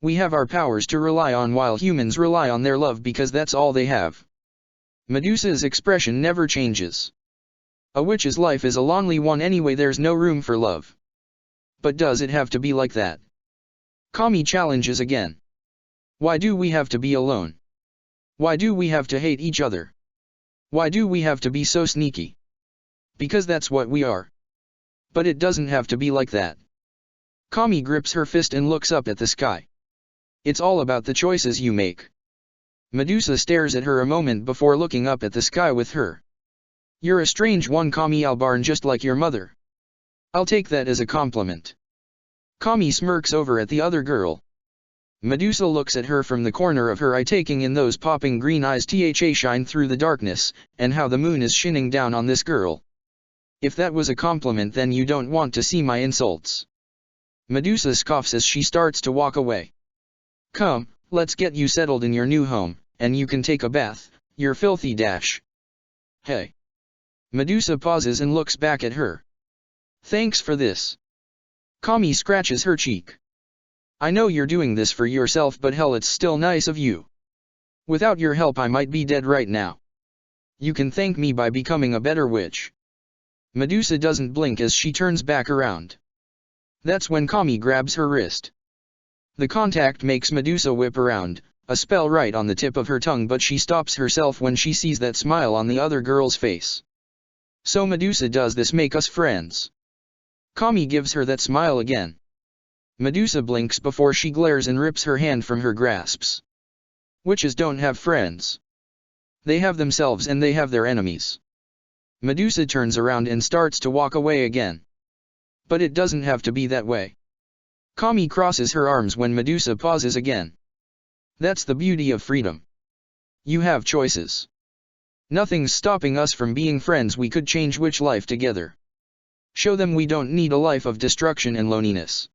We have our powers to rely on while humans rely on their love because that's all they have. Medusa's expression never changes. A witch's life is a lonely one anyway, there's no room for love. But does it have to be like that? Kami challenges again. Why do we have to be alone? Why do we have to hate each other? Why do we have to be so sneaky? Because that's what we are. But it doesn't have to be like that. Kami grips her fist and looks up at the sky. It's all about the choices you make. Medusa stares at her a moment before looking up at the sky with her. You're a strange one, Kami Albarn, just like your mother. I'll take that as a compliment. Kami smirks over at the other girl. Medusa looks at her from the corner of her eye, taking in those popping green eyes that shine through the darkness, and how the moon is shining down on this girl. If that was a compliment, then you don't want to see my insults. Medusa scoffs as she starts to walk away. Come, let's get you settled in your new home, and you can take a bath, you're filthy dash. Hey. Medusa pauses and looks back at her. Thanks for this. Kami scratches her cheek. I know you're doing this for yourself, but hell, it's still nice of you. Without your help I might be dead right now. You can thank me by becoming a better witch. Medusa doesn't blink as she turns back around. That's when Kami grabs her wrist. The contact makes Medusa whip around, a spell right on the tip of her tongue, but she stops herself when she sees that smile on the other girl's face. So Medusa, does this make us friends? Kami gives her that smile again. Medusa blinks before she glares and rips her hand from her grasps. Witches don't have friends. They have themselves and they have their enemies. Medusa turns around and starts to walk away again. But it doesn't have to be that way. Kami crosses her arms when Medusa pauses again. That's the beauty of freedom. You have choices. Nothing's stopping us from being friends. We could change witch life together. Show them we don't need a life of destruction and loneliness.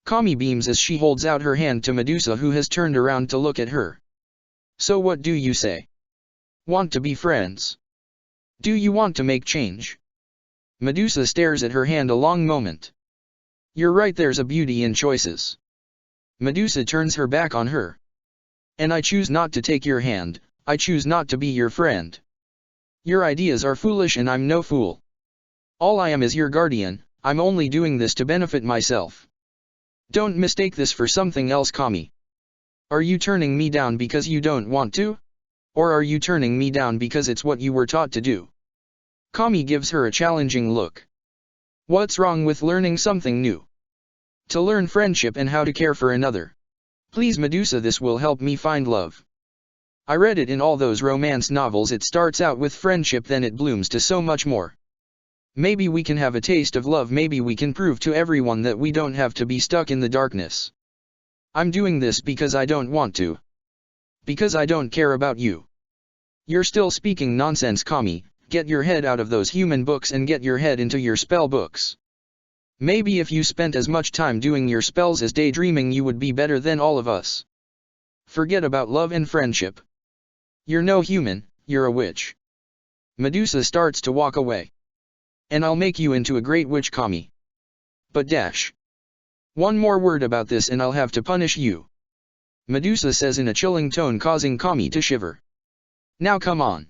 Kami beams as she holds out her hand to Medusa, who has turned around to look at her. So what do you say? Want to be friends? Do you want to make change? Medusa stares at her hand a long moment. You're right, there's a beauty in choices. Medusa turns her back on her. And I choose not to take your hand, I choose not to be your friend. Your ideas are foolish and I'm no fool. All I am is your guardian, I'm only doing this to benefit myself. Don't mistake this for something else, Kami. Are you turning me down because you don't want to? Or are you turning me down because it's what you were taught to do? Kami gives her a challenging look. What's wrong with learning something new? To learn friendship and how to care for another. Please Medusa, this will help me find love. I read it in all those romance novels. It starts out with friendship, then it blooms to so much more. Maybe we can have a taste of love, maybe we can prove to everyone that we don't have to be stuck in the darkness. I'm doing this because I don't want to. Because I don't care about you. You're still speaking nonsense, Kami. Get your head out of those human books and get your head into your spell books. Maybe if you spent as much time doing your spells as daydreaming, you would be better than all of us. Forget about love and friendship. You're no human, you're a witch. Medusa starts to walk away. And I'll make you into a great witch, Kami. But dash. One more word about this and I'll have to punish you. Medusa says in a chilling tone, causing Kami to shiver. Now come on.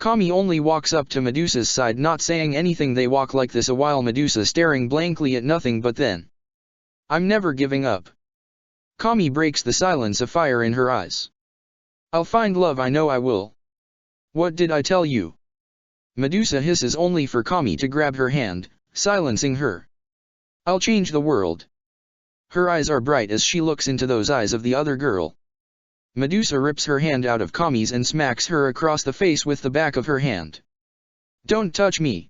Kami only walks up to Medusa's side, not saying anything. They walk like this a while, Medusa staring blankly at nothing but then. I'm never giving up. Kami breaks the silence, a fire in her eyes. I'll find love, I know I will. What did I tell you? Medusa hisses, only for Kami to grab her hand, silencing her. I'll change the world. Her eyes are bright as she looks into those eyes of the other girl. Medusa rips her hand out of Kami's and smacks her across the face with the back of her hand. Don't touch me.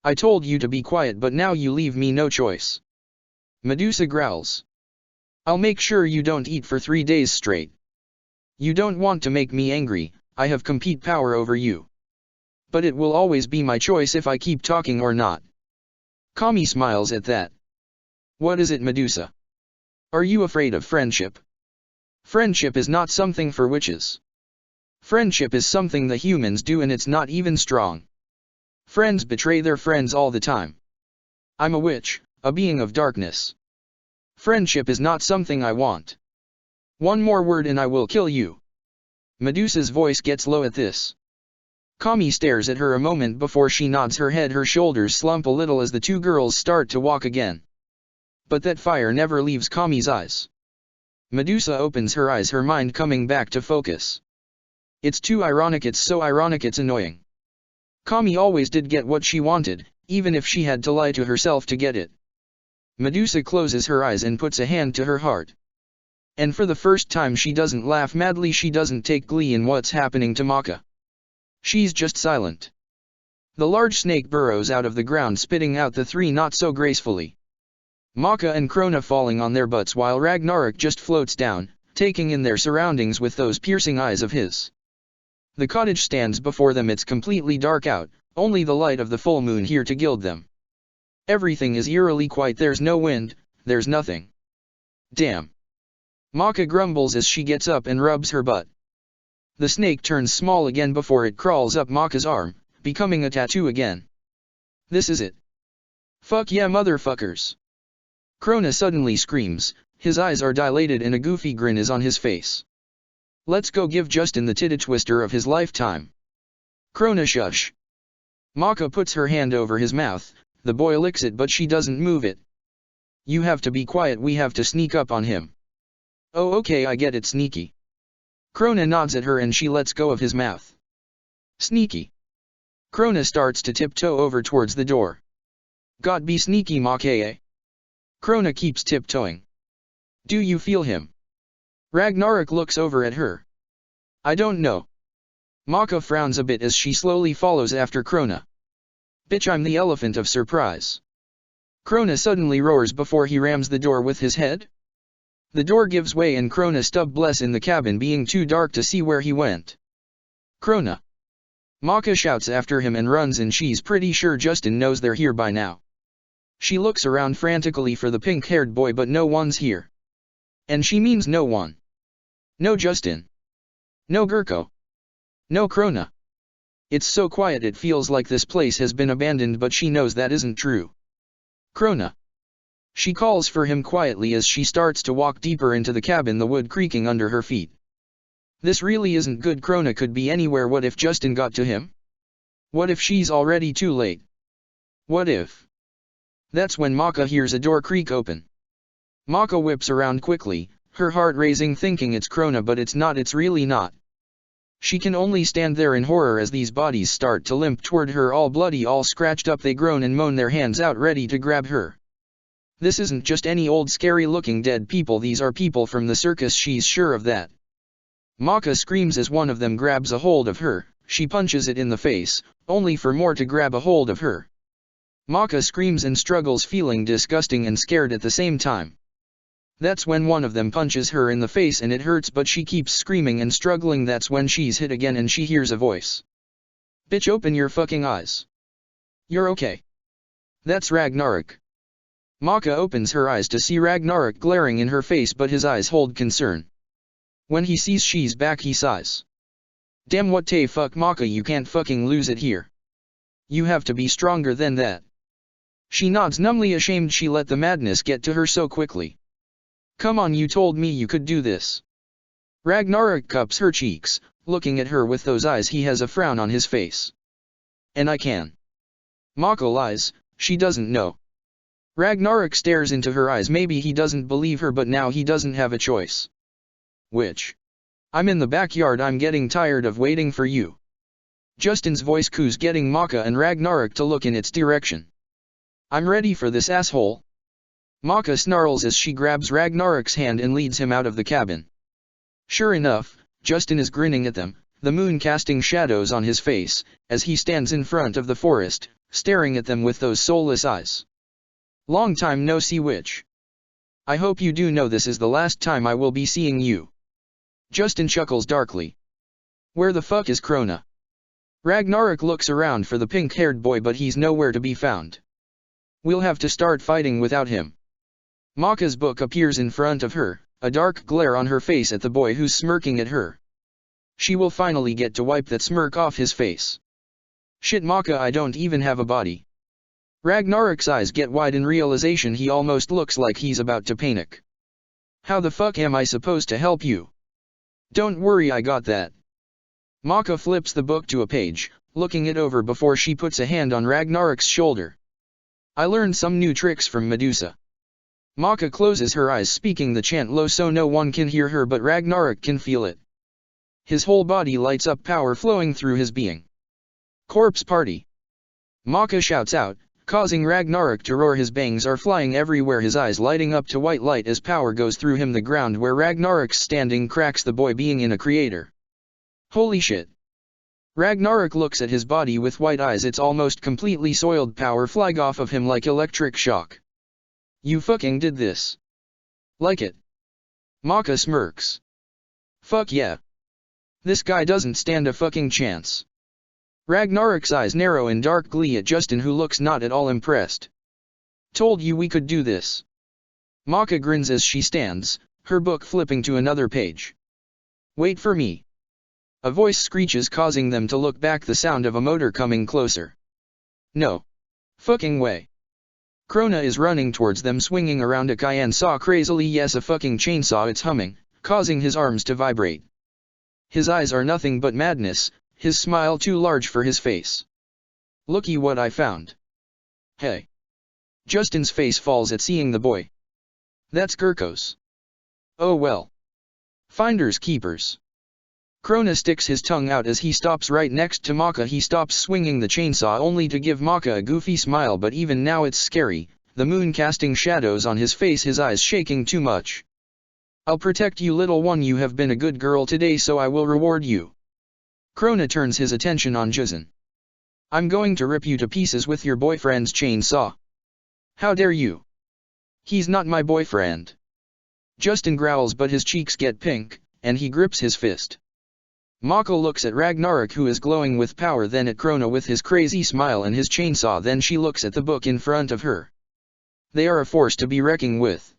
I told you to be quiet, but now you leave me no choice. Medusa growls. I'll make sure you don't eat for 3 days straight. You don't want to make me angry, I have complete power over you. But it will always be my choice if I keep talking or not. Kami smiles at that. What is it, Medusa? Are you afraid of friendship? Friendship is not something for witches. Friendship is something the humans do and it's not even strong. Friends betray their friends all the time. I'm a witch, a being of darkness. Friendship is not something I want. One more word and I will kill you. Medusa's voice gets low at this. Kami stares at her a moment before she nods her head. Her shoulders slump a little as the two girls start to walk again. But that fire never leaves Kami's eyes. Medusa opens her eyes, her mind coming back to focus. It's too ironic, it's so ironic it's annoying. Kami always did get what she wanted, even if she had to lie to herself to get it. Medusa closes her eyes and puts a hand to her heart. And for the first time she doesn't laugh madly, she doesn't take glee in what's happening to Maka. She's just silent. The large snake burrows out of the ground, spitting out the three not so gracefully. Maka and Krona falling on their butts while Ragnarok just floats down, taking in their surroundings with those piercing eyes of his. The cottage stands before them, it's completely dark out, only the light of the full moon here to gild them. Everything is eerily quiet, there's no wind, there's nothing. Damn. Maka grumbles as she gets up and rubs her butt. The snake turns small again before it crawls up Maka's arm, becoming a tattoo again. This is it. Fuck yeah, motherfuckers. Krona suddenly screams, his eyes are dilated and a goofy grin is on his face. Let's go give Justin the titty twister of his lifetime. Krona, shush. Maka puts her hand over his mouth, the boy licks it but she doesn't move it. You have to be quiet, we have to sneak up on him. Oh okay, I get it, sneaky. Krona nods at her and she lets go of his mouth. Sneaky. Krona starts to tiptoe over towards the door. God be sneaky, Maka. Krona keeps tiptoeing. Do you feel him? Ragnarok looks over at her. I don't know. Maka frowns a bit as she slowly follows after Krona. Bitch, I'm the elephant of surprise. Krona suddenly roars before he rams the door with his head. The door gives way and Krona stubs in the cabin, being too dark to see where he went. Krona. Maka shouts after him and runs, and she's pretty sure Justin knows they're here by now. She looks around frantically for the pink-haired boy but no one's here. And she means no one. No Justin. No Gurko. No Krona. It's so quiet it feels like this place has been abandoned, but she knows that isn't true. Krona. She calls for him quietly as she starts to walk deeper into the cabin, the wood creaking under her feet. This really isn't good. Krona could be anywhere. What if Justin got to him? What if she's already too late? What if? That's when Maka hears a door creak open. Maka whips around quickly, her heart racing, thinking it's Krona, but it's not, it's really not. She can only stand there in horror as these bodies start to limp toward her, all bloody, all scratched up. They groan and moan, their hands out ready to grab her. This isn't just any old scary looking dead people, these are people from the circus, she's sure of that. Maka screams as one of them grabs a hold of her, she punches it in the face, only for more to grab a hold of her. Maka screams and struggles, feeling disgusting and scared at the same time. That's when one of them punches her in the face and it hurts, but she keeps screaming and struggling. That's when she's hit again and she hears a voice. Bitch, open your fucking eyes. You're okay. That's Ragnarok. Maka opens her eyes to see Ragnarok glaring in her face, but his eyes hold concern. When he sees she's back, he sighs. Damn, what the fuck, Maka, you can't fucking lose it here. You have to be stronger than that. She nods numbly, ashamed she let the madness get to her so quickly. Come on, you told me you could do this. Ragnarok cups her cheeks, looking at her with those eyes. He has a frown on his face. And I can. Maka lies, she doesn't know. Ragnarok stares into her eyes. Maybe he doesn't believe her, but now he doesn't have a choice. Which? I'm in the backyard, I'm getting tired of waiting for you. Justin's voice coos, getting Maka and Ragnarok to look in its direction. I'm ready for this asshole. Maka snarls as she grabs Ragnarok's hand and leads him out of the cabin. Sure enough, Justin is grinning at them, the moon casting shadows on his face, as he stands in front of the forest, staring at them with those soulless eyes. Long time no see, witch. I hope you do know this is the last time I will be seeing you. Justin chuckles darkly. Where the fuck is Krona? Ragnarok looks around for the pink-haired boy, but he's nowhere to be found. We'll have to start fighting without him. Maka's book appears in front of her, a dark glare on her face at the boy who's smirking at her. She will finally get to wipe that smirk off his face. Shit Maka, I don't even have a body. Ragnarok's eyes get wide in realization he almost looks like he's about to panic. How the fuck am I supposed to help you? Don't worry, I got that. Maka flips the book to a page, looking it over before she puts a hand on Ragnarok's shoulder. I learned some new tricks from Medusa. Maka closes her eyes, speaking the chant low so no one can hear her, but Ragnarok can feel it. His whole body lights up, power flowing through his being. Corpse party. Maka shouts out, causing Ragnarok to roar. His bangs are flying everywhere, his eyes lighting up to white light as power goes through him. The ground where Ragnarok's standing cracks, the boy being in a creator. Holy shit. Ragnarok looks at his body with white eyes, it's almost completely soiled, power flying off of him like electric shock. You fucking did this. Like it. Maka smirks. Fuck yeah. This guy doesn't stand a fucking chance. Ragnarok's eyes narrow in dark glee at Justin, who looks not at all impressed. Told you we could do this. Maka grins as she stands, her book flipping to another page. Wait for me. A voice screeches, causing them to look back, the sound of a motor coming closer. No. Fucking way. Krona is running towards them, swinging around a Cayenne saw crazily. Yes, a fucking chainsaw, it's humming, causing his arms to vibrate. His eyes are nothing but madness, his smile too large for his face. Looky what I found. Hey. Justin's face falls at seeing the boy. That's Gurkos. Oh well. Finders keepers. Krona sticks his tongue out as he stops right next to Maka. He stops swinging the chainsaw only to give Maka a goofy smile, but even now it's scary, the moon casting shadows on his face, his eyes shaking too much. I'll protect you, little one, you have been a good girl today, so I will reward you. Krona turns his attention on Justin. I'm going to rip you to pieces with your boyfriend's chainsaw. How dare you? He's not my boyfriend. Justin growls, but his cheeks get pink, and he grips his fist. Maka looks at Ragnarok, who is glowing with power, then at Krona with his crazy smile and his chainsaw, then she looks at the book in front of her. They are a force to be reckoned with.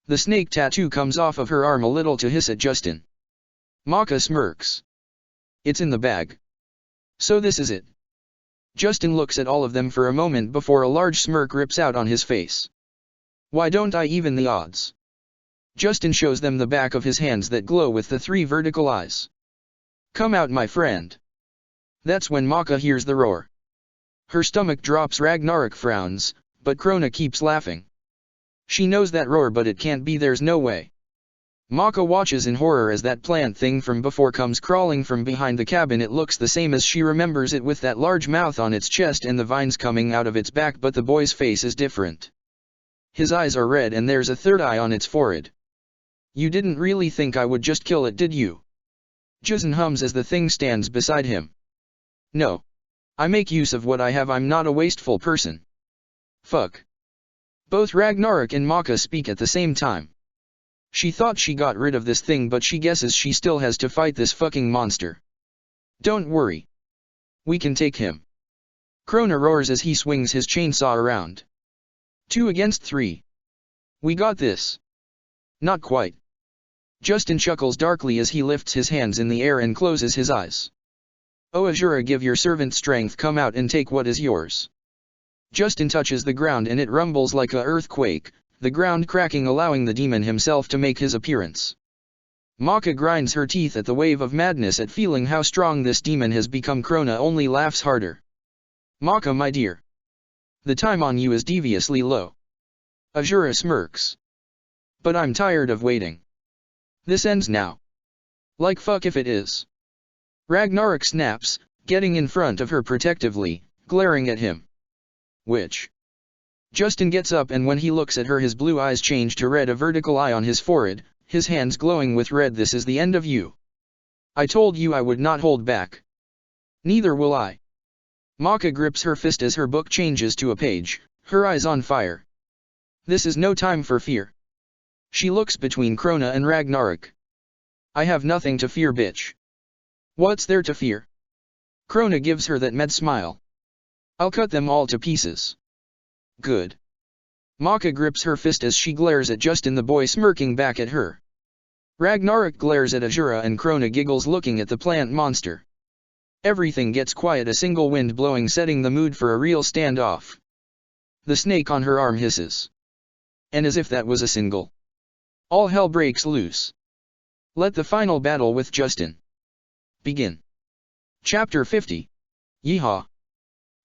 The snake tattoo comes off of her arm a little to hiss at Justin. Maka smirks. It's in the bag. So this is it. Justin looks at all of them for a moment before a large smirk rips out on his face. Why don't I even the odds? Justin shows them the back of his hands that glow with the 3 vertical eyes. Come out, my friend. That's when Maka hears the roar. Her stomach drops. Ragnarok frowns, but Krona keeps laughing. She knows that roar, but it can't be, there's no way. Maka watches in horror as that plant thing from before comes crawling from behind the cabin. It looks the same as she remembers it, with that large mouth on its chest and the vines coming out of its back, but the boy's face is different. His eyes are red and there's a third eye on its forehead. You didn't really think I would just kill it, did you? Justin hums as the thing stands beside him. No. I make use of what I have, I'm not a wasteful person. Fuck. Both Ragnarok and Maka speak at the same time. She thought she got rid of this thing, but she guesses she still has to fight this fucking monster. Don't worry. We can take him. Krona roars as he swings his chainsaw around. 2 against 3. We got this. Not quite. Justin chuckles darkly as he lifts his hands in the air and closes his eyes. O Azura, give your servant strength, come out and take what is yours. Justin touches the ground and it rumbles like a earthquake, the ground cracking, allowing the demon himself to make his appearance. Maka grinds her teeth at the wave of madness at feeling how strong this demon has become. Krona only laughs harder. Maka, my dear. The time on you is deviously low. Azura smirks. But I'm tired of waiting. This ends now. Like fuck if it is. Ragnarok snaps, getting in front of her protectively, glaring at him. Which? Justin gets up, and when he looks at her his blue eyes change to red, a vertical eye on his forehead, his hands glowing with red. This is the end of you. I told you I would not hold back. Neither will I. Maka grips her fist as her book changes to a page, her eyes on fire. This is no time for fear. She looks between Krona and Ragnarok. I have nothing to fear, bitch. What's there to fear? Krona gives her that mad smile. I'll cut them all to pieces. Good. Maka grips her fist as she glares at Justin, the boy smirking back at her. Ragnarok glares at Azura and Krona giggles looking at the plant monster. Everything gets quiet, a single wind blowing setting the mood for a real standoff. The snake on her arm hisses. And as if that was a single. All hell breaks loose. Let the final battle with Justin begin. Chapter 50. Yeehaw!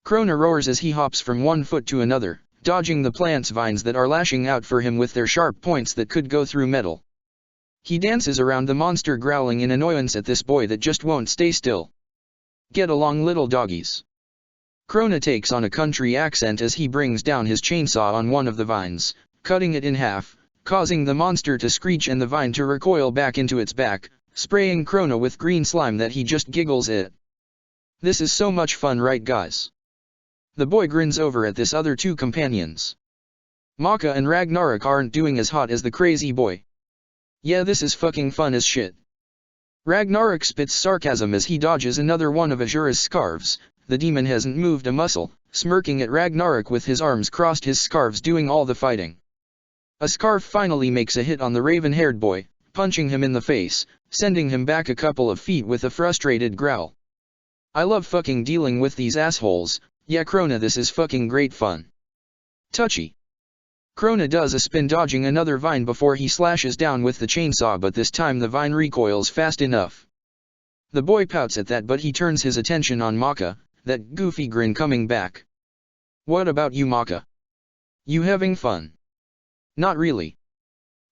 Krona roars as he hops from one foot to another, dodging the plant's vines that are lashing out for him with their sharp points that could go through metal. He dances around the monster, growling in annoyance at this boy that just won't stay still. Get along, little doggies. Krona takes on a country accent as he brings down his chainsaw on one of the vines, cutting it in half, causing the monster to screech and the vine to recoil back into its back, spraying Krona with green slime that he just giggles at. This is so much fun, right guys? The boy grins over at this other two companions. Maka and Ragnarok aren't doing as hot as the crazy boy. Yeah, this is fucking fun as shit. Ragnarok spits sarcasm as he dodges another one of Azura's scarves. The demon hasn't moved a muscle, smirking at Ragnarok with his arms crossed, his scarves doing all the fighting. A scarf finally makes a hit on the raven-haired boy, punching him in the face, sending him back a couple of feet with a frustrated growl. I love fucking dealing with these assholes. Yeah, Krona, this is fucking great fun. Touchy. Krona does a spin dodging another vine before he slashes down with the chainsaw, but this time the vine recoils fast enough. The boy pouts at that, but he turns his attention on Maka, that goofy grin coming back. What about you, Maka? You having fun? Not really.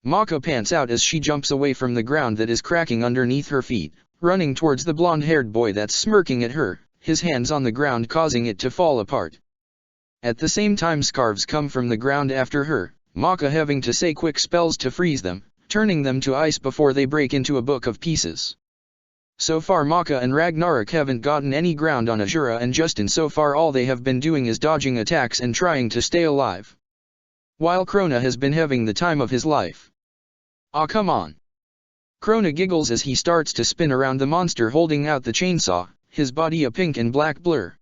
Maka pants out as she jumps away from the ground that is cracking underneath her feet, running towards the blonde-haired boy that's smirking at her, his hands on the ground causing it to fall apart. At the same time, scarves come from the ground after her, Maka having to say quick spells to freeze them, turning them to ice before they break into a book of pieces. So far Maka and Ragnarok haven't gotten any ground on Azura and Justin. So far all they have been doing is dodging attacks and trying to stay alive. While Krona has been having the time of his life. Aw, come on. Krona giggles as he starts to spin around the monster holding out the chainsaw, his body a pink and black blur.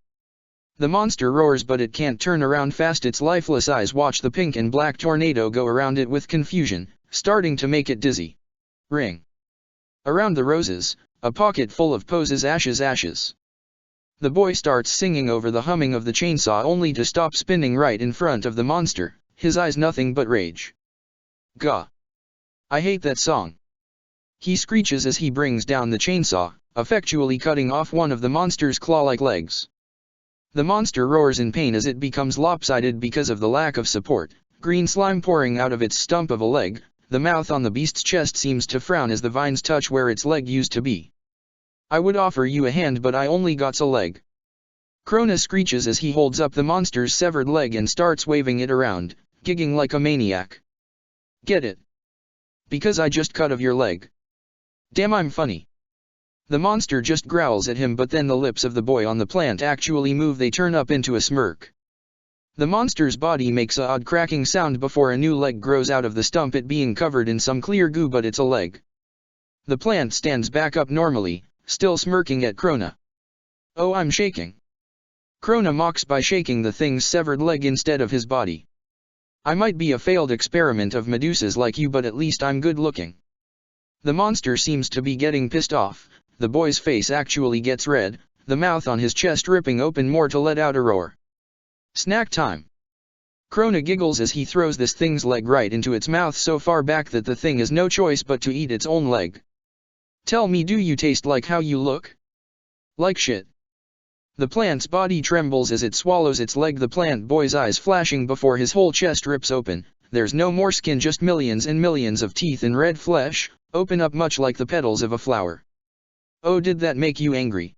The monster roars, but it can't turn around fast. Its lifeless eyes watch the pink and black tornado go around it with confusion, starting to make it dizzy. Ring. Around the roses, a pocket full of poses, ashes, ashes. The boy starts singing over the humming of the chainsaw only to stop spinning right in front of the monster, his eyes nothing but rage. Gah. I hate that song. He screeches as he brings down the chainsaw, effectually cutting off one of the monster's claw-like legs. The monster roars in pain as it becomes lopsided because of the lack of support, green slime pouring out of its stump of a leg. The mouth on the beast's chest seems to frown as the vines touch where its leg used to be. I would offer you a hand, but I only got a leg. Krona screeches as he holds up the monster's severed leg and starts waving it around, giggling like a maniac. Get it? Because I just cut of your leg. Damn, I'm funny. The monster just growls at him, but then the lips of the boy on the plant actually move. They turn up into a smirk. The monster's body makes a odd cracking sound before a new leg grows out of the stump, it being covered in some clear goo, but it's a leg. The plant stands back up normally, still smirking at Krona. Oh, I'm shaking. Krona mocks by shaking the thing's severed leg instead of his body. I might be a failed experiment of Medusas like you, but at least I'm good looking. The monster seems to be getting pissed off. The boy's face actually gets red, the mouth on his chest ripping open more to let out a roar. Snack time. Krona giggles as he throws this thing's leg right into its mouth so far back that the thing has no choice but to eat its own leg. Tell me, do you taste like how you look? Like shit. The plant's body trembles as it swallows its leg, the plant boy's eyes flashing before his whole chest rips open. There's no more skin, just millions and millions of teeth and red flesh, open up much like the petals of a flower. Oh, did that make you angry?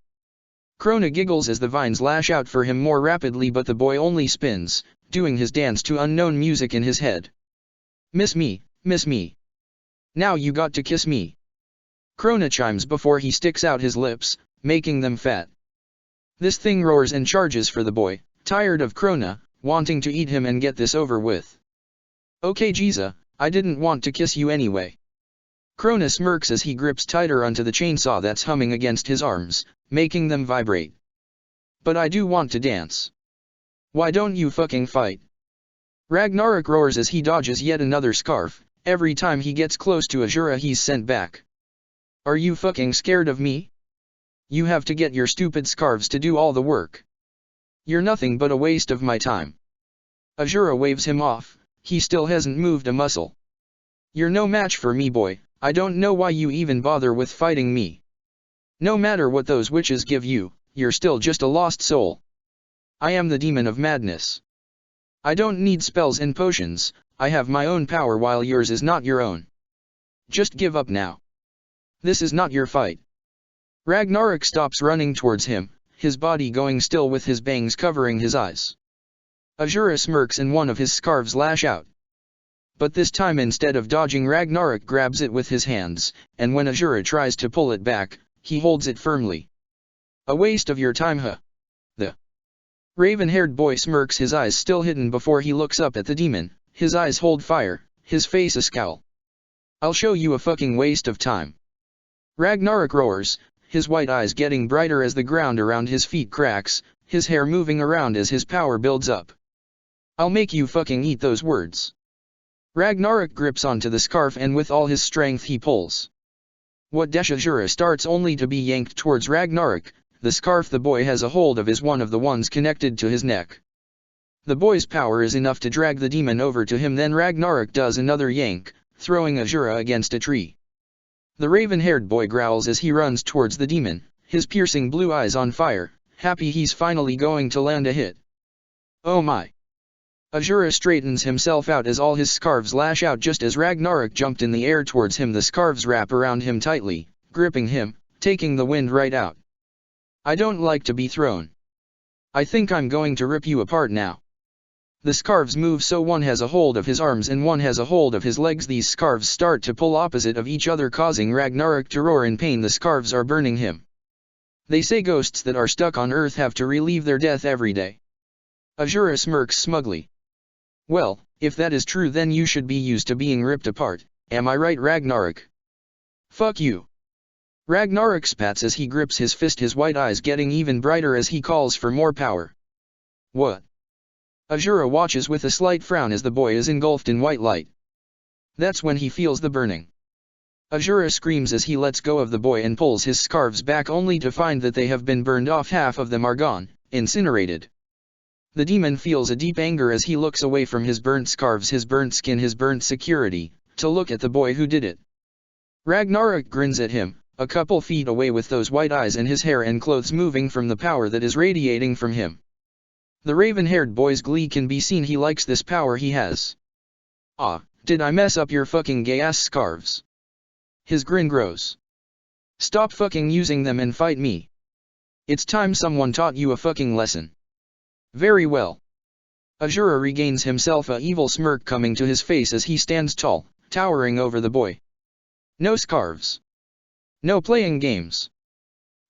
Krona giggles as the vines lash out for him more rapidly, but the boy only spins, doing his dance to unknown music in his head. Miss me, miss me. Now you got to kiss me. Krona chimes before he sticks out his lips, making them fat. This thing roars and charges for the boy, tired of Krona, wanting to eat him and get this over with. Okay, Giza, I didn't want to kiss you anyway. Krona smirks as he grips tighter onto the chainsaw that's humming against his arms, making them vibrate. But I do want to dance. Why don't you fucking fight? Ragnarok roars as he dodges yet another scarf, every time he gets close to Azura he's sent back. Are you fucking scared of me? You have to get your stupid scarves to do all the work. You're nothing but a waste of my time. Azura waves him off, he still hasn't moved a muscle. You're no match for me, boy, I don't know why you even bother with fighting me. No matter what those witches give you, you're still just a lost soul. I am the demon of madness. I don't need spells and potions, I have my own power while yours is not your own. Just give up now. This is not your fight. Ragnarok stops running towards him, his body going still with his bangs covering his eyes. Azura smirks and one of his scarves lash out. But this time instead of dodging, Ragnarok grabs it with his hands, and when Azura tries to pull it back, he holds it firmly. A waste of your time, huh? The raven-haired boy smirks, his eyes still hidden before he looks up at the demon, his eyes hold fire, his face a scowl. I'll show you a fucking waste of time. Ragnarok roars, his white eyes getting brighter as the ground around his feet cracks, his hair moving around as his power builds up. I'll make you fucking eat those words. Ragnarok grips onto the scarf and with all his strength he pulls. What Azura starts only to be yanked towards Ragnarok. The scarf the boy has a hold of is one of the ones connected to his neck. The boy's power is enough to drag the demon over to him, then Ragnarok does another yank, throwing Azura against a tree. The raven-haired boy growls as he runs towards the demon, his piercing blue eyes on fire, happy he's finally going to land a hit. Oh my! Azura straightens himself out as all his scarves lash out just as Ragnarok jumped in the air towards him. The scarves wrap around him tightly, gripping him, taking the wind right out. I don't like to be thrown. I think I'm going to rip you apart now. The scarves move so one has a hold of his arms and one has a hold of his legs. These scarves start to pull opposite of each other, causing Ragnarok to roar in pain. The scarves are burning him. They say ghosts that are stuck on Earth have to relieve their death every day. Azura smirks smugly. Well, if that is true then you should be used to being ripped apart, am I right, Ragnarok? Fuck you. Ragnarok spats as he grips his fist, his white eyes getting even brighter as he calls for more power. What? Azura watches with a slight frown as the boy is engulfed in white light. That's when he feels the burning. Azura screams as he lets go of the boy and pulls his scarves back only to find that they have been burned off. Half of them are gone, incinerated. The demon feels a deep anger as he looks away from his burnt scarves, his burnt skin, his burnt security, to look at the boy who did it. Ragnarok grins at him, a couple feet away with those white eyes and his hair and clothes moving from the power that is radiating from him. The raven-haired boy's glee can be seen. He likes this power he has. Ah, did I mess up your fucking gay-ass scarves? His grin grows. Stop fucking using them and fight me. It's time someone taught you a fucking lesson. Very well. Azura regains himself, a evil smirk coming to his face as he stands tall, towering over the boy. No scarves. No playing games.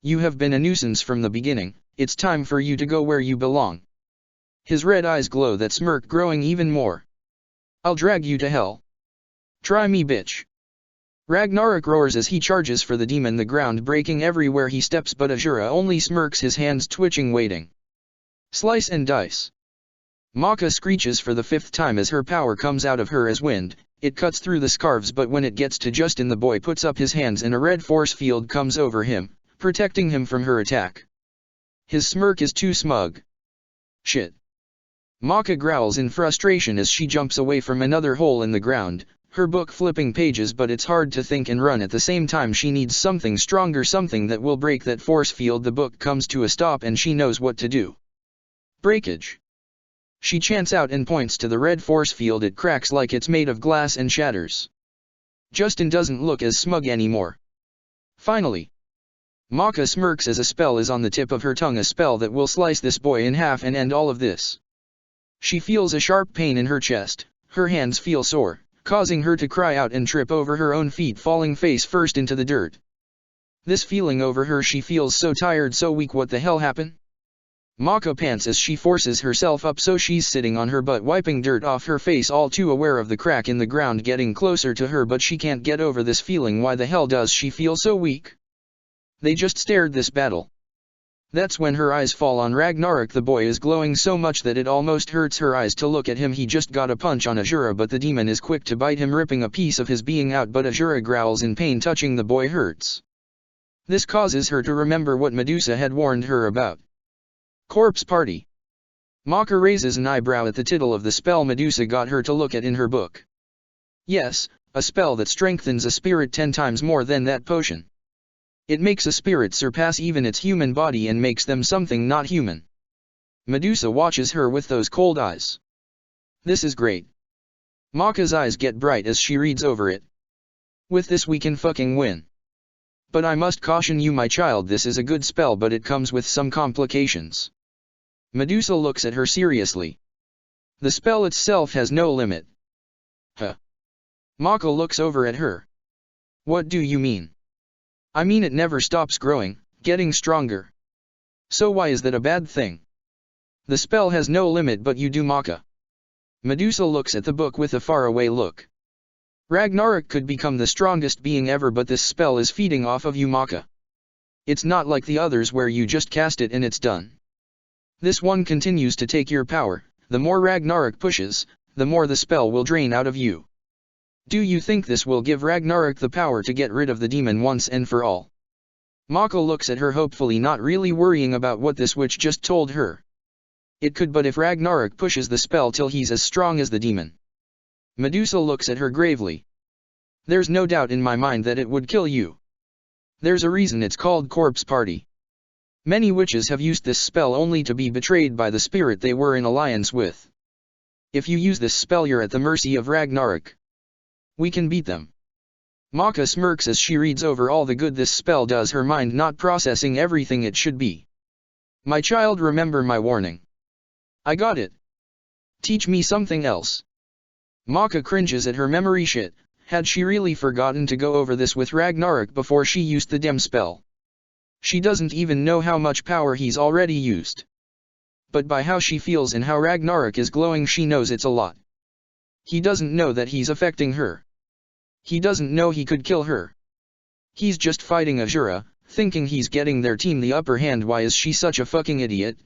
You have been a nuisance from the beginning, it's time for you to go where you belong. His red eyes glow, that smirk growing even more. I'll drag you to hell. Try me, bitch. Ragnarok roars as he charges for the demon, the ground breaking everywhere he steps, but Azura only smirks, his hands twitching, waiting. Slice and dice. Maka screeches for the 5th time as her power comes out of her as wind. It cuts through the scarves, but when it gets to Justin, the boy puts up his hands and a red force field comes over him, protecting him from her attack. His smirk is too smug. Shit. Maka growls in frustration as she jumps away from another hole in the ground, her book flipping pages, but it's hard to think and run at the same time. She needs something stronger, something that will break that force field. The book comes to a stop and she knows what to do. Breakage. She chants out and points to the red force field. It cracks like it's made of glass and shatters. Justin doesn't look as smug anymore. Finally. Maka smirks as a spell is on the tip of her tongue, a spell that will slice this boy in half and end all of this. She feels a sharp pain in her chest, her hands feel sore, causing her to cry out and trip over her own feet, falling face first into the dirt. This feeling over her, she feels so tired, so weak. What the hell happened? Maka pants as she forces herself up so she's sitting on her butt, wiping dirt off her face, all too aware of the crack in the ground getting closer to her, but she can't get over this feeling. Why the hell does she feel so weak? They just started this battle. That's when her eyes fall on Ragnarok. The boy is glowing so much that it almost hurts her eyes to look at him. He just got a punch on Azura, but the demon is quick to bite him, ripping a piece of his being out, but Azura growls in pain. Touching the boy hurts. This causes her to remember what Medusa had warned her about. Corpse party. Maka raises an eyebrow at the title of the spell Medusa got her to look at in her book. Yes, a spell that strengthens a spirit 10 times more than that potion. It makes a spirit surpass even its human body and makes them something not human. Medusa watches her with those cold eyes. This is great. Maka's eyes get bright as she reads over it. With this we can fucking win. But I must caution you, my child, this is a good spell, but it comes with some complications. Medusa looks at her seriously. The spell itself has no limit. Huh. Maka looks over at her. What do you mean? I mean it never stops growing, getting stronger. So why is that a bad thing? The spell has no limit, but you do, Maka. Medusa looks at the book with a faraway look. Ragnarok could become the strongest being ever, but this spell is feeding off of you, Maka. It's not like the others where you just cast it and it's done. This one continues to take your power. The more Ragnarok pushes, the more the spell will drain out of you. Do you think this will give Ragnarok the power to get rid of the demon once and for all? Maka looks at her hopefully, not really worrying about what this witch just told her. It could, but if Ragnarok pushes the spell till he's as strong as the demon. Medusa looks at her gravely. There's no doubt in my mind that it would kill you. There's a reason it's called Corpse Party. Many witches have used this spell only to be betrayed by the spirit they were in alliance with. If you use this spell, you're at the mercy of Ragnarok. We can beat them. Maka smirks as she reads over all the good this spell does, her mind not processing everything it should be. My child, remember my warning. I got it. Teach me something else. Maka cringes at her memory shit. Had she really forgotten to go over this with Ragnarok before she used the Dem spell? She doesn't even know how much power he's already used. But by how she feels and how Ragnarok is glowing, she knows it's a lot. He doesn't know that he's affecting her. He doesn't know he could kill her. He's just fighting Azura, thinking he's getting their team the upper hand. Why is she such a fucking idiot?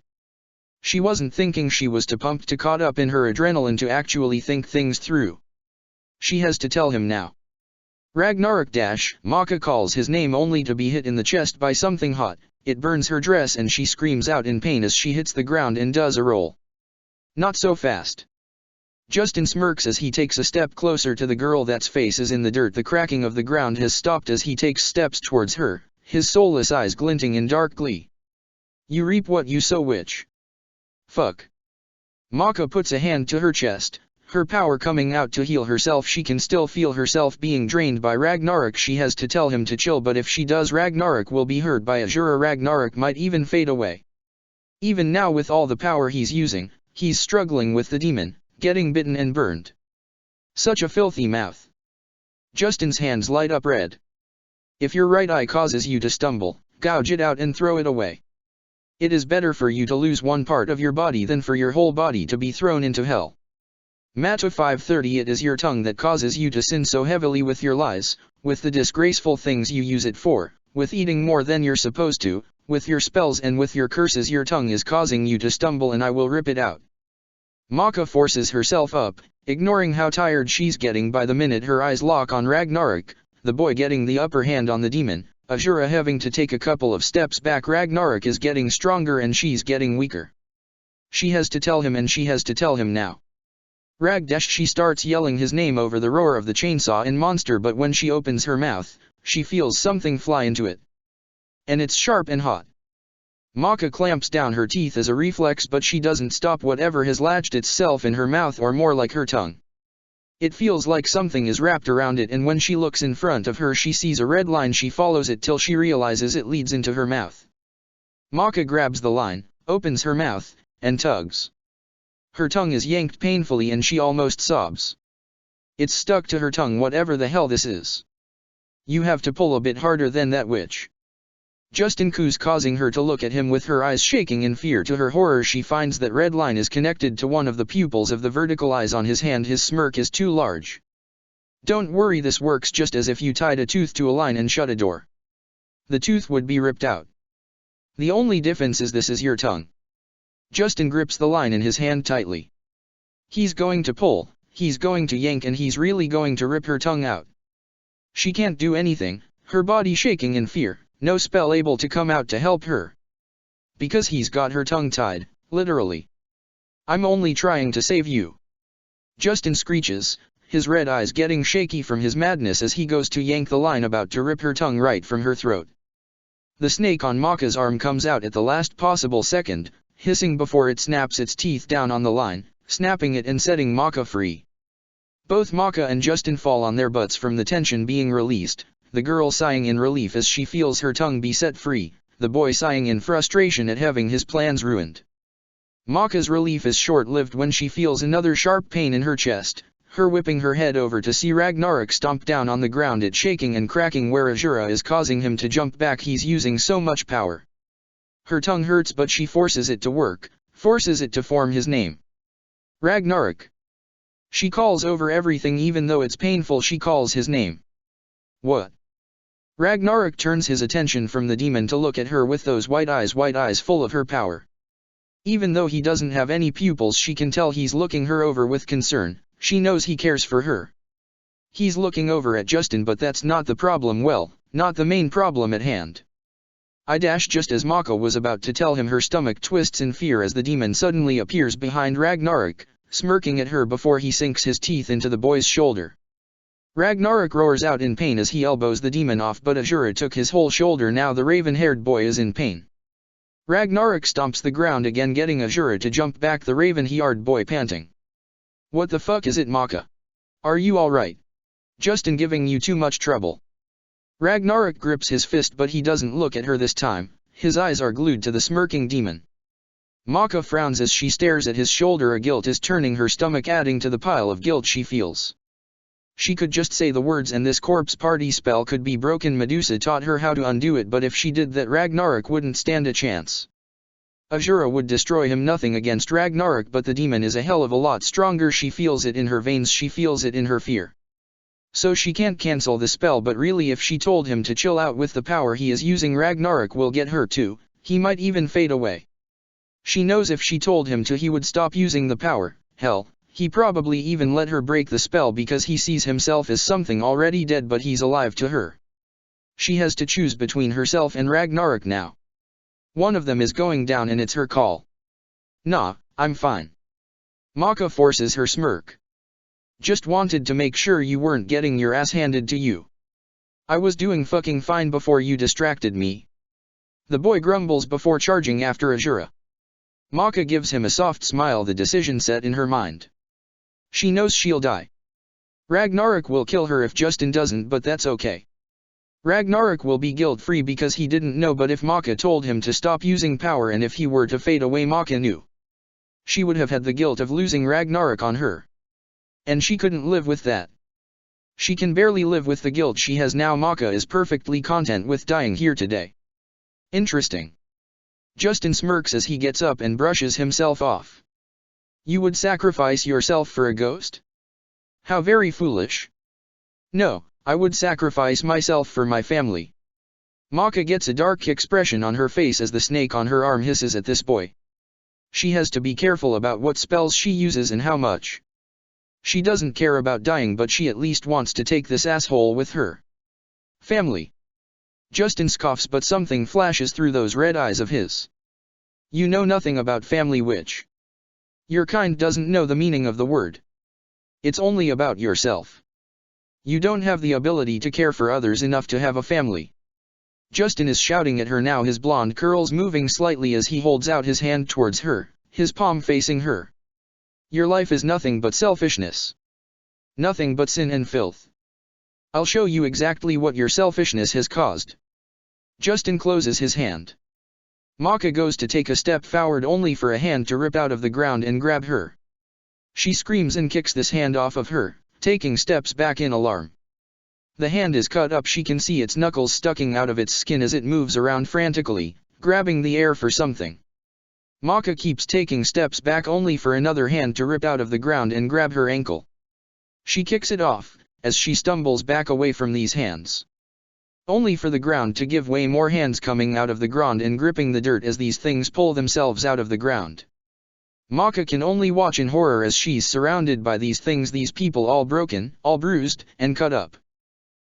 She wasn't thinking, she was too pumped, too caught up in her adrenaline to actually think things through. She has to tell him now. Ragnarok dash, Maka calls his name only to be hit in the chest by something hot. It burns her dress and she screams out in pain as she hits the ground and does a roll. Not so fast. Justin smirks as he takes a step closer to the girl that's face is in the dirt. The cracking of the ground has stopped as he takes steps towards her, his soulless eyes glinting in dark glee. You reap what you sow, witch. Fuck. Maka puts a hand to her chest, her power coming out to heal herself. She can still feel herself being drained by Ragnarok. She has to tell him to chill, but if she does, Ragnarok will be hurt by Azura. Ragnarok might even fade away. Even now, with all the power he's using, he's struggling with the demon, getting bitten and burned. Such a filthy mouth. Justin's hands light up red. If your right eye causes you to stumble, gouge it out and throw it away. It is better for you to lose one part of your body than for your whole body to be thrown into hell. Mata 530. It is your tongue that causes you to sin so heavily with your lies, with the disgraceful things you use it for, with eating more than you're supposed to, with your spells and with your curses. Your tongue is causing you to stumble and I will rip it out. Maka forces herself up, ignoring how tired she's getting by the minute. Her eyes lock on Ragnarok, the boy getting the upper hand on the demon, Azura having to take a couple of steps back. Ragnarok is getting stronger and she's getting weaker. She has to tell him, and she has to tell him now. Ragdash. She starts yelling his name over the roar of the chainsaw and monster, but when she opens her mouth, she feels something fly into it. And it's sharp and hot. Maka clamps down her teeth as a reflex, but she doesn't stop whatever has latched itself in her mouth, or more like her tongue. It feels like something is wrapped around it, and when she looks in front of her she sees a red line. She follows it till she realizes it leads into her mouth. Maka grabs the line, opens her mouth, and tugs. Her tongue is yanked painfully and she almost sobs. It's stuck to her tongue. Whatever the hell this is. You have to pull a bit harder than that, witch. Justin coos, causing her to look at him with her eyes shaking in fear. To her horror, she finds that red line is connected to one of the pupils of the vertical eyes on his hand. His smirk is too large. Don't worry, this works just as if you tied a tooth to a line and shut a door. The tooth would be ripped out. The only difference is this is your tongue. Justin grips the line in his hand tightly. He's going to pull, he's going to yank, and he's really going to rip her tongue out. She can't do anything, her body shaking in fear, no spell able to come out to help her. Because he's got her tongue tied, literally. I'm only trying to save you. Justin screeches, his red eyes getting shaky from his madness as he goes to yank the line about to rip her tongue right from her throat. The snake on Maka's arm comes out at the last possible second, hissing before it snaps its teeth down on the line, snapping it and setting Maka free. Both Maka and Justin fall on their butts from the tension being released, the girl sighing in relief as she feels her tongue be set free, the boy sighing in frustration at having his plans ruined. Maka's relief is short-lived when she feels another sharp pain in her chest, her whipping her head over to see Ragnarok stomp down on the ground, it shaking and cracking where Azura is causing him to jump back. He's using so much power. Her tongue hurts but she forces it to work, forces it to form his name. Ragnarok. She calls over everything even though it's painful, she calls his name. What? Ragnarok turns his attention from the demon to look at her with those white eyes full of her power. Even though he doesn't have any pupils, she can tell he's looking her over with concern, she knows he cares for her. He's looking over at Justin, but that's not the problem, well, not the main problem at hand. Just as Maka was about to tell him, her stomach twists in fear as the demon suddenly appears behind Ragnarok, smirking at her before he sinks his teeth into the boy's shoulder. Ragnarok roars out in pain as he elbows the demon off, but Azura took his whole shoulder. Now the raven-haired boy is in pain. Ragnarok stomps the ground again, getting Azura to jump back, the raven-haired boy panting. What the fuck is it, Maka? Are you alright? Justin giving you too much trouble. Ragnarok grips his fist, but he doesn't look at her this time, his eyes are glued to the smirking demon. Maka frowns as she stares at his shoulder. A guilt is turning her stomach, adding to the pile of guilt she feels. She could just say the words and this corpse party spell could be broken. Medusa taught her how to undo it, but if she did that, Ragnarok wouldn't stand a chance. Azura would destroy him, nothing against Ragnarok, but the demon is a hell of a lot stronger. She feels it in her veins, she feels it in her fear. So she can't cancel the spell, but really if she told him to chill out with the power he is using, Ragnarok will get her too, he might even fade away. She knows if she told him to, he would stop using the power, hell, he probably even let her break the spell because he sees himself as something already dead, but he's alive to her. She has to choose between herself and Ragnarok now. One of them is going down and it's her call. Nah, I'm fine. Maka forces her smirk. Just wanted to make sure you weren't getting your ass handed to you. I was doing fucking fine before you distracted me. The boy grumbles before charging after Azura. Maka gives him a soft smile, the decision set in her mind. She knows she'll die. Ragnarok will kill her if Justin doesn't, but that's okay. Ragnarok will be guilt-free because he didn't know, but if Maka told him to stop using power and if he were to fade away, Maka knew. She would have had the guilt of losing Ragnarok on her. And she couldn't live with that. She can barely live with the guilt she has now. Maka is perfectly content with dying here today. Interesting. Justin smirks as he gets up and brushes himself off. You would sacrifice yourself for a ghost? How very foolish. No, I would sacrifice myself for my family. Maka gets a dark expression on her face as the snake on her arm hisses at this boy. She has to be careful about what spells she uses and how much. She doesn't care about dying, but she at least wants to take this asshole with her. Family. Justin scoffs, but something flashes through those red eyes of his. You know nothing about family, witch. Your kind doesn't know the meaning of the word. It's only about yourself. You don't have the ability to care for others enough to have a family. Justin is shouting at her now, his blonde curls moving slightly as he holds out his hand towards her, his palm facing her. Your life is nothing but selfishness. Nothing but sin and filth. I'll show you exactly what your selfishness has caused. Justin closes his hand. Maka goes to take a step forward, only for a hand to rip out of the ground and grab her. She screams and kicks this hand off of her, taking steps back in alarm. The hand is cut up, she can see its knuckles sticking out of its skin as it moves around frantically, grabbing the air for something. Maka keeps taking steps back, only for another hand to rip out of the ground and grab her ankle. She kicks it off, as she stumbles back away from these hands. Only for the ground to give way, more hands coming out of the ground and gripping the dirt as these things pull themselves out of the ground. Maka can only watch in horror as she's surrounded by these things, these people all broken, all bruised, and cut up.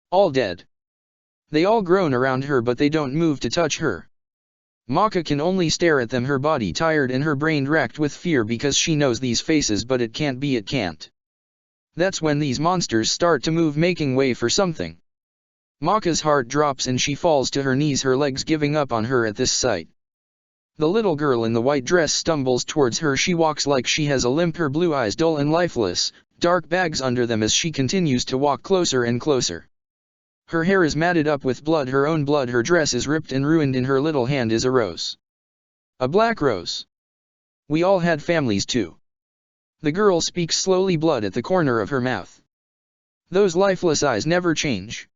All dead. They all groan around her but they don't move to touch her. Maka can only stare at them, her body tired and her brain racked with fear because she knows these faces but it can't be, it can't. That's when these monsters start to move, making way for something. Maka's heart drops and she falls to her knees, her legs giving up on her at this sight. The little girl in the white dress stumbles towards her. She walks like she has a limp, her blue eyes dull and lifeless, dark bags under them as she continues to walk closer and closer. Her hair is matted up with blood, her own blood, her dress is ripped and ruined. In her little hand is a rose. A black rose. We all had families too. The girl speaks slowly, blood at the corner of her mouth. Those lifeless eyes never change.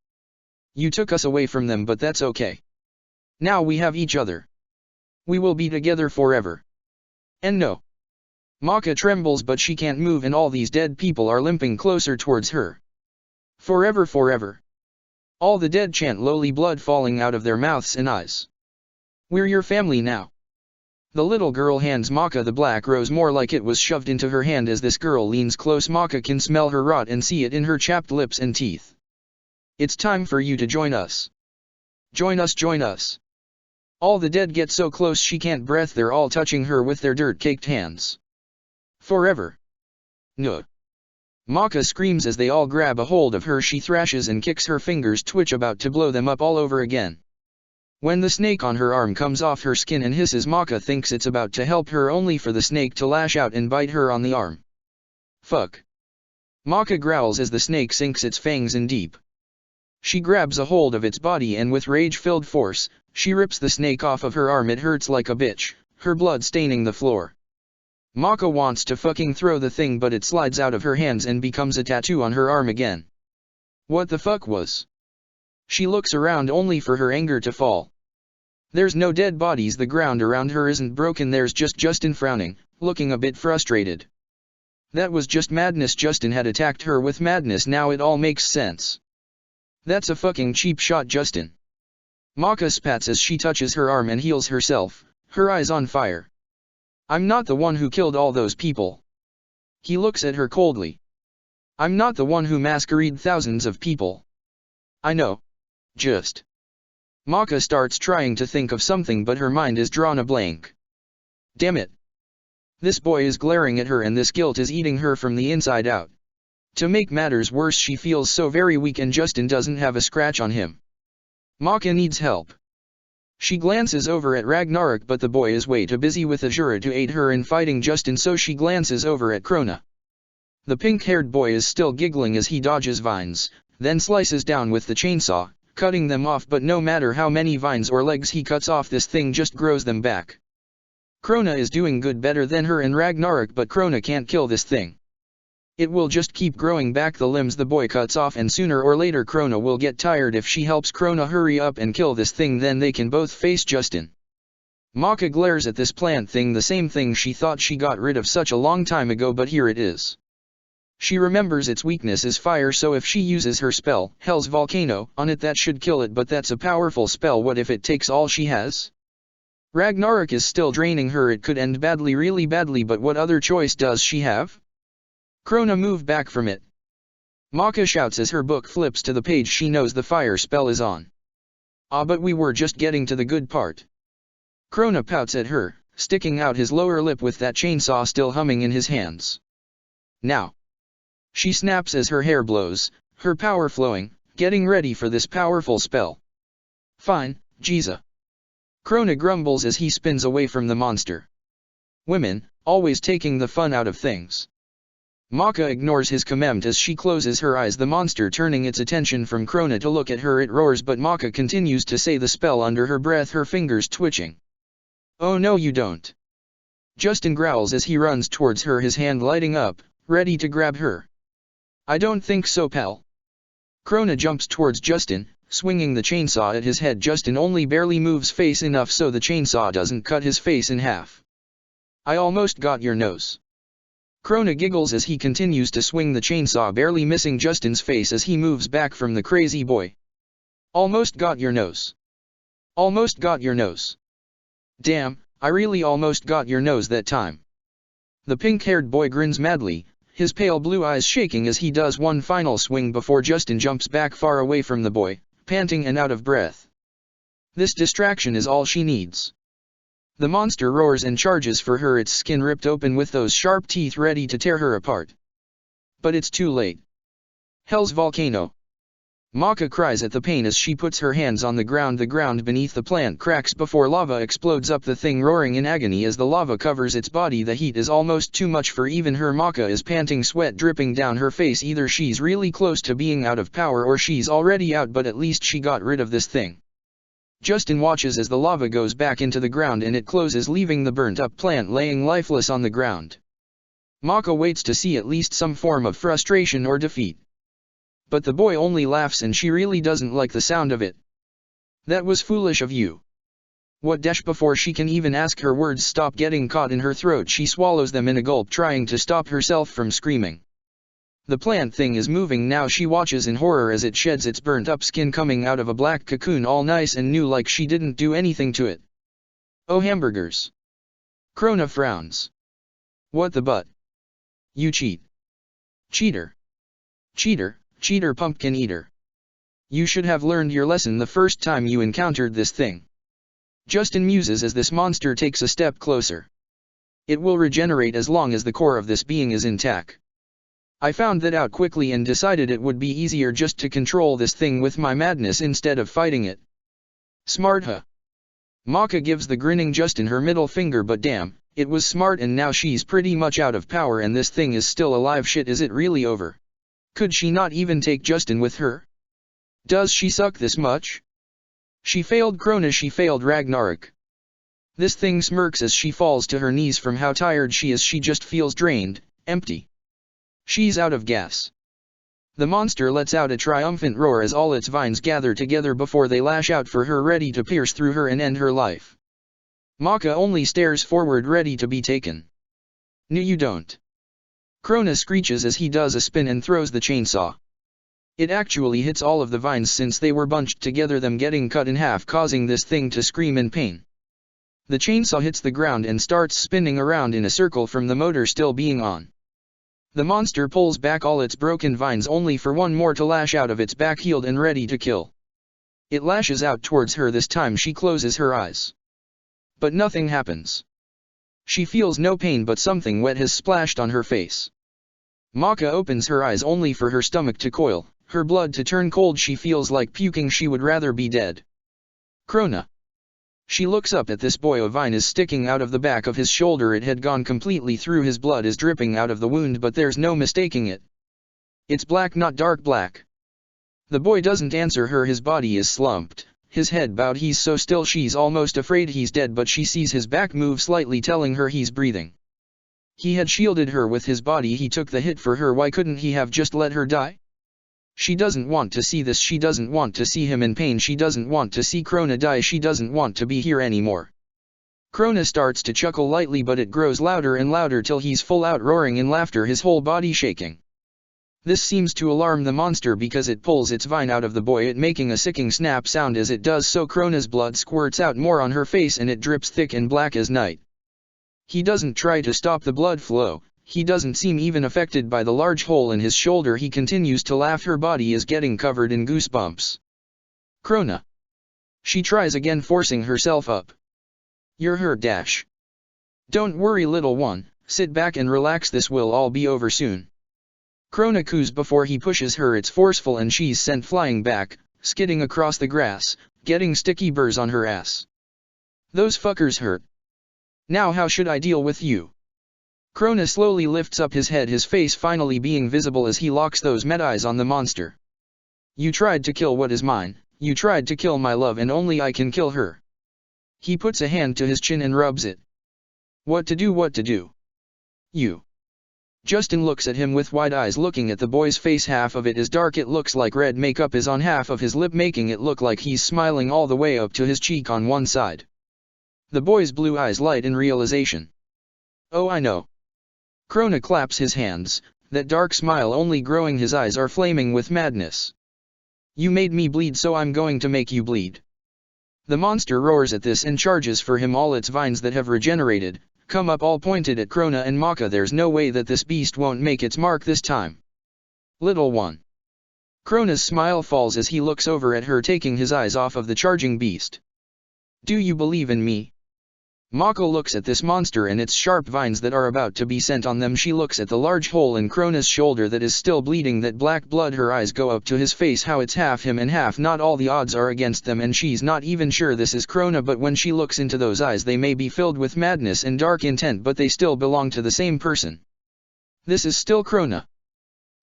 You took us away from them but that's okay. Now we have each other. We will be together forever. And no. Maka trembles but she can't move and all these dead people are limping closer towards her. Forever, forever. All the dead chant lowly, blood falling out of their mouths and eyes. We're your family now. The little girl hands Maka the black rose, more like it was shoved into her hand. As this girl leans close, Maka can smell her rot and see it in her chapped lips and teeth. It's time for you to join us. Join us, join us. All the dead get so close she can't breathe, they're all touching her with their dirt-caked hands. Forever. No. Maka screams as they all grab a hold of her. She thrashes and kicks, her fingers twitch, about to blow them up all over again. When the snake on her arm comes off her skin and hisses, Maka thinks it's about to help her, only for the snake to lash out and bite her on the arm. Fuck. Maka growls as the snake sinks its fangs in deep. She grabs a hold of its body and with rage-filled force, she rips the snake off of her arm. It hurts like a bitch, her blood staining the floor. Maka wants to fucking throw the thing but it slides out of her hands and becomes a tattoo on her arm again. What the fuck was? She looks around only for her anger to fall. There's no dead bodies, the ground around her isn't broken, there's just Justin frowning, looking a bit frustrated. That was just madness. Justin had attacked her with madness, now it all makes sense. That's a fucking cheap shot, Justin. Maka spats as she touches her arm and heals herself, her eyes on fire. I'm not the one who killed all those people. He looks at her coldly. I'm not the one who massacred thousands of people. I know. Just. Maka starts trying to think of something but her mind is drawn a blank. Damn it. This boy is glaring at her and this guilt is eating her from the inside out. To make matters worse, she feels so very weak and Justin doesn't have a scratch on him. Maka needs help. She glances over at Ragnarok but the boy is way too busy with Azura to aid her in fighting Justin, so she glances over at Krona. The pink-haired boy is still giggling as he dodges vines, then slices down with the chainsaw, cutting them off, but no matter how many vines or legs he cuts off, this thing just grows them back. Krona is doing good, better than her and Ragnarok, but Krona can't kill this thing. It will just keep growing back the limbs the boy cuts off, and sooner or later Krona will get tired. If she helps Krona hurry up and kill this thing, then they can both face Justin. Maka glares at this plant thing, the same thing she thought she got rid of such a long time ago, but here it is. She remembers its weakness is fire, so if she uses her spell, Hell's Volcano, on it, that should kill it, but that's a powerful spell. What if it takes all she has? Ragnarok is still draining her, it could end badly, really badly, but what other choice does she have? Krona, move back from it. Maka shouts as her book flips to the page she knows the fire spell is on. Ah, but we were just getting to the good part. Krona pouts at her, sticking out his lower lip with that chainsaw still humming in his hands. Now. She snaps as her hair blows, her power flowing, getting ready for this powerful spell. Fine, Jiza. Krona grumbles as he spins away from the monster. Women, always taking the fun out of things. Maka ignores his command as she closes her eyes, the monster turning its attention from Krona to look at her. It roars, but Maka continues to say the spell under her breath, her fingers twitching. Oh no, you don't. Justin growls as he runs towards her, his hand lighting up, ready to grab her. I don't think so, pal. Krona jumps towards Justin, swinging the chainsaw at his head. Justin only barely moves face enough so the chainsaw doesn't cut his face in half. I almost got your nose. Krona giggles as he continues to swing the chainsaw, barely missing Justin's face as he moves back from the crazy boy. Almost got your nose. Almost got your nose. Damn, I really almost got your nose that time. The pink-haired boy grins madly, his pale blue eyes shaking as he does one final swing before Justin jumps back far away from the boy, panting and out of breath. This distraction is all she needs. The monster roars and charges for her, its skin ripped open with those sharp teeth ready to tear her apart. But it's too late. Hell's volcano. Maka cries at the pain as she puts her hands on the ground. The ground beneath the plant cracks before lava explodes up, the thing roaring in agony as the lava covers its body. The heat is almost too much for even her. Maka is panting, sweat dripping down her face. Either she's really close to being out of power or she's already out, but at least she got rid of this thing. Justin watches as the lava goes back into the ground and it closes, leaving the burnt-up plant laying lifeless on the ground. Maka waits to see at least some form of frustration or defeat. But the boy only laughs and she really doesn't like the sound of it. That was foolish of you. What dash? Before she can even ask, her words stop getting caught in her throat. She swallows them in a gulp, trying to stop herself from screaming. The plant thing is moving now. She watches in horror as it sheds its burnt up skin, coming out of a black cocoon, all nice and new, like she didn't do anything to it. Oh, hamburgers. Krona frowns. What the butt? You cheat. Cheater. Cheater. Cheater, pumpkin eater. You should have learned your lesson the first time you encountered this thing. Justin muses as this monster takes a step closer. It will regenerate as long as the core of this being is intact. I found that out quickly and decided it would be easier just to control this thing with my madness instead of fighting it. Smart, huh? Maka gives the grinning Justin her middle finger, but damn, it was smart, and now she's pretty much out of power and this thing is still alive. Shit, is it really over? Could she not even take Justin with her? Does she suck this much? She failed Krona, she failed Ragnarok. This thing smirks as she falls to her knees from how tired she is. She just feels drained, empty. She's out of gas. The monster lets out a triumphant roar as all its vines gather together before they lash out for her, ready to pierce through her and end her life. Maka only stares forward, ready to be taken. No, you don't. Krona screeches as he does a spin and throws the chainsaw. It actually hits all of the vines since they were bunched together, them getting cut in half, causing this thing to scream in pain. The chainsaw hits the ground and starts spinning around in a circle from the motor still being on. The monster pulls back all its broken vines only for one more to lash out of its back, healed and ready to kill. It lashes out towards her. This time she closes her eyes. But nothing happens. She feels no pain, but something wet has splashed on her face. Maka opens her eyes only for her stomach to coil, her blood to turn cold. She feels like puking. She would rather be dead. Krona. She looks up at this boy. A vine is sticking out of the back of his shoulder. It had gone completely through. His blood is dripping out of the wound, but there's no mistaking it. It's black, not dark black. The boy doesn't answer her. His body is slumped, his head bowed. He's so still she's almost afraid he's dead, but she sees his back move slightly, telling her he's breathing. He had shielded her with his body. He took the hit for her. Why couldn't he have just let her die? She doesn't want to see this. She doesn't want to see him in pain. She doesn't want to see Krona die. She doesn't want to be here anymore. Krona starts to chuckle lightly, but it grows louder and louder till he's full out roaring in laughter, his whole body shaking. This seems to alarm the monster because it pulls its vine out of the boy, it making a sicking snap sound as it does so. Krona's blood squirts out more on her face and it drips thick and black as night. He doesn't try to stop the blood flow. He doesn't seem even affected by the large hole in his shoulder. He continues to laugh. Her body is getting covered in goosebumps. Krona. She tries again, forcing herself up. You're hurt, Dash. Don't worry, little one, sit back and relax. This will all be over soon. Krona coos before he pushes her. It's forceful and she's sent flying back, skidding across the grass, getting sticky burrs on her ass. Those fuckers hurt. Now how should I deal with you? Krona slowly lifts up his head, his face finally being visible as he locks those med eyes on the monster. You tried to kill what is mine, you tried to kill my love, and only I can kill her. He puts a hand to his chin and rubs it. What to do? You. Justin looks at him with wide eyes, looking at the boy's face. Half of it is dark, it looks like red makeup is on half of his lip, making it look like he's smiling all the way up to his cheek on one side. The boy's blue eyes light in realization. Oh, I know. Krona claps his hands, that dark smile only growing. His eyes are flaming with madness. You made me bleed, so I'm going to make you bleed. The monster roars at this and charges for him. All its vines that have regenerated, come up all pointed at Krona and Maka. There's no way that this beast won't make its mark this time. Little one. Krona's smile falls as he looks over at her, taking his eyes off of the charging beast. Do you believe in me? Maka looks at this monster and its sharp vines that are about to be sent on them. She looks at the large hole in Krona's shoulder that is still bleeding, that black blood. Her eyes go up to his face. How it's half him and half not. All the odds are against them, and she's not even sure this is Krona. But when she looks into those eyes, they may be filled with madness and dark intent, but they still belong to the same person. This is still Krona.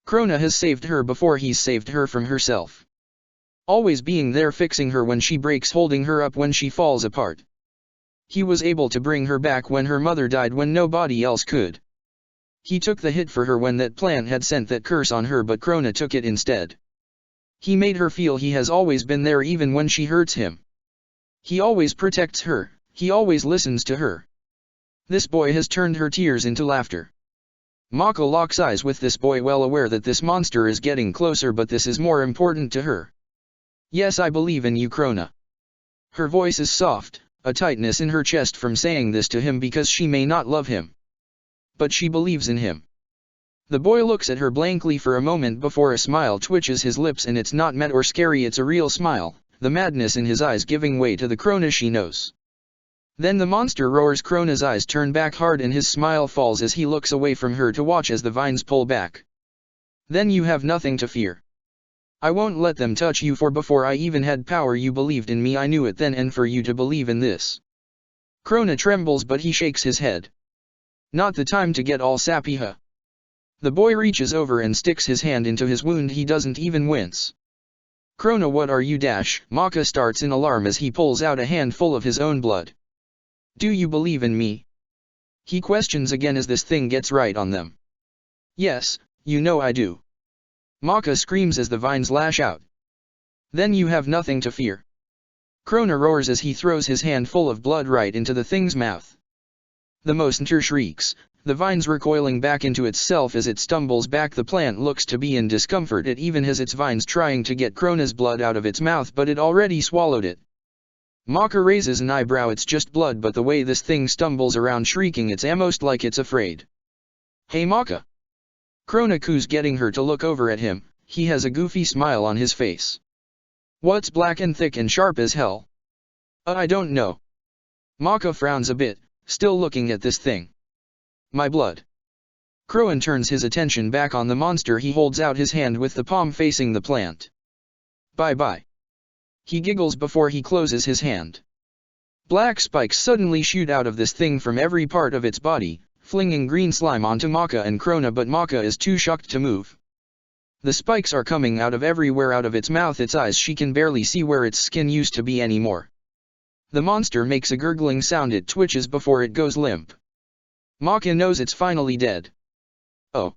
Krona has saved her before he's saved her from herself. Always being there, fixing her when she breaks, holding her up when she falls apart. He was able to bring her back when her mother died, when nobody else could. He took the hit for her when that plant had sent that curse on her, but Krona took it instead. He made her feel he has always been there even when she hurts him. He always protects her, he always listens to her. This boy has turned her tears into laughter. Maka locks eyes with this boy, well aware that this monster is getting closer, but this is more important to her. Yes, I believe in you, Krona. Her voice is soft, a tightness in her chest from saying this to him because she may not love him. But she believes in him. The boy looks at her blankly for a moment before a smile twitches his lips, and it's not meant or scary, it's a real smile, the madness in his eyes giving way to the Krona she knows. Then the monster roars. Krona's eyes turn back hard and his smile falls as he looks away from her to watch as the vines pull back. Then you have nothing to fear. I won't let them touch you, for before I even had power you believed in me. I knew it then, and for you to believe in this. Krona trembles, but he shakes his head. Not the time to get all sappy, huh? The boy reaches over and sticks his hand into his wound. He doesn't even wince. Krona, what are you? Maka starts in alarm as he pulls out a handful of his own blood. Do you believe in me? He questions again as this thing gets right on them. Yes, you know I do. Maka screams as the vines lash out. Then you have nothing to fear. Krona roars as he throws his hand full of blood right into the thing's mouth. The monster shrieks, the vines recoiling back into itself as it stumbles back. The plant looks to be in discomfort. It even has its vines trying to get Krona's blood out of its mouth, but it already swallowed it. Maka raises an eyebrow. It's just blood, but the way this thing stumbles around shrieking, it's almost like it's afraid. Hey Maka! Krona coos, getting her to look over at him. He has a goofy smile on his face. What's black and thick and sharp as hell? I don't know. Maka frowns a bit, still looking at this thing. My blood. Krona turns his attention back on the monster. He holds out his hand with the palm facing the plant. Bye-bye. He giggles before he closes his hand. Black spikes suddenly shoot out of this thing from every part of its body, flinging green slime onto Maka and Krona, but Maka is too shocked to move. The spikes are coming out of everywhere, out of its mouth, its eyes. She can barely see where its skin used to be anymore. The monster makes a gurgling sound. It twitches before it goes limp. Maka knows it's finally dead. Oh.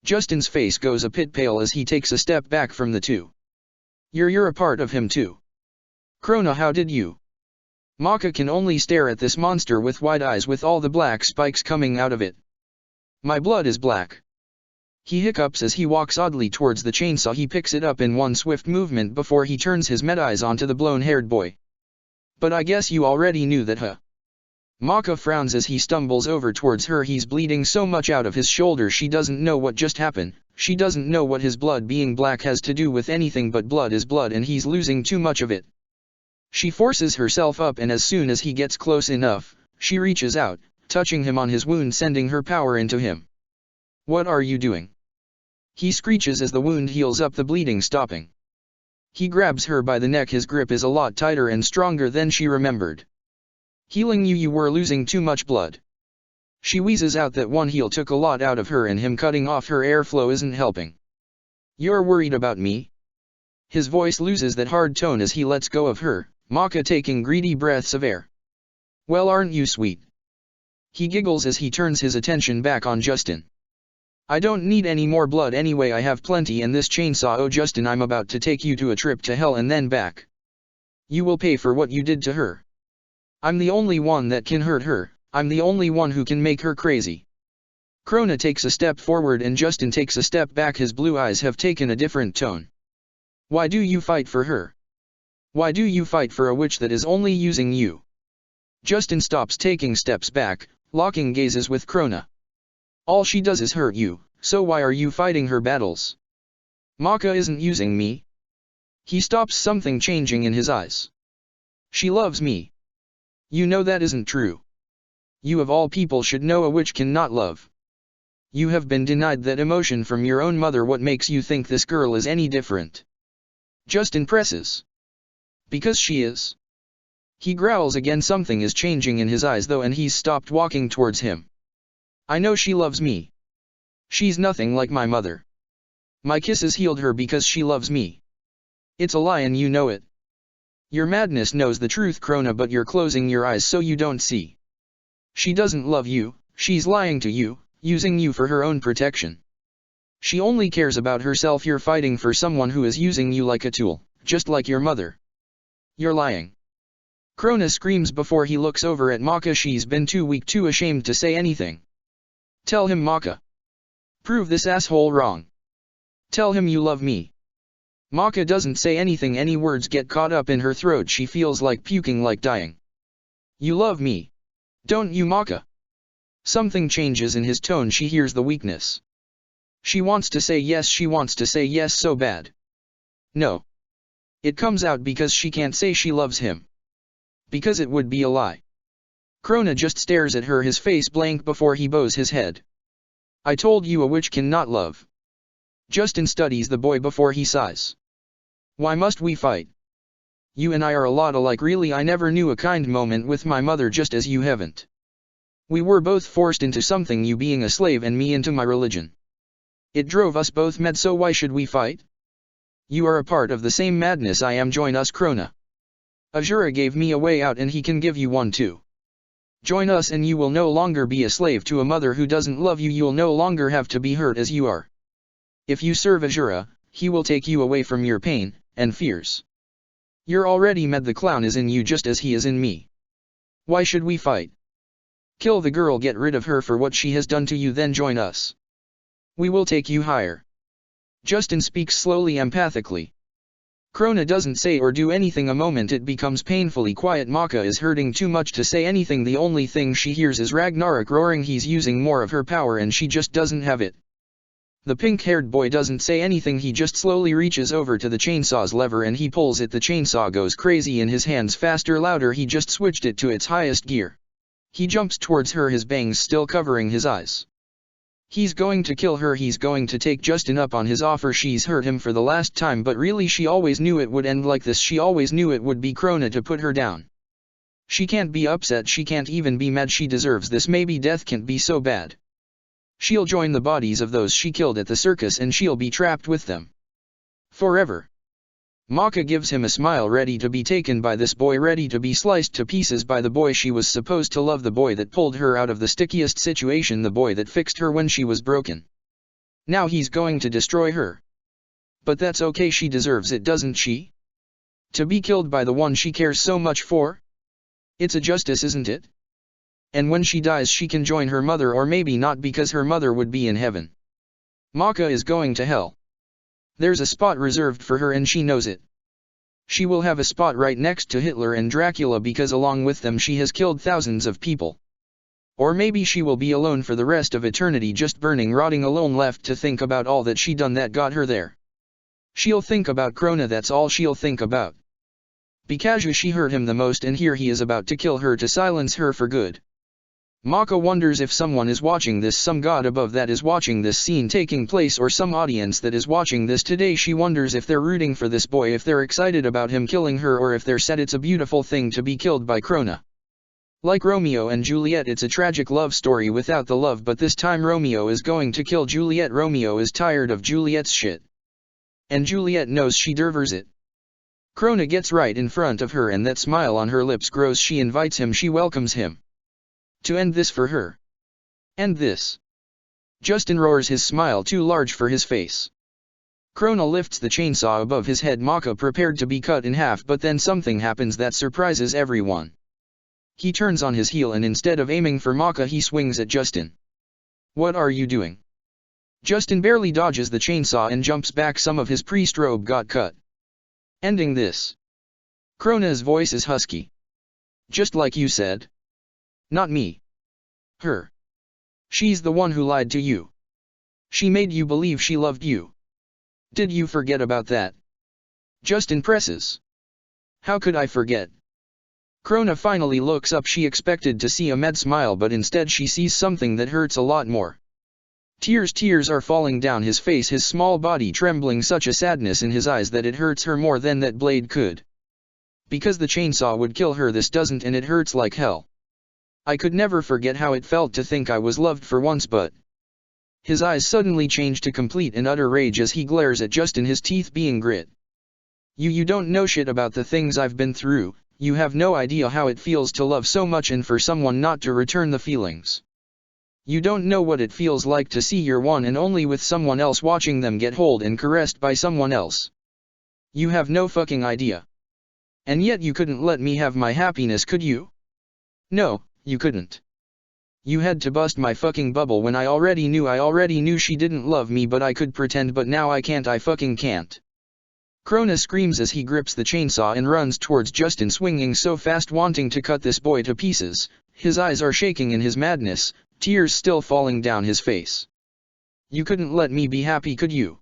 Justin's face goes a bit pale as he takes a step back from the two. You're a part of him too. Krona, how did you? Maka can only stare at this monster with wide eyes with all the black spikes coming out of it. My blood is black. He hiccups as he walks oddly towards the chainsaw. He picks it up in one swift movement before he turns his med-eyes onto the blown-haired boy. But I guess you already knew that, huh? Maka frowns as he stumbles over towards her. He's bleeding so much out of his shoulder she doesn't know what just happened. She doesn't know what his blood being black has to do with anything, but blood is blood and he's losing too much of it. She forces herself up, and as soon as he gets close enough, she reaches out, touching him on his wound, sending her power into him. What are you doing? He screeches as the wound heals up, the bleeding stopping. He grabs her by the neck. His grip is a lot tighter and stronger than she remembered. Healing you? You were losing too much blood. She wheezes out that one heal took a lot out of her, and him cutting off her airflow isn't helping. You're worried about me? His voice loses that hard tone as he lets go of her, Maka taking greedy breaths of air. Well, aren't you sweet? He giggles as he turns his attention back on Justin. I don't need any more blood anyway, I have plenty in this chainsaw. Oh Justin, I'm about to take you to a trip to hell and then back. You will pay for what you did to her. I'm the only one that can hurt her, I'm the only one who can make her crazy. Krona takes a step forward and Justin takes a step back. His blue eyes have taken a different tone. Why do you fight for her? Why do you fight for a witch that is only using you? Justin stops taking steps back, locking gazes with Krona. All she does is hurt you, so why are you fighting her battles? Maka isn't using me. He stops, something changing in his eyes. She loves me. You know that isn't true. You of all people should know a witch cannot love. You have been denied that emotion from your own mother. What makes you think this girl is any different? Justin presses. Because she is. He growls again. Something is changing in his eyes though, and he's stopped walking towards him. I know she loves me. She's nothing like my mother. My kisses healed her because she loves me. It's a lie and you know it. Your madness knows the truth, Krona, but you're closing your eyes so you don't see. She doesn't love you, she's lying to you, using you for her own protection. She only cares about herself. You're fighting for someone who is using you like a tool, just like your mother. You're lying. Krona screams before he looks over at Maka. She's been too weak, too ashamed to say anything. Tell him, Maka. Prove this asshole wrong. Tell him you love me. Maka doesn't say anything. Any words get caught up in her throat. She feels like puking, like dying. You love me. Don't you, Maka? Something changes in his tone. She hears the weakness. She wants to say yes. She wants to say yes so bad. No. It comes out because she can't say she loves him. Because it would be a lie. Krona just stares at her, his face blank before he bows his head. I told you a witch cannot love. Justin studies the boy before he sighs. Why must we fight? You and I are a lot alike. Really, I never knew a kind moment with my mother, just as you haven't. We were both forced into something, you being a slave and me into my religion. It drove us both mad, so why should we fight? You are a part of the same madness I am. Join us, Krona. Azura gave me a way out and he can give you one too. Join us and you will no longer be a slave to a mother who doesn't love you. You'll no longer have to be hurt as you are. If you serve Azura, he will take you away from your pain and fears. You're already mad. The clown is in you just as he is in me. Why should we fight? Kill the girl, get rid of her for what she has done to you, then join us. We will take you higher. Justin speaks slowly, empathically. Krona doesn't say or do anything. A moment it becomes painfully quiet. Maka is hurting too much to say anything. The only thing she hears is Ragnarok roaring. He's using more of her power and she just doesn't have it. The pink-haired boy doesn't say anything. He just slowly reaches over to the chainsaw's lever and he pulls it. The chainsaw goes crazy in his hands, faster, louder. He just switched it to its highest gear. He jumps towards her, his bangs still covering his eyes. He's going to kill her. He's going to take Justin up on his offer. She's hurt him for the last time, but really she always knew it would end like this. She always knew it would be Krona to put her down. She can't be upset. She can't even be mad. She deserves this. Maybe death can't be so bad. She'll join the bodies of those she killed at the circus and she'll be trapped with them. Forever. Maka gives him a smile, ready to be taken by this boy, ready to be sliced to pieces by the boy she was supposed to love, the boy that pulled her out of the stickiest situation, the boy that fixed her when she was broken. Now he's going to destroy her. But that's okay, she deserves it, doesn't she? To be killed by the one she cares so much for? It's a justice, isn't it? And when she dies she can join her mother, or maybe not, because her mother would be in heaven. Maka is going to hell. There's a spot reserved for her and she knows it. She will have a spot right next to Hitler and Dracula because along with them she has killed thousands of people. Or maybe she will be alone for the rest of eternity, just burning, rotting alone, left to think about all that she done that got her there. She'll think about Krona, that's all she'll think about. Because she hurt him the most and here he is about to kill her to silence her for good. Maka wonders if someone is watching this, some god above that is watching this scene taking place, or some audience that is watching this today. She wonders if they're rooting for this boy, if they're excited about him killing her, or if they're sad. It's a beautiful thing to be killed by Krona. Like Romeo and Juliet, it's a tragic love story without the love, but this time Romeo is going to kill Juliet. Romeo is tired of Juliet's shit. And Juliet knows she deserves it. Krona gets right in front of her and that smile on her lips grows. She invites him, she welcomes him. To end this for her. End this. Justin roars, his smile too large for his face. Krona lifts the chainsaw above his head. Maka prepared to be cut in half, but then something happens that surprises everyone. He turns on his heel and instead of aiming for Maka he swings at Justin. What are you doing? Justin barely dodges the chainsaw and jumps back. Some of his priest robe got cut. Ending this. Krona's voice is husky. Just like you said. Not me. Her. She's the one who lied to you. She made you believe she loved you. Did you forget about that? Justin presses. How could I forget? Krona finally looks up. She expected to see Ahmed smile, but instead she sees something that hurts a lot more. Tears are falling down his face, his small body trembling, such a sadness in his eyes that it hurts her more than that blade could. Because the chainsaw would kill her, this doesn't, and it hurts like hell. I could never forget how it felt to think I was loved for once, but... His eyes suddenly change to complete and utter rage as he glares at Justin, his teeth being grit. You don't know shit about the things I've been through. You have no idea how it feels to love so much and for someone not to return the feelings. You don't know what it feels like to see your one and only with someone else, watching them get held and caressed by someone else. You have no fucking idea. And yet you couldn't let me have my happiness, could you? No, you couldn't. You had to bust my fucking bubble when I already knew she didn't love me, but I could pretend, but now I can't, I fucking can't. Krona screams as he grips the chainsaw and runs towards Justin, swinging so fast, wanting to cut this boy to pieces. His eyes are shaking in his madness, tears still falling down his face. You couldn't let me be happy, could you?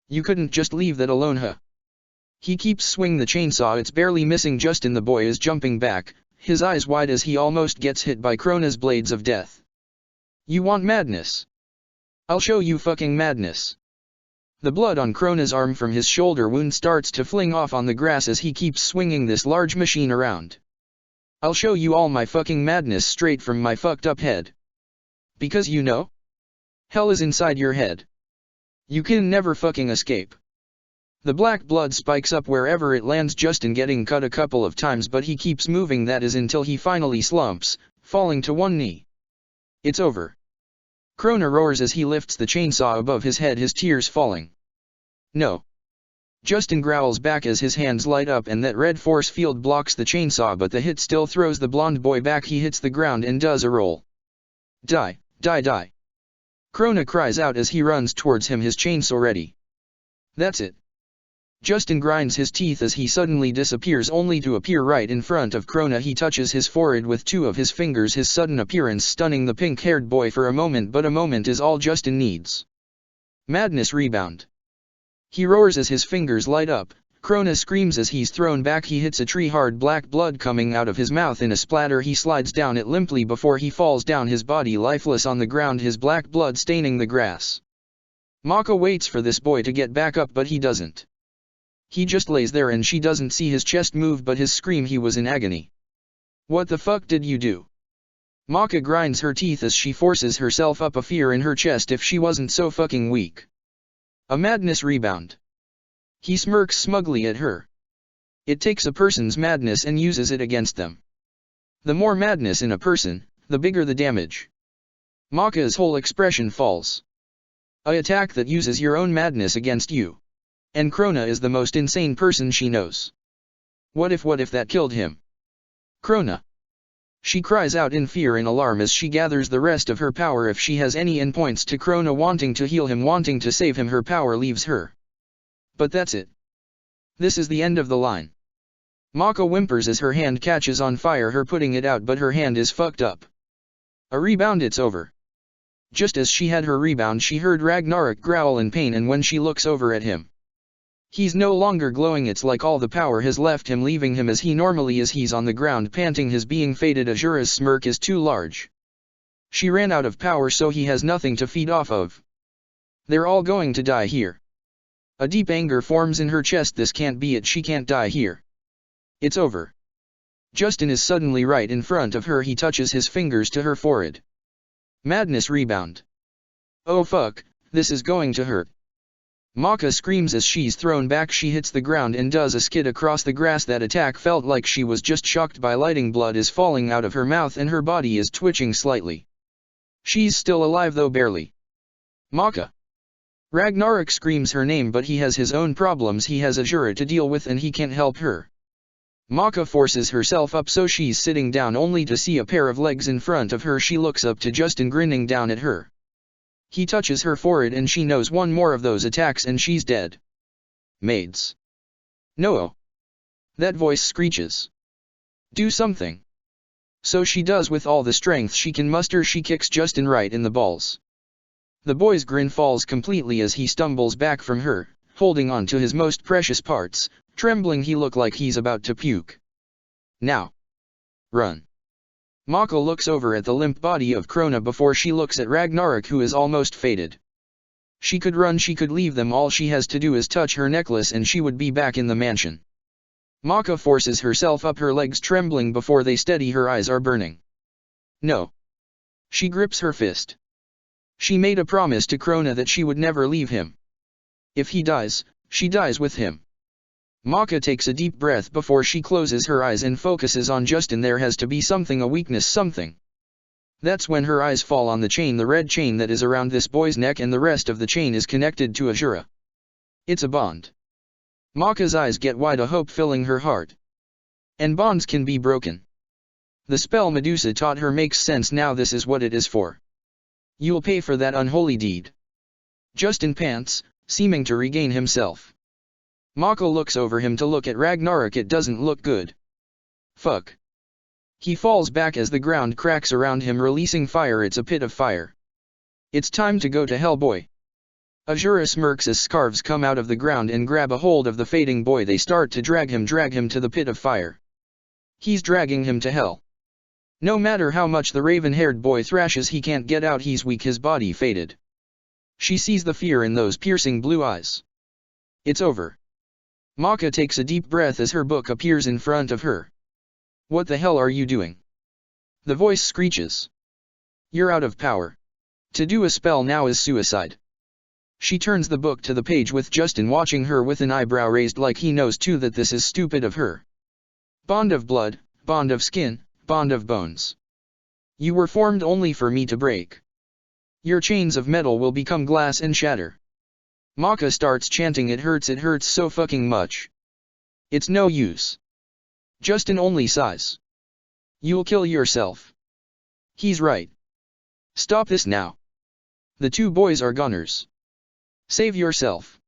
You couldn't just leave that alone, huh? He keeps swinging the chainsaw, it's barely missing Justin. The boy is jumping back, his eyes wide as he almost gets hit by Krona's blades of death. You want madness? I'll show you fucking madness. The blood on Krona's arm from his shoulder wound starts to fling off on the grass as he keeps swinging this large machine around. I'll show you all my fucking madness straight from my fucked up head. Because you know? Hell is inside your head. You can never fucking escape. The black blood spikes up wherever it lands, Justin getting cut a couple of times, but he keeps moving, that is until he finally slumps, falling to one knee. It's over. Krona roars as he lifts the chainsaw above his head, his tears falling. No. Justin growls back as his hands light up and that red force field blocks the chainsaw, but the hit still throws the blonde boy back. He hits the ground and does a roll. Die, die, die. Krona cries out as he runs towards him, his chainsaw ready. That's it. Justin grinds his teeth as he suddenly disappears, only to appear right in front of Krona. He touches his forehead with two of his fingers, his sudden appearance stunning the pink-haired boy for a moment, but a moment is all Justin needs. Madness rebound. He roars as his fingers light up. Krona screams as he's thrown back. He hits a tree hard, black blood coming out of his mouth in a splatter. He slides down it limply before he falls down, his body lifeless on the ground, his black blood staining the grass. Mako waits for this boy to get back up, but he doesn't. He just lays there and she doesn't see his chest move, but his scream, he was in agony. What the fuck did you do? Maka grinds her teeth as she forces herself up, a fear in her chest. If she wasn't so fucking weak. A madness rebound. He smirks smugly at her. It takes a person's madness and uses it against them. The more madness in a person, the bigger the damage. Maka's whole expression falls. A attack that uses your own madness against you. And Krona is the most insane person she knows. What if that killed him? Krona. She cries out in fear and alarm as she gathers the rest of her power. If she has any, and points to Krona, wanting to heal him, wanting to save him. Her power leaves her. But that's it. This is the end of the line. Mako whimpers as her hand catches on fire, her putting it out, but her hand is fucked up. A rebound, it's over. Just as she had her rebound, she heard Ragnarok growl in pain, and when she looks over at him, he's no longer glowing. It's like all the power has left him, leaving him as he normally is. He's on the ground panting, his being faded. Azura's smirk is too large. She ran out of power, so he has nothing to feed off of. They're all going to die here. A deep anger forms in her chest. This can't be it, she can't die here. It's over. Justin is suddenly right in front of her. He touches his fingers to her forehead. Madness rebound. Oh fuck, this is going to hurt. Maka screams as she's thrown back. She hits the ground and does a skid across the grass. That attack felt like she was just shocked by lightning. Blood is falling out of her mouth and her body is twitching slightly. She's still alive, though barely. Maka. Ragnarok screams her name, but he has his own problems. He has Azura to deal with and he can't help her. Maka forces herself up, so she's sitting down only to see a pair of legs in front of her. She looks up to Justin grinning down at her. He touches her forehead and she knows one more of those attacks and she's dead. Maids. No. That voice screeches. Do something. So she does with all the strength she can muster. She kicks Justin right in the balls. The boy's grin falls completely as he stumbles back from her, holding on to his most precious parts, trembling. He look like he's about to puke. Now. Run. Maka looks over at the limp body of Krona before she looks at Ragnarok, who is almost faded. She could run, she could leave them. All she has to do is touch her necklace and she would be back in the mansion. Maka forces herself up, her legs trembling before they steady. Her eyes are burning. No. She grips her fist. She made a promise to Krona that she would never leave him. If he dies, she dies with him. Maka takes a deep breath before she closes her eyes and focuses on Justin. There has to be something, a weakness, something. That's when her eyes fall on the chain, the red chain that is around this boy's neck, and the rest of the chain is connected to Azura. It's a bond. Maka's eyes get wide, a hope filling her heart. And bonds can be broken. The spell Medusa taught her makes sense now. This is what it is for. You'll pay for that unholy deed. Justin pants, seeming to regain himself. Maka looks over him to look at Ragnarok. It doesn't look good. Fuck. He falls back as the ground cracks around him, releasing fire. It's a pit of fire. It's time to go to hell, boy. Azura smirks as scarves come out of the ground and grab a hold of the fading boy. They start to drag him to the pit of fire. He's dragging him to hell. No matter how much the raven-haired boy thrashes, he can't get out. He's weak, his body faded. She sees the fear in those piercing blue eyes. It's over. Maka takes a deep breath as her book appears in front of her. What the hell are you doing? The voice screeches. You're out of power. To do a spell now is suicide. She turns the book to the page with Justin watching her with an eyebrow raised, like he knows too that this is stupid of her. Bond of blood, bond of skin, bond of bones. You were formed only for me to break. Your chains of metal will become glass and shatter. Maka starts chanting. It hurts so fucking much. It's no use. Justin only sighs. You'll kill yourself. He's right. Stop this now. The two boys are gunners. Save yourself.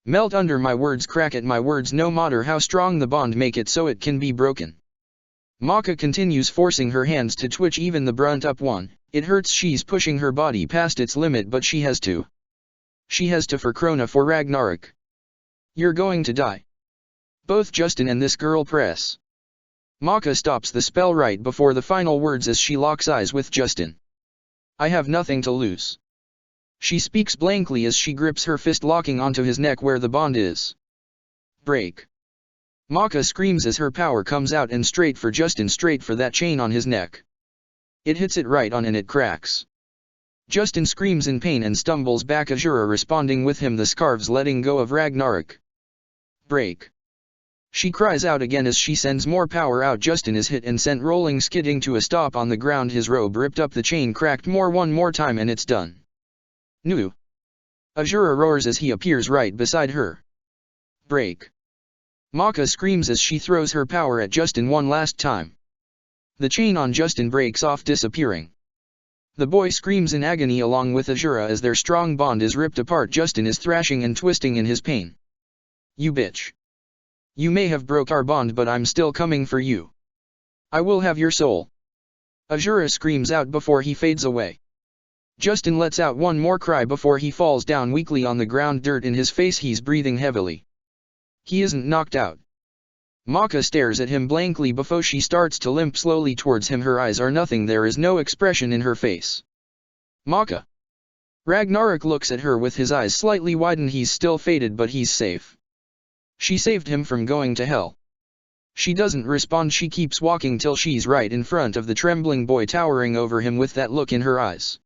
Melt under my words, crack at my words, no matter how strong the bond, make it so it can be broken. Maka continues, forcing her hands to twitch, even the brunt up one. It hurts. She's pushing her body past its limit, but she has to. She has to for Krona, for Ragnarok. You're going to die. Both Justin and this girl press. Maka stops the spell right before the final words as she locks eyes with Justin. I have nothing to lose. She speaks blankly as she grips her fist, locking onto his neck where the bond is. Break. Maka screams as her power comes out and straight for Justin, straight for that chain on his neck. It hits it right on and it cracks. Justin screams in pain and stumbles back, Azura responding with him, the scarves letting go of Ragnarok. Break. She cries out again as she sends more power out. Justin is hit and sent rolling, skidding to a stop on the ground, his robe ripped up, the chain cracked one more time, and it's done. Nu. Azura roars as he appears right beside her. Break. Maka screams as she throws her power at Justin one last time. The chain on Justin breaks off, disappearing. The boy screams in agony along with Azura as their strong bond is ripped apart. Justin is thrashing and twisting in his pain. You bitch. You may have broke our bond, but I'm still coming for you. I will have your soul. Azura screams out before he fades away. Justin lets out one more cry before he falls down weakly on the ground, dirt in his face. He's breathing heavily. He isn't knocked out. Maka stares at him blankly before she starts to limp slowly towards him. Her eyes are nothing, there is no expression in her face. Maka. Ragnarok looks at her with his eyes slightly widened. He's still faded, but he's safe. She saved him from going to hell. She doesn't respond. She keeps walking till she's right in front of the trembling boy towering over him with that look in her eyes.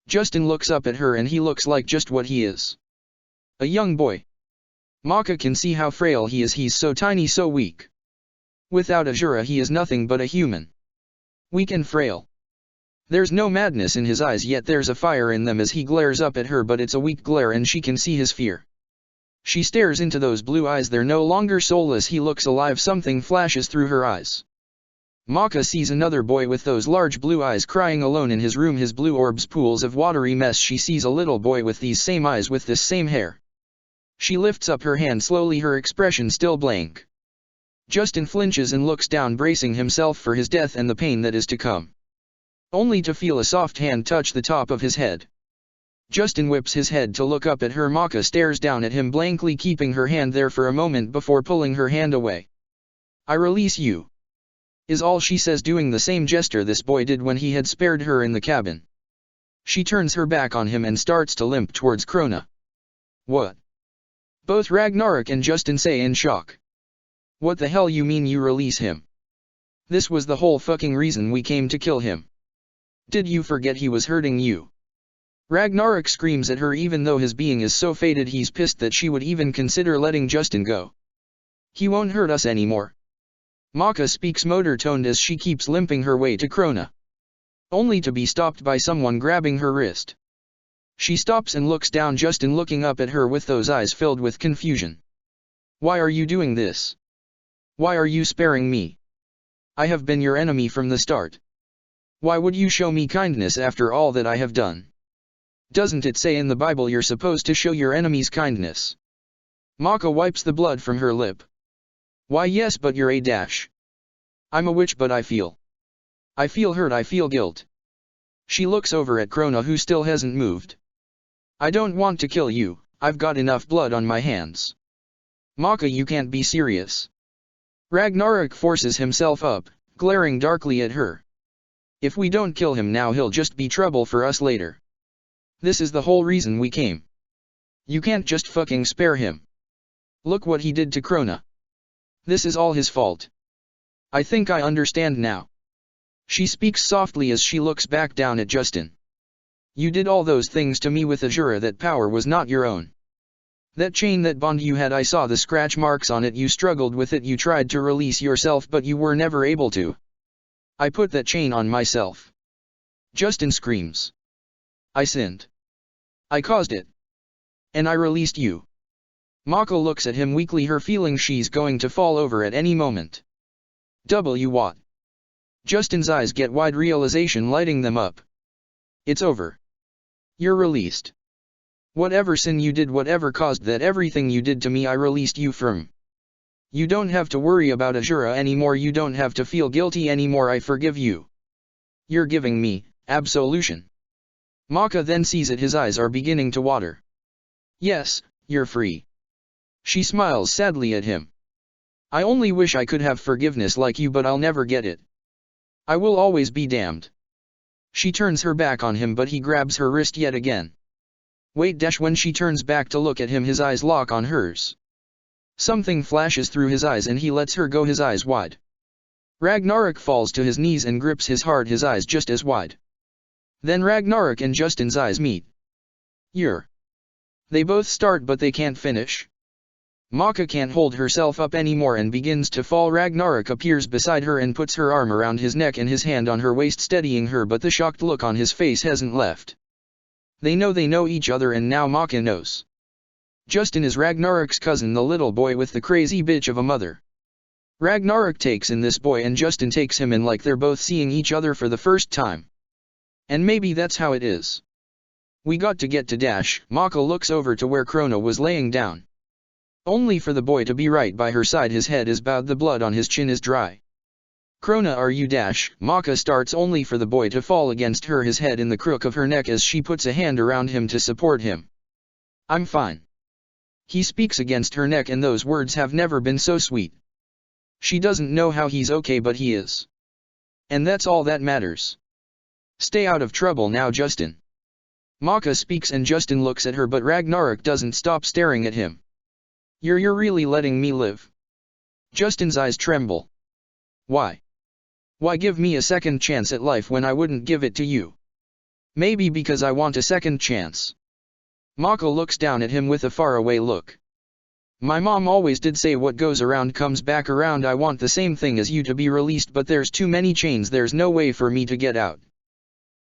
Justin looks up at her and he looks like just what he is. A young boy. Maka can see how frail he is. He's so tiny, so weak. Without Azura he is nothing but a human. Weak and frail. There's no madness in his eyes, yet there's a fire in them as he glares up at her, but it's a weak glare and she can see his fear. She stares into those blue eyes, they're no longer soulless. He looks alive, something flashes through her eyes. Maka sees another boy with those large blue eyes crying alone in his room, his blue orbs pools of watery mess. She sees a little boy with these same eyes, with this same hair. She lifts up her hand slowly, her expression still blank. Justin flinches and looks down, bracing himself for his death and the pain that is to come. Only to feel a soft hand touch the top of his head. Justin whips his head to look up at her. Maka stares down at him blankly, keeping her hand there for a moment before pulling her hand away. "I release you," is all she says, doing the same gesture this boy did when he had spared her in the cabin. She turns her back on him and starts to limp towards Krona. "What?" both Ragnarok and Justin say in shock. "What the hell you mean you release him? This was the whole fucking reason we came to kill him. Did you forget he was hurting you?" Ragnarok screams at her, even though his being is so faded he's pissed that she would even consider letting Justin go. "He won't hurt us anymore." Maka speaks motor-toned as she keeps limping her way to Krona. Only to be stopped by someone grabbing her wrist. She stops and looks down, Justin looking up at her with those eyes filled with confusion. "Why are you doing this? Why are you sparing me? I have been your enemy from the start. Why would you show me kindness after all that I have done? Doesn't it say in the Bible you're supposed to show your enemies kindness?" Maka wipes the blood from her lip. "Why yes, but you're a dash. I'm a witch, but I feel hurt, I feel guilt." She looks over at Krona, who still hasn't moved. "I don't want to kill you, I've got enough blood on my hands." "Maka, you can't be serious." Ragnarok forces himself up, glaring darkly at her. "If we don't kill him now, he'll just be trouble for us later. This is the whole reason we came. You can't just fucking spare him. Look what he did to Krona. This is all his fault. I think I understand now." She speaks softly as she looks back down at Justin. "You did all those things to me with Azura. That power was not your own. That chain, that bond you had, I saw the scratch marks on it. You struggled with it, you tried to release yourself, but you were never able to. I put that chain on myself." Justin screams. "I sinned. I caused it. And I released you." Maka looks at him weakly, her feeling she's going to fall over at any moment. What? Justin's eyes get wide, realization lighting them up. "It's over. You're released. Whatever sin you did, whatever caused that, everything you did to me, I released you from. You don't have to worry about Azura anymore, you don't have to feel guilty anymore, I forgive you. You're giving me absolution." Maka then sees it, his eyes are beginning to water. "Yes, you're free." She smiles sadly at him. "I only wish I could have forgiveness like you, but I'll never get it. I will always be damned." She turns her back on him, but he grabs her wrist yet again. "Wait." When she turns back to look at him, his eyes lock on hers. Something flashes through his eyes and he lets her go, his eyes wide. Ragnarok falls to his knees and grips his heart, his eyes just as wide. Then Ragnarok and Justin's eyes meet. They both start, but they can't finish. Maka can't hold herself up anymore and begins to fall. Ragnarok appears beside her and puts her arm around his neck and his hand on her waist, steadying her, but the shocked look on his face hasn't left. They know each other, and now Maka knows. Justin is Ragnarok's cousin, the little boy with the crazy bitch of a mother. Ragnarok takes in this boy and Justin takes him in like they're both seeing each other for the first time. And maybe that's how it is. "We got to get to Dash." Maka looks over to where Krona was laying down. Only for the boy to be right by her side, his head is bowed, the blood on his chin is dry. "Krona, are you Dash?" Maka starts, only for the boy to fall against her, his head in the crook of her neck as she puts a hand around him to support him. "I'm fine." He speaks against her neck, and those words have never been so sweet. She doesn't know how he's okay, but he is. And that's all that matters. "Stay out of trouble now, Justin." Maka speaks and Justin looks at her, but Ragnarok doesn't stop staring at him. You're really letting me live?" Justin's eyes tremble. "Why? Why give me a second chance at life when I wouldn't give it to you?" "Maybe because I want a second chance." Maka looks down at him with a faraway look. "My mom always did say what goes around comes back around. I want the same thing as you, to be released, but there's too many chains, there's no way for me to get out."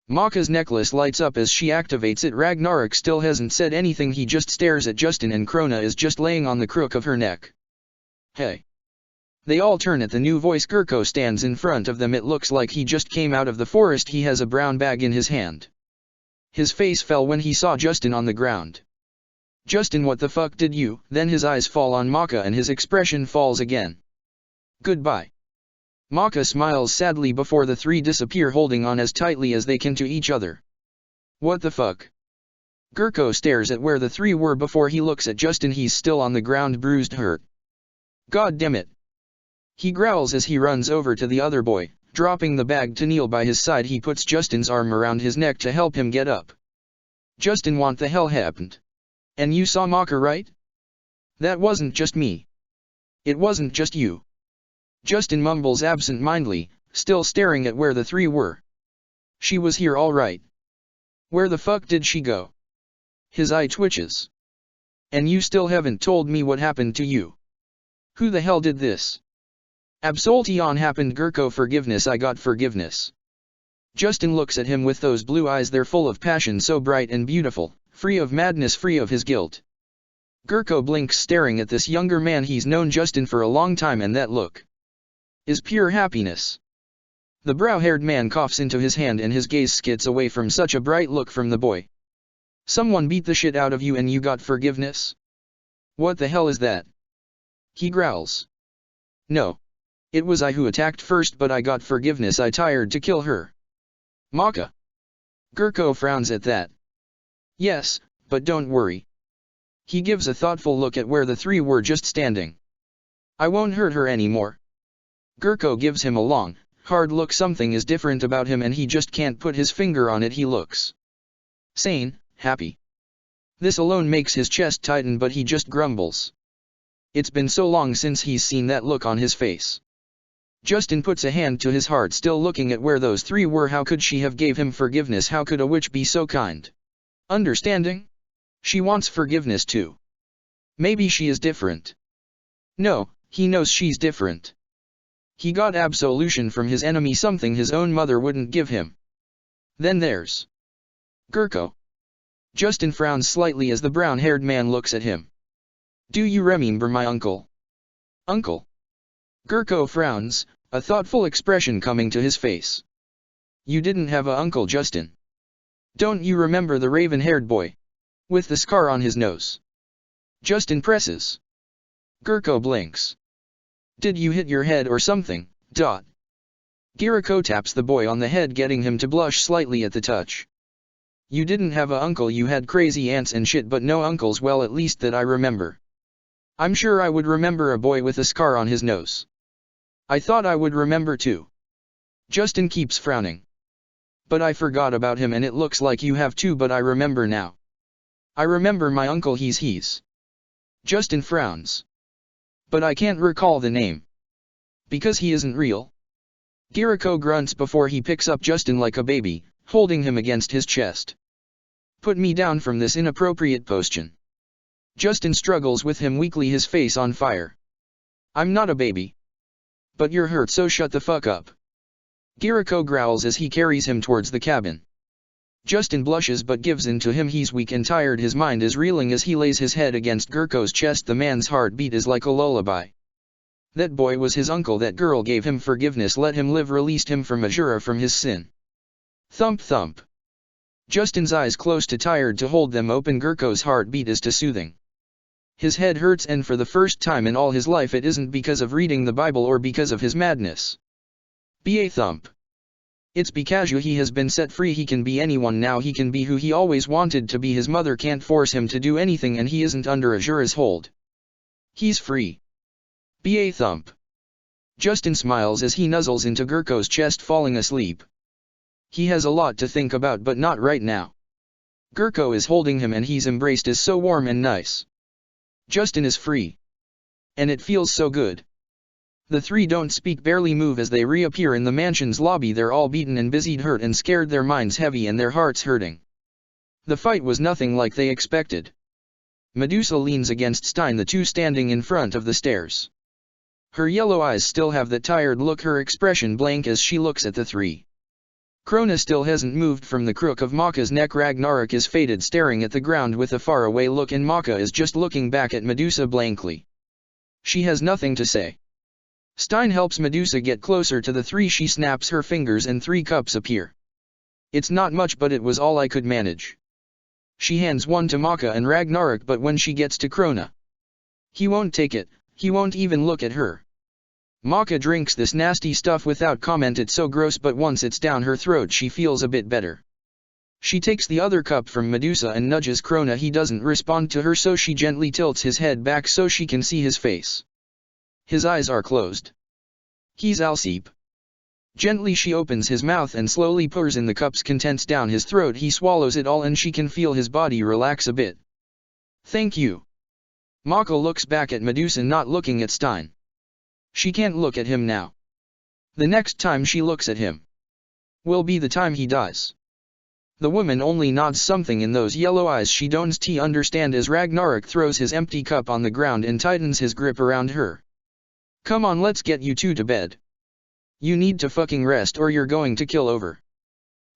Maka's necklace lights up as she activates it. Ragnarok still hasn't said anything, he just stares at Justin, and Krona is just laying on the crook of her neck. "Hey." They all turn at the new voice. Kirko stands in front of them. It looks like he just came out of the forest. He has a brown bag in his hand. His face fell when he saw Justin on the ground. Justin, what the fuck did you? Then his eyes fall on Maka and his expression falls again. Goodbye. Maka smiles sadly before the three disappear, holding on as tightly as they can to each other. What the fuck? Gurko stares at where the three were before he looks at Justin. He's still on the ground, bruised, hurt. God damn it. He growls as he runs over to the other boy, dropping the bag to kneel by his side. He puts Justin's arm around his neck to help him get up. Justin, what the hell happened? And you saw Maka, right? That wasn't just me. It wasn't just you. Justin mumbles absent-mindedly, still staring at where the three were. She was here all right. Where the fuck did she go? His eye twitches. And you still haven't told me what happened to you. Who the hell did this? Absolution happened, Gurko. Forgiveness, I got forgiveness. Justin looks at him with those blue eyes, they're full of passion, so bright and beautiful, free of madness, free of his guilt. Gurko blinks, staring at this younger man. He's known Justin for a long time, and that look is pure happiness. The brow-haired man coughs into his hand and his gaze skids away from such a bright look from the boy. Someone beat the shit out of you and you got forgiveness? What the hell is that? He growls. No. It was I who attacked first, but I got forgiveness. I tried to kill her. Maka. Gurko frowns at that. Yes, but don't worry. He gives a thoughtful look at where the three were just standing. I won't hurt her anymore. Gurko gives him a long, hard look. Something is different about him and he just can't put his finger on it. He looks sane, happy. This alone makes his chest tighten, but he just grumbles. It's been so long since he's seen that look on his face. Justin puts a hand to his heart, still looking at where those three were. How could she have gave him forgiveness? How could a witch be so kind? Understanding? She wants forgiveness too. Maybe she is different. No, he knows she's different. He got absolution from his enemy, something his own mother wouldn't give him. Then there's Gurko. Justin frowns slightly as the brown-haired man looks at him. Do you remember my uncle? Uncle? Gurko frowns, a thoughtful expression coming to his face. You didn't have a uncle, Justin. Don't you remember the raven-haired boy? With the scar on his nose. Justin presses. Gurko blinks. Did you hit your head or something? Gurko taps the boy on the head, getting him to blush slightly at the touch. You didn't have a uncle, you had crazy aunts and shit, but no uncles. Well, at least that I remember. I'm sure I would remember a boy with a scar on his nose. I thought I would remember too. Justin keeps frowning. But I forgot about him, and it looks like you have too, but I remember now. I remember my uncle, he's. Justin frowns. But I can't recall the name. Because he isn't real? Gurko grunts before he picks up Justin like a baby, holding him against his chest. Put me down from this inappropriate position. Justin struggles with him weakly, his face on fire. I'm not a baby. But you're hurt, so shut the fuck up. Gurko growls as he carries him towards the cabin. Justin blushes but gives in to him. He's weak and tired, his mind is reeling as he lays his head against Gurko's chest. The man's heartbeat is like a lullaby. That boy was his uncle, that girl gave him forgiveness, let him live, released him from Azura, from his sin. Thump thump. Justin's eyes close to tired to hold them open. Gurko's heartbeat is too soothing. His head hurts, and for the first time in all his life it isn't because of reading the Bible or because of his madness. Ba thump. It's because he has been set free. He can be anyone now. He can be who he always wanted to be. His mother can't force him to do anything, and he isn't under Azura's hold. He's free. Ba thump. Justin smiles as he nuzzles into Gurko's chest, falling asleep. He has a lot to think about, but not right now. Gurko is holding him and he's embraced, is so warm and nice. Justin is free. And it feels so good. The three don't speak, barely move as they reappear in the mansion's lobby. They're all beaten and busied, hurt and scared, their minds heavy and their hearts hurting. The fight was nothing like they expected. Medusa leans against Stein, the two standing in front of the stairs. Her yellow eyes still have that tired look, her expression blank as she looks at the three. Krona still hasn't moved from the crook of Maka's neck. Ragnarok is faded, staring at the ground with a faraway look, and Maka is just looking back at Medusa blankly. She has nothing to say. Stein helps Medusa get closer to the three. She snaps her fingers and 3 cups appear. It's not much, but it was all I could manage. She hands one to Maka and Ragnarok, but when she gets to Krona, he won't take it, he won't even look at her. Maka drinks this nasty stuff without comment. It's so gross, but once it's down her throat she feels a bit better. She takes the other cup from Medusa and nudges Krona. He doesn't respond to her, so she gently tilts his head back so she can see his face. His eyes are closed. He's asleep. Gently she opens his mouth and slowly pours in the cup's contents down his throat. He swallows it all and she can feel his body relax a bit. Thank you. Maka looks back at Medusa, not looking at Stein. She can't look at him now. The next time she looks at him will be the time he dies. The woman only nods something in those yellow eyes. She don't understand as Ragnarok throws his empty cup on the ground and tightens his grip around her. Come on, let's get you two to bed. You need to fucking rest or you're going to kill over.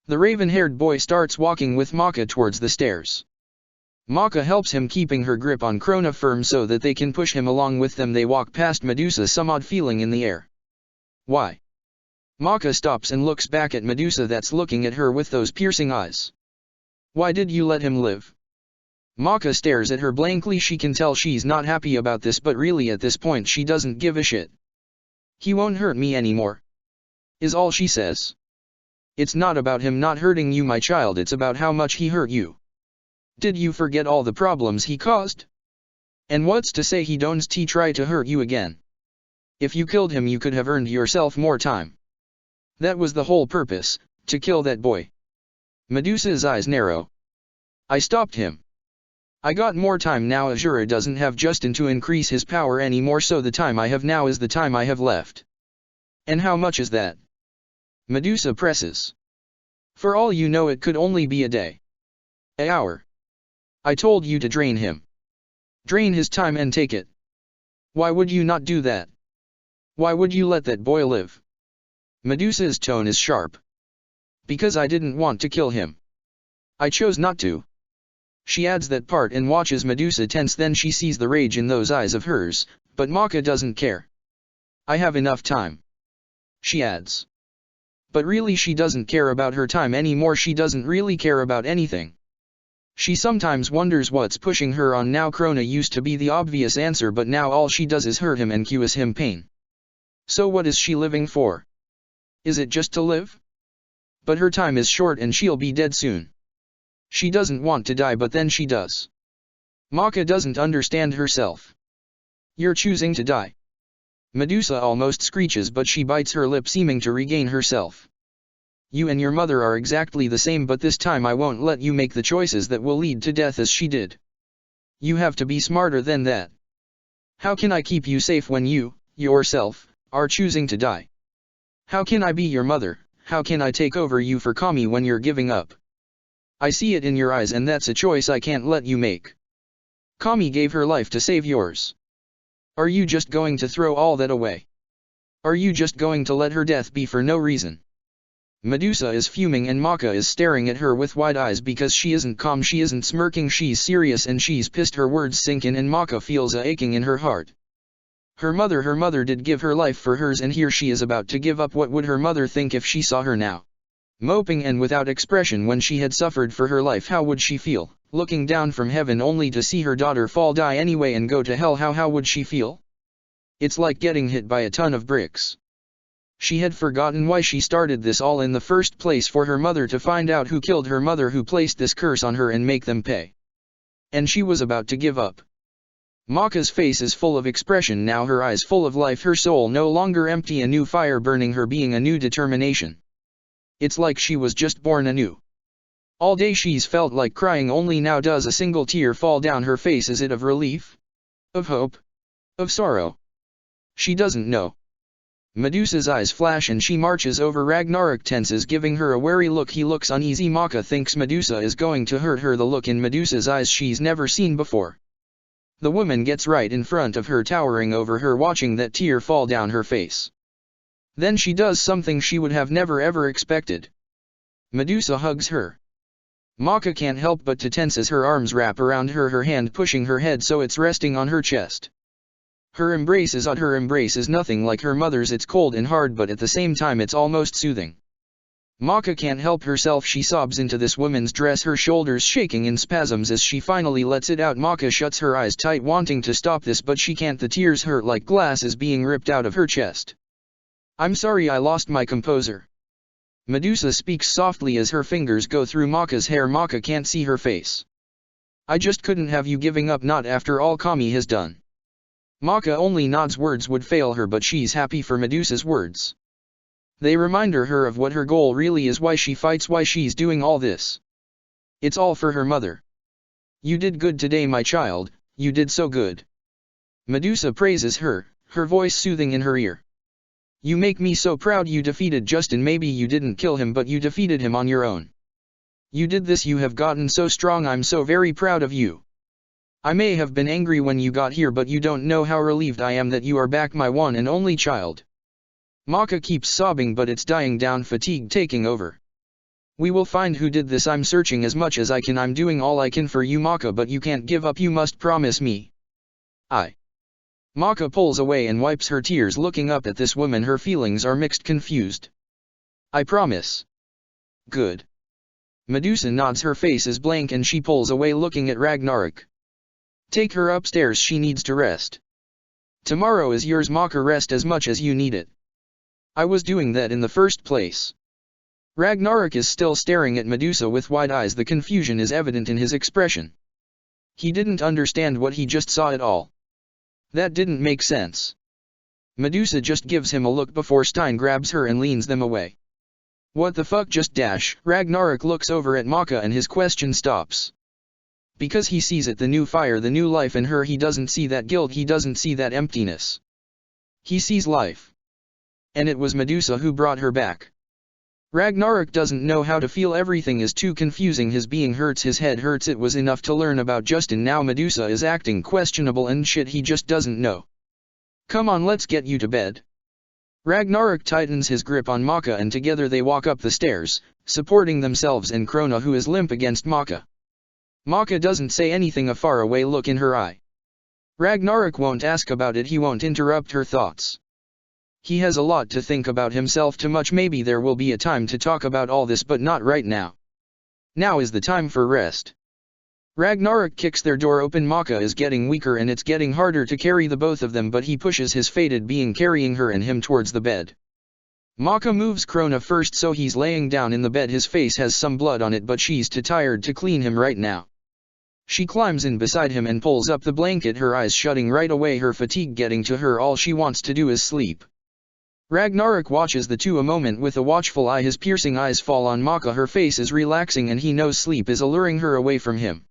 The raven-haired boy starts walking with Maka towards the stairs. Maka helps him, keeping her grip on Krona firm so that they can push him along with them. They walk past Medusa, some odd feeling in the air. Why? Maka stops and looks back at Medusa that's looking at her with those piercing eyes. Why did you let him live? Maka stares at her blankly. She can tell she's not happy about this, but really at this point she doesn't give a shit. He won't hurt me anymore, is all she says. It's not about him not hurting you, my child, it's about how much he hurt you. Did you forget all the problems he caused? And what's to say he don't try to hurt you again? If you killed him you could have earned yourself more time. That was the whole purpose, to kill that boy. Medusa's eyes narrow. I stopped him. I got more time now. Azura doesn't have Justin to increase his power anymore, so the time I have now is the time I have left. And how much is that? Medusa presses. For all you know it could only be a day. An hour. I told you to drain him. Drain his time and take it. Why would you not do that? Why would you let that boy live? Medusa's tone is sharp. Because I didn't want to kill him. I chose not to. She adds that part and watches Medusa tense. Then she sees the rage in those eyes of hers, but Maka doesn't care. I have enough time, she adds. But really she doesn't care about her time anymore. She doesn't really care about anything. She sometimes wonders what's pushing her on now. Krona used to be the obvious answer, but now all she does is hurt him and cause him pain. So what is she living for? Is it just to live? But her time is short and she'll be dead soon. She doesn't want to die, but then she does. Maka doesn't understand herself. You're choosing to die. Medusa almost screeches, but she bites her lip, seeming to regain herself. You and your mother are exactly the same, but this time I won't let you make the choices that will lead to death as she did. You have to be smarter than that. How can I keep you safe when you, yourself, are choosing to die? How can I be your mother? How can I take over you for Kami when you're giving up? I see it in your eyes, and that's a choice I can't let you make. Kami gave her life to save yours. Are you just going to throw all that away? Are you just going to let her death be for no reason? Medusa is fuming and Maka is staring at her with wide eyes because she isn't calm, she isn't smirking, she's serious and she's pissed. Her words sink in and Maka feels a aching in her heart. Her mother did give her life for hers, and here she is about to give up. What would her mother think if she saw her now, moping and without expression when she had suffered for her life? How would she feel, looking down from heaven only to see her daughter die anyway and go to hell? How would she feel? It's like getting hit by a ton of bricks. She had forgotten why she started this all in the first place, for her mother to find out who killed her mother, who placed this curse on her, and make them pay. And she was about to give up. Maka's face is full of expression now, her eyes full of life, her soul no longer empty, a new fire burning her being, a new determination. It's like she was just born anew. All day she's felt like crying, only now does a single tear fall down her face. Is it of relief? Of hope? Of sorrow? She doesn't know. Medusa's eyes flash and she marches over Ragnarok, tenses, giving her a wary look. He looks uneasy. Maka thinks Medusa is going to hurt her, the look in Medusa's eyes she's never seen before. The woman gets right in front of her, towering over her, watching that tear fall down her face. Then she does something she would have never ever expected. Medusa hugs her. Maka can't help but to tense as her arms wrap around her, her hand pushing her head so it's resting on her chest. Her embrace is odd. Her embrace is nothing like her mother's. It's cold and hard, but at the same time it's almost soothing. Maka can't help herself, she sobs into this woman's dress, her shoulders shaking in spasms as she finally lets it out. Maka shuts her eyes tight, wanting to stop this, but she can't. The tears hurt like glasses being ripped out of her chest. I'm sorry, I lost my composure. Medusa speaks softly as her fingers go through Maka's hair. Maka can't see her face. I just couldn't have you giving up, not after all Kami has done. Maka only nods, words would fail her, but she's happy for Medusa's words. They remind her of what her goal really is, why she fights, why she's doing all this. It's all for her mother. You did good today, my child, you did so good. Medusa praises her, her voice soothing in her ear. You make me so proud. You defeated Justin. Maybe you didn't kill him, but you defeated him on your own. You did this, you have gotten so strong. I'm so very proud of you. I may have been angry when you got here, but you don't know how relieved I am that you are back, my one and only child. Maka keeps sobbing, but it's dying down, fatigue taking over. We will find who did this. I'm searching as much as I can. I'm doing all I can for you, Maka, but you can't give up. You must promise me. Maka pulls away and wipes her tears, looking up at this woman. Her feelings are mixed, confused. I promise. Good. Medusa nods, her face is blank, and she pulls away, looking at Ragnarok. Take her upstairs, she needs to rest. Tomorrow is yours, Maka, rest as much as you need it. I was doing that in the first place. Ragnarok is still staring at Medusa with wide eyes. The confusion is evident in his expression. He didn't understand what he just saw at all. That didn't make sense. Medusa just gives him a look before Stein grabs her and leans them away. What the fuck just dash? Ragnarok looks over at Maka and his question stops. Because he sees it, the new fire, the new life in her. He doesn't see that guilt, he doesn't see that emptiness. He sees life. And it was Medusa who brought her back. Ragnarok doesn't know how to feel, everything is too confusing, his being hurts, his head hurts. It was enough to learn about Justin, now Medusa is acting questionable and shit, he just doesn't know. Come on, let's get you to bed. Ragnarok tightens his grip on Maka and together they walk up the stairs, supporting themselves and Krona, who is limp against Maka. Maka doesn't say anything, a faraway look in her eye. Ragnarok won't ask about it, he won't interrupt her thoughts. He has a lot to think about himself, too much. Maybe there will be a time to talk about all this, but not right now. Now is the time for rest. Ragnarok kicks their door open. Maka is getting weaker and it's getting harder to carry the both of them, but he pushes his fated being carrying her and him towards the bed. Maka moves Krona first, so he's laying down in the bed. His face has some blood on it, but she's too tired to clean him right now. She climbs in beside him and pulls up the blanket, her eyes shutting right away, her fatigue getting to her. All she wants to do is sleep. Ragnarok watches the two a moment with a watchful eye. His piercing eyes fall on Maka. Her face is relaxing and he knows sleep is alluring her away from him.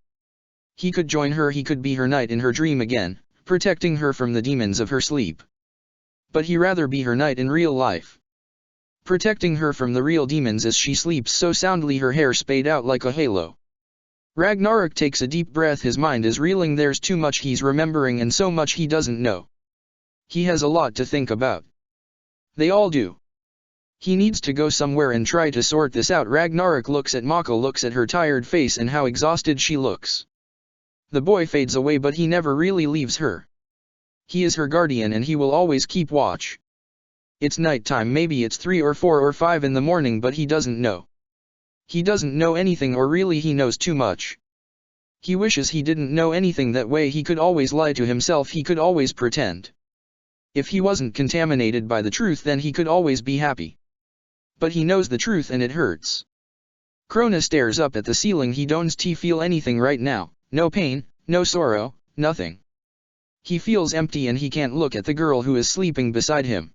He could join her, he could be her knight in her dream again, protecting her from the demons of her sleep. But he'd rather be her knight in real life, protecting her from the real demons as she sleeps so soundly, her hair spayed out like a halo. Ragnarok takes a deep breath, his mind is reeling. There's too much he's remembering and so much he doesn't know. He has a lot to think about. They all do. He needs to go somewhere and try to sort this out. Ragnarok looks at Maka, looks at her tired face and how exhausted she looks. The boy fades away, but he never really leaves her. He is her guardian and he will always keep watch. It's night time, maybe it's 3 or 4 or 5 in the morning, but he doesn't know. He doesn't know anything, or really he knows too much. He wishes he didn't know anything, that way he could always lie to himself, he could always pretend. If he wasn't contaminated by the truth, then he could always be happy. But he knows the truth and it hurts. Krona stares up at the ceiling. He don't feel anything right now, no pain, no sorrow, nothing. He feels empty and he can't look at the girl who is sleeping beside him.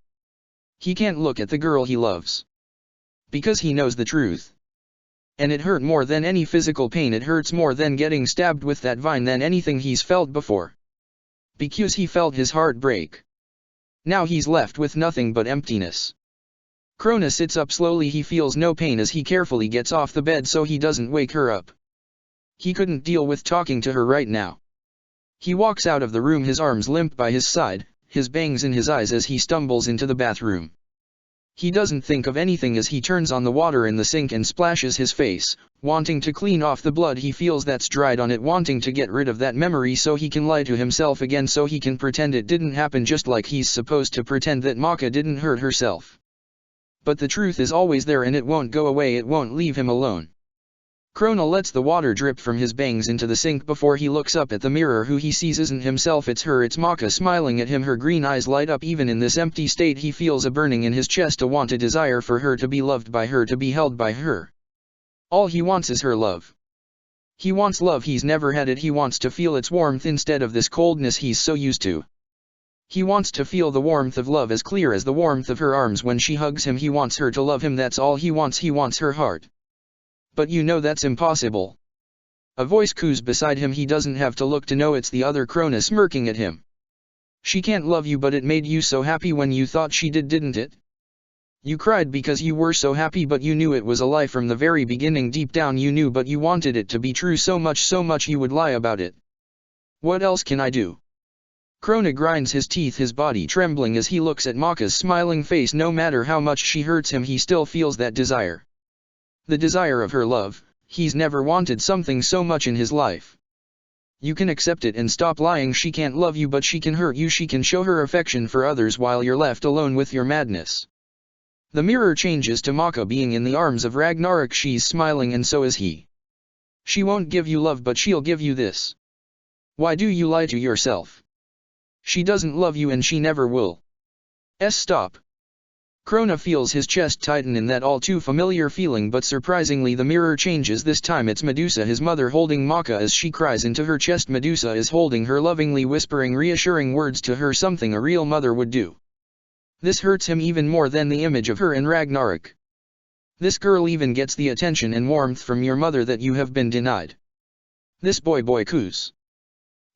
He can't look at the girl he loves. Because he knows the truth. And it hurt more than any physical pain, it hurts more than getting stabbed with that vine, than anything he's felt before. Because he felt his heart break. Now he's left with nothing but emptiness. Krona sits up slowly. He feels no pain as he carefully gets off the bed so he doesn't wake her up. He couldn't deal with talking to her right now. He walks out of the room, his arms limp by his side, his bangs in his eyes as he stumbles into the bathroom. He doesn't think of anything as he turns on the water in the sink and splashes his face, wanting to clean off the blood he feels that's dried on it, wanting to get rid of that memory so he can lie to himself again, so he can pretend it didn't happen, just like he's supposed to pretend that Maka didn't hurt herself. But the truth is always there and it won't go away, it won't leave him alone. Krona lets the water drip from his bangs into the sink before he looks up at the mirror. Who he sees isn't himself, it's her, it's Maka smiling at him. Her green eyes light up. Even in this empty state he feels a burning in his chest, a want, a desire for her, to be loved by her, to be held by her. All he wants is her love. He wants love, he's never had it, he wants to feel its warmth instead of this coldness he's so used to. He wants to feel the warmth of love as clear as the warmth of her arms when she hugs him. He wants her to love him, that's all he wants her heart. But you know that's impossible. A voice coos beside him. He doesn't have to look to know it's the other Krona smirking at him. She can't love you, but it made you so happy when you thought she did, didn't it? You cried because you were so happy, but you knew it was a lie from the very beginning. Deep down you knew, but you wanted it to be true so much you would lie about it. What else can I do? Krona grinds his teeth, his body trembling as he looks at Maka's smiling face. No matter how much she hurts him, he still feels that desire. The desire of her love. He's never wanted something so much in his life. You can accept it and stop lying. She can't love you, but she can hurt you. She can show her affection for others while you're left alone with your madness. The mirror changes to Maka being in the arms of Ragnarok. She's smiling and so is he. She won't give you love, but she'll give you this. Why do you lie to yourself? She doesn't love you and she never will. Stop. Krona feels his chest tighten in that all too familiar feeling, but surprisingly the mirror changes. This time it's Medusa, his mother, holding Maka as she cries into her chest. Medusa is holding her lovingly, whispering reassuring words to her, something a real mother would do. This hurts him even more than the image of her in Ragnarok. This girl even gets the attention and warmth from your mother that you have been denied. This boy coos.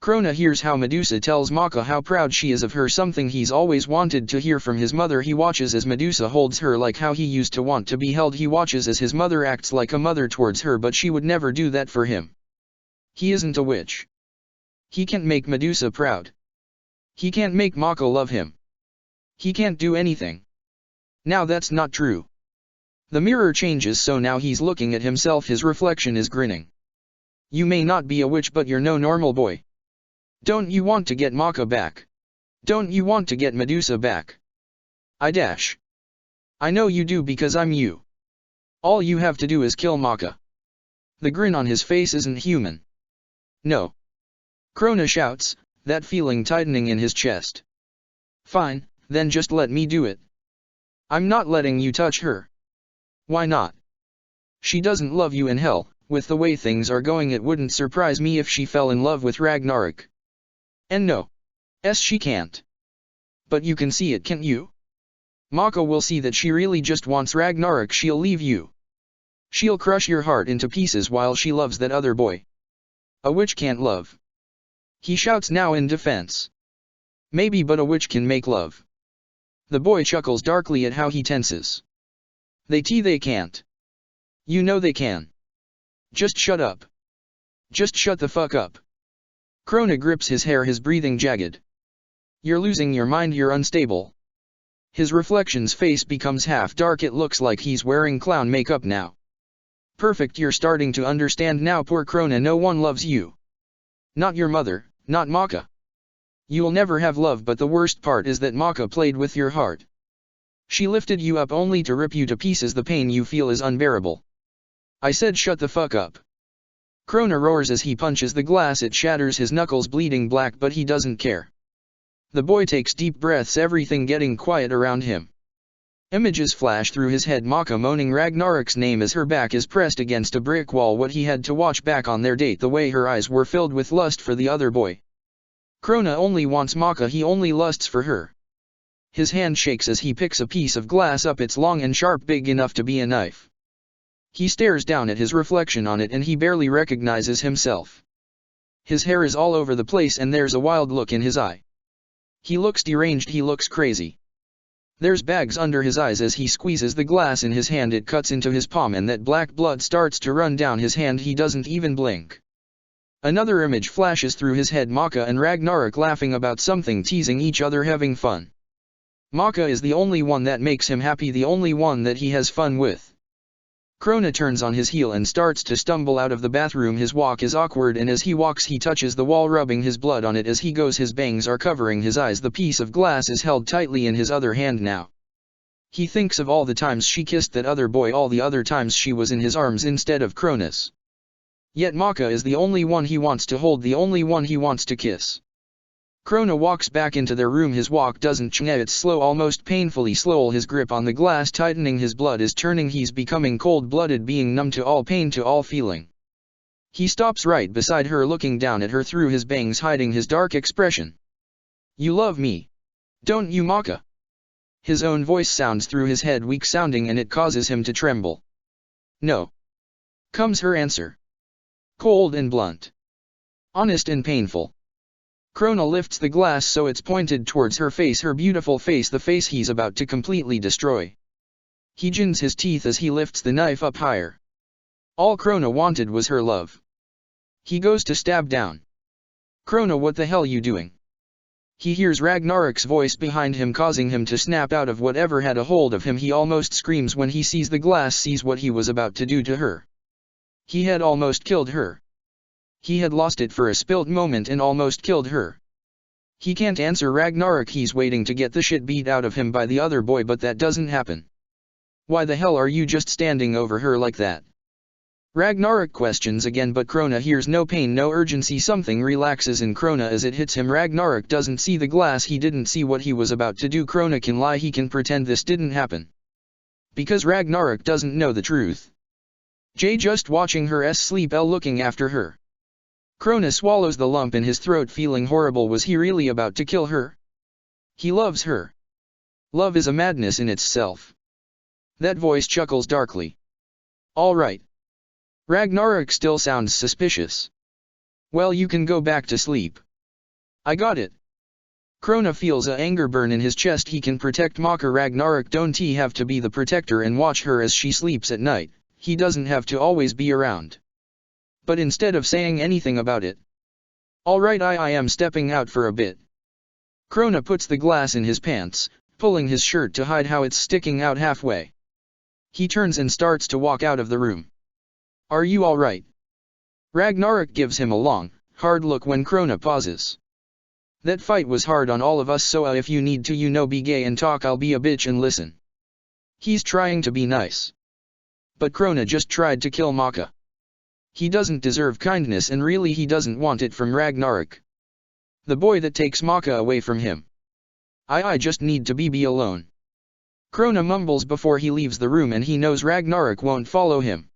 Krona hears how Medusa tells Maka how proud she is of her, something he's always wanted to hear from his mother. He watches as Medusa holds her like how he used to want to be held. He watches as his mother acts like a mother towards her, but she would never do that for him. He isn't a witch. He can't make Medusa proud. He can't make Maka love him. He can't do anything. Now that's not true. The mirror changes, so now he's looking at himself. His reflection is grinning. You may not be a witch, but you're no normal boy. Don't you want to get Maka back? Don't you want to get Medusa back? I know you do, because I'm you. All you have to do is kill Maka. The grin on his face isn't human. No. Krona shouts, that feeling tightening in his chest. Fine, then just let me do it. I'm not letting you touch her. Why not? She doesn't love you, in hell. With the way things are going, it wouldn't surprise me if she fell in love with Ragnarok. And no. She can't. But you can see it, can't you? Maka will see that she really just wants Ragnarok. She'll leave you. She'll crush your heart into pieces while she loves that other boy. A witch can't love. He shouts now in defense. Maybe, but a witch can make love. The boy chuckles darkly at how he tenses. They can't. You know they can. Just shut up. Just shut the fuck up. Krona grips his hair, his breathing jagged. You're losing your mind, you're unstable. His reflection's face becomes half dark. It looks like he's wearing clown makeup now. Perfect, you're starting to understand now. Poor Krona, no one loves you. Not your mother, not Maka. You'll never have love, but the worst part is that Maka played with your heart. She lifted you up only to rip you to pieces. The pain you feel is unbearable. I said shut the fuck up. Krona roars as he punches the glass. It shatters, his knuckles bleeding black, but he doesn't care. The boy takes deep breaths, everything getting quiet around him. Images flash through his head, Maka moaning Ragnarok's name as her back is pressed against a brick wall. What he had to watch back on their date, the way her eyes were filled with lust for the other boy. Krona only wants Maka, he only lusts for her. His hand shakes as he picks a piece of glass up. It's long and sharp, big enough to be a knife. He stares down at his reflection on it and he barely recognizes himself. His hair is all over the place and there's a wild look in his eye. He looks deranged, he looks crazy. There's bags under his eyes as he squeezes the glass in his hand. It cuts into his palm and that black blood starts to run down his hand. He doesn't even blink. Another image flashes through his head, Maka and Ragnarok laughing about something, teasing each other, having fun. Maka is the only one that makes him happy, the only one that he has fun with. Krona turns on his heel and starts to stumble out of the bathroom. His walk is awkward and as he walks he touches the wall, rubbing his blood on it as he goes. His bangs are covering his eyes. The piece of glass is held tightly in his other hand now. He thinks of all the times she kissed that other boy, all the other times she was in his arms instead of Cronus. Yet Maka is the only one he wants to hold, the only one he wants to kiss. Krona walks back into their room. His walk doesn't change, it's slow, almost painfully slow. His grip on the glass tightening, his blood is turning, he's becoming cold-blooded, being numb to all pain, to all feeling. He stops right beside her, looking down at her through his bangs, hiding his dark expression. You love me, don't you, Maka? His own voice sounds through his head, weak sounding, and it causes him to tremble. No, comes her answer. Cold and blunt. Honest and painful. Krona lifts the glass so it's pointed towards her face, her beautiful face, the face he's about to completely destroy. He gins his teeth as he lifts the knife up higher. All Krona wanted was her love. He goes to stab down. Krona, what the hell you doing? He hears Ragnarok's voice behind him, causing him to snap out of whatever had a hold of him. He almost screams when he sees the glass, sees what he was about to do to her. He had almost killed her. He had lost it for a split moment and almost killed her. He can't answer Ragnarok, he's waiting to get the shit beat out of him by the other boy, but that doesn't happen. Why the hell are you just standing over her like that? Ragnarok questions again, but Krona hears no pain, no urgency. Something relaxes in Krona as it hits him. Ragnarok doesn't see the glass, he didn't see what he was about to do. Krona can lie, he can pretend this didn't happen. Because Ragnarok doesn't know the truth. Jay just watching her sleep, looking after her. Krona swallows the lump in his throat, feeling horrible. Was he really about to kill her? He loves her. Love is a madness in itself. That voice chuckles darkly. All right. Ragnarok still sounds suspicious. Well, you can go back to sleep. I got it. Krona feels a anger burn in his chest. He can protect Maka. Ragnarok don't he have to be the protector and watch her as she sleeps at night? He doesn't have to always be around. But instead of saying anything about it. Alright, I am stepping out for a bit. Krona puts the glass in his pants, pulling his shirt to hide how it's sticking out halfway. He turns and starts to walk out of the room. Are you alright? Ragnarok gives him a long, hard look when Krona pauses. That fight was hard on all of us, so if you need to be gay and talk, I'll be a bitch and listen. He's trying to be nice. But Krona just tried to kill Maka. He doesn't deserve kindness, and really he doesn't want it from Ragnarok. The boy that takes Maka away from him. I just need to be alone. Krona mumbles before he leaves the room, and he knows Ragnarok won't follow him.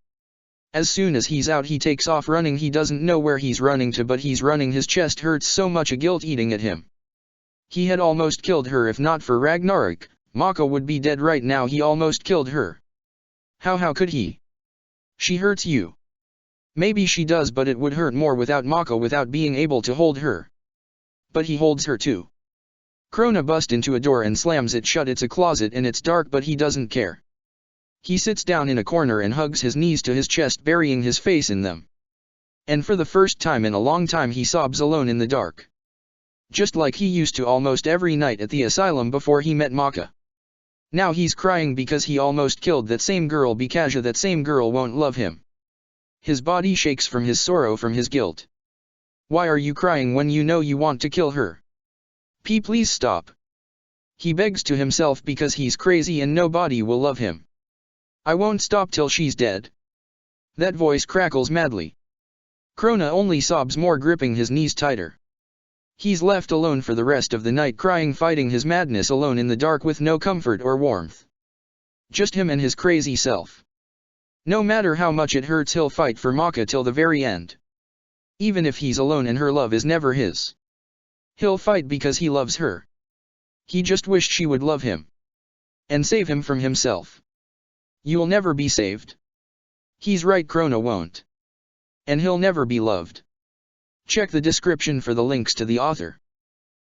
As soon as he's out, he takes off running. He doesn't know where he's running to, but he's running. His chest hurts so much, a guilt eating at him. He had almost killed her. If not for Ragnarok, Maka would be dead right now. He almost killed her. How could he? She hurts you. Maybe she does, but it would hurt more without Maka, without being able to hold her. But he holds her too. Krona busts into a door and slams it shut. It's a closet and it's dark, but he doesn't care. He sits down in a corner and hugs his knees to his chest, burying his face in them. And for the first time in a long time he sobs alone in the dark. Just like he used to almost every night at the asylum before he met Maka. Now he's crying because he almost killed that same girl, because that same girl won't love him. His body shakes from his sorrow, from his guilt. Why are you crying when you know you want to kill her? Please stop. He begs to himself because he's crazy and nobody will love him. I won't stop till she's dead. That voice crackles madly. Krona only sobs more, gripping his knees tighter. He's left alone for the rest of the night, crying, fighting his madness alone in the dark with no comfort or warmth. Just him and his crazy self. No matter how much it hurts, he'll fight for Maka till the very end. Even if he's alone and her love is never his. He'll fight because he loves her. He just wished she would love him. And save him from himself. You'll never be saved. He's right, Krona won't. And he'll never be loved. Check the description for the links to the author.